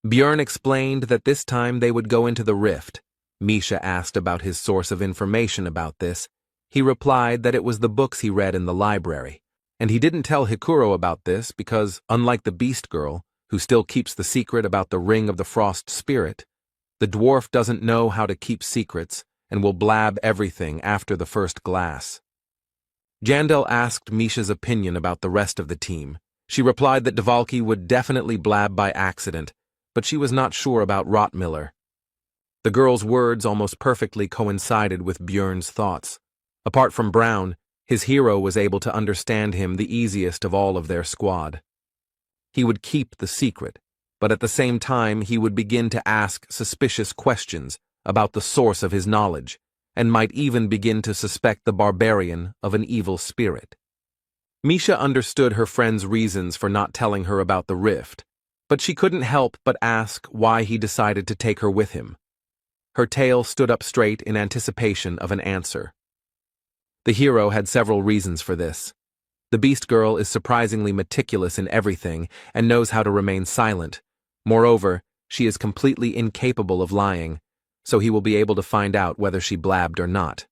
Björn explained that this time they would go into the rift. Misha asked about his source of information about this. He replied that it was the books he read in the library, and he didn't tell Hikuro about this because, unlike the Beast Girl, who still keeps the secret about the Ring of the Frost Spirit, the dwarf doesn't know how to keep secrets and will blab everything after the first glass. Jandel asked Misha's opinion about the rest of the team. She replied that Dvalki would definitely blab by accident, but she was not sure about Rothmiller. The girl's words almost perfectly coincided with Björn's thoughts. Apart from Brown, his hero was able to understand him the easiest of all of their squad. He would keep the secret, but at the same time he would begin to ask suspicious questions about the source of his knowledge, and might even begin to suspect the barbarian of an evil spirit. Misha understood her friend's reasons for not telling her about the rift, but she couldn't help but ask why he decided to take her with him. Her tail stood up straight in anticipation of an answer. The hero had several reasons for this. The Beast Girl is surprisingly meticulous in everything and knows how to remain silent. Moreover, she is completely incapable of lying, so he will be able to find out whether she blabbed or not.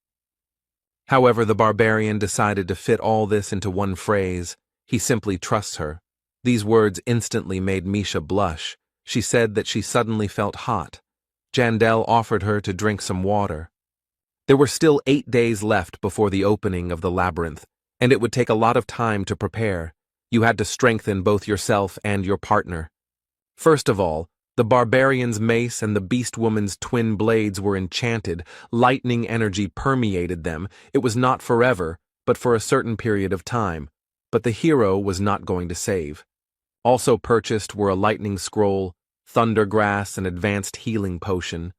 However, the barbarian decided to fit all this into one phrase. He simply trusts her. These words instantly made Misha blush. She said that she suddenly felt hot. Jandel offered her to drink some water. There were still 8 days left before the opening of the labyrinth, and it would take a lot of time to prepare. You had to strengthen both yourself and your partner. First of all, the barbarian's mace and the beast woman's twin blades were enchanted. Lightning energy permeated them. It was not forever, but for a certain period of time. But the hero was not going to save. Also purchased were a lightning scroll, thunder grass, and advanced healing potion.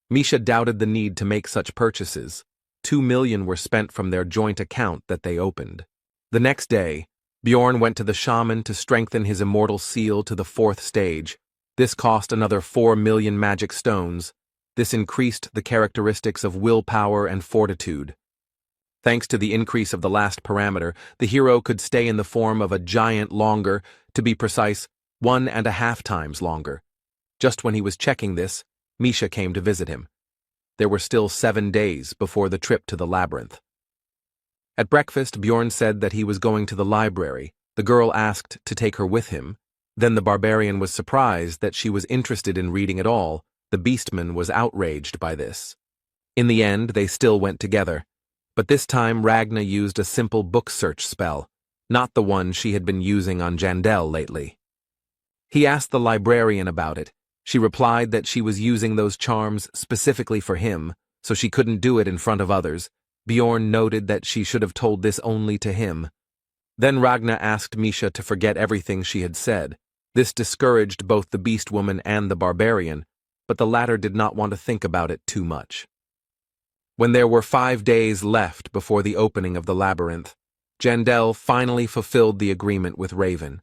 Misha doubted the need to make such purchases. 2 million were spent from their joint account that they opened. The next day, Bjorn went to the shaman to strengthen his immortal seal to the 4th stage. This cost another 4 million magic stones. This increased the characteristics of willpower and fortitude. Thanks to the increase of the last parameter, the hero could stay in the form of a giant longer, to be precise, 1.5 times longer. Just when he was checking this, Misha came to visit him. There were still 7 days before the trip to the labyrinth. At breakfast, Bjorn said that he was going to the library. The girl asked to take her with him. Then the barbarian was surprised that she was interested in reading at all. The beastman was outraged by this. In the end, they still went together. But this time Ragna used a simple book search spell, not the one she had been using on Jandel lately. He asked the librarian about it. She replied that she was using those charms specifically for him, so she couldn't do it in front of others. Bjorn noted that she should have told this only to him. Then Ragna asked Misha to forget everything she had said. This discouraged both the beast woman and the barbarian, but the latter did not want to think about it too much. When there were 5 days left before the opening of the labyrinth, Jandel finally fulfilled the agreement with Raven.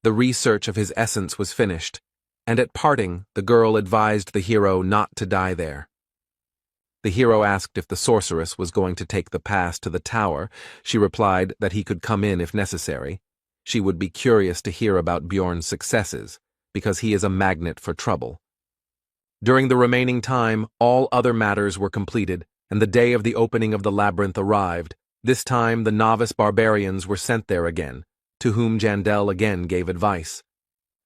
The research of his essence was finished, and at parting, the girl advised the hero not to die there. The hero asked if the sorceress was going to take the pass to the tower. She replied that he could come in if necessary. She would be curious to hear about Bjorn's successes, because he is a magnet for trouble. During the remaining time, all other matters were completed, and the day of the opening of the labyrinth arrived. This time, the novice barbarians were sent there again, to whom Jandel again gave advice.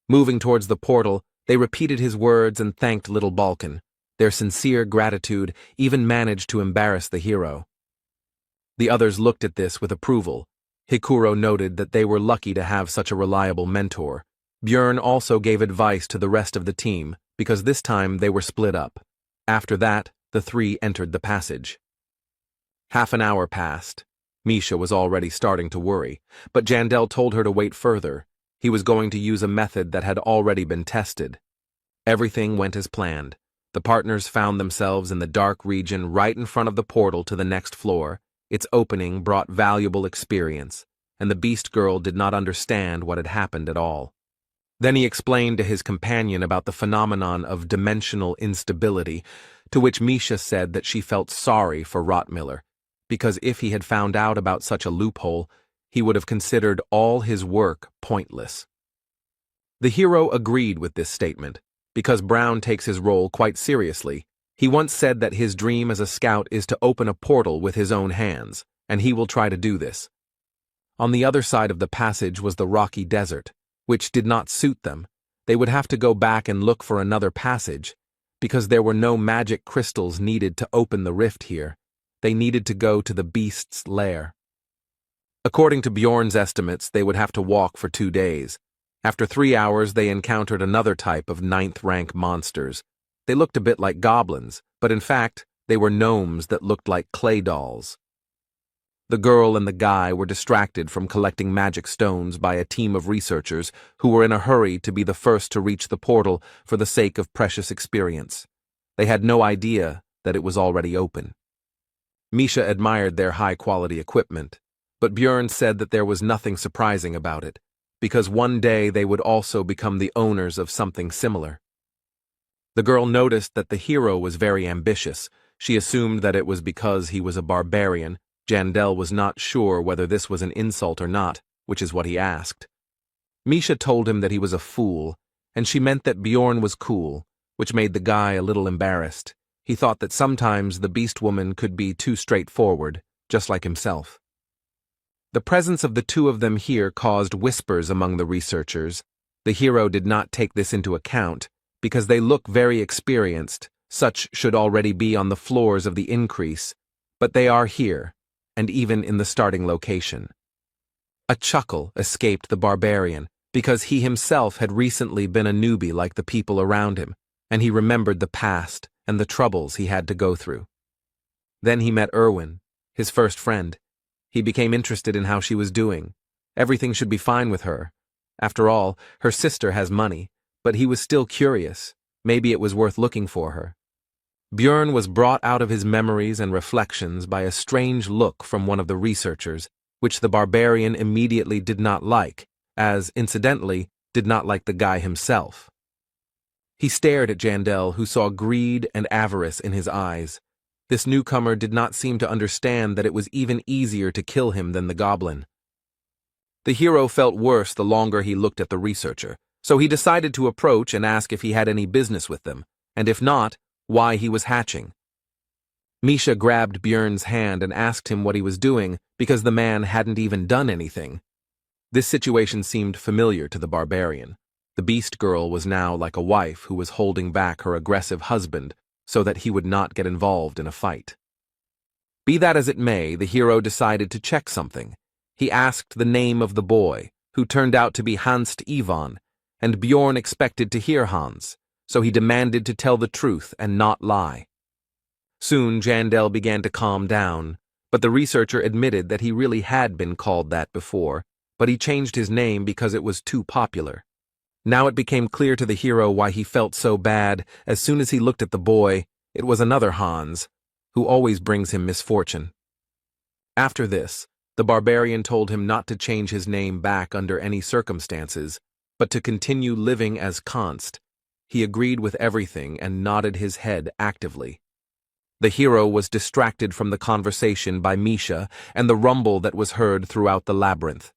Moving towards the portal, they repeated his words and thanked little Balkan. Their sincere gratitude even managed to embarrass the hero. The others looked at this with approval. Hikuro noted that they were lucky to have such a reliable mentor. Bjorn also gave advice to the rest of the team, because this time they were split up. After that, the 3 entered the passage. Half an hour passed. Misha was already starting to worry, but Jandel told her to wait further. He was going to use a method that had already been tested. Everything went as planned. The partners found themselves in the dark region right in front of the portal to the next floor. Its opening brought valuable experience, and the beast girl did not understand what had happened at all. Then he explained to his companion about the phenomenon of dimensional instability, to which Misha said that she felt sorry for Rottmiller, because if he had found out about such a loophole, he would have considered all his work pointless. The hero agreed with this statement, because Brown takes his role quite seriously. He once said that his dream as a scout is to open a portal with his own hands, and he will try to do this. On the other side of the passage was the rocky desert, which did not suit them. They would have to go back and look for another passage, because there were no magic crystals needed to open the rift here. They needed to go to the beast's lair. According to Bjorn's estimates, they would have to walk for 2 days. After 3 hours, they encountered another type of 9th-rank monsters. They looked a bit like goblins, but in fact, they were gnomes that looked like clay dolls. The girl and the guy were distracted from collecting magic stones by a team of researchers who were in a hurry to be the first to reach the portal for the sake of precious experience. They had no idea that it was already open. Misha admired their high-quality equipment, but Bjorn said that there was nothing surprising about it, because one day they would also become the owners of something similar. The girl noticed that the hero was very ambitious. She assumed that it was because he was a barbarian. Jandel was not sure whether this was an insult or not, which is what he asked. Misha told him that he was a fool, and she meant that Bjorn was cool, which made the guy a little embarrassed. He thought that sometimes the beast woman could be too straightforward, just like himself. The presence of the two of them here caused whispers among the researchers. The hero did not take this into account, because they look very experienced. Such should already be on the floors of the increase, but they are here, and even in the starting location. A chuckle escaped the barbarian, because he himself had recently been a newbie like the people around him, and he remembered the past and the troubles he had to go through. Then he met Erwin, his first friend. He became interested in how she was doing. Everything should be fine with her. After all, her sister has money, but he was still curious. Maybe it was worth looking for her. Bjorn was brought out of his memories and reflections by a strange look from one of the researchers, which the barbarian immediately did not like, as, incidentally, did not like the guy himself. He stared at Jandel, who saw greed and avarice in his eyes. This newcomer did not seem to understand that it was even easier to kill him than the goblin. The hero felt worse the longer he looked at the researcher, so he decided to approach and ask if he had any business with them, and if not, why he was hatching. Misha grabbed Bjorn's hand and asked him what he was doing, because the man hadn't even done anything. This situation seemed familiar to the barbarian. The beast girl was now like a wife who was holding back her aggressive husband so that he would not get involved in a fight. Be that as it may, the hero decided to check something. He asked the name of the boy, who turned out to be Hans Ivan, and Bjorn expected to hear Hans, so he demanded to tell the truth and not lie. Soon Jandel began to calm down, but the researcher admitted that he really had been called that before, but he changed his name because it was too popular. Now it became clear to the hero why he felt so bad. As soon as he looked at the boy, it was another Hans, who always brings him misfortune. After this, the barbarian told him not to change his name back under any circumstances, but to continue living as Const. He agreed with everything and nodded his head actively. The hero was distracted from the conversation by Misha and the rumble that was heard throughout the labyrinth.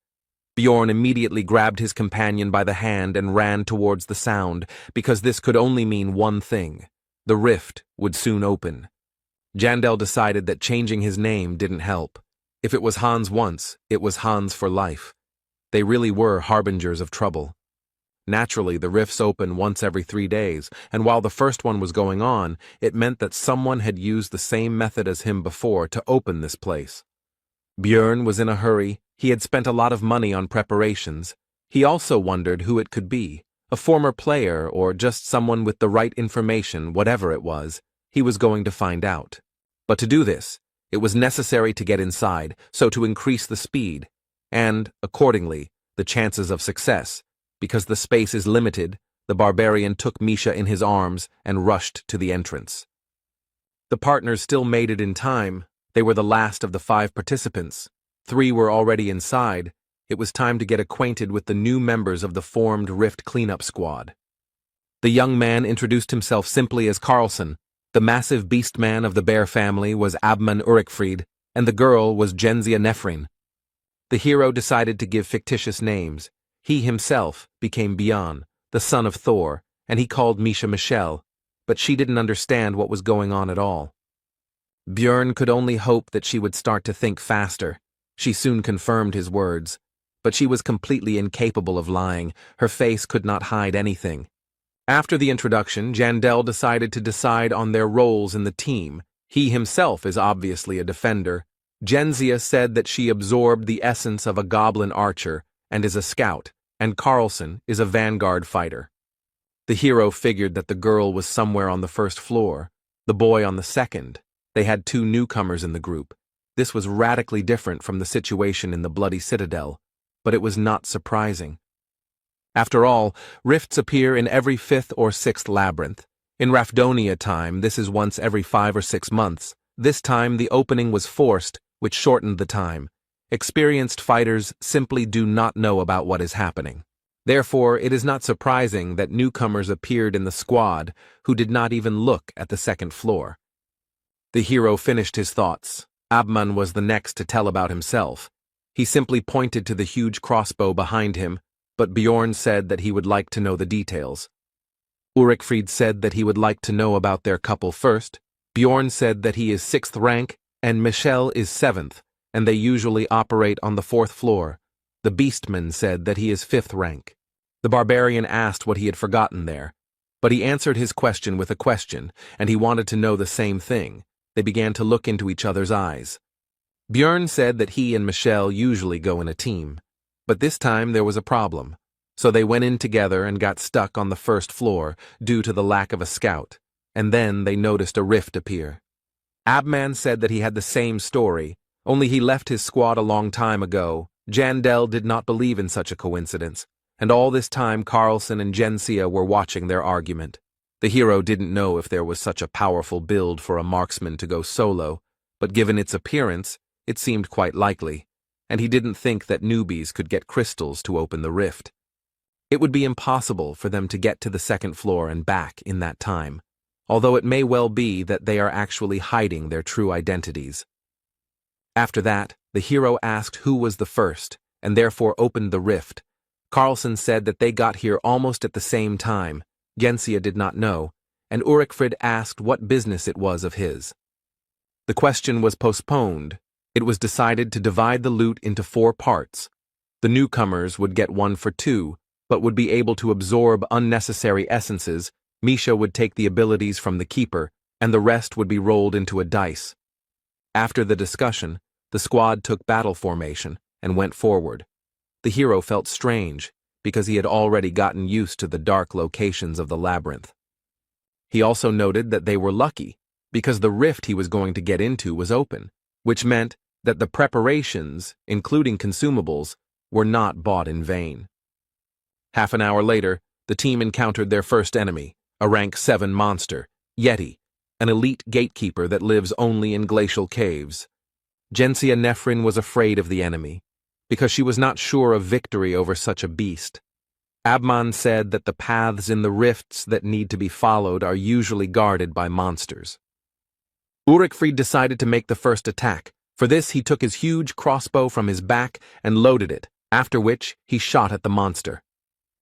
Bjorn immediately grabbed his companion by the hand and ran towards the sound, because this could only mean one thing: the rift would soon open. Jandel decided that changing his name didn't help. If it was Hans once, it was Hans for life. They really were harbingers of trouble. Naturally, the rifts open once every 3 days, and while the first one was going on, it meant that someone had used the same method as him before to open this place. Bjorn was in a hurry. He had spent a lot of money on preparations. He also wondered who it could be, a former player or just someone with the right information, whatever it was. He was going to find out. But to do this, It was necessary to get inside, so to increase the speed, and, accordingly, the chances of success. Because the space is limited, the barbarian took Misha in his arms and rushed to the entrance. The partners still made it in time. They were the last of the 5 participants. 3 were already inside. It was time to get acquainted with the new members of the formed Rift cleanup squad. The young man introduced himself simply as Carlson. The massive beast man of the bear family was Abman Urikfried, and the girl was Genzia Nefrin. The hero decided to give fictitious names. He himself became Bjorn, the son of Thor, and he called Misha Michelle, but she didn't understand what was going on at all. Bjorn could only hope that she would start to think faster. She soon confirmed his words, but she was completely incapable of lying. Her face could not hide anything. After the introduction, Jandel decided to decide on their roles in the team. He himself is obviously a defender. Genzia said that she absorbed the essence of a goblin archer and is a scout, and Carlson is a vanguard fighter. The hero figured that the girl was somewhere on the first floor, the boy on the second. They had 2 newcomers in the group. This was radically different from the situation in the Bloody Citadel, but it was not surprising. After all, rifts appear in every 5th or 6th labyrinth. In Rafdonia time, this is once every 5 or 6 months. This time the opening was forced, which shortened the time. Experienced fighters simply do not know about what is happening. Therefore, it is not surprising that newcomers appeared in the squad who did not even look at the 2nd floor. The hero finished his thoughts. Abman was the next to tell about himself. He simply pointed to the huge crossbow behind him, but Bjorn said that he would like to know the details. Urikfried said that he would like to know about their couple first. Bjorn said that he is 6th rank, and Michelle is 7th, and they usually operate on the 4th floor. The Beastman said that he is 5th rank. The barbarian asked what he had forgotten there, but he answered his question with a question, and he wanted to know the same thing. They began to look into each other's eyes. Bjorn said that he and Michelle usually go in a team, but this time there was a problem, so they went in together and got stuck on the 1st floor due to the lack of a scout, and then they noticed a rift appear. Abman said that he had the same story, only he left his squad a long time ago. Jandel did not believe in such a coincidence, and all this time Carlson and Genzia were watching their argument. The hero didn't know if there was such a powerful build for a marksman to go solo, but given its appearance, it seemed quite likely, and he didn't think that newbies could get crystals to open the rift. It would be impossible for them to get to the 2nd floor and back in that time, although it may well be that they are actually hiding their true identities. After that, the hero asked who was the first, and therefore opened the rift. Carlson said that they got here almost at the same time. Genzia did not know, and Urikfried asked what business it was of his. The question was postponed. It was decided to divide the loot into 4 parts. The newcomers would get 1 for 2, but would be able to absorb unnecessary essences. Misha would take the abilities from the keeper, and the rest would be rolled into a dice. After the discussion, the squad took battle formation and went forward. The hero felt strange, because he had already gotten used to the dark locations of the labyrinth. He also noted that they were lucky, because the rift he was going to get into was open, which meant that the preparations, including consumables, were not bought in vain. Half an hour later, the team encountered their first enemy, a rank 7 monster, Yeti, an elite gatekeeper that lives only in glacial caves. Genzia Nefrin was afraid of the enemy, because she was not sure of victory over such a beast. Abman said that the paths in the rifts that need to be followed are usually guarded by monsters. Urikfried decided to make the first attack. For this, he took his huge crossbow from his back and loaded it, after which he shot at the monster.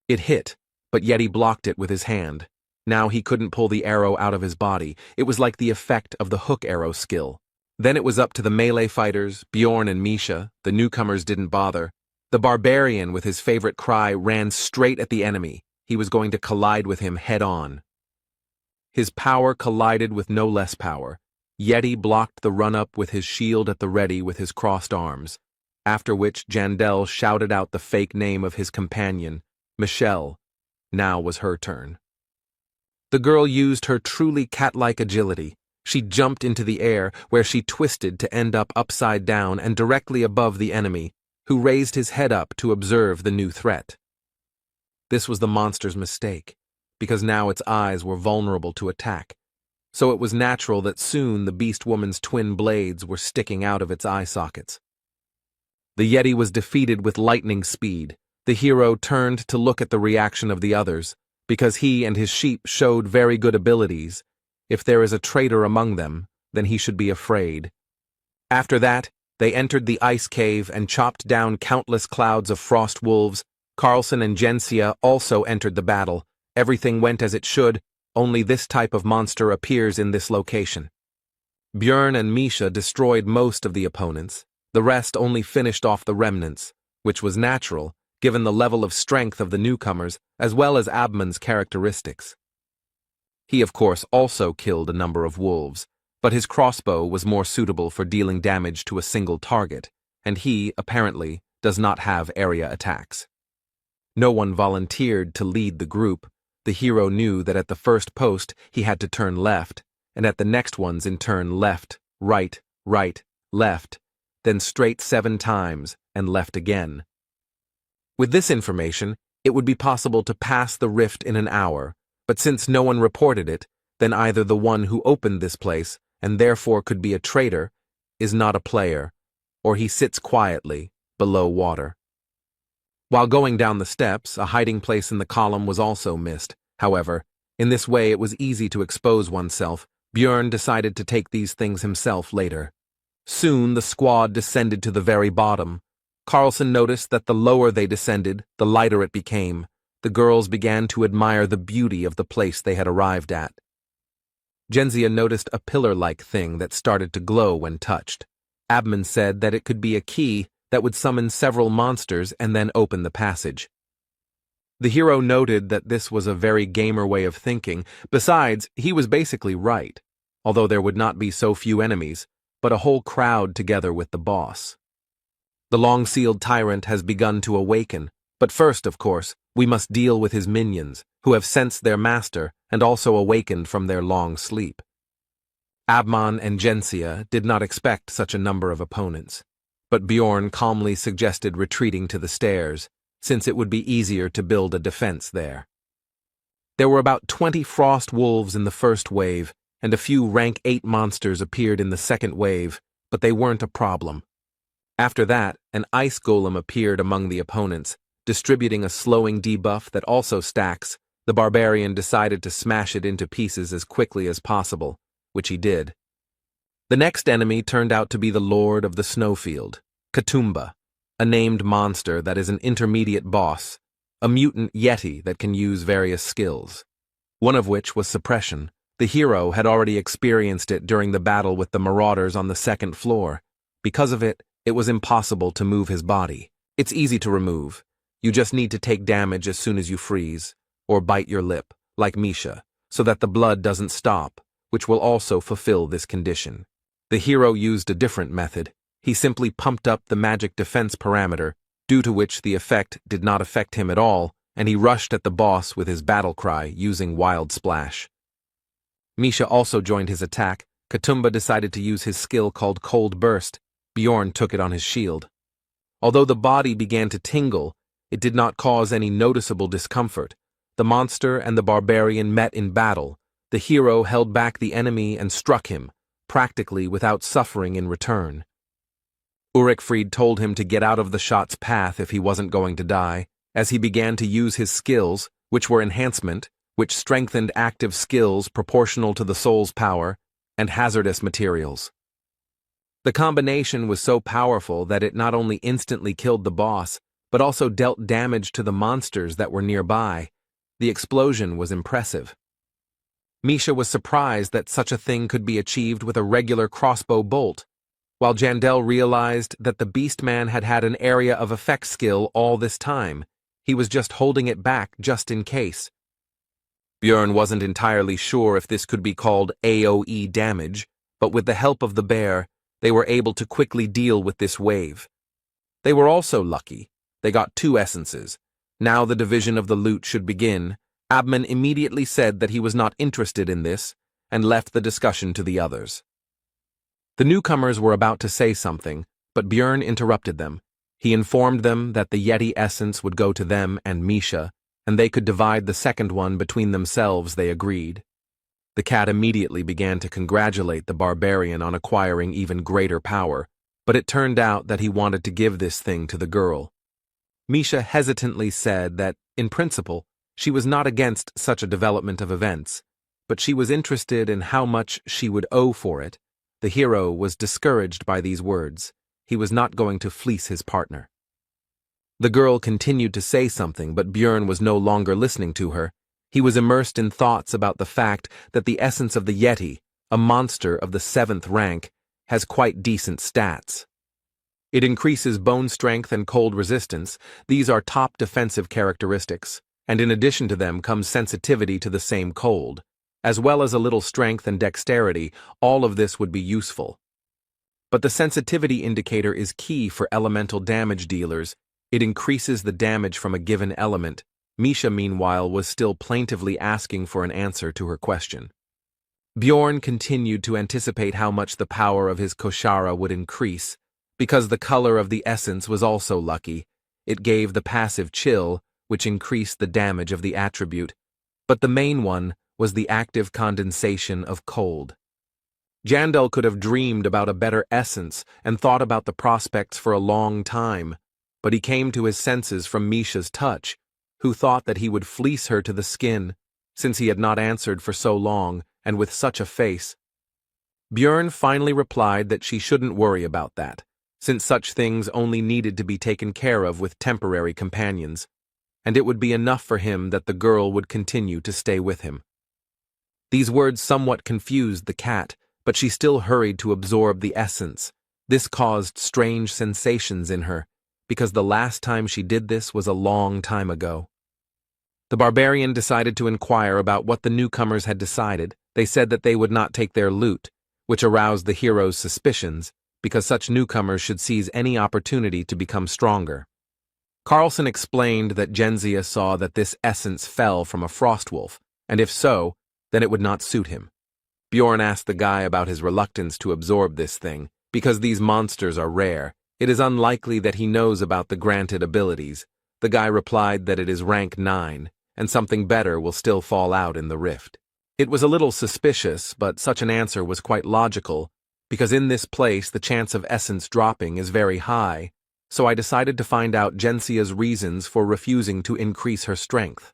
It hit, but Yeti blocked it with his hand. Now he couldn't pull the arrow out of his body. It was like the effect of the hook arrow skill. Then it was up to the melee fighters, Bjorn and Misha. The newcomers didn't bother. The barbarian, with his favorite cry, ran straight at the enemy. He was going to collide with him head-on. His power collided with no less power. Yeti blocked the run-up with his shield at the ready with his crossed arms, after which Jandel shouted out the fake name of his companion, Michelle. Now was her turn. The girl used her truly cat-like agility. She jumped into the air, where she twisted to end up upside down and directly above the enemy, who raised his head up to observe the new threat. This was the monster's mistake, because now its eyes were vulnerable to attack, so it was natural that soon the beast woman's twin blades were sticking out of its eye sockets. The Yeti was defeated with lightning speed. The hero turned to look at the reaction of the others, because he and his sheep showed very good abilities. If there is a traitor among them, then he should be afraid. After that, they entered the ice cave and chopped down countless clouds of frost wolves. Carlson and Jensia also entered the battle. Everything went as it should, only this type of monster appears in this location. Björn and Misha destroyed most of the opponents. The rest only finished off the remnants, which was natural, given the level of strength of the newcomers, as well as Abman's characteristics. He, of course, also killed a number of wolves, but his crossbow was more suitable for dealing damage to a single target, and he, apparently, does not have area attacks. No one volunteered to lead the group. The hero knew that at the first post he had to turn left, and at the next ones in turn left, right, left, then straight 7 times, and left again. With this information, it would be possible to pass the rift in an hour, but since no one reported it, then either the one who opened this place, and therefore could be a traitor, is not a player, or he sits quietly, below water. While going down the steps, a hiding place in the column was also missed. However, in this way it was easy to expose oneself. Björn decided to take these things himself later. Soon the squad descended to the very bottom. Carlson noticed that the lower they descended, the lighter it became. The girls began to admire the beauty of the place they had arrived at. Jensia noticed a pillar-like thing that started to glow when touched. Abman said that it could be a key that would summon several monsters and then open the passage. The hero noted that this was a very gamer way of thinking. Besides, he was basically right, although there would not be so few enemies, but a whole crowd together with the boss. The long-sealed tyrant has begun to awaken, but first, of course, we must deal with his minions, who have sensed their master and also awakened from their long sleep. Abman and Jensia did not expect such a number of opponents, but Bjorn calmly suggested retreating to the stairs, since it would be easier to build a defense there. There were about 20 frost wolves in the first wave, and a few rank 8 monsters appeared in the second wave, but they weren't a problem. After that, an ice golem appeared among the opponents, distributing a slowing debuff that also stacks. The barbarian decided to smash it into pieces as quickly as possible, which he did. The next enemy turned out to be the Lord of the Snowfield, Katumba, a named monster that is an intermediate boss, a mutant yeti that can use various skills, one of which was suppression. The hero had already experienced it during the battle with the marauders on the 2nd floor. Because of it, it was impossible to move his body. It's easy to remove. You just need to take damage as soon as you freeze, or bite your lip, like Misha, so that the blood doesn't stop, which will also fulfill this condition. The hero used a different method. He simply pumped up the magic defense parameter, due to which the effect did not affect him at all, and he rushed at the boss with his battle cry using Wild Splash. Misha also joined his attack. Katumba decided to use his skill called Cold Burst. Bjorn took it on his shield. Although the body began to tingle, it did not cause any noticeable discomfort. The monster and the barbarian met in battle. The hero held back the enemy and struck him, practically without suffering in return. Ulrichfried told him to get out of the shot's path if he wasn't going to die, as he began to use his skills, which were enhancement, which strengthened active skills proportional to the soul's power, and hazardous materials. The combination was so powerful that it not only instantly killed the boss, but also dealt damage to the monsters that were nearby. The explosion was impressive. Misha was surprised that such a thing could be achieved with a regular crossbow bolt, while Jandel realized that the Beastman had had an area of effect skill all this time. He was just holding it back just in case. Björn wasn't entirely sure if this could be called AoE damage, but with the help of the bear, they were able to quickly deal with this wave. They were also lucky. They got 2 essences. Now the division of the loot should begin. Abman immediately said that he was not interested in this, and left the discussion to the others. The newcomers were about to say something, but Björn interrupted them. He informed them that the Yeti essence would go to them and Misha, and they could divide the second one between themselves. They agreed. The cat immediately began to congratulate the barbarian on acquiring even greater power, but it turned out that he wanted to give this thing to the girl. Misha hesitantly said that, in principle, she was not against such a development of events, but she was interested in how much she would owe for it. The hero was discouraged by these words. He was not going to fleece his partner. The girl continued to say something, but Björn was no longer listening to her. He was immersed in thoughts about the fact that the essence of the Yeti, a monster of the 7th rank, has quite decent stats. It increases bone strength and cold resistance. These are top defensive characteristics, and in addition to them comes sensitivity to the same cold, as well as a little strength and dexterity. All of this would be useful. But the sensitivity indicator is key for elemental damage dealers. It increases the damage from a given element. Misha, meanwhile, was still plaintively asking for an answer to her question. Bjorn continued to anticipate how much the power of his koshara would increase. Because the color of the essence was also lucky, it gave the passive chill, which increased the damage of the attribute. But the main one was the active condensation of cold. Jandal could have dreamed about a better essence and thought about the prospects for a long time, but he came to his senses from Misha's touch, who thought that he would fleece her to the skin, since he had not answered for so long and with such a face. Björn finally replied that she shouldn't worry about that, since such things only needed to be taken care of with temporary companions, and it would be enough for him that the girl would continue to stay with him. These words somewhat confused the cat, but she still hurried to absorb the essence. This caused strange sensations in her, because the last time she did this was a long time ago. The barbarian decided to inquire about what the newcomers had decided. They said that they would not take their loot, which aroused the hero's suspicions, because such newcomers should seize any opportunity to become stronger. Carlson explained that Genzia saw that this essence fell from a frostwolf, and if so, then it would not suit him. Bjorn asked the guy about his reluctance to absorb this thing. Because these monsters are rare, it is unlikely that he knows about the granted abilities. The guy replied that it is rank 9, and something better will still fall out in the rift. It was a little suspicious, but such an answer was quite logical, because in this place the chance of essence dropping is very high, so I decided to find out Gensia's reasons for refusing to increase her strength.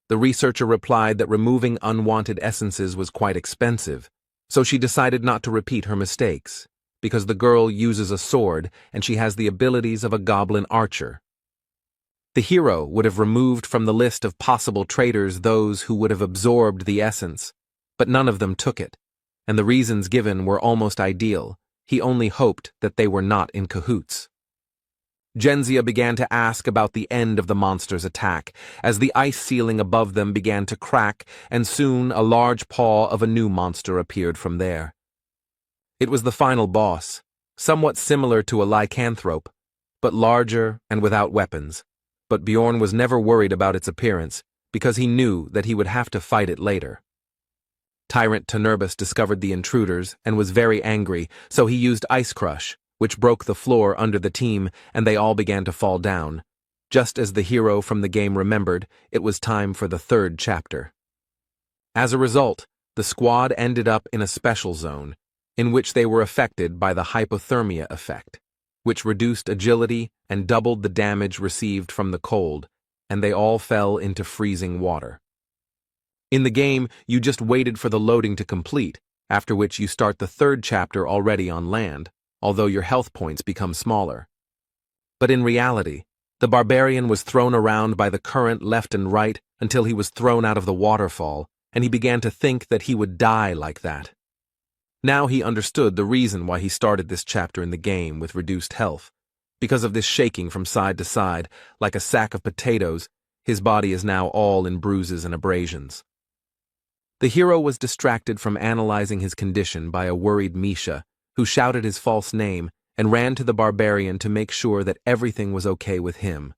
The researcher replied that removing unwanted essences was quite expensive, so she decided not to repeat her mistakes, because the girl uses a sword and she has the abilities of a goblin archer. The hero would have removed from the list of possible traitors those who would have absorbed the essence, but none of them took it, and the reasons given were almost ideal. He only hoped that they were not in cahoots. Genzia began to ask about the end of the monster's attack, as the ice ceiling above them began to crack, and soon a large paw of a new monster appeared from there. It was the final boss, somewhat similar to a lycanthrope, but larger and without weapons. But Bjorn was never worried about its appearance, because he knew that he would have to fight it later. Tyrant Tenerbus discovered the intruders and was very angry, so he used Ice Crush, which broke the floor under the team, and they all began to fall down. Just as the hero from the game remembered, it was time for the 3rd chapter. As a result, the squad ended up in a special zone, in which they were affected by the hypothermia effect, which reduced agility and doubled the damage received from the cold, and they all fell into freezing water. In the game, you just waited for the loading to complete, after which you start the 3rd chapter already on land, although your health points become smaller. But in reality, the barbarian was thrown around by the current left and right until he was thrown out of the waterfall, and he began to think that he would die like that. Now he understood the reason why he started this chapter in the game with reduced health. Because of this shaking from side to side, like a sack of potatoes, his body is now all in bruises and abrasions. The hero was distracted from analyzing his condition by a worried Misha, who shouted his false name and ran to the barbarian to make sure that everything was okay with him.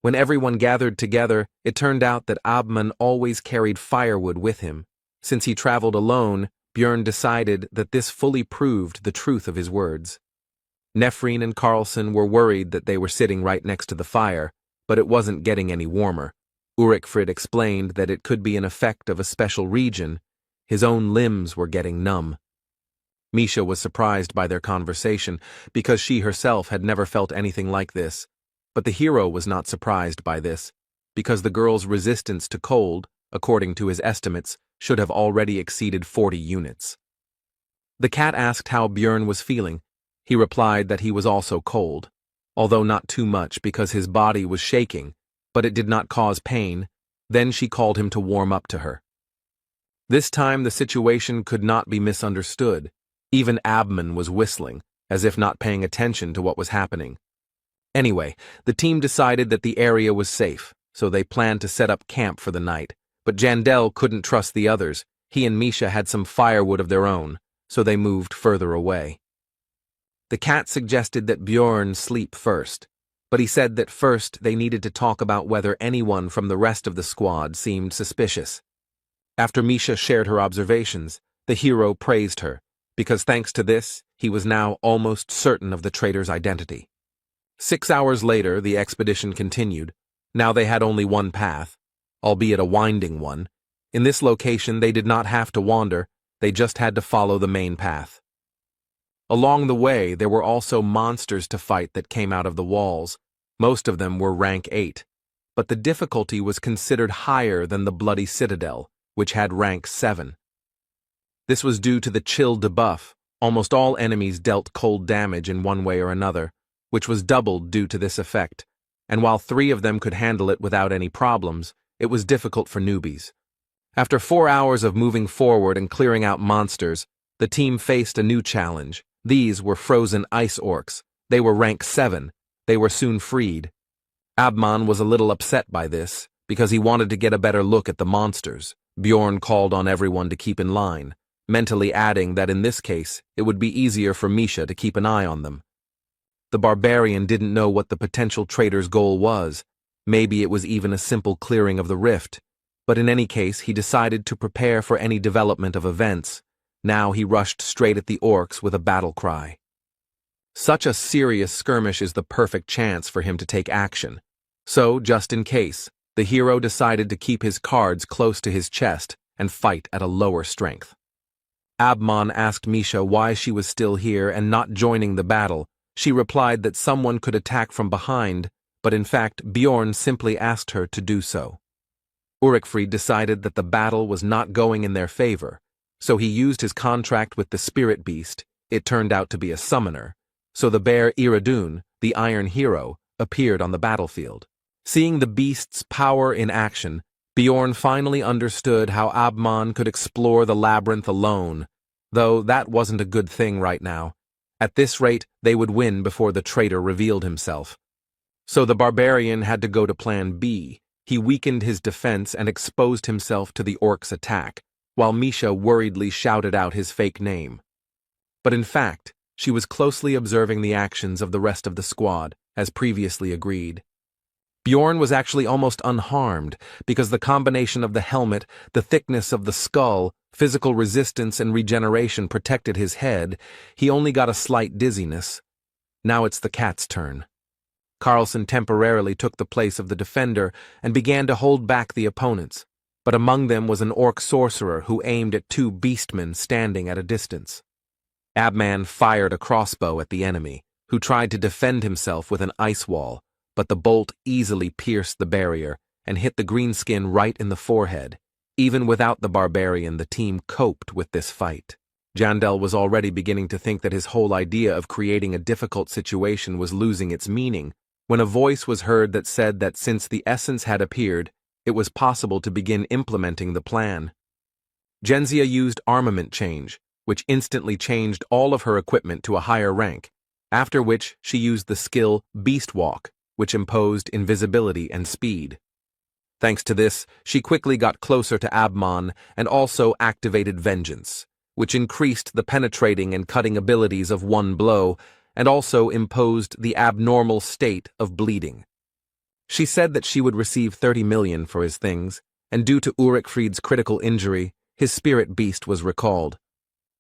When everyone gathered together, it turned out that Abman always carried firewood with him, Since he traveled alone, Björn decided that this fully proved the truth of his words. Nefrine and Carlson were worried that they were sitting right next to the fire, but it wasn't getting any warmer. Ulrichfrid explained that it could be an effect of a special region. His own limbs were getting numb. Misha was surprised by their conversation because she herself had never felt anything like this. But the hero was not surprised by this, because the girl's resistance to cold, according to his estimates, should have already exceeded 40 units. The cat asked how Björn was feeling. He replied that he was also cold, although not too much because his body was shaking, but it did not cause pain. Then she called him to warm up to her. This time the situation could not be misunderstood. Even Abman was whistling, as if not paying attention to what was happening. Anyway, the team decided that the area was safe, so they planned to set up camp for the night. But Jandel couldn't trust the others. He and Misha had some firewood of their own, so they moved further away. The cat suggested that Björn sleep first, but he said that first they needed to talk about whether anyone from the rest of the squad seemed suspicious. After Misha shared her observations, the hero praised her, because thanks to this, he was now almost certain of the traitor's identity. 6 hours later, the expedition continued. Now they had only one path, albeit a winding one. In this location, they did not have to wander, they just had to follow the main path. Along the way, there were also monsters to fight that came out of the walls. Most of them were rank 8, but the difficulty was considered higher than the Bloody Citadel, which had rank 7. This was due to the chill debuff. Almost all enemies dealt cold damage in one way or another, which was doubled due to this effect, and while 3 of them could handle it without any problems, it was difficult for newbies. After 4 hours of moving forward and clearing out monsters, the team faced a new challenge. These were frozen ice orcs. They were rank 7. They were soon freed. Abman was a little upset by this, because he wanted to get a better look at the monsters. Björn called on everyone to keep in line, mentally adding that in this case, it would be easier for Misha to keep an eye on them. The barbarian didn't know what the potential traitor's goal was. Maybe it was even a simple clearing of the rift. But in any case, he decided to prepare for any development of events. Now he rushed straight at the orcs with a battle cry. Such a serious skirmish is the perfect chance for him to take action. So, just in case, the hero decided to keep his cards close to his chest and fight at a lower strength. Abman asked Misha why she was still here and not joining the battle. She replied that someone could attack from behind, but in fact Björn simply asked her to do so. Ulrichfrid decided that the battle was not going in their favor, so he used his contract with the spirit beast. It turned out to be a summoner, so the bear Iradun, the Iron Hero, appeared on the battlefield. Seeing the beast's power in action, Björn finally understood how Abman could explore the labyrinth alone, though that wasn't a good thing right now. At this rate, they would win before the traitor revealed himself. So the barbarian had to go to plan B. He weakened his defense and exposed himself to the orc's attack, while Misha worriedly shouted out his fake name. But in fact, she was closely observing the actions of the rest of the squad, as previously agreed. Björn was actually almost unharmed, because the combination of the helmet, the thickness of the skull, physical resistance and regeneration protected his head. He only got a slight dizziness. Now it's the cat's turn. Carlson temporarily took the place of the defender and began to hold back the opponents, but among them was an orc sorcerer who aimed at 2 beastmen standing at a distance. Abman fired a crossbow at the enemy, who tried to defend himself with an ice wall, but the bolt easily pierced the barrier and hit the greenskin right in the forehead. Even without the barbarian, the team coped with this fight. Jandel was already beginning to think that his whole idea of creating a difficult situation was losing its meaning, when a voice was heard that said that since the essence had appeared, it was possible to begin implementing the plan. Genzia used armament change, which instantly changed all of her equipment to a higher rank, after which she used the skill Beast Walk, which imposed invisibility and speed. Thanks to this, she quickly got closer to Abman and also activated Vengeance, which increased the penetrating and cutting abilities of one blow and also imposed the abnormal state of bleeding. She said that she would receive 30 million for his things, and due to Ulrichfried's critical injury, his spirit beast was recalled.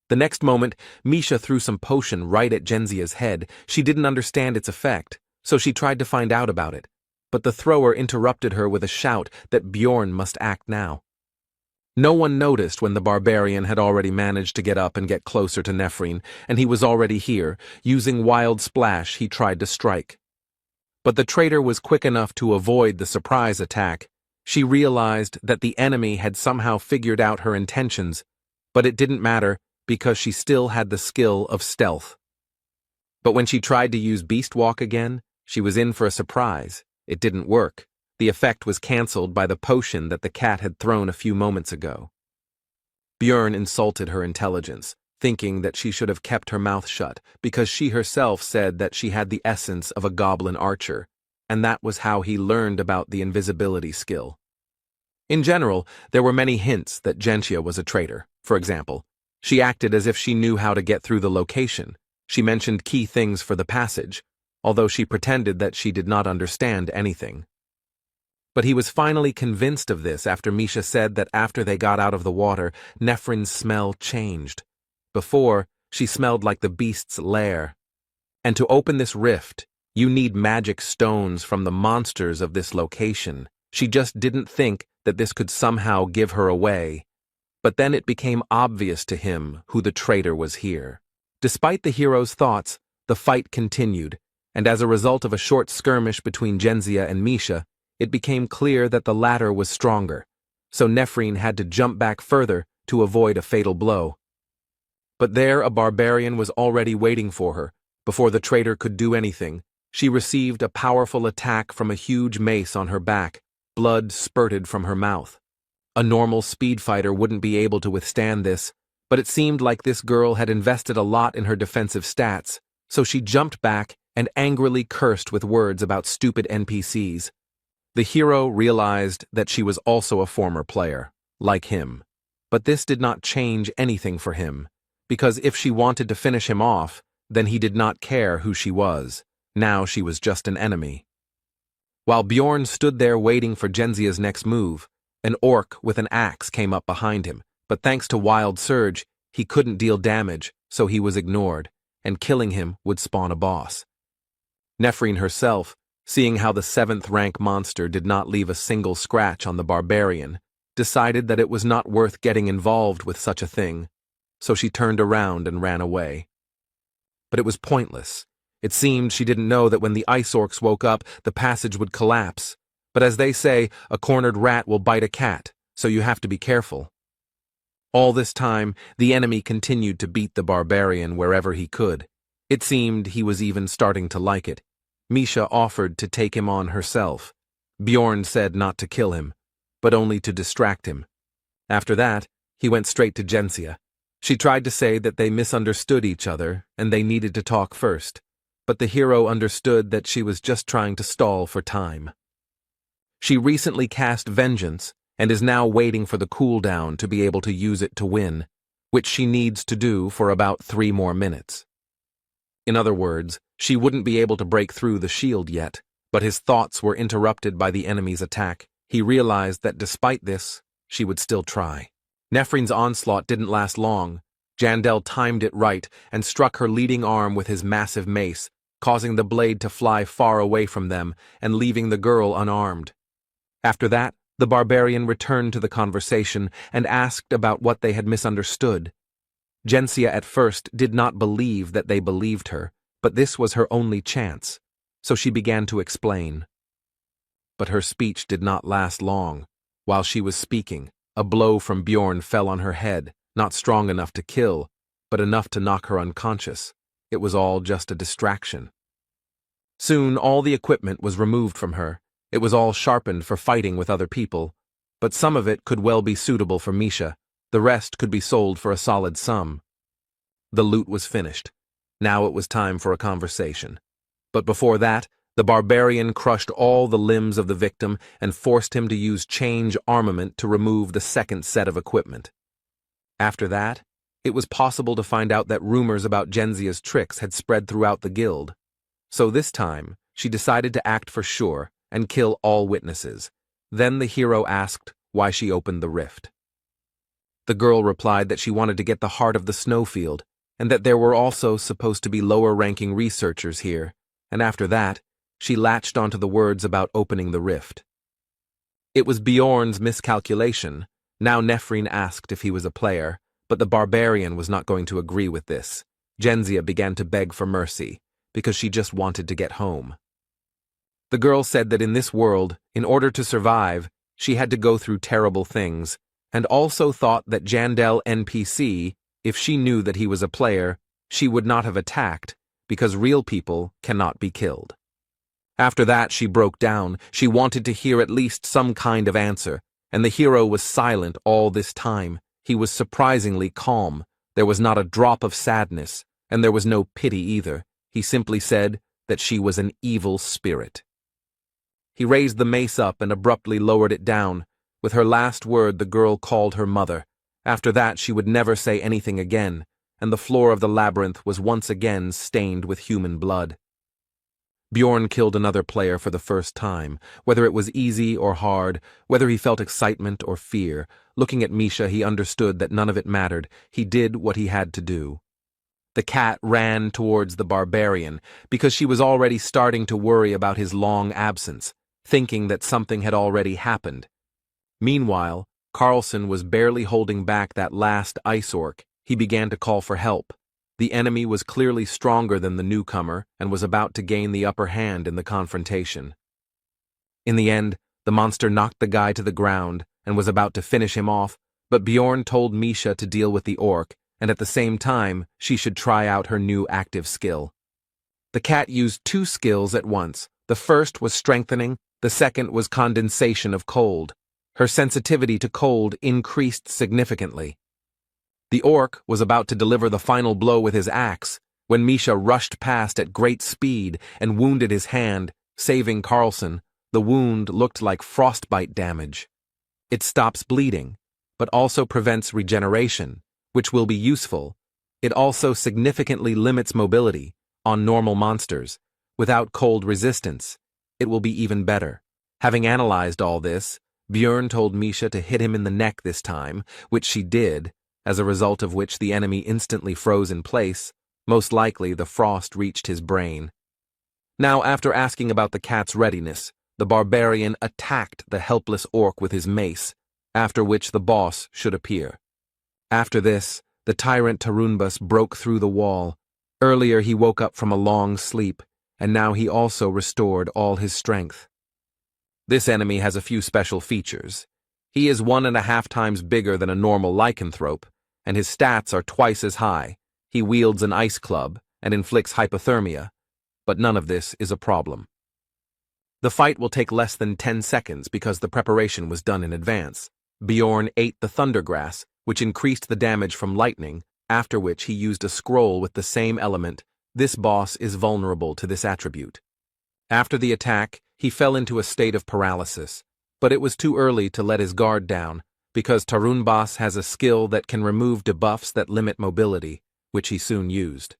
The next moment, Misha threw some potion right at Genzia's head. She didn't understand its effect, so she tried to find out about it. But the thrower interrupted her with a shout that Bjorn must act now. No one noticed when the barbarian had already managed to get up and get closer to Nephrine, and he was already here. Using Wild Splash, he tried to strike. But the traitor was quick enough to avoid the surprise attack. She realized that the enemy had somehow figured out her intentions, but it didn't matter because she still had the skill of stealth. But when she tried to use Beast Walk again, she was in for a surprise. It didn't work. The effect was cancelled by the potion that the cat had thrown a few moments ago. Bjorn insulted her intelligence, thinking that she should have kept her mouth shut because she herself said that she had the essence of a goblin archer, and that was how he learned about the invisibility skill. In general, there were many hints that Gentia was a traitor. For example, she acted as if she knew how to get through the location. She mentioned key things for the passage, although she pretended that she did not understand anything. But he was finally convinced of this after Misha said that after they got out of the water, Nephrin's smell changed. Before, she smelled like the beast's lair. And to open this rift, you need magic stones from the monsters of this location. She just didn't think that this could somehow give her away. But then it became obvious to him who the traitor was here. Despite the hero's thoughts, the fight continued, and as a result of a short skirmish between Genzia and Misha, it became clear that the latter was stronger, so Nephrine had to jump back further to avoid a fatal blow. But there a barbarian was already waiting for her. Before the traitor could do anything, she received a powerful attack from a huge mace on her back. Blood spurted from her mouth. A normal speed fighter wouldn't be able to withstand this, but it seemed like this girl had invested a lot in her defensive stats, so she jumped back and angrily cursed with words about stupid NPCs. The hero realized that she was also a former player, like him. But this did not change anything for him, because if she wanted to finish him off, then he did not care who she was. Now she was just an enemy. While Bjorn stood there waiting for Genzia's next move, an orc with an axe came up behind him, but thanks to Wild Surge, he couldn't deal damage, so he was ignored, and killing him would spawn a boss. Nephrine herself, seeing how the 7th rank monster did not leave a single scratch on the barbarian, decided that it was not worth getting involved with such a thing, so she turned around and ran away. But it was pointless. It seemed she didn't know that when the ice orcs woke up, the passage would collapse. But as they say, a cornered rat will bite a cat, so you have to be careful. All this time, the enemy continued to beat the barbarian wherever he could. It seemed he was even starting to like it. Misha offered to take him on herself. Bjorn said not to kill him, but only to distract him. After that, he went straight to Genzia. She tried to say that they misunderstood each other and they needed to talk first, but the hero understood that she was just trying to stall for time. She recently cast Vengeance and is now waiting for the cooldown to be able to use it to win, which she needs to do for about 3 more minutes. In other words, she wouldn't be able to break through the shield yet, but his thoughts were interrupted by the enemy's attack. He realized that despite this, she would still try. Nephrine's onslaught didn't last long. Jandel timed it right and struck her leading arm with his massive mace, causing the blade to fly far away from them and leaving the girl unarmed. After that, the barbarian returned to the conversation and asked about what they had misunderstood. Genzia at first did not believe that they believed her, but this was her only chance, so she began to explain. But her speech did not last long. While she was speaking, a blow from Bjorn fell on her head, not strong enough to kill, but enough to knock her unconscious. It was all just a distraction. Soon all the equipment was removed from her. It was all sharpened for fighting with other people, but some of it could well be suitable for Misha. The rest could be sold for a solid sum. The loot was finished. Now it was time for a conversation. But before that, the barbarian crushed all the limbs of the victim and forced him to use change armament to remove the second set of equipment. After that, it was possible to find out that rumors about Genzia's tricks had spread throughout the guild. So this time, she decided to act for sure and kill all witnesses. Then the hero asked why she opened the rift. The girl replied that she wanted to get the heart of the snowfield, and that there were also supposed to be lower-ranking researchers here, and after that, she latched onto the words about opening the rift. It was Bjorn's miscalculation. Now Nephrine asked if he was a player, but the barbarian was not going to agree with this. Genzia began to beg for mercy, because she just wanted to get home. The girl said that in this world, in order to survive, she had to go through terrible things, and also thought that Jandel NPC, if she knew that he was a player, she would not have attacked, because real people cannot be killed. After that, she broke down. She wanted to hear at least some kind of answer, and the hero was silent all this time. He was surprisingly calm. There was not a drop of sadness, and there was no pity either. He simply said that she was an evil spirit. He raised the mace up and abruptly lowered it down. With her last word, the girl called her mother. After that, she would never say anything again, and the floor of the labyrinth was once again stained with human blood. Bjorn killed another player for the first time, whether it was easy or hard, whether he felt excitement or fear. Looking at Misha, he understood that none of it mattered. He did what he had to do. The cat ran towards the barbarian, because she was already starting to worry about his long absence, thinking that something had already happened. Meanwhile, Carlson was barely holding back that last ice orc. He began to call for help. The enemy was clearly stronger than the newcomer and was about to gain the upper hand in the confrontation. In the end, the monster knocked the guy to the ground and was about to finish him off, but Bjorn told Misha to deal with the orc, and at the same time, she should try out her new active skill. The cat used two skills at once. The first was strengthening, the second was condensation of cold. Her sensitivity to cold increased significantly. The orc was about to deliver the final blow with his axe when Misha rushed past at great speed and wounded his hand, saving Carlson. The wound looked like frostbite damage. It stops bleeding, but also prevents regeneration, which will be useful. It also significantly limits mobility on normal monsters. Without cold resistance, it will be even better. Having analyzed all this, Bjorn told Misha to hit him in the neck this time, which she did, as a result of which the enemy instantly froze in place. Most likely the frost reached his brain. Now, after asking about the cat's readiness, the barbarian attacked the helpless orc with his mace, after which the boss should appear. After this, the tyrant Tarunbas broke through the wall. Earlier he woke up from a long sleep, and now he also restored all his strength. This enemy has a few special features. He is 1.5 times bigger than a normal lycanthrope, and his stats are twice as high. He wields an ice club and inflicts hypothermia, but none of this is a problem. The fight will take less than 10 seconds because the preparation was done in advance. Bjorn ate the thundergrass, which increased the damage from lightning, after which he used a scroll with the same element. This boss is vulnerable to this attribute. After the attack, he fell into a state of paralysis, but it was too early to let his guard down, because Tarunbas has a skill that can remove debuffs that limit mobility, which he soon used.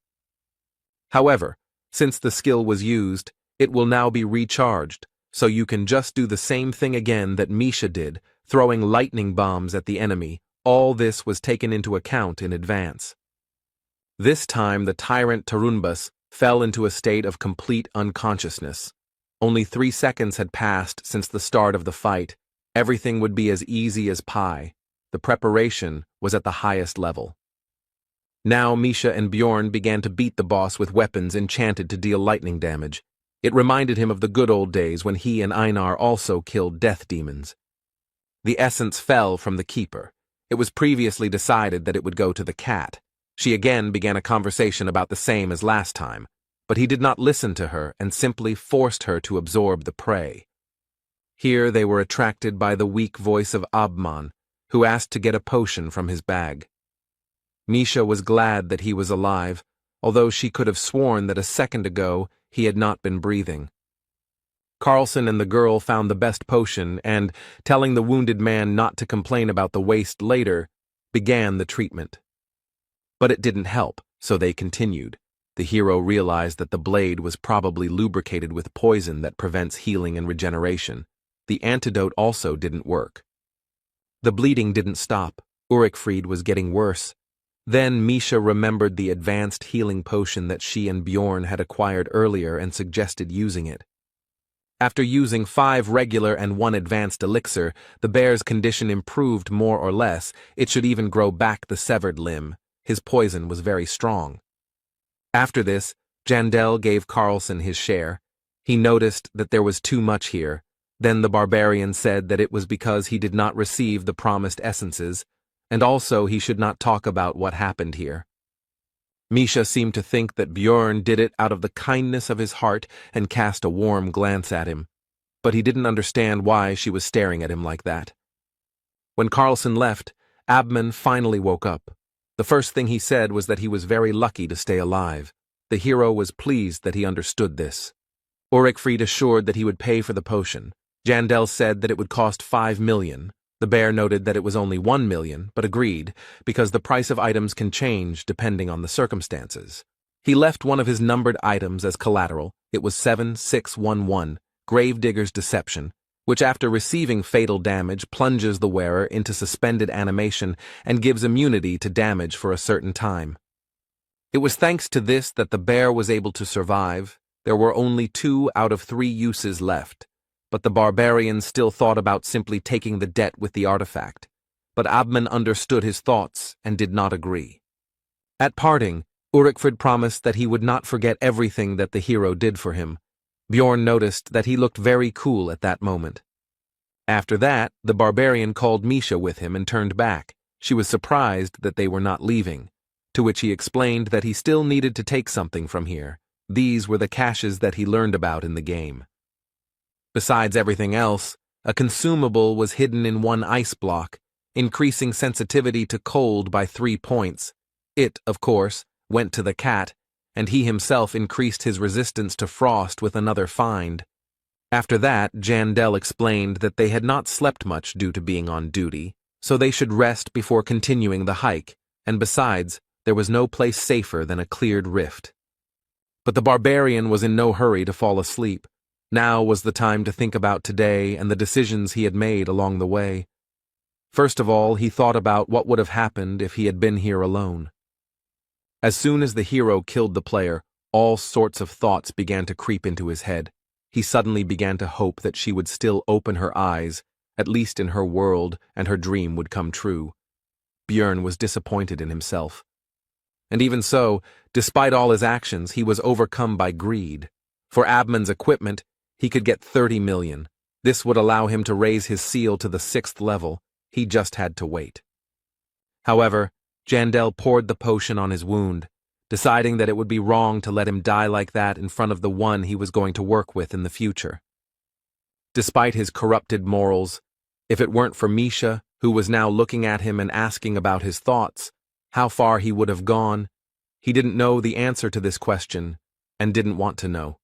However, since the skill was used, it will now be recharged, so you can just do the same thing again that Misha did, throwing lightning bombs at the enemy. All this was taken into account in advance. This time the tyrant Tarunbas fell into a state of complete unconsciousness. Only 3 seconds had passed since the start of the fight. Everything would be as easy as pie. The preparation was at the highest level. Now Misha and Bjorn began to beat the boss with weapons enchanted to deal lightning damage. It reminded him of the good old days when he and Einar also killed death demons. The essence fell from the keeper. It was previously decided that it would go to the cat. She again began a conversation about the same as last time, but he did not listen to her and simply forced her to absorb the prey. Here they were attracted by the weak voice of Abman, who asked to get a potion from his bag. Misha was glad that he was alive, although she could have sworn that a second ago he had not been breathing. Carlson and the girl found the best potion and, telling the wounded man not to complain about the waste later, began the treatment. But it didn't help, so they continued. The hero realized that the blade was probably lubricated with poison that prevents healing and regeneration. The antidote also didn't work. The bleeding didn't stop. Ulrichfried was getting worse. Then Misha remembered the advanced healing potion that she and Bjorn had acquired earlier and suggested using it. After using 5 regular and 1 advanced elixir, the bear's condition improved more or less. It should even grow back the severed limb. His poison was very strong. After this, Jandel gave Carlson his share. He noticed that there was too much here. Then the barbarian said that it was because he did not receive the promised essences, and also he should not talk about what happened here. Misha seemed to think that Bjorn did it out of the kindness of his heart and cast a warm glance at him, but he didn't understand why she was staring at him like that. When Carlson left, Abman finally woke up. The first thing he said was that he was very lucky to stay alive. The hero was pleased that he understood this. Ulrichfried assured that he would pay for the potion. Jandel said that it would cost 5 million. The bear noted that it was only 1 million, but agreed, because the price of items can change depending on the circumstances. He left one of his numbered items as collateral. It was 7611, Gravedigger's Deception, which after receiving fatal damage plunges the wearer into suspended animation and gives immunity to damage for a certain time. It was thanks to this that the bear was able to survive. There were only 2 out of 3 uses left. But the barbarian still thought about simply taking the debt with the artifact. But Abman understood his thoughts and did not agree. At parting, Ulrichfried promised that he would not forget everything that the hero did for him. Bjorn noticed that he looked very cool at that moment. After that, the barbarian called Misha with him and turned back. She was surprised that they were not leaving, to which he explained that he still needed to take something from here. These were the caches that he learned about in the game. Besides everything else, a consumable was hidden in 1 ice block, increasing sensitivity to cold by 3 points. It, of course, went to the cat, and he himself increased his resistance to frost with another find. After that, Jandel explained that they had not slept much due to being on duty, so they should rest before continuing the hike, and besides, there was no place safer than a cleared rift. But the barbarian was in no hurry to fall asleep. Now was the time to think about today and the decisions he had made along the way. First of all, he thought about what would have happened if he had been here alone. As soon as the hero killed the player, all sorts of thoughts began to creep into his head. He suddenly began to hope that she would still open her eyes, at least in her world, and her dream would come true. Bjorn was disappointed in himself. And even so, despite all his actions, he was overcome by greed. For Abman's equipment, he could get 30 million. This would allow him to raise his seal to the 6th level. He just had to wait. However, Jandel poured the potion on his wound, deciding that it would be wrong to let him die like that in front of the one he was going to work with in the future. Despite his corrupted morals, if it weren't for Misha, who was now looking at him and asking about his thoughts, how far he would have gone, he didn't know the answer to this question and didn't want to know.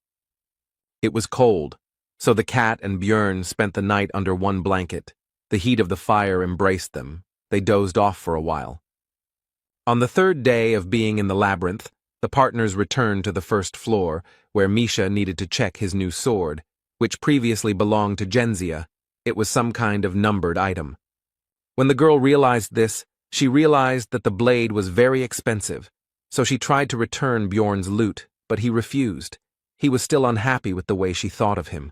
It was cold, so the cat and Bjorn spent the night under 1 blanket. The heat of the fire embraced them. They dozed off for a while. On the 3rd day of being in the labyrinth, the partners returned to the 1st floor, where Misha needed to check his new sword, which previously belonged to Genzia. It was some kind of numbered item. When the girl realized this, she realized that the blade was very expensive, so she tried to return Bjorn's loot, but he refused. He was still unhappy with the way she thought of him.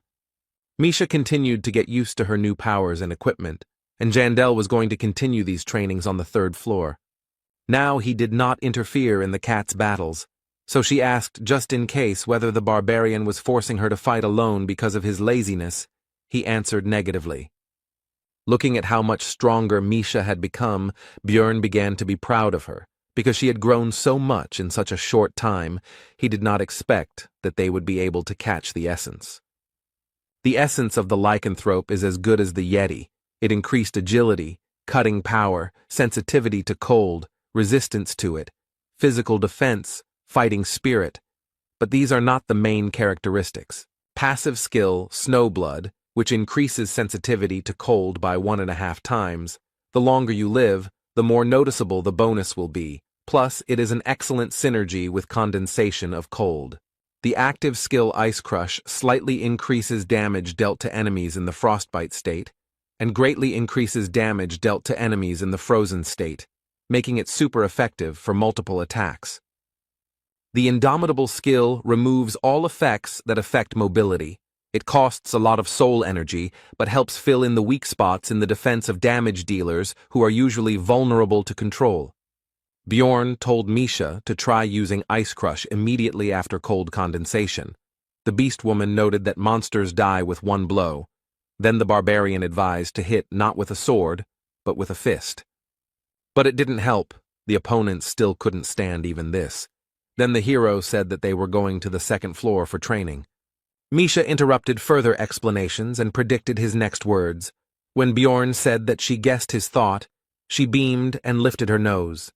Misha continued to get used to her new powers and equipment, and Jandel was going to continue these trainings on the 3rd floor. Now he did not interfere in the cat's battles, so she asked just in case whether the barbarian was forcing her to fight alone because of his laziness. He answered negatively. Looking at how much stronger Misha had become, Bjorn began to be proud of her. Because she had grown so much in such a short time, he did not expect that they would be able to catch the essence. The essence of the lycanthrope is as good as the Yeti. It increased agility, cutting power, sensitivity to cold, resistance to it, physical defense, fighting spirit. But these are not the main characteristics. Passive skill, Snowblood, which increases sensitivity to cold by 1.5 times. The longer you live, the more noticeable the bonus will be. Plus, it is an excellent synergy with condensation of cold. The active skill Ice Crush slightly increases damage dealt to enemies in the frostbite state. and greatly increases damage dealt to enemies in the frozen state, making it super effective for multiple attacks. The Indomitable skill removes all effects that affect mobility. It costs a lot of soul energy, but helps fill in the weak spots in the defense of damage dealers who are usually vulnerable to control. Bjorn told Misha to try using Ice Crush immediately after cold condensation. The Beast Woman noted that monsters die with one blow. Then the barbarian advised to hit not with a sword, but with a fist. But it didn't help. The opponents still couldn't stand even this. Then the hero said that they were going to the second floor for training. Misha interrupted further explanations and predicted his next words. When Bjorn said that she guessed his thought, she beamed and lifted her nose.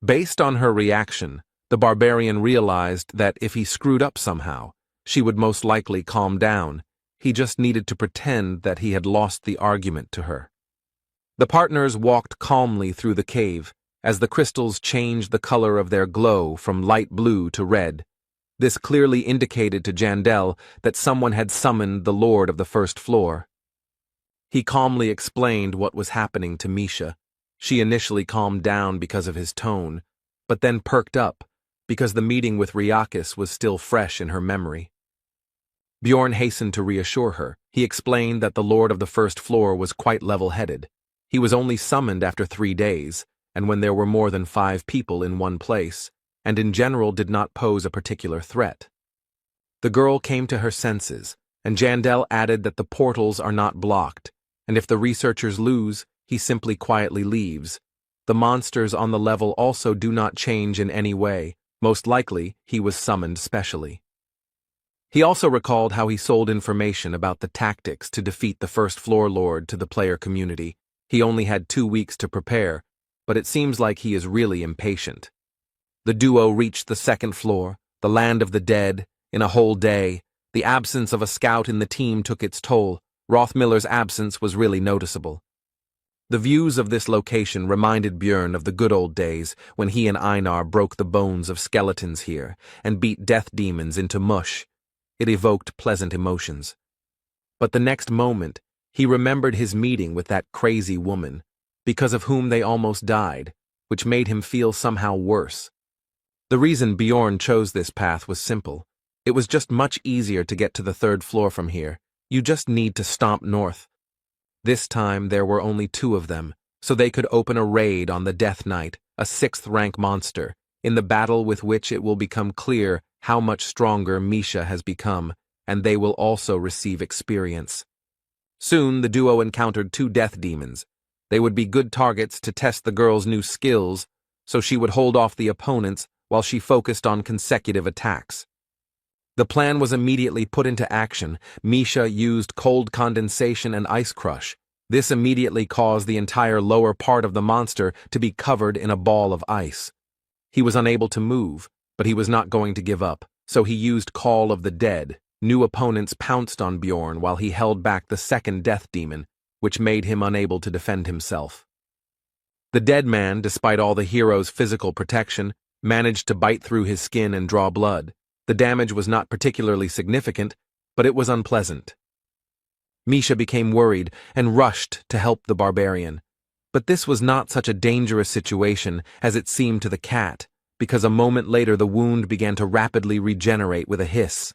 Based on her reaction, the barbarian realized that if he screwed up somehow, she would most likely calm down. He just needed to pretend that he had lost the argument to her. The partners walked calmly through the cave, as the crystals changed the color of their glow from light blue to red. This clearly indicated to Jandel that someone had summoned the Lord of the First Floor. He calmly explained what was happening to Misha. She initially calmed down because of his tone, but then perked up because the meeting with Ryakis was still fresh in her memory. Bjorn hastened to reassure her. He explained that the Lord of the First Floor was quite level-headed. He was only summoned after 3 days, and when there were more than 5 people in one place, and in general did not pose a particular threat. The girl came to her senses, and Jandel added that the portals are not blocked, and if the researchers lose, he simply quietly leaves. The monsters on the level also do not change in any way. Most likely, he was summoned specially. He also recalled how he sold information about the tactics to defeat the First Floor Lord to the player community. He only had 2 weeks to prepare, but it seems like he is really impatient. The duo reached the second floor, the land of the dead, in a whole day. The absence of a scout in the team took its toll. Rothmiller's absence was really noticeable. The views of this location reminded Bjorn of the good old days when he and Einar broke the bones of skeletons here and beat death demons into mush. It evoked pleasant emotions. But the next moment, he remembered his meeting with that crazy woman, because of whom they almost died, which made him feel somehow worse. The reason Bjorn chose this path was simple. It was just much easier to get to the 3rd floor from here. You just need to stomp north. This time there were only 2 of them, so they could open a raid on the Death Knight, a 6th-rank monster, in the battle with which it will become clear how much stronger Misha has become, and they will also receive experience. Soon the duo encountered 2 death demons. They would be good targets to test the girl's new skills, so she would hold off the opponents while she focused on consecutive attacks. The plan was immediately put into action. Misha used cold condensation and ice crush. This immediately caused the entire lower part of the monster to be covered in a ball of ice. He was unable to move, but he was not going to give up, so he used Call of the Dead. New opponents pounced on Bjorn while he held back the 2nd death demon, which made him unable to defend himself. The dead man, despite all the hero's physical protection, managed to bite through his skin and draw blood. The damage was not particularly significant, but it was unpleasant. Misha became worried and rushed to help the barbarian. But this was not such a dangerous situation as it seemed to the cat, because a moment later the wound began to rapidly regenerate with a hiss.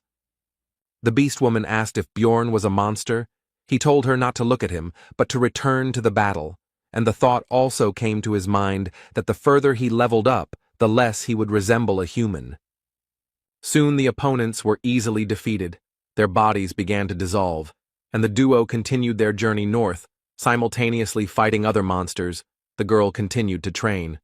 The beast woman asked if Bjorn was a monster. He told her not to look at him, but to return to the battle, and the thought also came to his mind that the further he leveled up, the less he would resemble a human. Soon the opponents were easily defeated, their bodies began to dissolve, and the duo continued their journey north, simultaneously fighting other monsters. The girl continued to train.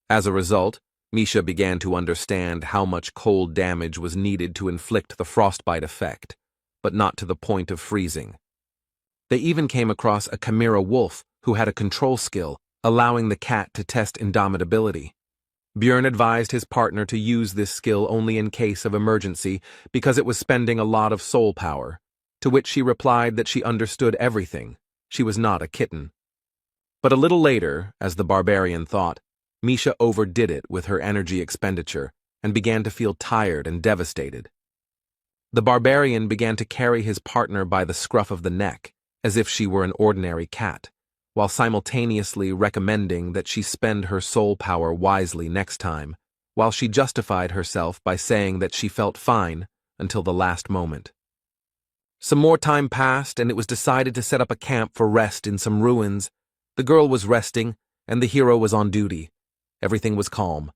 As a result, Misha began to understand how much cold damage was needed to inflict the frostbite effect, but not to the point of freezing. They even came across a chimera wolf who had a control skill, allowing the cat to test indomitability. Bjorn advised his partner to use this skill only in case of emergency because it was spending a lot of soul power, to which she replied that she understood everything. She was not a kitten. But a little later, as the barbarian thought, Misha overdid it with her energy expenditure and began to feel tired and devastated. The barbarian began to carry his partner by the scruff of the neck, as if she were an ordinary cat, while simultaneously recommending that she spend her soul power wisely next time, while she justified herself by saying that she felt fine until the last moment. Some more time passed, and it was decided to set up a camp for rest in some ruins. The girl was resting, and the hero was on duty. Everything was calm.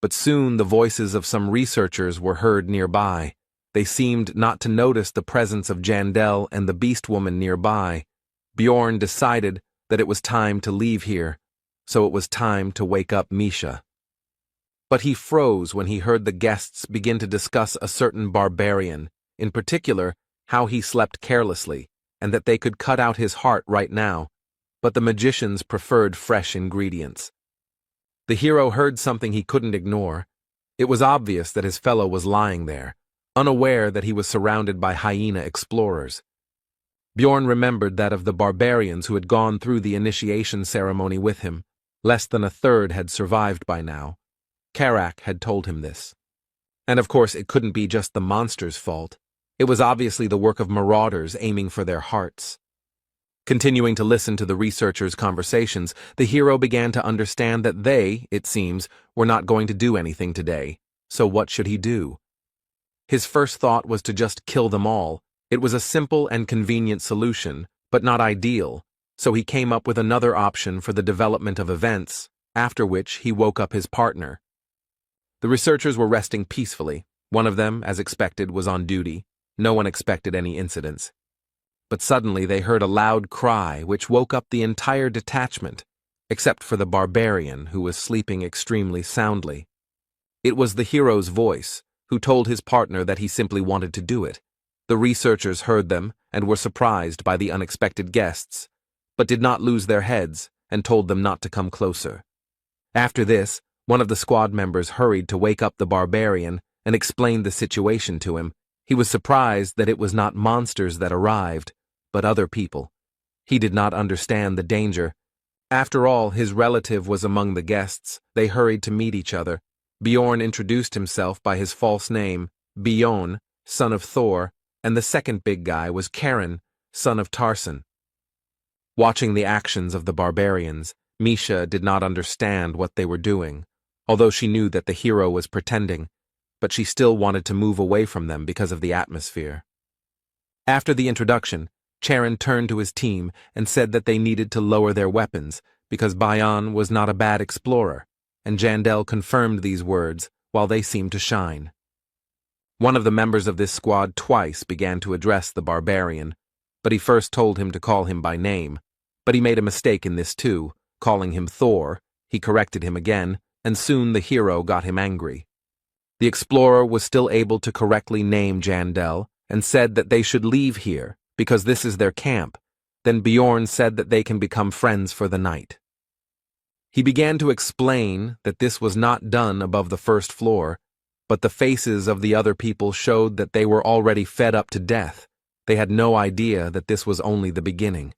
But soon the voices of some researchers were heard nearby. They seemed not to notice the presence of Jandel and the beast woman nearby. Bjorn decided that it was time to leave here, so it was time to wake up Misha. But he froze when he heard the guests begin to discuss a certain barbarian, in particular, how he slept carelessly, and that they could cut out his heart right now, but the magicians preferred fresh ingredients. The hero heard something he couldn't ignore. It was obvious that his fellow was lying there, unaware that he was surrounded by hyena explorers. Bjorn remembered that of the barbarians who had gone through the initiation ceremony with him, less than a third had survived by now. Karak had told him this. And of course it couldn't be just the monster's fault. It was obviously the work of marauders aiming for their hearts. Continuing to listen to the researchers' conversations, the hero began to understand that they, it seems, were not going to do anything today. So what should he do? His first thought was to just kill them all. It was a simple and convenient solution, but not ideal, so he came up with another option for the development of events, after which he woke up his partner. The researchers were resting peacefully. One of them, as expected, was on duty. No one expected any incidents. But suddenly they heard a loud cry which woke up the entire detachment, except for the barbarian who was sleeping extremely soundly. It was the hero's voice, who told his partner that he simply wanted to do it. The researchers heard them and were surprised by the unexpected guests, but did not lose their heads and told them not to come closer. After this, one of the squad members hurried to wake up the barbarian and explained the situation to him. He was surprised that it was not monsters that arrived, but other people. He did not understand the danger. After all, his relative was among the guests. They hurried to meet each other. Bjorn introduced himself by his false name, Bjorn, son of Thor, and the second big guy was Karen, son of Tarson. Watching the actions of the barbarians, Misha did not understand what they were doing, although she knew that the hero was pretending, but she still wanted to move away from them because of the atmosphere. After the introduction, Charon turned to his team and said that they needed to lower their weapons because Bayan was not a bad explorer, and Jandel confirmed these words while they seemed to shine. One of the members of this squad twice began to address the barbarian, but he first told him to call him by name, but he made a mistake in this too, calling him Thor. He corrected him again, and soon the hero got him angry. The explorer was still able to correctly name Jandel and said that they should leave here because this is their camp. Then Bjorn said that they can become friends for the night. He began to explain that this was not done above the first floor, but the faces of the other people showed that they were already fed up to death. They had no idea that this was only the beginning.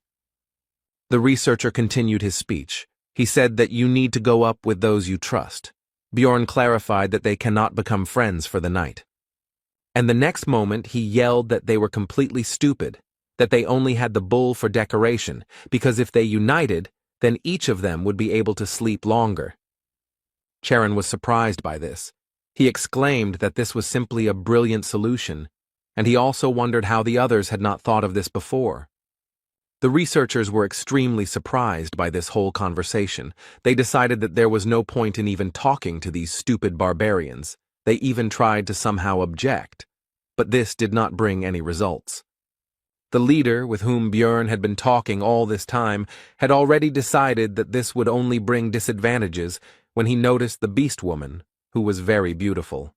The researcher continued his speech. He said that you need to go up with those you trust. Bjorn clarified that they cannot become friends for the night. And the next moment he yelled that they were completely stupid, that they only had the bull for decoration, because if they united, then each of them would be able to sleep longer. Charon was surprised by this. He exclaimed that this was simply a brilliant solution, and he also wondered how the others had not thought of this before. The researchers were extremely surprised by this whole conversation. They decided that there was no point in even talking to these stupid barbarians. They even tried to somehow object, but this did not bring any results. The leader, with whom Bjorn had been talking all this time, had already decided that this would only bring disadvantages when he noticed the beast woman, who was very beautiful.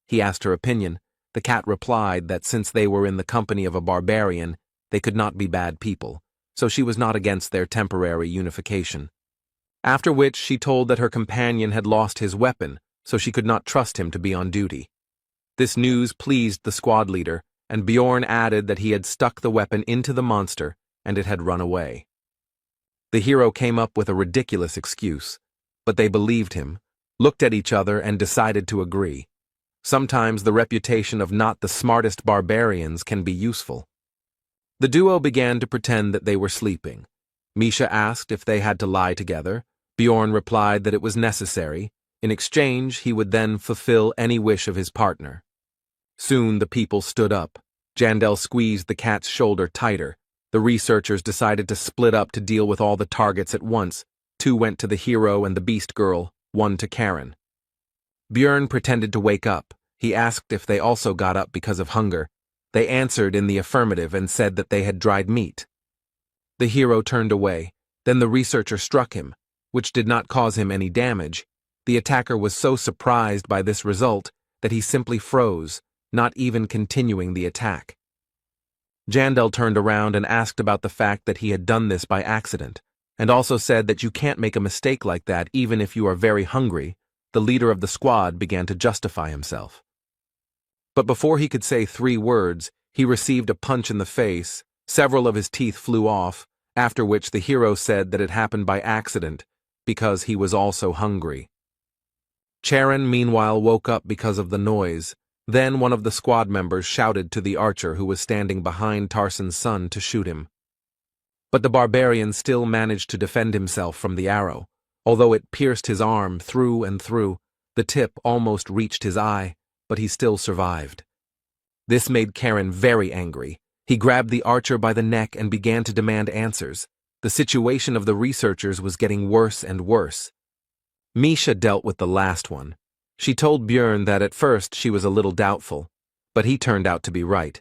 He asked her opinion. The cat replied that since they were in the company of a barbarian, they could not be bad people, so she was not against their temporary unification. After which she told that her companion had lost his weapon, so she could not trust him to be on duty. This news pleased the squad leader, and Bjorn added that he had stuck the weapon into the monster and it had run away. The hero came up with a ridiculous excuse, but they believed him, looked at each other and decided to agree. Sometimes the reputation of not the smartest barbarians can be useful. The duo began to pretend that they were sleeping. Misha asked if they had to lie together. Bjorn replied that it was necessary. In exchange, he would then fulfill any wish of his partner. Soon the people stood up. Jandel squeezed the cat's shoulder tighter. The researchers decided to split up to deal with all the targets at once. 2 went to the hero and the beast girl, 1 to Karen. Bjorn pretended to wake up. He asked if they also got up because of hunger. They answered in the affirmative and said that they had dried meat. The hero turned away. Then the researcher struck him, which did not cause him any damage. The attacker was so surprised by this result that he simply froze, not even continuing the attack. Jandel turned around and asked about the fact that he had done this by accident, and also said that you can't make a mistake like that even if you are very hungry. The leader of the squad began to justify himself. But before he could say 3 words, he received a punch in the face. Several of his teeth flew off, after which the hero said that it happened by accident, because he was also hungry. Charon meanwhile woke up because of the noise. Then one of the squad members shouted to the archer who was standing behind Tarson's son to shoot him. But the barbarian still managed to defend himself from the arrow. Although it pierced his arm through and through, the tip almost reached his eye, but he still survived. This made Karen very angry. He grabbed the archer by the neck and began to demand answers. The situation of the researchers was getting worse and worse. Misha dealt with the last one. She told Bjorn that at first she was a little doubtful, but he turned out to be right.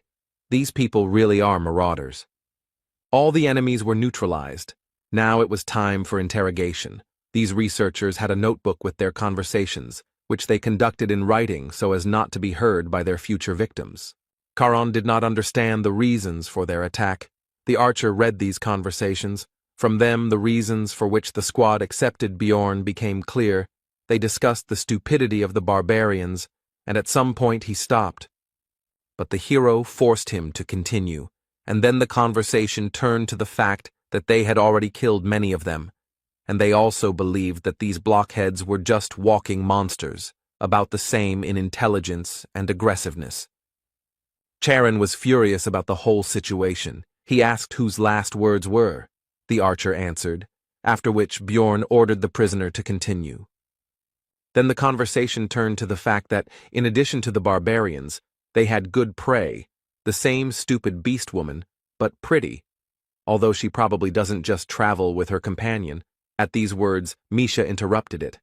These people really are marauders. All the enemies were neutralized. Now it was time for interrogation. These researchers had a notebook with their conversations, which they conducted in writing so as not to be heard by their future victims. Charon did not understand the reasons for their attack. The archer read these conversations. From them, the reasons for which the squad accepted Bjorn became clear. They discussed the stupidity of the barbarians, and at some point he stopped. But the hero forced him to continue, and then the conversation turned to the fact that they had already killed many of them, and they also believed that these blockheads were just walking monsters, about the same in intelligence and aggressiveness. Charon was furious about the whole situation. He asked whose last words were. The archer answered, after which Bjorn ordered the prisoner to continue. Then the conversation turned to the fact that, in addition to the barbarians, they had good prey, the same stupid beast woman, but pretty, although she probably doesn't just travel with her companion. At these words, Misha interrupted it.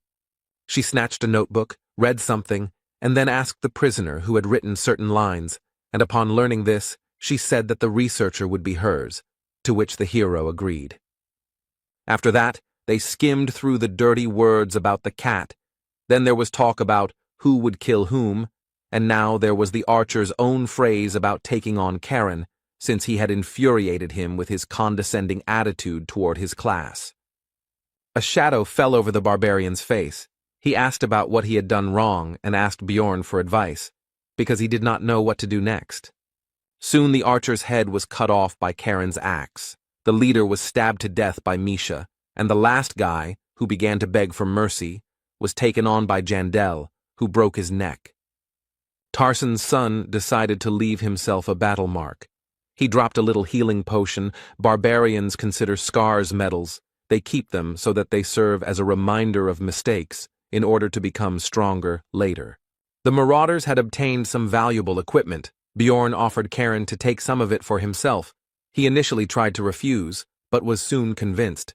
She snatched a notebook, read something, and then asked the prisoner who had written certain lines, and upon learning this, she said that the researcher would be hers, to which the hero agreed. After that, they skimmed through the dirty words about the cat. Then there was talk about who would kill whom, and now there was the archer's own phrase about taking on Karen, since he had infuriated him with his condescending attitude toward his class. A shadow fell over the barbarian's face. He asked about what he had done wrong and asked Bjorn for advice, because he did not know what to do next. Soon the archer's head was cut off by Karen's axe. The leader was stabbed to death by Misha, and the last guy, who began to beg for mercy, was taken on by Jandel, who broke his neck. Tarson's son decided to leave himself a battle mark. He dropped a little healing potion. Barbarians consider scars medals. They keep them so that they serve as a reminder of mistakes in order to become stronger later. The marauders had obtained some valuable equipment. Bjorn offered Karen to take some of it for himself. He initially tried to refuse, but was soon convinced.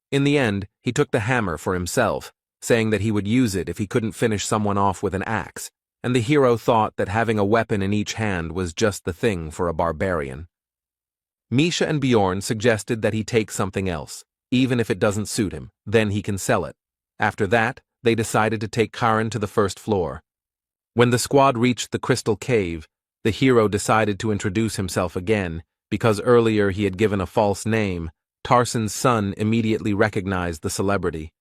In the end, he took the hammer for himself, saying that he would use it if he couldn't finish someone off with an axe, and the hero thought that having a weapon in each hand was just the thing for a barbarian. Misha and Bjorn suggested that he take something else, even if it doesn't suit him, then he can sell it. After that, they decided to take Karen to the first floor. When the squad reached the crystal cave, the hero decided to introduce himself again, because earlier he had given a false name. Tarson's son immediately recognized the celebrity.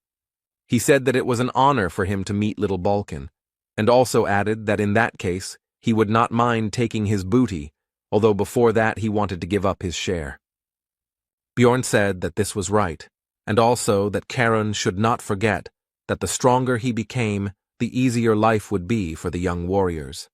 He said that it was an honor for him to meet little Balkan, and also added that in that case, he would not mind taking his booty, although before that he wanted to give up his share. Bjorn said that this was right, and also that Karen should not forget that the stronger he became, the easier life would be for the young warriors.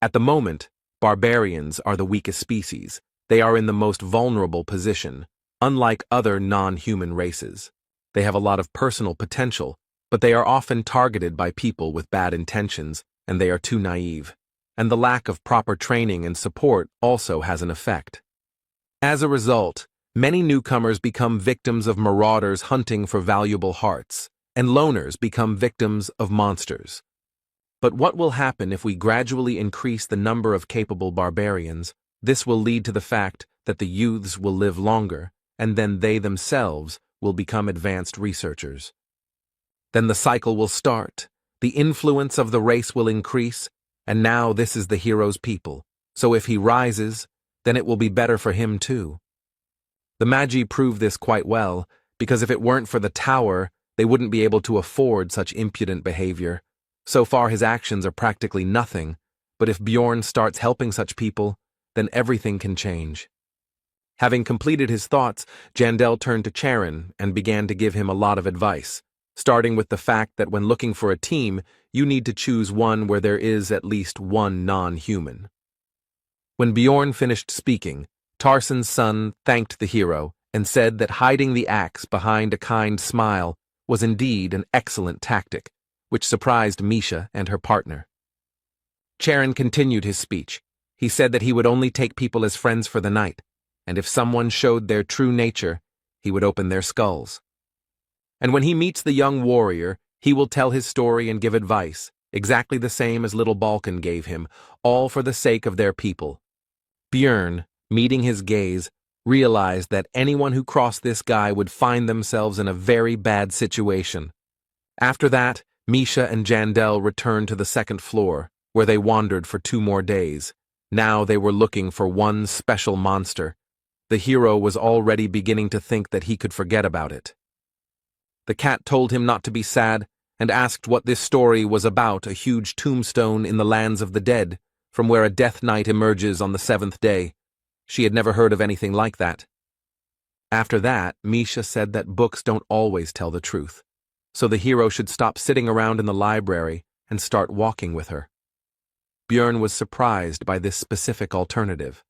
At the moment, barbarians are the weakest species. They are in the most vulnerable position, unlike other non-human races. They have a lot of personal potential, but they are often targeted by people with bad intentions, and they are too naive. And the lack of proper training and support also has an effect. As a result, many newcomers become victims of marauders hunting for valuable hearts, and loners become victims of monsters. But what will happen if we gradually increase the number of capable barbarians? This will lead to the fact that the youths will live longer, and then they themselves will become advanced researchers. Then the cycle will start, the influence of the race will increase, and now this is the hero's people, so if he rises, then it will be better for him too. The Magi prove this quite well, because if it weren't for the tower, they wouldn't be able to afford such impudent behavior. So far his actions are practically nothing, but if Bjorn starts helping such people, then everything can change. Having completed his thoughts, Jandel turned to Charon and began to give him a lot of advice, starting with the fact that when looking for a team, you need to choose one where there is at least one non-human. When Bjorn finished speaking, Tarson's son thanked the hero and said that hiding the axe behind a kind smile was indeed an excellent tactic, which surprised Misha and her partner. Charon continued his speech. He said that he would only take people as friends for the night, and if someone showed their true nature, he would open their skulls. And when he meets the young warrior, he will tell his story and give advice, exactly the same as little Balkan gave him, all for the sake of their people. Björn, meeting his gaze, realized that anyone who crossed this guy would find themselves in a very bad situation. After that, Misha and Jandel returned to the second floor, where they wandered for 2 more days. Now they were looking for one special monster. The hero was already beginning to think that he could forget about it. The cat told him not to be sad and asked what this story was about, a huge tombstone in the lands of the dead, from where a death knight emerges on the 7th day. She had never heard of anything like that. After that, Misha said that books don't always tell the truth, so the hero should stop sitting around in the library and start walking with her. Björn was surprised by this specific alternative.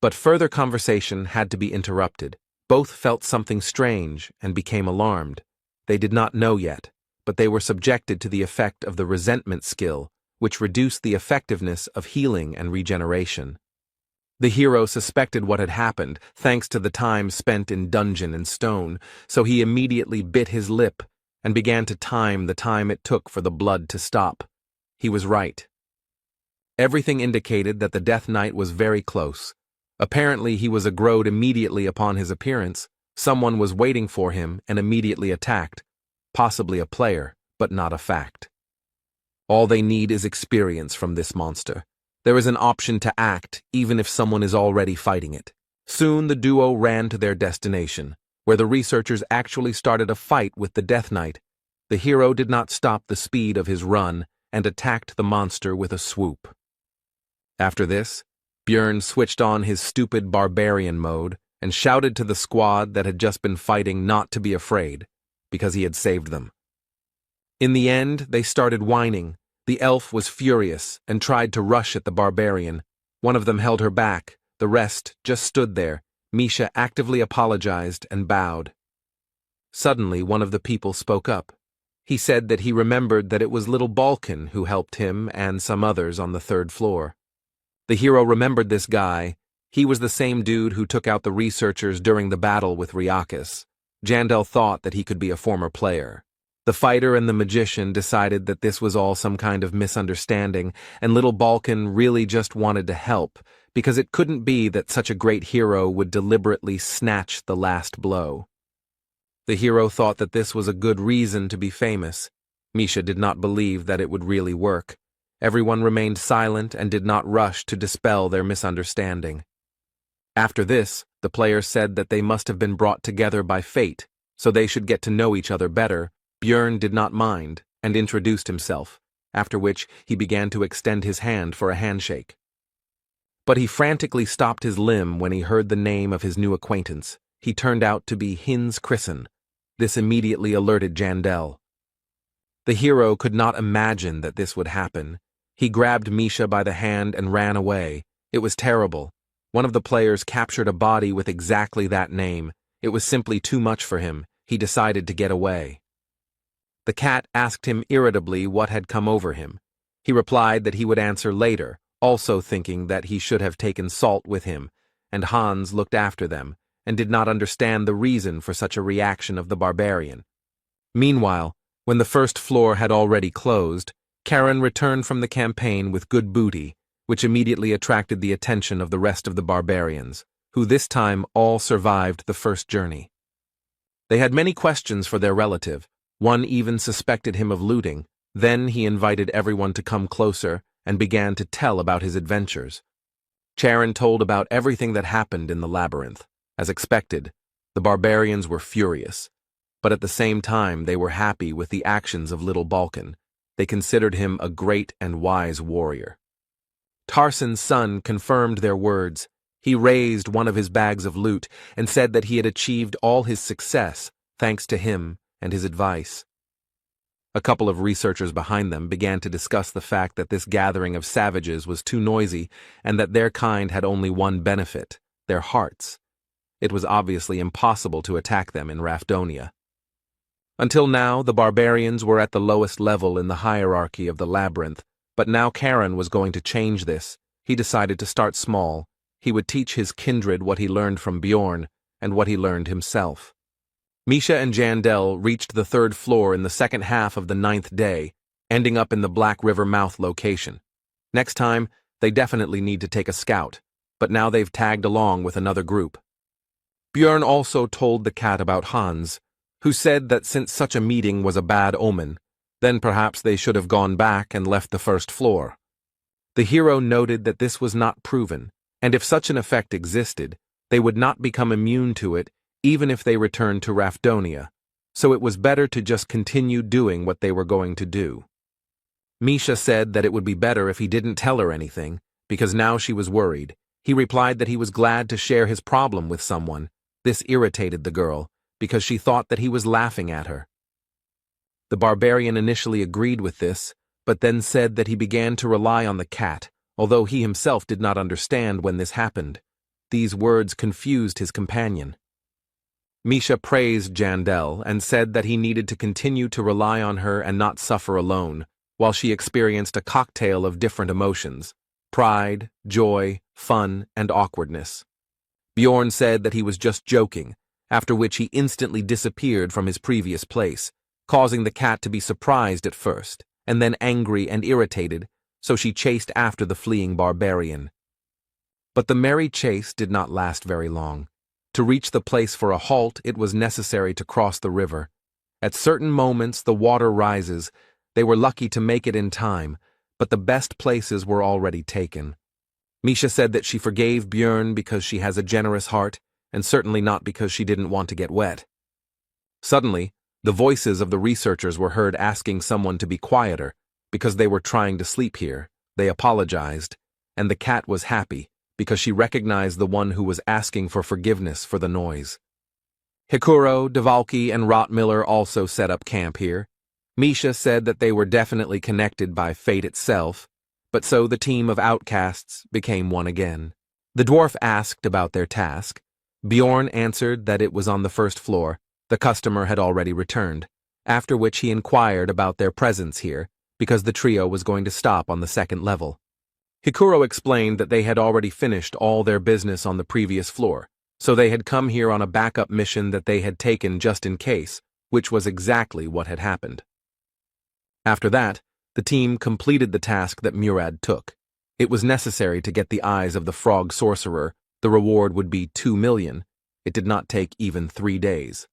But further conversation had to be interrupted. Both felt something strange and became alarmed. They did not know yet, but they were subjected to the effect of the resentment skill, which reduced the effectiveness of healing and regeneration. The hero suspected what had happened, thanks to the time spent in dungeon and stone, so he immediately bit his lip and began to time the time it took for the blood to stop. He was right. Everything indicated that the Death Knight was very close. Apparently he was aggroed immediately upon his appearance. Someone was waiting for him and immediately attacked. Possibly a player, but not a fact. All they need is experience from this monster. There is an option to act, even if someone is already fighting it. Soon the duo ran to their destination, where the researchers actually started a fight with the Death Knight. The hero did not stop the speed of his run and attacked the monster with a swoop. After this, Björn switched on his stupid barbarian mode and shouted to the squad that had just been fighting not to be afraid, because he had saved them. In the end, they started whining. The elf was furious and tried to rush at the barbarian. One of them held her back, the rest just stood there. Misha actively apologized and bowed. Suddenly, one of the people spoke up. He said that he remembered that it was little Balkan who helped him and some others on the 3rd floor. The hero remembered this guy. He was the same dude who took out the researchers during the battle with Riakis. Jandel thought that he could be a former player. The fighter and the magician decided that this was all some kind of misunderstanding, and little Balkan really just wanted to help, because it couldn't be that such a great hero would deliberately snatch the last blow. The hero thought that this was a good reason to be famous. Misha did not believe that it would really work. Everyone remained silent and did not rush to dispel their misunderstanding. After this, the players said that they must have been brought together by fate, so they should get to know each other better. Björn did not mind and introduced himself, after which he began to extend his hand for a handshake. But he frantically stopped his limb when he heard the name of his new acquaintance. He turned out to be Hins Chrisen. This immediately alerted Jandel. The hero could not imagine that this would happen. He grabbed Misha by the hand and ran away. It was terrible. One of the players captured a body with exactly that name. It was simply too much for him. He decided to get away. The cat asked him irritably what had come over him. He replied that he would answer later, also thinking that he should have taken salt with him, and Hans looked after them, and did not understand the reason for such a reaction of the barbarian. Meanwhile, when the first floor had already closed, Karen returned from the campaign with good booty, which immediately attracted the attention of the rest of the barbarians, who this time all survived the first journey. They had many questions for their relative. One even suspected him of looting. Then he invited everyone to come closer and began to tell about his adventures. Charon told about everything that happened in the labyrinth. As expected, the barbarians were furious, but at the same time they were happy with the actions of Little Balkan. They considered him a great and wise warrior. Tarsen's son confirmed their words. He raised one of his bags of loot and said that he had achieved all his success thanks to him and his advice. A couple of researchers behind them began to discuss the fact that this gathering of savages was too noisy and that their kind had only one benefit, their hearts. It was obviously impossible to attack them in Rafdonia. Until now, the barbarians were at the lowest level in the hierarchy of the labyrinth, but now Karen was going to change this. He decided to start small. He would teach his kindred what he learned from Bjorn and what he learned himself. Misha and Jandel reached the 3rd floor in the second half of the 9th day, ending up in the Black River mouth location. Next time, they definitely need to take a scout, but now they've tagged along with another group. Bjorn also told the cat about Hans, who said that since such a meeting was a bad omen, then perhaps they should have gone back and left the 1st floor. The hero noted that this was not proven, and if such an effect existed, they would not become immune to it even if they returned to Rafdonia, so it was better to just continue doing what they were going to do. Misha said that it would be better if he didn't tell her anything, because now she was worried. He replied that he was glad to share his problem with someone. This irritated the girl, because she thought that he was laughing at her. The barbarian initially agreed with this, but then said that he began to rely on the cat, although he himself did not understand when this happened. These words confused his companion. Misha praised Jandel and said that he needed to continue to rely on her and not suffer alone, while she experienced a cocktail of different emotions: pride, joy, fun, and awkwardness. Bjorn said that he was just joking, after which he instantly disappeared from his previous place, causing the cat to be surprised at first, and then angry and irritated, so she chased after the fleeing barbarian. But the merry chase did not last very long. To reach the place for a halt, it was necessary to cross the river. At certain moments, the water rises. They were lucky to make it in time, but the best places were already taken. Misha said that she forgave Bjorn because she has a generous heart, and certainly not because she didn't want to get wet. Suddenly, the voices of the researchers were heard asking someone to be quieter, because they were trying to sleep here. They apologized, and the cat was happy, because she recognized the one who was asking for forgiveness for the noise. Hikuro, Devalki, and Rottmiller also set up camp here. Misha said that they were definitely connected by fate itself, but so the team of outcasts became one again. The dwarf asked about their task. Bjorn answered that it was on the 1st floor. The customer had already returned, after which he inquired about their presence here, because the trio was going to stop on the 2nd level. Hikuro explained that they had already finished all their business on the previous floor, so they had come here on a backup mission that they had taken just in case, which was exactly what had happened. After that, the team completed the task that Murad took. It was necessary to get the eyes of the frog sorcerer. The reward would be 2 million. It did not take even 3 days.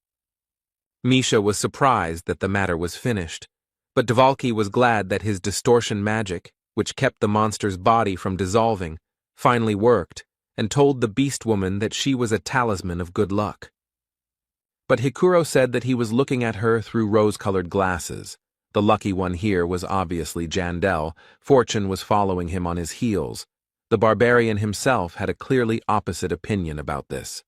Misha was surprised that the matter was finished, but Devalki was glad that his distortion magic, which kept the monster's body from dissolving, finally worked, and told the beast woman that she was a talisman of good luck. But Hikuro said that he was looking at her through rose-colored glasses. The lucky one here was obviously Jandel. Fortune was following him on his heels. The barbarian himself had a clearly opposite opinion about this.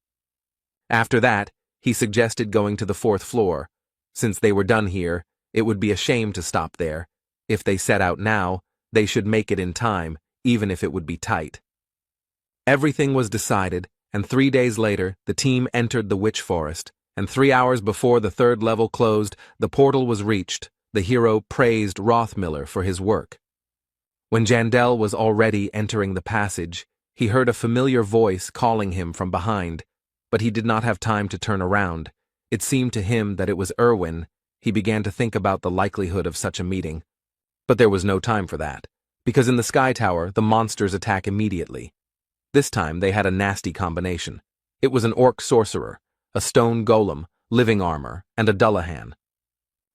After that, he suggested going to the 4th floor. Since they were done here, it would be a shame to stop there. If they set out now, they should make it in time, even if it would be tight. Everything was decided, and 3 days later, the team entered the witch forest, and 3 hours before the third level closed, the portal was reached. The hero praised Rothmiller for his work. When Jandel was already entering the passage, he heard a familiar voice calling him from behind, but he did not have time to turn around. It seemed to him that it was Erwin. He began to think about the likelihood of such a meeting. But there was no time for that, because in the Sky Tower, the monsters attack immediately. This time they had a nasty combination. It was an orc sorcerer, a stone golem, living armor, and a Dullahan.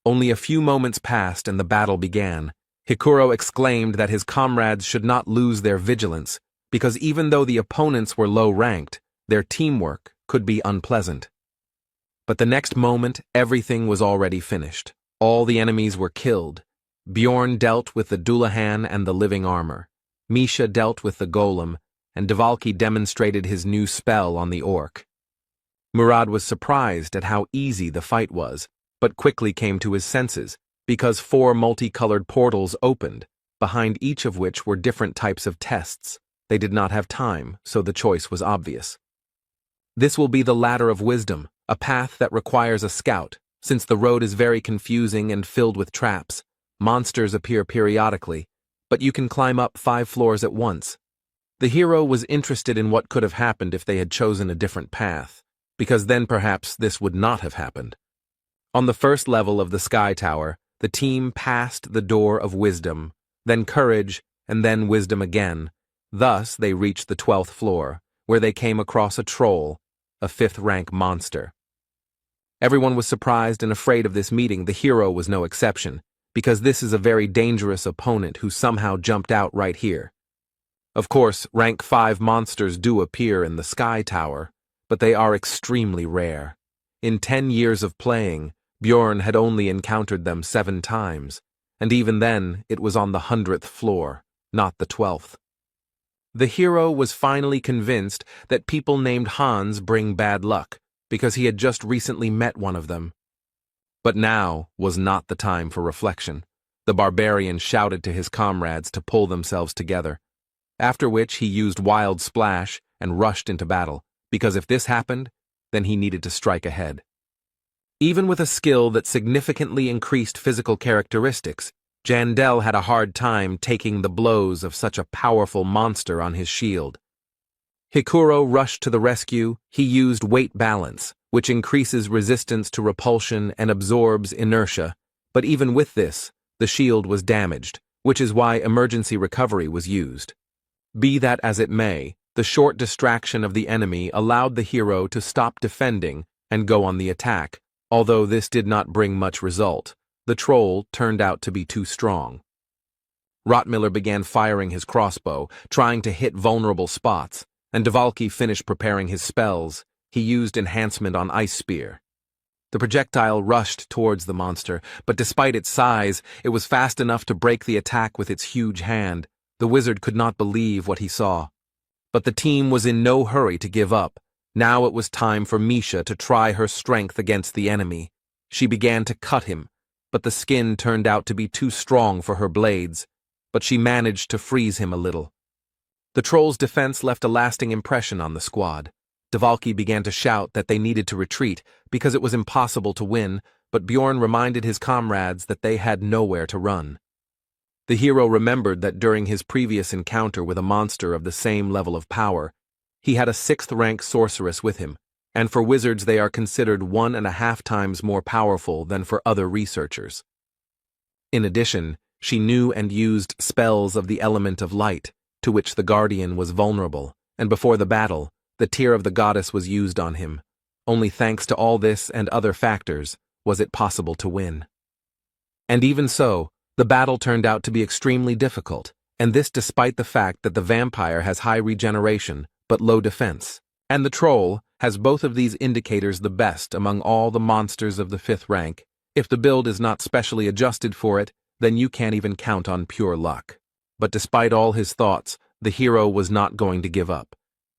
Only a few moments passed and the battle began. Hikuro exclaimed that his comrades should not lose their vigilance, because even though the opponents were low-ranked, their teamwork could be unpleasant. But the next moment, everything was already finished. All the enemies were killed. Bjorn dealt with the Dullahan and the living armor. Misha dealt with the golem, and Dvalki demonstrated his new spell on the orc. Murad was surprised at how easy the fight was, but quickly came to his senses, because 4 multicolored portals opened, behind each of which were different types of tests. They did not have time, so the choice was obvious. This will be the Ladder of Wisdom, a path that requires a scout, since the road is very confusing and filled with traps. Monsters appear periodically, but you can climb up 5 floors at once. The hero was interested in what could have happened if they had chosen a different path, because then perhaps this would not have happened. On the first level of the Sky Tower, the team passed the Door of Wisdom, then Courage, and then Wisdom again. Thus they reached the 12th floor, where they came across a troll, a 5th-rank monster. Everyone was surprised and afraid of this meeting. The hero was no exception, because this is a very dangerous opponent who somehow jumped out right here. Of course, rank 5 monsters do appear in the Sky Tower, but they are extremely rare. In 10 years of playing, Bjorn had only encountered them 7 times, and even then it was on the 100th floor, not the 12th. The hero was finally convinced that people named Hans bring bad luck, because he had just recently met one of them. But now was not the time for reflection. The barbarian shouted to his comrades to pull themselves together, after which he used Wild Splash and rushed into battle, because if this happened, then he needed to strike ahead. Even with a skill that significantly increased physical characteristics, Jandel had a hard time taking the blows of such a powerful monster on his shield. Hikuro rushed to the rescue. He used weight balance, which increases resistance to repulsion and absorbs inertia, but even with this, the shield was damaged, which is why emergency recovery was used. Be that as it may, the short distraction of the enemy allowed the hero to stop defending and go on the attack. Although this did not bring much result, the troll turned out to be too strong. Rottmiller began firing his crossbow, trying to hit vulnerable spots, and Dvalki finished preparing his spells. He used enhancement on Ice Spear. The projectile rushed towards the monster, but despite its size, it was fast enough to break the attack with its huge hand. The wizard could not believe what he saw. But the team was in no hurry to give up. Now it was time for Misha to try her strength against the enemy. She began to cut him, but the skin turned out to be too strong for her blades, but she managed to freeze him a little. The troll's defense left a lasting impression on the squad. Dvalki began to shout that they needed to retreat because it was impossible to win, but Bjorn reminded his comrades that they had nowhere to run. The hero remembered that during his previous encounter with a monster of the same level of power, he had a 6th-rank sorceress with him, and for wizards they are considered 1.5 times more powerful than for other researchers. In addition, she knew and used spells of the element of light, to which the Guardian was vulnerable, and before the battle, the Tear of the Goddess was used on him. Only thanks to all this and other factors was it possible to win. And even so, the battle turned out to be extremely difficult, and this despite the fact that the vampire has high regeneration, but low defense, and the troll has both of these indicators the best among all the monsters of the 5th rank. If the build is not specially adjusted for it, then you can't even count on pure luck. But despite all his thoughts, the hero was not going to give up.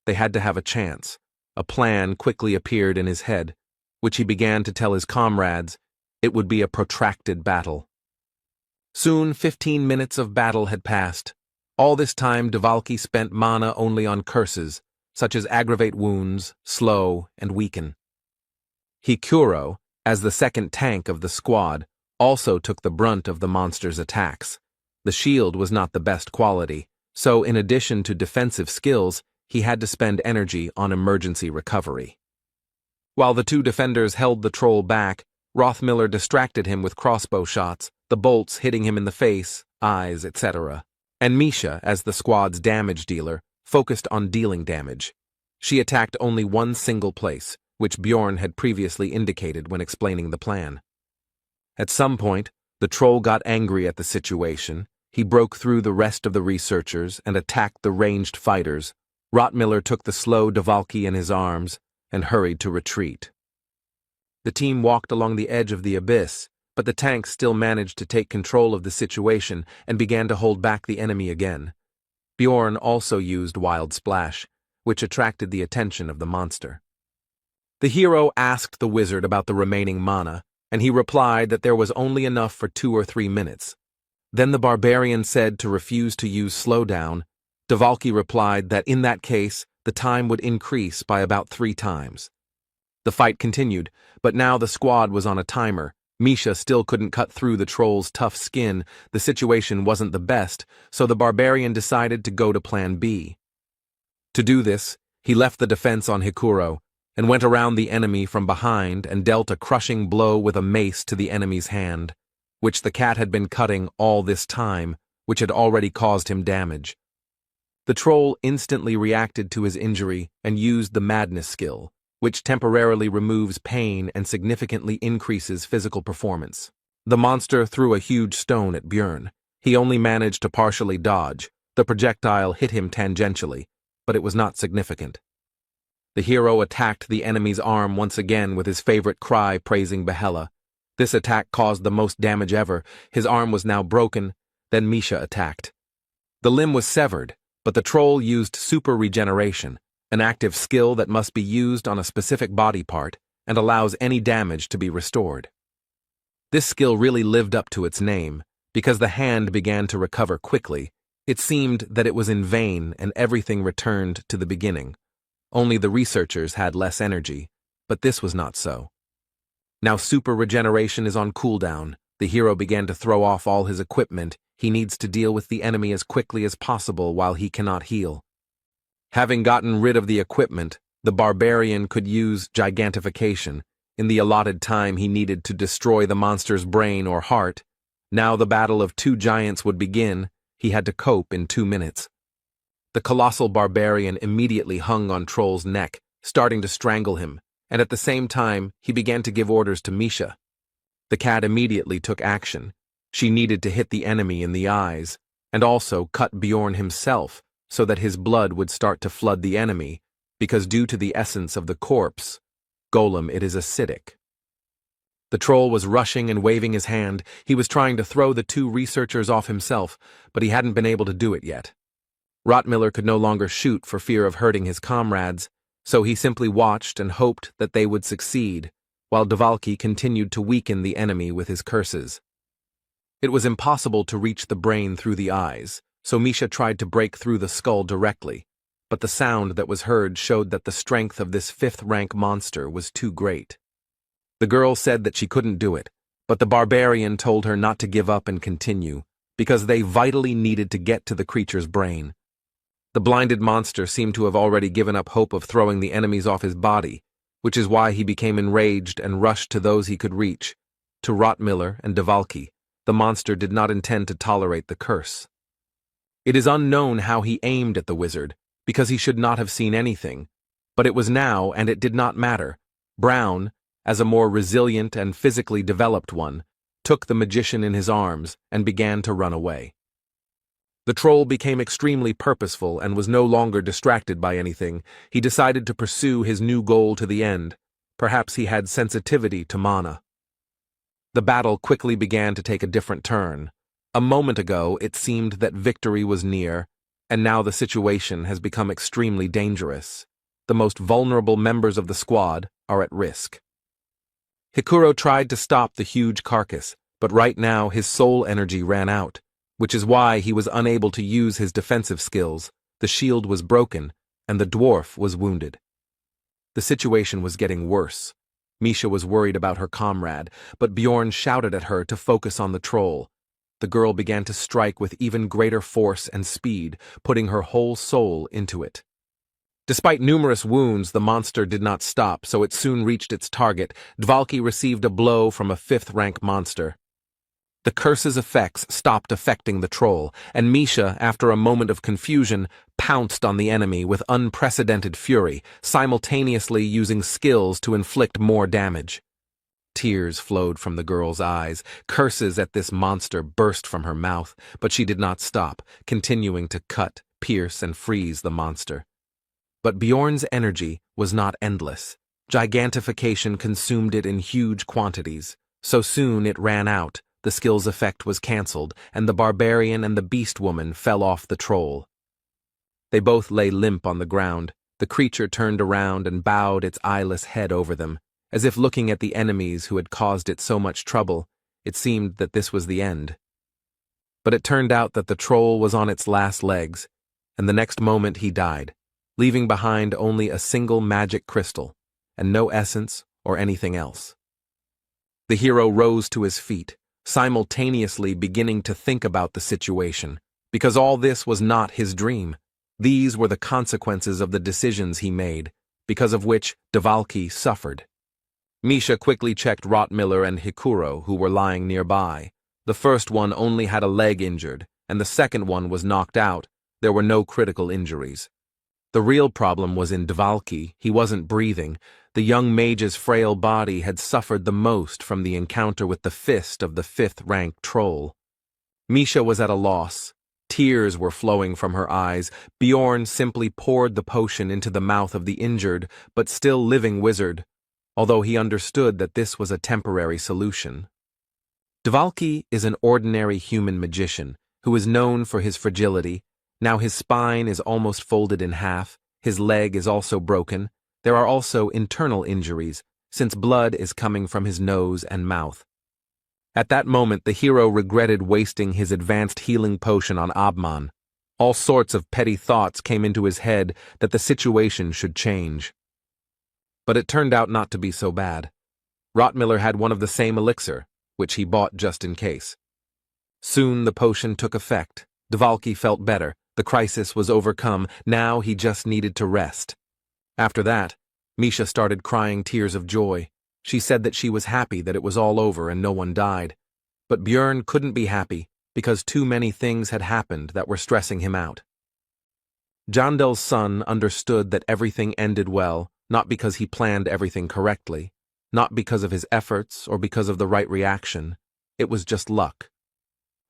They had to have a chance. A plan quickly appeared in his head, which he began to tell his comrades. It would be a protracted battle. Soon 15 minutes of battle had passed. All this time, Dvalki spent mana only on curses, such as aggravate wounds, slow, and weaken. Hikuro, as the second tank of the squad, also took the brunt of the monster's attacks. The shield was not the best quality, so in addition to defensive skills, he had to spend energy on emergency recovery. While the two defenders held the troll back, Rothmiller distracted him with crossbow shots, the bolts hitting him in the face, eyes, etc. And Misha, as the squad's damage dealer, focused on dealing damage. She attacked only one single place, which Bjorn had previously indicated when explaining the plan. At some point, the troll got angry at the situation. He broke through the rest of the researchers and attacked the ranged fighters. Rothmiller took the slow Dvalki in his arms and hurried to retreat. The team walked along the edge of the abyss, but the tanks still managed to take control of the situation and began to hold back the enemy again. Bjorn also used Wild Splash, which attracted the attention of the monster. The hero asked the wizard about the remaining mana, and he replied that there was only enough for 2 or 3 minutes. Then the barbarian said to refuse to use slowdown. Dvalki replied that in that case, the time would increase by about 3 times. The fight continued, but now the squad was on a timer. Misha still couldn't cut through the troll's tough skin. The situation wasn't the best, so the barbarian decided to go to Plan B. To do this, he left the defense on Hikuro and went around the enemy from behind and dealt a crushing blow with a mace to the enemy's hand, which the cat had been cutting all this time, which had already caused him damage. The troll instantly reacted to his injury and used the madness skill, which temporarily removes pain and significantly increases physical performance. The monster threw a huge stone at Bjorn. He only managed to partially dodge. The projectile hit him tangentially, but it was not significant. The hero attacked the enemy's arm once again with his favorite cry praising Yahello. This attack caused the most damage ever. His arm was now broken. Then Misha attacked. The limb was severed, but the troll used super regeneration, an active skill that must be used on a specific body part and allows any damage to be restored. This skill really lived up to its name. Because the hand began to recover quickly, it seemed that it was in vain and everything returned to the beginning. Only the researchers had less energy, but this was not so. Now super regeneration is on cooldown. The hero began to throw off all his equipment. He needs to deal with the enemy as quickly as possible while he cannot heal. Having gotten rid of the equipment, the barbarian could use gigantification. In the allotted time he needed to destroy the monster's brain or heart. Now the battle of 2 giants would begin. He had to cope in 2 minutes. The colossal barbarian immediately hung on Troll's neck, starting to strangle him, and at the same time he began to give orders to Misha. The cat immediately took action. She needed to hit the enemy in the eyes, and also cut Bjorn himself, so that his blood would start to flood the enemy, because due to the essence of the corpse, golem, it is acidic. The troll was rushing and waving his hand. He was trying to throw the 2 researchers off himself, but he hadn't been able to do it yet. Rothmiller could no longer shoot for fear of hurting his comrades, so he simply watched and hoped that they would succeed, while Dvalki continued to weaken the enemy with his curses. It was impossible to reach the brain through the eyes, so Misha tried to break through the skull directly, but the sound that was heard showed that the strength of this 5th-rank monster was too great. The girl said that she couldn't do it, but the barbarian told her not to give up and continue, because they vitally needed to get to the creature's brain. The blinded monster seemed to have already given up hope of throwing the enemies off his body, which is why he became enraged and rushed to those he could reach. To Rothmiller and Dvalki, the monster did not intend to tolerate the curse. It is unknown how he aimed at the wizard, because he should not have seen anything, but it was now, and it did not matter. Brown, as a more resilient and physically developed one, took the magician in his arms and began to run away. The troll became extremely purposeful and was no longer distracted by anything. He decided to pursue his new goal to the end. Perhaps he had sensitivity to mana. The battle quickly began to take a different turn. A moment ago, it seemed that victory was near, and now the situation has become extremely dangerous. The most vulnerable members of the squad are at risk. Hikuro tried to stop the huge carcass, but right now his soul energy ran out. which is why he was unable to use his defensive skills. The shield was broken, and the dwarf was wounded. The situation was getting worse. Misha was worried about her comrade, but Bjorn shouted at her to focus on the troll. The girl began to strike with even greater force and speed, putting her whole soul into it. Despite numerous wounds, the monster did not stop, so it soon reached its target. Dvalki received a blow from a 5th-rank monster. The curse's effects stopped affecting the troll, and Misha, after a moment of confusion, pounced on the enemy with unprecedented fury, simultaneously using skills to inflict more damage. Tears flowed from the girl's eyes. Curses at this monster burst from her mouth, but she did not stop, continuing to cut, pierce, and freeze the monster. But Bjorn's energy was not endless. Gigantification consumed it in huge quantities. So soon it ran out. The skill's effect was cancelled, and the barbarian and the beast woman fell off the troll. They both lay limp on the ground. The creature turned around and bowed its eyeless head over them, as if looking at the enemies who had caused it so much trouble. It seemed that this was the end. But it turned out that the troll was on its last legs, and the next moment he died, leaving behind only a single magic crystal, and no essence or anything else. The hero rose to his feet, simultaneously beginning to think about the situation, because all this was not his dream. These were the consequences of the decisions he made, because of which Dvalki suffered. Misha quickly checked Rottmiller and Hikuro, who were lying nearby. The first one only had a leg injured, and the second one was knocked out. There were no critical injuries. The real problem was in Dvalki. He wasn't breathing. The young mage's frail body had suffered the most from the encounter with the fist of the 5th-rank troll. Misha was at a loss. Tears were flowing from her eyes. Bjorn simply poured the potion into the mouth of the injured, but still living wizard, although he understood that this was a temporary solution. Dvalki is an ordinary human magician who is known for his fragility. Now his spine is almost folded in half, his leg is also broken. There are also internal injuries, since blood is coming from his nose and mouth. At that moment, the hero regretted wasting his advanced healing potion on Abman. All sorts of petty thoughts came into his head that the situation should change. But it turned out not to be so bad. Rottmiller had one of the same elixir, which he bought just in case. Soon the potion took effect. Dvalki felt better. The crisis was overcome. Now he just needed to rest. After that, Misha started crying tears of joy. She said that she was happy that it was all over and no one died. But Bjorn couldn't be happy because too many things had happened that were stressing him out. Jandel's son understood that everything ended well, not because he planned everything correctly, not because of his efforts or because of the right reaction. It was just luck.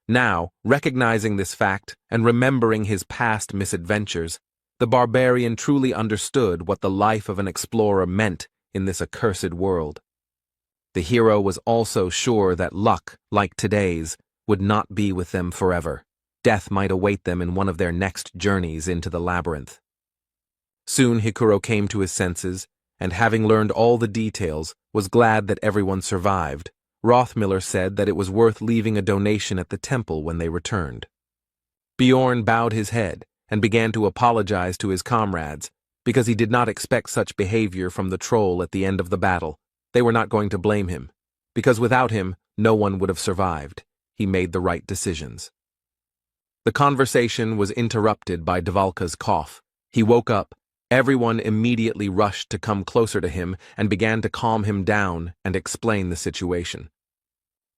Now, recognizing this fact and remembering his past misadventures, the barbarian truly understood what the life of an explorer meant in this accursed world. The hero was also sure that luck, like today's, would not be with them forever. Death might await them in one of their next journeys into the labyrinth. Soon Hikuro came to his senses, and having learned all the details, was glad that everyone survived. Rothmiller said that it was worth leaving a donation at the temple when they returned. Bjorn bowed his head and began to apologize to his comrades, because he did not expect such behavior from the troll at the end of the battle. They were not going to blame him, because without him, no one would have survived. He made the right decisions. The conversation was interrupted by Dvalka's cough. He woke up. Everyone immediately rushed to come closer to him and began to calm him down and explain the situation.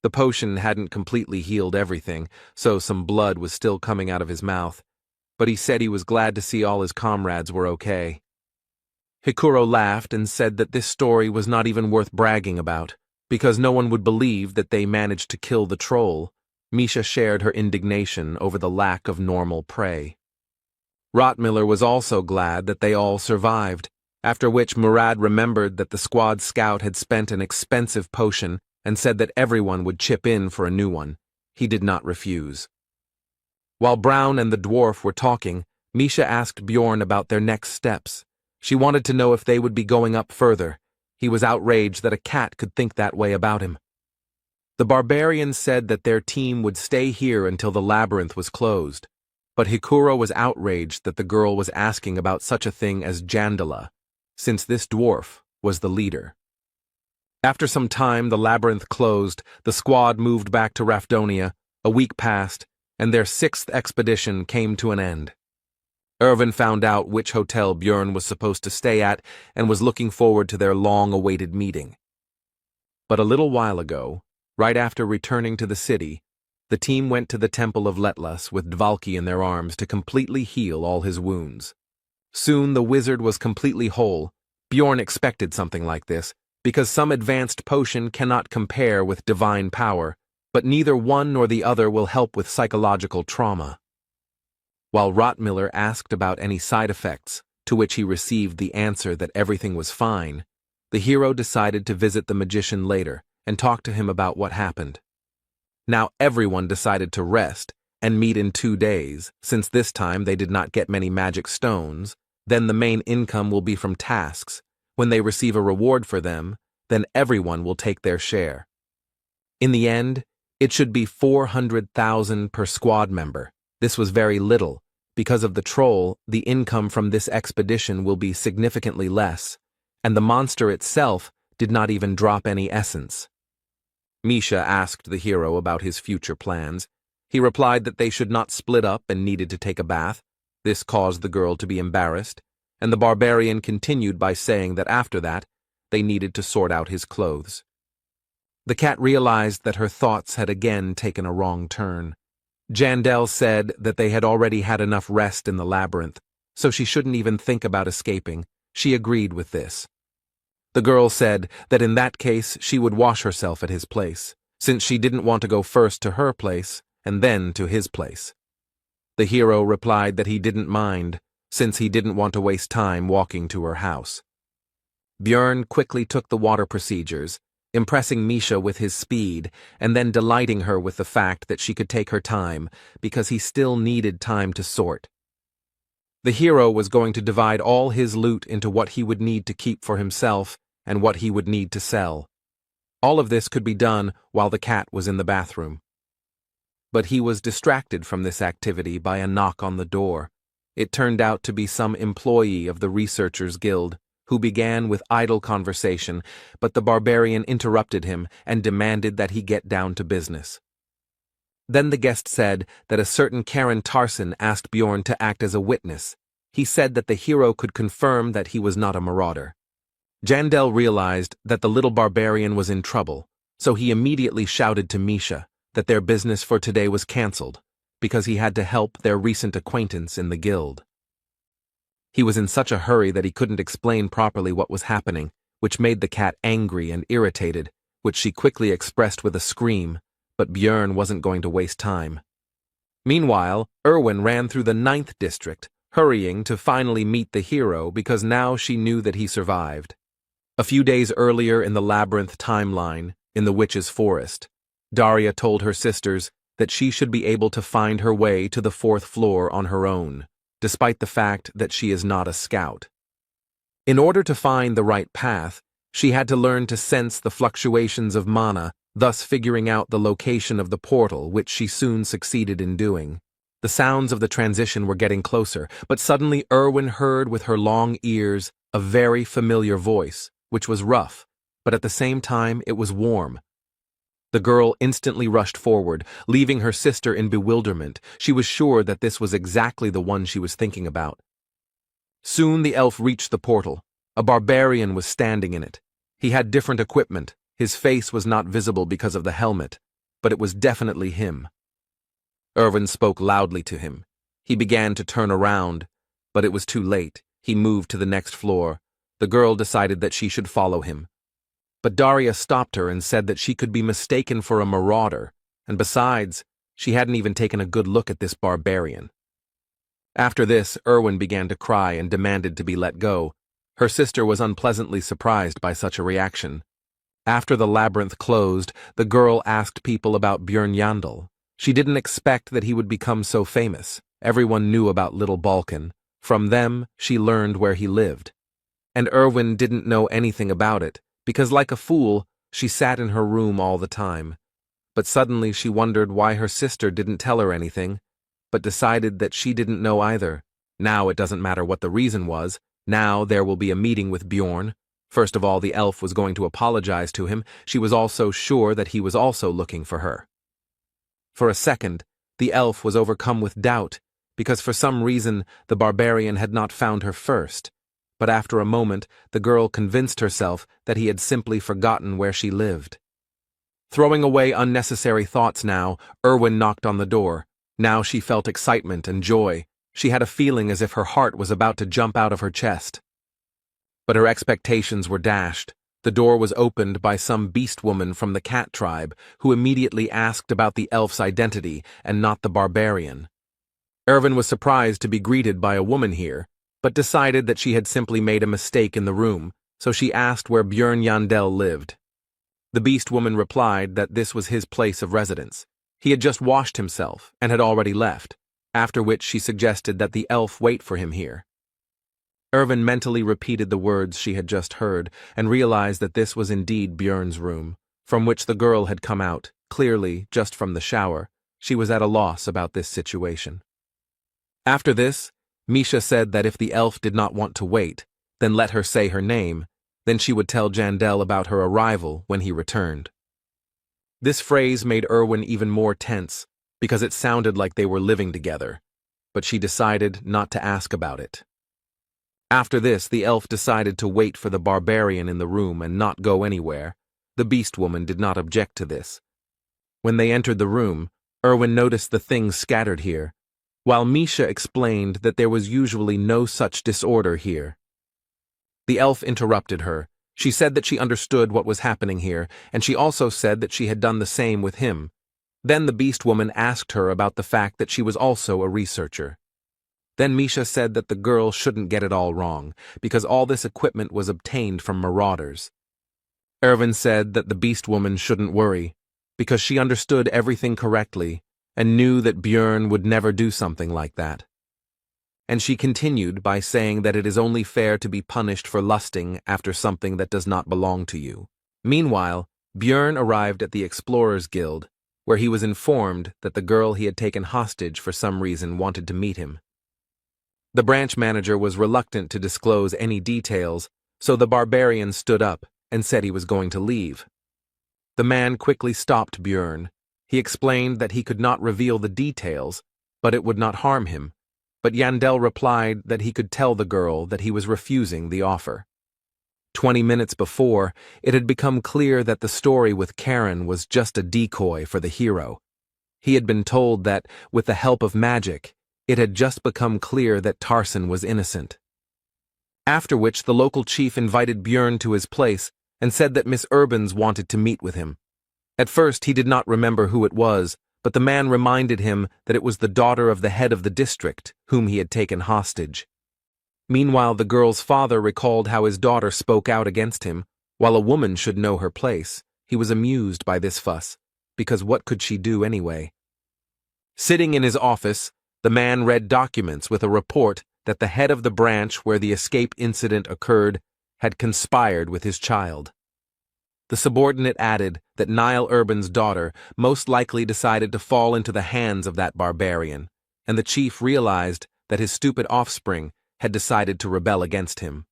The potion hadn't completely healed everything, so some blood was still coming out of his mouth, but he said he was glad to see all his comrades were okay. Hikuro laughed and said that this story was not even worth bragging about, because no one would believe that they managed to kill the troll. Misha shared her indignation over the lack of normal prey. Rottmiller was also glad that they all survived, after which Murad remembered that the squad scout had spent an expensive potion and said that everyone would chip in for a new one. He did not refuse. While Brown and the dwarf were talking, Misha asked Bjorn about their next steps. She wanted to know if they would be going up further. He was outraged that a cat could think that way about him. The barbarians said that their team would stay here until the labyrinth was closed, but Hikuro was outraged that the girl was asking about such a thing as Jandala, since this dwarf was the leader. After some time, the labyrinth closed, the squad moved back to Rafdonia, a week passed, and their 6th expedition came to an end. Irvin found out which hotel Björn was supposed to stay at and was looking forward to their long-awaited meeting. But a little while ago, right after returning to the city, the team went to the Temple of Letlas with Dvalki in their arms to completely heal all his wounds. Soon the wizard was completely whole. Bjorn expected something like this, because some advanced potion cannot compare with divine power, but neither one nor the other will help with psychological trauma. While Rottmiller asked about any side effects, to which he received the answer that everything was fine, the hero decided to visit the magician later and talk to him about what happened. Now everyone decided to rest and meet in 2 days, since this time they did not get many magic stones. Then the main income will be from tasks. When they receive a reward for them, then everyone will take their share. In the end, it should be 400,000 per squad member. This was very little. Because of the troll, the income from this expedition will be significantly less, and the monster itself did not even drop any essence. Misha asked the hero about his future plans. He replied that they should not split up and needed to take a bath. This caused the girl to be embarrassed, and the barbarian continued by saying that after that, they needed to sort out his clothes. The cat realized that her thoughts had again taken a wrong turn. Jandel said that they had already had enough rest in the labyrinth, so she shouldn't even think about escaping. She agreed with this. The girl said that in that case she would wash herself at his place, since she didn't want to go first to her place and then to his place. The hero replied that he didn't mind, since he didn't want to waste time walking to her house. Björn quickly took the water procedures, impressing Misha with his speed and then delighting her with the fact that she could take her time because he still needed time to sort. The hero was going to divide all his loot into what he would need to keep for himself and what he would need to sell. All of this could be done while the cat was in the bathroom. But he was distracted from this activity by a knock on the door. It turned out to be some employee of the Researchers Guild, who began with idle conversation, but the barbarian interrupted him and demanded that he get down to business. Then the guest said that a certain Karen Tarson asked Bjorn to act as a witness. He said that the hero could confirm that he was not a marauder. Jandel realized that the little barbarian was in trouble, so he immediately shouted to Misha that their business for today was cancelled, because he had to help their recent acquaintance in the guild. He was in such a hurry that he couldn't explain properly what was happening, which made the cat angry and irritated, which she quickly expressed with a scream, but Björn wasn't going to waste time. Meanwhile, Erwin ran through the 9th district, hurrying to finally meet the hero because now she knew that he survived. A few days earlier in the labyrinth timeline, in the witch's forest, Daria told her sisters that she should be able to find her way to the 4th floor on her own, despite the fact that she is not a scout. In order to find the right path, she had to learn to sense the fluctuations of mana, thus figuring out the location of the portal, which she soon succeeded in doing. The sounds of the transition were getting closer, but suddenly Erwin heard with her long ears a very familiar voice, which was rough, but at the same time it was warm. The girl instantly rushed forward, leaving her sister in bewilderment. She was sure that this was exactly the one she was thinking about. Soon the elf reached the portal. A barbarian was standing in it. He had different equipment. His face was not visible because of the helmet, but it was definitely him. Irvin spoke loudly to him. He began to turn around, but it was too late. He moved to the next floor. The girl decided that she should follow him. But Daria stopped her and said that she could be mistaken for a marauder, and besides, she hadn't even taken a good look at this barbarian. After this, Erwin began to cry and demanded to be let go. Her sister was unpleasantly surprised by such a reaction. After the labyrinth closed, the girl asked people about Björn Yandel. She didn't expect that he would become so famous. Everyone knew about Little Balkan. From them, she learned where he lived. And Erwin didn't know anything about it, because like a fool, she sat in her room all the time. but suddenly she wondered why her sister didn't tell her anything, but decided that she didn't know either. Now it doesn't matter what the reason was. Now there will be a meeting with Bjorn. First of all, the elf was going to apologize to him. She was also sure that he was also looking for her. For a second, the elf was overcome with doubt, because for some reason the barbarian had not found her first. But after a moment, the girl convinced herself that he had simply forgotten where she lived. Throwing away unnecessary thoughts now, Erwin knocked on the door. Now she felt excitement and joy. She had a feeling as if her heart was about to jump out of her chest. But her expectations were dashed. The door was opened by some beast woman from the cat tribe, who immediately asked about the elf's identity and not the barbarian. Erwin was surprised to be greeted by a woman here, but decided that she had simply made a mistake in the room, so she asked where Bjorn Yandel lived. The beast woman replied that this was his place of residence. He had just washed himself and had already left, after which she suggested that the elf wait for him here. Erwin mentally repeated the words she had just heard and realized that this was indeed Bjorn's room, from which the girl had come out, clearly just from the shower. She was at a loss about this situation. After this, Misha said that if the elf did not want to wait, then let her say her name, then she would tell Jandel about her arrival when he returned. This phrase made Erwin even more tense, because it sounded like they were living together, but she decided not to ask about it. After this, the elf decided to wait for the barbarian in the room and not go anywhere. The beast woman did not object to this. When they entered the room, Erwin noticed the things scattered here, while Misha explained that there was usually no such disorder here. The elf interrupted her. She said that she understood what was happening here, and she also said that she had done the same with him. Then the beast woman asked her about the fact that she was also a researcher. Then Misha said that the girl shouldn't get it all wrong, because all this equipment was obtained from marauders. Erwin said that the beast woman shouldn't worry, because she understood everything correctly and knew that Bjorn would never do something like that. And she continued by saying that it is only fair to be punished for lusting after something that does not belong to you. Meanwhile, Bjorn arrived at the Explorers Guild, where he was informed that the girl he had taken hostage for some reason wanted to meet him. The branch manager was reluctant to disclose any details, so the barbarian stood up and said he was going to leave. The man quickly stopped Bjorn. He explained that he could not reveal the details, but it would not harm him. But Yandel replied that he could tell the girl that he was refusing the offer. 20 minutes before, it had become clear that the story with Karen was just a decoy for the hero. He had been told that, with the help of magic, it had just become clear that Tarson was innocent. After which the local chief invited Bjorn to his place and said that Miss Urbans wanted to meet with him. At first he did not remember who it was, but the man reminded him that it was the daughter of the head of the district, whom he had taken hostage. Meanwhile, the girl's father recalled how his daughter spoke out against him, while a woman should know her place. He was amused by this fuss, because what could she do anyway? Sitting in his office, the man read documents with a report that the head of the branch where the escape incident occurred had conspired with his child. The subordinate added that Niall Urban's daughter most likely decided to fall into the hands of that barbarian, and the chief realized that his stupid offspring had decided to rebel against him.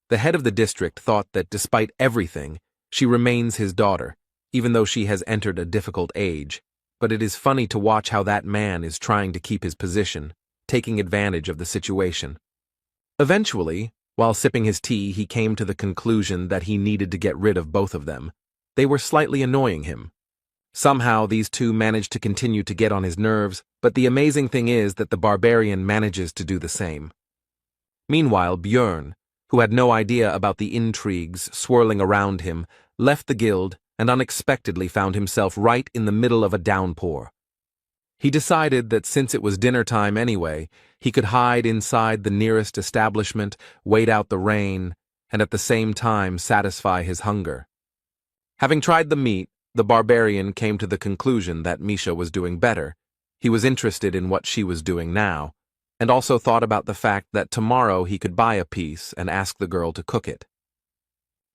The head of the district thought that despite everything, she remains his daughter, even though she has entered a difficult age. But it is funny to watch how that man is trying to keep his position, taking advantage of the situation. Eventually, while sipping his tea, he came to the conclusion that he needed to get rid of both of them. They were slightly annoying him. Somehow these two managed to continue to get on his nerves, but the amazing thing is that the barbarian manages to do the same. Meanwhile, Bjorn, who had no idea about the intrigues swirling around him, left the guild and unexpectedly found himself right in the middle of a downpour. He decided that since it was dinner time anyway, he could hide inside the nearest establishment, wait out the rain, and at the same time satisfy his hunger. Having tried the meat, the barbarian came to the conclusion that Misha was doing better. He was interested in what she was doing now, and also thought about the fact that tomorrow he could buy a piece and ask the girl to cook it.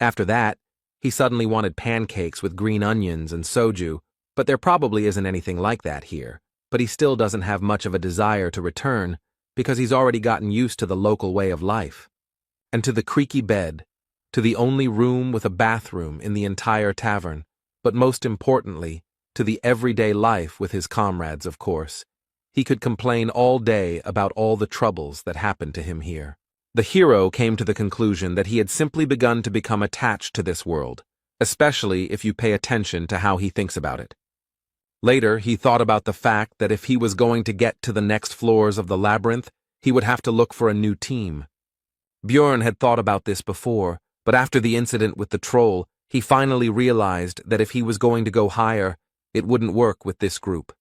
After that, he suddenly wanted pancakes with green onions and soju, But there probably isn't anything like that here, but he still doesn't have much of a desire to return because he's already gotten used to the local way of life. And to the creaky bed, to the only room with a bathroom in the entire tavern, but most importantly, to the everyday life with his comrades, of course. He could complain all day about all the troubles that happened to him here. The hero came to the conclusion that he had simply begun to become attached to this world, especially if you pay attention to how he thinks about it. Later, he thought about the fact that if he was going to get to the next floors of the labyrinth, he would have to look for a new team. Bjorn had thought about this before, but after the incident with the troll, he finally realized that if he was going to go higher, it wouldn't work with this group.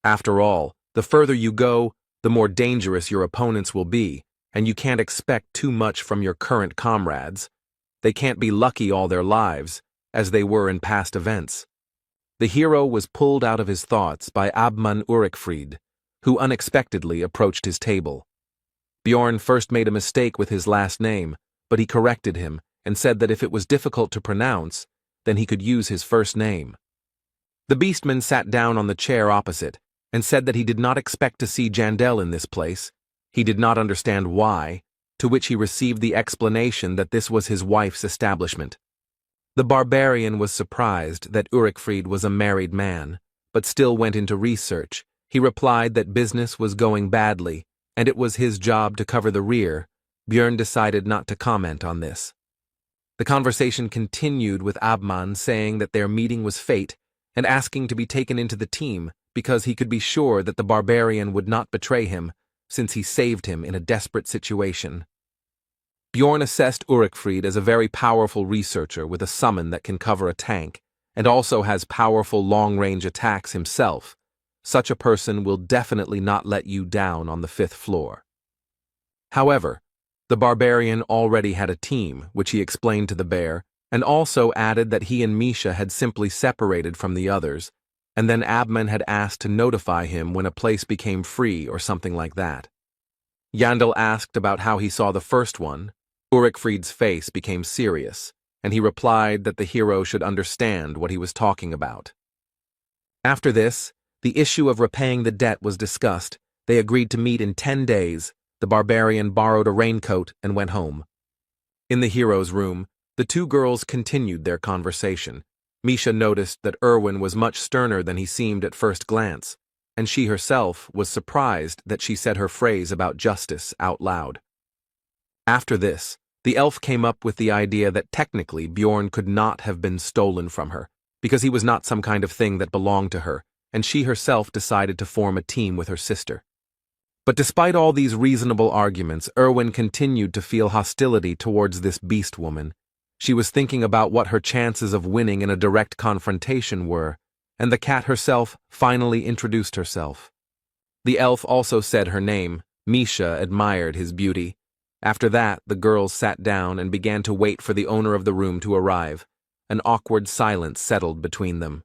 After all, the further you go, the more dangerous your opponents will be, and you can't expect too much from your current comrades. They can't be lucky all their lives, as they were in past events. The hero was pulled out of his thoughts by Abman Urikfried, who unexpectedly approached his table. Bjorn first made a mistake with his last name, but he corrected him and said that if it was difficult to pronounce, then he could use his first name. The beastman sat down on the chair opposite and said that he did not expect to see Jandel in this place. He did not understand why, to which he received the explanation that this was his wife's establishment. The barbarian was surprised that Urikfried was a married man, but still went into research. He replied that business was going badly, and it was his job to cover the rear. Bjorn decided not to comment on this. The conversation continued with Abman saying that their meeting was fate and asking to be taken into the team because he could be sure that the barbarian would not betray him since he saved him in a desperate situation. Bjorn assessed Urikfried as a very powerful researcher with a summon that can cover a tank and also has powerful long-range attacks himself. Such a person will definitely not let you down on the 5th floor. However, the barbarian already had a team, which he explained to the bear, and also added that he and Misha had simply separated from the others, and then Abman had asked to notify him when a place became free or something like that. Yandel asked about how he saw the first one. Urikfried's face became serious, and he replied that the hero should understand what he was talking about. After this, the issue of repaying the debt was discussed. They agreed to meet in 10 days. The barbarian borrowed a raincoat and went home. In the hero's room, the two girls continued their conversation. Misha noticed that Erwin was much sterner than he seemed at first glance, and she herself was surprised that she said her phrase about justice out loud. After this, the elf came up with the idea that technically Bjorn could not have been stolen from her, because he was not some kind of thing that belonged to her, and she herself decided to form a team with her sister. But despite all these reasonable arguments, Erwin continued to feel hostility towards this beast woman. She was thinking about what her chances of winning in a direct confrontation were, and the cat herself finally introduced herself. The elf also said her name. Misha admired his beauty. After that, the girls sat down and began to wait for the owner of the room to arrive. An awkward silence settled between them.